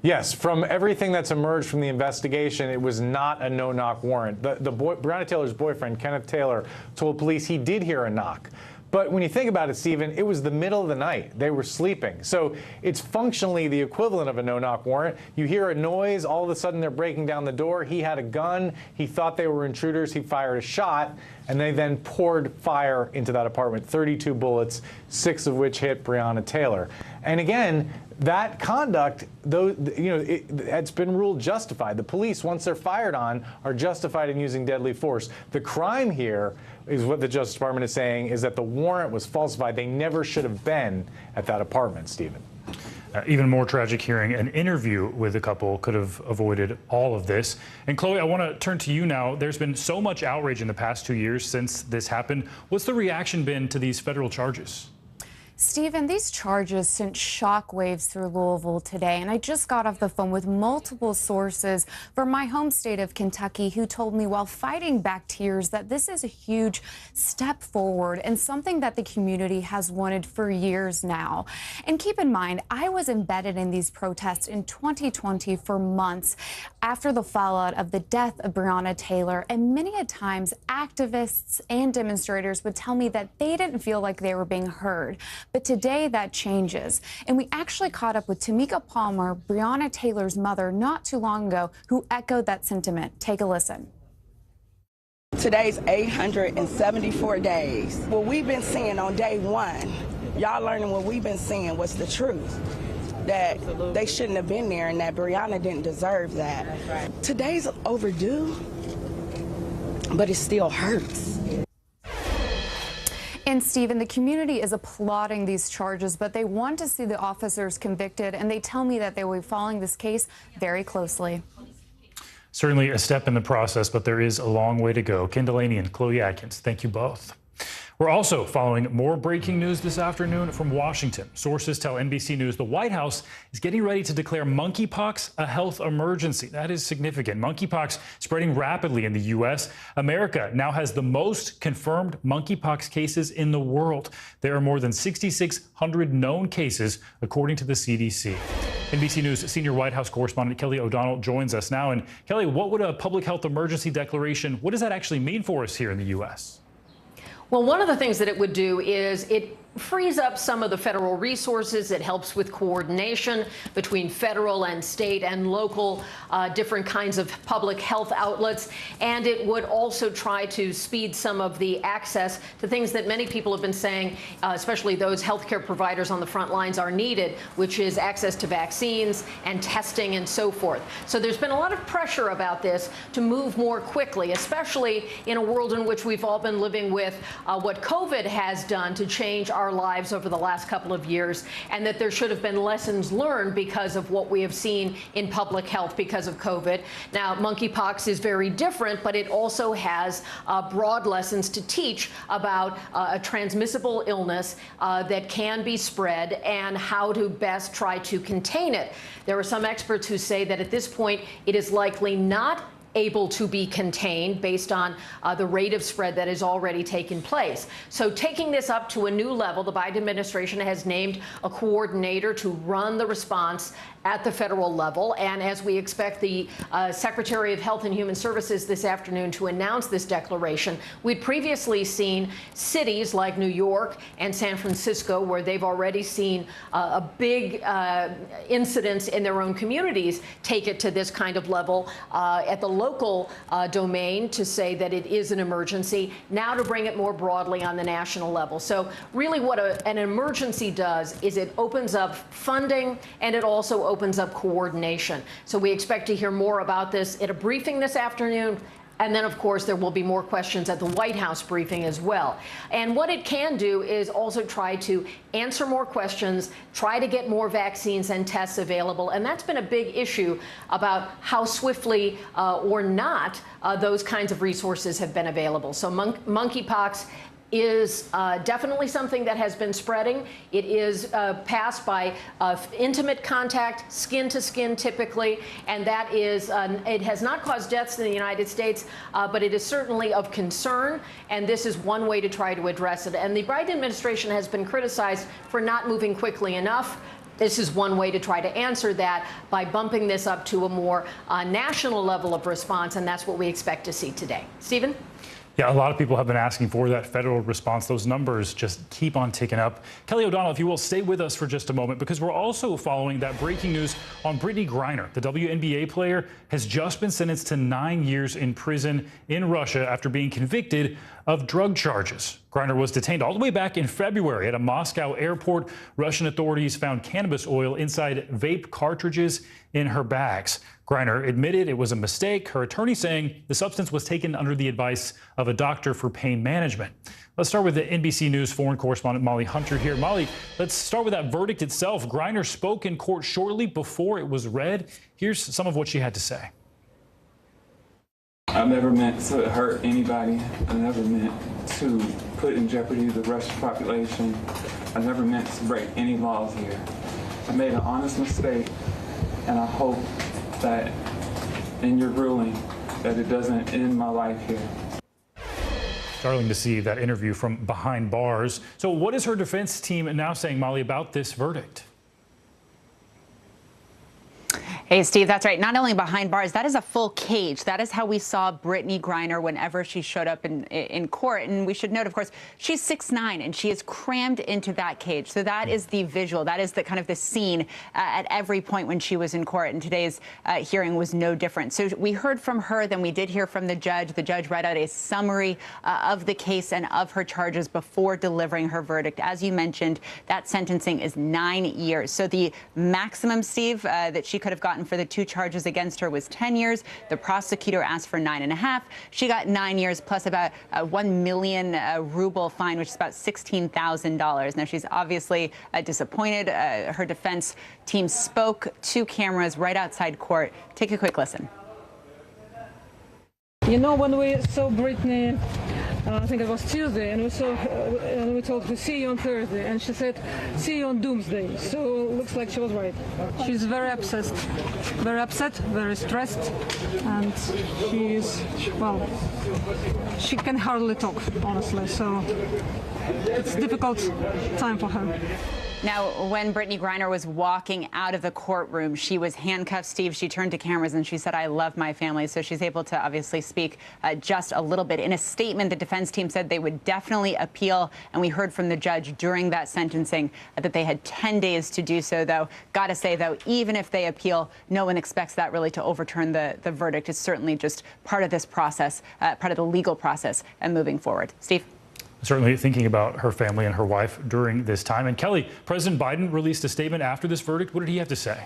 Yes, from everything that's emerged from the investigation, it was not a no-knock warrant. Breonna Taylor's boyfriend, Kenneth Taylor, told police he did hear a knock. But when you think about it, Stephen, it was the middle of the night. They were sleeping. So it's functionally the equivalent of a no-knock warrant. You hear a noise, all of a sudden they're breaking down the door. He had a gun. He thought they were intruders. He fired a shot, and they then poured fire into that apartment, 32 bullets, 6 of which hit Breonna Taylor. And again, that conduct, though, it's been ruled justified. The police, once they're fired on, are justified in using deadly force. The crime here is what the Justice Department is saying is that the warrant was falsified. They never should have been at that apartment, Stephen. Even more tragic, hearing an interview with the couple could have avoided all of this. And Chloe, I want to turn to you now. There's been so much outrage in the past 2 years since this happened. What's the reaction been to these federal charges? Stephen, these charges sent shockwaves through Louisville today, and I just got off the phone with multiple sources from my home state of Kentucky who told me while fighting back tears that this is a huge step forward and something that the community has wanted for years now. And keep in mind, I was embedded in these protests in 2020 for months after the fallout of the death of Breonna Taylor, and many a times activists and demonstrators would tell me that they didn't feel like they were being heard. But today that changes. And we actually caught up with Tamika Palmer, Breonna Taylor's mother, not too long ago, who echoed that sentiment. Take a listen. Today's 874 days. What we've been seeing on day one, y'all learning what we've been seeing was the truth. That they shouldn't have been there and that Breonna didn't deserve that. Right. Today's overdue, but it still hurts. And Stephen, the community is applauding these charges, but they want to see the officers convicted, and they tell me that they will be following this case very closely. Certainly a step in the process, but there is a long way to go. Ken Delaney and Chloe Atkins, thank you both. We're also following more breaking news this afternoon from Washington. Sources tell NBC News the White House is getting ready to declare monkeypox a health emergency. That is significant. Monkeypox spreading rapidly in the U.S. America now has the most confirmed monkeypox cases in the world. There are more than 6,600 known cases, according to the CDC. NBC News senior White House correspondent Kelly O'Donnell joins us now. And Kelly, what would a public health emergency declaration, what does that actually mean for us here in the U.S.? Well, one of the things that it would do is it frees up some of the federal resources. It helps with coordination between federal and state and local different kinds of public health outlets. And it would also try to speed some of the access to things that many people have been saying, especially those healthcare providers on the front lines are needed, which is access to vaccines and testing and so forth. So there's been a lot of pressure about this to move more quickly, especially in a world in which we've all been living with what COVID has done to change our lives over the last couple of years, and that there should have been lessons learned because of what we have seen in public health because of COVID. Now, monkeypox is very different, but it also has broad lessons to teach about a transmissible illness that can be spread and how to best try to contain it. There are some experts who say that at this point it is likely not able to be contained based on the rate of spread that has already taken place. So taking this up to a new level, the Biden administration has named a coordinator to run the response at the federal level. And as we expect the Secretary of Health and Human Services this afternoon to announce this declaration, we'd previously seen cities like New York and San Francisco, where they've already seen a big incidence in their own communities, take it to this kind of level at the local domain to say that it is an emergency, now to bring it more broadly on the national level. So really what an emergency does is it opens up funding, and it also opens up coordination. So we expect to hear more about this at a briefing this afternoon. And then, of course, there will be more questions at the White House briefing as well. And what it can do is also try to answer more questions, try to get more vaccines and tests available. And that's been a big issue about how swiftly or not those kinds of resources have been available. So monkeypox is definitely something that has been spreading. It is passed by intimate contact, skin to skin typically, and that is, it has not caused deaths in the United States, but it is certainly of concern, and this is one way to try to address it. And the Biden administration has been criticized for not moving quickly enough. This is one way to try to answer that by bumping this up to a more national level of response, and that's what we expect to see today. Stephen? Yeah, a lot of people have been asking for that federal response. Those numbers just keep on ticking up. Kelly O'Donnell, if you will, stay with us for just a moment, because we're also following that breaking news on Brittany Griner. The WNBA player has just been sentenced to 9 years in prison in Russia after being convicted of drug charges. Griner was detained all the way back in February at a Moscow airport. Russian authorities found cannabis oil inside vape cartridges in her bags. Griner admitted it was a mistake, her attorney saying the substance was taken under the advice of a doctor for pain management. Let's start with the NBC News foreign correspondent Molly Hunter here. Molly, let's start with that verdict itself. Griner spoke in court shortly before it was read. Here's some of what she had to say. I've never meant to hurt anybody. I never meant to put in jeopardy the Russian population. I never meant to break any laws here. I made an honest mistake, and I hope that in your ruling that it doesn't end my life here. Startling to see that interview from behind bars. So what is her defense team now saying, Molly, about this verdict? Hey, Steve, that's right. Not only behind bars, that is a full cage. That is how we saw Brittany Griner whenever she showed up in court. And we should note, of course, she's 6'9", and she is crammed into that cage. So that is the visual. That is the kind of the scene at every point when she was in court. And today's hearing was no different. So we heard from her, then we did hear from the judge. The judge read out a summary of the case and of her charges before delivering her verdict. As you mentioned, that sentencing is 9 years. So the maximum, Steve, that she could have gotten for the two charges against her was 10 years. The prosecutor asked for 9.5. She got 9 years plus about a 1 million ruble fine, which is about $16,000. Now, she's obviously disappointed. Her defense team spoke to cameras right outside court. Take a quick listen. You know, when we saw Brittany, I think it was Tuesday, and we told her, see you on Thursday, and she said, see you on Doomsday. So it looks like she was right. She's very upset, very stressed, and well, she can hardly talk, honestly. So it's a difficult time for her. Now, when Brittany Griner was walking out of the courtroom, she was handcuffed, Steve. She turned to cameras and she said, I love my family. So she's able to obviously speak just a little bit. In a statement, the defense team said they would definitely appeal. And we heard from the judge during that sentencing that they had 10 days to do so, though. Got to say, though, even if they appeal, no one expects that really to overturn the verdict. It's certainly just part of this process, part of the legal process and moving forward. Steve? Certainly thinking about her family and her wife during this time. And Kelly, President Biden released a statement after this verdict. What did he have to say?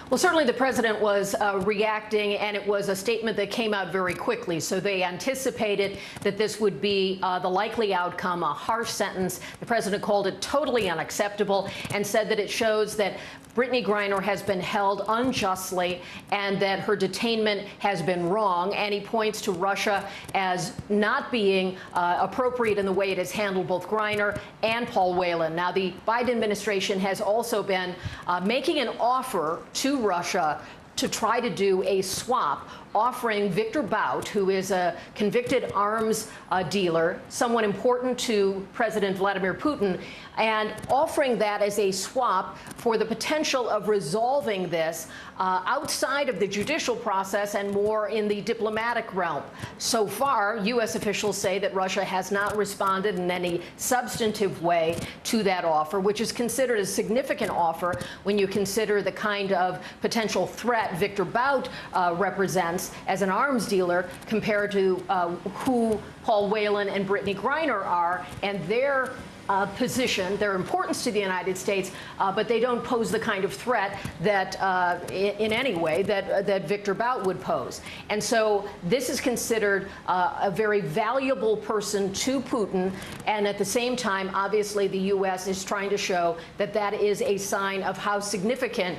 Well, certainly the president was reacting, and it was a statement that came out very quickly. So they anticipated that this would be the likely outcome, a harsh sentence. The president called it totally unacceptable and said that it shows that Brittany Griner has been held unjustly and that her detainment has been wrong. And he points to Russia as not being appropriate in the way it has handled both Griner and Paul Whelan. Now, the Biden administration has also been making an offer to Russia to try to do a swap, offering Victor Bout, who is a convicted arms dealer, someone important to President Vladimir Putin, and offering that as a swap for the potential of resolving this outside of the judicial process and more in the diplomatic realm. So far, U.S. officials say that Russia has not responded in any substantive way to that offer, which is considered a significant offer when you consider the kind of potential threat Victor Bout represents as an arms dealer compared to who Paul Whelan and Brittany Griner are, and their position, their importance to the United States, but they don't pose the kind of threat that, in any way, that Victor Bout would pose. And so this is considered a very valuable person to Putin, and at the same time, obviously, the U.S. is trying to show that that is a sign of how significant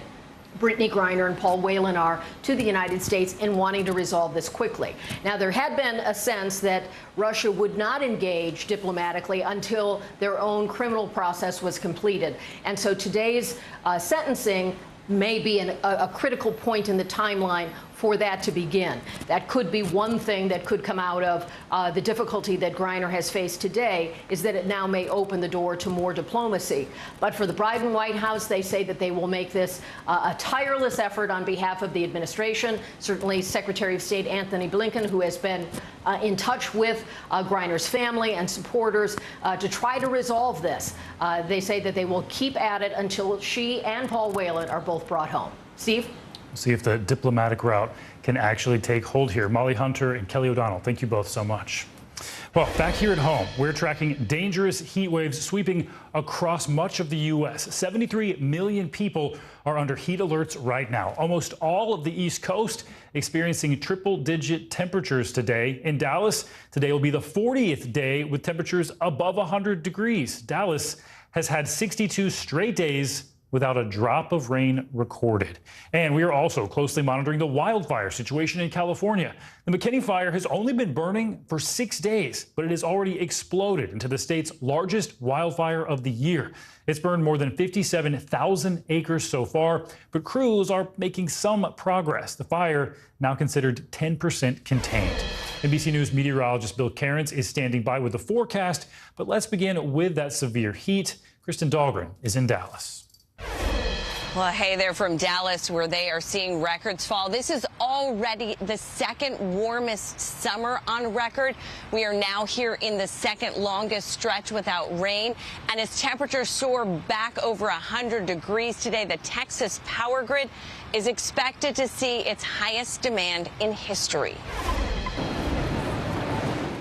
Brittany Griner and Paul Whelan are to the United States in wanting to resolve this quickly. Now, there had been a sense that Russia would not engage diplomatically until their own criminal process was completed. And so today's sentencing may be a critical point in the timeline for that to begin. That could be one thing that could come out of the difficulty that Griner has faced today, is that it now may open the door to more diplomacy. But for the Biden White House, they say that they will make this a tireless effort on behalf of the administration. Certainly Secretary of State Anthony Blinken, who has been in touch with Griner's family and supporters to try to resolve this. They say that they will keep at it until she and Paul Whelan are both brought home. Steve? See if the diplomatic route can actually take hold here. Molly Hunter and Kelly O'Donnell, thank you both so much. Well, back here at home, we're tracking dangerous heat waves sweeping across much of the U.S. 73 million people are under heat alerts right now. Almost all of the East Coast experiencing triple-digit temperatures today. In Dallas, today will be the 40th day with temperatures above 100 degrees. Dallas has had 62 straight days without a drop of rain recorded. And we are also closely monitoring the wildfire situation in California. The McKinney fire has only been burning for 6 days, but it has already exploded into the state's largest wildfire of the year. It's burned more than 57,000 acres so far, but crews are making some progress. The fire now considered 10% contained. NBC News meteorologist Bill Cairns is standing by with the forecast, but let's begin with that severe heat. Kristen Dahlgren is in Dallas. Well, hey there from Dallas, where they are seeing records fall. This is already the second warmest summer on record. We are now here in the second longest stretch without rain. And as temperatures soar back over 100 degrees today, the Texas power grid is expected to see its highest demand in history.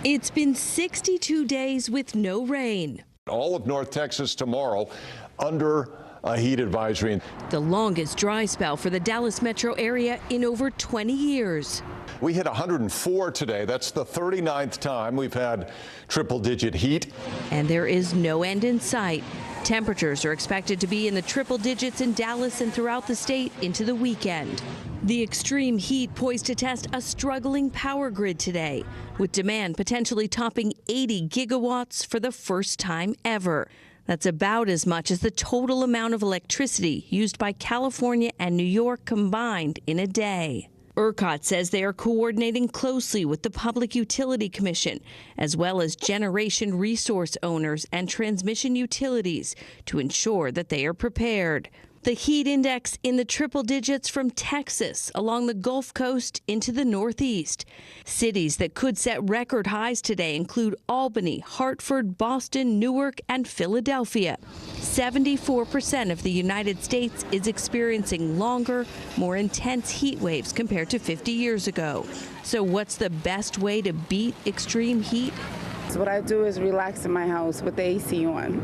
It's been 62 days with no rain. All of North Texas tomorrow under a heat advisory. The longest dry spell for the Dallas metro area in over 20 years. We hit 104 today. That's the 39th time we've had triple-digit heat. And there is no end in sight. Temperatures are expected to be in the triple digits in Dallas and throughout the state into the weekend. The extreme heat poised to test a struggling power grid today, with demand potentially topping 80 gigawatts for the first time ever. That's about as much as the total amount of electricity used by California and New York combined in a day. ERCOT says they are coordinating closely with the Public Utility Commission, as well as generation resource owners and transmission utilities, to ensure that they are prepared. The heat index in the triple digits from Texas along the Gulf Coast into the Northeast. Cities that could set record highs today include Albany, Hartford, Boston, Newark, and Philadelphia. 74% of the United States is experiencing longer, more intense heat waves compared to 50 years ago. So what's the best way to beat extreme heat? What I do is relax in my house with the AC on.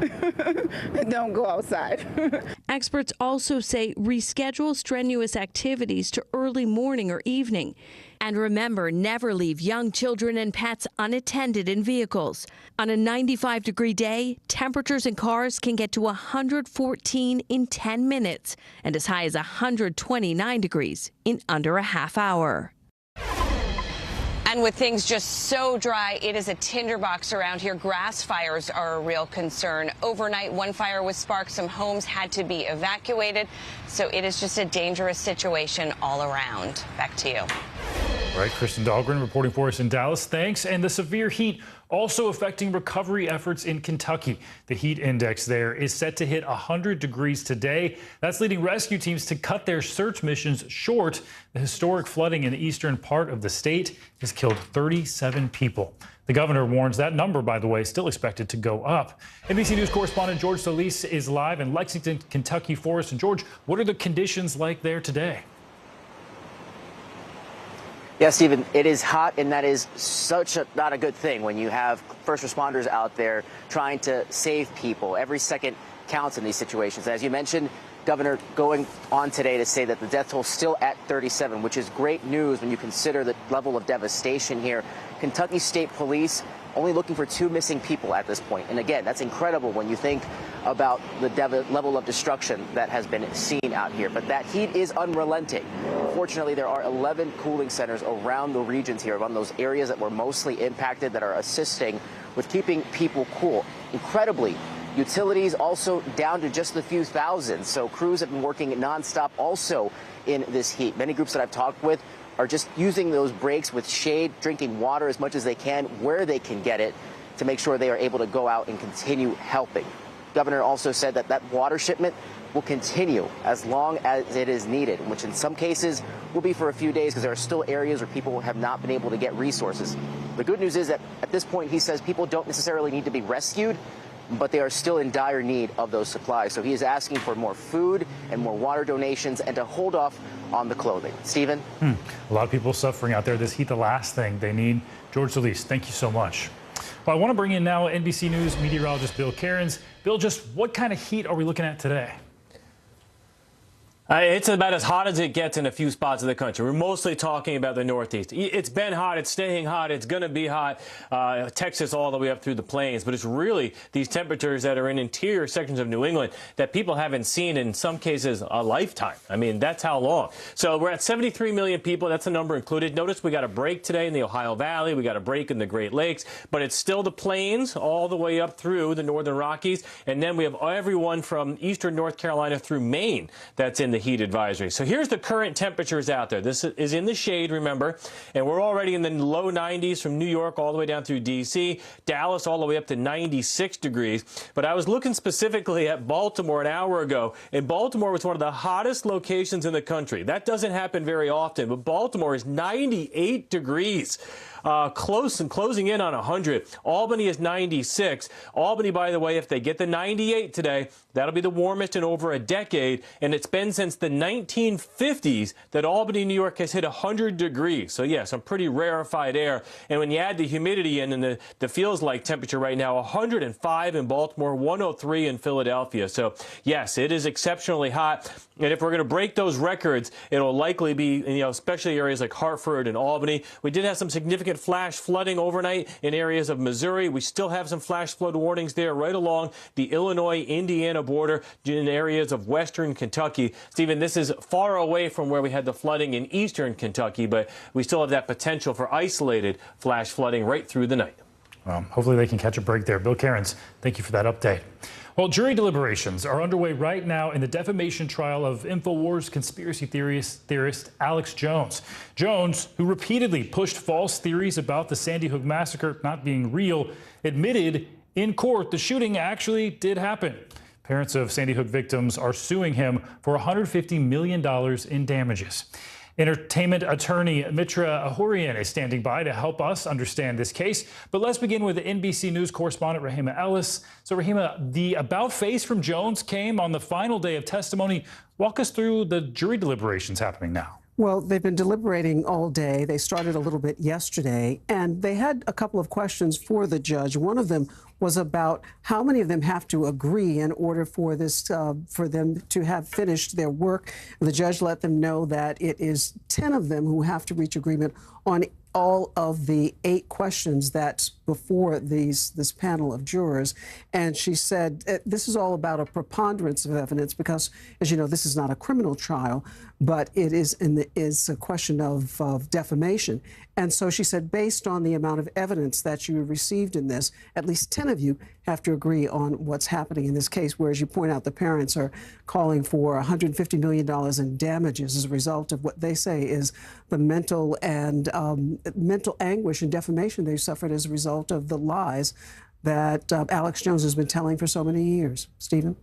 Don't go outside. Experts also say reschedule strenuous activities to early morning or evening. And remember, never leave young children and pets unattended in vehicles. On a 95-degree day, temperatures in cars can get to 114 in 10 minutes and as high as 129 degrees in under a half hour. And with things just so dry, it is a tinderbox around here. Grass fires are a real concern. Overnight, one fire was sparked. Some homes had to be evacuated. So it is just a dangerous situation all around. Back to you. All right, Kristen Dahlgren reporting for us in Dallas. Thanks. And the severe heat also affecting recovery efforts in Kentucky. The heat index there is set to hit 100 degrees today. That's leading rescue teams to cut their search missions short. The historic flooding in the eastern part of the state has killed 37 people. The governor warns that number, by the way, is still expected to go up. NBC News correspondent George Solis is live in Lexington, Kentucky for us. And George, what are the conditions like there today? Yeah, Stephen, it is hot, and that is not a good thing when you have first responders out there trying to save people. Every second counts in these situations. As you mentioned, Governor going on today to say that the death toll is still at 37, which is great news when you consider the level of devastation here. Kentucky State Police only looking for 2 missing people at this point. And again, that's incredible when you think about the level of destruction that has been seen out here. But that heat is unrelenting. Fortunately, there are 11 cooling centers around the regions here, around those areas that were mostly impacted, that are assisting with keeping people cool. Incredibly, utilities also down to just a few thousand. So crews have been working nonstop also in this heat. Many groups that I've talked with are just using those breaks with shade, drinking water as much as they can, where they can get it, to make sure they are able to go out and continue helping. Governor also said that that water shipment will continue as long as it is needed, which in some cases will be for a few days because there are still areas where people have not been able to get resources. The good news is that at this point, he says people don't necessarily need to be rescued, but they are still in dire need of those supplies. So he is asking for more food and more water donations and to hold off on the clothing. Stephen? A lot of people suffering out there. This heat, the last thing they need. George Solis, thank you so much. Well, I want to bring in now NBC News meteorologist Bill Cairns. Bill, just what kind of heat are we looking at today? It's about as hot as it gets in a few spots of the country. We're mostly talking about the Northeast. It's been hot. It's staying hot. It's going to be hot. Texas all the way up through the plains. But it's really these temperatures that are in interior sections of New England that people haven't seen in some cases a lifetime. I mean, that's how long. So we're at 73 million people. That's the number included. Notice we got a break today in the Ohio Valley. We got a break in the Great Lakes. But it's still the plains all the way up through the northern Rockies. And then we have everyone from eastern North Carolina through Maine that's in the heat advisory. So here's the current temperatures out there. This is in the shade, remember, and we're already in the low 90s from New York all the way down through D.C., Dallas all the way up to 96 degrees. But I was looking specifically at Baltimore an hour ago, and Baltimore was one of the hottest locations in the country. That doesn't happen very often, but Baltimore is 98 degrees. Closing in on 100. Albany is 96. Albany, by the way, if they get the 98 today, that'll be the warmest in over a decade, and it's been since the 1950s that Albany, New York has hit 100 degrees. So, yeah, some pretty rarefied air. And when you add the humidity in and the feels-like temperature right now, 105 in Baltimore, 103 in Philadelphia. So, yes, it is exceptionally hot. And if we're going to break those records, it'll likely be, especially areas like Hartford and Albany. We did have some significant flash flooding overnight in areas of Missouri. We still have some flash flood warnings there right along the Illinois-Indiana border in areas of western Kentucky. Stephen, this is far away from where we had the flooding in eastern Kentucky, but we still have that potential for isolated flash flooding right through the night. Well, hopefully they can catch a break there. Bill Cairns, thank you for that update. Well, jury deliberations are underway right now in the defamation trial of InfoWars conspiracy theorist Alex Jones. Jones, who repeatedly pushed false theories about the Sandy Hook massacre not being real, admitted in court the shooting actually did happen. Parents of Sandy Hook victims are suing him for $150 million in damages. Entertainment attorney Mitra Ahurian is standing by to help us understand this case. But let's begin with the NBC News correspondent Rahima Ellis. So Rahima, the about face from Jones came on the final day of testimony. Walk us through the jury deliberations happening now. Well, they've been deliberating all day. They started a little bit yesterday, and they had a couple of questions for the judge. One of them was about how many of them have to agree in order for this for them to have finished their work. The judge let them know that it is 10 of them who have to reach agreement on all of the 8 questions that's before this panel of jurors. And she said this is all about a preponderance of evidence because, as you know, this is not a criminal trial. but it is a question of defamation. And so she said, based on the amount of evidence that you received in this, at least 10 of you have to agree on what's happening in this case, whereas you point out the parents are calling for $150 million in damages as a result of what they say is the mental and mental anguish and defamation they suffered as a result of the lies that Alex Jones has been telling for so many years. Stephen?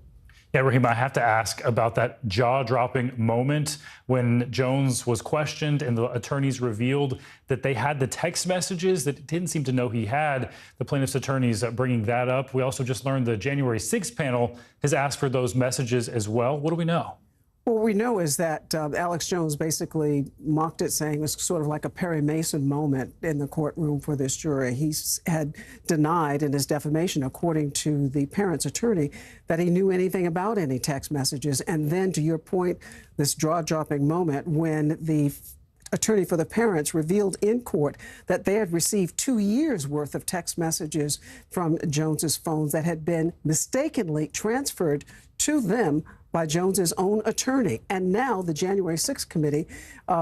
Yeah, Raheem, I have to ask about that jaw-dropping moment when Jones was questioned and the attorneys revealed that they had the text messages that didn't seem to know he had. The plaintiff's attorneys bringing that up. We also just learned the January 6th panel has asked for those messages as well. What do we know? What we know is that Alex Jones basically mocked it, saying it was sort of like a Perry Mason moment in the courtroom for this jury. He had denied in his defamation, according to the parent's attorney, that he knew anything about any text messages. And then, to your point, this jaw-dropping moment when the attorney for the parents revealed in court that they had received 2 years' worth of text messages from Jones's phones that had been mistakenly transferred to them by Jones's own attorney. And now the January 6th committee,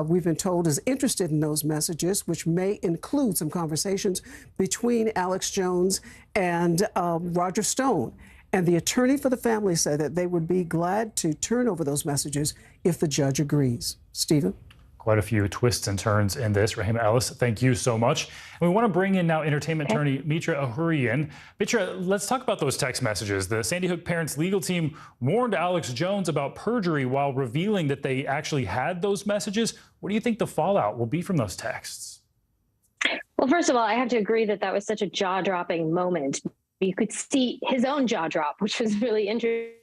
we've been told, is interested in those messages, which may include some conversations between Alex Jones and Roger Stone. And the attorney for the family said that they would be glad to turn over those messages if the judge agrees. Stephen? Quite a few twists and turns in this. Raheem Ellis, thank you so much. And we want to bring in now entertainment attorney Mitra Ahurian. Mitra, let's talk about those text messages. The Sandy Hook parents' legal team warned Alex Jones about perjury while revealing that they actually had those messages. What do you think the fallout will be from those texts? Well, first of all, I have to agree that that was such a jaw-dropping moment. You could see his own jaw drop, which was really interesting.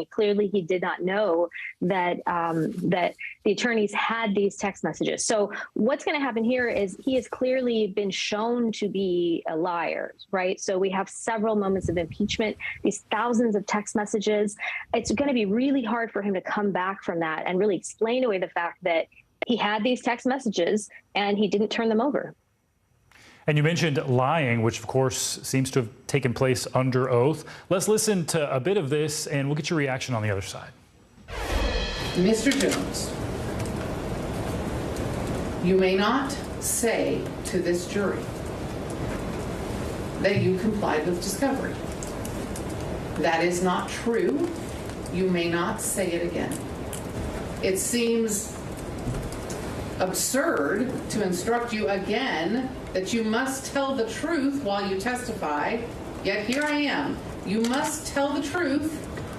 Clearly, he did not know that that the attorneys had these text messages. So what's going to happen here is he has clearly been shown to be a liar, right? So we have several moments of impeachment, these thousands of text messages. It's going to be really hard for him to come back from that and really explain away the fact that he had these text messages and he didn't turn them over. And you mentioned lying, which of course seems to have taken place under oath. Let's listen to a bit of this and we'll get your reaction on the other side. Mr. Jones, you may not say to this jury that you complied with discovery. That is not true. You may not say it again. It seems absurd to instruct you again that you must tell the truth while you testify, yet here I am. You must tell the truth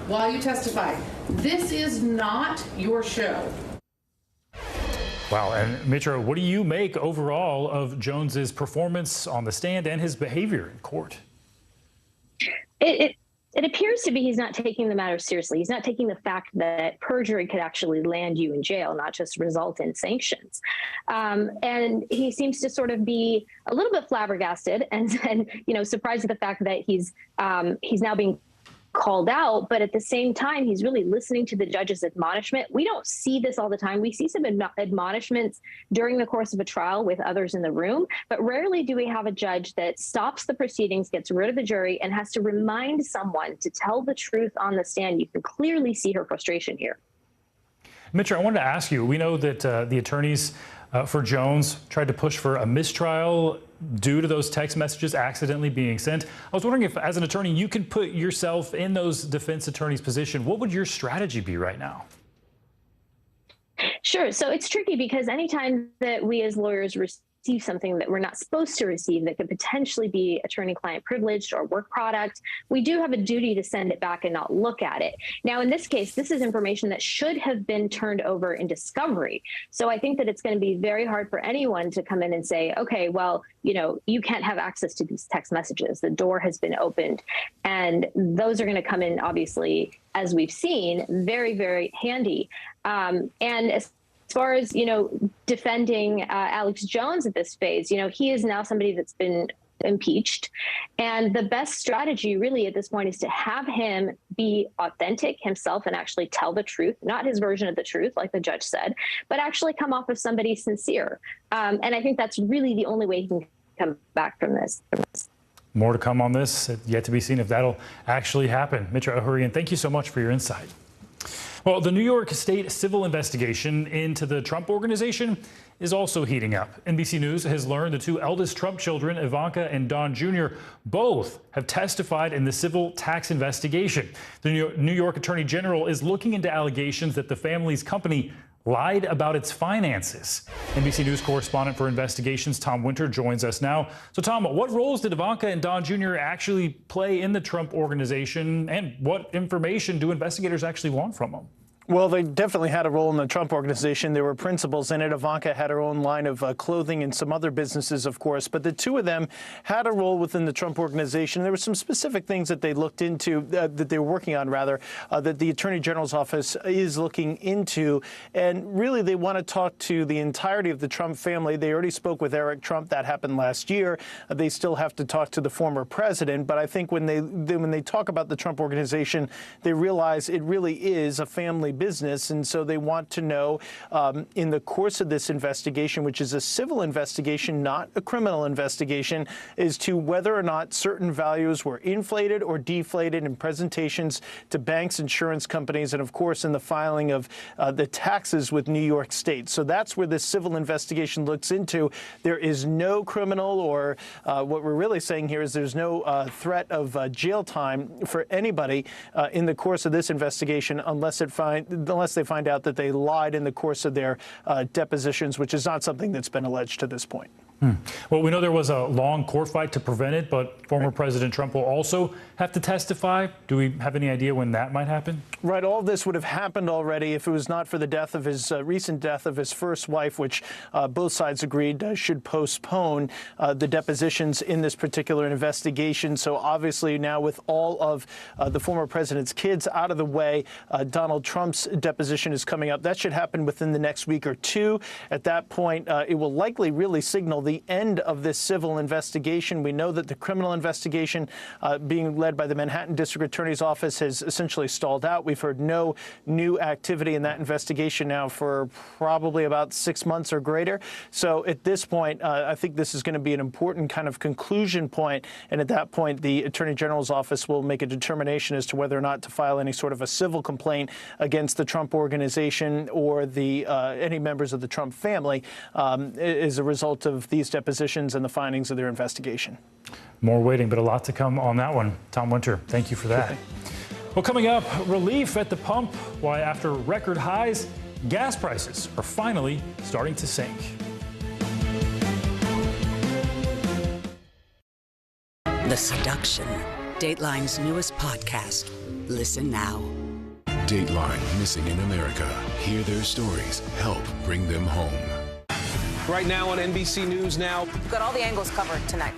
while you testify. This is not your show. Wow, and Mitra, what do you make overall of Jones's performance on the stand and his behavior in court? It appears to be he's not taking the matter seriously. He's not taking the fact that perjury could actually land you in jail, not just result in sanctions. And he seems to sort of be a little bit flabbergasted and surprised at the fact that he's now being called out, but at the same time, he's really listening to the judge's admonishment. We don't see this all the time. We see some admonishments during the course of a trial with others in the room, but rarely do we have a judge that stops the proceedings, gets rid of the jury, and has to remind someone to tell the truth on the stand. You can clearly see her frustration here. Mitra, I wanted to ask you, we know that the attorneys for Jones tried to push for a mistrial due to those text messages accidentally being sent. I was wondering if, as an attorney, you could put yourself in those defense attorneys' position. What would your strategy be right now? Sure. So it's tricky because anytime that we as lawyers receive something that we're not supposed to receive that could potentially be attorney-client privileged or work product, we do have a duty to send it back and not look at it. Now, in this case, this is information that should have been turned over in discovery. So I think that it's going to be very hard for anyone to come in and say, okay, well, you can't have access to these text messages. The door has been opened. And those are going to come in, obviously, as we've seen, very, very handy. And as far as, defending Alex Jones at this phase, he is now somebody that's been impeached. And the best strategy really at this point is to have him be authentic himself and actually tell the truth, not his version of the truth, like the judge said, but actually come off as somebody sincere. And I think that's really the only way he can come back from this. More to come on this. Yet to be seen if that'll actually happen. Mitra Ahurian, thank you so much for your insight. Well, the New York State civil investigation into the Trump Organization is also heating up. NBC News has learned the two eldest Trump children, Ivanka and Don Jr., both have testified in the civil tax investigation. The New York Attorney General is looking into allegations that the family's company lied about its finances. NBC News correspondent for investigations Tom Winter joins us now. So Tom, what roles did Ivanka and Don Jr. actually play in the Trump Organization, and what information do investigators actually want from them? Well, they definitely had a role in the Trump Organization. There were principals in it. Ivanka had her own line of clothing and some other businesses, of course. But the two of them had a role within the Trump Organization. There were some specific things that they looked into, that they were working on, rather, that the Attorney General's office is looking into. And really, they want to talk to the entirety of the Trump family. They already spoke with Eric Trump. That happened last year. They still have to talk to the former president. But I think when they talk about the Trump Organization, they realize it really is a family business, and so they want to know in the course of this investigation, which is a civil investigation, not a criminal investigation, as to whether or not certain values were inflated or deflated in presentations to banks, insurance companies, and of course in the filing of the taxes with New York State. So that's where this civil investigation looks into. There is no criminal, or what we're really saying here is there's no threat of jail time for anybody in the course of this investigation unless they find out that they lied in the course of their depositions, which is not something that's been alleged to this point. Well, we know there was a long court fight to prevent it, but former President Trump will also have to testify. Do we have any idea when that might happen? Right. All of this would have happened already if it was not for the death of his recent death of his first wife, which both sides agreed should postpone the depositions in this particular investigation. So obviously now, with all of the former president's kids out of the way, Donald Trump's deposition is coming up. That should happen within the next week or two. At that point, it will likely really signal the end of this civil investigation. We know that the criminal investigation being led by the Manhattan District Attorney's Office has essentially stalled out. We've heard no new activity in that investigation now for probably about 6 months or greater. So at this point, I think this is going to be an important kind of conclusion point. And at that point, the Attorney General's office will make a determination as to whether or not to file any sort of a civil complaint against the Trump Organization or the any members of the Trump family as a result of these depositions and the findings of their investigation. More waiting, but a lot to come on that one. Tom Winter, thank you for that. Well, coming up, relief at the pump. Why, after record highs, gas prices are finally starting to sink. The Seduction, Dateline's newest podcast. Listen now. Dateline, missing in America. Hear their stories. Help bring them home. Right now on NBC News Now. We've got all the angles covered tonight.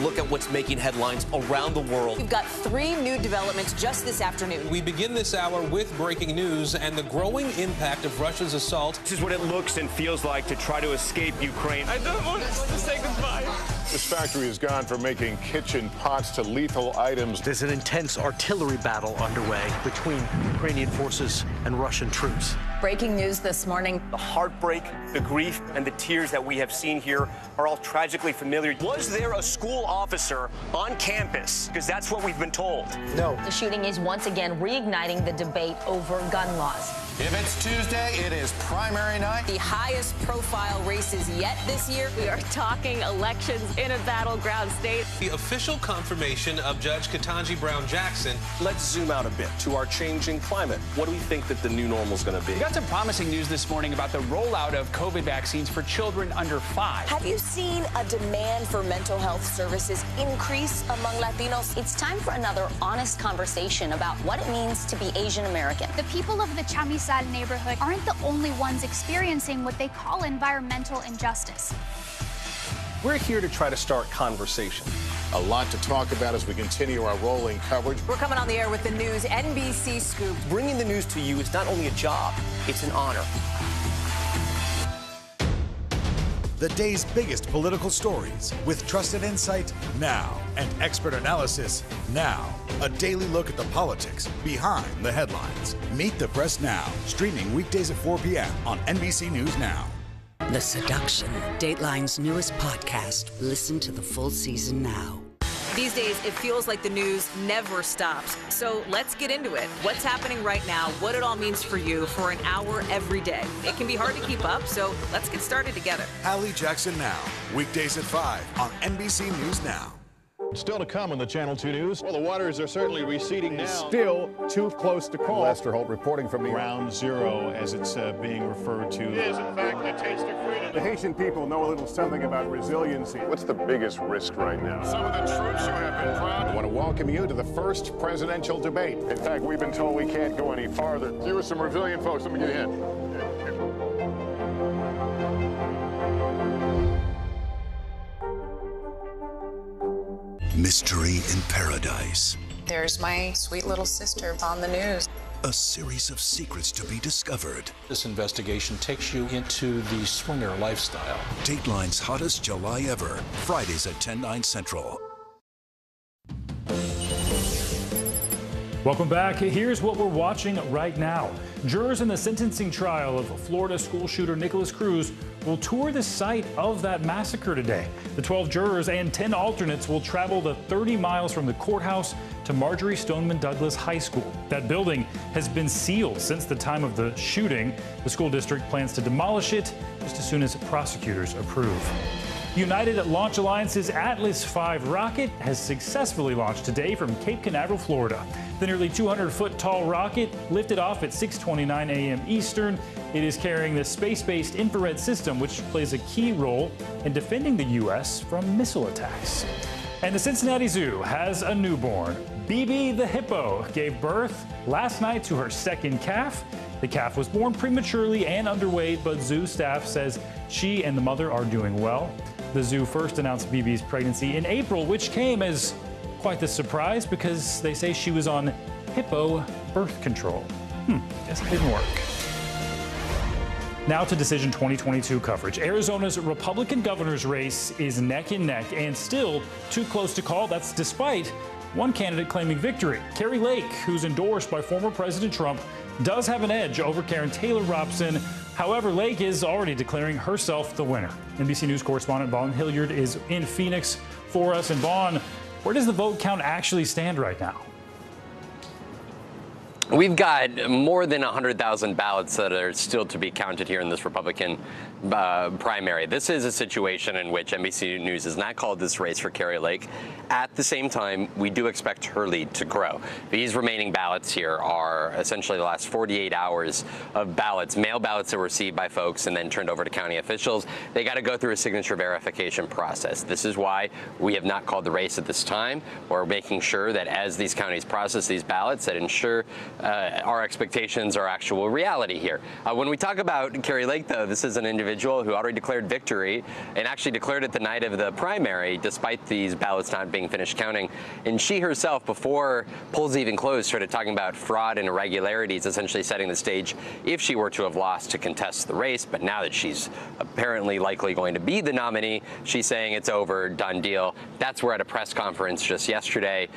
Look at what's making headlines around the world. We've got 3 new developments just this afternoon. We begin this hour with breaking news and the growing impact of Russia's assault. This is what it looks and feels like to try to escape Ukraine. I don't want to say goodbye. This factory has gone from making kitchen pots to lethal items. There's an intense artillery battle underway between Ukrainian forces and Russian troops. Breaking news this morning. The heartbreak, the grief, and the tears that we have seen here are all tragically familiar. Was there a school officer on campus? Because that's what we've been told. No. The shooting is once again reigniting the debate over gun laws. If it's Tuesday, it is primary night. The highest profile races yet this year. We are talking elections in a battleground state. The official confirmation of Judge Ketanji Brown Jackson. Let's zoom out a bit to our changing climate. What do we think that the new normal is going to be? We got some promising news this morning about the rollout of COVID vaccines for children under 5. Have you seen a demand for mental health services increase among Latinos? It's time for another honest conversation about what it means to be Asian American. The people of the Chamizal neighborhood aren't the only ones experiencing what they call environmental injustice. We're here to try to start conversation. A lot to talk about as we continue our rolling coverage. We're coming on the air with the news NBC Scoop. Bringing the news to you is not only a job, it's an honor. The day's biggest political stories with trusted insight now and expert analysis now. A daily look at the politics behind the headlines. Meet the Press Now, streaming weekdays at 4 p.m. on NBC News Now. The Seduction, Dateline's newest podcast. Listen to the full season now. These days, it feels like the news never stops. So let's get into it. What's happening right now, what it all means for you for an hour every day. It can be hard to keep up, so let's get started together. Hallie Jackson Now, weekdays at 5 on NBC News Now. Still to come on the Channel 2 News. Well, the waters are certainly receding now. Still too close to call. Lester Holt reporting from Ground Zero, as it's being referred to. It is, in fact, a taste of freedom. The Haitian people know a little something about resiliency. What's the biggest risk right now? Some of the troops who have been proud. I want to welcome you to the first presidential debate. In fact, we've been told we can't go any farther. You with some resilient folks, let me get a hint. Mystery in Paradise. There's my sweet little sister on the news. A series of secrets to be discovered. This investigation takes you into the swinger lifestyle. Dateline's hottest July ever. Fridays at 10/9 Central. Welcome back. Here's what we're watching right now. Jurors in the sentencing trial of Florida school shooter Nicholas Cruz will tour the site of that massacre today. The 12 jurors and 10 alternates will travel the 30 miles from the courthouse to Marjorie Stoneman Douglas High School. That building has been sealed since the time of the shooting. The school district plans to demolish it just as soon as prosecutors approve. United Launch Alliance's Atlas V rocket has successfully launched today from Cape Canaveral, Florida. The nearly 200-foot tall rocket lifted off at 6:29 a.m. Eastern. It is carrying the space-based infrared system, which plays a key role in defending the U.S. from missile attacks. And the Cincinnati Zoo has a newborn. Bibi the hippo gave birth last night to her second calf. The calf was born prematurely and underweight, but zoo staff says she and the mother are doing well. The zoo first announced Bibi's pregnancy in April, which came as quite the surprise because they say she was on hippo birth control. Guess it didn't work. Now to Decision 2022 coverage. Arizona's Republican governor's race is neck and neck and still too close to call. That's despite one candidate claiming victory. Carrie Lake, who's endorsed by former President Trump, does have an edge over Karen Taylor Robson. However, Lake is already declaring herself the winner. NBC News correspondent Vaughn Hilliard is in Phoenix for us. And Vaughn, where does the vote count actually stand right now? We've got more than 100,000 ballots that are still to be counted here in this Republican primary. This is a situation in which NBC News has not called this race for Carrie Lake. At the same time, we do expect her lead to grow. These remaining ballots here are essentially the last 48 hours of ballots, mail ballots that were received by folks and then turned over to county officials. They got to go through a signature verification process. This is why we have not called the race at this time. We're making sure that as these counties process these ballots, that ensure our expectations are actual reality here. When we talk about Carrie Lake, though, this is an individual who already declared victory and actually declared it the night of the primary, despite these ballots not being finished counting. And she herself, before polls even closed, started talking about fraud and irregularities, essentially setting the stage if she were to have lost to contest the race. But now that she's apparently likely going to be the nominee, she's saying it's over, done deal. That's where at a press conference just yesterday,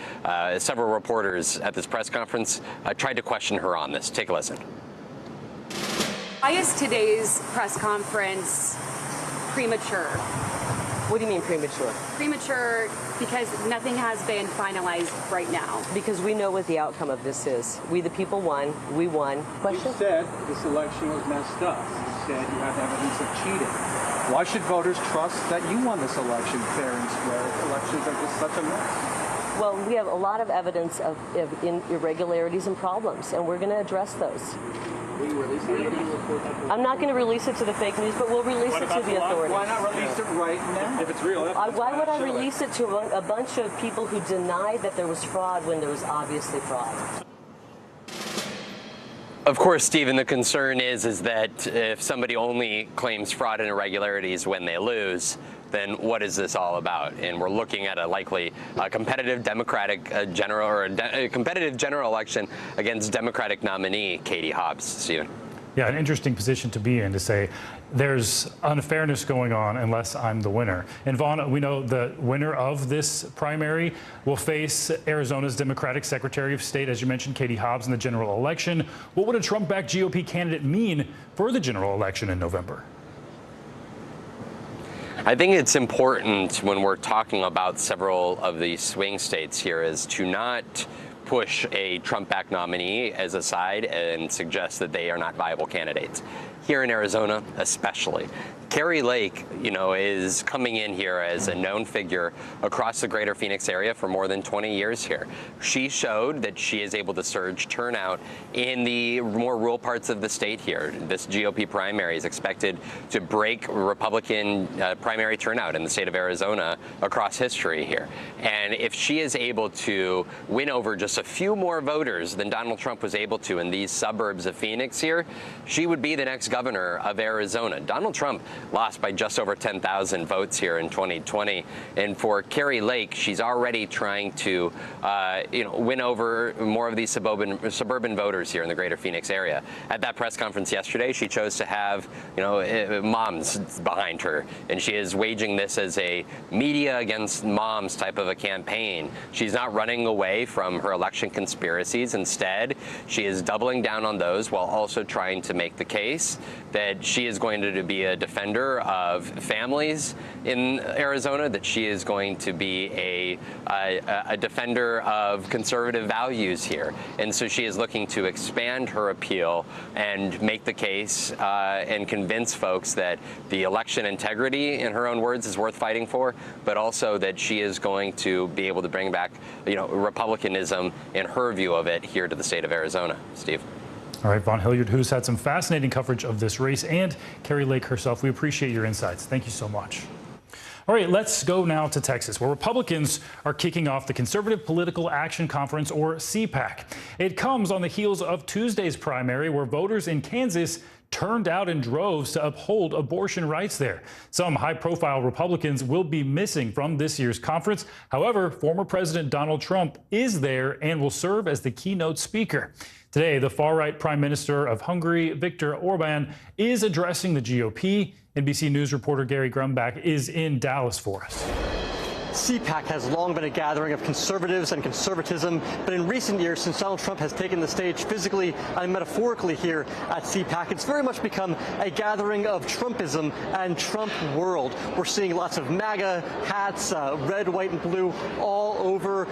several reporters at this press conference tried to question her on this. Take a listen. Why is today's press conference premature? What do you mean premature? Premature because nothing has been finalized right now. Because we know what the outcome of this is. We the people won. We won. Question? You said this election was messed up. You said you have evidence of cheating. Why should voters trust that you won this election fair and square if elections are just such a mess? Well, we have a lot of evidence of irregularities and problems, and we're going to address those. Will you release it? I'm not going to release it to the fake news, but we'll release it to the authorities. Why not release it right now? If it's real. Why would I release it to a bunch of people who denied that there was fraud when there was obviously fraud? Of course, Stephen, the concern is that if somebody only claims fraud and irregularities when they lose, then what is this all about? And we're looking at a likely competitive Democratic competitive general election against Democratic nominee Katie Hobbs. Stephen. Yeah, an interesting position to be in, to say there's unfairness going on unless I'm the winner. And Vaughn, we know the winner of this primary will face Arizona's Democratic Secretary of State, as you mentioned, Katie Hobbs, in the general election. What would a Trump-backed GOP candidate mean for the general election in November? I think it's important when we're talking about several of these swing states here is to not push a Trump-backed nominee as a side and suggest that they are not viable candidates. Here in Arizona, especially. Kari Lake, is coming in here as a known figure across the greater Phoenix area for more than 20 years here. She showed that she is able to surge turnout in the more rural parts of the state here. This GOP primary is expected to break Republican primary turnout in the state of Arizona across history here. And if she is able to win over just a few more voters than Donald Trump was able to in these suburbs of Phoenix here, she would be the next governor of Arizona. Donald Trump lost by just over 10,000 votes here in 2020. And for Kari Lake, she's already trying to, win over more of these suburban voters here in the greater Phoenix area. At that press conference yesterday, she chose to have, moms behind her. And she is waging this as a media against moms type of a campaign. She's not running away from her election conspiracies. Instead, she is doubling down on those while also trying to make the case that she is going to be a defender of families in Arizona, that she is going to be a defender of conservative values here. And so she is looking to expand her appeal and make the case and convince folks that the election integrity, in her own words, is worth fighting for, but also that she is going to be able to bring back, Republicanism, in her view of it, here to the state of Arizona. Steve. All right, Vaughn Hilliard, who's had some fascinating coverage of this race, and Kari Lake herself. We appreciate your insights. Thank you so much. All right, let's go now to Texas, where Republicans are kicking off the Conservative Political Action Conference, or CPAC. It comes on the heels of Tuesday's primary, where voters in Kansas turned out in droves to uphold abortion rights there. Some high-profile Republicans will be missing from this year's conference. However, former President Donald Trump is there and will serve as the keynote speaker. Today, the far-right Prime Minister of Hungary, Viktor Orban, is addressing the GOP. NBC News reporter Gary Grumbach is in Dallas for us. CPAC has long been a gathering of conservatives and conservatism, but in recent years, since Donald Trump has taken the stage physically and metaphorically here at CPAC, it's very much become a gathering of Trumpism and Trump world. We're seeing lots of MAGA hats, red, white, and blue, all over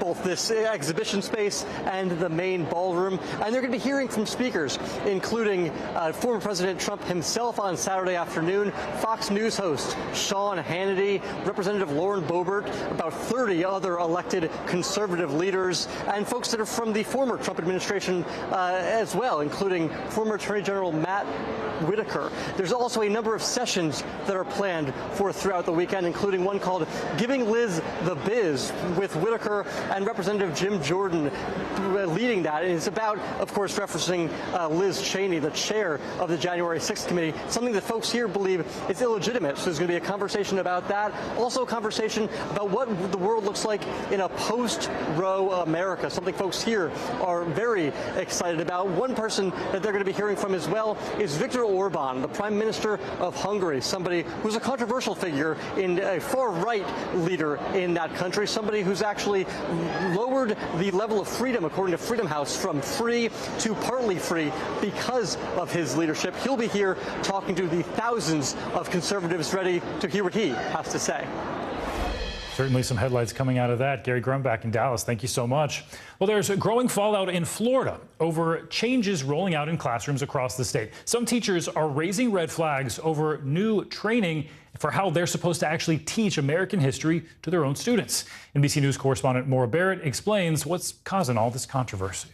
both this exhibition space and the main ballroom. And they're going to be hearing from speakers, including former President Trump himself on Saturday afternoon, Fox News host Sean Hannity, Representative Lauren Boebert, about 30 other elected conservative leaders, and folks that are from the former Trump administration as well, including former Attorney General Matt Whitaker. There's also a number of sessions that are planned for throughout the weekend, including one called Giving Liz the Biz, with Whitaker and Representative Jim Jordan leading that. And it's about, of course, referencing Liz Cheney, the chair of the January 6th committee, something that folks here believe is illegitimate. So there's going to be a conversation about that. Also a conversation about what the world looks like in a post-Roe America, something folks here are very excited about. One person that they're going to be hearing from as well is Viktor Orban, the Prime Minister of Hungary, somebody who's a controversial figure in a far-right leader in that country, somebody who's actually lowered the level of freedom, according to Freedom House, from free to partly free because of his leadership. He'll be here talking to the thousands of conservatives ready to hear what he has to say. Certainly some headlines coming out of that. Gary Grumbach in Dallas, thank you so much. Well, there's a growing fallout in Florida over changes rolling out in classrooms across the state. Some teachers are raising red flags over new training for how they're supposed to actually teach American history to their own students. NBC News correspondent Maura Barrett explains what's causing all this controversy.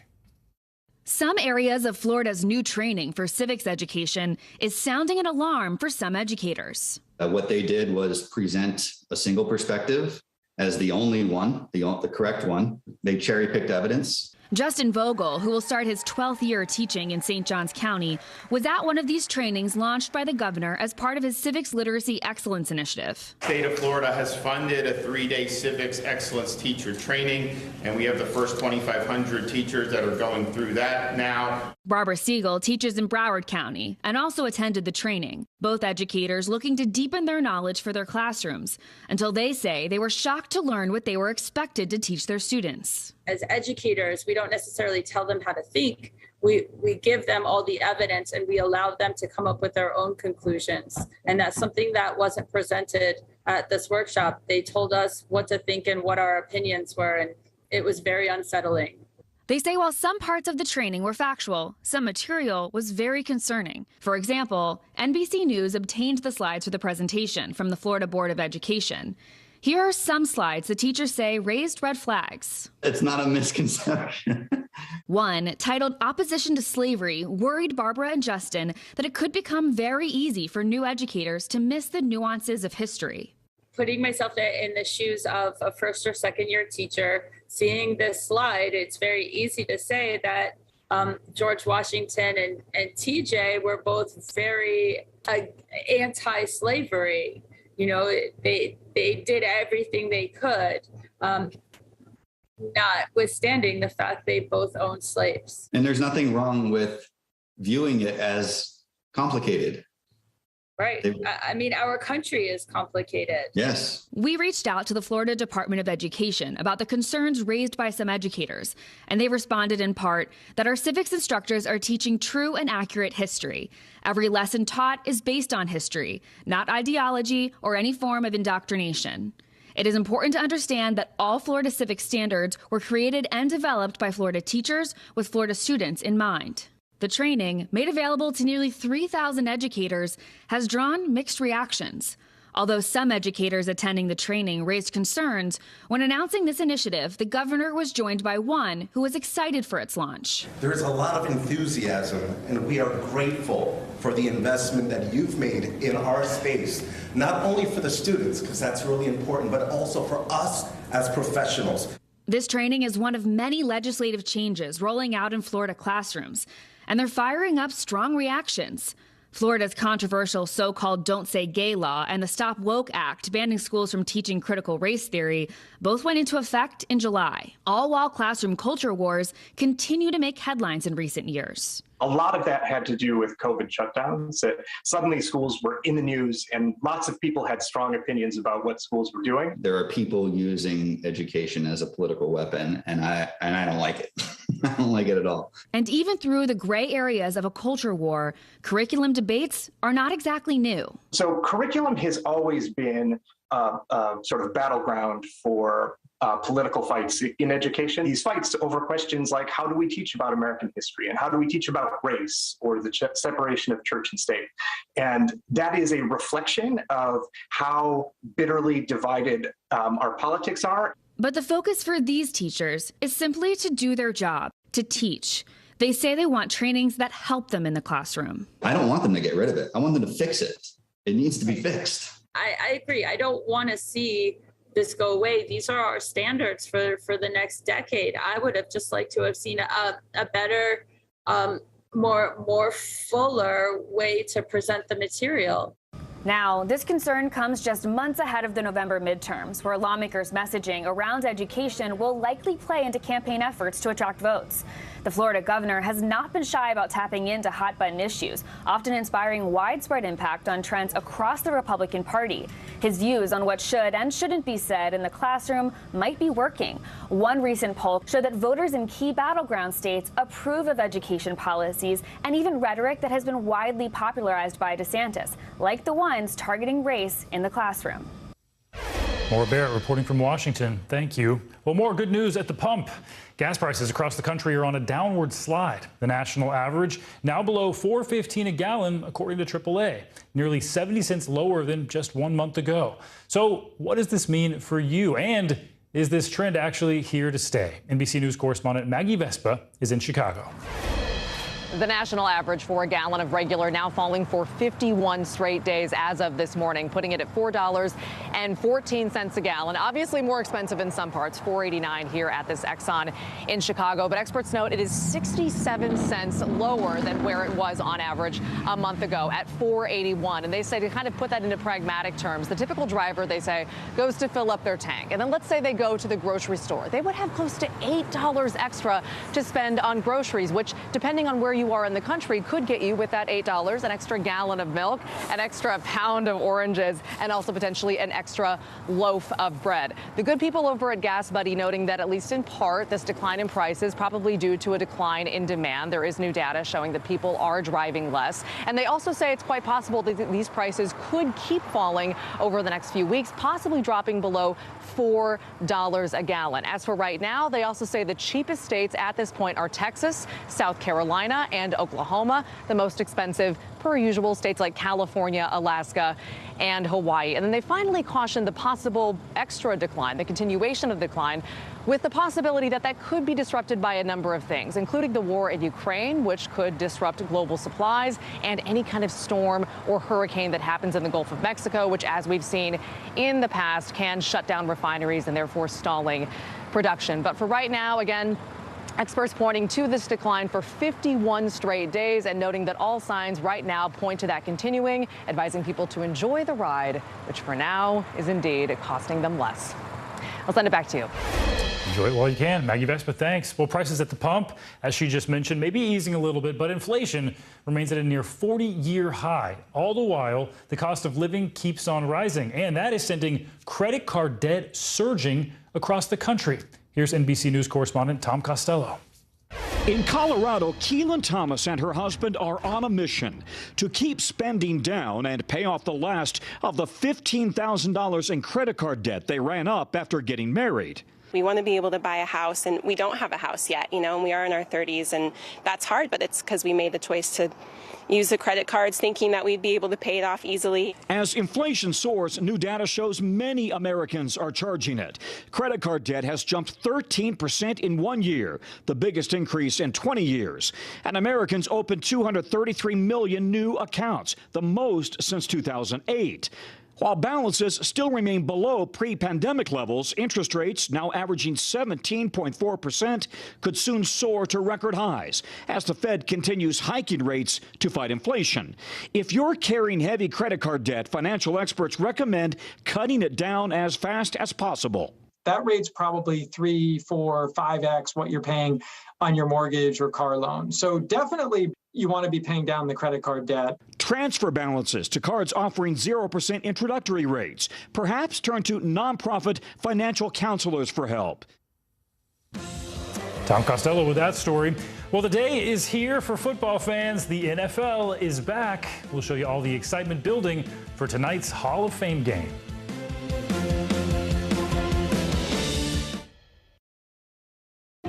Some areas of Florida's new training for civics education is sounding an alarm for some educators. What they did was present a single perspective as the only one, the correct one. They cherry-picked evidence. Justin Vogel, who will start his 12th year teaching in St. Johns County, was at one of these trainings launched by the governor as part of his Civics Literacy Excellence Initiative. The state of Florida has funded a 3-day civics excellence teacher training, and we have the first 2,500 teachers that are going through that now. Barbara Siegel teaches in Broward County and also attended the training. Both educators looking to deepen their knowledge for their classrooms, until they say they were shocked to learn what they were expected to teach their students. As educators, we don't necessarily tell them how to think. we give them all the evidence and we allow them to come up with their own conclusions. And that's something that wasn't presented at this workshop. They told us what to think and what our opinions were, and it was very unsettling. They say while some parts of the training were factual, some material was very concerning. For example, NBC News obtained the slides for the presentation from the Florida Board of Education. Here are some slides the teachers say raised red flags. It's not a misconception. One, titled Opposition to Slavery, worried Barbara and Justin that it could become very easy for new educators to miss the nuances of history. Putting myself in the shoes of a first or second year teacher, seeing this slide, it's very easy to say that George Washington and TJ were both very anti-slavery. You know, they did everything they could, notwithstanding the fact they both owned slaves. And there's nothing wrong with viewing it as complicated. Right. I mean, our country is complicated. Yes. We reached out to the Florida Department of Education about the concerns raised by some educators, and they responded in part that our civics instructors are teaching true and accurate history. Every lesson taught is based on history, not ideology or any form of indoctrination. It is important to understand that all Florida civic standards were created and developed by Florida teachers with Florida students in mind. The training, made available to nearly 3,000 educators, has drawn mixed reactions. Although some educators attending the training raised concerns, when announcing this initiative, the governor was joined by one who was excited for its launch. There's a lot of enthusiasm, and we are grateful for the investment that you've made in our space, not only for the students, because that's really important, but also for us as professionals. This training is one of many legislative changes rolling out in Florida classrooms, and they're firing up strong reactions. Florida's controversial so-called Don't Say Gay law and the Stop Woke Act banning schools from teaching critical race theory both went into effect in July, all while classroom culture wars continue to make headlines in recent years. A lot of that had to do with COVID shutdowns, that suddenly schools were in the news and lots of people had strong opinions about what schools were doing. There are people using education as a political weapon, and I don't like it. I don't like it at all. And even through the gray areas of a culture war, curriculum debates are not exactly new. So curriculum has always been a sort of battleground for political fights in education. These fights over questions like how do we teach about American history and how do we teach about race or the separation of church and state. And that is a reflection of how bitterly divided our politics are. But the focus for these teachers is simply to do their job, to teach. They say they want trainings that help them in the classroom. I don't want them to get rid of it. I want them to fix it. It needs to be fixed. I agree. I don't want to see this go away. These are our standards for the next decade. I would have just liked to have seen a better, more fuller way to present the material. Now, this concern comes just months ahead of the November midterms, where lawmakers' messaging around education will likely play into campaign efforts to attract votes. The Florida governor has not been shy about tapping into hot-button issues, often inspiring widespread impact on trends across the Republican Party. His views on what should and shouldn't be said in the classroom might be working. One recent poll showed that voters in key battleground states approve of education policies and even rhetoric that has been widely popularized by DeSantis, like the ones targeting race in the classroom. Maura Barrett reporting from Washington. Thank you. Well, more good news at the pump. Gas prices across the country are on a downward slide. The national average now below $4.15 a gallon, according to AAA, nearly 70 cents lower than just 1 month ago. So what does this mean for you? And is this trend actually here to stay? NBC News correspondent Maggie Vespa is in Chicago. The national average for a gallon of regular now falling for 51 straight days as of this morning, putting it at $4.14 a gallon. Obviously more expensive in some parts, $4.89 here at this Exxon in Chicago. But experts note it is 67 cents lower than where it was on average a month ago at $4.81. And they say to kind of put that into pragmatic terms, the typical driver, they say, goes to fill up their tank. And then let's say they go to the grocery store. They would have close to $8 extra to spend on groceries, which, depending on where you you are in the country could get you with that $8, an extra gallon of milk, an extra pound of oranges, and also potentially an extra loaf of bread. The good people over at Gas Buddy noting that at least in part, this decline in prices probably due to a decline in demand. There is new data showing that people are driving less. And they also say it's quite possible that these prices could keep falling over the next few weeks, possibly dropping below $4 a gallon. As for right now, they also say the cheapest states at this point are Texas, South Carolina, and Oklahoma. The most expensive, per usual, states like California, Alaska, and Hawaii. And then they finally cautioned the possible extra decline, the continuation of decline, with the possibility that that could be disrupted by a number of things, including the war in Ukraine, which could disrupt global supplies, and any kind of storm or hurricane that happens in the Gulf of Mexico, which, as we've seen in the past, can shut down refineries and therefore stalling production. But for right now, again, experts pointing to this decline for 51 straight days and noting that all signs right now point to that continuing, advising people to enjoy the ride, which for now is indeed costing them less. I'll send it back to you. Enjoy it while you can. Maggie Vespa, thanks. Well, prices at the pump, as she just mentioned, may be easing a little bit, but inflation remains at a near 40-year high. All the while, the cost of living keeps on rising, and that is sending credit card debt surging across the country. Here's NBC News correspondent Tom Costello. In Colorado, Keelan Thomas and her husband are on a mission to keep spending down and pay off the last of the $15,000 in credit card debt they ran up after getting married. We want to be able to buy a house, and we don't have a house yet, and we are in our 30s, and that's hard, but it's because we made the choice to use the credit cards thinking that we'd be able to pay it off easily. As inflation soars, new data shows many Americans are charging it. Credit card debt has jumped 13% in 1 year, the biggest increase in 20 years. And Americans opened 233 million new accounts, the most since 2008. While balances still remain below pre-pandemic levels, interest rates, now averaging 17.4%, could soon soar to record highs as the Fed continues hiking rates to fight inflation. If you're carrying heavy credit card debt, financial experts recommend cutting it down as fast as possible. That rate's probably 3, 4, 5x what you're paying on your mortgage or car loan. So definitely you want to be paying down the credit card debt. Transfer balances to cards offering 0% introductory rates. Perhaps turn to nonprofit financial counselors for help. Tom Costello with that story. Well, the day is here for football fans. The NFL is back. We'll show you all the excitement building for tonight's Hall of Fame game.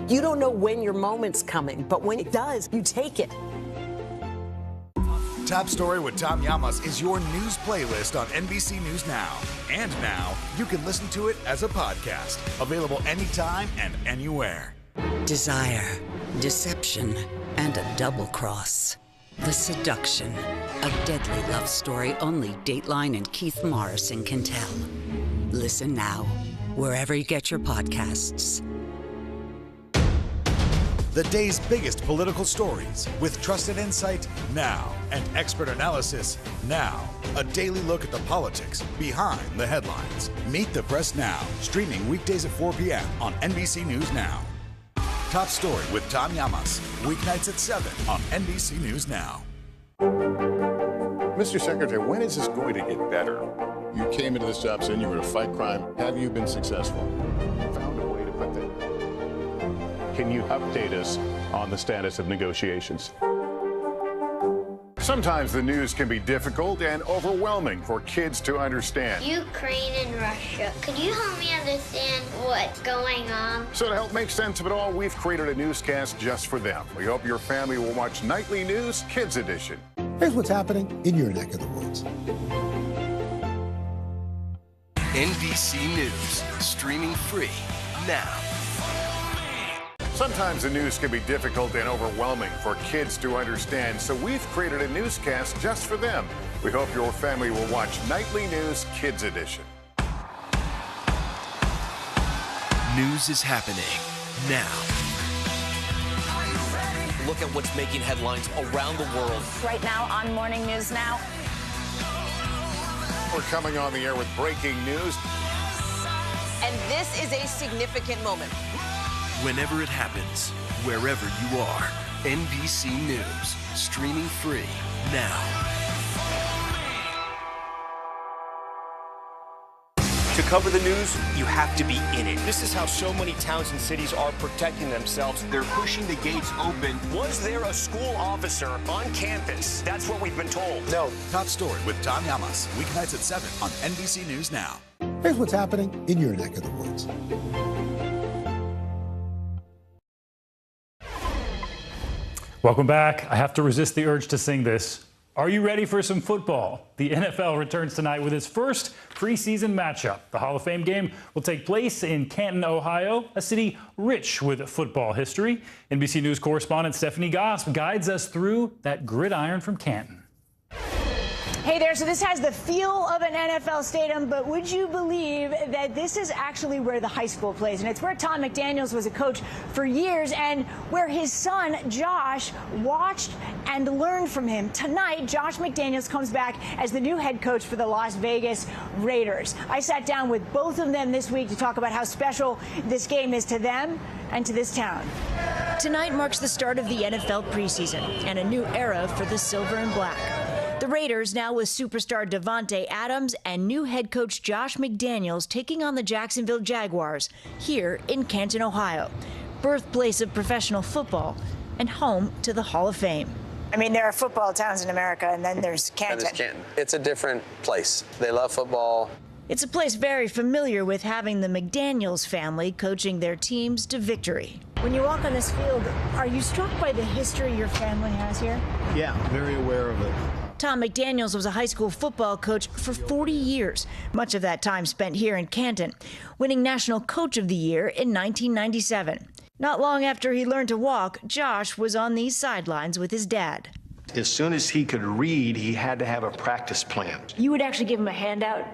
You don't know when your moment's coming, but when it does, you take it. Top Story with Tom Llamas is your news playlist on NBC News Now. And now, you can listen to it as a podcast. Available anytime and anywhere. Desire, deception, and a double cross. The Seduction, a deadly love story only Dateline and Keith Morrison can tell. Listen now, wherever you get your podcasts. The day's biggest political stories with trusted insight now and expert analysis now. A daily look at the politics behind the headlines. Meet the Press Now, streaming weekdays at 4 p.m. on NBC News Now. Top Story with Tom Llamas, weeknights at 7 on NBC News Now. Mr. Secretary, when is this going to get better? You came into this job saying you were going to fight crime. Have you been successful? Found a way to put that. Can you update us on the status of negotiations? Sometimes the news can be difficult and overwhelming for kids to understand. Ukraine and Russia. Could you help me understand what's going on? So to help make sense of it all, we've created a newscast just for them. We hope your family will watch Nightly News Kids Edition. Here's what's happening in your neck of the woods. NBC News, streaming free now. Sometimes the news can be difficult and overwhelming for kids to understand, so we've created a newscast just for them. We hope your family will watch Nightly News Kids Edition. News is happening now. Look at what's making headlines around the world. Right now on Morning News Now. We're coming on the air with breaking news. And this is a significant moment. Whenever it happens, wherever you are, NBC News, streaming free now. To cover the news, you have to be in it. This is how so many towns and cities are protecting themselves. They're pushing the gates open. Was there a school officer on campus? That's what we've been told. No. Top Story with Tom Llamas, weeknights at 7 on NBC News Now. Here's what's happening in your neck of the woods. Welcome back. I have to resist the urge to sing this. Are you ready for some football? The NFL returns tonight with its first preseason matchup. The Hall of Fame game will take place in Canton, Ohio, a city rich with football history. NBC News correspondent Stephanie Goss guides us through that gridiron from Canton. Hey there, so this has the feel of an NFL stadium, but would you believe that this is actually where the high school plays? And it's where Tom McDaniels was a coach for years and where his son, Josh, watched and learned from him. Tonight, Josh McDaniels comes back as the new head coach for the Las Vegas Raiders. I sat down with both of them this week to talk about how special this game is to them and to this town. Tonight marks the start of the NFL preseason and a new era for the silver and black. The Raiders, now with superstar Davante Adams and new head coach Josh McDaniels, taking on the Jacksonville Jaguars here in Canton, Ohio, birthplace of professional football and home to the Hall of Fame. I mean, there are football towns in America, and then there's Canton. It's a different place. They love football. It's a place very familiar with having the McDaniels family coaching their teams to victory. When you walk on this field, are you struck by the history your family has here? Yeah, very aware of it. Tom McDaniels was a high school football coach for 40 years, much of that time spent here in Canton, winning National Coach of the Year in 1997. Not long after he learned to walk, Josh was on these sidelines with his dad. As soon as he could read, he had to have a practice plan. You would actually give him a handout?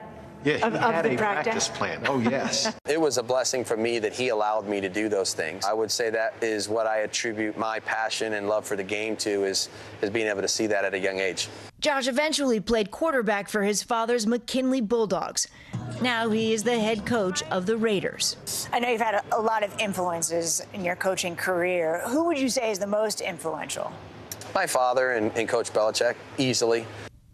Yeah, he had the a practice plan. Oh, yes. It was a blessing for me that he allowed me to do those things. I would say that is what I attribute my passion and love for the game to, is being able to see that at a young age. Josh eventually played quarterback for his father's McKinley Bulldogs. Now he is the head coach of the Raiders. I know you've had a lot of influences in your coaching career. Who would you say is the most influential? My father and Coach Belichick, easily.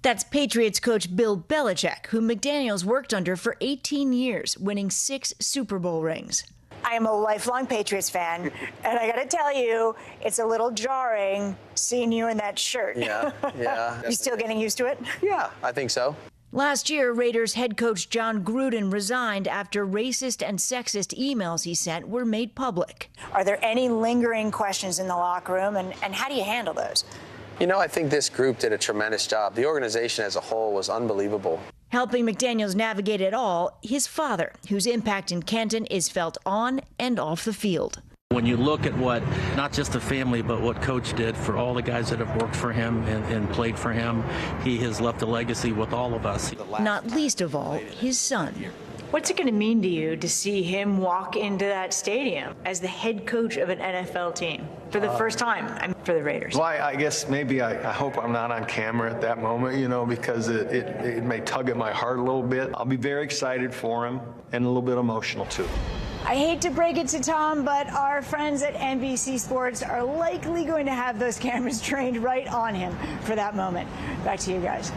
That's Patriots coach Bill Belichick, who McDaniels worked under for 18 years, winning 6 Super Bowl rings. I am a lifelong Patriots fan, and I got to tell you, it's a little jarring seeing you in that shirt. Yeah. You still getting used to it? Yeah, I think so. Last year, Raiders head coach John Gruden resigned after racist and sexist emails he sent were made public. Are there any lingering questions in the locker room, and how do you handle those? You know, I think this group did a tremendous job. The organization as a whole was unbelievable. Helping McDaniels navigate it all, his father, whose impact in Canton is felt on and off the field. When you look at what, not just the family, but what Coach did for all the guys that have worked for him and played for him, he has left a legacy with all of us. Not least of all, his son. What's it going to mean to you to see him walk into that stadium as the head coach of an NFL team for the first time for the Raiders? Well, I guess maybe I hope I'm not on camera at that moment, you know, because it may tug at my heart a little bit. I'll be very excited for him and a little bit emotional, too. I hate to break it to Tom, but our friends at NBC Sports are likely going to have those cameras trained right on him for that moment. Back to you guys.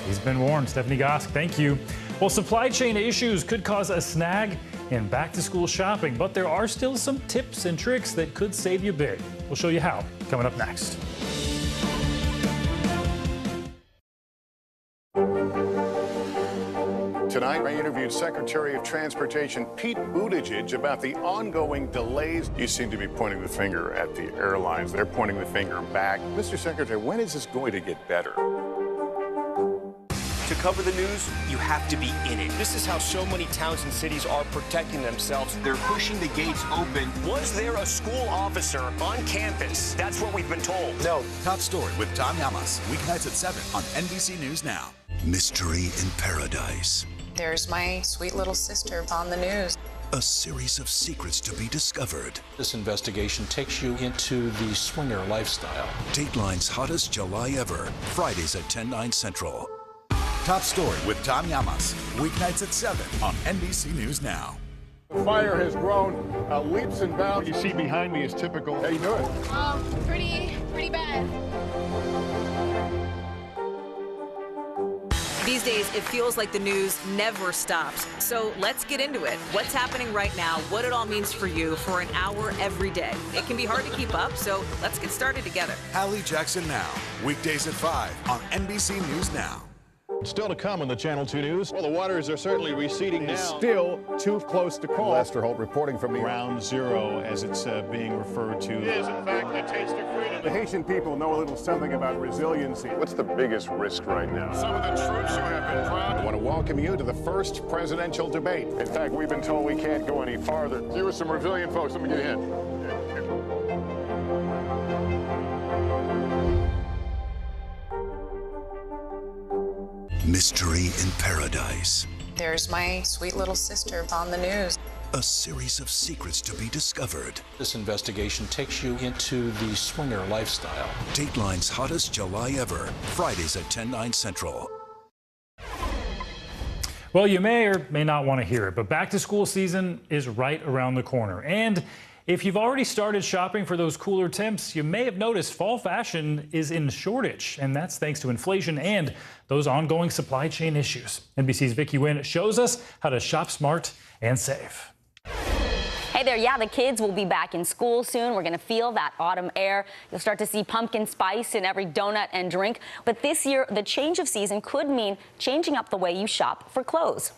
He's been warned. Stephanie Gosk, thank you. Well, supply chain issues could cause a snag in back-to-school shopping, but there are still some tips and tricks that could save you big. We'll show you how coming up next. Tonight, I interviewed Secretary of Transportation Pete Buttigieg about the ongoing delays. You seem to be pointing the finger at the airlines. They're pointing the finger back. Mr. Secretary, when is this going to get better? To cover the news, you have to be in it. This is how so many towns and cities are protecting themselves. They're pushing the gates open. Was there a school officer on campus? That's what we've been told. No. Top Story with Tom Llamas, weeknights at 7 on NBC News Now. Mystery in Paradise. There's my sweet little sister on the news. A series of secrets to be discovered. This investigation takes you into the swinger lifestyle. Dateline's hottest July ever. Fridays at 10/9 Central. Top Story with Tom Llamas, weeknights at 7 on NBC News Now. The fire has grown leaps and bounds. What you see behind me is typical. How you doing? Pretty bad. These days, it feels like the news never stops. So let's get into it. What's happening right now, what it all means for you for an hour every day. It can be hard to keep up, so let's get started together. Hallie Jackson Now, weekdays at 5 on NBC News Now. Still to come on the Channel 2 News. Well, the waters are certainly receding now. Still too close to call. Lester Holt reporting from Ground Zero, as it's being referred to. It is, in fact, a taste of freedom. The Haitian people know a little something about resiliency. What's the biggest risk right now? Some of the troops who have been proud. I want to welcome you to the first presidential debate. In fact, we've been told we can't go any farther. You are some resilient folks. Let me get a hint. Mystery in Paradise. There's my sweet little sister on the news. A series of secrets to be discovered. This investigation takes you into the swinger lifestyle. Dateline's hottest July ever. Fridays at 10/9 Central. Well, you may or may not want to hear it, but back to school season is right around the corner. And if you've already started shopping for those cooler temps, you may have noticed fall fashion is in shortage, and that's thanks to inflation and those ongoing supply chain issues. NBC's Vicki Nguyen shows us how to shop smart and save. Hey there, yeah, the kids will be back in school soon. We're going to feel that autumn air. You'll start to see pumpkin spice in every donut and drink. But this year, the change of season could mean changing up the way you shop for clothes.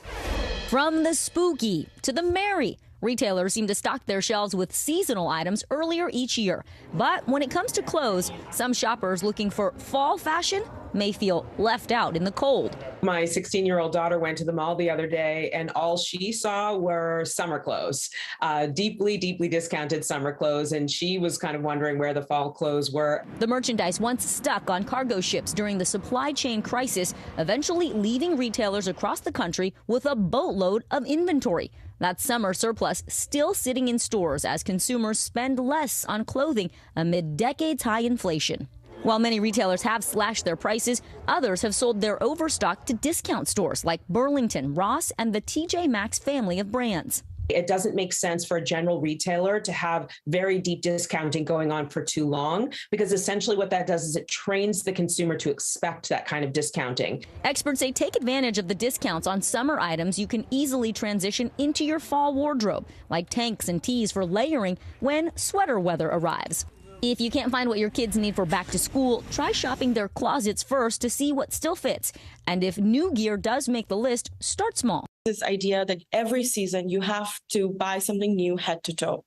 From the spooky to the merry, retailers seem to stock their shelves with seasonal items earlier each year. But when it comes to clothes, some shoppers looking for fall fashion may feel left out in the cold. My 16-year-old daughter went to the mall the other day, and all she saw were summer clothes, deeply discounted summer clothes, and she was kind of wondering where the fall clothes were. The merchandise once stuck on cargo ships during the supply chain crisis, eventually leaving retailers across the country with a boatload of inventory. That summer surplus still sitting in stores as consumers spend less on clothing amid decades-high inflation. While many retailers have slashed their prices, others have sold their overstock to discount stores like Burlington, Ross, and the TJ Maxx family of brands. It doesn't make sense for a general retailer to have very deep discounting going on for too long, because essentially what that does is it trains the consumer to expect that kind of discounting. Experts say take advantage of the discounts on summer items you can easily transition into your fall wardrobe, like tanks and tees for layering when sweater weather arrives. If you can't find what your kids need for back to school, try shopping their closets first to see what still fits. And if new gear does make the list, start small. This idea that every season you have to buy something new head to toe.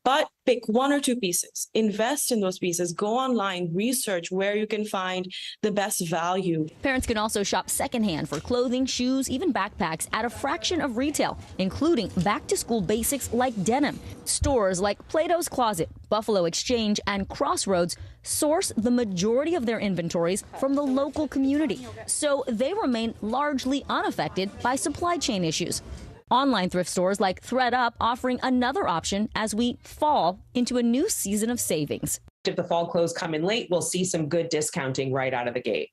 But pick one or two pieces, invest in those pieces, go online, research where you can find the best value. Parents can also shop secondhand for clothing, shoes, even backpacks at a fraction of retail, including back-to-school basics like denim. Stores like Plato's Closet, Buffalo Exchange, and Crossroads source the majority of their inventories from the local community, so they remain largely unaffected by supply chain issues. Online thrift stores like ThredUp offering another option as we fall into a new season of savings. If the fall clothes come in late, we'll see some good discounting right out of the gate.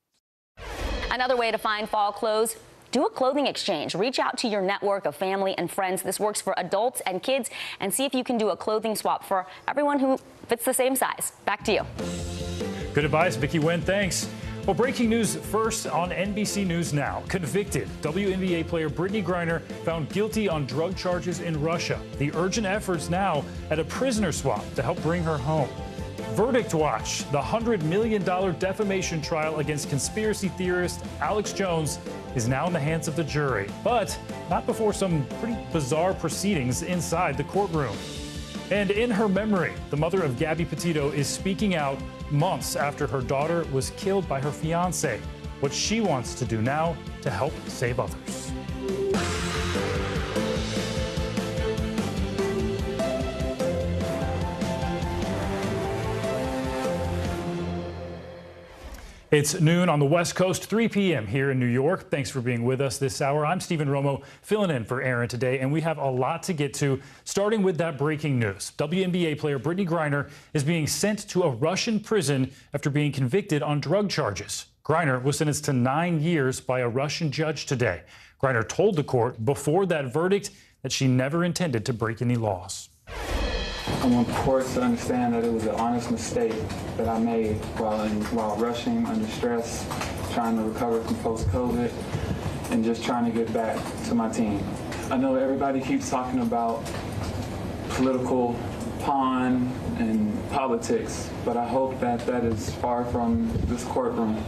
Another way to find fall clothes, do a clothing exchange. Reach out to your network of family and friends. This works for adults and kids, and see if you can do a clothing swap for everyone who fits the same size. Back to you. Good advice, Vicki Nguyen. Thanks. Well, breaking news first on NBC News Now. Convicted WNBA player Brittany Griner found guilty on drug charges in Russia. The urgent efforts now at a prisoner swap to help bring her home. Verdict watch. The $100 million defamation trial against conspiracy theorist Alex Jones is now in the hands of the jury, but not before some pretty bizarre proceedings inside the courtroom. And in her memory, the mother of Gabby Petito is speaking out months after her daughter was killed by her fiancé. What she wants to do now to help save others. It's noon on the West Coast, 3 p.m. here in New York. Thanks for being with us this hour. I'm Stephen Romo, filling in for Aaron today, and we have a lot to get to, starting with that breaking news. WNBA player Brittany Griner is being sent to a Russian prison after being convicted on drug charges. Griner was sentenced to 9 years by a Russian judge today. Griner told the court before that verdict that she never intended to break any laws. I want courts to understand that it was an honest mistake that I made while rushing under stress, trying to recover from post-COVID, and just trying to get back to my team. I know everybody keeps talking about political pawn and politics, but I hope that that is far from this courtroom.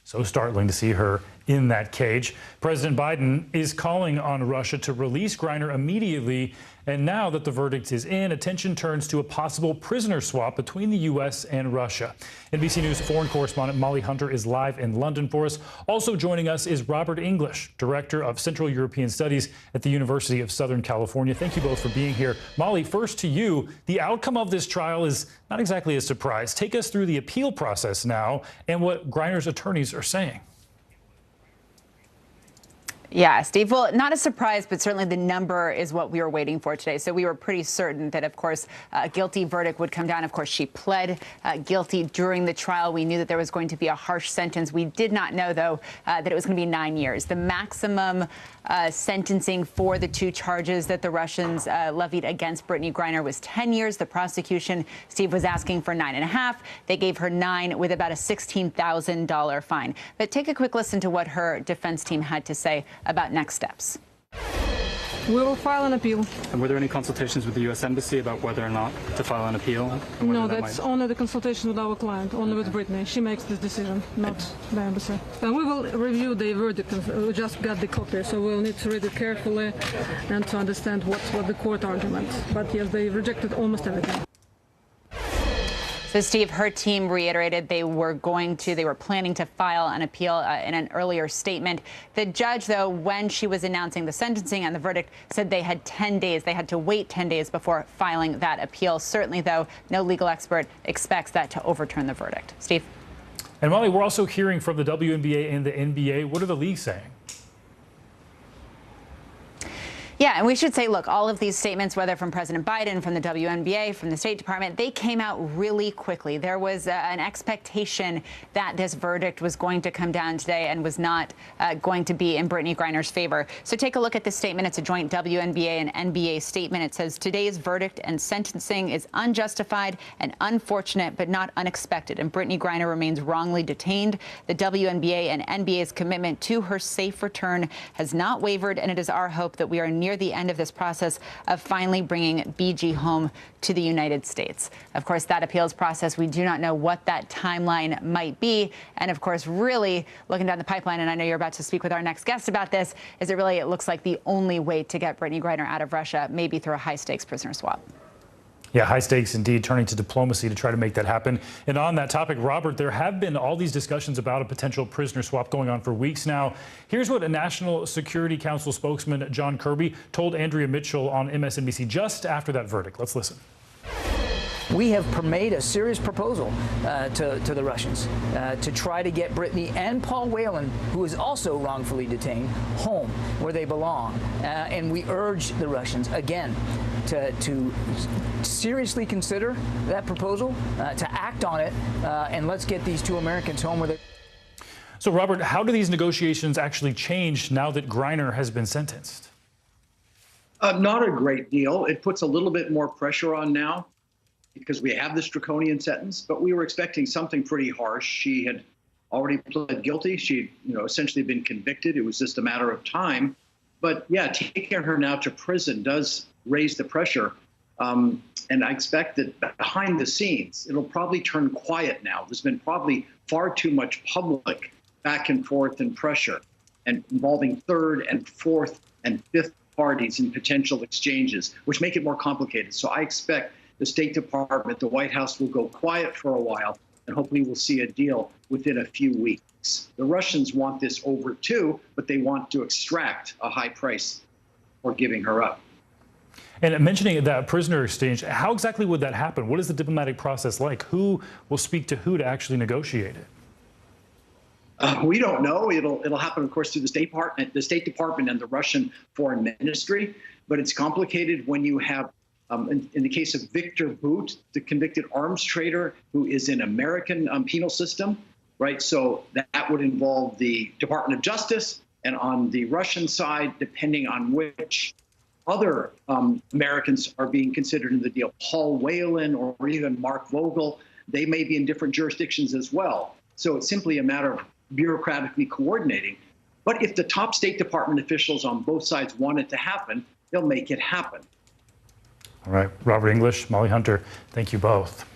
So startling to see her in that cage. President Biden is calling on Russia to release Griner immediately. And now that the verdict is in, attention turns to a possible prisoner swap between the U.S. and Russia. NBC News foreign correspondent Molly Hunter is live in London for us. Also joining us is Robert English, Director of Central European Studies at the University of Southern California. Thank you both for being here. Molly, first to you. The outcome of this trial is not exactly a surprise. Take us through the appeal process now and what Griner's attorneys are saying. Yeah, Steve. Well, not a surprise, but certainly the number is what we were waiting for today. So we were pretty certain that, of course, a guilty verdict would come down. Of course, she pled guilty during the trial. We knew that there was going to be a harsh sentence. We did not know, though, that it was going to be 9 years. The maximum sentencing for the two charges that the Russians levied against Brittany Griner was 10 years. The prosecution, Steve, was asking for 9.5. They gave her 9 with about a $16,000 fine. But take a quick listen to what her defense team had to say about next steps. We will file an appeal. And were there any consultations with the U.S. Embassy about whether or not to file an appeal? No, that's only the consultation with our client, only with Brittany. She makes this decision, not the embassy. And we will review the verdict. We just got the copy, so we'll need to read it carefully and to understand what the court argument. But yes, they rejected almost everything. So, Steve, her team reiterated they were planning to file an appeal in an earlier statement. The judge, though, when she was announcing the sentencing and the verdict, said they had 10 days. They had to wait 10 days before filing that appeal. Certainly, though, no legal expert expects that to overturn the verdict. Steve? And Molly, we're also hearing from the WNBA and the NBA. What are the leagues saying? Yeah, and we should say, look, all of these statements, whether from President Biden, from the WNBA, from the State Department, they came out really quickly. There was an expectation that this verdict was going to come down today and was not going to be in Brittany Griner's favor. So take a look at this statement. It's a joint WNBA and NBA statement. It says today's verdict and sentencing is unjustified and unfortunate, but not unexpected. And Brittany Griner remains wrongly detained. The WNBA and NBA's commitment to her safe return has not wavered, and it is our hope that we are near the end of this process of finally bringing BG home to the United States. Of course, that appeals process, we do not know what that timeline might be. And of course, really looking down the pipeline, and I know you're about to speak with our next guest about this, is it looks like the only way to get Brittany Griner out of Russia, maybe through a high-stakes prisoner swap. Yeah, high stakes indeed, turning to diplomacy to try to make that happen. And on that topic, Robert, there have been all these discussions about a potential prisoner swap going on for weeks now. Here's what a National Security Council spokesman, John Kirby, told Andrea Mitchell on MSNBC just after that verdict. Let's listen. We have made a serious proposal to the Russians to try to get Brittany and Paul Whelan, who is also wrongfully detained, home where they belong. And we urge the Russians, again, to seriously consider that proposal, to act on it, and let's get these two Americans home where they... So, Robert, how do these negotiations actually change now that Griner has been sentenced? Not a great deal. It puts a little bit more pressure on now, because we have this draconian sentence, but we were expecting something pretty harsh. She had already pled guilty. She'd, essentially been convicted. It was just a matter of time. But yeah, taking her now to prison does raise the pressure. And I expect that behind the scenes, it'll probably turn quiet now. There's been probably far too much public back and forth and pressure, and involving third and fourth and fifth parties in potential exchanges, which make it more complicated. So I expect the State Department, the White House will go quiet for a while, and hopefully we'll see a deal within a few weeks. The Russians want this over too, but they want to extract a high price for giving her up. And mentioning that prisoner exchange, how exactly would that happen? What is the diplomatic process like? Who will speak to who to actually negotiate it? We don't know. It'll happen, of course, through the State Department and the Russian Foreign Ministry. But it's complicated when you have, in the case of Victor Bout, the convicted arms trader who is in American penal system, right? So that would involve the Department of Justice, and on the Russian side, depending on which other Americans are being considered in the deal. Paul Whelan or even Mark Vogel, they may be in different jurisdictions as well. So it's simply a matter of bureaucratically coordinating. But if the top State Department officials on both sides want it to happen, they'll make it happen. All right, Robert English, Molly Hunter, thank you both.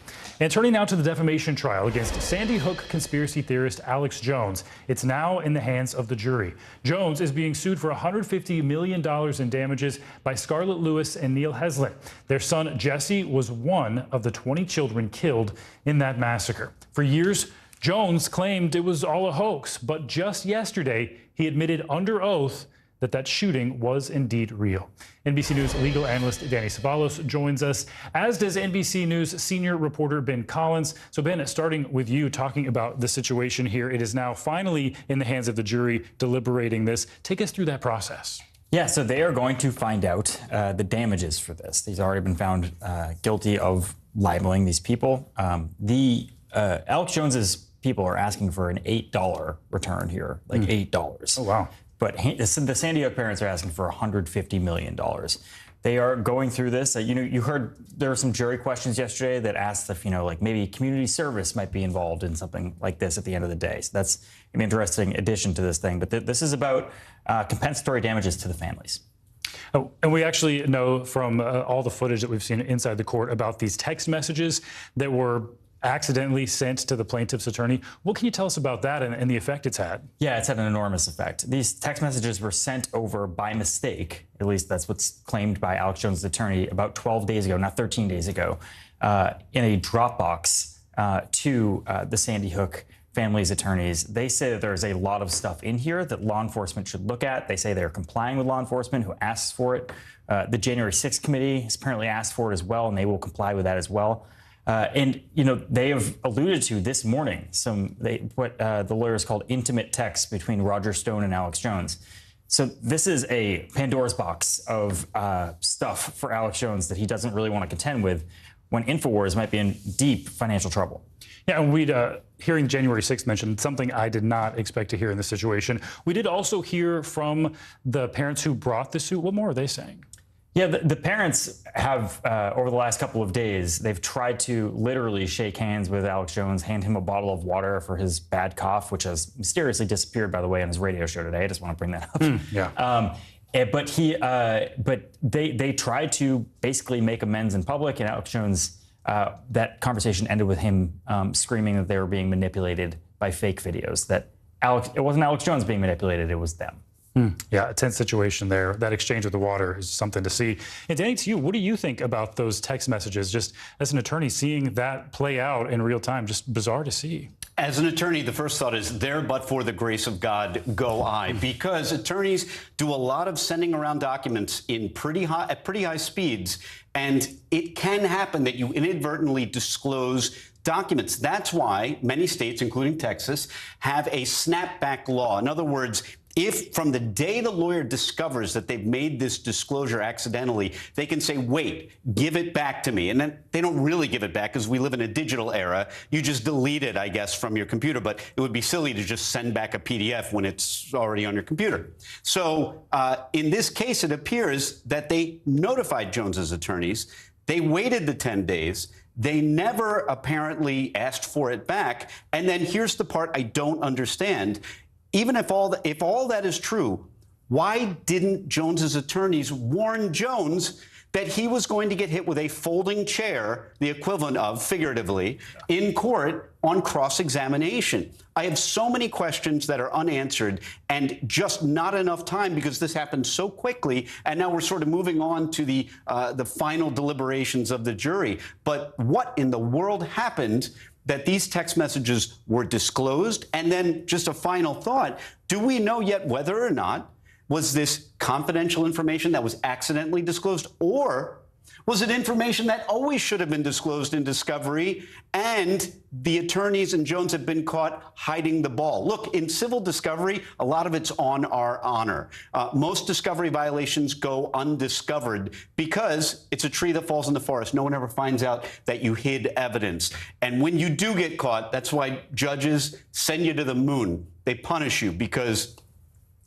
And turning now to the defamation trial against Sandy Hook conspiracy theorist Alex Jones. It's now in the hands of the jury. Jones is being sued for $150 million in damages by Scarlett Lewis and Neil Heslin. Their son, Jesse, was one of the 20 children killed in that massacre. For years, Jones claimed it was all a hoax, but just yesterday, he admitted under oath that shooting was indeed real. NBC News legal analyst Danny Ceballos joins us, as does NBC News senior reporter Ben Collins. So Ben, starting with you, talking about the situation here. It is now finally in the hands of the jury deliberating this. Take us through that process. Yeah, so they are going to find out the damages for this. He's already been found guilty of libeling these people. Alex Jones's people are asking for an $8 return here, like $8. Oh, wow. But the Sandy Hook parents are asking for $150 million. They are going through this. You heard there were some jury questions yesterday that asked if, like maybe community service might be involved in something like this at the end of the day. So that's an interesting addition to this thing. But this is about compensatory damages to the families. Oh, and we actually know from all the footage that we've seen inside the court about these text messages that were accidentally sent to the plaintiff's attorney. What can you tell us about that and the effect it's had? Yeah, it's had an enormous effect. These text messages were sent over by mistake, at least that's what's claimed by Alex Jones' attorney, about 12 days ago, not 13 days ago, in a Dropbox to the Sandy Hook family's attorneys. They say that there's a lot of stuff in here that law enforcement should look at. They say they're complying with law enforcement who asks for it. The January 6th committee has apparently asked for it as well, and they will comply with that as well. They have alluded to this morning what the lawyers called intimate texts between Roger Stone and Alex Jones. So this is a Pandora's box of stuff for Alex Jones that he doesn't really want to contend with when InfoWars might be in deep financial trouble. Yeah, and we'd hearing January 6th mentioned something I did not expect to hear in this situation. We did also hear from the parents who brought the suit. What more are they saying? Yeah, the parents have, over the last couple of days, they've tried to literally shake hands with Alex Jones, hand him a bottle of water for his bad cough, which has mysteriously disappeared, by the way, on his radio show today. I just want to bring that up. But they tried to basically make amends in public, and Alex Jones, that conversation ended with him screaming that they were being manipulated by fake videos, that it wasn't Alex Jones being manipulated, it was them. Yeah, a tense situation there. That exchange with the water is something to see. And Danny, to you, what do you think about those text messages? Just as an attorney, seeing that play out in real time, just bizarre to see. As an attorney, the first thought is there, but for the grace of God, go I. Because attorneys do a lot of sending around documents at pretty high speeds, and it can happen that you inadvertently disclose documents. That's why many states, including Texas, have a snapback law. In other words, if from the day the lawyer discovers that they've made this disclosure accidentally, they can say, wait, give it back to me. And then they don't really give it back because we live in a digital era. You just delete it, I guess, from your computer. But it would be silly to just send back a PDF when it's already on your computer. So in this case, it appears that they notified Jones's attorneys. They waited the 10 days. They never apparently asked for it back. And then here's the part I don't understand. Even if all that is true, why didn't Jones's attorneys warn Jones that he was going to get hit with a folding chair, the equivalent of, figuratively, in court on cross-examination? I have so many questions that are unanswered and just not enough time because this happened so quickly. And now we're sort of moving on to the final deliberations of the jury. But what in the world happened that these text messages were disclosed? And then just a final thought, do we know yet whether or not was this confidential information that was accidentally disclosed, or was it information that always should have been disclosed in discovery and the attorneys and Jones have been caught hiding the ball? Look, in civil discovery, a lot of it's on our honor. Most discovery violations go undiscovered because it's a tree that falls in the forest. No one ever finds out that you hid evidence. And when you do get caught, that's why judges send you to the moon. They punish you because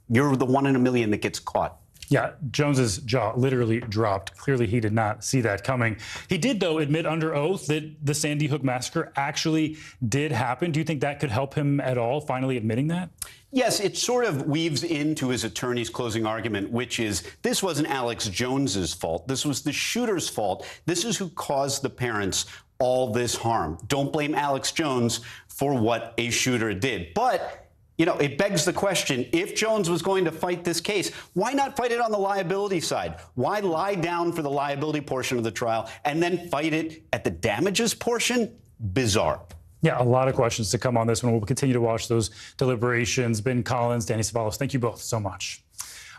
you're the one in a million that gets caught. Yeah, Jones's jaw literally dropped. Clearly, he did not see that coming. He did, though, admit under oath that the Sandy Hook massacre actually did happen. Do you think that could help him at all, finally admitting that? Yes, it sort of weaves into his attorney's closing argument, which is this wasn't Alex Jones's fault. This was the shooter's fault. This is who caused the parents all this harm. Don't blame Alex Jones for what a shooter did. But you know, it begs the question, if Jones was going to fight this case, why not fight it on the liability side? Why lie down for the liability portion of the trial and then fight it at the damages portion? Bizarre. Yeah, a lot of questions to come on this one. We'll continue to watch those deliberations. Ben Collins, Danny Savalos, thank you both so much.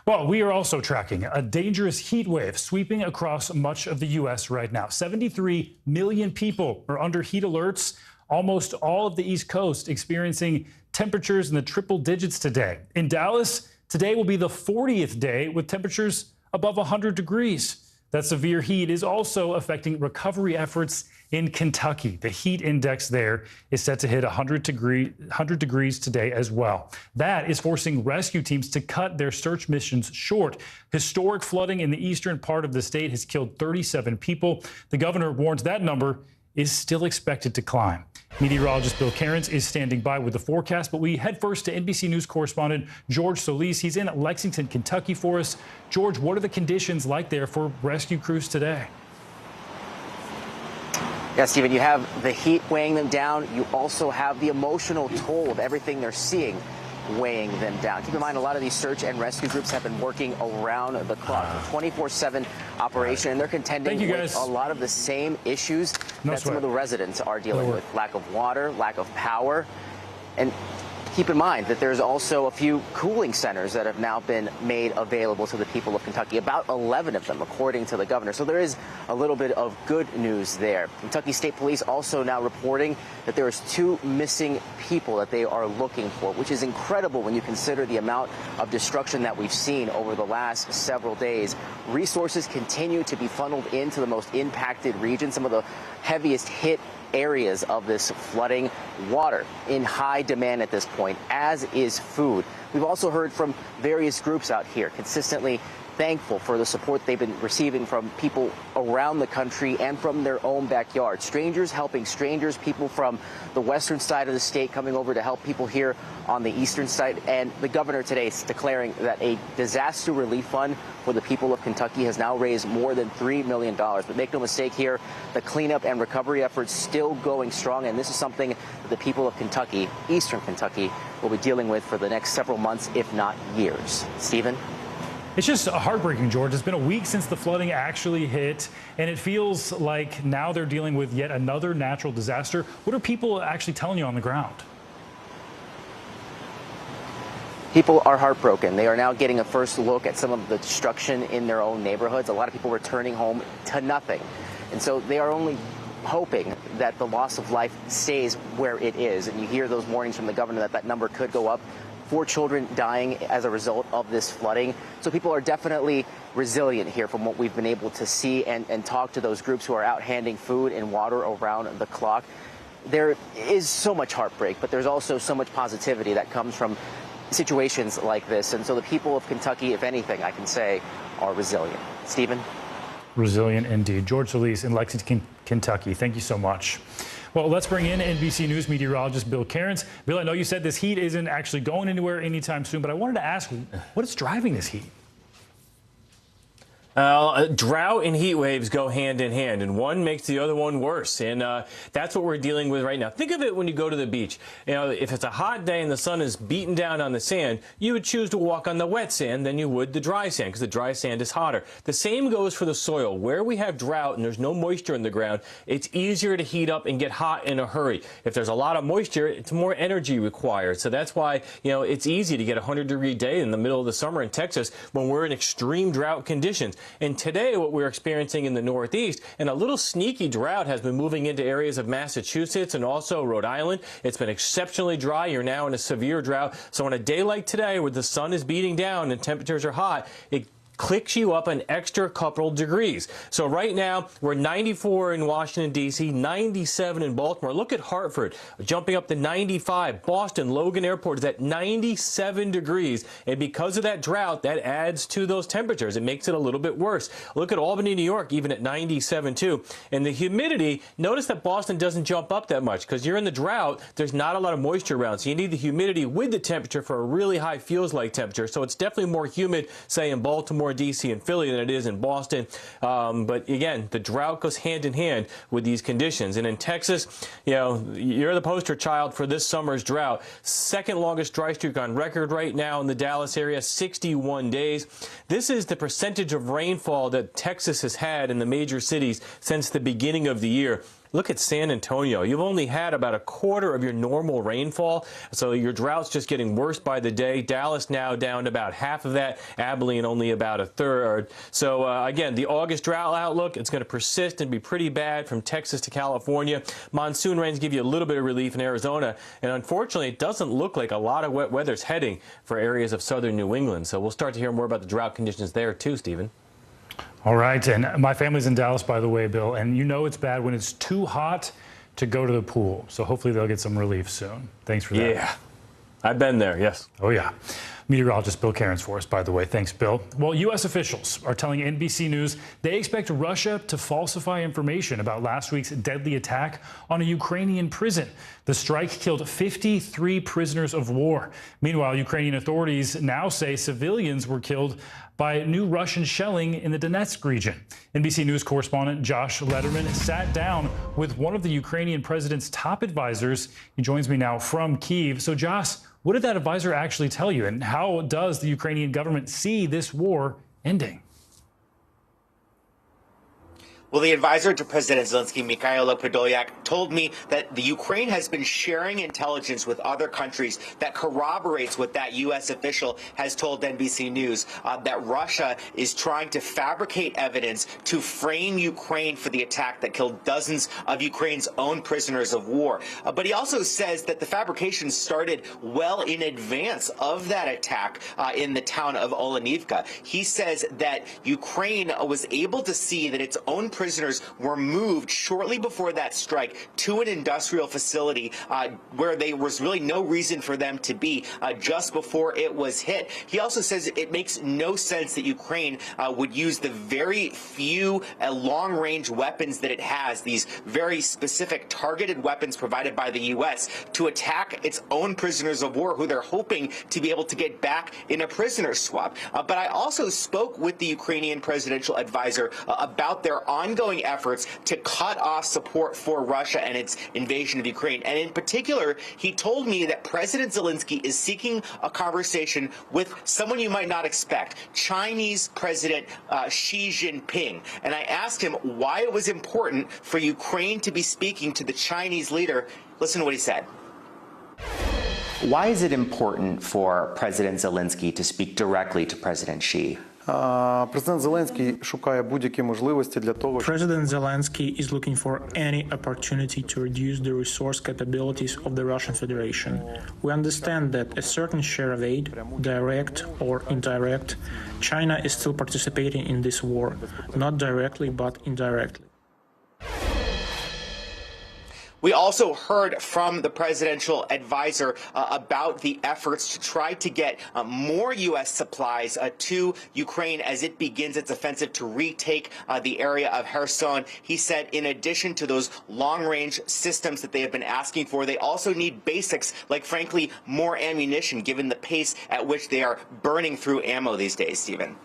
Well, we are also tracking a dangerous heat wave sweeping across much of the U.S. right now. 73 million people are under heat alerts. Almost all of the East Coast experiencing temperatures in the triple digits today. In Dallas, today will be the 40th day with temperatures above 100 degrees. That severe heat is also affecting recovery efforts in Kentucky. The heat index there is set to hit 100 degrees today as well. That is forcing rescue teams to cut their search missions short. Historic flooding in the eastern part of the state has killed 37 people. The governor warns that number is still expected to climb. Meteorologist Bill Cairns is standing by with the forecast, but we head first to NBC News correspondent George Solis. He's in Lexington, Kentucky for us. George, what are the conditions like there for rescue crews today? Yeah, Stephen, you have the heat weighing them down. You also have the emotional toll of everything they're seeing weighing them down. Keep in mind, a lot of these search and rescue groups have been working around the clock, 24/7 operation, and they're contending with a lot of the same issues that some of the residents are dealing with. Lack of water, lack of power, and keep in mind that there's also a few cooling centers that have now been made available to the people of Kentucky, about 11 of them, according to the governor. So there is a little bit of good news there. Kentucky State Police also now reporting that there is 2 missing people that they are looking for, which is incredible when you consider the amount of destruction that we've seen over the last several days. Resources continue to be funneled into the most impacted regions, some of the heaviest hit areas of this flooding. Water in high demand at this point, as is food. We've also heard from various groups out here consistently thankful for the support they've been receiving from people around the country and from their own backyard. Strangers helping strangers, people from the western side of the state coming over to help people here on the eastern side. And the governor today is declaring that a disaster relief fund for the people of Kentucky has now raised more than $3 million. But make no mistake here, the cleanup and recovery efforts still going strong. And this is something that the people of Kentucky, eastern Kentucky, will be dealing with for the next several months, if not years. Stephen? It's just heartbreaking, George. It's been a week since the flooding actually hit, and it feels like now they're dealing with yet another natural disaster. What are people actually telling you on the ground? People are heartbroken. They are now getting a first look at some of the destruction in their own neighborhoods. A lot of people returning home to nothing. And so they are only hoping that the loss of life stays where it is. And you hear those warnings from the governor that that number could go up. 4 children dying as a result of this flooding. So people are definitely resilient here from what we've been able to see and talk to those groups who are out handing food and water around the clock. There is so much heartbreak, but there's also so much positivity that comes from situations like this. And so the people of Kentucky, if anything, I can say, are resilient. Stephen? Resilient indeed. George Solis in Lexington, Kentucky. Thank you so much. Well, let's bring in NBC News meteorologist Bill Cairns. Bill, I know you said this heat isn't actually going anywhere anytime soon, but I wanted to ask, what is driving this heat? Drought and heat waves go hand in hand, and one makes the other one worse. And that's what we're dealing with right now. Think of it when you go to the beach. You know, if it's a hot day and the sun is beating down on the sand, you would choose to walk on the wet sand than you would the dry sand, because the dry sand is hotter. The same goes for the soil. Where we have drought and there's no moisture in the ground, it's easier to heat up and get hot in a hurry. If there's a lot of moisture, it's more energy required. So that's why, you know, it's easy to get a 100-degree day in the middle of the summer in Texas when we're in extreme drought conditions. And today, what we're experiencing in the Northeast, and a little sneaky drought has been moving into areas of Massachusetts and also Rhode Island. It's been exceptionally dry. You're now in a severe drought. So on a day like today, where the sun is beating down and temperatures are hot, it clicks you up an extra couple degrees. So right now, we're 94 in Washington, D.C., 97 in Baltimore. Look at Hartford, jumping up to 95. Boston, Logan Airport is at 97 degrees. And because of that drought, that adds to those temperatures. It makes it a little bit worse. Look at Albany, New York, even at 97 too. And the humidity, notice that Boston doesn't jump up that much because you're in the drought. There's not a lot of moisture around. So you need the humidity with the temperature for a really high feels-like temperature. So it's definitely more humid, say, in Baltimore, D.C., and Philly than it is in Boston. But again, the drought goes hand in hand with these conditions. And in Texas, you know, you're the poster child for this summer's drought. Second longest dry streak on record right now in the Dallas area, 61 days. This is the percentage of rainfall that Texas has had in the major cities since the beginning of the year. Look at San Antonio. You've only had about a quarter of your normal rainfall, so your drought's just getting worse by the day. Dallas now down to about half of that. Abilene only about a third. So, again, the August drought outlook, it's going to persist and be pretty bad from Texas to California. Monsoon rains give you a little bit of relief in Arizona, and unfortunately, it doesn't look like a lot of wet weather's heading for areas of southern New England. So we'll start to hear more about the drought conditions there, too, Stephen. All right, and my family's in Dallas, by the way, Bill, and you know it's bad when it's too hot to go to the pool. So hopefully they'll get some relief soon. Thanks for that. Yeah, I've been there, yes. Oh, yeah. Meteorologist Bill Cairns for us, by the way. Thanks, Bill. Well, U.S. officials are telling NBC News they expect Russia to falsify information about last week's deadly attack on a Ukrainian prison. The strike killed 53 prisoners of war. Meanwhile, Ukrainian authorities now say civilians were killed by new Russian shelling in the Donetsk region. NBC News correspondent Josh Letterman sat down with one of the Ukrainian president's top advisors. He joins me now from Kyiv. So, Josh, what did that advisor actually tell you, and how does the Ukrainian government see this war ending? Well, the advisor to President Zelensky, Mikhailo Podolyak, told me that the Ukraine has been sharing intelligence with other countries that corroborates what that U.S. official has told NBC News, that Russia is trying to fabricate evidence to frame Ukraine for the attack that killed dozens of Ukraine's own prisoners of war. But he also says that the fabrication started well in advance of that attack in the town of Olenivka. He says that Ukraine was able to see that its own prisoners were moved shortly before that strike to an industrial facility where there was really no reason for them to be just before it was hit. He also says it makes no sense that Ukraine would use the very few long-range weapons that it has, these very specific targeted weapons provided by the U.S., to attack its own prisoners of war who they're hoping to be able to get back in a prisoner swap. But I also spoke with the Ukrainian presidential advisor about their ongoing efforts to cut off support for Russia and its invasion of Ukraine. And in particular, he told me that President Zelensky is seeking a conversation with someone you might not expect, Chinese President Xi Jinping. And I asked him why it was important for Ukraine to be speaking to the Chinese leader. Listen to what he said. Why is it important for President Zelensky to speak directly to President Xi? President Zelensky шукає будь-які можливості для того, President Zelensky is looking for any opportunity to reduce the resource capabilities of the Russian Federation. We understand that a certain share of aid, direct or indirect, China is still participating in this war, not directly but indirectly. We also heard from the presidential advisor about the efforts to try to get more U.S. supplies to Ukraine as it begins its offensive to retake the area of Kherson. He said in addition to those long-range systems that they have been asking for, they also need basics like, frankly, more ammunition, given the pace at which they are burning through ammo these days, Stephen.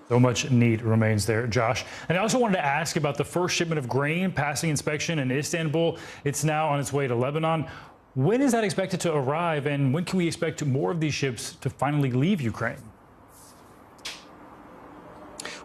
So much need remains there, Josh. And I also wanted to ask about the first shipment of grain passing inspection in Istanbul. It's now on its way to Lebanon. When is that expected to arrive, and when can we expect more of these ships to finally leave Ukraine?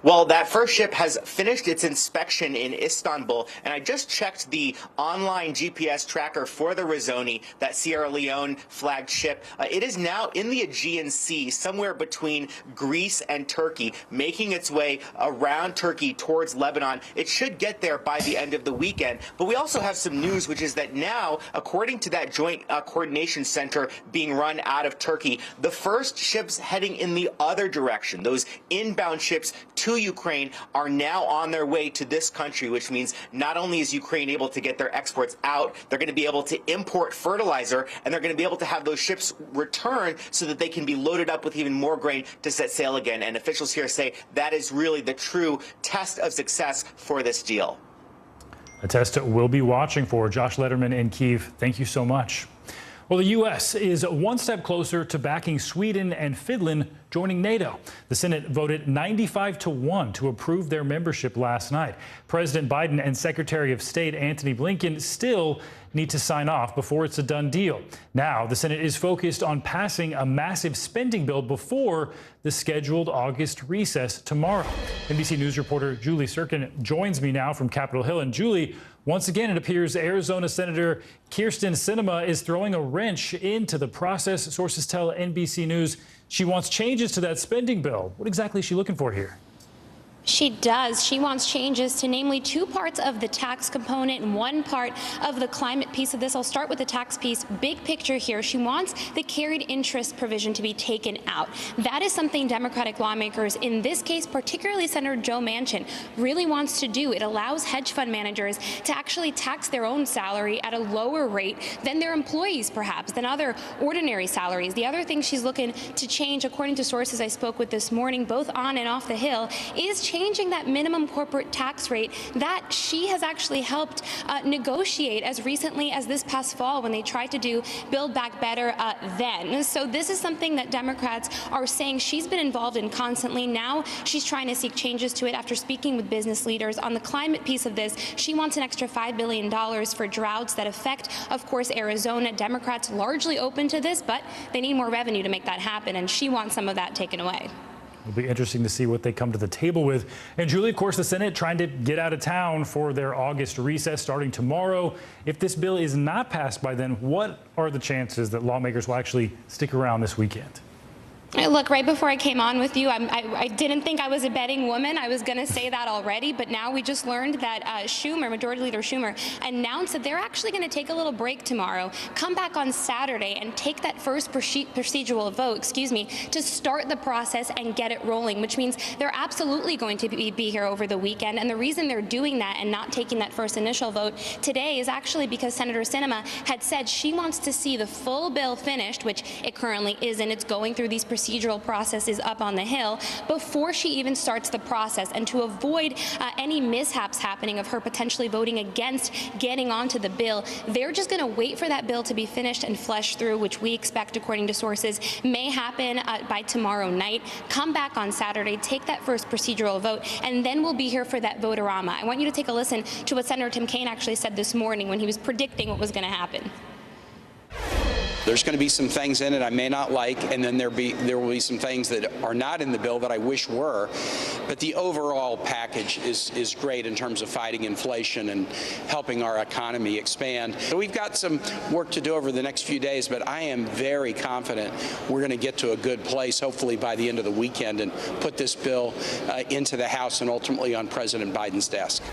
Well, that first ship has finished its inspection in Istanbul, and I just checked the online GPS tracker for the Rizzoni, that Sierra Leone flagged ship. It is now in the Aegean Sea, somewhere between Greece and Turkey, making its way around Turkey towards Lebanon. It should get there by the end of the weekend. But we also have some news, which is that now, according to that joint coordination center being run out of Turkey, the first ships heading in the other direction, those inbound ships to Ukraine, are now on their way to this country, which means not only is Ukraine able to get their exports out, they're going to be able to import fertilizer, and they're going to be able to have those ships return so that they can be loaded up with even more grain to set sail again. And officials here say that is really the true test of success for this deal. A test we'll be watching for. Josh Letterman in Kyiv, thank you so much. Well, the U.S. is one step closer to backing Sweden and Finland joining NATO. The Senate voted 95-1 to approve their membership last night. President Biden and Secretary of State Antony Blinken still need to sign off before it's a done deal. Now, the Senate is focused on passing a massive spending bill before the scheduled August recess tomorrow. NBC News reporter Julie Sirkin joins me now from Capitol Hill. And Julie, once again, it appears Arizona Senator Kyrsten Sinema is throwing a wrench into the process. Sources tell NBC News she wants changes to that spending bill. What exactly is she looking for here? She does. She wants changes to namely two parts of the tax component and one part of the climate piece of this. I'll start with the tax piece. Big picture here. She wants the carried interest provision to be taken out. That is something Democratic lawmakers, in this case, particularly Senator Joe Manchin, really wants to do. It allows hedge fund managers to actually tax their own salary at a lower rate than their employees, perhaps, than other ordinary salaries. The other thing she's looking to change, according to sources I spoke with this morning, both on and off the Hill, is changing that minimum corporate tax rate that she has actually helped negotiate as recently as this past fall when they tried to do Build Back Better then. So this is something that Democrats are saying she's been involved in constantly. Now she's trying to seek changes to it after speaking with business leaders. On the climate piece of this, she wants an extra $5 billion for droughts that affect, of course, Arizona. Democrats largely open to this, but they need more revenue to make that happen, and she wants some of that taken away. It'll be interesting to see what they come to the table with. And Julie, of course, the Senate trying to get out of town for their August recess starting tomorrow. If this bill is not passed by then, what are the chances that lawmakers will actually stick around this weekend? Look, right before I came on with you, I didn't think I was a betting woman. I was going to say that already, but now we just learned that Majority Leader Schumer, announced that they're actually going to take a little break tomorrow, come back on Saturday, and take that first procedural vote, to start the process and get it rolling, which means they're absolutely going to be here over the weekend. And the reason they're doing that and not taking that first initial vote today is actually because Senator Sinema had said she wants to see the full bill finished, which it currently isn't. It's going through these procedural processes up on the Hill before she even starts the process, and to avoid any mishaps happening of her potentially voting against getting onto the bill, they're just going to wait for that bill to be finished and fleshed through, which we expect, according to sources, may happen by tomorrow night. Come back on Saturday, take that first procedural vote, and then we'll be here for that vote-a-rama. I want you to take a listen to what Senator Tim Kaine actually said this morning when he was predicting what was going to happen. There's going to be some things in it I may not like, and then there will be some things that are not in the bill that I wish were. But the overall package is great in terms of fighting inflation and helping our economy expand. So we've got some work to do over the next few days, but I am very confident we're going to get to a good place, hopefully by the end of the weekend, and put this bill into the House and ultimately on President Biden's desk.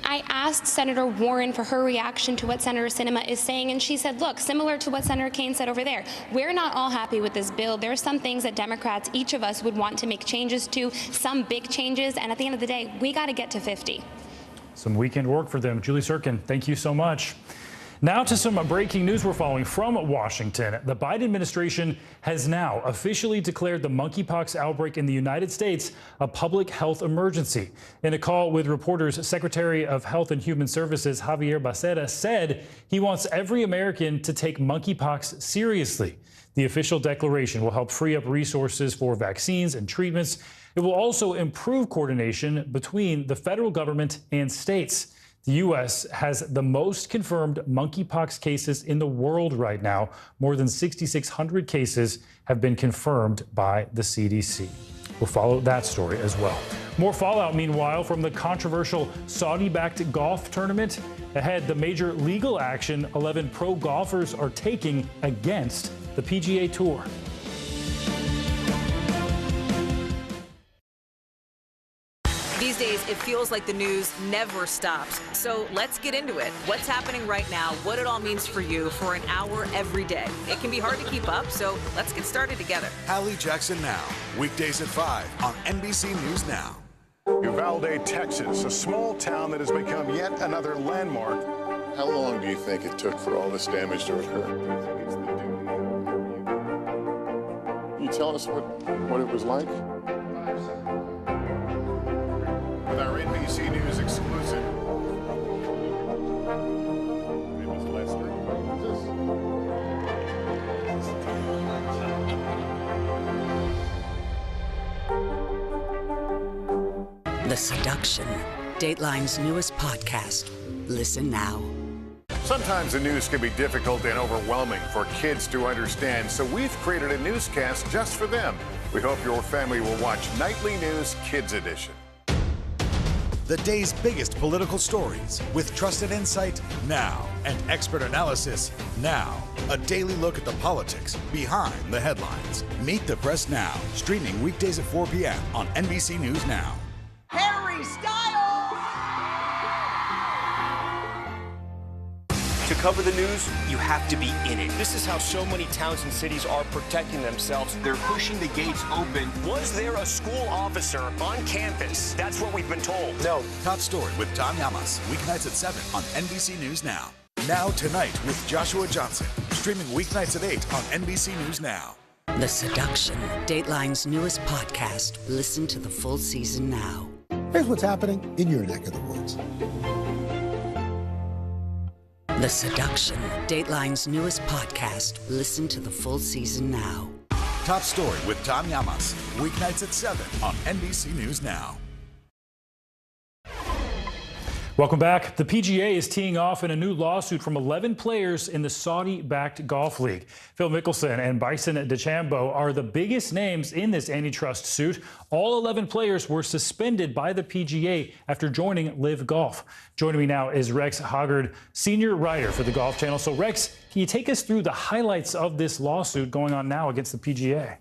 I asked Senator Warren for her reaction to what Senator Sinema is saying, and she said, look, similar to what Senator Kaine said over there, we're not all happy with this bill. There are some things that Democrats, each of us, would want to make changes to, some big changes, and at the end of the day, we got to get to 50. Some weekend work for them. Julie Sirkin, thank you so much. Now to some breaking news we're following from Washington. The Biden administration has now officially declared the monkeypox outbreak in the United States a public health emergency. In a call with reporters, Secretary of Health and Human Services Javier Becerra said he wants every American to take monkeypox seriously. The official declaration will help free up resources for vaccines and treatments. It will also improve coordination between the federal government and states. The U.S. has the most confirmed monkeypox cases in the world right now. More than 6,600 cases have been confirmed by the CDC. We'll follow that story as well. More fallout, meanwhile, from the controversial Saudi-backed golf tournament. Ahead, the major legal action 11 pro golfers are taking against the PGA Tour. These days, it feels like the news never stops. So let's get into it. What's happening right now, what it all means for you for an hour every day. It can be hard to keep up, so let's get started together. Hallie Jackson Now, weekdays at 5 on NBC News Now. Uvalde, Texas, a small town that has become yet another landmark. How long do you think it took for all this damage to occur? Can you tell us what it was like? With our NBC News exclusive. It was Lester. The Seduction, Dateline's newest podcast. Listen now. Sometimes the news can be difficult and overwhelming for kids to understand, so we've created a newscast just for them. We hope your family will watch Nightly News Kids Edition. The day's biggest political stories with trusted insight now and expert analysis now. A daily look at the politics behind the headlines. Meet the Press Now, streaming weekdays at 4 p.m. on NBC News Now. Harry Styles! To cover the news, you have to be in it. This is how so many towns and cities are protecting themselves. They're pushing the gates open. Was there a school officer on campus? That's what we've been told. No. Top Story with Tom Llamas, weeknights at 7 on NBC News Now. Now Tonight with Joshua Johnson, streaming weeknights at 8 on NBC News Now. The Seduction, Dateline's newest podcast. Listen to the full season now. Here's what's happening in your neck of the woods. The Seduction, Dateline's newest podcast. Listen to the full season now. Top Story with Tom Llamas, weeknights at 7 on NBC News Now. Welcome back. The PGA is teeing off in a new lawsuit from 11 players in the Saudi-backed golf league. Phil Mickelson and Bryson DeChambeau are the biggest names in this antitrust suit. All 11 players were suspended by the PGA after joining Live Golf. Joining me now is Rex Hoggard, senior writer for the Golf Channel. So Rex, can you take us through the highlights of this lawsuit going on now against the PGA?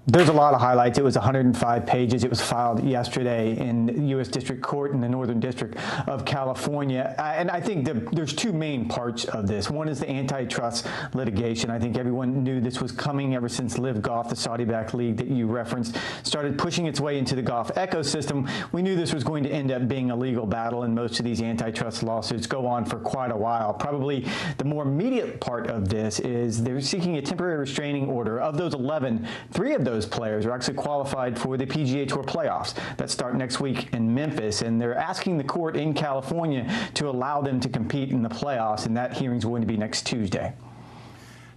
There's a lot of highlights. It was 105 pages. It was filed yesterday in the U.S. District Court in the Northern District of California. And I think there's two main parts of this. One is the antitrust litigation. I think everyone knew this was coming ever since Live Golf, the Saudi-backed league that you referenced, started pushing its way into the golf ecosystem. We knew this was going to end up being a legal battle, and most of these antitrust lawsuits go on for quite a while. Probably the more immediate part of this is they're seeking a temporary restraining order. Of those 11, 3 of those players are actually qualified for the PGA Tour playoffs that start next week in Memphis, and they're asking the court in California to allow them to compete in the playoffs, and that hearing is going to be next Tuesday.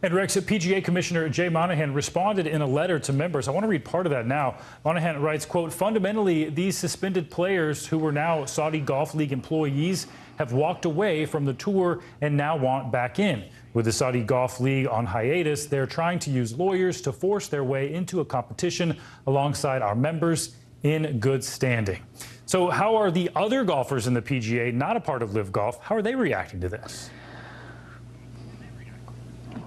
And Rex, PGA Commissioner Jay Monahan responded in a letter to members. I want to read part of that now. Monahan writes, quote, fundamentally, these suspended players who were now Saudi Golf League employees have walked away from the tour and now want back in. With the Saudi Golf League on hiatus, they're trying to use lawyers to force their way into a competition alongside our members in good standing. So how are the other golfers in the PGA, not a part of Live Golf, how are they reacting to this?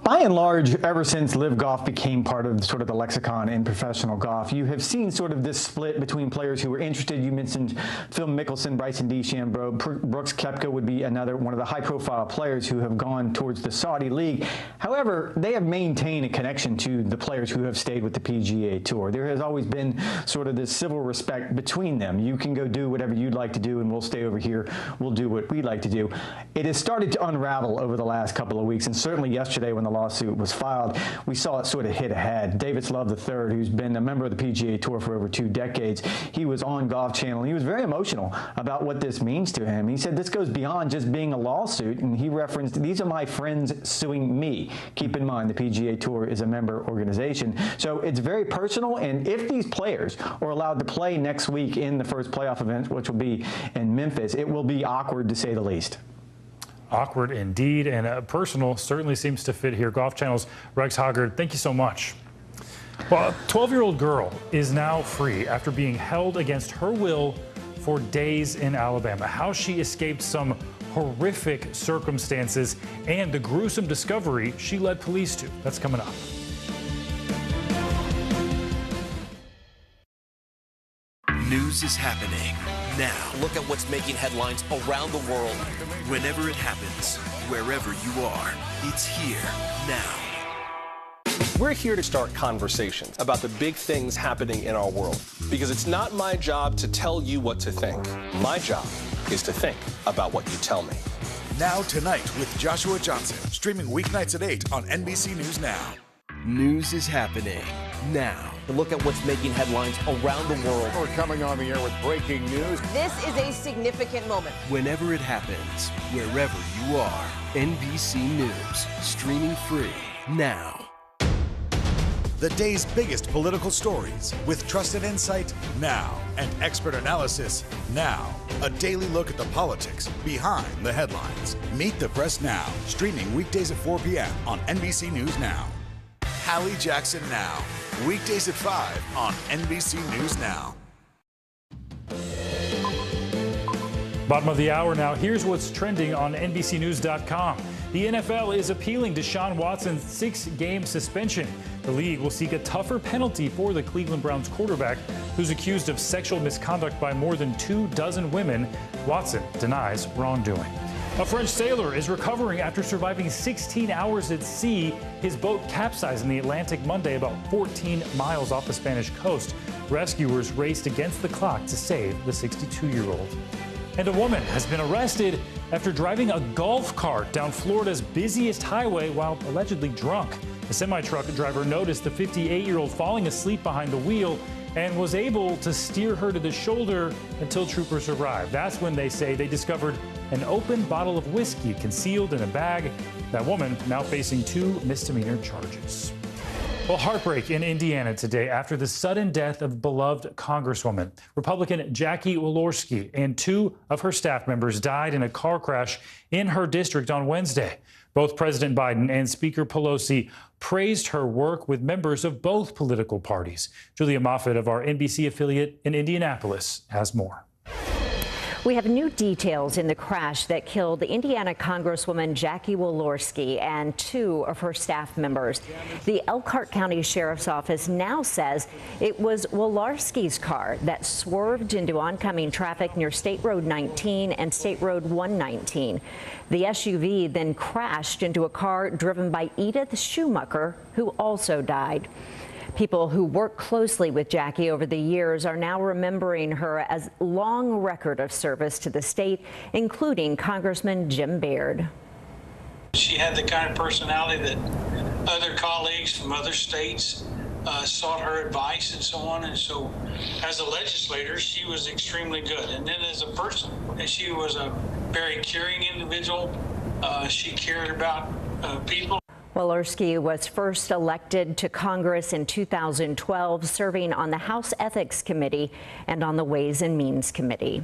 By and large, ever since Live Golf became part of sort of the lexicon in professional golf, you have seen sort of this split between players who were interested. You mentioned Phil Mickelson, Bryson DeChambeau, Brooks Koepka would be another one of the high-profile players who have gone towards the Saudi League. However, they have maintained a connection to the players who have stayed with the PGA Tour. There has always been sort of this civil respect between them. You can go do whatever you'd like to do, and we'll stay over here. We'll do what we'd like to do. It has started to unravel over the last couple of weeks, and certainly yesterday when the lawsuit was filed, we saw it sort of hit ahead. Davis Love III, who's been a member of the PGA Tour for over 2 decades, he was on Golf Channel, and he was very emotional about what this means to him. He said this goes beyond just being a lawsuit, and he referenced, these are my friends suing me. Keep in mind, the PGA Tour is a member organization. So it's very personal, and if these players are allowed to play next week in the first playoff event, which will be in Memphis, it will be awkward to say the least. Awkward indeed, and personal certainly seems to fit here. Golf Channel's Rex Hoggard, thank you so much. Well, a 12-year-old girl is now free after being held against her will for days in Alabama. How she escaped some horrific circumstances and the gruesome discovery she led police to. That's coming up. News is happening now. Look at what's making headlines around the world. Whenever it happens, wherever you are, it's here now. We're here to start conversations about the big things happening in our world, because it's not my job to tell you what to think. My job is to think about what you tell me. Now Tonight with Joshua Johnson, streaming weeknights at 8 on NBC News Now. News is happening now. Look at what's making headlines around the world. We're coming on the air with breaking news. This is a significant moment. Whenever it happens, wherever you are, NBC News, streaming free now. The day's biggest political stories with trusted insight now and expert analysis now. A daily look at the politics behind the headlines. Meet the Press Now, streaming weekdays at 4 p.m. on NBC News Now. Hallie Jackson Now, weekdays at 5 on NBC News Now. Bottom of the hour now. Here's what's trending on NBCNews.com. The NFL is appealing Deshaun Watson's 6-game suspension. The league will seek a tougher penalty for the Cleveland Browns quarterback, who's accused of sexual misconduct by more than 24 women. Watson denies wrongdoing. A French sailor is recovering after surviving 16 hours at sea. His boat capsized in the Atlantic Monday, about 14 miles off the Spanish coast. Rescuers raced against the clock to save the 62-year-old. And a woman has been arrested after driving a golf cart down Florida's busiest highway while allegedly drunk. A semi-truck driver noticed the 58-year-old falling asleep behind the wheel and was able to steer her to the shoulder until troopers arrived. That's when they say they discovered an open bottle of whiskey concealed in a bag. That woman now facing 2 misdemeanor charges. Well, heartbreak in Indiana today after the sudden death of beloved Congresswoman. Republican Jackie Walorski and 2 of her staff members died in a car crash in her district on Wednesday. Both President Biden and Speaker Pelosi praised her work with members of both political parties. Julia Moffett of our NBC affiliate in Indianapolis has more. We have new details in the crash that killed the Indiana Congresswoman Jackie Walorski and 2 of her staff members. The Elkhart County Sheriff's Office now says it was Walorski's car that swerved into oncoming traffic near State Road 19 and State Road 119. The SUV then crashed into a car driven by Edith Schumacher, who also died. People who worked closely with Jackie over the years are now remembering her as a long record of service to the state, including Congressman Jim Baird. She had the kind of personality that other colleagues from other states sought her advice and so on. And so as a legislator, she was extremely good. And then as a person, she was a very caring individual. She cared about people. Walorski was first elected to Congress in 2012, serving on the House Ethics Committee and on the Ways and Means Committee.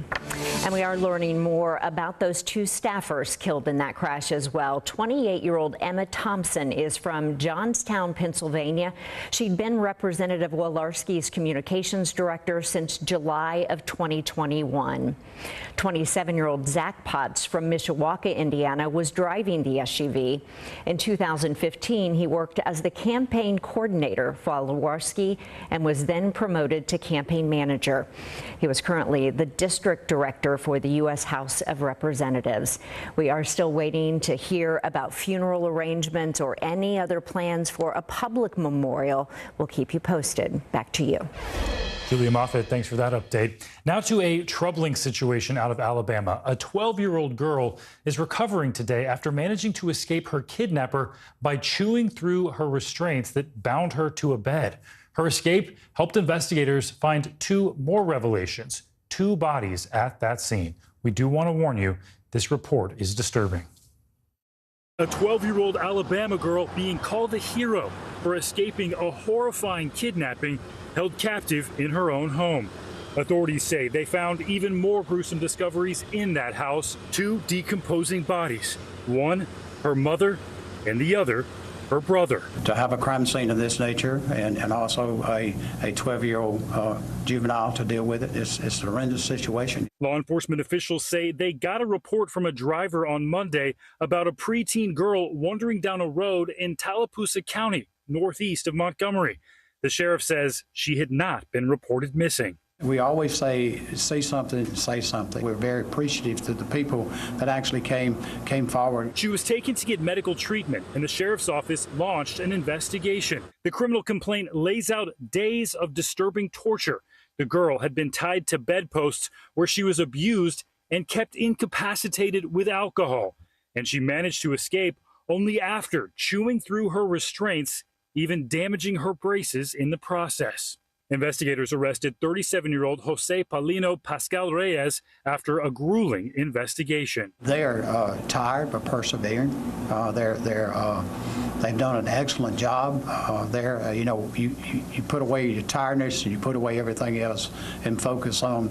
And we are learning more about those 2 staffers killed in that crash as well. 28-year-old Emma Thompson is from Johnstown, Pennsylvania. She'd been Representative Walorski's communications director since July of 2021. 27-year-old Zach Potts from Mishawaka, Indiana, was driving the SUV. In 2015, he worked as the campaign coordinator for Walorski and was then promoted to campaign manager. He was currently the district director for the U.S. House of Representatives. We are still waiting to hear about funeral arrangements or any other plans for a public memorial. We'll keep you posted. Back to you. Julia Moffett, thanks for that update. Now to a troubling situation out of Alabama. A 12-year-old girl is recovering today after managing to escape her kidnapper by chewing through her restraints that bound her to a bed. Her escape helped investigators find 2 more revelations, 2 bodies at that scene. We do want to warn you, this report is disturbing. A 12-year-old Alabama girl being called a hero for escaping a horrifying kidnapping held captive in her own home. Authorities say they found even more gruesome discoveries in that house. 2 decomposing bodies. One, her mother, and the other, her brother. To have a crime scene of this nature and also a 12-year-old juvenile to deal with it, it's a horrendous situation. Law enforcement officials say they got a report from a driver on Monday about a preteen girl wandering down a road in Tallapoosa County, northeast of Montgomery. The sheriff says she had not been reported missing. We always say, see something, say something. We're very appreciative to the people that actually came forward. She was taken to get medical treatment, and the sheriff's office launched an investigation. The criminal complaint lays out days of disturbing torture. The girl had been tied to bedposts where she was abused and kept incapacitated with alcohol. And she managed to escape only after chewing through her restraints, even damaging her braces in the process. Investigators arrested 37-year-old Jose Paulino Pascal Reyes after a grueling investigation. They are tired but persevering. They've done an excellent job. You put away your tiredness and you put away everything else and focus on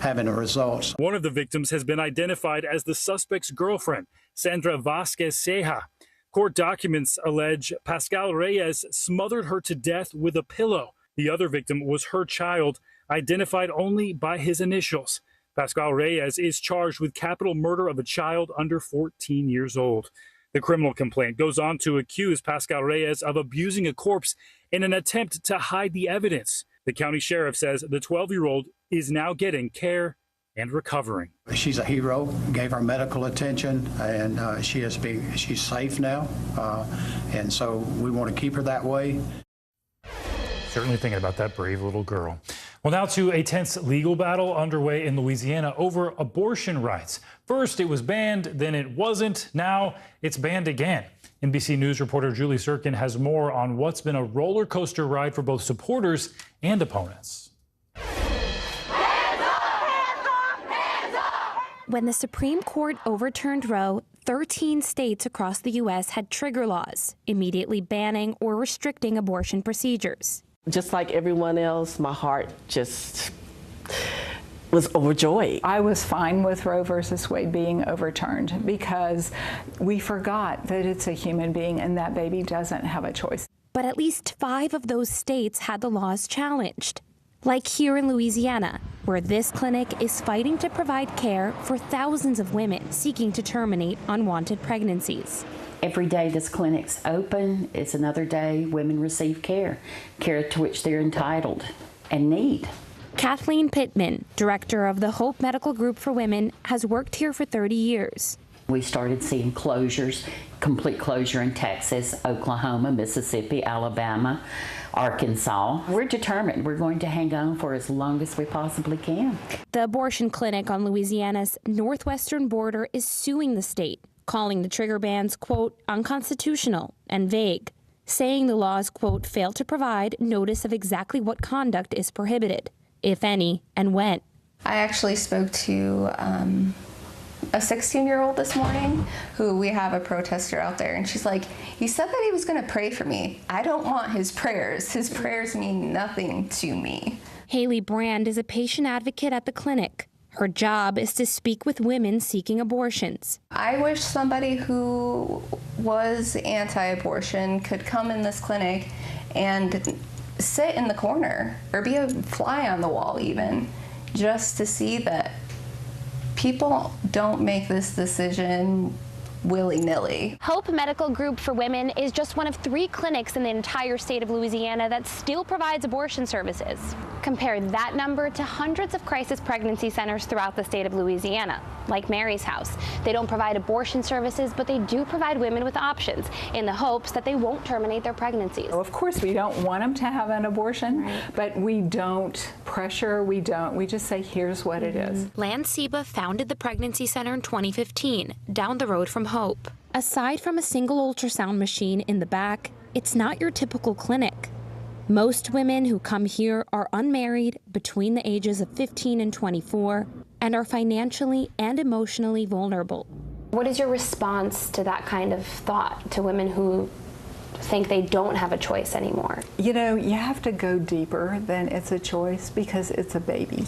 having the results. One of the victims has been identified as the suspect's girlfriend, Sandra Vasquez Ceja. Court documents allege Pascal Reyes smothered her to death with a pillow. The other victim was her child, identified only by his initials. Pascal Reyes is charged with capital murder of a child under 14 years old. The criminal complaint goes on to accuse Pascal Reyes of abusing a corpse in an attempt to hide the evidence. The county sheriff says the 12-year-old is now getting care and recovering. She's a hero, gave her medical attention, and she's safe now, and so we want to keep her that way. Certainly thinking about that brave little girl. Well, now to a tense legal battle underway in Louisiana over abortion rights. First, it was banned, then it wasn't. Now it's banned again. NBC News reporter Julie Sirkin has more on what's been a roller coaster ride for both supporters and opponents. When the Supreme Court overturned Roe, 13 states across the U.S. had trigger laws, immediately banning or restricting abortion procedures. Just like everyone else, my heart just was overjoyed. I was fine with Roe versus Wade being overturned because we forgot that it's a human being and that baby doesn't have a choice. But at least 5 of those states had the laws challenged. Like here in Louisiana, where this clinic is fighting to provide care for thousands of women seeking to terminate unwanted pregnancies. Every day this clinic's open is another day women receive care to which they're entitled and need. Kathleen Pittman, director of the Hope Medical Group for Women, has worked here for 30 years. We started seeing closures, complete closure in Texas, Oklahoma, Mississippi, Alabama, Arkansas. We're determined. We're going to hang on for as long as we possibly can. The abortion clinic on Louisiana's northwestern border is suing the state, calling the trigger bans, quote, unconstitutional and vague, saying the laws, quote, fail to provide notice of exactly what conduct is prohibited, if any, and when. I actually spoke to a 16-year-old this morning who we have a protester out there, and she's like, he said that he was going to pray for me. I don't want his prayers. His prayers mean nothing to me. Haley Brand is a patient advocate at the clinic. Her job is to speak with women seeking abortions. I wish somebody who was anti-abortion could come in this clinic and sit in the corner or be a fly on the wall even, just to see that people don't make this decision willy-nilly. Hope Medical Group for Women is just one of 3 clinics in the entire state of Louisiana that still provides abortion services. Compare that number to hundreds of crisis pregnancy centers throughout the state of Louisiana, like Mary's House. They don't provide abortion services, but they do provide women with options in the hopes that they won't terminate their pregnancies. Of course, we don't want them to have an abortion, but we don't pressure, we just say, here's what it is. Lance Seba founded the pregnancy center in 2015, down the road from Hope. Aside from a single ultrasound machine in the back, it's not your typical clinic. Most women who come here are unmarried, between the ages of 15 and 24, and are financially and emotionally vulnerable. What is your response to that kind of thought, to women who think they don't have a choice anymore? You know, you have to go deeper than it's a choice because it's a baby.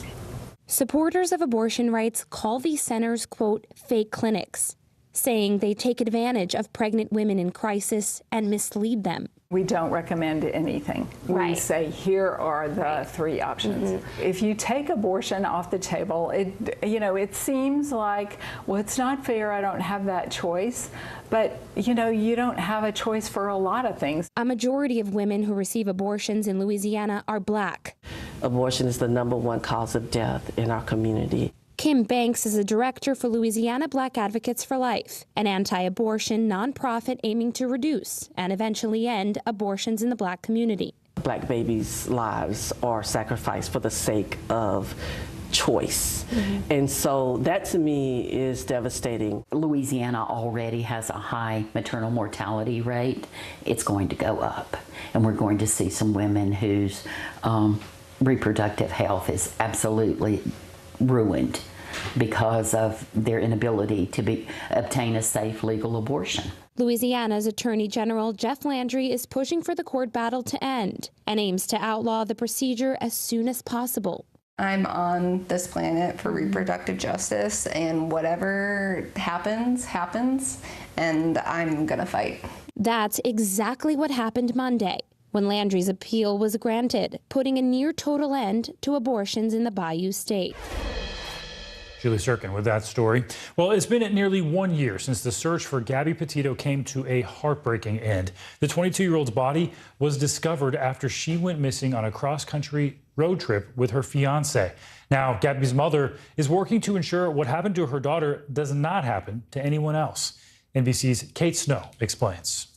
Supporters of abortion rights call these centers, quote, fake clinics, saying they take advantage of pregnant women in crisis and mislead them. We don't recommend anything. We say, here are the 3 options. If you take abortion off the table, it seems like, well, it's not fair, I don't have that choice. But, you don't have a choice for a lot of things. A majority of women who receive abortions in Louisiana are Black. Abortion is the #1 cause of death in our community. Kim Banks is a director for Louisiana Black Advocates for Life, an anti-abortion nonprofit aiming to reduce and eventually end abortions in the Black community. Black babies' lives are sacrificed for the sake of choice. And so that to me is devastating. Louisiana already has a high maternal mortality rate. It's going to go up. And we're going to see some women whose reproductive health is absolutely ruined because of their inability to obtain a safe legal abortion. Louisiana's Attorney General Jeff Landry is pushing for the court battle to end and aims to outlaw the procedure as soon as possible. I'm on this planet for reproductive justice, and whatever happens, happens, and I'm gonna fight. That's exactly what happened Monday, when Landry's appeal was granted, putting a near total end to abortions in the Bayou State. Julie Sirkin with that story. Well, it's been nearly 1 year since the search for Gabby Petito came to a heartbreaking end. The 22-year-old's body was discovered after she went missing on a cross-country road trip with her fiancé. Now, Gabby's mother is working to ensure what happened to her daughter does not happen to anyone else. NBC's Kate Snow explains.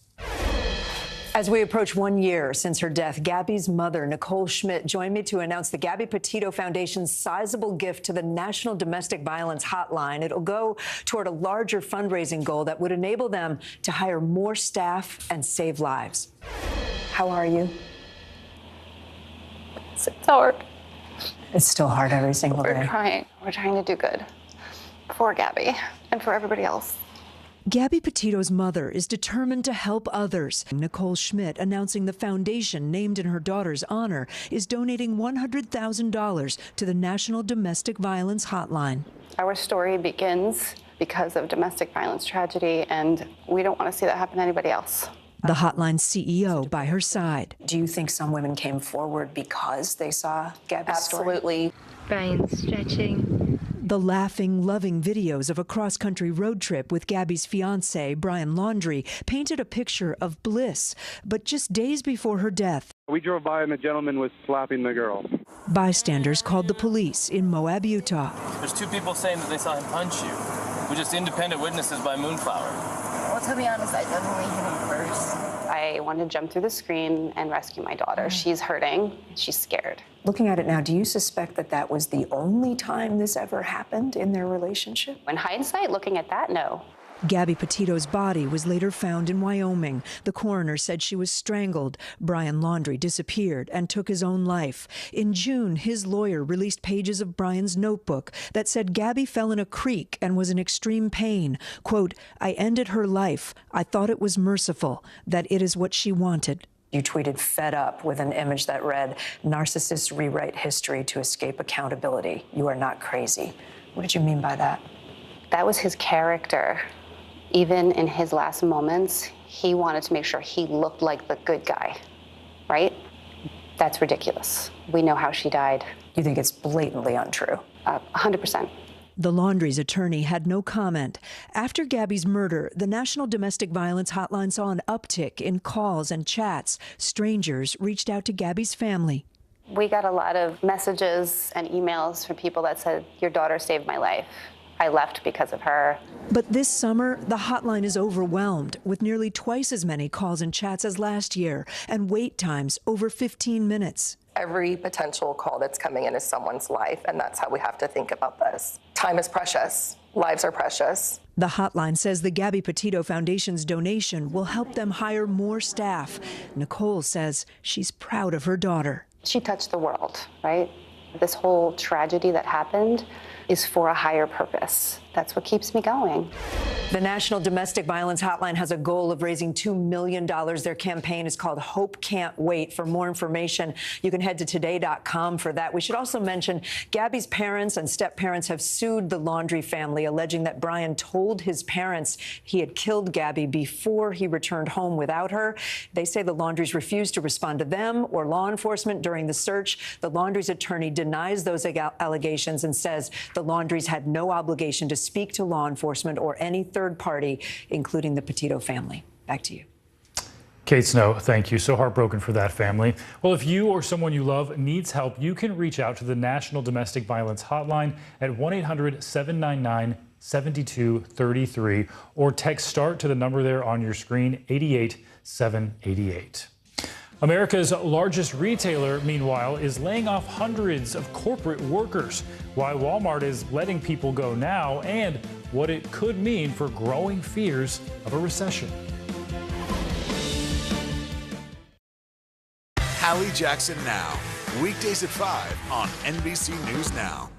As we approach 1 year since her death, Gabby's mother, Nicole Schmidt, joined me to announce the Gabby Petito Foundation's sizable gift to the National Domestic Violence Hotline. It'll go toward a larger fundraising goal that would enable them to hire more staff and save lives. How are you? It's hard. It's still hard every single day. We're trying to do good for Gabby and for everybody else. Gabby Petito's mother is determined to help others. Nicole Schmidt announcing the foundation named in her daughter's honor is donating $100,000 to the National Domestic Violence Hotline. Our story begins because of domestic violence tragedy, and we don't want to see that happen to anybody else. The hotline's CEO by her side. Do you think some women came forward because they saw Gabby's story? Absolutely. Brian stretching. The laughing, loving videos of a cross-country road trip with Gabby's fiancé, Brian Laundrie, painted a picture of bliss. But just days before her death, we drove by and the gentleman was slapping the girl. Bystanders called the police in Moab, Utah. There's 2 people saying that they saw him punch you. We're just independent witnesses by Moonflower. Well, to be honest, I definitely hit him first. I wanted to jump through the screen and rescue my daughter. She's hurting. She's scared. Looking at it now, do you suspect that that was the only time this ever happened in their relationship? In hindsight, looking at that, no. Gabby Petito's body was later found in Wyoming. The coroner said she was strangled. Brian Laundrie disappeared and took his own life. In June, his lawyer released pages of Brian's notebook that said Gabby fell in a creek and was in extreme pain. Quote, "I ended her life. I thought it was merciful, that it is what she wanted." You tweeted fed up with an image that read, "Narcissists rewrite history to escape accountability. You are not crazy." What did you mean by that? That was his character. Even in his last moments, he wanted to make sure he looked like the good guy, right? That's ridiculous. We know how she died. You think it's blatantly untrue? 100%. The Laundrie's attorney had no comment. After Gabby's murder, the National Domestic Violence Hotline saw an uptick in calls and chats. Strangers reached out to Gabby's family. We got a lot of messages and emails from people that said, "Your daughter saved my life. I left because of her." But this summer, the hotline is overwhelmed with nearly twice as many calls and chats as last year, and wait times over 15 minutes. Every potential call that's coming in is someone's life, and that's how we have to think about this. Time is precious. Lives are precious. The hotline says the Gabby Petito Foundation's donation will help them hire more staff. Nicole says she's proud of her daughter. She touched the world, right? This whole tragedy that happened is for a higher purpose. That's what keeps me going. The National Domestic Violence Hotline has a goal of raising $2 million. Their campaign is called Hope Can't Wait. For more information, you can head to today.com for that. We should also mention Gabby's parents and step-parents have sued the Laundrie family, alleging that Brian told his parents he had killed Gabby before he returned home without her. They say the Laundries refused to respond to them or law enforcement during the search. The Laundries attorney denies those allegations and says the Laundries had no obligation to speak to law enforcement or any third party, including the Petito family. Back to you. Kate Snow, thank you. So heartbroken for that family. Well, if you or someone you love needs help, you can reach out to the National Domestic Violence Hotline at 1-800-799-7233 or text START to the number there on your screen, 88788. America's largest retailer, meanwhile, is laying off hundreds of corporate workers. Why Walmart is letting people go now and what it could mean for growing fears of a recession. Hallie Jackson Now, weekdays at 5 on NBC News Now.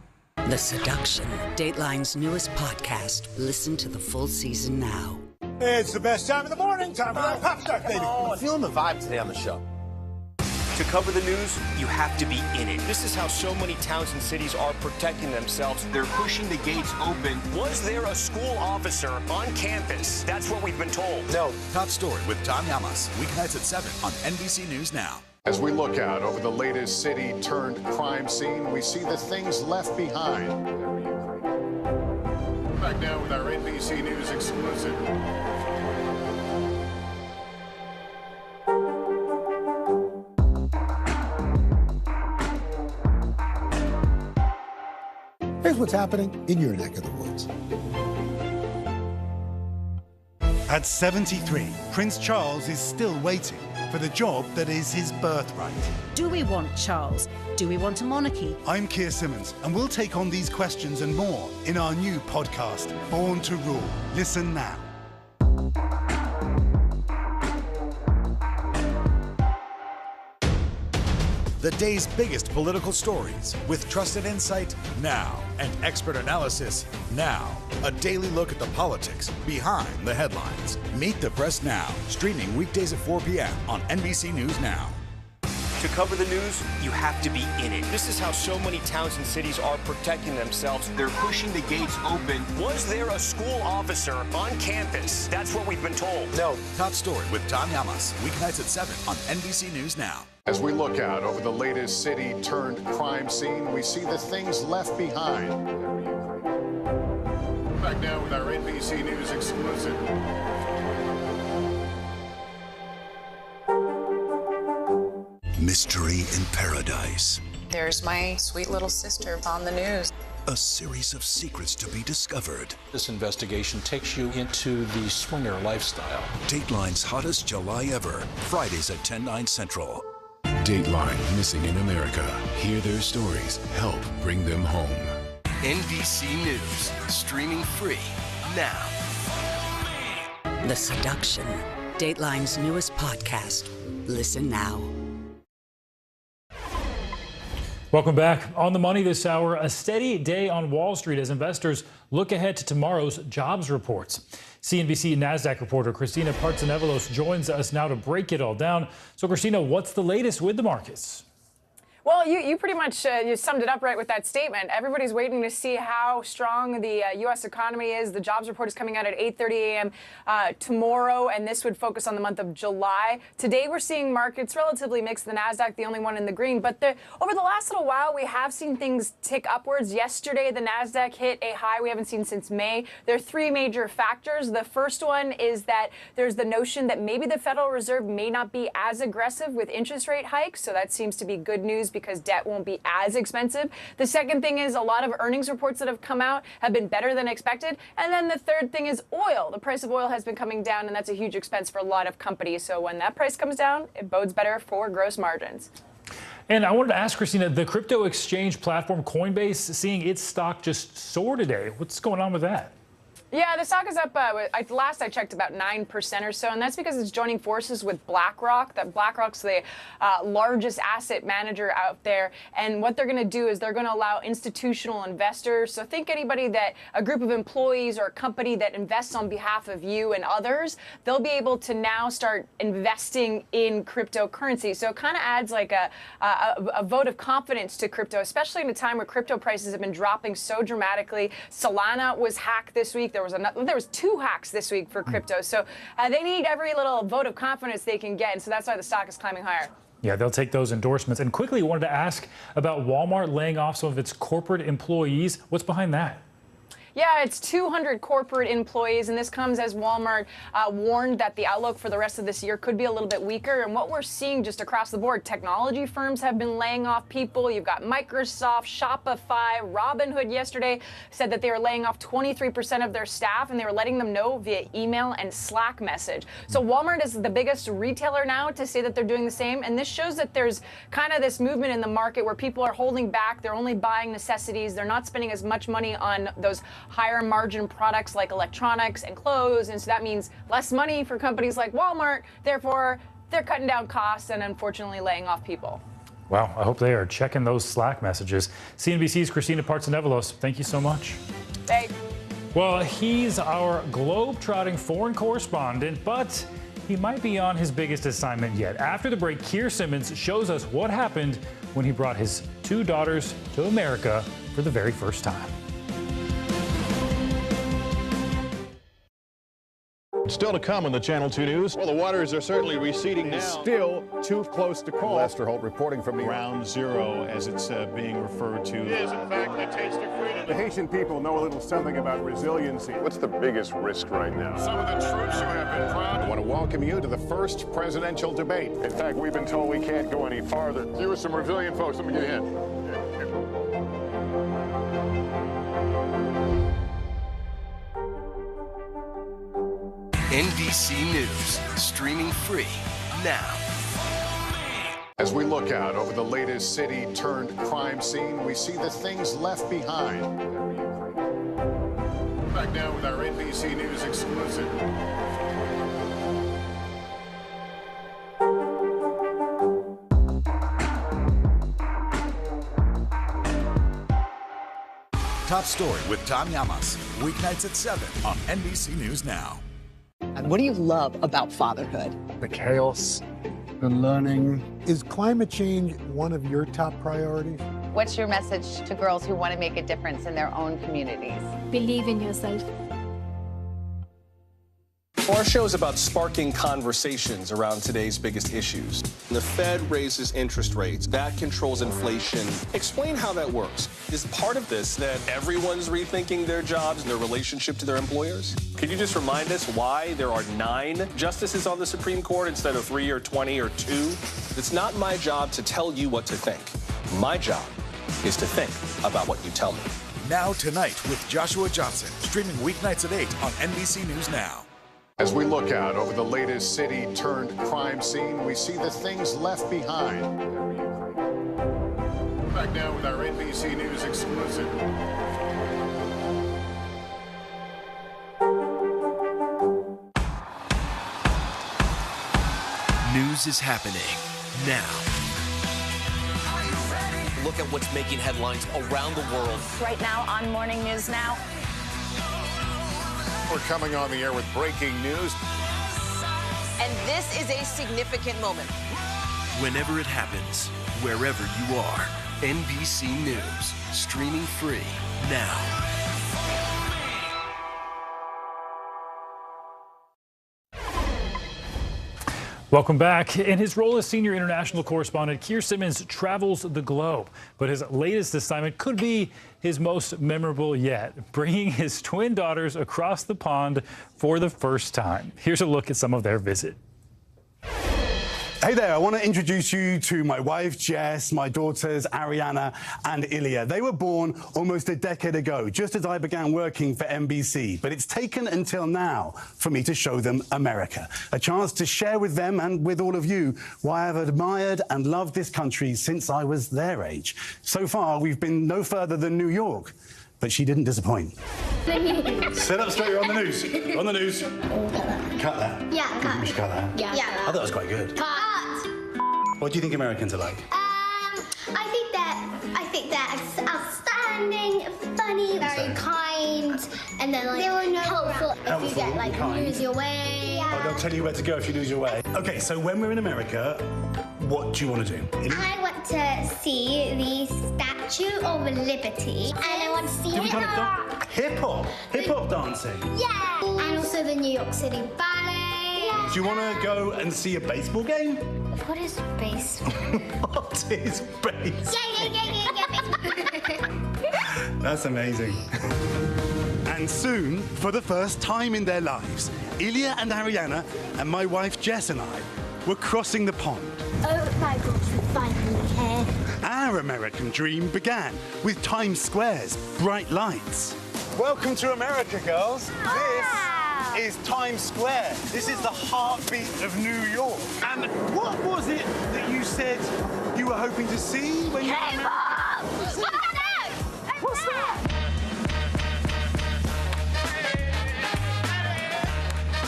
The Seduction, Dateline's newest podcast. Listen to the full season now. It's the best time of the morning, time for that pop start, baby. I'm feeling the vibe today on the show. To cover the news, you have to be in it. This is how so many towns and cities are protecting themselves. They're pushing the gates open. Was there a school officer on campus? That's what we've been told. No. Top story with Tom Yamas, weeknights at 7 on NBC News Now. As we look out over the latest city-turned-crime scene, we see the things left behind. Back now with our NBC News exclusive. Here's what's happening in your neck of the woods. At 73, Prince Charles is still waiting for the job that is his birthright. Do we want Charles? Do we want a monarchy? I'm Keir Simmons, and we'll take on these questions and more in our new podcast, Born to Rule. Listen now. The day's biggest political stories with trusted insight now and expert analysis now. A daily look at the politics behind the headlines. Meet the Press Now, streaming weekdays at 4 p.m. on NBC News Now. To cover the news, you have to be in it. This is how so many towns and cities are protecting themselves. They're pushing the gates open. Was there a school officer on campus? That's what we've been told. No. Top story with Tom Yamas, weeknights at 7 on NBC News Now. As we look out over the latest city-turned-crime scene, we see the things left behind. Back now with our NBC News exclusive. Mystery in Paradise. There's my sweet little sister on the news. A series of secrets to be discovered. This investigation takes you into the swinger lifestyle. Dateline's hottest July ever. Fridays at 10/9 Central. Dateline, missing in America. Hear their stories. Help bring them home. NBC News, streaming free now. The Seduction, Dateline's newest podcast. Listen now. Welcome back. On the money this hour, a steady day on Wall Street as investors look ahead to tomorrow's jobs reports. CNBC NASDAQ reporter Christina Partsenevelos joins us now to break it all down. So, Christina, what's the latest with the markets? Well, you pretty much you summed it up right with that statement. Everybody's waiting to see how strong the U.S. economy is. The jobs report is coming out at 8:30 a.m. Tomorrow, and this would focus on the month of July. Today, we're seeing markets relatively mixed. The NASDAQ, the only one in the green. But over the last little while, we have seen things tick upwards. Yesterday, the NASDAQ hit a high we haven't seen since May. There are three major factors. The first one is that there's the notion that maybe the Federal Reserve may not be as aggressive with interest rate hikes. So that seems to be good news because debt won't be as expensive. The second thing is a lot of earnings reports that have come out have been better than expected. And then the third thing is oil. The price of oil has been coming down, and that's a huge expense for a lot of companies. So when that price comes down, it bodes better for gross margins. And I wanted to ask Christina, the crypto exchange platform Coinbase seeing its stock just soar today. What's going on with that? Yeah, the stock is up, last I checked, about 9% or so, and that's because it's joining forces with BlackRock. BlackRock's the largest asset manager out there, and what they're going to do is they're going to allow institutional investors, so think anybody a group of employees or a company that invests on behalf of you and others, they'll be able to now start investing in cryptocurrency. So it kind of adds like a vote of confidence to crypto, especially in a time where crypto prices have been dropping so dramatically. Solana was hacked this week. There was 2 hacks this week for crypto. So they need every little vote of confidence they can get. And so that's why the stock is climbing higher. Yeah, they'll take those endorsements. And quickly, wanted to ask about Walmart laying off some of its corporate employees. What's behind that? Yeah, it's 200 corporate employees, and this comes as Walmart warned that the outlook for the rest of this year could be a little bit weaker. And what we're seeing just across the board, technology firms have been laying off people. You've got Microsoft, Shopify, Robinhood yesterday said that they were laying off 23% of their staff, and they were letting them know via email and Slack message. So Walmart is the biggest retailer now to say that they're doing the same, and this shows that there's kind of this movement in the market where people are holding back. They're only buying necessities. They're not spending as much money on those higher margin products like electronics and clothes, and so that means less money for companies like Walmart. Therefore, they're cutting down costs and unfortunately laying off people. Wow, I hope they are checking those Slack messages. CNBC's Christina Partsenevelos, thank you so much. Thanks. Well, he's our globe-trotting foreign correspondent, but he might be on his biggest assignment yet. After the break, Keir Simmons shows us what happened when he brought his 2 daughters to America for the very first time. Still to come on the Channel 2 News. Well, the waters are certainly receding now. Still too close to call. Lester Holt reporting from the Ground Zero, as it's being referred to. It is, in fact, the taste of freedom. The Haitian people know a little something about resiliency. What's the biggest risk right now? Some of the troops who have been proud. I want to welcome you to the first presidential debate. In fact, we've been told we can't go any farther. You with some resilient folks. Let me get a hint. NBC News, streaming free now. As we look out over the latest city-turned-crime scene, we see the things left behind. Back now with our NBC News exclusive. Top Story with Tom Llamas, weeknights at 7 on NBC News Now. And what do you love about fatherhood? The chaos, the learning. Is climate change one of your top priorities? What's your message to girls who want to make a difference in their own communities? Believe in yourself. Our show is about sparking conversations around today's biggest issues. The Fed raises interest rates. That controls inflation. Explain how that works. Is part of this that everyone's rethinking their jobs and their relationship to their employers? Could you just remind us why there are 9 justices on the Supreme Court instead of 3 or 20 or 2? It's not my job to tell you what to think. My job is to think about what you tell me. Now Tonight with Joshua Johnson, streaming weeknights at 8 on NBC News Now. As we look out over the latest city-turned-crime scene, we see the things left behind. Back now with our NBC News exclusive. News is happening now. Look at what's making headlines around the world. Right now on Morning News Now. We're coming on the air with breaking news. And this is a significant moment. Whenever it happens, wherever you are, NBC News, streaming free now. Welcome back. In his role as senior international correspondent, Keir Simmons travels the globe. But his latest assignment could be his most memorable yet, bringing his twin daughters across the pond for the first time. Here's a look at some of their visit. Hey there, I want to introduce you to my wife, Jess, my daughters, Ariana and Ilya. They were born almost a decade ago, just as I began working for NBC. But it's taken until now for me to show them America. A chance to share with them and with all of you why I've admired and loved this country since I was their age. So far, we've been no further than New York. but she didn't disappoint. Sit up straight, you're on the news. You're on the news. Cut that. Yeah, cut. We should cut that. Yeah. I thought it was quite good. Cut. What do you think Americans are like? I think they're outstanding, funny, very kind, and then helpful if you get lose your way. Oh, they'll tell you where to go if you lose your way. Okay, so when we're in America, what do you want to do? I want to see the Statue of Liberty, and I want to see hip-hop dancing? Yeah! And also the New York City Ballet. Yeah. Do you want to go and see a baseball game? What is baseball? What is baseball? Yeah. That's amazing. And soon, for the first time in their lives, Ilya and Ariana and my wife Jess and I were crossing the pond. Oh my gosh, we finally here. Our American dream began with Times Square's bright lights. Welcome to America, girls. Wow. This is Times Square. This is the heartbeat of New York. And what was it that you said you were hoping to see when you were in America? What's that?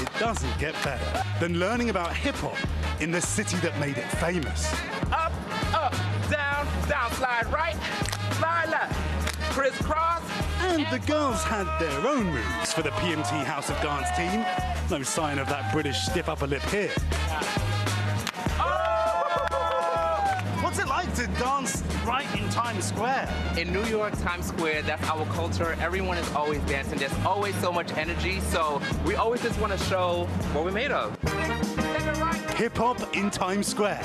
It doesn't get better than learning about hip-hop in the city that made it famous. Up, up, down, down, slide right, slide left, crisscross. And the girls had their own moves for the PMT House of Dance team. No sign of that British stiff upper lip here. What's it like to dance right in Times Square? In New York, Times Square, that's our culture. Everyone is always dancing. There's always so much energy, so we always just want to show what we're made of. Hip-hop in Times Square.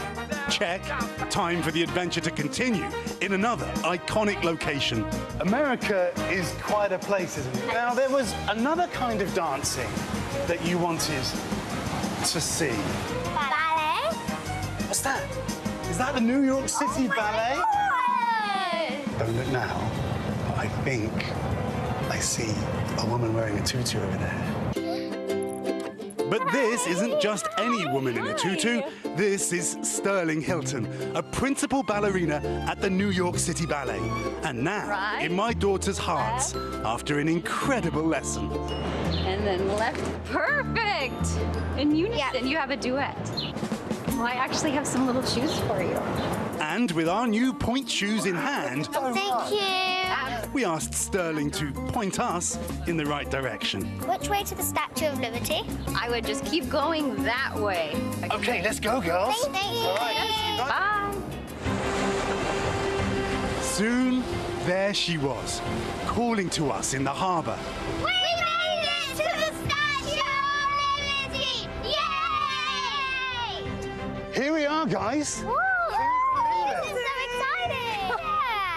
Check. Time for the adventure to continue in another iconic location. America is quite a place, isn't it? Now, there was another kind of dancing that you wanted to see. Ballet? What's that? Is that the New York City Ballet? God. Don't look now, but I think I see a woman wearing a tutu over there. But this isn't just any woman in a tutu. This is Sterling Hilton, a principal ballerina at the New York City Ballet. And now, in my daughter's hearts, after an incredible lesson. And then left. Perfect! In unison, you have a duet. Well, I actually have some little shoes for you. And with our new point shoes in hand, Thank you. we asked Sterling to point us in the right direction. Which way to the Statue of Liberty? I would just keep going that way. Okay, let's go, girls. Thank you. All right. Bye. Soon, there she was, calling to us in the harbour. We made it to the Statue of Liberty! Yay! Here we are, guys. Woo! This is so exciting!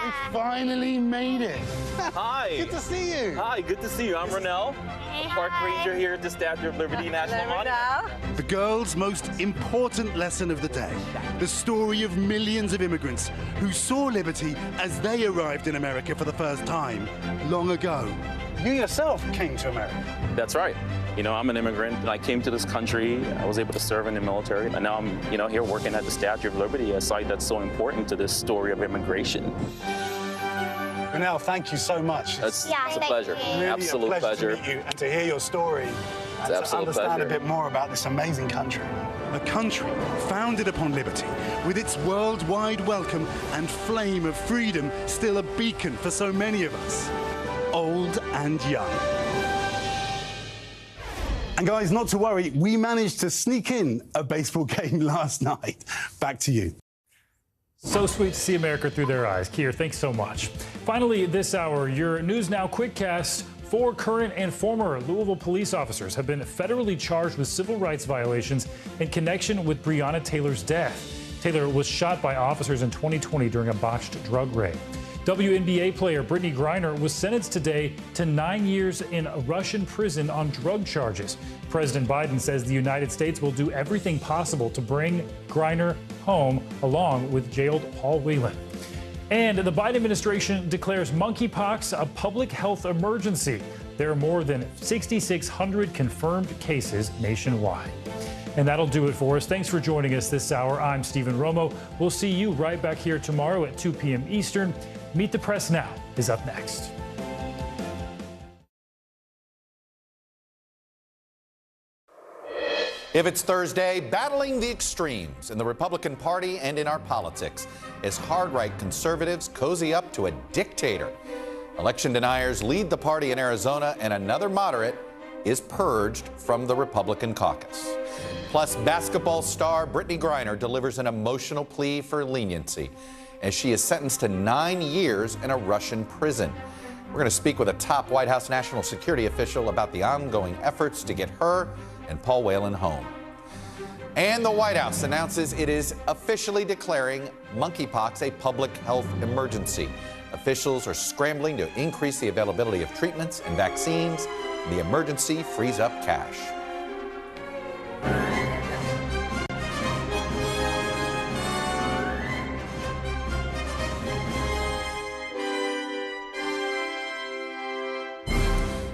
We finally made it. Hi. Good to see you. Hi, good to see you. I'm Ronell, park ranger here at the Statue of Liberty National Monument. The girls' most important lesson of the day, the story of millions of immigrants who saw liberty as they arrived in America for the first time long ago. You yourself came to America. That's right. You know, I'm an immigrant, and I came to this country. I was able to serve in the military, and now I'm, here working at the Statue of Liberty, a site that's so important to this story of immigration. Ronell, thank you so much. It's a pleasure. Really Absolute a pleasure pleasure. to meet you and to hear your story and to understand a bit more about this amazing country. A country founded upon liberty, with its worldwide welcome and flame of freedom still a beacon for so many of us, old and young. And guys, not to worry, we managed to sneak in a baseball game last night. Back to you. So sweet to see America through their eyes. Keir, thanks so much. Finally, this hour, your News Now quickcast. 4 current and former Louisville police officers have been federally charged with civil rights violations in connection with Breonna Taylor's death. Taylor was shot by officers in 2020 during a botched drug raid. WNBA player Brittany Griner was sentenced today to 9 years in a Russian prison on drug charges. President Biden says the United States will do everything possible to bring Griner home, along with jailed Paul Whelan. And the Biden administration declares monkeypox a public health emergency. There are more than 6,600 confirmed cases nationwide. And that'll do it for us. Thanks for joining us this hour. I'm Stephen Romo. We'll see you right back here tomorrow at 2 p.m. Eastern. Meet the Press Now is up next. If it's Thursday, battling the extremes in the Republican Party and in our politics as hard-right conservatives cozy up to a dictator. Election deniers lead the party in Arizona, and another moderate is purged from the Republican caucus. Plus, basketball star Brittany Griner delivers an emotional plea for leniency as she is sentenced to 9 years in a Russian prison. We're going to speak with a top White House national security official about the ongoing efforts to get her and Paul Whelan home. And the White House announces it is officially declaring monkeypox a public health emergency. Officials are scrambling to increase the availability of treatments and vaccines. The emergency frees up cash.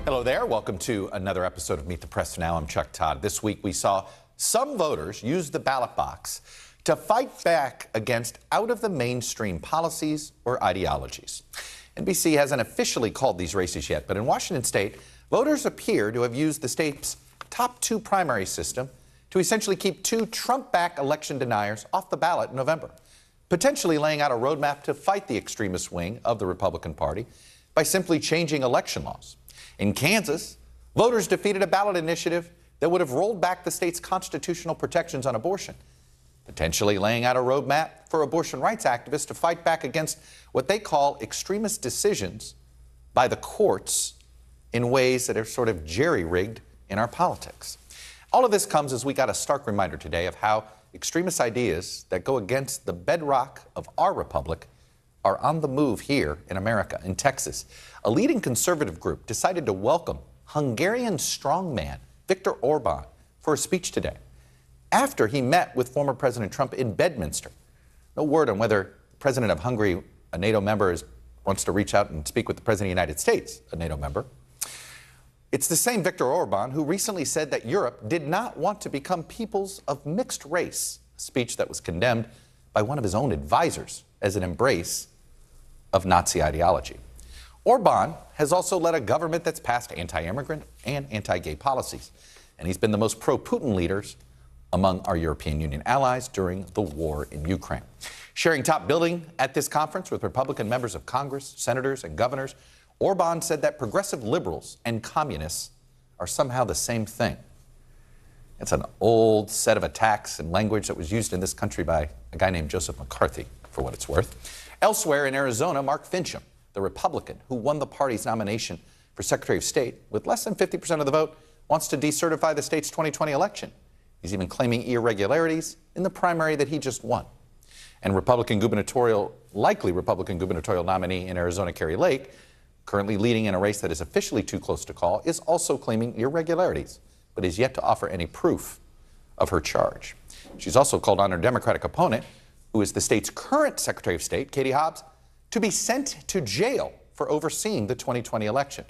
Hello there. Welcome to another episode of Meet the Press Now. I'm Chuck Todd. This week we saw some voters use the ballot box to fight back against out-of-the-mainstream policies or ideologies. NBC hasn't officially called these races yet, but in Washington state, voters appear to have used the state's top 2 primary system to essentially keep 2 Trump-backed election deniers off the ballot in November, potentially laying out a roadmap to fight the extremist wing of the Republican Party by simply changing election laws. In Kansas, voters defeated a ballot initiative that would have rolled back the state's constitutional protections on abortion, potentially laying out a roadmap for abortion rights activists to fight back against what they call extremist decisions by the courts in ways that are sort of jerry-rigged in our politics. All of this comes as we got a stark reminder today of how extremist ideas that go against the bedrock of our republic are on the move here in America. In Texas, a leading conservative group decided to welcome Hungarian strongman Viktor Orban for a speech today after he met with former President Trump in Bedminster. No word on whether the president of Hungary, a NATO member, wants to reach out and speak with the president of the United States, a NATO member. It's the same Viktor Orban who recently said that Europe did not want to become peoples of mixed race, a speech that was condemned by one of his own advisors as an embrace of Nazi ideology. Orban has also led a government that's passed anti-immigrant and anti-gay policies, and he's been the most pro-Putin leaders among our European Union allies during the war in Ukraine. Sharing top billing at this conference with Republican members of Congress, senators, and governors, Orban said that progressive liberals and communists are somehow the same thing. It's an old set of attacks and language that was used in this country by a guy named Joseph McCarthy, for what it's worth. Elsewhere in Arizona, Mark Finchem, the Republican who won the party's nomination for Secretary of State with less than 50% of the vote, wants to decertify the state's 2020 election. He's even claiming irregularities in the primary that he just won. And likely Republican gubernatorial nominee in Arizona, Kari Lake, currently leading in a race that is officially too close to call, is also claiming irregularities, but is yet to offer any proof of her charge. She's also called on her Democratic opponent, who is the state's current Secretary of State, Katie Hobbs, to be sent to jail for overseeing the 2020 election.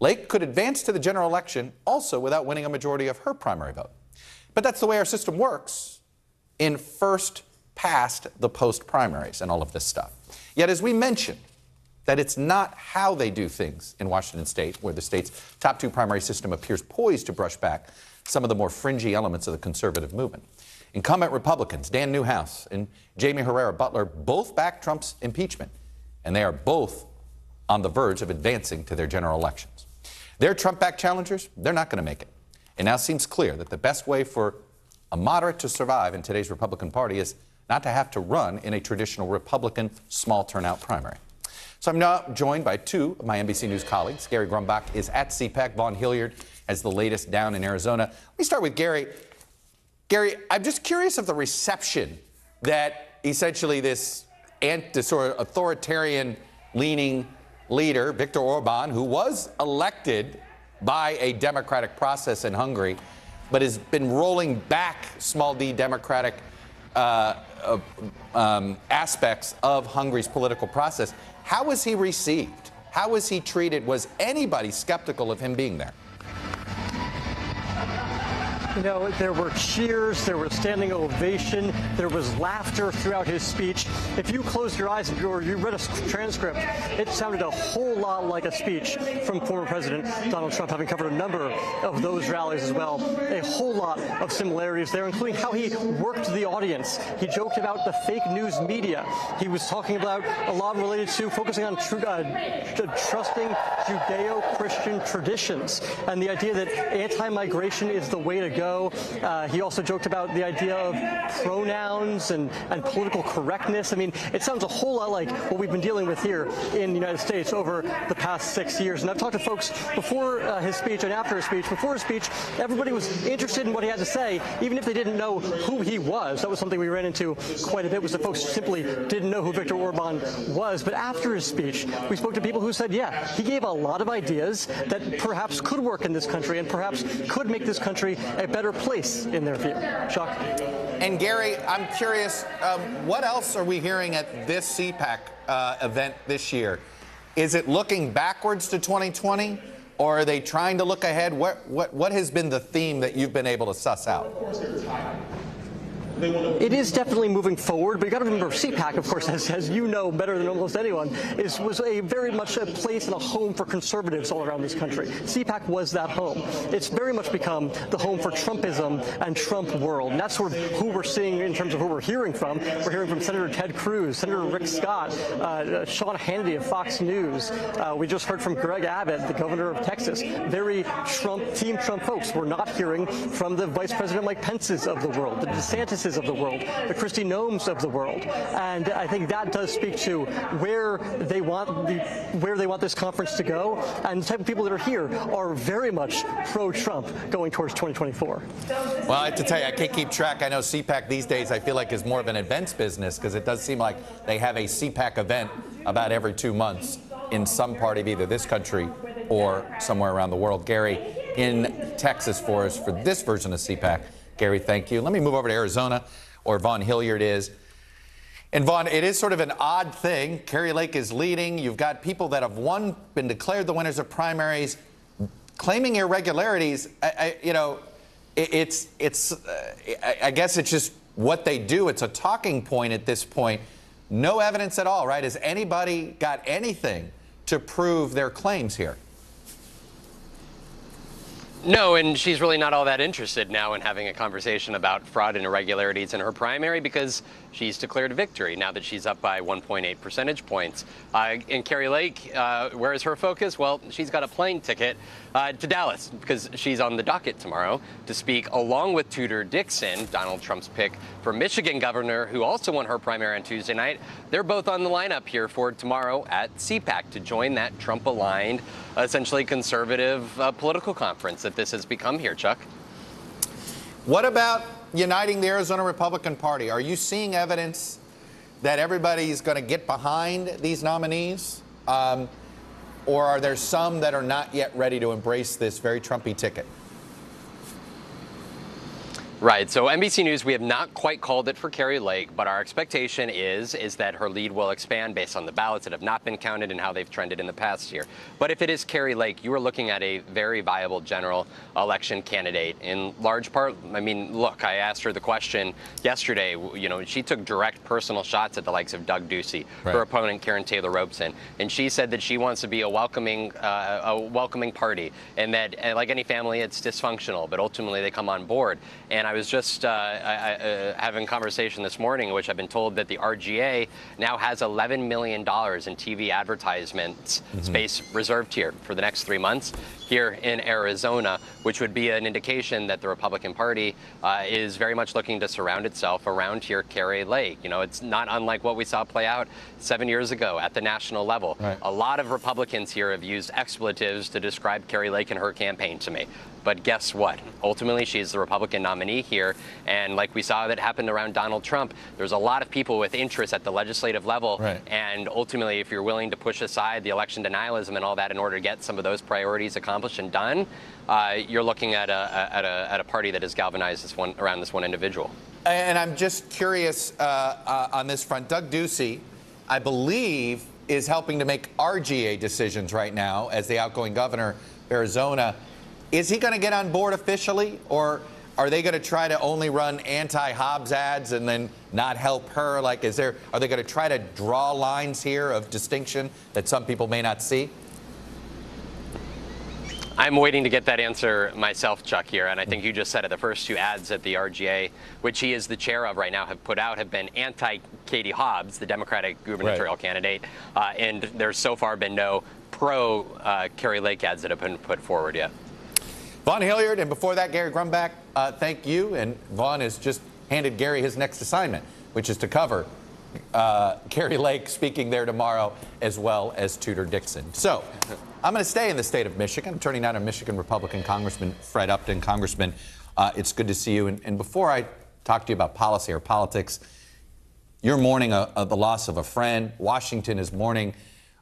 Lake could advance to the general election also without winning a majority of her primary vote. But that's the way our system works in first past the post primaries and all of this stuff. Yet, as we mentioned, that it's not how they do things in Washington state, where the state's top 2 primary system appears poised to brush back some of the more fringy elements of the conservative movement. Incumbent Republicans Dan Newhouse and Jamie Herrera Butler both backed Trump's impeachment, and they are both on the verge of advancing to their general elections. Their Trump-backed challengers, they're not going to make it. It now seems clear that the best way for a moderate to survive in today's Republican Party is not to have to run in a traditional Republican small turnout primary. So I'm now joined by 2 of my NBC News colleagues. Gary Grumbach is at CPAC. Vaughn Hilliard has the latest down in Arizona. Let me start with Gary. Gary, I'm just curious of the reception that essentially this sort of authoritarian-leaning leader, Viktor Orban, who was elected by a democratic process in Hungary, but has been rolling back small d democratic aspects of Hungary's political process. How was he received? How was he treated? Was anybody skeptical of him being there? You know, there were cheers, there was standing ovation, there was laughter throughout his speech. If you closed your eyes or you read a transcript, it sounded a whole lot like a speech from former President Donald Trump, having covered a number of those rallies as well. A whole lot of similarities there, including how he worked the audience. He joked about the fake news media. He was talking about a lot related to focusing on trusting Judeo-Christian traditions and the idea that anti-migration is the way to go. He also joked about the idea of pronouns and political correctness. I mean, it sounds a whole lot like what we've been dealing with here in the United States over the past 6 years. And I've talked to folks before his speech and after his speech. Before his speech, everybody was interested in what he had to say, even if they didn't know who he was. That was something we ran into quite a bit, was that folks simply didn't know who Viktor Orban was. But after his speech, we spoke to people who said, yeah, he gave a lot of ideas that perhaps could work in this country and perhaps could make this country a better place in their view. Chuck? And Gary, I'm curious, what else are we hearing at this CPAC event this year? Is it looking backwards to 2020, or are they trying to look ahead? What has been the theme that you've been able to suss out? It is definitely moving forward, but you got to remember, CPAC, of course, as you know better than almost anyone, was a very much a place and a home for conservatives all around this country. CPAC was that home. It's very much become the home for Trumpism and Trump world, and that's sort of who we're seeing in terms of who we're hearing from. We're hearing from Senator Ted Cruz, Senator Rick Scott, Sean Hannity of Fox News. We just heard from Greg Abbott, the governor of Texas. Very Team Trump folks. We're not hearing from the Vice President Mike Pence's of the world, the DeSantis's of the world, the Kristi Noems of the world, and I think that does speak to where they want this conference to go, and the type of people that are here are very much pro-Trump going towards 2024. Well, I have to tell you, I can't keep track. I know CPAC these days I feel like is more of an events business, because it does seem like they have a CPAC event about every 2 months in some part of either this country or somewhere around the world. Gary in Texas for us for this version of CPAC. Gary, thank you. Let me move over to Arizona, or Vaughn Hilliard is. And Vaughn, it is sort of an odd thing. Kari Lake is leading. You've got people that have been declared the winners of primaries, claiming irregularities. I guess it's just what they do. It's a talking point at this point. No evidence at all, right? Has anybody got anything to prove their claims here? No, and she's really not all that interested now in having a conversation about fraud and irregularities in her primary, because she's declared victory now that she's up by 1.8 percentage points. And Kari Lake, where is her focus? Well, she's got a plane ticket to Dallas, because she's on the docket tomorrow to speak along with Tudor Dixon, Donald Trump's pick for Michigan governor, who also won her primary on Tuesday night. They're both on the lineup here for tomorrow at CPAC to join that Trump-aligned, essentially conservative political conference that this has become here, Chuck. What about uniting the Arizona Republican Party? Are you seeing evidence that everybody's going to get behind these nominees? Or are there some that are not yet ready to embrace this very Trumpy ticket? Right. So NBC News, we have not quite called it for Kari Lake, but our expectation is that her lead will expand based on the ballots that have not been counted and how they've trended in the past year. But if it is Kari Lake, you are looking at a very viable general election candidate. In large part, I mean, look, I asked her the question yesterday. You know, she took direct personal shots at the likes of Doug Ducey, right, her opponent Karen Taylor Robeson, and she said that she wants to be a welcoming party, and that like any family, it's dysfunctional, but ultimately they come on board. And I was just having a conversation this morning in which I've been told that the RGA now has $11 million in TV advertisements space reserved here for the next 3 months here in Arizona, which would be an indication that the Republican Party is very much looking to surround itself around here Kari Lake. You know, it's not unlike what we saw play out 7 years ago at the national level. Right. A lot of Republicans here have used expletives to describe Kari Lake and her campaign to me. But guess what? Ultimately, she's the Republican nominee here. And like we saw that happened around Donald Trump, there's a lot of people with interest at the legislative level. Right. And ultimately, if you're willing to push aside the election denialism and all that in order to get some of those priorities accomplished and done, you're looking at a party that has galvanized around this one individual. And I'm just curious on this front. Doug Ducey, I believe, is helping to make RGA decisions right now as the outgoing governor of Arizona. Is he going to get on board officially? Or Are they going to try to only run anti-Hobbs ads and then not help her? Like, are they going to try to draw lines here of distinction that some people may not see? I'm waiting to get that answer myself, Chuck, here, and I think you just said it. The first two ads at the RGA, which he is the chair of right now, have put out have been anti-Katie Hobbs, the Democratic gubernatorial candidate, and there's so far been no pro-Kari Lake ads that have been put forward yet. Vaughn Hilliard, and before that, Gary Grumbach, thank you. And Vaughn has just handed Gary his next assignment, which is to cover Kari Lake speaking there tomorrow, as well as Tudor Dixon. So I'm going to stay in the state of Michigan. I'm turning now to Michigan Republican Congressman Fred Upton. Congressman, it's good to see you. And before I talk to you about policy or politics, you're mourning the loss of a friend. Washington is mourning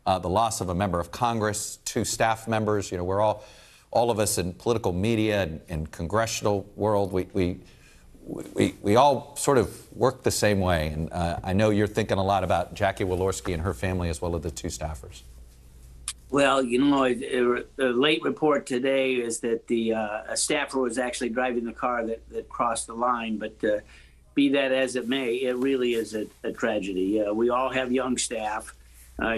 the loss of a member of Congress, 2 staff members. You know, we're all of us in political media and congressional world, we all sort of work the same way. And I know you're thinking a lot about Jackie Walorski and her family, as well as the 2 staffers. Well, you know, the late report today is that a staffer was actually driving the car that crossed the line. But be that as it may, it really is a tragedy. We all have young staff.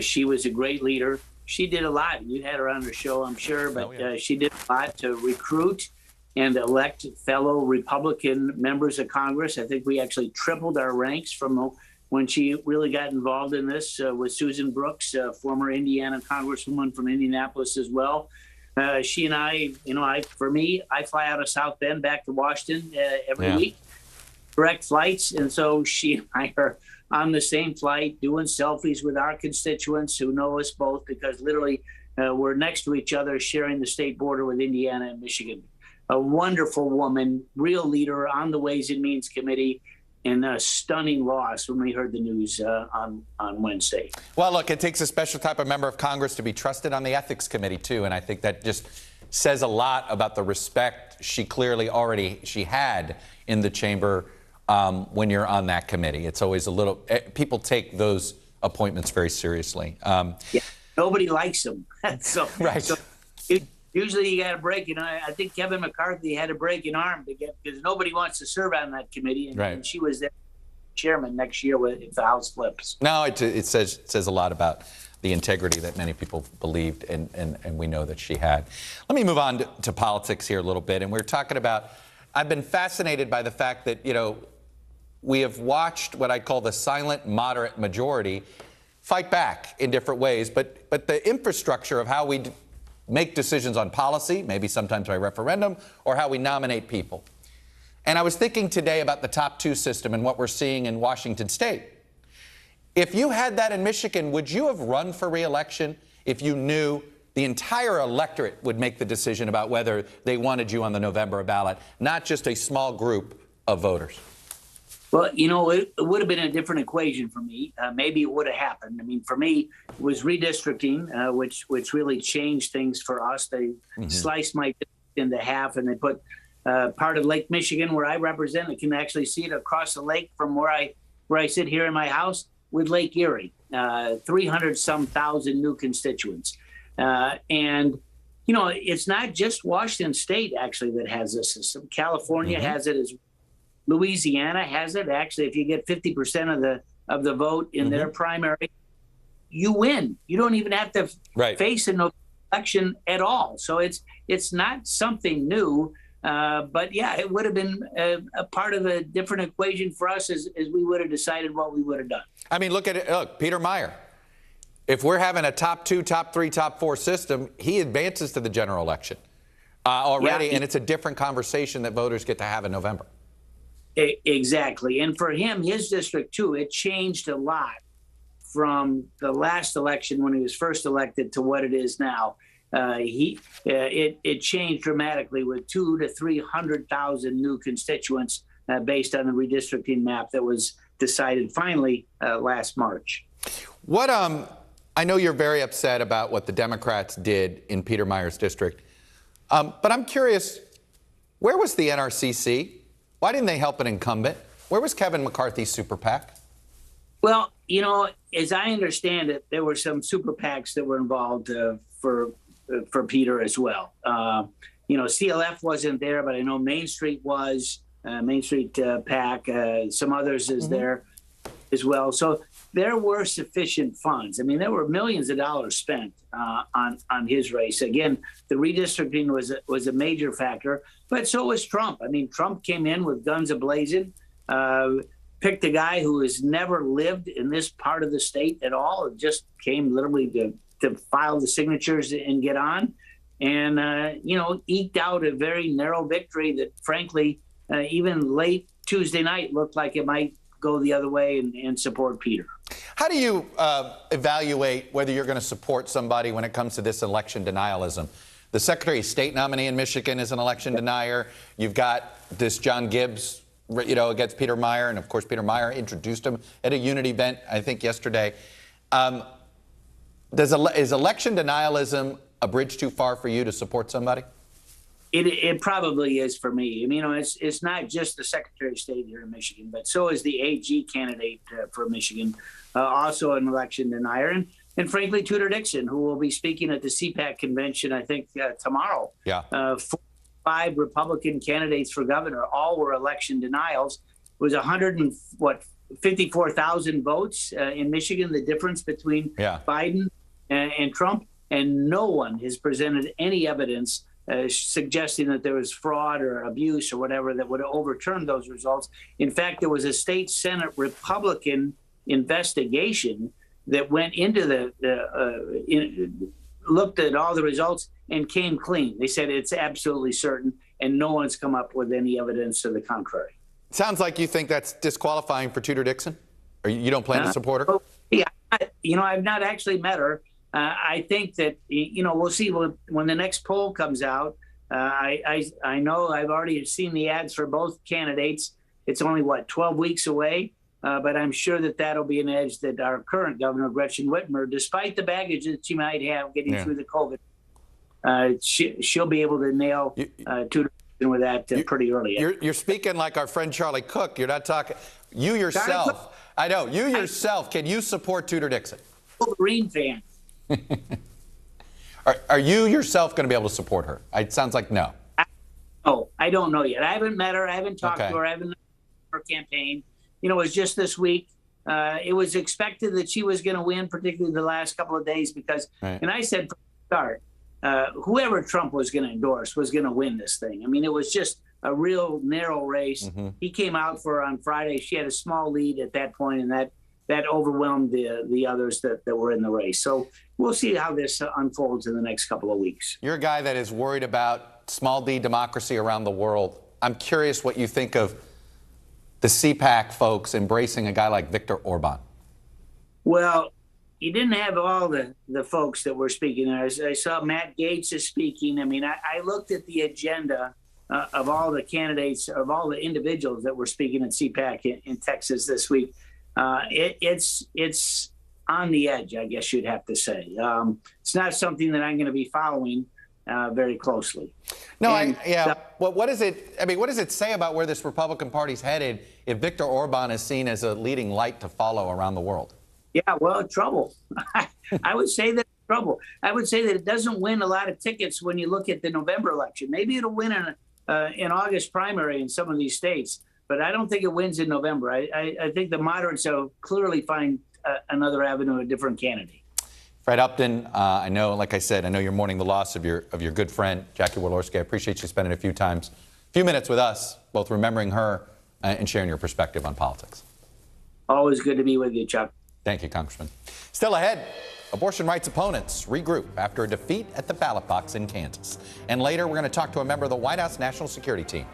She was a great leader. She did a lot. You had her on the show, I'm sure, but she did a lot to recruit and elect fellow Republican members of Congress. I think we actually tripled our ranks from when she really got involved in this with Susan Brooks, former Indiana Congresswoman from Indianapolis as well. She and I, you know, I fly out of South Bend back to Washington every week, direct flights. And so she and I are on the same flight, doing selfies with our constituents who know us both, because literally we're next to each other, sharing the state border with Indiana and Michigan. A wonderful woman, real leader on the Ways and Means Committee, and a stunning loss when we heard the news on Wednesday. Well, look, it takes a special type of member of Congress to be trusted on the Ethics Committee, too, and I think that just says a lot about the respect she clearly she had in the chamber. When you're on that committee, it's always a little, people take those appointments very seriously. Nobody likes them. So usually you got a break. You know, I think Kevin McCarthy had a breaking arm because nobody wants to serve on that committee, and she was the chairman next year if the House flips. No, it says a lot about the integrity that many people believed, and we know that she had. Let me move on to politics here a little bit, and we're talking about. I've been fascinated by the fact that, you know, we have watched what I call the silent moderate majority fight back in different ways, but the infrastructure of how we make decisions on policy, maybe sometimes by referendum, or how we nominate people. And I was thinking today about the top 2 system and what we're seeing in Washington State. If you had that in Michigan, would you have run for re-election if you knew the entire electorate would make the decision about whether they wanted you on the November ballot, not just a small group of voters? Well, you know, it would have been a different equation for me. Maybe it would have happened. I mean, for me, it was redistricting, which really changed things for us. They sliced my district into half, and they put part of Lake Michigan, where I represent. I can actually see it across the lake from where I sit here in my house, with Lake Erie, 300-some thousand new constituents. And, you know, it's not just Washington State, actually, that has this system. California has it as Louisiana has it. Actually, if you get 50% of the vote in their primary, you win. You don't even have to face an election at all. So it's not something new. But yeah, it would have been a part of a different equation for us as we would have decided what we would have done. I mean, look at it. Look, Peter Meyer. If we're having a top 2, top 3, top 4 system, he advances to the general election already, and it's a different conversation that voters get to have in November. Exactly. And for him, his district, too, it changed a lot from the last election when he was first elected to what it is now. It changed dramatically with 200,000 to 300,000 new constituents based on the redistricting map that was decided finally last March. What I know you're very upset about what the Democrats did in Peter Meyer's district, but I'm curious, where was the NRCC? Why didn't they help an incumbent? Where was Kevin McCarthy's super PAC? Well, you know, as I understand it, there were some super PACs that were involved for Peter as well. CLF wasn't there, but I know Main Street was, Main Street PAC, some others is there as well. So there were sufficient funds. I mean, there were millions of dollars spent on his race. Again, the redistricting was a major factor, but so was Trump. I mean, Trump came in with guns a-blazing, picked a guy who has never lived in this part of the state at all. It just came literally to file the signatures and get on. And, eked out a very narrow victory that, frankly, even late Tuesday night looked like it might go the other way and support Peter. How do you evaluate whether you're going to support somebody when it comes to this election denialism? The Secretary of State nominee in Michigan is an election denier. You've got this John Gibbs, against Peter Meijer. And, of course, Peter Meijer introduced him at a unity event, I think, yesterday. Is election denialism a bridge too far for you to support somebody? It probably is for me. I mean, it's not just the Secretary of State here in Michigan, but so is the AG candidate for Michigan, also an election denier. And frankly, Tudor Dixon, who will be speaking at the CPAC convention, I think, tomorrow. Yeah. 5 Republican candidates for governor, all were election denials. It was 54,000 votes in Michigan, the difference between Biden and Trump. And no one has presented any evidence suggesting that there was fraud or abuse or whatever that would have overturned those results. In fact, there was a state Senate Republican investigation that went into looked at all the results and came clean. They said it's absolutely certain, and no one's come up with any evidence to the contrary. Sounds like you think that's disqualifying for Tudor Dixon? Or you don't plan to support her? Yeah, I've not actually met her. I think that, we'll see when the next poll comes out. I know I've already seen the ads for both candidates. It's only, 12 weeks away? But I'm sure that'll be an edge that our current governor, Gretchen Whitmer, despite the baggage that she might have getting through the COVID, she'll be able to nail Tudor with that pretty early. You're speaking like our friend Charlie Cook. You're not talking. You yourself. I know. You yourself. Can you support Tudor Dixon? Wolverine fan. Are you yourself going to be able to support her? It sounds like no. I don't know yet. I haven't met her. I haven't talked to her. I haven't known her campaign. It was just this week. It was expected that she was going to win, particularly the last couple of days, because, and I said from the start, whoever Trump was going to endorse was going to win this thing. I mean, it was just a real narrow race. He came out for her on Friday. She had a small lead at that point, and that overwhelmed the others that were in the race. So we'll see how this unfolds in the next couple of weeks. You're a guy that is worried about small d democracy around the world. I'm curious what you think of the CPAC folks embracing a guy like Viktor Orban. Well, you didn't have all the folks that were speaking there. I saw Matt Gaetz is speaking. I mean, I looked at the agenda of all the candidates, of all the individuals that were speaking at CPAC in Texas this week. It's on the edge, I guess you'd have to say. It's not something that I'm going to be following very closely. No, well, what does it say about where this Republican Party's headed if Viktor Orban is seen as a leading light to follow around the world? Yeah, well, trouble. I would say that trouble. I would say that it doesn't win a lot of tickets when you look at the November election. Maybe it'll win in August primary in some of these states, but I don't think it wins in November. I think the moderates will clearly find another avenue, a different candidate. Fred Upton, I know, like I said, I know you're mourning the loss of your good friend, Jackie Walorski. I appreciate you spending a few minutes with us, both remembering her and sharing your perspective on politics. Always good to be with you, Chuck. Thank you, Congressman. Still ahead, abortion rights opponents regroup after a defeat at the ballot box in Kansas. And later, we're going to talk to a member of the White House National Security Team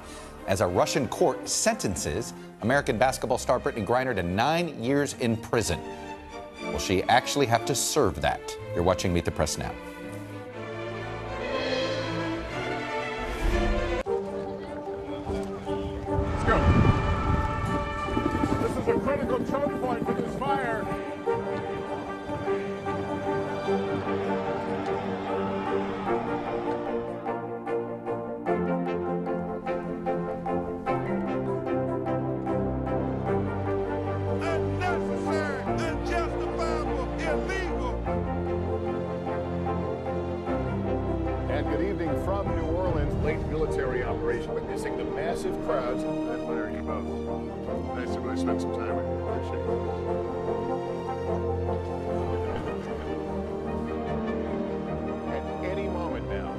as a Russian court sentences American basketball star Brittany Griner to 9 years in prison. Will she actually have to serve that? You're watching Meet the Press Now. Let's go. This is a critical choke point for this fire. military operation, witnessing the massive crowds. I admire you both. Nice to really spend some time with you. Appreciate it. At any moment now.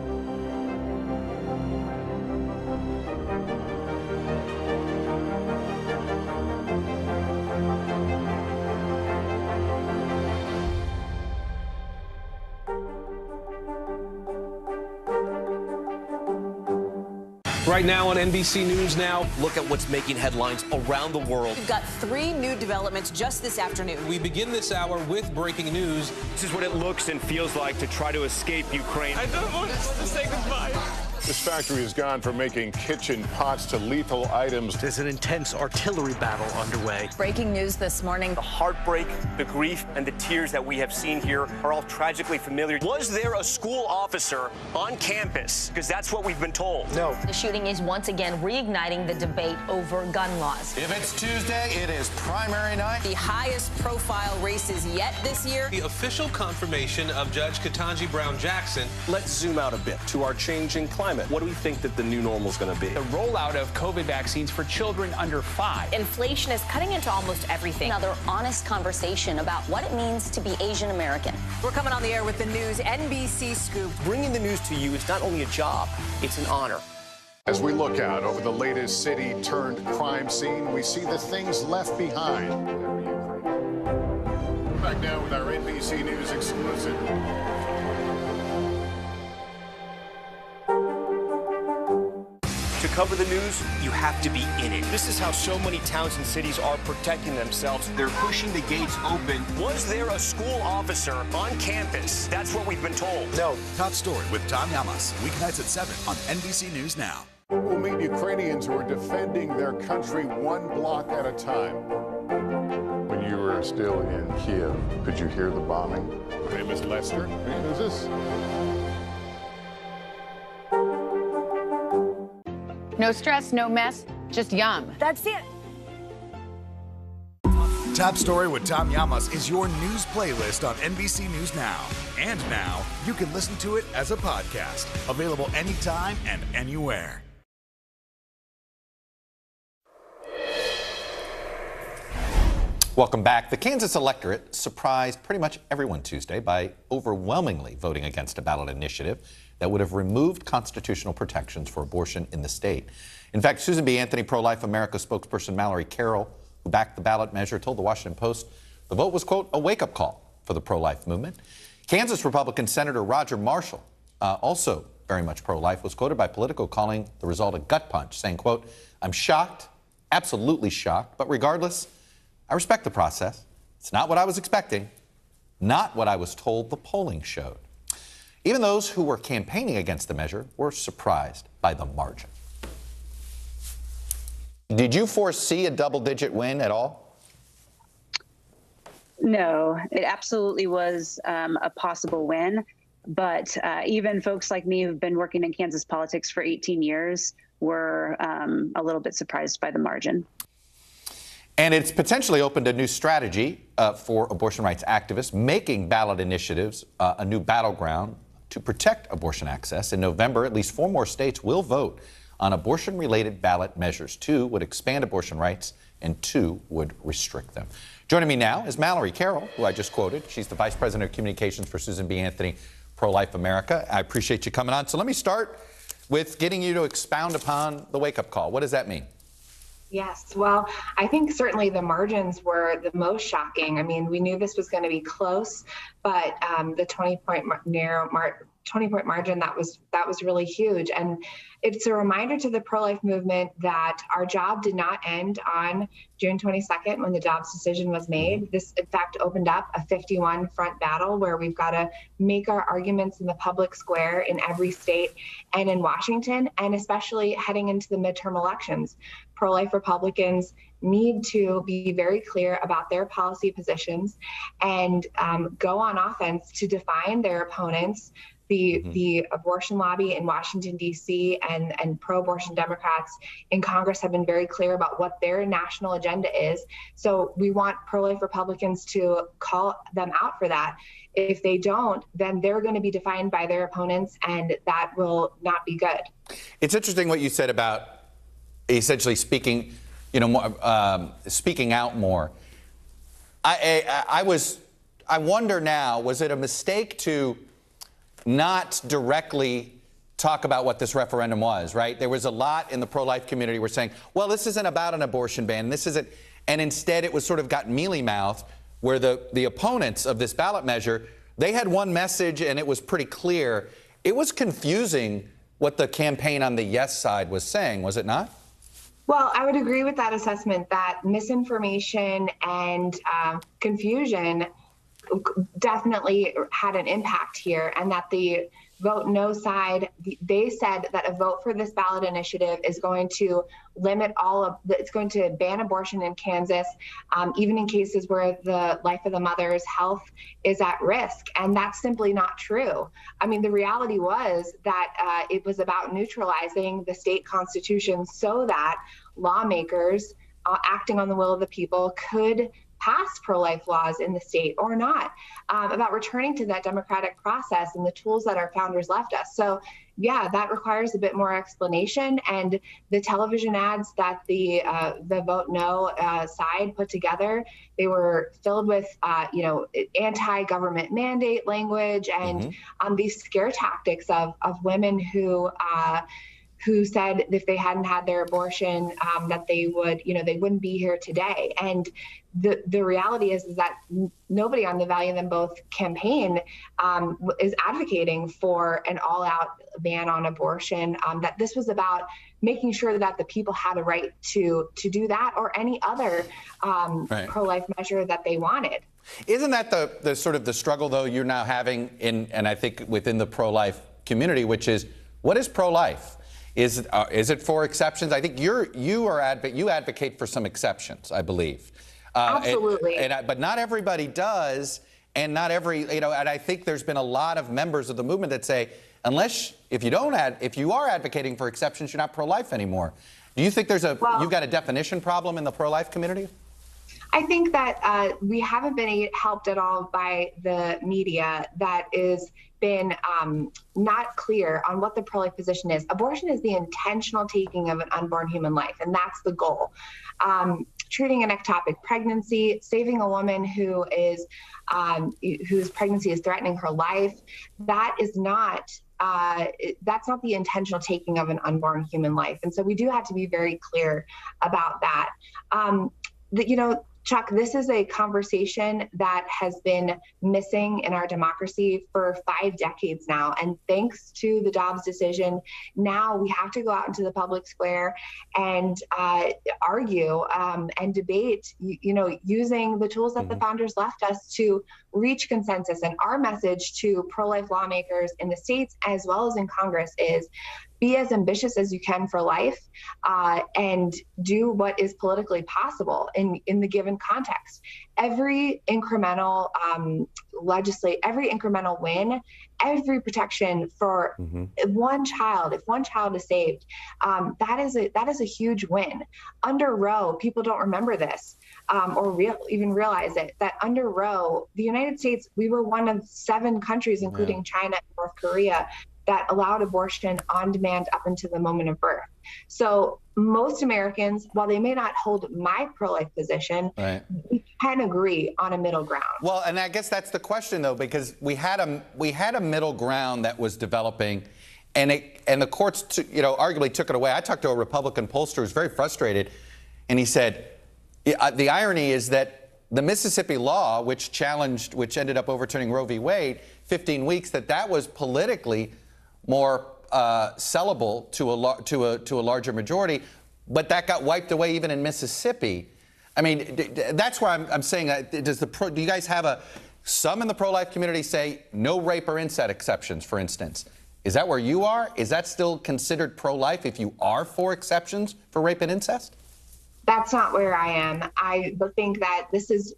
Right now on NBC News Now, look at what's making headlines around the world. We've got 3 new developments just this afternoon. We begin this hour with breaking news. This is what it looks and feels like to try to escape Ukraine. I don't want to say goodbye. This factory has gone from making kitchen pots to lethal items. There's an intense artillery battle underway. Breaking news this morning. The heartbreak, the grief, and the tears that we have seen here are all tragically familiar. Was there a school officer on campus? Because that's what we've been told. No. The shooting is once again reigniting the debate over gun laws. If it's Tuesday, it is primary night. The highest profile races yet this year. The official confirmation of Judge Ketanji Brown Jackson. Let's zoom out a bit to our changing climate. What do we think that the new normal is going to be? The rollout of COVID vaccines for children under 5. Inflation is cutting into almost everything. Another honest conversation about what it means to be Asian American. We're coming on the air with the news NBC Scoop. Bringing the news to you is not only a job, it's an honor. As we look out over the latest city-turned-crime scene, we see the things left behind. Back now with our NBC News exclusive. To cover the news, you have to be in it. This is how so many towns and cities are protecting themselves. They're pushing the gates open. Was there a school officer on campus? That's what we've been told. No. Top story with Tom Yamas. Weeknights at 7 on NBC News Now. We'll meet Ukrainians who are defending their country one block at a time. When you were still in Kiev, could you hear the bombing? My name is Lester. Hey, who's this? No stress, no mess, just yum. That's it. Top Story with Tom Yamas is your news playlist on NBC News Now. And now, you can listen to it as a podcast. Available anytime and anywhere. Welcome back. The Kansas electorate surprised pretty much everyone Tuesday by overwhelmingly voting against a ballot initiative that would have removed constitutional protections for abortion in the state. In fact, Susan B. Anthony, Pro-Life America spokesperson Mallory Carroll, who backed the ballot measure, told the Washington Post the vote was, quote, a wake-up call for the pro-life movement. Kansas Republican Senator Roger Marshall, also very much pro-life, was quoted by Politico calling the result a gut punch, saying, quote, I'm shocked, absolutely shocked, but regardless, I respect the process. It's not what I was expecting, not what I was told the polling showed. Even those who were campaigning against the measure were surprised by the margin. Did you foresee a double-digit win at all? No, it absolutely was a possible win. But even folks like me who've been working in Kansas politics for 18 years were a little bit surprised by the margin. And it's potentially opened a new strategy for abortion rights activists, making ballot initiatives a new battleground to protect abortion access. In November, at least 4 more states will vote on abortion-related ballot measures. 2 would expand abortion rights and 2 would restrict them. Joining me now is Mallory Carroll, who I just quoted. She's the Vice President of Communications for Susan B. Anthony, Pro-Life America. I appreciate you coming on. So let me start with getting you to expound upon the wake-up call. What does that mean? Yes, well, I think certainly the margins were the most shocking. I mean, we knew this was going to be close, but the 20-point margin, that was really huge. And it's a reminder to the pro-life movement that our job did not end on June 22nd when the Dobbs decision was made. This, in fact, opened up a 51 front battle where we've got to make our arguments in the public square in every state and in Washington, and especially heading into the midterm elections. Pro-life Republicans need to be very clear about their policy positions and go on offense to define their opponents. The abortion lobby in Washington, D.C. and pro-abortion Democrats in Congress have been very clear about what their national agenda is. So we want pro-life Republicans to call them out for that. If they don't, then they're going to be defined by their opponents, and that will not be good. It's interesting what you said about essentially speaking, speaking out more. I wonder now, was it a mistake to not directly talk about what this referendum was, right? There was a lot in the pro-life community were saying, well, this isn't about an abortion ban. This isn't. And instead, it was sort of got mealy-mouthed, where the opponents of this ballot measure, they had one message and it was pretty clear. It was confusing what the campaign on the yes side was saying, was it not? Well, I would agree with that assessment that misinformation and confusion definitely had an impact here, and that the vote no side, they said that a vote for this ballot initiative is going to limit it's going to ban abortion in Kansas, even in cases where the life of the mother's health is at risk. And that's simply not true. I mean, the reality was that it was about neutralizing the state constitution so that lawmakers acting on the will of the people could pass pro-life laws in the state or not, about returning to that democratic process and the tools that our founders left us. So yeah, that requires a bit more explanation. And the television ads that the Vote No side put together, they were filled with, anti-government mandate language and these scare tactics of women who said if they hadn't had their abortion, that they would, they wouldn't be here today. And the reality is that nobody on the Value Them Both campaign is advocating for an all-out ban on abortion. That this was about making sure that the people had a right to do that or any other pro-life measure that they wanted. Isn't that the sort of the struggle, though, you're now having and I think within the pro-life community, which is, what is pro-life? Is it for exceptions? I think you advocate for some exceptions, I believe. Absolutely. But not everybody does, and not every, and I think there's been a lot of members of the movement that say, if you are advocating for exceptions, you're not pro-life anymore. Do you think you've got a definition problem in the pro-life community? I think that we haven't been helped at all by the media that is been not clear on what the pro-life position is. Abortion is the intentional taking of an unborn human life, and that's the goal. Treating an ectopic pregnancy, saving a woman whose pregnancy is threatening her life, that's not the intentional taking of an unborn human life. And so we do have to be very clear about that. Chuck, this is a conversation that has been missing in our democracy for 5 decades now. And thanks to the Dobbs decision, now we have to go out into the public square and argue and debate, using the tools that the founders left us to reach consensus. And our message to pro-life lawmakers in the states as well as in Congress is, be as ambitious as you can for life and do what is politically possible in the given context. Every incremental every incremental win, every protection for one child, if one child is saved, that is a huge win. Under Roe, people don't remember this or even realize it, that under Roe, the United States, we were one of 7 countries, including China and North Korea, that allowed abortion on demand up until the moment of birth. So most Americans, while they may not hold my pro-life position, we can agree on a middle ground. Well, and I guess that's the question, though, because we had a middle ground that was developing, and the courts, arguably took it away. I talked to a Republican pollster who was very frustrated, and he said, the irony is that the Mississippi law, which ended up overturning Roe v. Wade, 15 weeks, that was politically more sellable to a larger majority, but that got wiped away even in Mississippi. I mean, that's why I'm saying, do you guys have some in the pro-life community say no rape or incest exceptions, for instance? Is that where you are? Is that still considered pro-life if you are for exceptions for rape and incest? That's not where I am. I think that this is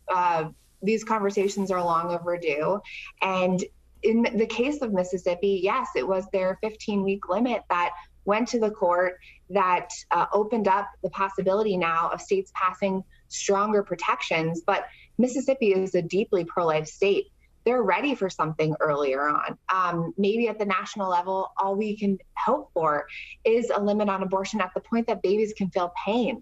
these conversations are long overdue. And in the case of Mississippi, yes, it was their 15-week limit that went to the court that opened up the possibility now of states passing stronger protections. But Mississippi is a deeply pro-life state. They're ready for something earlier on. Maybe at the national level, all we can hope for is a limit on abortion at the point that babies can feel pain,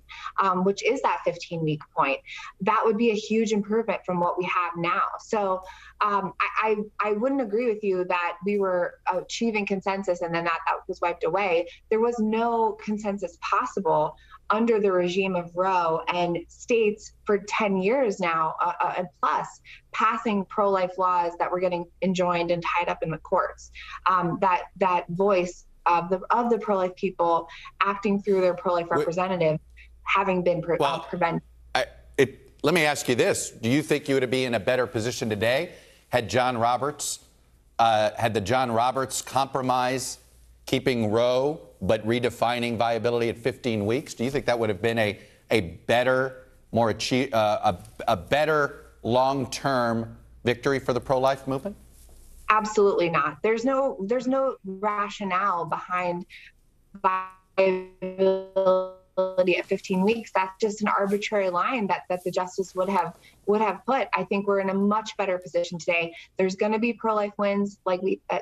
which is that 15-week point. That would be a huge improvement from what we have now. So I wouldn't agree with you that we were achieving consensus and then that was wiped away. There was no consensus possible under the regime of Roe, and states for 10 years now and plus passing pro-life laws that were getting enjoined and tied up in the courts. That voice of the pro-life people acting through their pro-life representative having been prevented. Let me ask you this. Do you think you would be in a better position today had John Roberts, had the John Roberts compromise keeping Roe but redefining viability at 15 weeks? Do you think that would have been a better, more a better long-term victory for the pro-life movement? Absolutely not. There's no rationale behind viability at 15 weeks. That's just an arbitrary line that the justice would have put. I think we're in a much better position today. There's going to be pro-life wins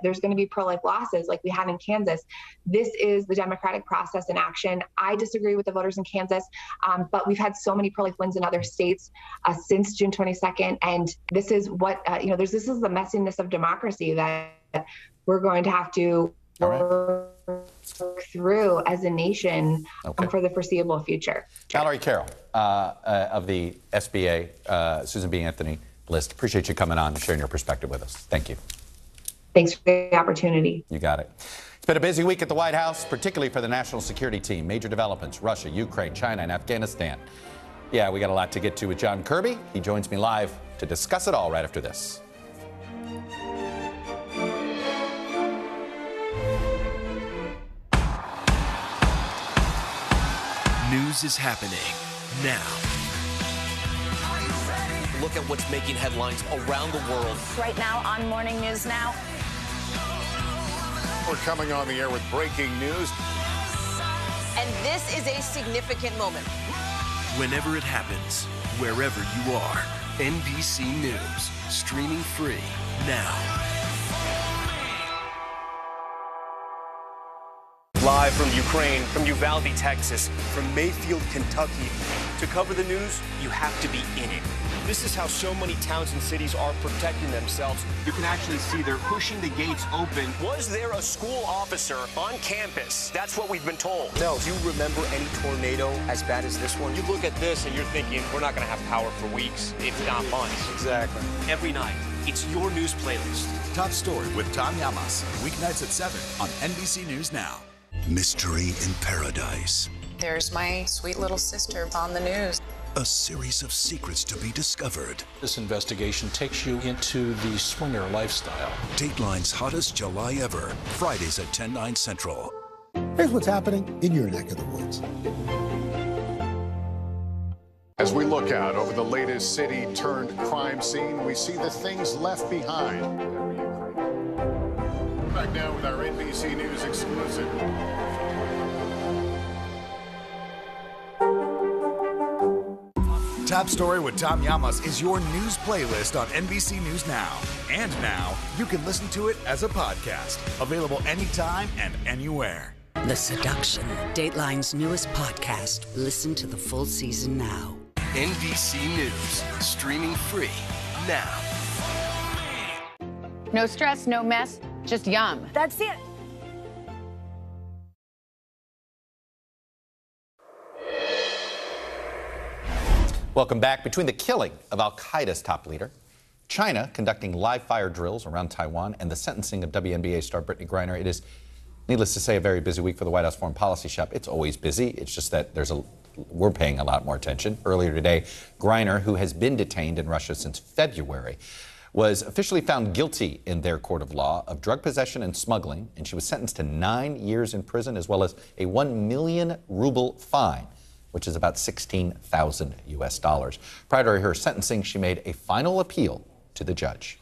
there's going to be pro-life losses like we had in Kansas. This is the democratic process in action. I disagree with the voters in Kansas, but we've had so many pro-life wins in other states since June 22nd, and this is what this is the messiness of democracy that we're going to have to work through as a nation for the foreseeable future. Valerie Carroll of the SBA, Susan B. Anthony list. Appreciate you coming on and sharing your perspective with us. Thank you. Thanks for the opportunity. You got it. It's been a busy week at the White House, particularly for the national security team. Major developments: Russia, Ukraine, China, and Afghanistan. Yeah, we got a lot to get to with John Kirby. He joins me live to discuss it all right after this. News is happening now. Look at what's making headlines around the world. Right now on Morning News Now. We're coming on the air with breaking news. And this is a significant moment. Whenever it happens, wherever you are, NBC News, streaming free now. Live from Ukraine, from Uvalde, Texas, from Mayfield, Kentucky. To cover the news, you have to be in it. This is how so many towns and cities are protecting themselves. You can actually see they're pushing the gates open. Was there a school officer on campus? That's what we've been told. No. Do you remember any tornado as bad as this one? You look at this and you're thinking, we're not going to have power for weeks, if not months. Exactly. Every night, it's your news playlist. Top Story with Tom Llamas, weeknights at 7 on NBC News Now. Mystery in Paradise. There's my sweet little sister on the news. A series of secrets to be discovered. This investigation takes you into the swinger lifestyle. Dateline's hottest July ever. Fridays at 10/9 Central. Here's what's happening in your neck of the woods. As we look out over the latest city-turned-crime scene, we see the things left behind. Back now with our NBC News exclusive. Top Story with Tom Llamas is your news playlist on NBC News Now. And now, you can listen to it as a podcast. Available anytime and anywhere. The Seduction, Dateline's newest podcast. Listen to the full season now. NBC News, streaming free now. No stress, no mess, just yum. That's it. Welcome back. Between the killing of al-Qaeda's top leader, China conducting live fire drills around Taiwan, and the sentencing of WNBA star Brittany Griner, it is, needless to say, a very busy week for the White House Foreign Policy Shop. It's always busy. It's just that we're paying a lot more attention. Earlier today, Griner, who has been detained in Russia since February, was officially found guilty in their court of law of drug possession and smuggling, and she was sentenced to 9 years in prison as well as a 1 million ruble fine, which is about $16,000 US. Prior to her sentencing, she made a final appeal to the judge.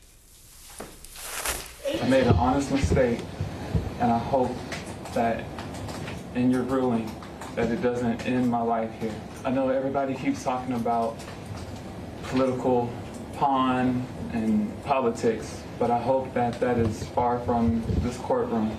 I made an honest mistake, and I hope that in your ruling that it doesn't end my life here. I know everybody keeps talking about political pawn and politics, but I hope that that is far from this courtroom.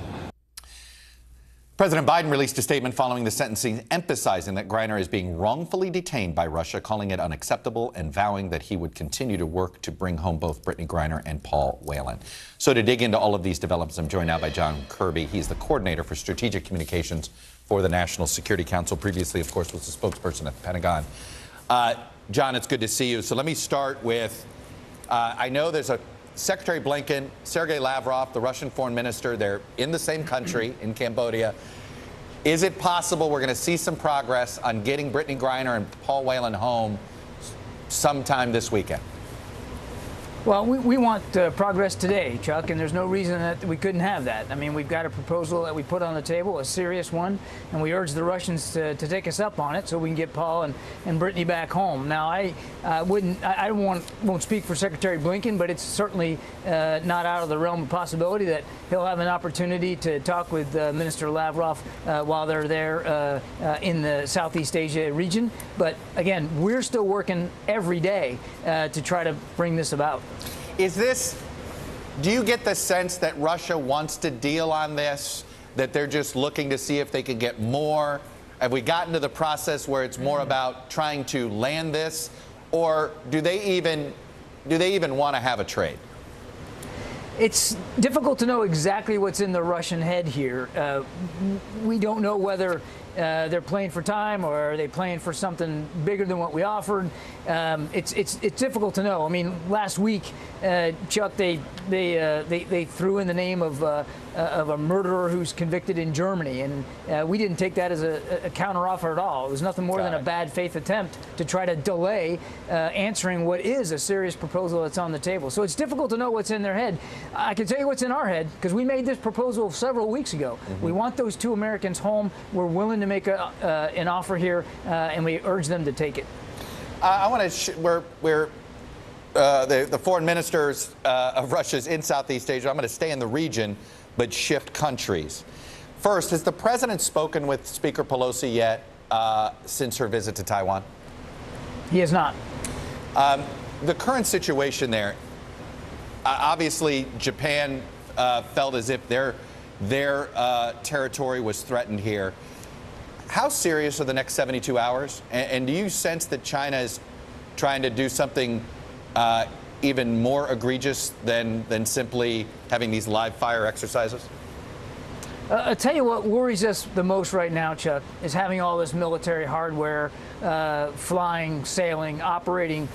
President Biden released a statement following the sentencing, emphasizing that Griner is being wrongfully detained by Russia, calling it unacceptable and vowing that he would continue to work to bring home both Brittany Griner and Paul Whelan. So to dig into all of these developments, I'm joined now by John Kirby. He's the coordinator for strategic communications for the National Security Council. Previously, of course, was the spokesperson at the Pentagon. John, it's good to see you. So let me start with, I know there's a Secretary Blinken, Sergei Lavrov, the Russian foreign minister, they're in the same country, in Cambodia. Is it possible we're going to see some progress on getting Brittany Griner and Paul Whelan home sometime this weekend? Well, we want progress today, Chuck, and there's no reason that we couldn't have that. I mean, we've got a proposal that we put on the table, a serious one, and we urge the Russians to take us up on it so we can get Paul and Brittany back home. Now, I won't speak for Secretary Blinken, but it's certainly not out of the realm of possibility that he'll have an opportunity to talk with Minister Lavrov while they're there in the Southeast Asia region. But again, we're still working every day to try to bring this about. Do you get the sense that Russia wants to deal on this, that they're just looking to see if they can get more? Have we gotten to the process where it's more about trying to land this, or do they even want to have a trade? It's difficult to know exactly what's in the Russian head here. We don't know whether they're playing for time or are they playing for something bigger than what we offered. It's difficult to know. I mean, last week, Chuck, they threw in the name of a murderer who's convicted in Germany, and we didn't take that as a counteroffer at all. It was nothing more than a bad faith attempt to try to delay answering what is a serious proposal that's on the table. So it's difficult to know what's in their head. I can tell you what's in our head, because we made this proposal several weeks ago. We want those two Americans home. We're willing to make an offer here, and we urge them to take it. I want to the foreign ministers of Russia's in Southeast Asia. I'm going to stay in the region, but shift countries. First, has the president spoken with Speaker Pelosi yet since her visit to Taiwan? He has not. The current situation there, obviously, Japan felt as if their territory was threatened here. How serious are the next 72 hours? And do you sense that China is trying to do something even more egregious than simply having these live fire exercises? I'll tell you what worries us the most right now, Chuck, is having all this military hardware flying, sailing, operating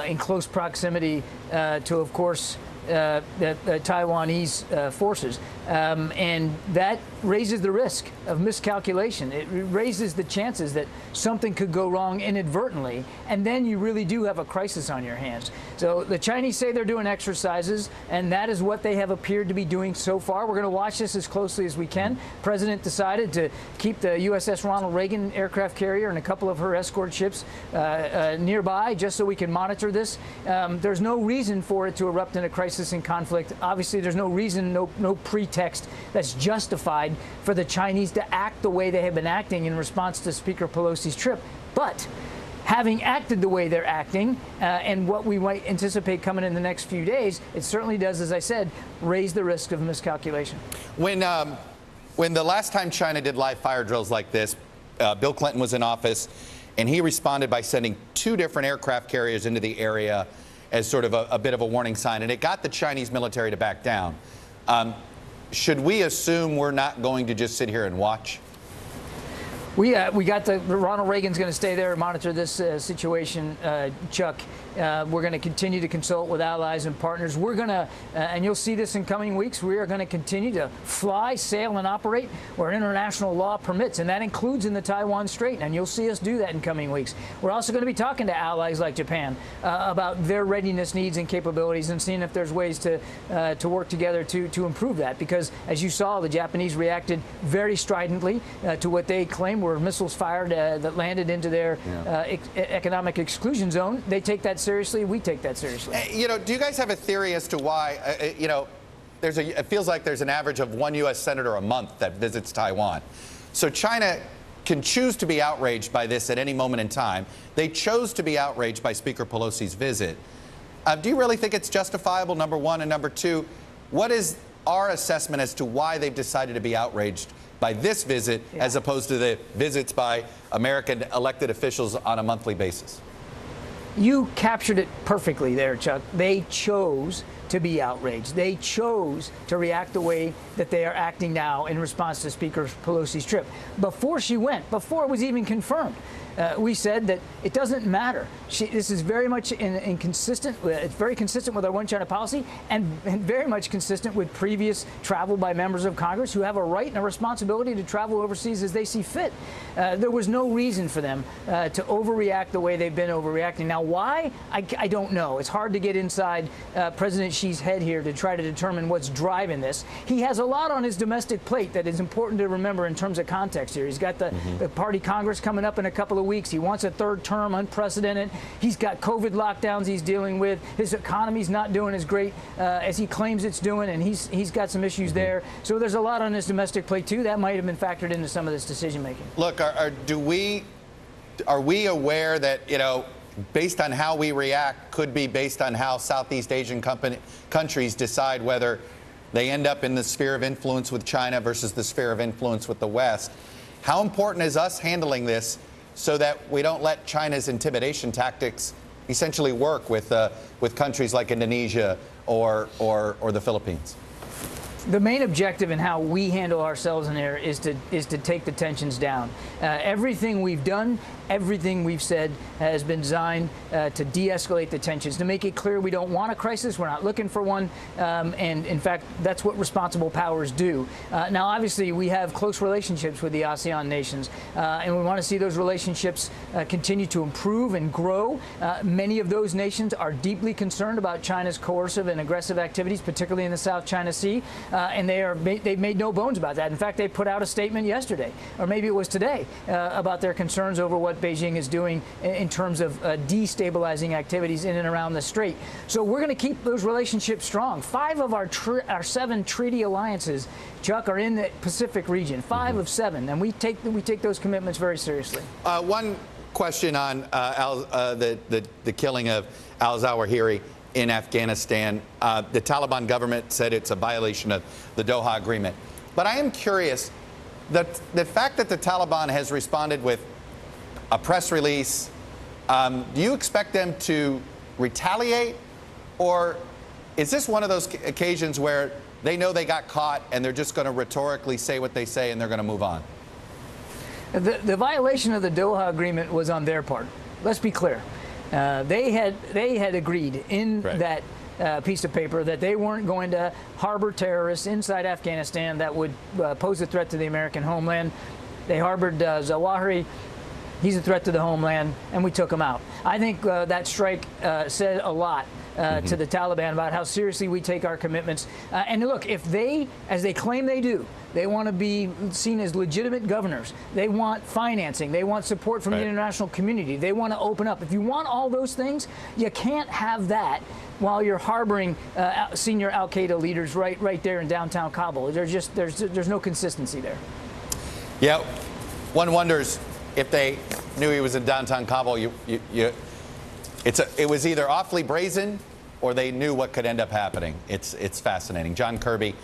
in close proximity to, of course, the Taiwanese forces. And that raises the risk of miscalculation. It raises the chances that something could go wrong inadvertently, and then you really do have a crisis on your hands. So the Chinese say they're doing exercises, and that is what they have appeared to be doing so far. We're going to watch this as closely as we can. The President decided to keep the USS Ronald Reagan aircraft carrier and a couple of her escort ships nearby just so we can monitor this. There's no reason for it to erupt in a crisis and conflict. Obviously, there's no reason, no pretext that's justified for the Chinese to act the way they have been acting in response to Speaker Pelosi's trip. But having acted the way they're acting and what we might anticipate coming in the next few days, it certainly does, as I said, raise the risk of miscalculation. When the last time China did live fire drills like this, Bill Clinton was in office, and he responded by sending 2 different aircraft carriers into the area as sort of a bit of a warning sign, and it got the Chinese military to back down. Should we assume we're not going to just sit here and watch? We got the Ronald Reagan's going to stay there and monitor this situation, Chuck. We're going to continue to consult with allies and partners. We're going to, and you'll see this in coming weeks, we are going to continue to fly, sail, and operate where international law permits, and that includes in the Taiwan Strait, and you'll see us do that in coming weeks. We're also going to be talking to allies like Japan about their readiness needs and capabilities and seeing if there's ways to work together to improve that, because as you saw, the Japanese reacted very stridently to what they claim were were missiles fired that landed into their economic exclusion zone. They take that seriously. We take that seriously. You know, do you guys have a theory as to why, you know, it feels like there's an average of one U.S. senator a month that visits Taiwan. So China can choose to be outraged by this at any moment in time. They chose to be outraged by Speaker Pelosi's visit. Do you really think it's justifiable, number one? And number two, what is our assessment as to why they've decided to be outraged by this visit as opposed to the visits by American elected officials on a monthly basis? You captured it perfectly there, Chuck. They chose to be outraged. They chose to react the way that they are acting now in response to Speaker Pelosi's trip. Before she went, before it was even confirmed, we said that it doesn't matter. This is very much inconsistent. It's very consistent with our one China policy and very much consistent with previous travel by members of Congress who have a right and a responsibility to travel overseas as they see fit. There was no reason for them to overreact the way they've been overreacting. Now, why? I don't know. It's hard to get inside President Xi's head here to try to determine what's driving this. He has a lot on his domestic plate that is important to remember in terms of context here. He's got the Party Congress coming up in a couple of weeks. He wants a third term, unprecedented. He's got COVID lockdowns he's dealing with. His economy's not doing as great as he claims it's doing, and he's got some issues there. So there's a lot on his domestic plate too. That might have been factored into some of this decision making. Look, are we aware that, you know, based on how we react could be based on how Southeast Asian countries decide whether they end up in the sphere of influence with China versus the sphere of influence with the West? How important is us handling this so that we don't let China's intimidation tactics essentially work with countries like Indonesia or the Philippines? The main objective in how we handle ourselves in there is to take the tensions down. Everything we've done, everything we've said has been designed to de-escalate the tensions, to make it clear we don't want a crisis, we're not looking for one, and in fact, that's what responsible powers do. Now, obviously, we have close relationships with the ASEAN nations, and we want to see those relationships continue to improve and grow. Many of those nations are deeply concerned about China's coercive and aggressive activities, particularly in the South China Sea. And they've made no bones about that. In fact, they put out a statement yesterday, or maybe it was today, about their concerns over what Beijing is doing in terms of destabilizing activities in and around the Strait. So we're going to keep those relationships strong. 5 of our 7 treaty alliances, Chuck, are in the Pacific region. 5 of 7, and we take those commitments very seriously. One question on the killing of al-Zawahiri in Afghanistan. The Taliban government said it's a violation of the Doha Agreement. But I am curious, the fact that the Taliban has responded with a press release, do you expect them to retaliate? Or is this one of those occasions where they know they got caught and they're just going to rhetorically say what they say and they're going to move on? The violation of the Doha Agreement was on their part. Let's be clear. They had agreed in that piece of paper that they weren't going to harbor terrorists inside Afghanistan that would pose a threat to the American homeland. They harbored Zawahiri. He's a threat to the homeland, and we took him out. I think that strike said a lot to the Taliban about how seriously we take our commitments. And look, if they, as they claim they do, they want to be seen as legitimate governors. They want financing. They want support from the international community. They want to open up. If you want all those things, you can't have that while you're harboring senior al-Qaeda leaders right there in downtown Kabul. There's no consistency there. Yeah, one wonders if they knew he was in downtown Kabul. It was either awfully brazen or they knew what could end up happening. It's fascinating. John Kirby,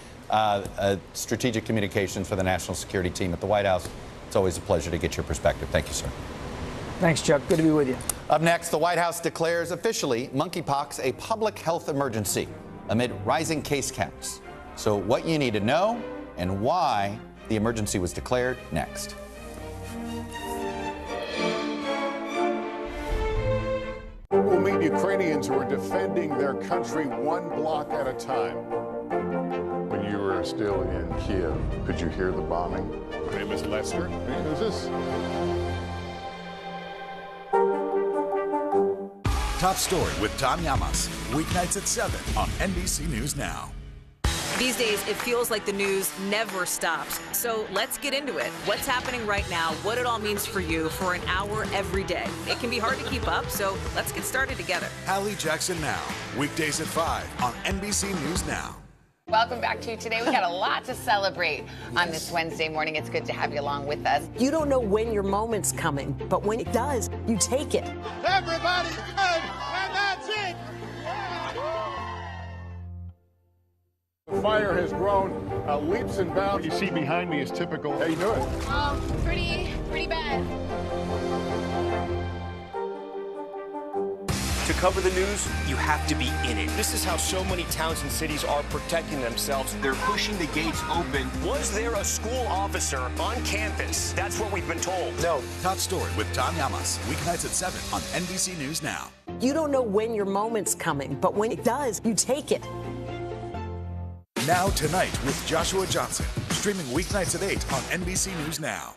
Strategic Communications for the National Security Team at the White House. It's always a pleasure to get your perspective. Thank you, sir. Thanks, Chuck. Good to be with you. Up next, the White House declares officially monkeypox a public health emergency amid rising case counts. So what you need to know and why the emergency was declared next. We'll meet Ukrainians who are defending their country one block at a time. When you were still in Kiev, could you hear the bombing? My name is Lester. Who's this? Top Story with Tom Llamas, weeknights at 7 on NBC News Now. These days, it feels like the news never stops. So let's get into it. What's happening right now, what it all means for you for an hour every day. It can be hard to keep up, so let's get started together. Hallie Jackson Now, weekdays at 5 on NBC News Now. Welcome back to Today. We got a lot to celebrate on this Wednesday morning. It's good to have you along with us. You don't know when your moment's coming, but when it does, you take it. Everybody good, and that's it. The fire has grown leaps and bounds. What you see behind me is typical. How you doing? Pretty bad. To cover the news, you have to be in it. This is how so many towns and cities are protecting themselves. They're pushing the gates open. Was there a school officer on campus? That's what we've been told. No. Top Story with Tom Yamas, weeknights at 7 on NBC News Now. You don't know when your moment's coming, but when it does, you take it. Now Tonight with Joshua Johnson, streaming weeknights at 8 on NBC News Now.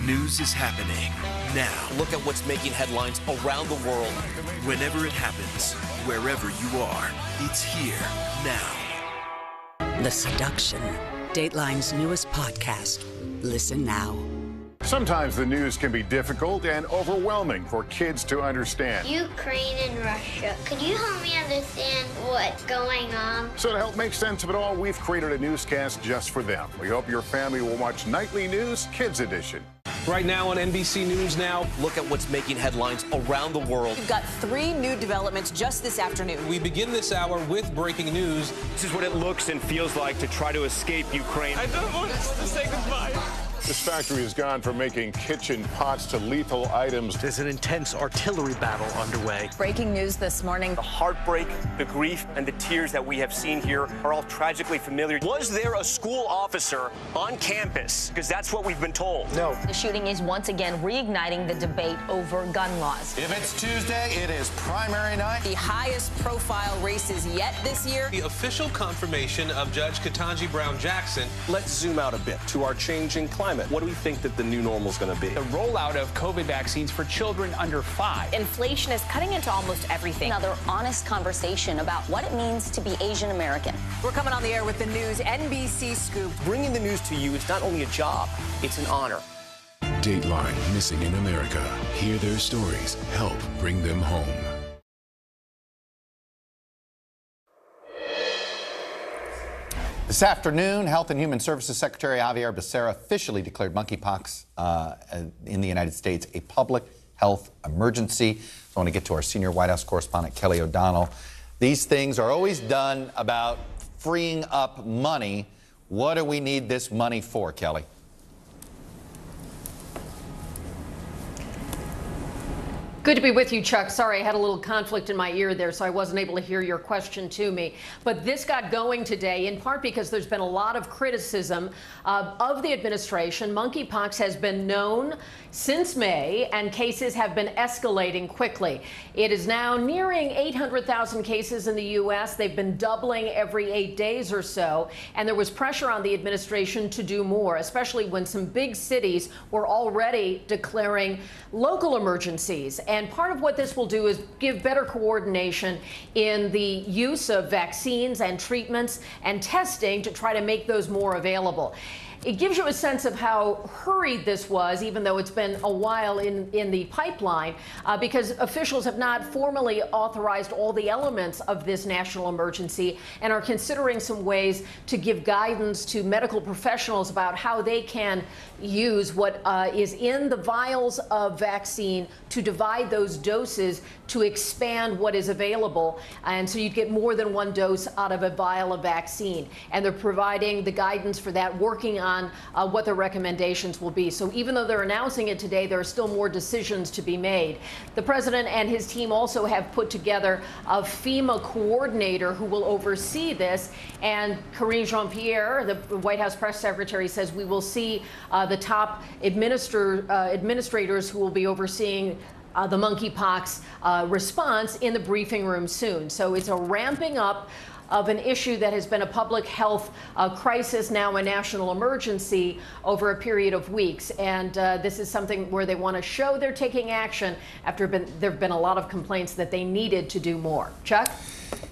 News is happening now. Look at what's making headlines around the world. Whenever it happens, wherever you are, it's here now. The Seduction, Dateline's newest podcast. Listen now. Sometimes the news can be difficult and overwhelming for kids to understand. Ukraine and Russia. Could you help me understand what's going on? So to help make sense of it all, we've created a newscast just for them. We hope your family will watch Nightly News Kids Edition. Right now on NBC News Now, look at what's making headlines around the world. We've got 3 new developments just this afternoon. We begin this hour with breaking news. This is what it looks and feels like to try to escape Ukraine. I don't want to say goodbye. This factory has gone from making kitchen pots to lethal items. There's an intense artillery battle underway. Breaking news this morning. The heartbreak, the grief, and the tears that we have seen here are all tragically familiar. Was there a school officer on campus? Because that's what we've been told. No. The shooting is once again reigniting the debate over gun laws. If it's Tuesday, it is primary night. The highest profile races yet this year. The official confirmation of Judge Ketanji Brown Jackson. Let's zoom out a bit to our changing climate. What do we think that the new normal is going to be? The rollout of COVID vaccines for children under 5. Inflation is cutting into almost everything. Another honest conversation about what it means to be Asian American. We're coming on the air with the news NBC Scoop. Bringing the news to you is not only a job, it's an honor. Dateline Missing in America. Hear their stories. Help bring them home. This afternoon, Health and Human Services Secretary Javier Becerra officially declared monkeypox in the United States a public health emergency. So I want to get to our senior White House correspondent, Kelly O'Donnell. These things are always done about freeing up money. What do we need this money for, Kelly? Good to be with you, Chuck. Sorry, I had a little conflict in my ear there, so I wasn't able to hear your question to me. But this got going today, in part because there's been a lot of criticism of the administration. Monkeypox has been known since May, and cases have been escalating quickly. It is now nearing 800,000 cases in the U.S. They've been doubling every 8 days or so, and there was pressure on the administration to do more, especially when some big cities were already declaring local emergencies. And part of what this will do is give better coordination in the use of vaccines and treatments and testing to try to make those more available. It gives you a sense of how hurried this was, even though it's been a while in the pipeline, because officials have not formally authorized all the elements of this national emergency and are considering some ways to give guidance to medical professionals about how they can use what is in the vials of vaccine to divide those doses to expand what is available. And so you get more than one dose out of a vial of vaccine. And they're providing the guidance for that, working on what the recommendations will be. So even though they're announcing it today, there are still more decisions to be made. The president and his team also have put together a FEMA coordinator who will oversee this. And Karine Jean-Pierre, the White House press secretary, says we will see the top administrators who will be overseeing the monkeypox response in the briefing room soon. So it's a ramping up of an issue that has been a public health crisis, now a national emergency, over a period of weeks. And this is something where they want to show they're taking action after there have been a lot of complaints that they needed to do more. Chuck?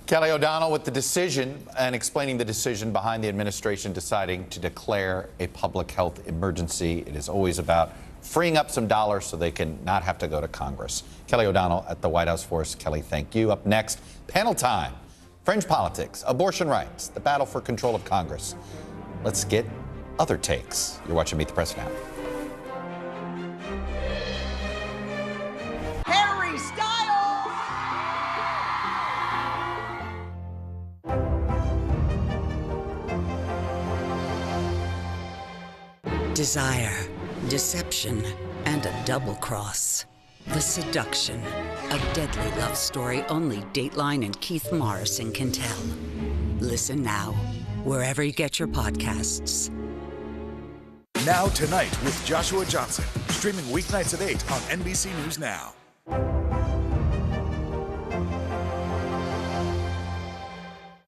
Kelly O'Donnell with the decision and explaining the decision behind the administration deciding to declare a public health emergency. It is always about freeing up some dollars so they can not have to go to Congress. Kelly O'Donnell at the White House for us. Kelly, thank you. Up next, panel time. Fringe politics, abortion rights, the battle for control of Congress. Let's get other takes. You're watching Meet the Press Now. Harry Styles! Desire, deception, and a double cross. The Seduction, a deadly love story only Dateline and Keith Morrison can tell. Listen now, wherever you get your podcasts. Now Tonight with Joshua Johnson, streaming weeknights at 8 on NBC News Now.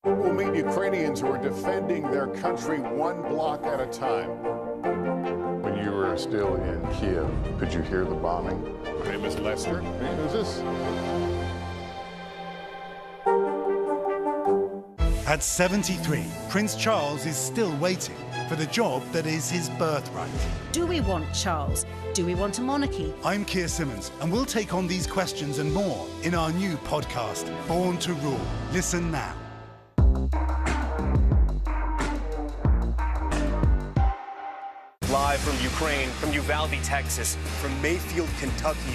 We'll meet Ukrainians who are defending their country one block at a time. When you were still in Kiev, could you hear the bombing? My name is Lester. Who's this? At 73, Prince Charles is still waiting for the job that is his birthright. Do we want Charles? Do we want a monarchy? I'm Keir Simmons, and we'll take on these questions and more in our new podcast, Born to Rule. Listen now. Live from Ukraine, from Uvalde, Texas, from Mayfield, Kentucky.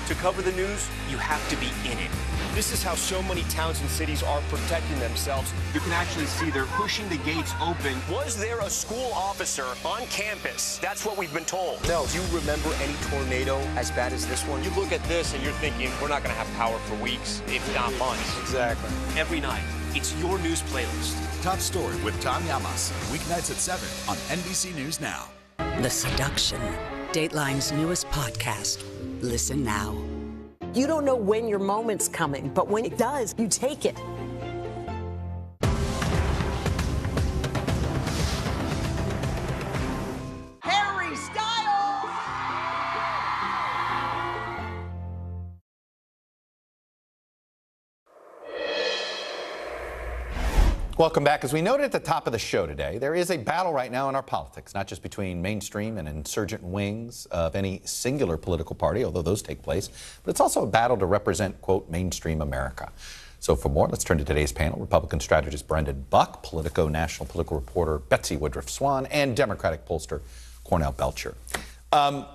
To cover the news, you have to be in it. This is how so many towns and cities are protecting themselves. You can actually see they're pushing the gates open. Was there a school officer on campus? That's what we've been told. No, do you remember any tornado as bad as this one? You look at this and you're thinking, we're not going to have power for weeks, if not months. Exactly. Every night, it's your news playlist. Top Story with Tom Yamas, weeknights at 7 on NBC News Now. The Seduction, Dateline's newest podcast. Listen now. You don't know when your moment's coming, but when it does, you take it. Harry Styles! Welcome back. As we noted at the top of the show today, there is a battle right now in our politics, not just between mainstream and insurgent wings of any singular political party, although those take place, but it's also a battle to represent, quote, mainstream America. So for more, let's turn to today's panel. Republican strategist Brendan Buck, Politico national political reporter Betsy Woodruff-Swan, and Democratic pollster Cornell Belcher. I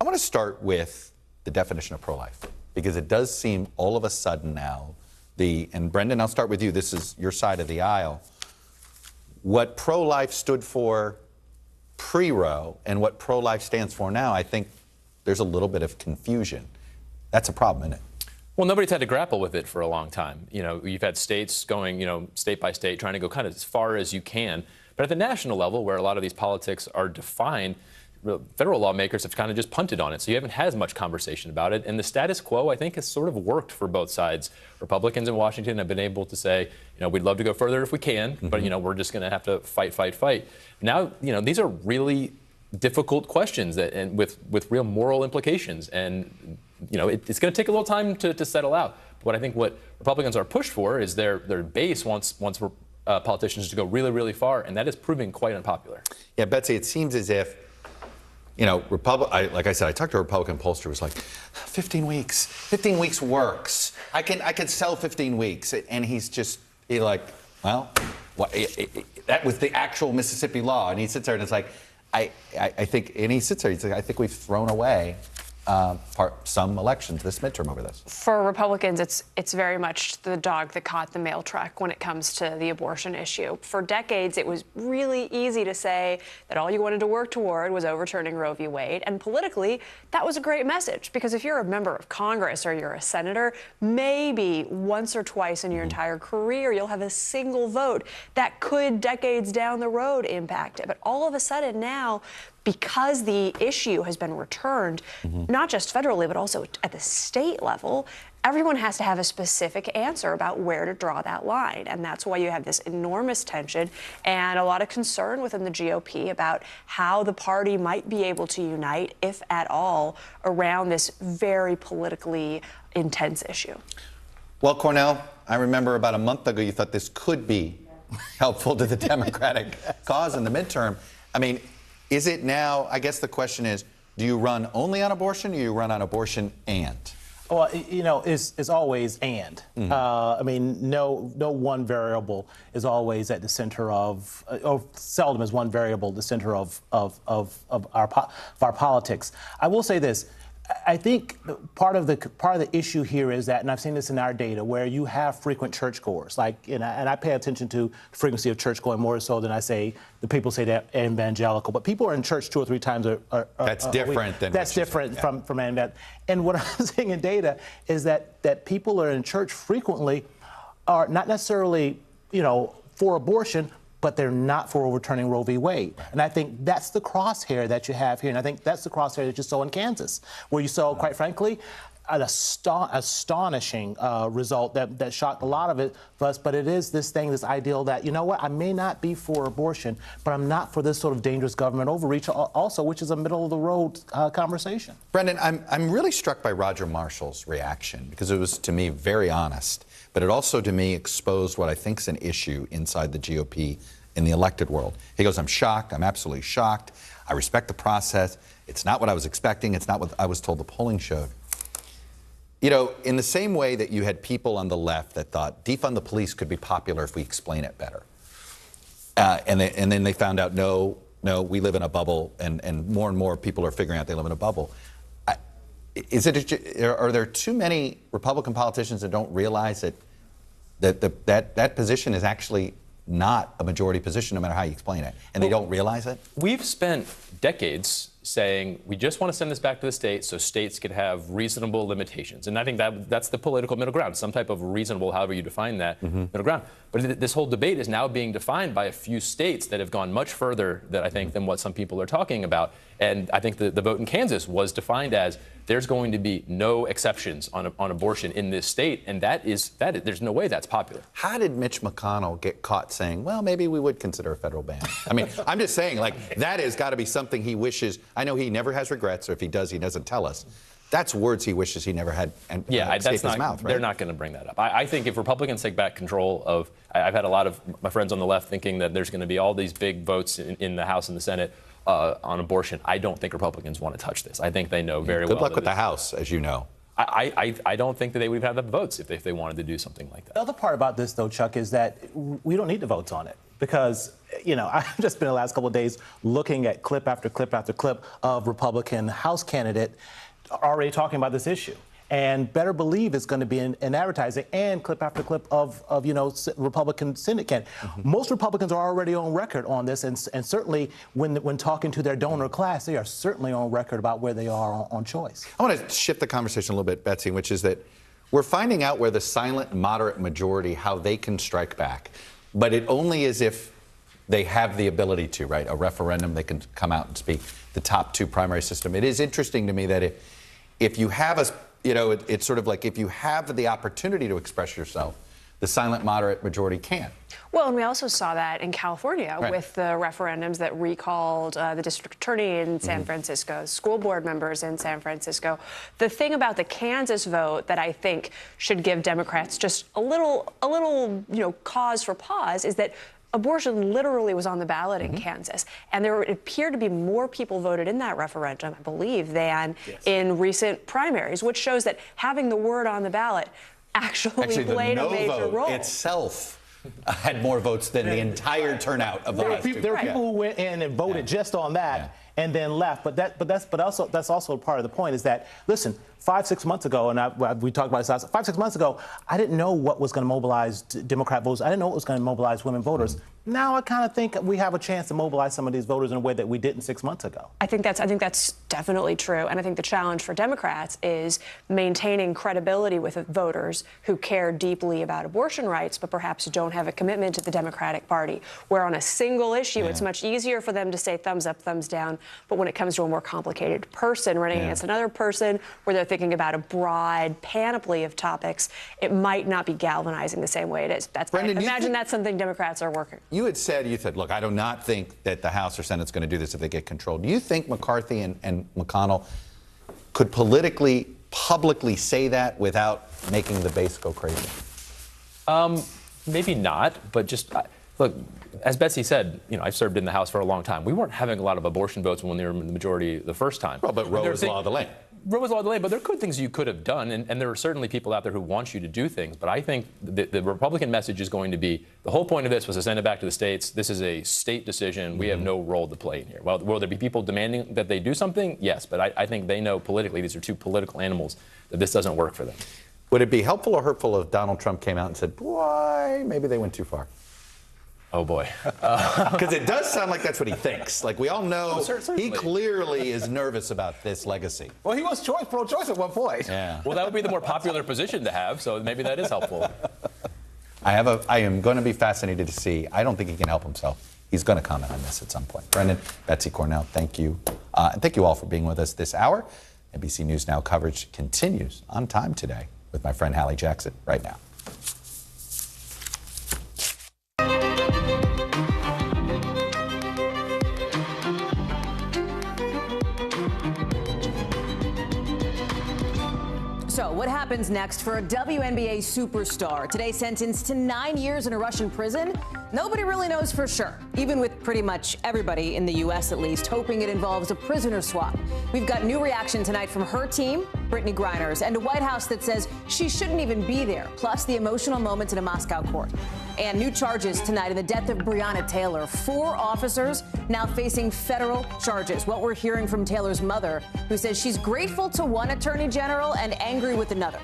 want to start with the definition of pro-life, because it does seem all of a sudden now, and Brendan, I'll start with you. This is your side of the aisle. What pro-life stood for pre-Roe and what pro-life stands for now, I think there's a little bit of confusion. That's a problem, isn't it? Well, nobody's had to grapple with it for a long time. You know, you've had states going, state by state, trying to go kind of as far as you can. But at the national level, where a lot of these politics are defined, federal lawmakers have kind of just punted on it. So you haven't had as much conversation about it. And the status quo, I think, has sort of worked for both sides. Republicans in Washington have been able to say, we'd love to go further if we can, but, we're just going to have to fight. Now, these are really difficult questions and with real moral implications. And, it's going to take a little time to settle out. But I think what Republicans are pushed for is their base wants politicians to go really, really far. And that is proving quite unpopular. Yeah, Betsy, it seems as if like I said, I talked to a Republican pollster who was like, 15 weeks. 15 weeks works. I can sell 15 weeks. And that was the actual Mississippi law. And he sits there and it's like, I think we've thrown away some elections this midterm over this. For Republicans, it's very much the dog that caught the mail truck when it comes to the abortion issue. For decades, it was really easy to say that all you wanted to work toward was overturning Roe v. Wade. And politically, that was a great message, because if you're a member of Congress or you're a senator, maybe once or twice in your entire career, you'll have a single vote that could, decades down the road, impact it. But all of a sudden now, because the issue has been returned, not just federally, but also at the state level, everyone has to have a specific answer about where to draw that line. And that's why you have this enormous tension and a lot of concern within the GOP about how the party might be able to unite, if at all, around this very politically intense issue. Well, Cornell, I remember about a month ago you thought this could be helpful to the Democratic cause in the midterm. I mean, is it now, I guess the question is, do you run only on abortion or do you run on abortion and? Well, you know, it's always and. I mean, no one variable is always at the center of, or seldom is one variable the center of our politics. I will say this. I think part of the issue here is that, and I've seen this in our data, where you have frequent churchgoers, like, and I pay attention to the frequency of church going more so than I say the people say they're evangelical, but people are in church 2 or 3 times that's different than that's different from evangelical. And what I'm seeing in data is that people are in church frequently are not necessarily, you know, for abortion, but they're not for overturning Roe v. Wade. And I think that's the crosshair that you have here. And I think that's the crosshair that you saw in Kansas, where you saw, quite frankly, an astonishing result that shocked a lot of us. But it is this thing, this ideal that, you know what, I may not be for abortion, but I'm not for this sort of dangerous government overreach also, which is a middle-of-the-road conversation. Brendan, I'm really struck by Roger Marshall's reaction, because it was, to me, very honest. But it also, to me, exposed what I think is an issue inside the GOP in the elected world. He goes, I'm shocked. I'm absolutely shocked. I respect the process. It's not what I was expecting. It's not what I was told the polling showed. You know, in the same way that you had people on the left that thought defund the police could be popular if we explain it better. And then they found out, no, we live in a bubble, and more people are figuring out they live in a bubble. Are there too many Republican politicians that don't realize that position is actually not a majority position, no matter how you explain it, and they don't realize it? We've spent decades saying we just want to send this back to the states so states could have reasonable limitations. And I think that's the political middle ground, some type of reasonable, however you define that, middle ground. But this whole debate is now being defined by a few states that have gone much further than what some people are talking about. And I think the vote in Kansas was defined as there's going to be no exceptions on abortion in this state, and there's no way that's popular. How did Mitch McConnell get caught saying, well, maybe we would consider a federal ban? I mean, I'm just saying, like, that has got to be something he wishes. I know he never has regrets, or if he does, he doesn't tell us. That's words he wishes he never had escaped his mouth, right? They're not going to bring that up. I think if Republicans take back control of, I've had a lot of my friends on the left thinking that there's going to be all these big votes in the House and the Senate on abortion. I don't think Republicans want to touch this. I think they know very well. Good luck with the House, as you know. I don't think that they would have the votes if they wanted to do something like that. The other part about this, though, Chuck, is that we don't need the votes on it. Because, you know, I've just been the last couple of days looking at clip after clip after clip of Republican House candidate already talking about this issue. And better believe it's going to be in advertising and clip after clip of you know, Republican Senate candidate. Most Republicans are already on record on this, and certainly when talking to their donor class, they are certainly on record about where they are on choice. I want to shift the conversation a little bit, Betsy, which is that we're finding out where the silent moderate majority, how they can strike back. But it only is if they have the ability to, right? A referendum, they can come out and speak. The top 2 primary system. It is interesting to me that if you have it's sort of like if you have the opportunity to express yourself, the silent moderate majority can. Well, and we also saw that in California with the referendums that recalled the district attorney in San Francisco, school board members in San Francisco. The thing about the Kansas vote that I think should give Democrats just a little, cause for pause is that abortion literally was on the ballot in Kansas, and there appeared to be more people voted in that referendum, I believe, than in recent primaries, which shows that having the word on the ballot actually played a major role. Itself had more votes than the entire turnout of the last 2. There are people who went in and voted just on that and then left. But that's also part of the point is that, listen, 5-6 months ago, and we talked about this 5-6 months ago, I didn't know what was going to mobilize Democrat voters. I didn't know what was going to mobilize women voters. Now I kind of think we have a chance to mobilize some of these voters in a way that we didn't 6 months ago. I think that's definitely true. And I think the challenge for Democrats is maintaining credibility with voters who care deeply about abortion rights, but perhaps don't have a commitment to the Democratic Party, where on a single issue, it's much easier for them to say thumbs up, thumbs down. But when it comes to a more complicated person running against another person, where they're thinking about a broad panoply of topics, it might not be galvanizing the same way it is. Brendan, I imagine that's something Democrats are working. You said, look, I do not think that the House or Senate's going to do this if they get control. Do you think McCarthy and McConnell could publicly say that without making the base go crazy? Maybe not, but just look, as Betsy said, I've served in the House for a long time. We weren't having a lot of abortion votes when they were in the majority the first time. Well, but Roe was law of the land. Roe was law of the land, but there are things you could have done, and there are certainly people out there who want you to do things. But I think the Republican message is going to be, the whole point of this was to send it back to the states. This is a state decision. We have no role to play in here. Well, will there be people demanding that they do something? Yes, but I think they know politically these are two political animals, that this doesn't work for them. Would it be helpful or hurtful if Donald Trump came out and said, boy, maybe they went too far? Oh, boy. Because it does sound like that's what he thinks. Like, we all know he clearly is nervous about this legacy. Well, he was pro-choice at one point. Yeah. Well, that would be the more popular position to have, so maybe that is helpful. I am going to be fascinated to see. I don't think he can help himself. He's going to comment on this at some point. Brendan, Betsy Cornell, thank you. And thank you all for being with us this hour. NBC News Now coverage continues on time today with my friend Hallie Jackson right now. So what happens next for a WNBA superstar? Today sentenced to 9 years in a Russian prison? Nobody really knows for sure, even with pretty much everybody in the U.S. at least hoping it involves a prisoner swap. We've got new reaction tonight from her team, Brittany Griner's, and a White House that says she shouldn't even be there, plus the emotional moments in a Moscow court. And new charges tonight in the death of Breonna Taylor. 4 officers now facing federal charges. What we're hearing from Taylor's mother, who says she's grateful to one attorney general and angry with another.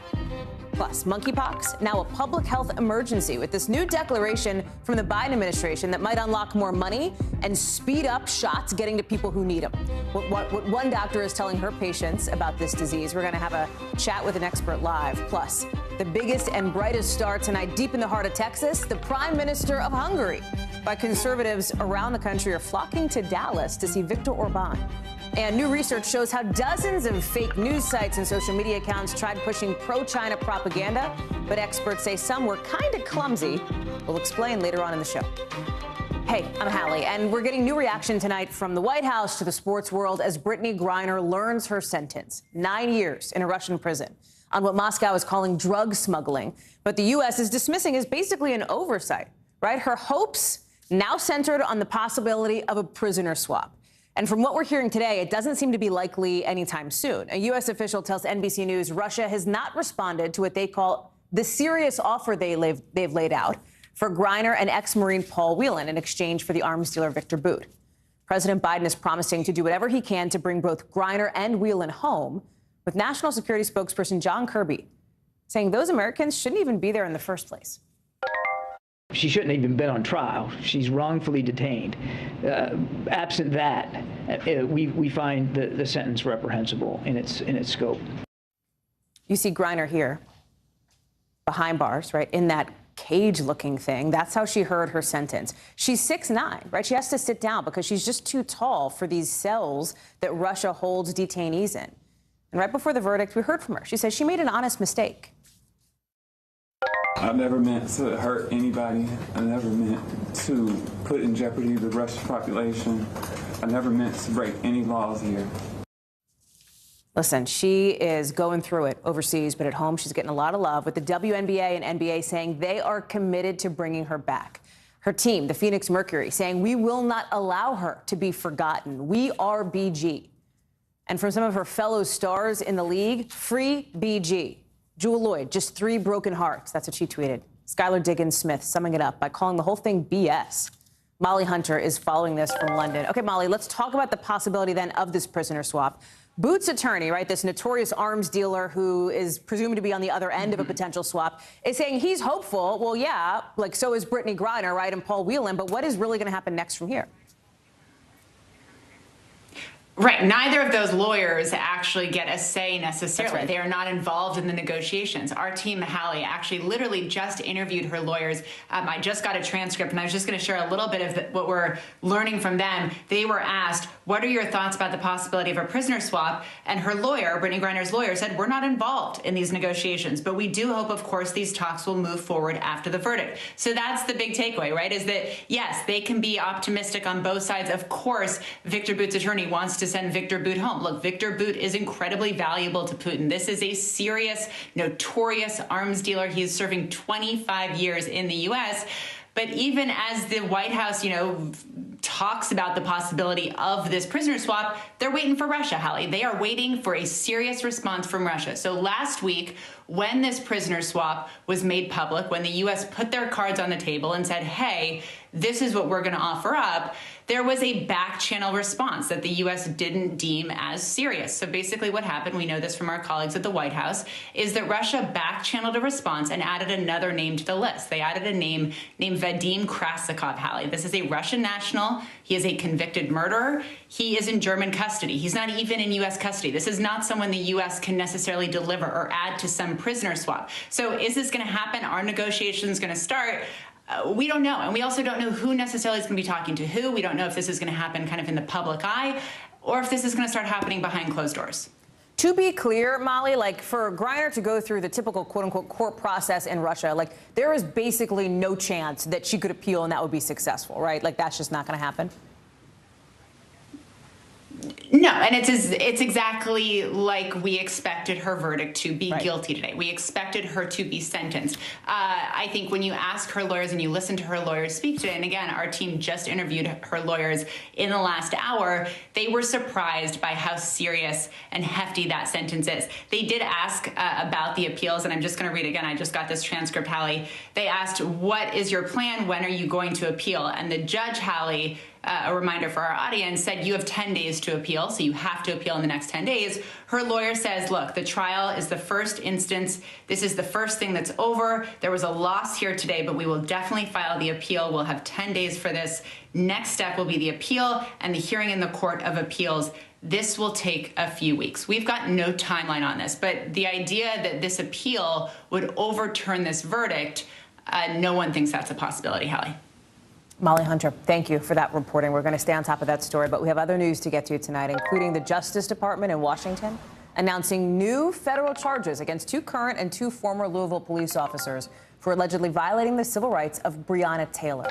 Plus, monkeypox, now a public health emergency with this new declaration from the Biden administration that might unlock more money and speed up shots getting to people who need them. What one doctor is telling her patients about this disease. We're going to have a chat with an expert live. Plus, the biggest and brightest star tonight deep in the heart of Texas, the Prime Minister of Hungary. Why conservatives around the country are flocking to Dallas to see Viktor Orban. And new research shows how dozens of fake news sites and social media accounts tried pushing pro-China propaganda, but experts say some were kind of clumsy. We'll explain later on in the show. Hey, I'm Hallie, and we're getting new reaction tonight from the White House to the sports world as Brittany Griner learns her sentence, 9 years in a Russian prison, on what Moscow is calling drug smuggling, but the U.S. is dismissing as basically an oversight, right? Her hopes now centered on the possibility of a prisoner swap. And from what we're hearing today, it doesn't seem to be likely anytime soon. A U.S. official tells NBC News Russia has not responded to what they call the serious offer they've laid out for Griner and ex-Marine Paul Whelan in exchange for the arms dealer Victor Bout. President Biden is promising to do whatever he can to bring both Griner and Whelan home, with National Security spokesperson John Kirby saying those Americans shouldn't even be there in the first place. She shouldn't have even been on trial. She's wrongfully detained. Absent that, we find the sentence reprehensible in its scope. You see Griner here, behind bars, right, in that cage-looking thing. That's how she heard her sentence. She's 6'9", right? She has to sit down because she's just too tall for these cells that Russia holds detainees in. And right before the verdict, we heard from her. She says she made an honest mistake. I never meant to hurt anybody. I never meant to put in jeopardy the Russian population. I never meant to break any laws here. Listen, she is going through it overseas, but at home she's getting a lot of love with the WNBA and NBA saying they are committed to bringing her back. Her team, the Phoenix Mercury, saying we will not allow her to be forgotten. We are BG. And from some of her fellow stars in the league, free BG. Jewel Lloyd, just 3 broken hearts. That's what she tweeted. Skylar Diggins-Smith summing it up by calling the whole thing BS. Molly Hunter is following this from London. Okay, Molly, let's talk about the possibility then of this prisoner swap. Bout's attorney, right, this notorious arms dealer who is presumed to be on the other end of a potential swap, is saying he's hopeful. Well, yeah, like so is Brittany Griner, right, and Paul Whelan. But what is really going to happen next from here? Right. Neither of those lawyers actually get a say necessarily. Right. They are not involved in the negotiations. Our team, Hallie, actually literally just interviewed her lawyers. I just got a transcript, and I was just going to share a little bit of what we're learning from them. They were asked, what are your thoughts about the possibility of a prisoner swap? And her lawyer, Brittany Griner's lawyer, said, we're not involved in these negotiations, but we do hope, of course, these talks will move forward after the verdict. So that's the big takeaway, right, is that, yes, they can be optimistic on both sides. Of course, Victor Bout's attorney wants to send Victor Bout home. Look, Victor Bout is incredibly valuable to Putin. This is a serious, notorious arms dealer. He's serving 25 years in the U.S., but even as the White House, talks about the possibility of this prisoner swap, they're waiting for Russia, Hallie. They are waiting for a serious response from Russia. So last week, when this prisoner swap was made public, when the U.S. put their cards on the table and said, hey, this is what we're going to offer up, there was a back-channel response that the U.S. didn't deem as serious. So basically what happened, we know this from our colleagues at the White House, is that Russia back-channeled a response and added another name to the list. They added a name named Vadim Krasikov, Hallie. This is a Russian national. He is a convicted murderer. He is in German custody. He's not even in U.S. custody. This is not someone the U.S. can necessarily deliver or add to some prisoner swap. So is this going to happen? Are negotiations going to start? We don't know. And we also don't know who necessarily is going to be talking to who. We don't know if this is going to happen kind of in the public eye or if this is going to start happening behind closed doors. To be clear, Molly, like for Griner to go through the typical quote-unquote court process in Russia, like there is basically no chance that she could appeal and that would be successful, right? Like that's just not going to happen. No, and it's exactly like we expected her verdict to be guilty today. We expected her to be sentenced. I think when you ask her lawyers and you listen to her lawyers speak today, and again, our team just interviewed her lawyers in the last hour, they were surprised by how serious and hefty that sentence is. They did ask about the appeals, and I'm just going to read again. I just got this transcript, Hallie. They asked, what is your plan? When are you going to appeal? And the judge, Hallie, a reminder for our audience, said you have 10 days to appeal, so you have to appeal in the next 10 days. Her lawyer says, look, the trial is the first instance. This is the first thing that's over. There was a loss here today, but we will definitely file the appeal. We'll have 10 days for this. Next step will be the appeal and the hearing in the Court of Appeals. This will take a few weeks. We've got no timeline on this, but the idea that this appeal would overturn this verdict, no one thinks that's a possibility, Hallie. Molly Hunter, thank you for that reporting. We're going to stay on top of that story, but we have other news to get to tonight, including the Justice Department in Washington announcing new federal charges against 2 current and 2 former Louisville police officers for allegedly violating the civil rights of Breonna Taylor.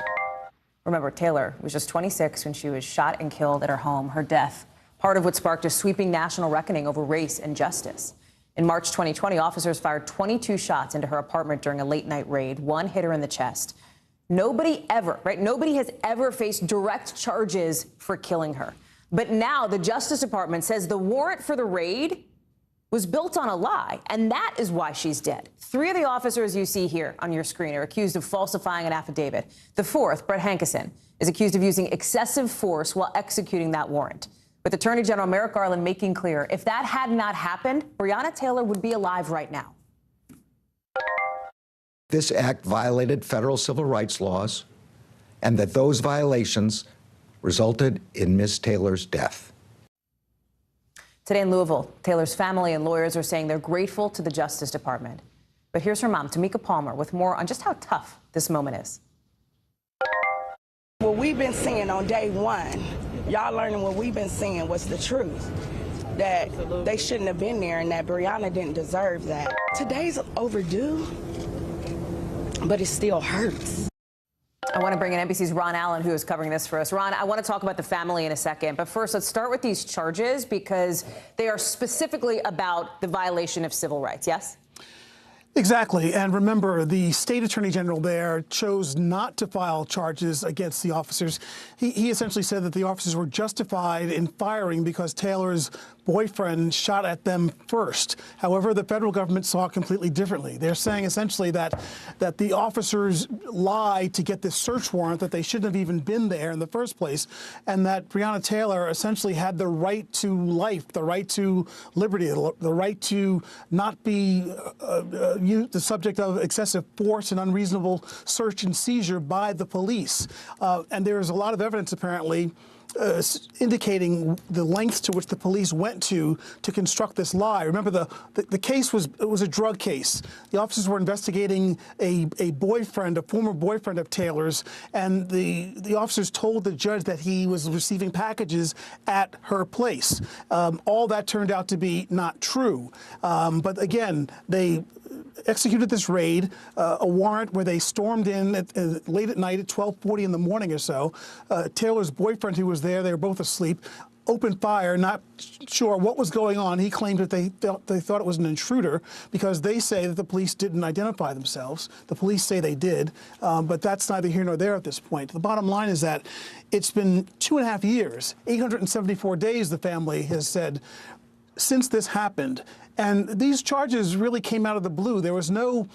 Remember, Taylor was just 26 when she was shot and killed at her home. Her death, part of what sparked a sweeping national reckoning over race and justice. In March 2020, officers fired 22 shots into her apartment during a late-night raid. One hit her in the chest. Nobody ever, right? Nobody has ever faced direct charges for killing her. But now the Justice Department says the warrant for the raid was built on a lie, and that is why she's dead. 3 of the officers you see here on your screen are accused of falsifying an affidavit. The 4th, Brett Hankison, is accused of using excessive force while executing that warrant. With Attorney General Merrick Garland making clear, if that had not happened, Breonna Taylor would be alive right now. This act violated federal civil rights laws, and that those violations resulted in Ms. Taylor's death. Today in Louisville, Taylor's family and lawyers are saying they're grateful to the Justice Department. But here's her mom, Tamika Palmer, with more on just how tough this moment is. What we've been seeing on day one, y'all learning what we've been seeing was the truth. That they shouldn't have been there and that Breonna didn't deserve that. Today's overdue, but it still hurts. I want to bring in NBC's Ron Allen, who is covering this for us. Ron, I want to talk about the family in a second, but first let's start with these charges because they are specifically about the violation of civil rights, yes? Exactly. And remember, the state attorney general there chose not to file charges against the officers. He essentially said that the officers were justified in firing because Taylor's boyfriend shot at them first. However, the federal government saw it completely differently. They're saying essentially that the officers lied to get this search warrant, that they shouldn't have even been there in the first place, and that Breonna Taylor essentially had the right to life, the right to liberty, the right to not be the subject of excessive force and unreasonable search and seizure by the police. And there's a lot of evidence, apparently, indicating the lengths to which the police went to construct this lie. Remember, the case was a drug case. The officers were investigating a former boyfriend of Taylor's, and the officers told the judge that he was receiving packages at her place. All that turned out to be not true. But again, they executed this raid, a warrant where they stormed in late at night at 12:40 in the morning or so. Taylor's boyfriend, who was there, they were both asleep, opened fire, not sure what was going on. He claimed that they thought it was an intruder because they say that the police didn't identify themselves. The police say they did, but that's neither here nor there at this point. The bottom line is that it's been 2.5 years, 874 days, the family has said, since this happened. And these charges really came out of the blue. There was no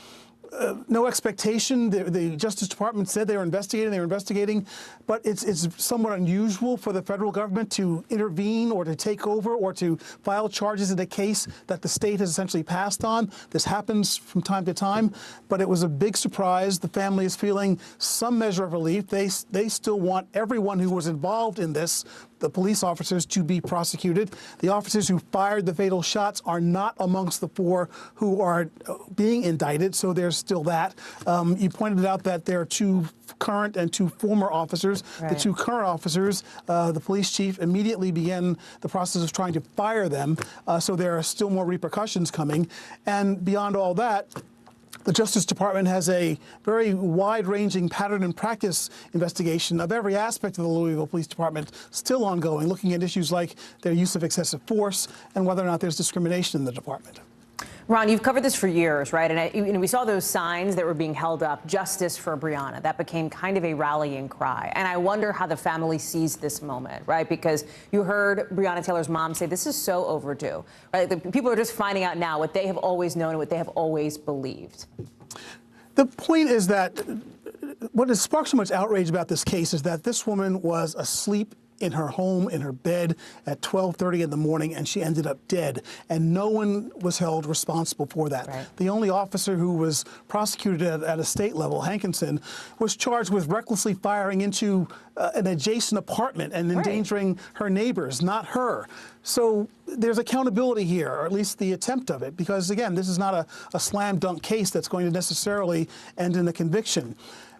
expectation. The Justice Department said they were investigating, but it's somewhat unusual for the federal government to intervene or to take over or to file charges in a case that the state has essentially passed on. This happens from time to time, but it was a big surprise. The family is feeling some measure of relief. They still want everyone who was involved in this, the police officers, to be prosecuted. The officers who fired the fatal shots are not amongst the 4 who are being indicted, so there's still that. You pointed out that there are 2 current and 2 former officers. Right. The 2 current officers, the police chief immediately began the process of trying to fire them, so there are still more repercussions coming. And beyond all that, the Justice Department has a very wide-ranging pattern and practice investigation of every aspect of the Louisville Police Department still ongoing, looking at issues like their use of excessive force and whether or not there's discrimination in the department. Ron, you've covered this for years, right? And we saw those signs that were being held up, justice for Breonna. That became kind of a rallying cry. And I wonder how the family sees this moment, right? Because you heard Breonna Taylor's mom say this is so overdue, right? The people are just finding out now what they have always known and what they have always believed. The point is that what has sparked so much outrage about this case is that this woman was asleep in her home, in her bed at 12:30 in the morning, and she ended up dead. And no one was held responsible for that. Right. The only officer who was prosecuted at a state level, Hankinson, was charged with recklessly firing into an adjacent apartment and endangering her neighbors, not her. So there's accountability here, or at least the attempt of it, because, again, this is not a slam dunk case that's going to necessarily end in a conviction.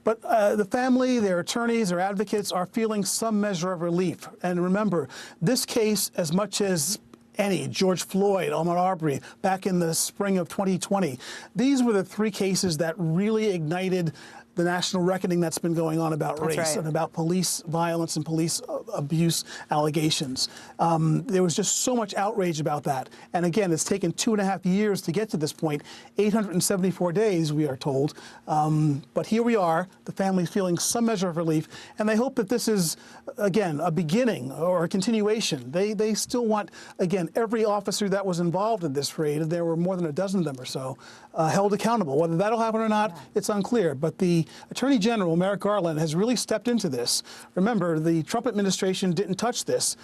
But the family, their attorneys, their advocates are feeling some measure of relief. And remember, this case, as much as any, George Floyd, Ahmaud Arbery, back in the spring of 2020, these were the 3 cases that really ignited the national reckoning that's been going on about race and about police violence and police abuse allegations. There was just so much outrage about that. And again, it's taken 2.5 years to get to this point, 874 days, we are told. But here we are, the family's feeling some measure of relief, and they hope that this is, again, a beginning or a continuation. They still want, again, every officer that was involved in this raid, and there were more than a dozen of them or so, held accountable. Whether that'll happen or not, it's unclear. But the Attorney General, Merrick Garland, has really stepped into this. Remember, the Trump administration didn't touch this,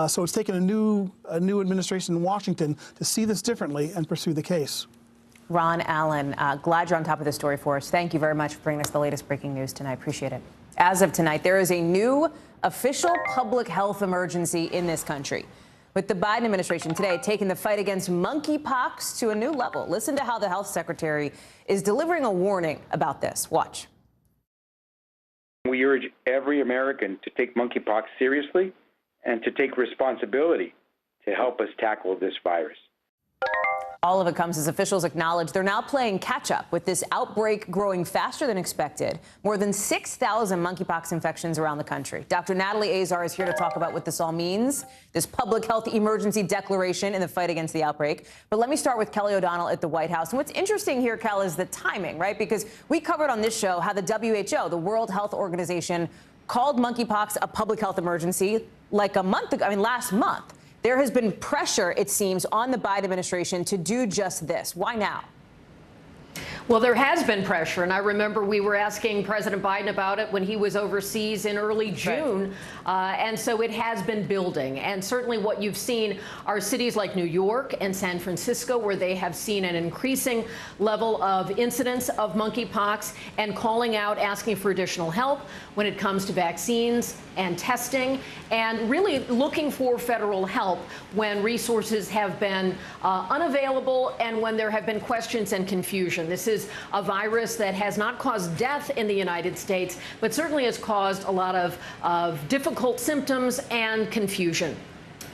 so it's taken a new administration in Washington to see this differently and pursue the case. Ron Allen, glad you're on top of this story for us. Thank you very much for bringing us the latest breaking news tonight. Appreciate it. As of tonight, there is a new official public health emergency in this country, with the Biden administration today taking the fight against monkeypox to a new level. Listen to how the health secretary is delivering a warning about this. Watch. We urge every American to take monkeypox seriously and to take responsibility to help us tackle this virus. All of it comes as officials acknowledge they're now playing catch up with this outbreak growing faster than expected. More than 6,000 monkeypox infections around the country. Dr. Natalie Azar is here to talk about what this all means, this public health emergency declaration in the fight against the outbreak. But let me start with Kelly O'Donnell at the White House. And what's interesting here, Kel, is the timing, right? Because we covered on this show how the WHO, the World Health Organization, called monkeypox a public health emergency like a month ago, last month. There has been pressure, it seems, on the Biden administration to do just this. Why now? Well, there has been pressure, and I remember we were asking President Biden about it when he was overseas in early June, and so it has been building. And certainly what you've seen are cities like New York and San Francisco, where they have seen an increasing level of incidence of monkeypox and calling out, asking for additional help when it comes to vaccines and testing, and really looking for federal help when resources have been unavailable and when there have been questions and confusion. This is a virus that has not caused death in the United States, but certainly has caused a lot of difficult symptoms and confusion.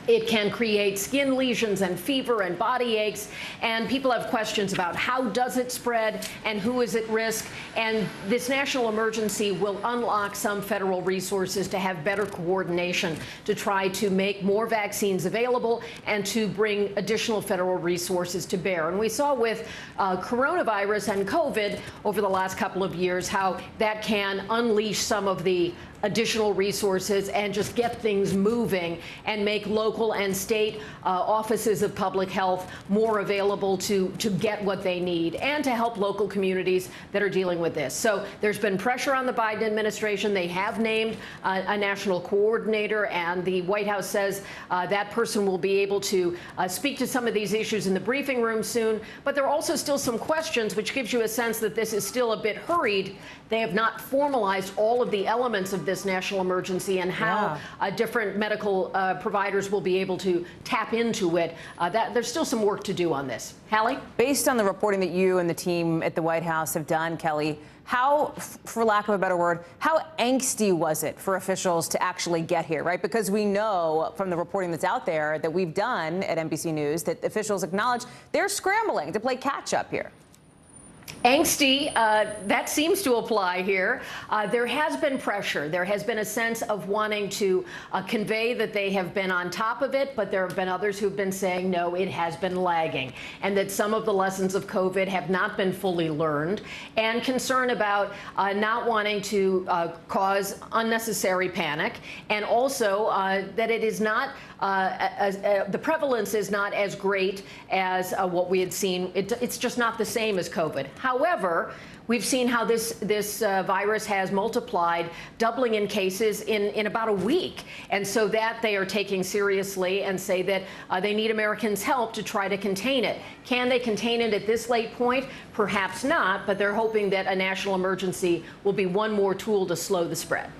It can create skin lesions and fever and body aches, and people have questions about how does it spread and who is at risk. And this national emergency will unlock some federal resources to have better coordination to try to make more vaccines available and to bring additional federal resources to bear. And we saw with coronavirus and COVID over the last couple of years how that can unleash some of the additional resources and just get things moving and make local and state offices of public health more available to get what they need and to help local communities that are dealing with this. So there's been pressure on the Biden administration. They have named a national coordinator, and the White House says that person will be able to speak to some of these issues in the briefing room soon. But there are also still some questions, which gives you a sense that this is still a bit hurried. They have not formalized all of the elements of this national emergency and how different medical providers will be able to tap into it. There's still some work to do on this. Hallie? Based on the reporting that you and the team at the White House have done, Kelly, how, for lack of a better word, how angsty was it for officials to actually get here, right? Because we know from the reporting that's out there that we've done at NBC News that officials acknowledge they're scrambling to play catch up here. Angsty, that seems to apply here. There has been pressure. There has been a sense of wanting to convey that they have been on top of it, but there have been others who've been saying, no, it has been lagging, and that some of the lessons of COVID have not been fully learned, and concern about not wanting to cause unnecessary panic, and also that it is not the prevalence is not as great as what we had seen. It's just not the same as COVID. However, we've seen how this virus has multiplied, doubling in cases in about a week. And so that they are taking seriously and say that they need Americans' help to try to contain it. Can they contain it at this late point? Perhaps not, but they're hoping that a national emergency will be one more tool to slow the spread.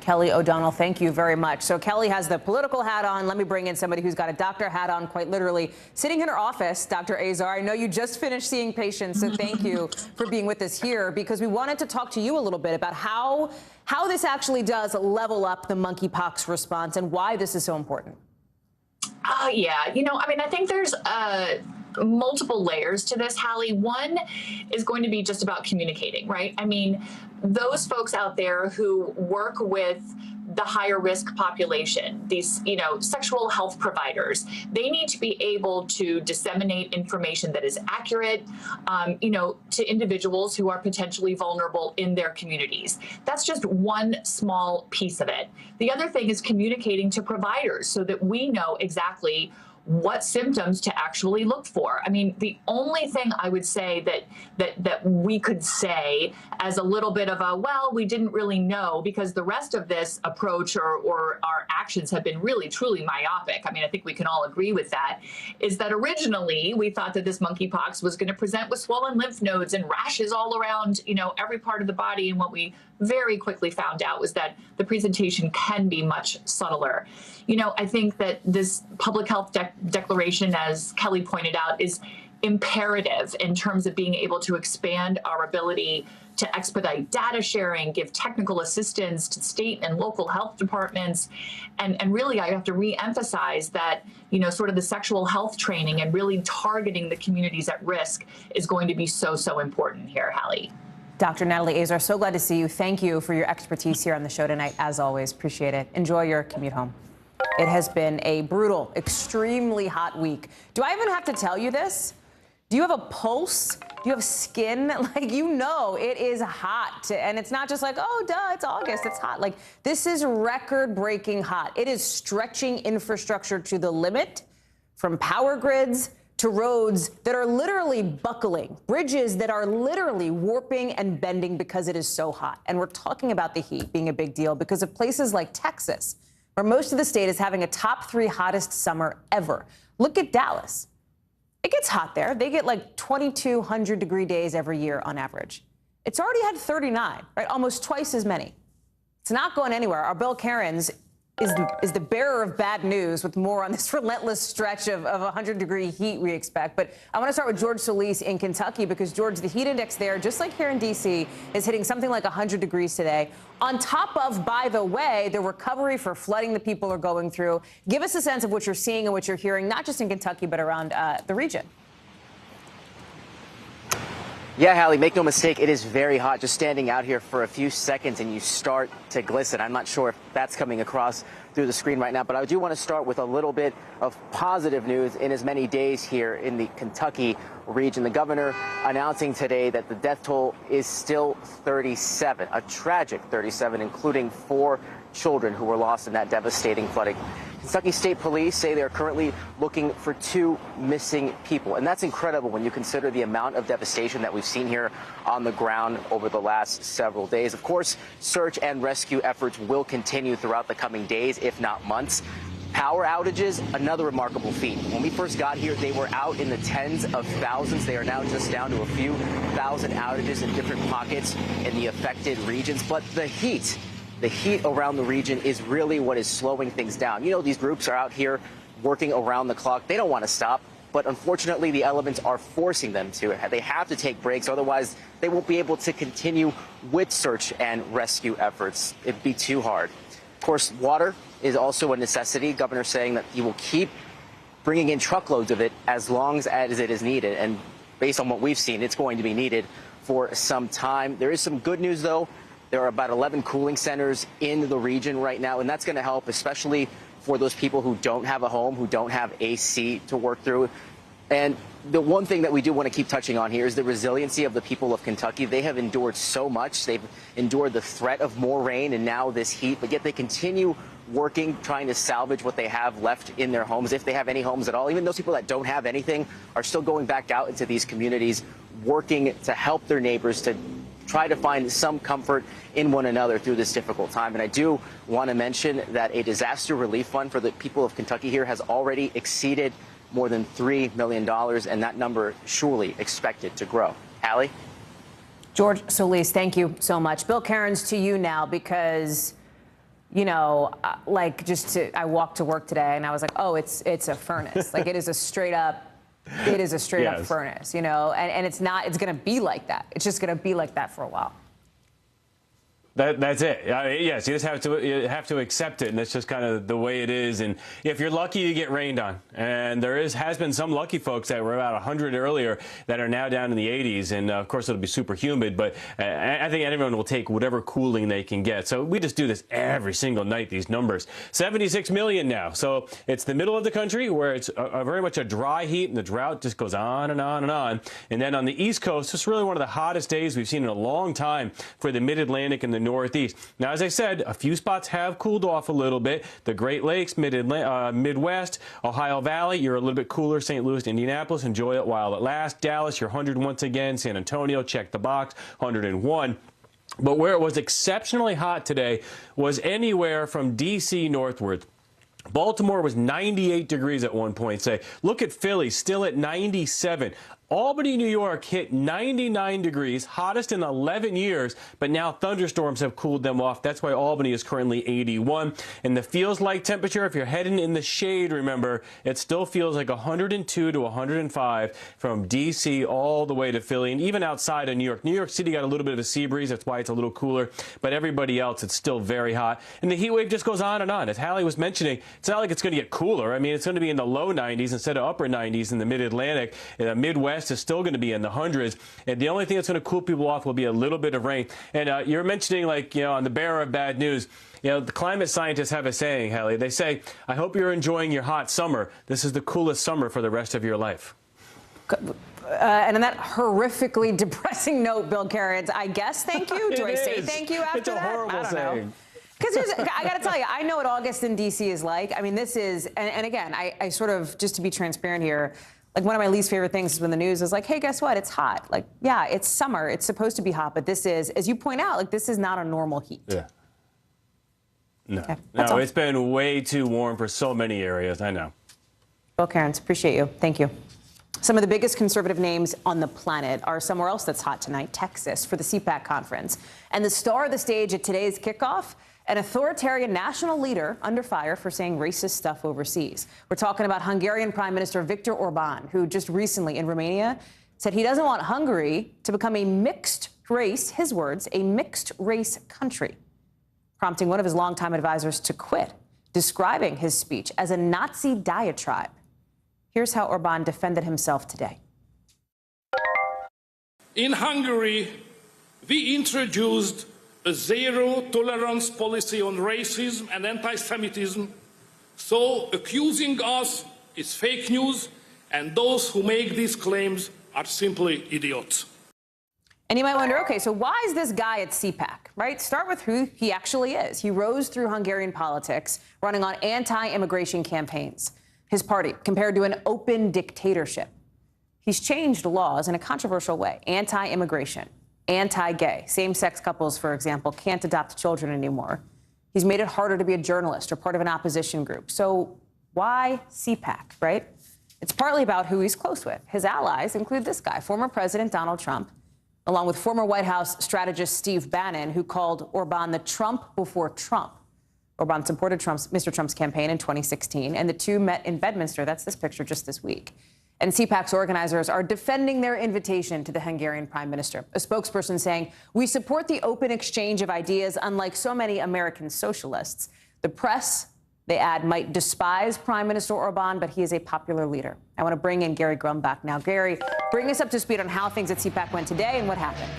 Kelly O'Donnell, thank you very much. So Kelly has the political hat on. Let me bring in somebody who's got a doctor hat on, quite literally, sitting in her office. Dr. Azar, I know you just finished seeing patients, so thank you for being with us here, because we wanted to talk to you a little bit about how this actually does level up the monkeypox response and why this is so important. Yeah, I think there's multiple layers to this, Hallie. One is going to be just about communicating, right? I mean, those folks out there who work with the higher risk population, these, sexual health providers, they need to be able to disseminate information that is accurate, to individuals who are potentially vulnerable in their communities. That's just one small piece of it. The other thing is communicating to providers so that we know exactly what symptoms to actually look for. I mean, the only thing I would say that we could say as a little bit of a, well, we didn't really know, because the rest of this approach or our actions have been really, truly myopic. I mean, I think we can all agree with that, is that originally we thought that this monkeypox was going to present with swollen lymph nodes and rashes all around, every part of the body. And what we very quickly found out was that the presentation can be much subtler. I think that this public health declaration, as Kelly pointed out, is imperative in terms of being able to expand our ability to expedite data sharing, give technical assistance to state and local health departments. And really, I have to re-emphasize that, sort of the sexual health training and really targeting the communities at risk is going to be so, so important here, Hallie. Dr. Natalie Azar, so glad to see you. Thank you for your expertise here on the show tonight. As always, appreciate it. Enjoy your commute home. It has been a brutal, extremely hot week. Do I even have to tell you this? Do you have a pulse? Do you have skin? It is hot. And it's not just like, oh, duh, it's August, it's hot. This is record-breaking hot. It is stretching infrastructure to the limit, from power grids to roads that are literally buckling, bridges that are literally warping and bending because it is so hot. And we're talking about the heat being a big deal because of places like Texas, where most of the state is having a top 3 hottest summer ever. Look at Dallas. It gets hot there. They get 2,200-degree days every year on average. It's already had 39, right? Almost twice as many. It's not going anywhere. Our Bill Cairns is the bearer of bad news with more on this relentless stretch of 100-degree heat we expect. But I want to start with George Solis in Kentucky because, George, the heat index there, just like here in D.C., is hitting something like 100 degrees today. On top of, by the way, the recovery for flooding that people are going through. Give us a sense of what you're seeing and what you're hearing, not just in Kentucky, but around the region. Yeah, Hallie, make no mistake, it is very hot. Just standing out here for a few seconds and you start to glisten. I'm not sure if that's coming across through the screen right now, but I do want to start with a little bit of positive news in as many days here in the Kentucky region. The governor announcing today that the death toll is still 37, a tragic 37, including 4 children who were lost in that devastating flooding. Kentucky State Police say they're currently looking for 2 missing people. And that's incredible when you consider the amount of devastation that we've seen here on the ground over the last several days. Of course, search and rescue efforts will continue throughout the coming days, if not months. Power outages, another remarkable feat. When we first got here, they were out in the tens of thousands. They are now just down to a few thousand outages in different pockets in the affected regions. But the heat around the region is really what is slowing things down. You know, these groups are out here working around the clock. They don't want to stop, but unfortunately the elements are forcing them to. They have to take breaks, otherwise they won't be able to continue with search and rescue efforts. It'd be too hard. Of course, water is also a necessity. Governor saying that he will keep bringing in truckloads of it as long as it is needed. And based on what we've seen, it's going to be needed for some time. There is some good news, though. There are about 11 cooling centers in the region right now, and that's going to help, especially for those people who don't have a home, who don't have AC to work through. And the one thing that we do want to keep touching on here is the resiliency of the people of Kentucky. They have endured so much. They've endured the threat of more rain and now this heat, but yet they continue working, trying to salvage what they have left in their homes, if they have any homes at all. Even those people that don't have anything are still going back out into these communities, working to help their neighbors, to try to find some comfort in one another through this difficult time. And I do want to mention that a disaster relief fund for the people of Kentucky here has already exceeded more than $3 million, and that number surely expected to grow. Hallie? George Solis, thank you so much. Bill Cairns, to you now, because, you know, I walked to work today and I was like, oh, it's a furnace. Like, it is a straight up furnace, you know, and it's going to be like that. It's just going to be like that for a while. That's it. Yes, you just have to accept it, and that's just kind of the way it is. And if you're lucky, you get rained on. And there has been some lucky folks that were about 100 earlier that are now down in the 80s. And of course, it'll be super humid. But I think everyone will take whatever cooling they can get. So we just do this every single night. These numbers, 76 million now. So it's the middle of the country where it's very much a dry heat, and the drought just goes on and on and on. And then on the East Coast, it's really one of the hottest days we've seen in a long time for the Mid-Atlantic and the Northeast. Now, as I said, a few spots have cooled off a little bit. The Great Lakes, Midwest, Ohio Valley, you're a little bit cooler. St. Louis, Indianapolis, enjoy it while it lasts. Dallas, you're 100 once again. San Antonio, check the box, 101. But where it was exceptionally hot today was anywhere from D.C. northward. Baltimore was 98 degrees at one point. Say, look at Philly, still at 97. Albany, New York hit 99 degrees, hottest in 11 years, but now thunderstorms have cooled them off. That's why Albany is currently 81. And the feels like temperature, if you're heading in the shade, remember, it still feels like 102 to 105 from D.C. all the way to Philly, and even outside of New York. New York City got a little bit of a sea breeze. That's why it's a little cooler. But everybody else, it's still very hot. And the heat wave just goes on and on. As Hallie was mentioning, it's not like it's going to get cooler. I mean, it's going to be in the low 90s instead of upper 90s in the Mid-Atlantic. In the Midwest is still going to be in the hundreds, and the only thing that's going to cool people off will be a little bit of rain. And you're mentioning, like, you know, on the bearer of bad news, you know, the climate scientists have a saying, Hallie. They say, I hope you're enjoying your hot summer. This is the coolest summer for the rest of your life. And on that horrifically depressing note, Bill Cairns, I guess thank you. Do I say thank you after that? It's a horrible saying. Because I got to tell you, I know what August in D.C. is like. I mean, this is, and again, I sort of, just to be transparent here, like, one of my least favorite things is when the news is like, hey, guess what? It's hot. Like, yeah, it's summer. It's supposed to be hot. But this is, as you point out, like, this is not a normal heat. Yeah. No. Okay, no, it's been way too warm for so many areas. I know. Bill Cairns, appreciate you. Thank you. Some of the biggest conservative names on the planet are somewhere else that's hot tonight, Texas, for the CPAC conference. And the star of the stage at today's kickoff An authoritarian national leader under fire for saying racist stuff overseas. We're talking about Hungarian Prime Minister Viktor Orban, who just recently in Romania said he doesn't want Hungary to become a mixed race, his words, a mixed race country, prompting one of his longtime advisors to quit, describing his speech as a Nazi diatribe. Here's how Orban defended himself today. In Hungary, we introduced a zero-tolerance policy on racism and anti-Semitism, so accusing us is fake news, and those who make these claims are simply idiots. And you might wonder, okay, so why is this guy at CPAC, right? Start with who he actually is. He rose through Hungarian politics, running on anti-immigration campaigns. His party compared to an open dictatorship. He's changed laws in a controversial way. Anti-immigration, anti-gay. Same-sex couples, for example, can't adopt children anymore. He's made it harder to be a journalist or part of an opposition group. So why CPAC, right? It's partly about who he's close with. His allies include this guy, former President Donald Trump, along with former White House strategist Steve Bannon, who called Orban the Trump before Trump. Orban supported Mr. Trump's campaign in 2016, and the two met in Bedminster. That's this picture just this week. And CPAC's organizers are defending their invitation to the Hungarian prime minister. A spokesperson saying, "We support the open exchange of ideas, unlike so many American socialists." The press, they add, might despise Prime Minister Orban, but he is a popular leader. I want to bring in Gary Grumbach now. Gary, bring us up to speed on how things at CPAC went today and what happened.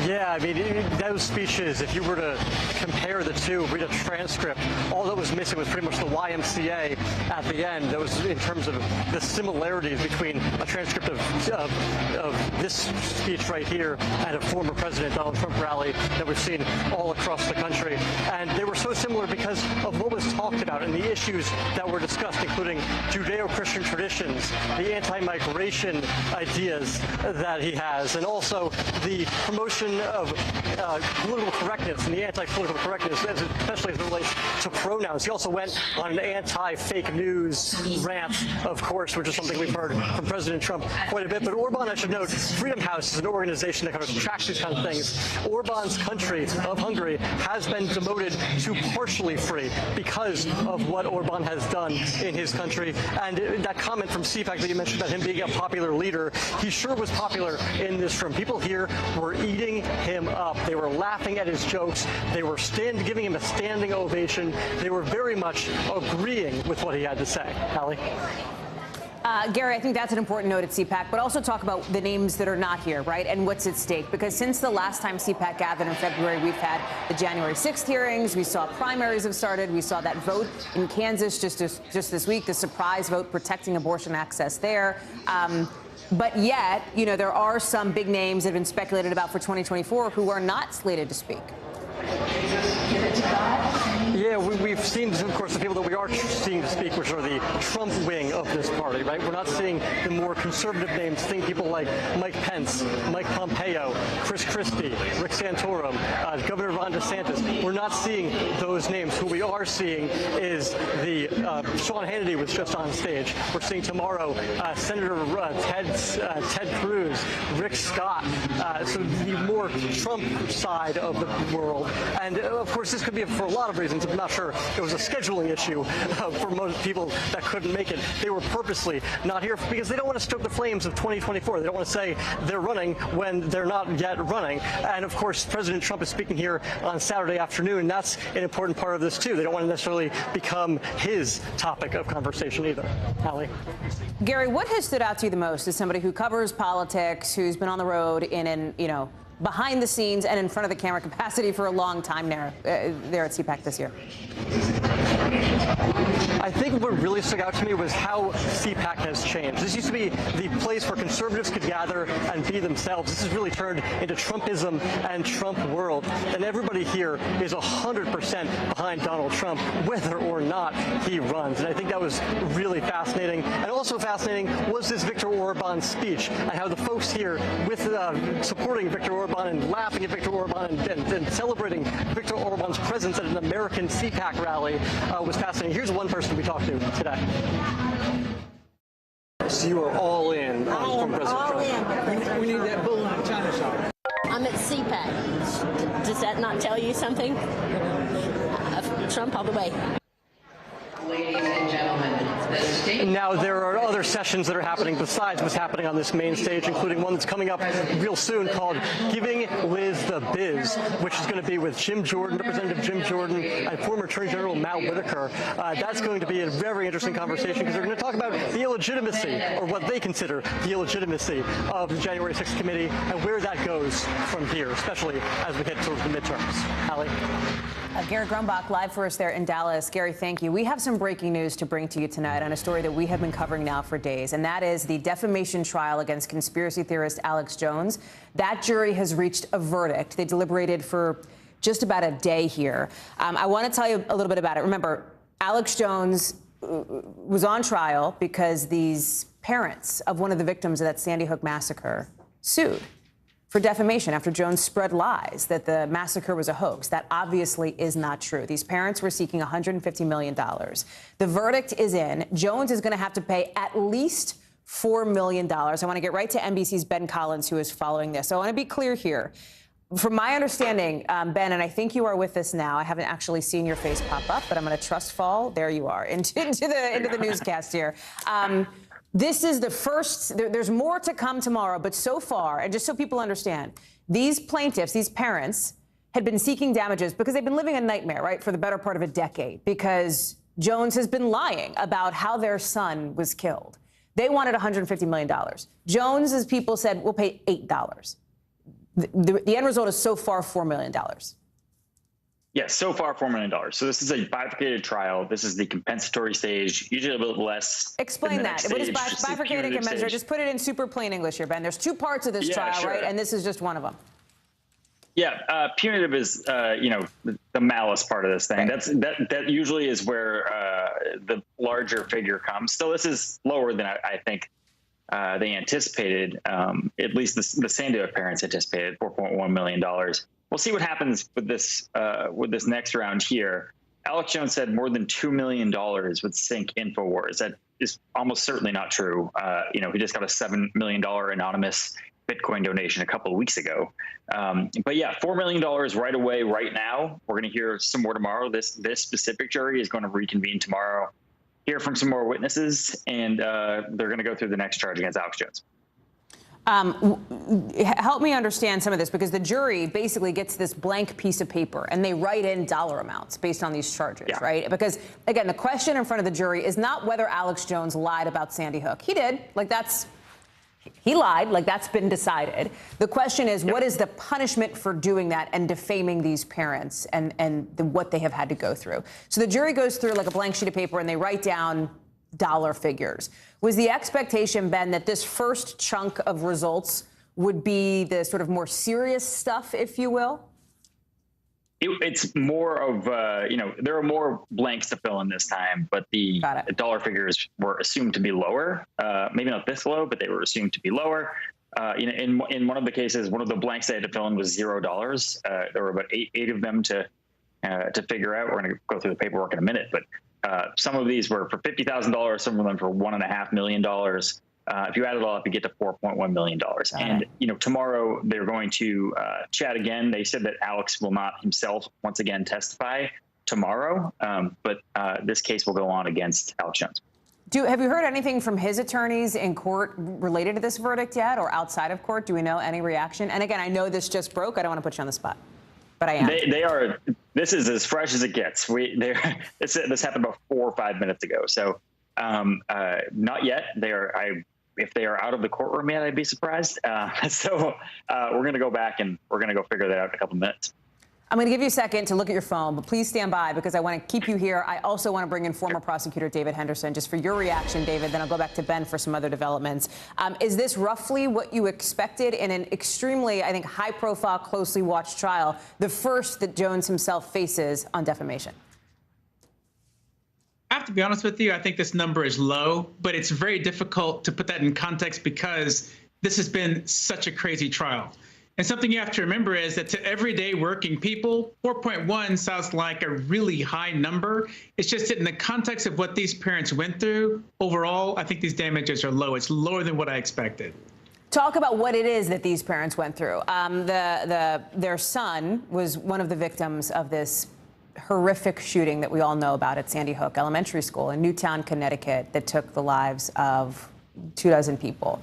Yeah, I mean, those speeches, if you were to compare the two, read a transcript, all that was missing was pretty much the YMCA at the end. That was in terms of the similarities between a transcript of this speech right here and a former President Donald Trump rally that we've seen all across the country. And they were so similar because of what was talked about and the issues that were discussed, including Judeo-Christian traditions, the anti-migration ideas that he has, and also the promotion of political correctness and the anti-political correctness, especially as it relates to pronouns. He also went on an anti-fake news rant, of course, which is something we've heard from President Trump quite a bit. But Orban, I should note, Freedom House is an organization that kind of tracks these kind of things. Orban's country of Hungary has been demoted to partially free because of what Orban has done in his country. And that comment from CPAC that you mentioned about him being a popular leader, he sure was popular in this room. People here were eating him up. They were laughing at his jokes. They were giving him a standing ovation. They were very much agreeing with what he had to say. Hallie? Gary, I think that's an important note at CPAC, but also talk about the names that are not here, right, and what's at stake. Because since the last time CPAC gathered in February, we've had the January 6th hearings. We saw primaries have started. We saw that vote in Kansas just this week, the surprise vote protecting abortion access there. But yet, you know, there are some big names that have been speculated about for 2024 who are not slated to speak. Yeah, we've seen, of course, the people that we are seeing to speak, which are the Trump wing of this party, right? We're not seeing the more conservative names, think people like Mike Pence, Mike Pompeo, Chris Christie, Rick Santorum, Governor Ron DeSantis. We're not seeing those names. Who we are seeing is the Sean Hannity was just on stage. We're seeing tomorrow Senator Ted Cruz, Rick Scott, so the more Trump side of the world. And of course, this could be for a lot of reasons. I'm not sure it was a scheduling issue for most people that couldn't make it. They were purposely not here because they don't want to stoke the flames of 2024. They don't want to say they're running when they're not yet running. And of course, President Trump is speaking here on Saturday afternoon. That's an important part of this too. They don't want to necessarily become his topic of conversation either. Hallie? Gary, what has stood out to you the most as somebody who covers politics, who's been on the road in an, you know, behind the scenes and in front of the camera capacity for a long time there at CPAC this year? I think what really stuck out to me was how CPAC has changed. This used to be the place where conservatives could gather and be themselves. This has really turned into Trumpism and Trump world. And everybody here is 100% behind Donald Trump, whether or not he runs. And I think that was really fascinating. And also fascinating was this Viktor Orban speech and how the folks here with supporting Viktor Orban and laughing at Viktor Orban and celebrating Viktor Orban's presence at an American CPAC rally was fascinating. Here's one person we talked to today. So you are all in on President Trump. We need that bull in a China shop. I'm at CPAC. Does that not tell you something? Trump all the way. Ladies and gentlemen, the state. Now, there are other sessions that are happening besides what's happening on this main stage, including one that's coming up real soon called Giving Liz the Biz, which is going to be with Jim Jordan, Representative Jim Jordan, and former Attorney General Matt Whitaker. That's going to be a very interesting conversation because they're going to talk about the illegitimacy, or what they consider the illegitimacy, of the January 6th committee and where that goes from here, especially as we head towards the midterms. Hallie? Gary Grumbach, live for us there in Dallas. Gary, thank you. We have some breaking news to bring to you tonight on a story that we have been covering now for days, and that is the defamation trial against conspiracy theorist Alex Jones. That jury has reached a verdict. They deliberated for just about a day here. I want to tell you a little bit about it. Remember, Alex Jones was on trial because these parents of one of the victims of that Sandy Hook massacre sued for defamation after Jones spread lies that the massacre was a hoax. That obviously is not true. These parents were seeking $150 million. The verdict is in. Jones is going to have to pay at least $4 million. I want to get right to NBC's Ben Collins, who is following this. So I want to be clear here. From my understanding, Ben, and I think you are with us now. I haven't actually seen your face pop up, but I'm going to trust fall. There you are into the newscast here. This is the first. There's more to come tomorrow, but so far, and just so people understand, these plaintiffs, these parents, had been seeking damages because they've been living a nightmare, right, for the better part of a decade, because Jones has been lying about how their son was killed. They wanted $150 million. Jones's people said, we'll pay $8. The end result is so far $4 million. Yes, so far $4 million. So this is a bifurcated trial. This is the compensatory stage, usually a little less. Explain that. What is bifurcated compensatory? Just put it in super plain English here, Ben. There's two parts of this trial, sure, right? And this is just one of them. Yeah, punitive is, the malice part of this thing. Right. That usually is where the larger figure comes. So this is lower than I think they anticipated. At least the Sandy Hook parents anticipated $4.1 million. We'll see what happens with this next round here. Alex Jones said more than $2 million would sink InfoWars. That is almost certainly not true. He just got a $7 million anonymous Bitcoin donation a couple of weeks ago. But yeah, $4 million right away, right now. We're going to hear some more tomorrow. This specific jury is going to reconvene tomorrow, hear from some more witnesses, and they're going to go through the next charge against Alex Jones. Help me understand some of this, because the jury basically gets this blank piece of paper and they write in dollar amounts based on these charges, right? Because, again, the question in front of the jury is not whether Alex Jones lied about Sandy Hook. He did. He lied. That's been decided. The question is, what is the punishment for doing that and defaming these parents and what they have had to go through? So the jury goes through like a blank sheet of paper and they write down dollar figures. Was the expectation, Ben, that this first chunk of results would be the sort of more serious stuff, if you will? It's more of, there are more blanks to fill in this time, but the dollar figures were assumed to be lower. Maybe not this low, but they were assumed to be lower. In one of the cases, one of the blanks they had to fill in was $0. There were about eight of them to figure out. We're going to go through the paperwork in a minute, but some of these were for $50,000, some of them for $1.5 million. If you add it all up, you get to $4.1 million. And, tomorrow they're going to chat again. They said that Alex will not himself once again testify tomorrow, but this case will go on against Alex Jones. Have you heard anything from his attorneys in court related to this verdict yet, or outside of court? Do we know any reaction? And again, I know this just broke. I don't want to put you on the spot, but I am. They are. This is as fresh as it gets. This happened about 4 or 5 minutes ago. So not yet. If they are out of the courtroom yet, I'd be surprised. So we're going to go back and we're going to go figure that out in a couple minutes. I'm going to give you a second to look at your phone, but please stand by because I want to keep you here. I also want to bring in former prosecutor David Henderson just for your reaction, David. Then I'll go back to Ben for some other developments. Is this roughly what you expected in an extremely, I think, high-profile, closely watched trial, the first that Jones himself faces on defamation? I have to be honest with you, I think this number is low, but it's very difficult to put that in context because this has been such a crazy trial. And something you have to remember is that to everyday working people, 4.1 sounds like a really high number. It's just that in the context of what these parents went through, overall, I think these damages are low. It's lower than what I expected. talk about what it is that these parents went through. Their son was one of the victims of this horrific shooting that we all know about at Sandy Hook Elementary School in Newtown, Connecticut, that took the lives of 24 people.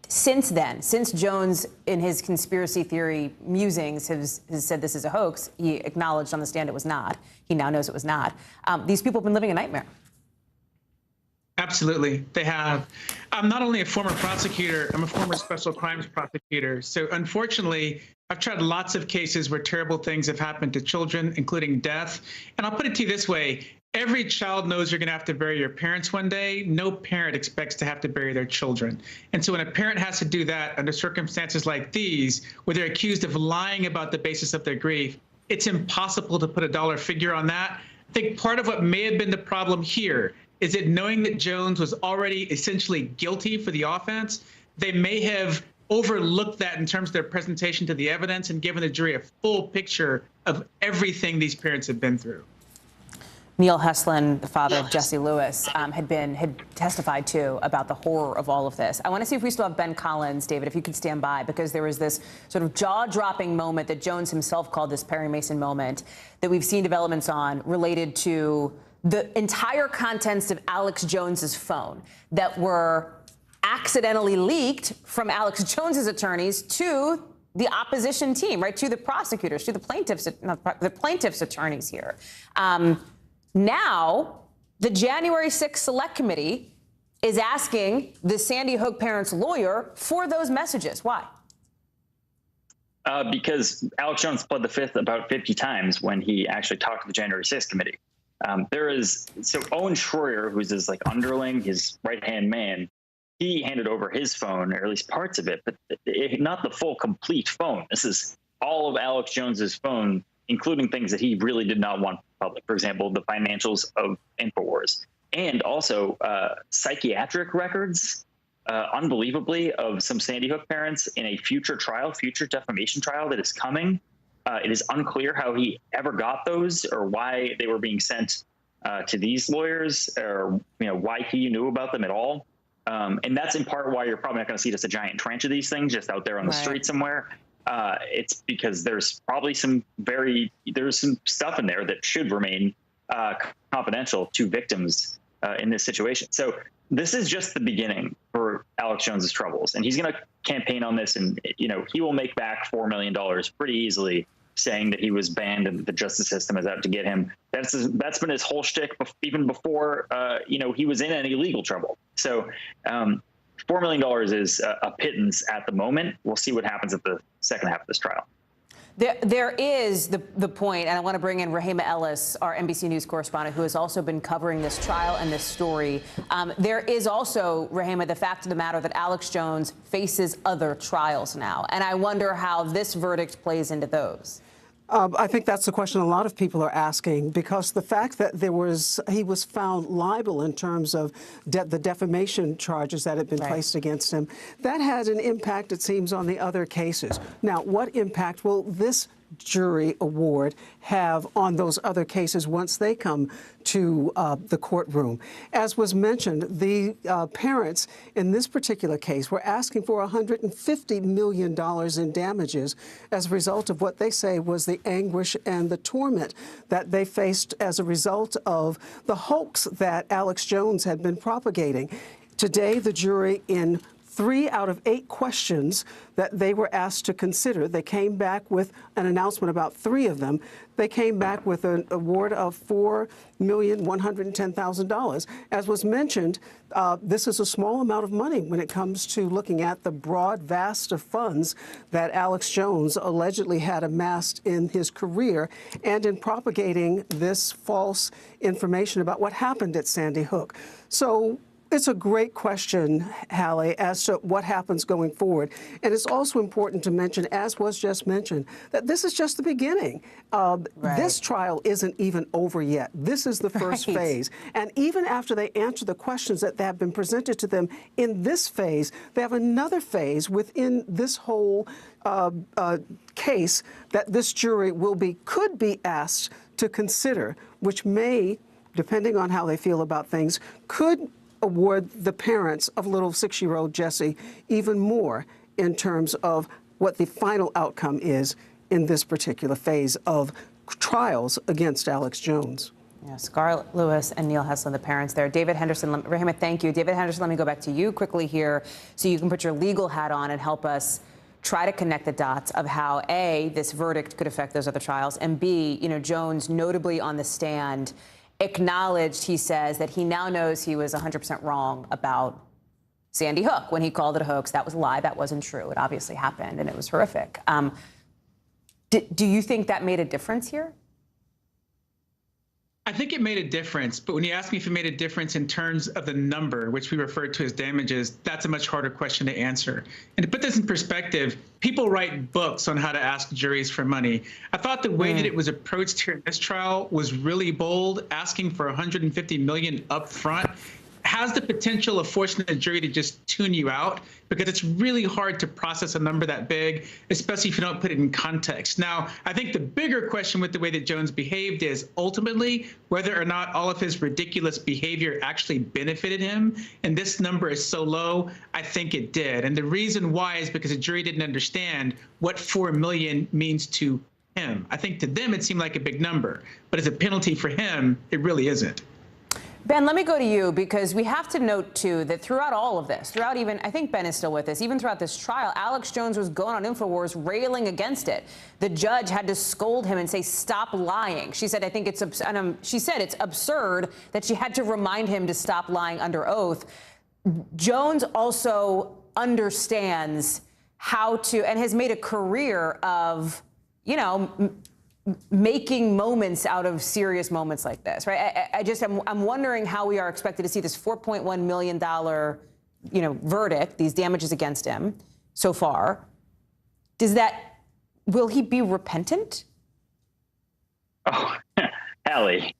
Since then, since Jones, in his conspiracy theory musings, has said this is a hoax, he acknowledged on the stand it was not. He now knows it was not. These people have been living a nightmare. Absolutely, they have. I'm not only a former prosecutor, I'm a former special crimes prosecutor. So unfortunately, I've tried lots of cases where terrible things have happened to children, including death. And I'll put it to you this way. Every child knows you're going to have to bury your parents one day. No parent expects to have to bury their children. And so when a parent has to do that under circumstances like these, where they're accused of lying about the basis of their grief, it's impossible to put a dollar figure on that. I think part of what may have been the problem here is that knowing that Jones was already essentially guilty for the offense, they may have overlooked that in terms of their presentation to the evidence and given the jury a full picture of everything these parents have been through. Neil Heslin, the father of Jesse Lewis, had testified too about the horror of all of this. I want to see if we still have Ben Collins, David, if you could stand by, because there was this sort of jaw-dropping moment that Jones himself called this Perry Mason moment that we've seen developments on related to the entire contents of Alex Jones's phone that were accidentally leaked from Alex Jones's attorneys to the opposition team, right, to the prosecutors, to the plaintiff's attorneys here. Now, the January 6th Select Committee is asking the Sandy Hook parents' lawyer for those messages. Why? Because Alex Jones pled the fifth about 50 times when he actually talked to the January 6th committee. So Owen Schroyer, who's his underling, his right-hand man, he handed over his phone, or at least parts of it, but not the full, complete phone. This is all of Alex Jones's phone, including things that he really did not want public. For example, the financials of InfoWars, and also psychiatric records, unbelievably, of some Sandy Hook parents in a future defamation trial that is coming. It is unclear how he ever got those or why they were being sent to these lawyers, or why he knew about them at all. And that's in part why you're probably not going to see just a giant tranche of these things just out there on the street somewhere. It's because there's probably some stuff in there that should remain confidential to victims in this situation. So this is just the beginning for Alex Jones's troubles, and he's going to campaign on this, and he will make back $4 million pretty easily, saying that he was banned and that the justice system is out to get him. That's been his whole shtick even before he was in any legal trouble. So $4 million is a pittance at the moment. We'll see what happens at the second half of this trial. There is the point, and I want to bring in Rahima Ellis, our NBC News correspondent, who has also been covering this trial and this story. There is also, Rahima, the fact of the matter that Alex Jones faces other trials now, and I wonder how this verdict plays into those. I think that's the question a lot of people are asking, because the fact that he was found liable in terms of the defamation charges that had been placed against him, that had an impact, it seems, on the other cases. Now, what impact will this jury award have on those other cases once they come to the courtroom? As was mentioned, the parents in this particular case were asking for $150 million in damages as a result of what they say was the anguish and the torment that they faced as a result of the hoax that Alex Jones had been propagating. Today, the jury, in 3 out of 8 questions that they were asked to consider, they came back with an announcement about 3 of them. They came back with an award of $4,110,000. As was mentioned, this is a small amount of money when it comes to looking at the broad vast of funds that Alex Jones allegedly had amassed in his career and in propagating this false information about what happened at Sandy Hook. So it's a great question, Hallie, as to what happens going forward. And it's also important to mention, as was just mentioned, that this is just the beginning. This trial isn't even over yet. This is the first phase. And even after they answer the questions that have been presented to them in this phase, they have another phase within this whole case that this jury could be asked to consider, which may, depending on how they feel about things, could award the parents of little 6-year-old Jesse even more in terms of what the final outcome is in this particular phase of trials against Alex Jones. Yeah, Scarlett Lewis and Neil Heslin, the parents there. David Henderson, Rahima, thank you. David Henderson, let me go back to you quickly here so you can put your legal hat on and help us try to connect the dots of how, A, this verdict could affect those other trials, and B, Jones, notably on the stand, acknowledged, he says, that he now knows he was 100% wrong about Sandy Hook when he called it a hoax. That was a lie. That wasn't true. It obviously happened, and it was horrific. Do you think that made a difference here? I think it made a difference, but when you ask me if it made a difference in terms of the number, which we refer to as damages, that's a much harder question to answer. And to put this in perspective, people write books on how to ask juries for money. I thought the way that it was approached here in this trial was really bold, asking for $150 million up front has the potential of forcing the jury to just tune you out, because it's really hard to process a number that big, especially if you don't put it in context. Now, I think the bigger question with the way that Jones behaved is ultimately whether or not all of his ridiculous behavior actually benefited him. And this number is so low, I think it did. And the reason why is because the jury didn't understand what $4 million means to him. I think to them it seemed like a big number, but as a penalty for him, it really isn't. Ben, let me go to you, because we have to note, too, that throughout all of this, throughout even, I think Ben is still with us, even throughout this trial, Alex Jones was going on InfoWars railing against it. The judge had to scold him and say, stop lying. She said, I think it's, she said it's absurd that she had to remind him to stop lying under oath. Jones also understands how to, and has made a career of, making moments out of serious moments like this, right? I'm wondering how we are expected to see this $4.1 million, verdict, these damages against him so far. Will he be repentant? Oh, Hallie.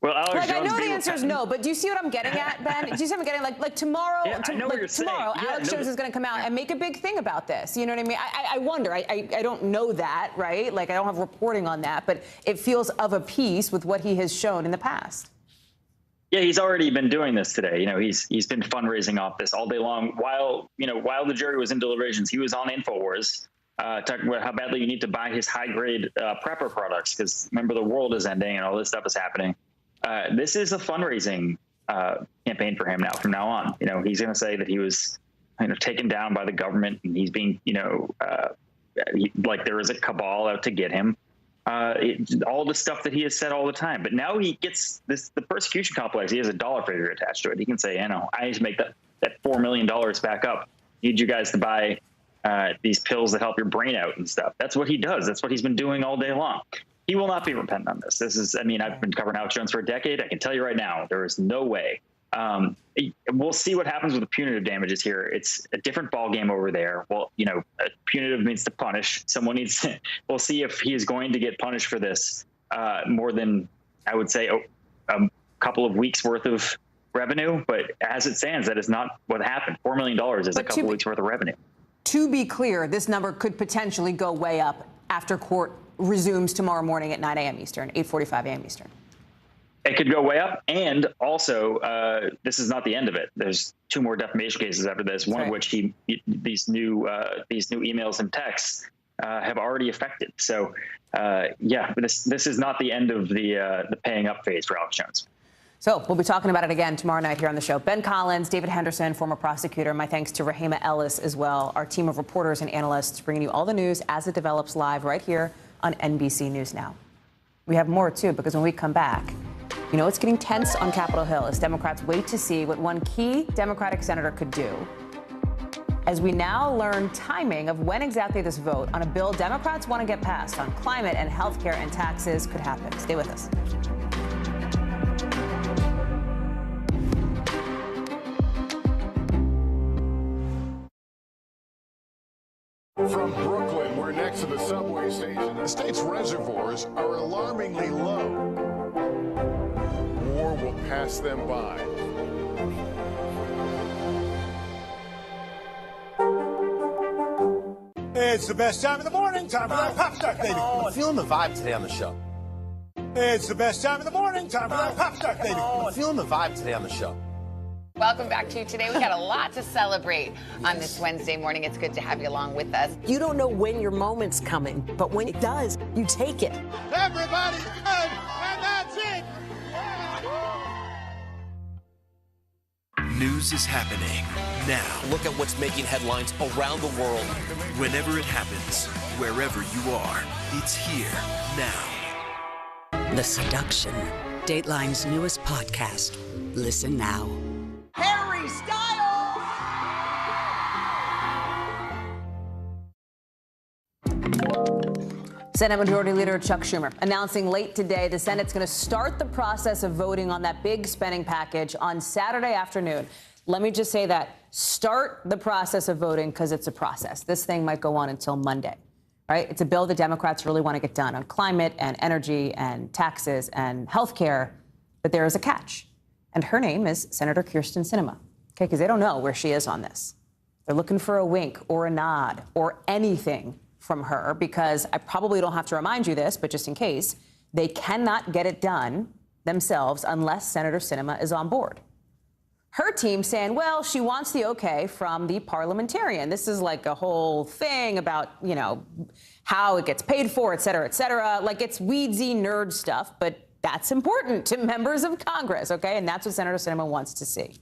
Well, Alex Jones, I know the answer is no, but do you see what I'm getting at, Ben? Do you see what I'm getting at? Like tomorrow, Alex Jones is going to come out and make a big thing about this. You know what I mean? I wonder. I don't know that, right? Like, I don't have reporting on that, but it feels of a piece with what he has shown in the past. Yeah, he's already been doing this today. He's been fundraising off this all day long. While the jury was in deliberations, he was on InfoWars talking about how badly you need to buy his high-grade prepper products, because remember, the world is ending and all this stuff is happening. This is a fundraising campaign for him now. From now on, he's going to say that he was, taken down by the government, and he's being, like there is a cabal out to get him. All the stuff that he has said all the time. But now he gets the persecution complex. He has a dollar figure attached to it. He can say, I need to make that $4 million back up. I need you guys to buy these pills that help your brain out and stuff. That's what he does. That's what he's been doing all day long. He will not be repentant on this. I've been covering Alex Jones for a decade. I can tell you right now, there is no way. We'll see what happens with the punitive damages here. It's a different ballgame over there. Well, punitive means to punish. Someone needs to, we'll see if he is going to get punished for this more than, I would say, a couple of weeks worth of revenue. But as it stands, that is not what happened. $4 million is a couple of weeks worth of revenue. To be clear, this number could potentially go way up after court resumes tomorrow morning at 9 a.m. Eastern, 8:45 a.m. Eastern. It could go way up. And also, this is not the end of it. There's 2 more defamation cases after this, one of which these new emails and texts have already affected. So, this is not the end of the paying up phase for Alex Jones. So we'll be talking about it again tomorrow night here on the show. Ben Collins, David Henderson, former prosecutor. My thanks to Rahima Ellis as well, our team of reporters and analysts bringing you all the news as it develops live right here on NBC News Now. We have more, too, because when we come back, it's getting tense on Capitol Hill as Democrats wait to see what one key Democratic senator could do. As we now learn timing of when exactly this vote on a bill Democrats want to get passed on climate and health care and taxes could happen. Stay with us. From Brooklyn, we're next to the subway station. The state's reservoirs are alarmingly low. War will pass them by. It's the best time of the morning. Time for that pop start, baby. I'm feeling the vibe today on the show. It's the best time of the morning. Time for that pop start, baby. I'm feeling the vibe today on the show. Welcome back to Today. We got a lot to celebrate on this Wednesday morning. It's good to have you along with us. You don't know when your moment's coming, but when it does, you take it. Everybody's good, and that's it. News is happening now. Look at what's making headlines around the world. Whenever it happens, wherever you are, it's here now. The Seduction, Dateline's newest podcast. Listen now. Harry Styles! Senate Majority Leader Chuck Schumer announcing late today the Senate's going to start the process of voting on that big spending package on Saturday afternoon. Let me just say that. Start the process of voting because it's a process. This thing might go on until Monday, right? It's a bill the Democrats really want to get done on climate and energy and taxes and health care. But there is a catch. And her name is Senator Kyrsten Sinema. Okay, because they don't know where she is on this. They're looking for a wink or a nod or anything from her because I probably don't have to remind you this, but just in case, they cannot get it done themselves unless Senator Sinema is on board. Her team saying, well, she wants the okay from the parliamentarian. This is like a whole thing about, you know, how it gets paid for, et cetera, et cetera. Like it's weedsy nerd stuff, but that's important to members of Congress, okay? And that's what Senator Sinema wants to see.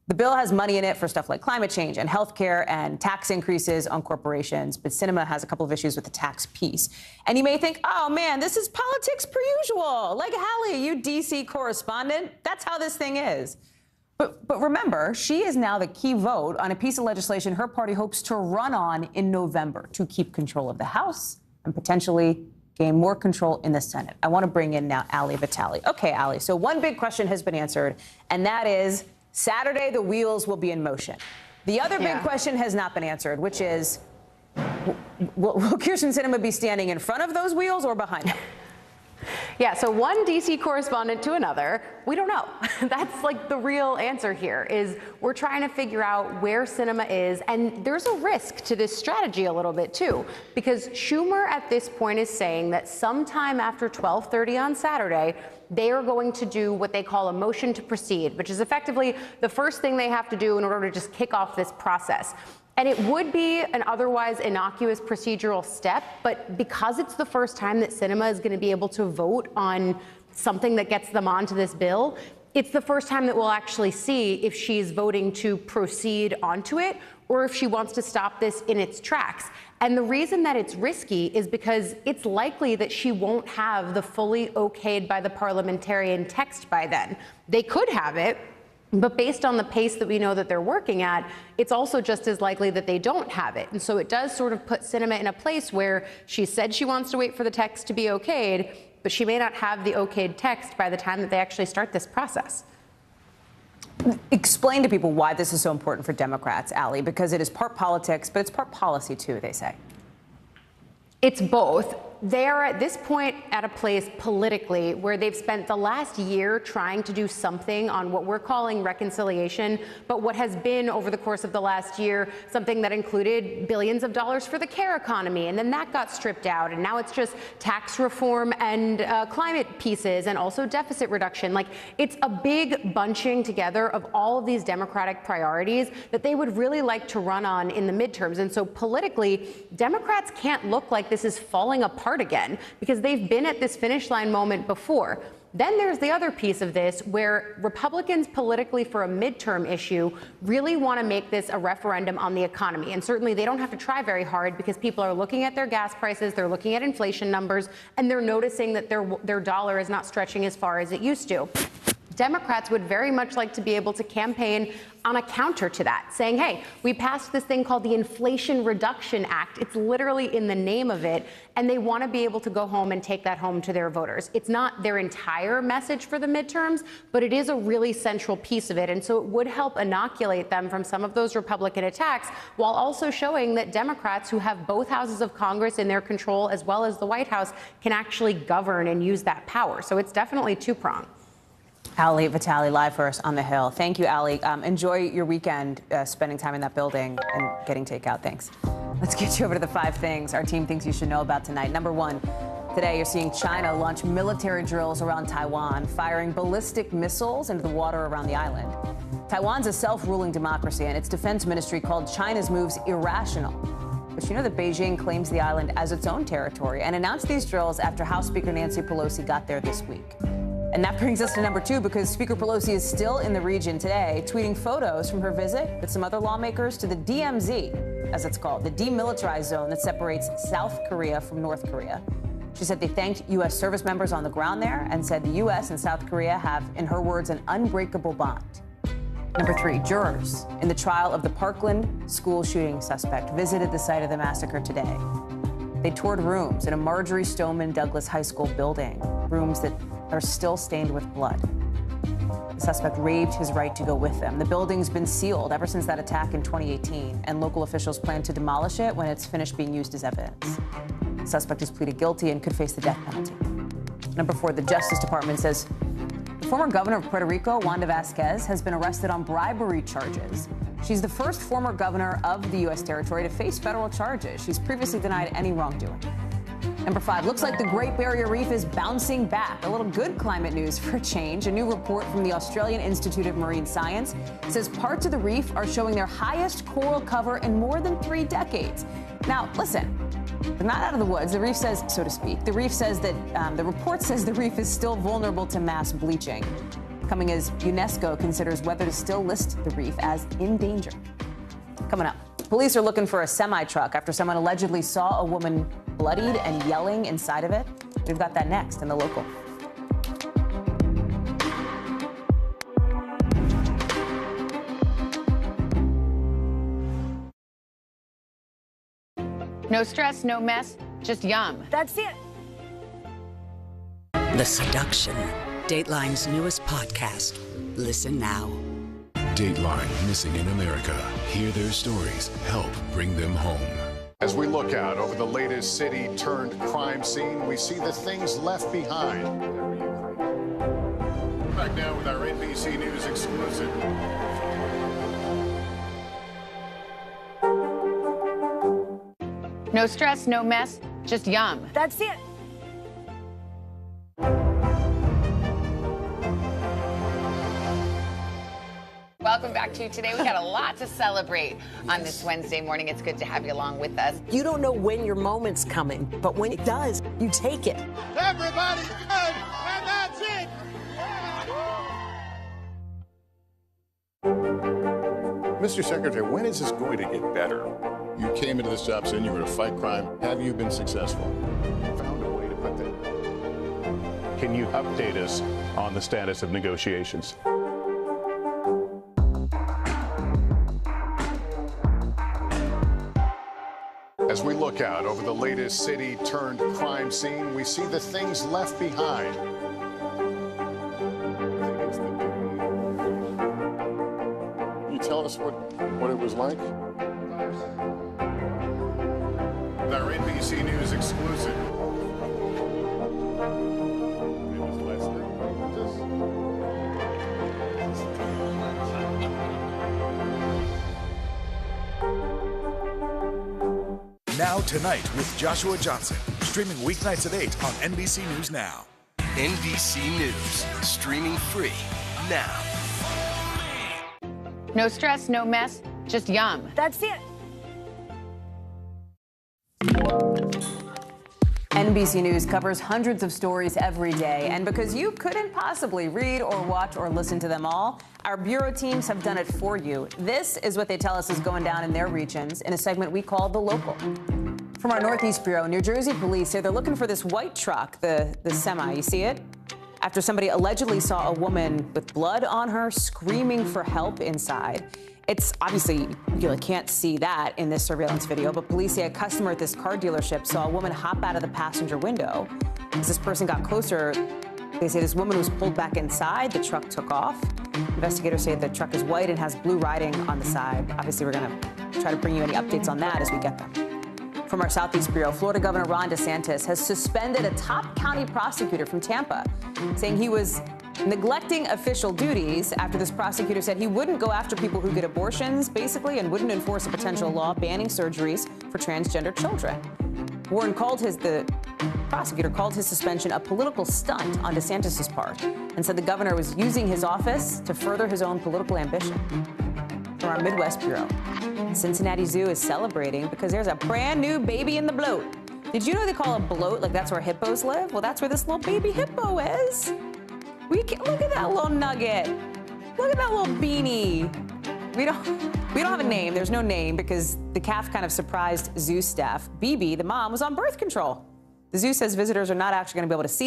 The bill has money in it for stuff like climate change and health care and tax increases on corporations, but Sinema has a couple of issues with the tax piece. And you may think, oh, man, this is politics per usual. Like, Hallie, you D.C. correspondent, that's how this thing is. But remember, she is now the key vote on a piece of legislation her party hopes to run on in November to keep control of the House and potentially gain more control in the Senate. I want to bring in now Ali Vitale. Okay, Ali, so one big question has been answered, and that is Saturday the wheels will be in motion. The other big question has not been answered, which is, will Kyrsten Sinema be standing in front of those wheels or behind them? Yeah, so one D.C. correspondent to another, we don't know. That's like the real answer here is we're trying to figure out where Sinema is. And there's a risk to this strategy a little bit, too, because Schumer at this point is saying that sometime after 12:30 on Saturday, they are going to do what they call a motion to proceed, which is effectively the first thing they have to do in order to just kick off this process. And it would be an otherwise innocuous procedural step, but because it's the first time that Sinema is going to be able to vote on something that gets them onto this bill, it's the first time that we'll actually see if she's voting to proceed onto it or if she wants to stop this in its tracks. And the reason that it's risky is because it's likely that she won't have the fully okayed by the parliamentarian text by then. They could have it, but based on the pace that we know that they're working at, it's also just as likely that they don't have it. And so it does sort of put Sinema in a place where she said she wants to wait for the text to be okayed, but she may not have the okayed text by the time that they actually start this process. Explain to people why this is so important for Democrats, Ali, because it is part politics, but it's part policy, too, they say. It's both. They are at this point at a place politically where they've spent the last year trying to do something on what we're calling reconciliation, but what has been over the course of the last year something that included billions of dollars for the care economy, and then that got stripped out, and now it's just tax reform and climate pieces and also deficit reduction. Like, it's a big bunching together of all of these Democratic priorities that they would really like to run on in the midterms. And so politically, Democrats can't look like this is falling apart again because they've been at this finish line moment before. Then there's the other piece of this where Republicans politically for a midterm issue really want to make this a referendum on the economy. And certainly they don't have to try very hard because people are looking at their gas prices, they're looking at inflation numbers, and they're noticing that their dollar is not stretching as far as it used to. Democrats would very much like to be able to campaign on a counter to that, saying, hey, we passed this thing called the Inflation Reduction Act. It's literally in the name of it, and they want to be able to go home and take that home to their voters. It's not their entire message for the midterms, but it is a really central piece of it, and so it would help inoculate them from some of those Republican attacks while also showing that Democrats who have both houses of Congress in their control as well as the White House can actually govern and use that power. So it's definitely two-pronged. Ali Vitale live for us on the Hill. Thank you, Ali. Enjoy your weekend spending time in that building and getting takeout. Thanks. Let's get you over to the 5 things our team thinks you should know about tonight. Number 1, today you're seeing China launch military drills around Taiwan, firing ballistic missiles into the water around the island. Taiwan's a self-ruling democracy, and its defense ministry called China's moves irrational. But you know that Beijing claims the island as its own territory and announced these drills after House Speaker Nancy Pelosi got there this week. And that brings us to number 2, because Speaker Pelosi is still in the region today, tweeting photos from her visit with some other lawmakers to the DMZ, as it's called, the demilitarized zone that separates South Korea from North Korea. She said they thanked U.S. service members on the ground there and said the U.S. and South Korea have, in her words, an unbreakable bond. Number 3, jurors in the trial of the Parkland school shooting suspect visited the site of the massacre today. They toured rooms in a Marjorie Stoneman Douglas High School building, rooms that are still stained with blood. The suspect waived his right to go with them. The building's been sealed ever since that attack in 2018, and local officials plan to demolish it when it's finished being used as evidence. The suspect has pleaded guilty and could face the death penalty. Number 4, the Justice Department says the former governor of Puerto Rico, Wanda Vazquez, has been arrested on bribery charges. She's the first former governor of the U.S. territory to face federal charges. She's previously denied any wrongdoing. Number 5, looks like the Great Barrier Reef is bouncing back. A little good climate news for a change. A new report from the Australian Institute of Marine Science says parts of the reef are showing their highest coral cover in more than 3 decades. Now, listen, they're not out of the woods. The reef says, so to speak. The reef says that the report says the reef is still vulnerable to mass bleaching, coming as UNESCO considers whether to still list the reef as in danger. Coming up, police are looking for a semi-truck after someone allegedly saw a woman bloodied and yelling inside of it. We've got that next in The Local. No stress, no mess, just yum. That's it. The Seduction, Dateline's newest podcast. Listen now. Dateline, missing in America. Hear their stories, help bring them home. As we look out over the latest city-turned-crime scene, we see the things left behind. Back now with our NBC News exclusive. No stress, no mess, just yum. That's it. Welcome back to Today. We got a lot to celebrate on this Wednesday morning. It's good to have you along with us. You don't know when your moment's coming, but when it does, you take it. Everybody good, and that's it. Mr. Secretary, when is this going to get better? You came into this job saying you were going to fight crime. Have you been successful? Found a way to put that. Can you update us on the status of negotiations? As we look out over the latest city-turned-crime scene, we see the things left behind. Can you tell us what it was like? Our NBC News exclusive. Now Tonight with Joshua Johnson, streaming weeknights at 8 on NBC News Now. NBC News, streaming free now. No stress, no mess, just yum. That's it. NBC News covers hundreds of stories every day, and because you couldn't possibly read or watch or listen to them all, our bureau teams have done it for you. This is what they tell us is going down in their regions in a segment we call The Local. From our Northeast Bureau, New Jersey police say they're looking for this white truck, the semi. You see it? After somebody allegedly saw a woman with blood on her screaming for help inside. It's obviously, you can't see that in this surveillance video, but police say a customer at this car dealership saw a woman hop out of the passenger window. As this person got closer, they say this woman was pulled back inside. The truck took off. Investigators say the truck is white and has blue writing on the side. Obviously, we're going to try to bring you any updates on that as we get them. From our Southeast Bureau, Florida Governor Ron DeSantis has suspended a top county prosecutor from Tampa, saying he was neglecting official duties after this prosecutor said he wouldn't go after people who get abortions, basically, and wouldn't enforce a potential law banning surgeries for transgender children. Warren called the prosecutor called his suspension a political stunt on DeSantis' part and said the governor was using his office to further his own political ambition. From our Midwest Bureau, Cincinnati Zoo is celebrating because there's a brand new baby in the bloat. Did you know they call a bloat like that's where hippos live? Well, that's where this little baby hippo is. Look at that little nugget. Look at that little beanie. We don't have a name. There's no name because the calf kind of surprised zoo staff. BB, the mom, was on birth control. The zoo says visitors are not actually going to be able to see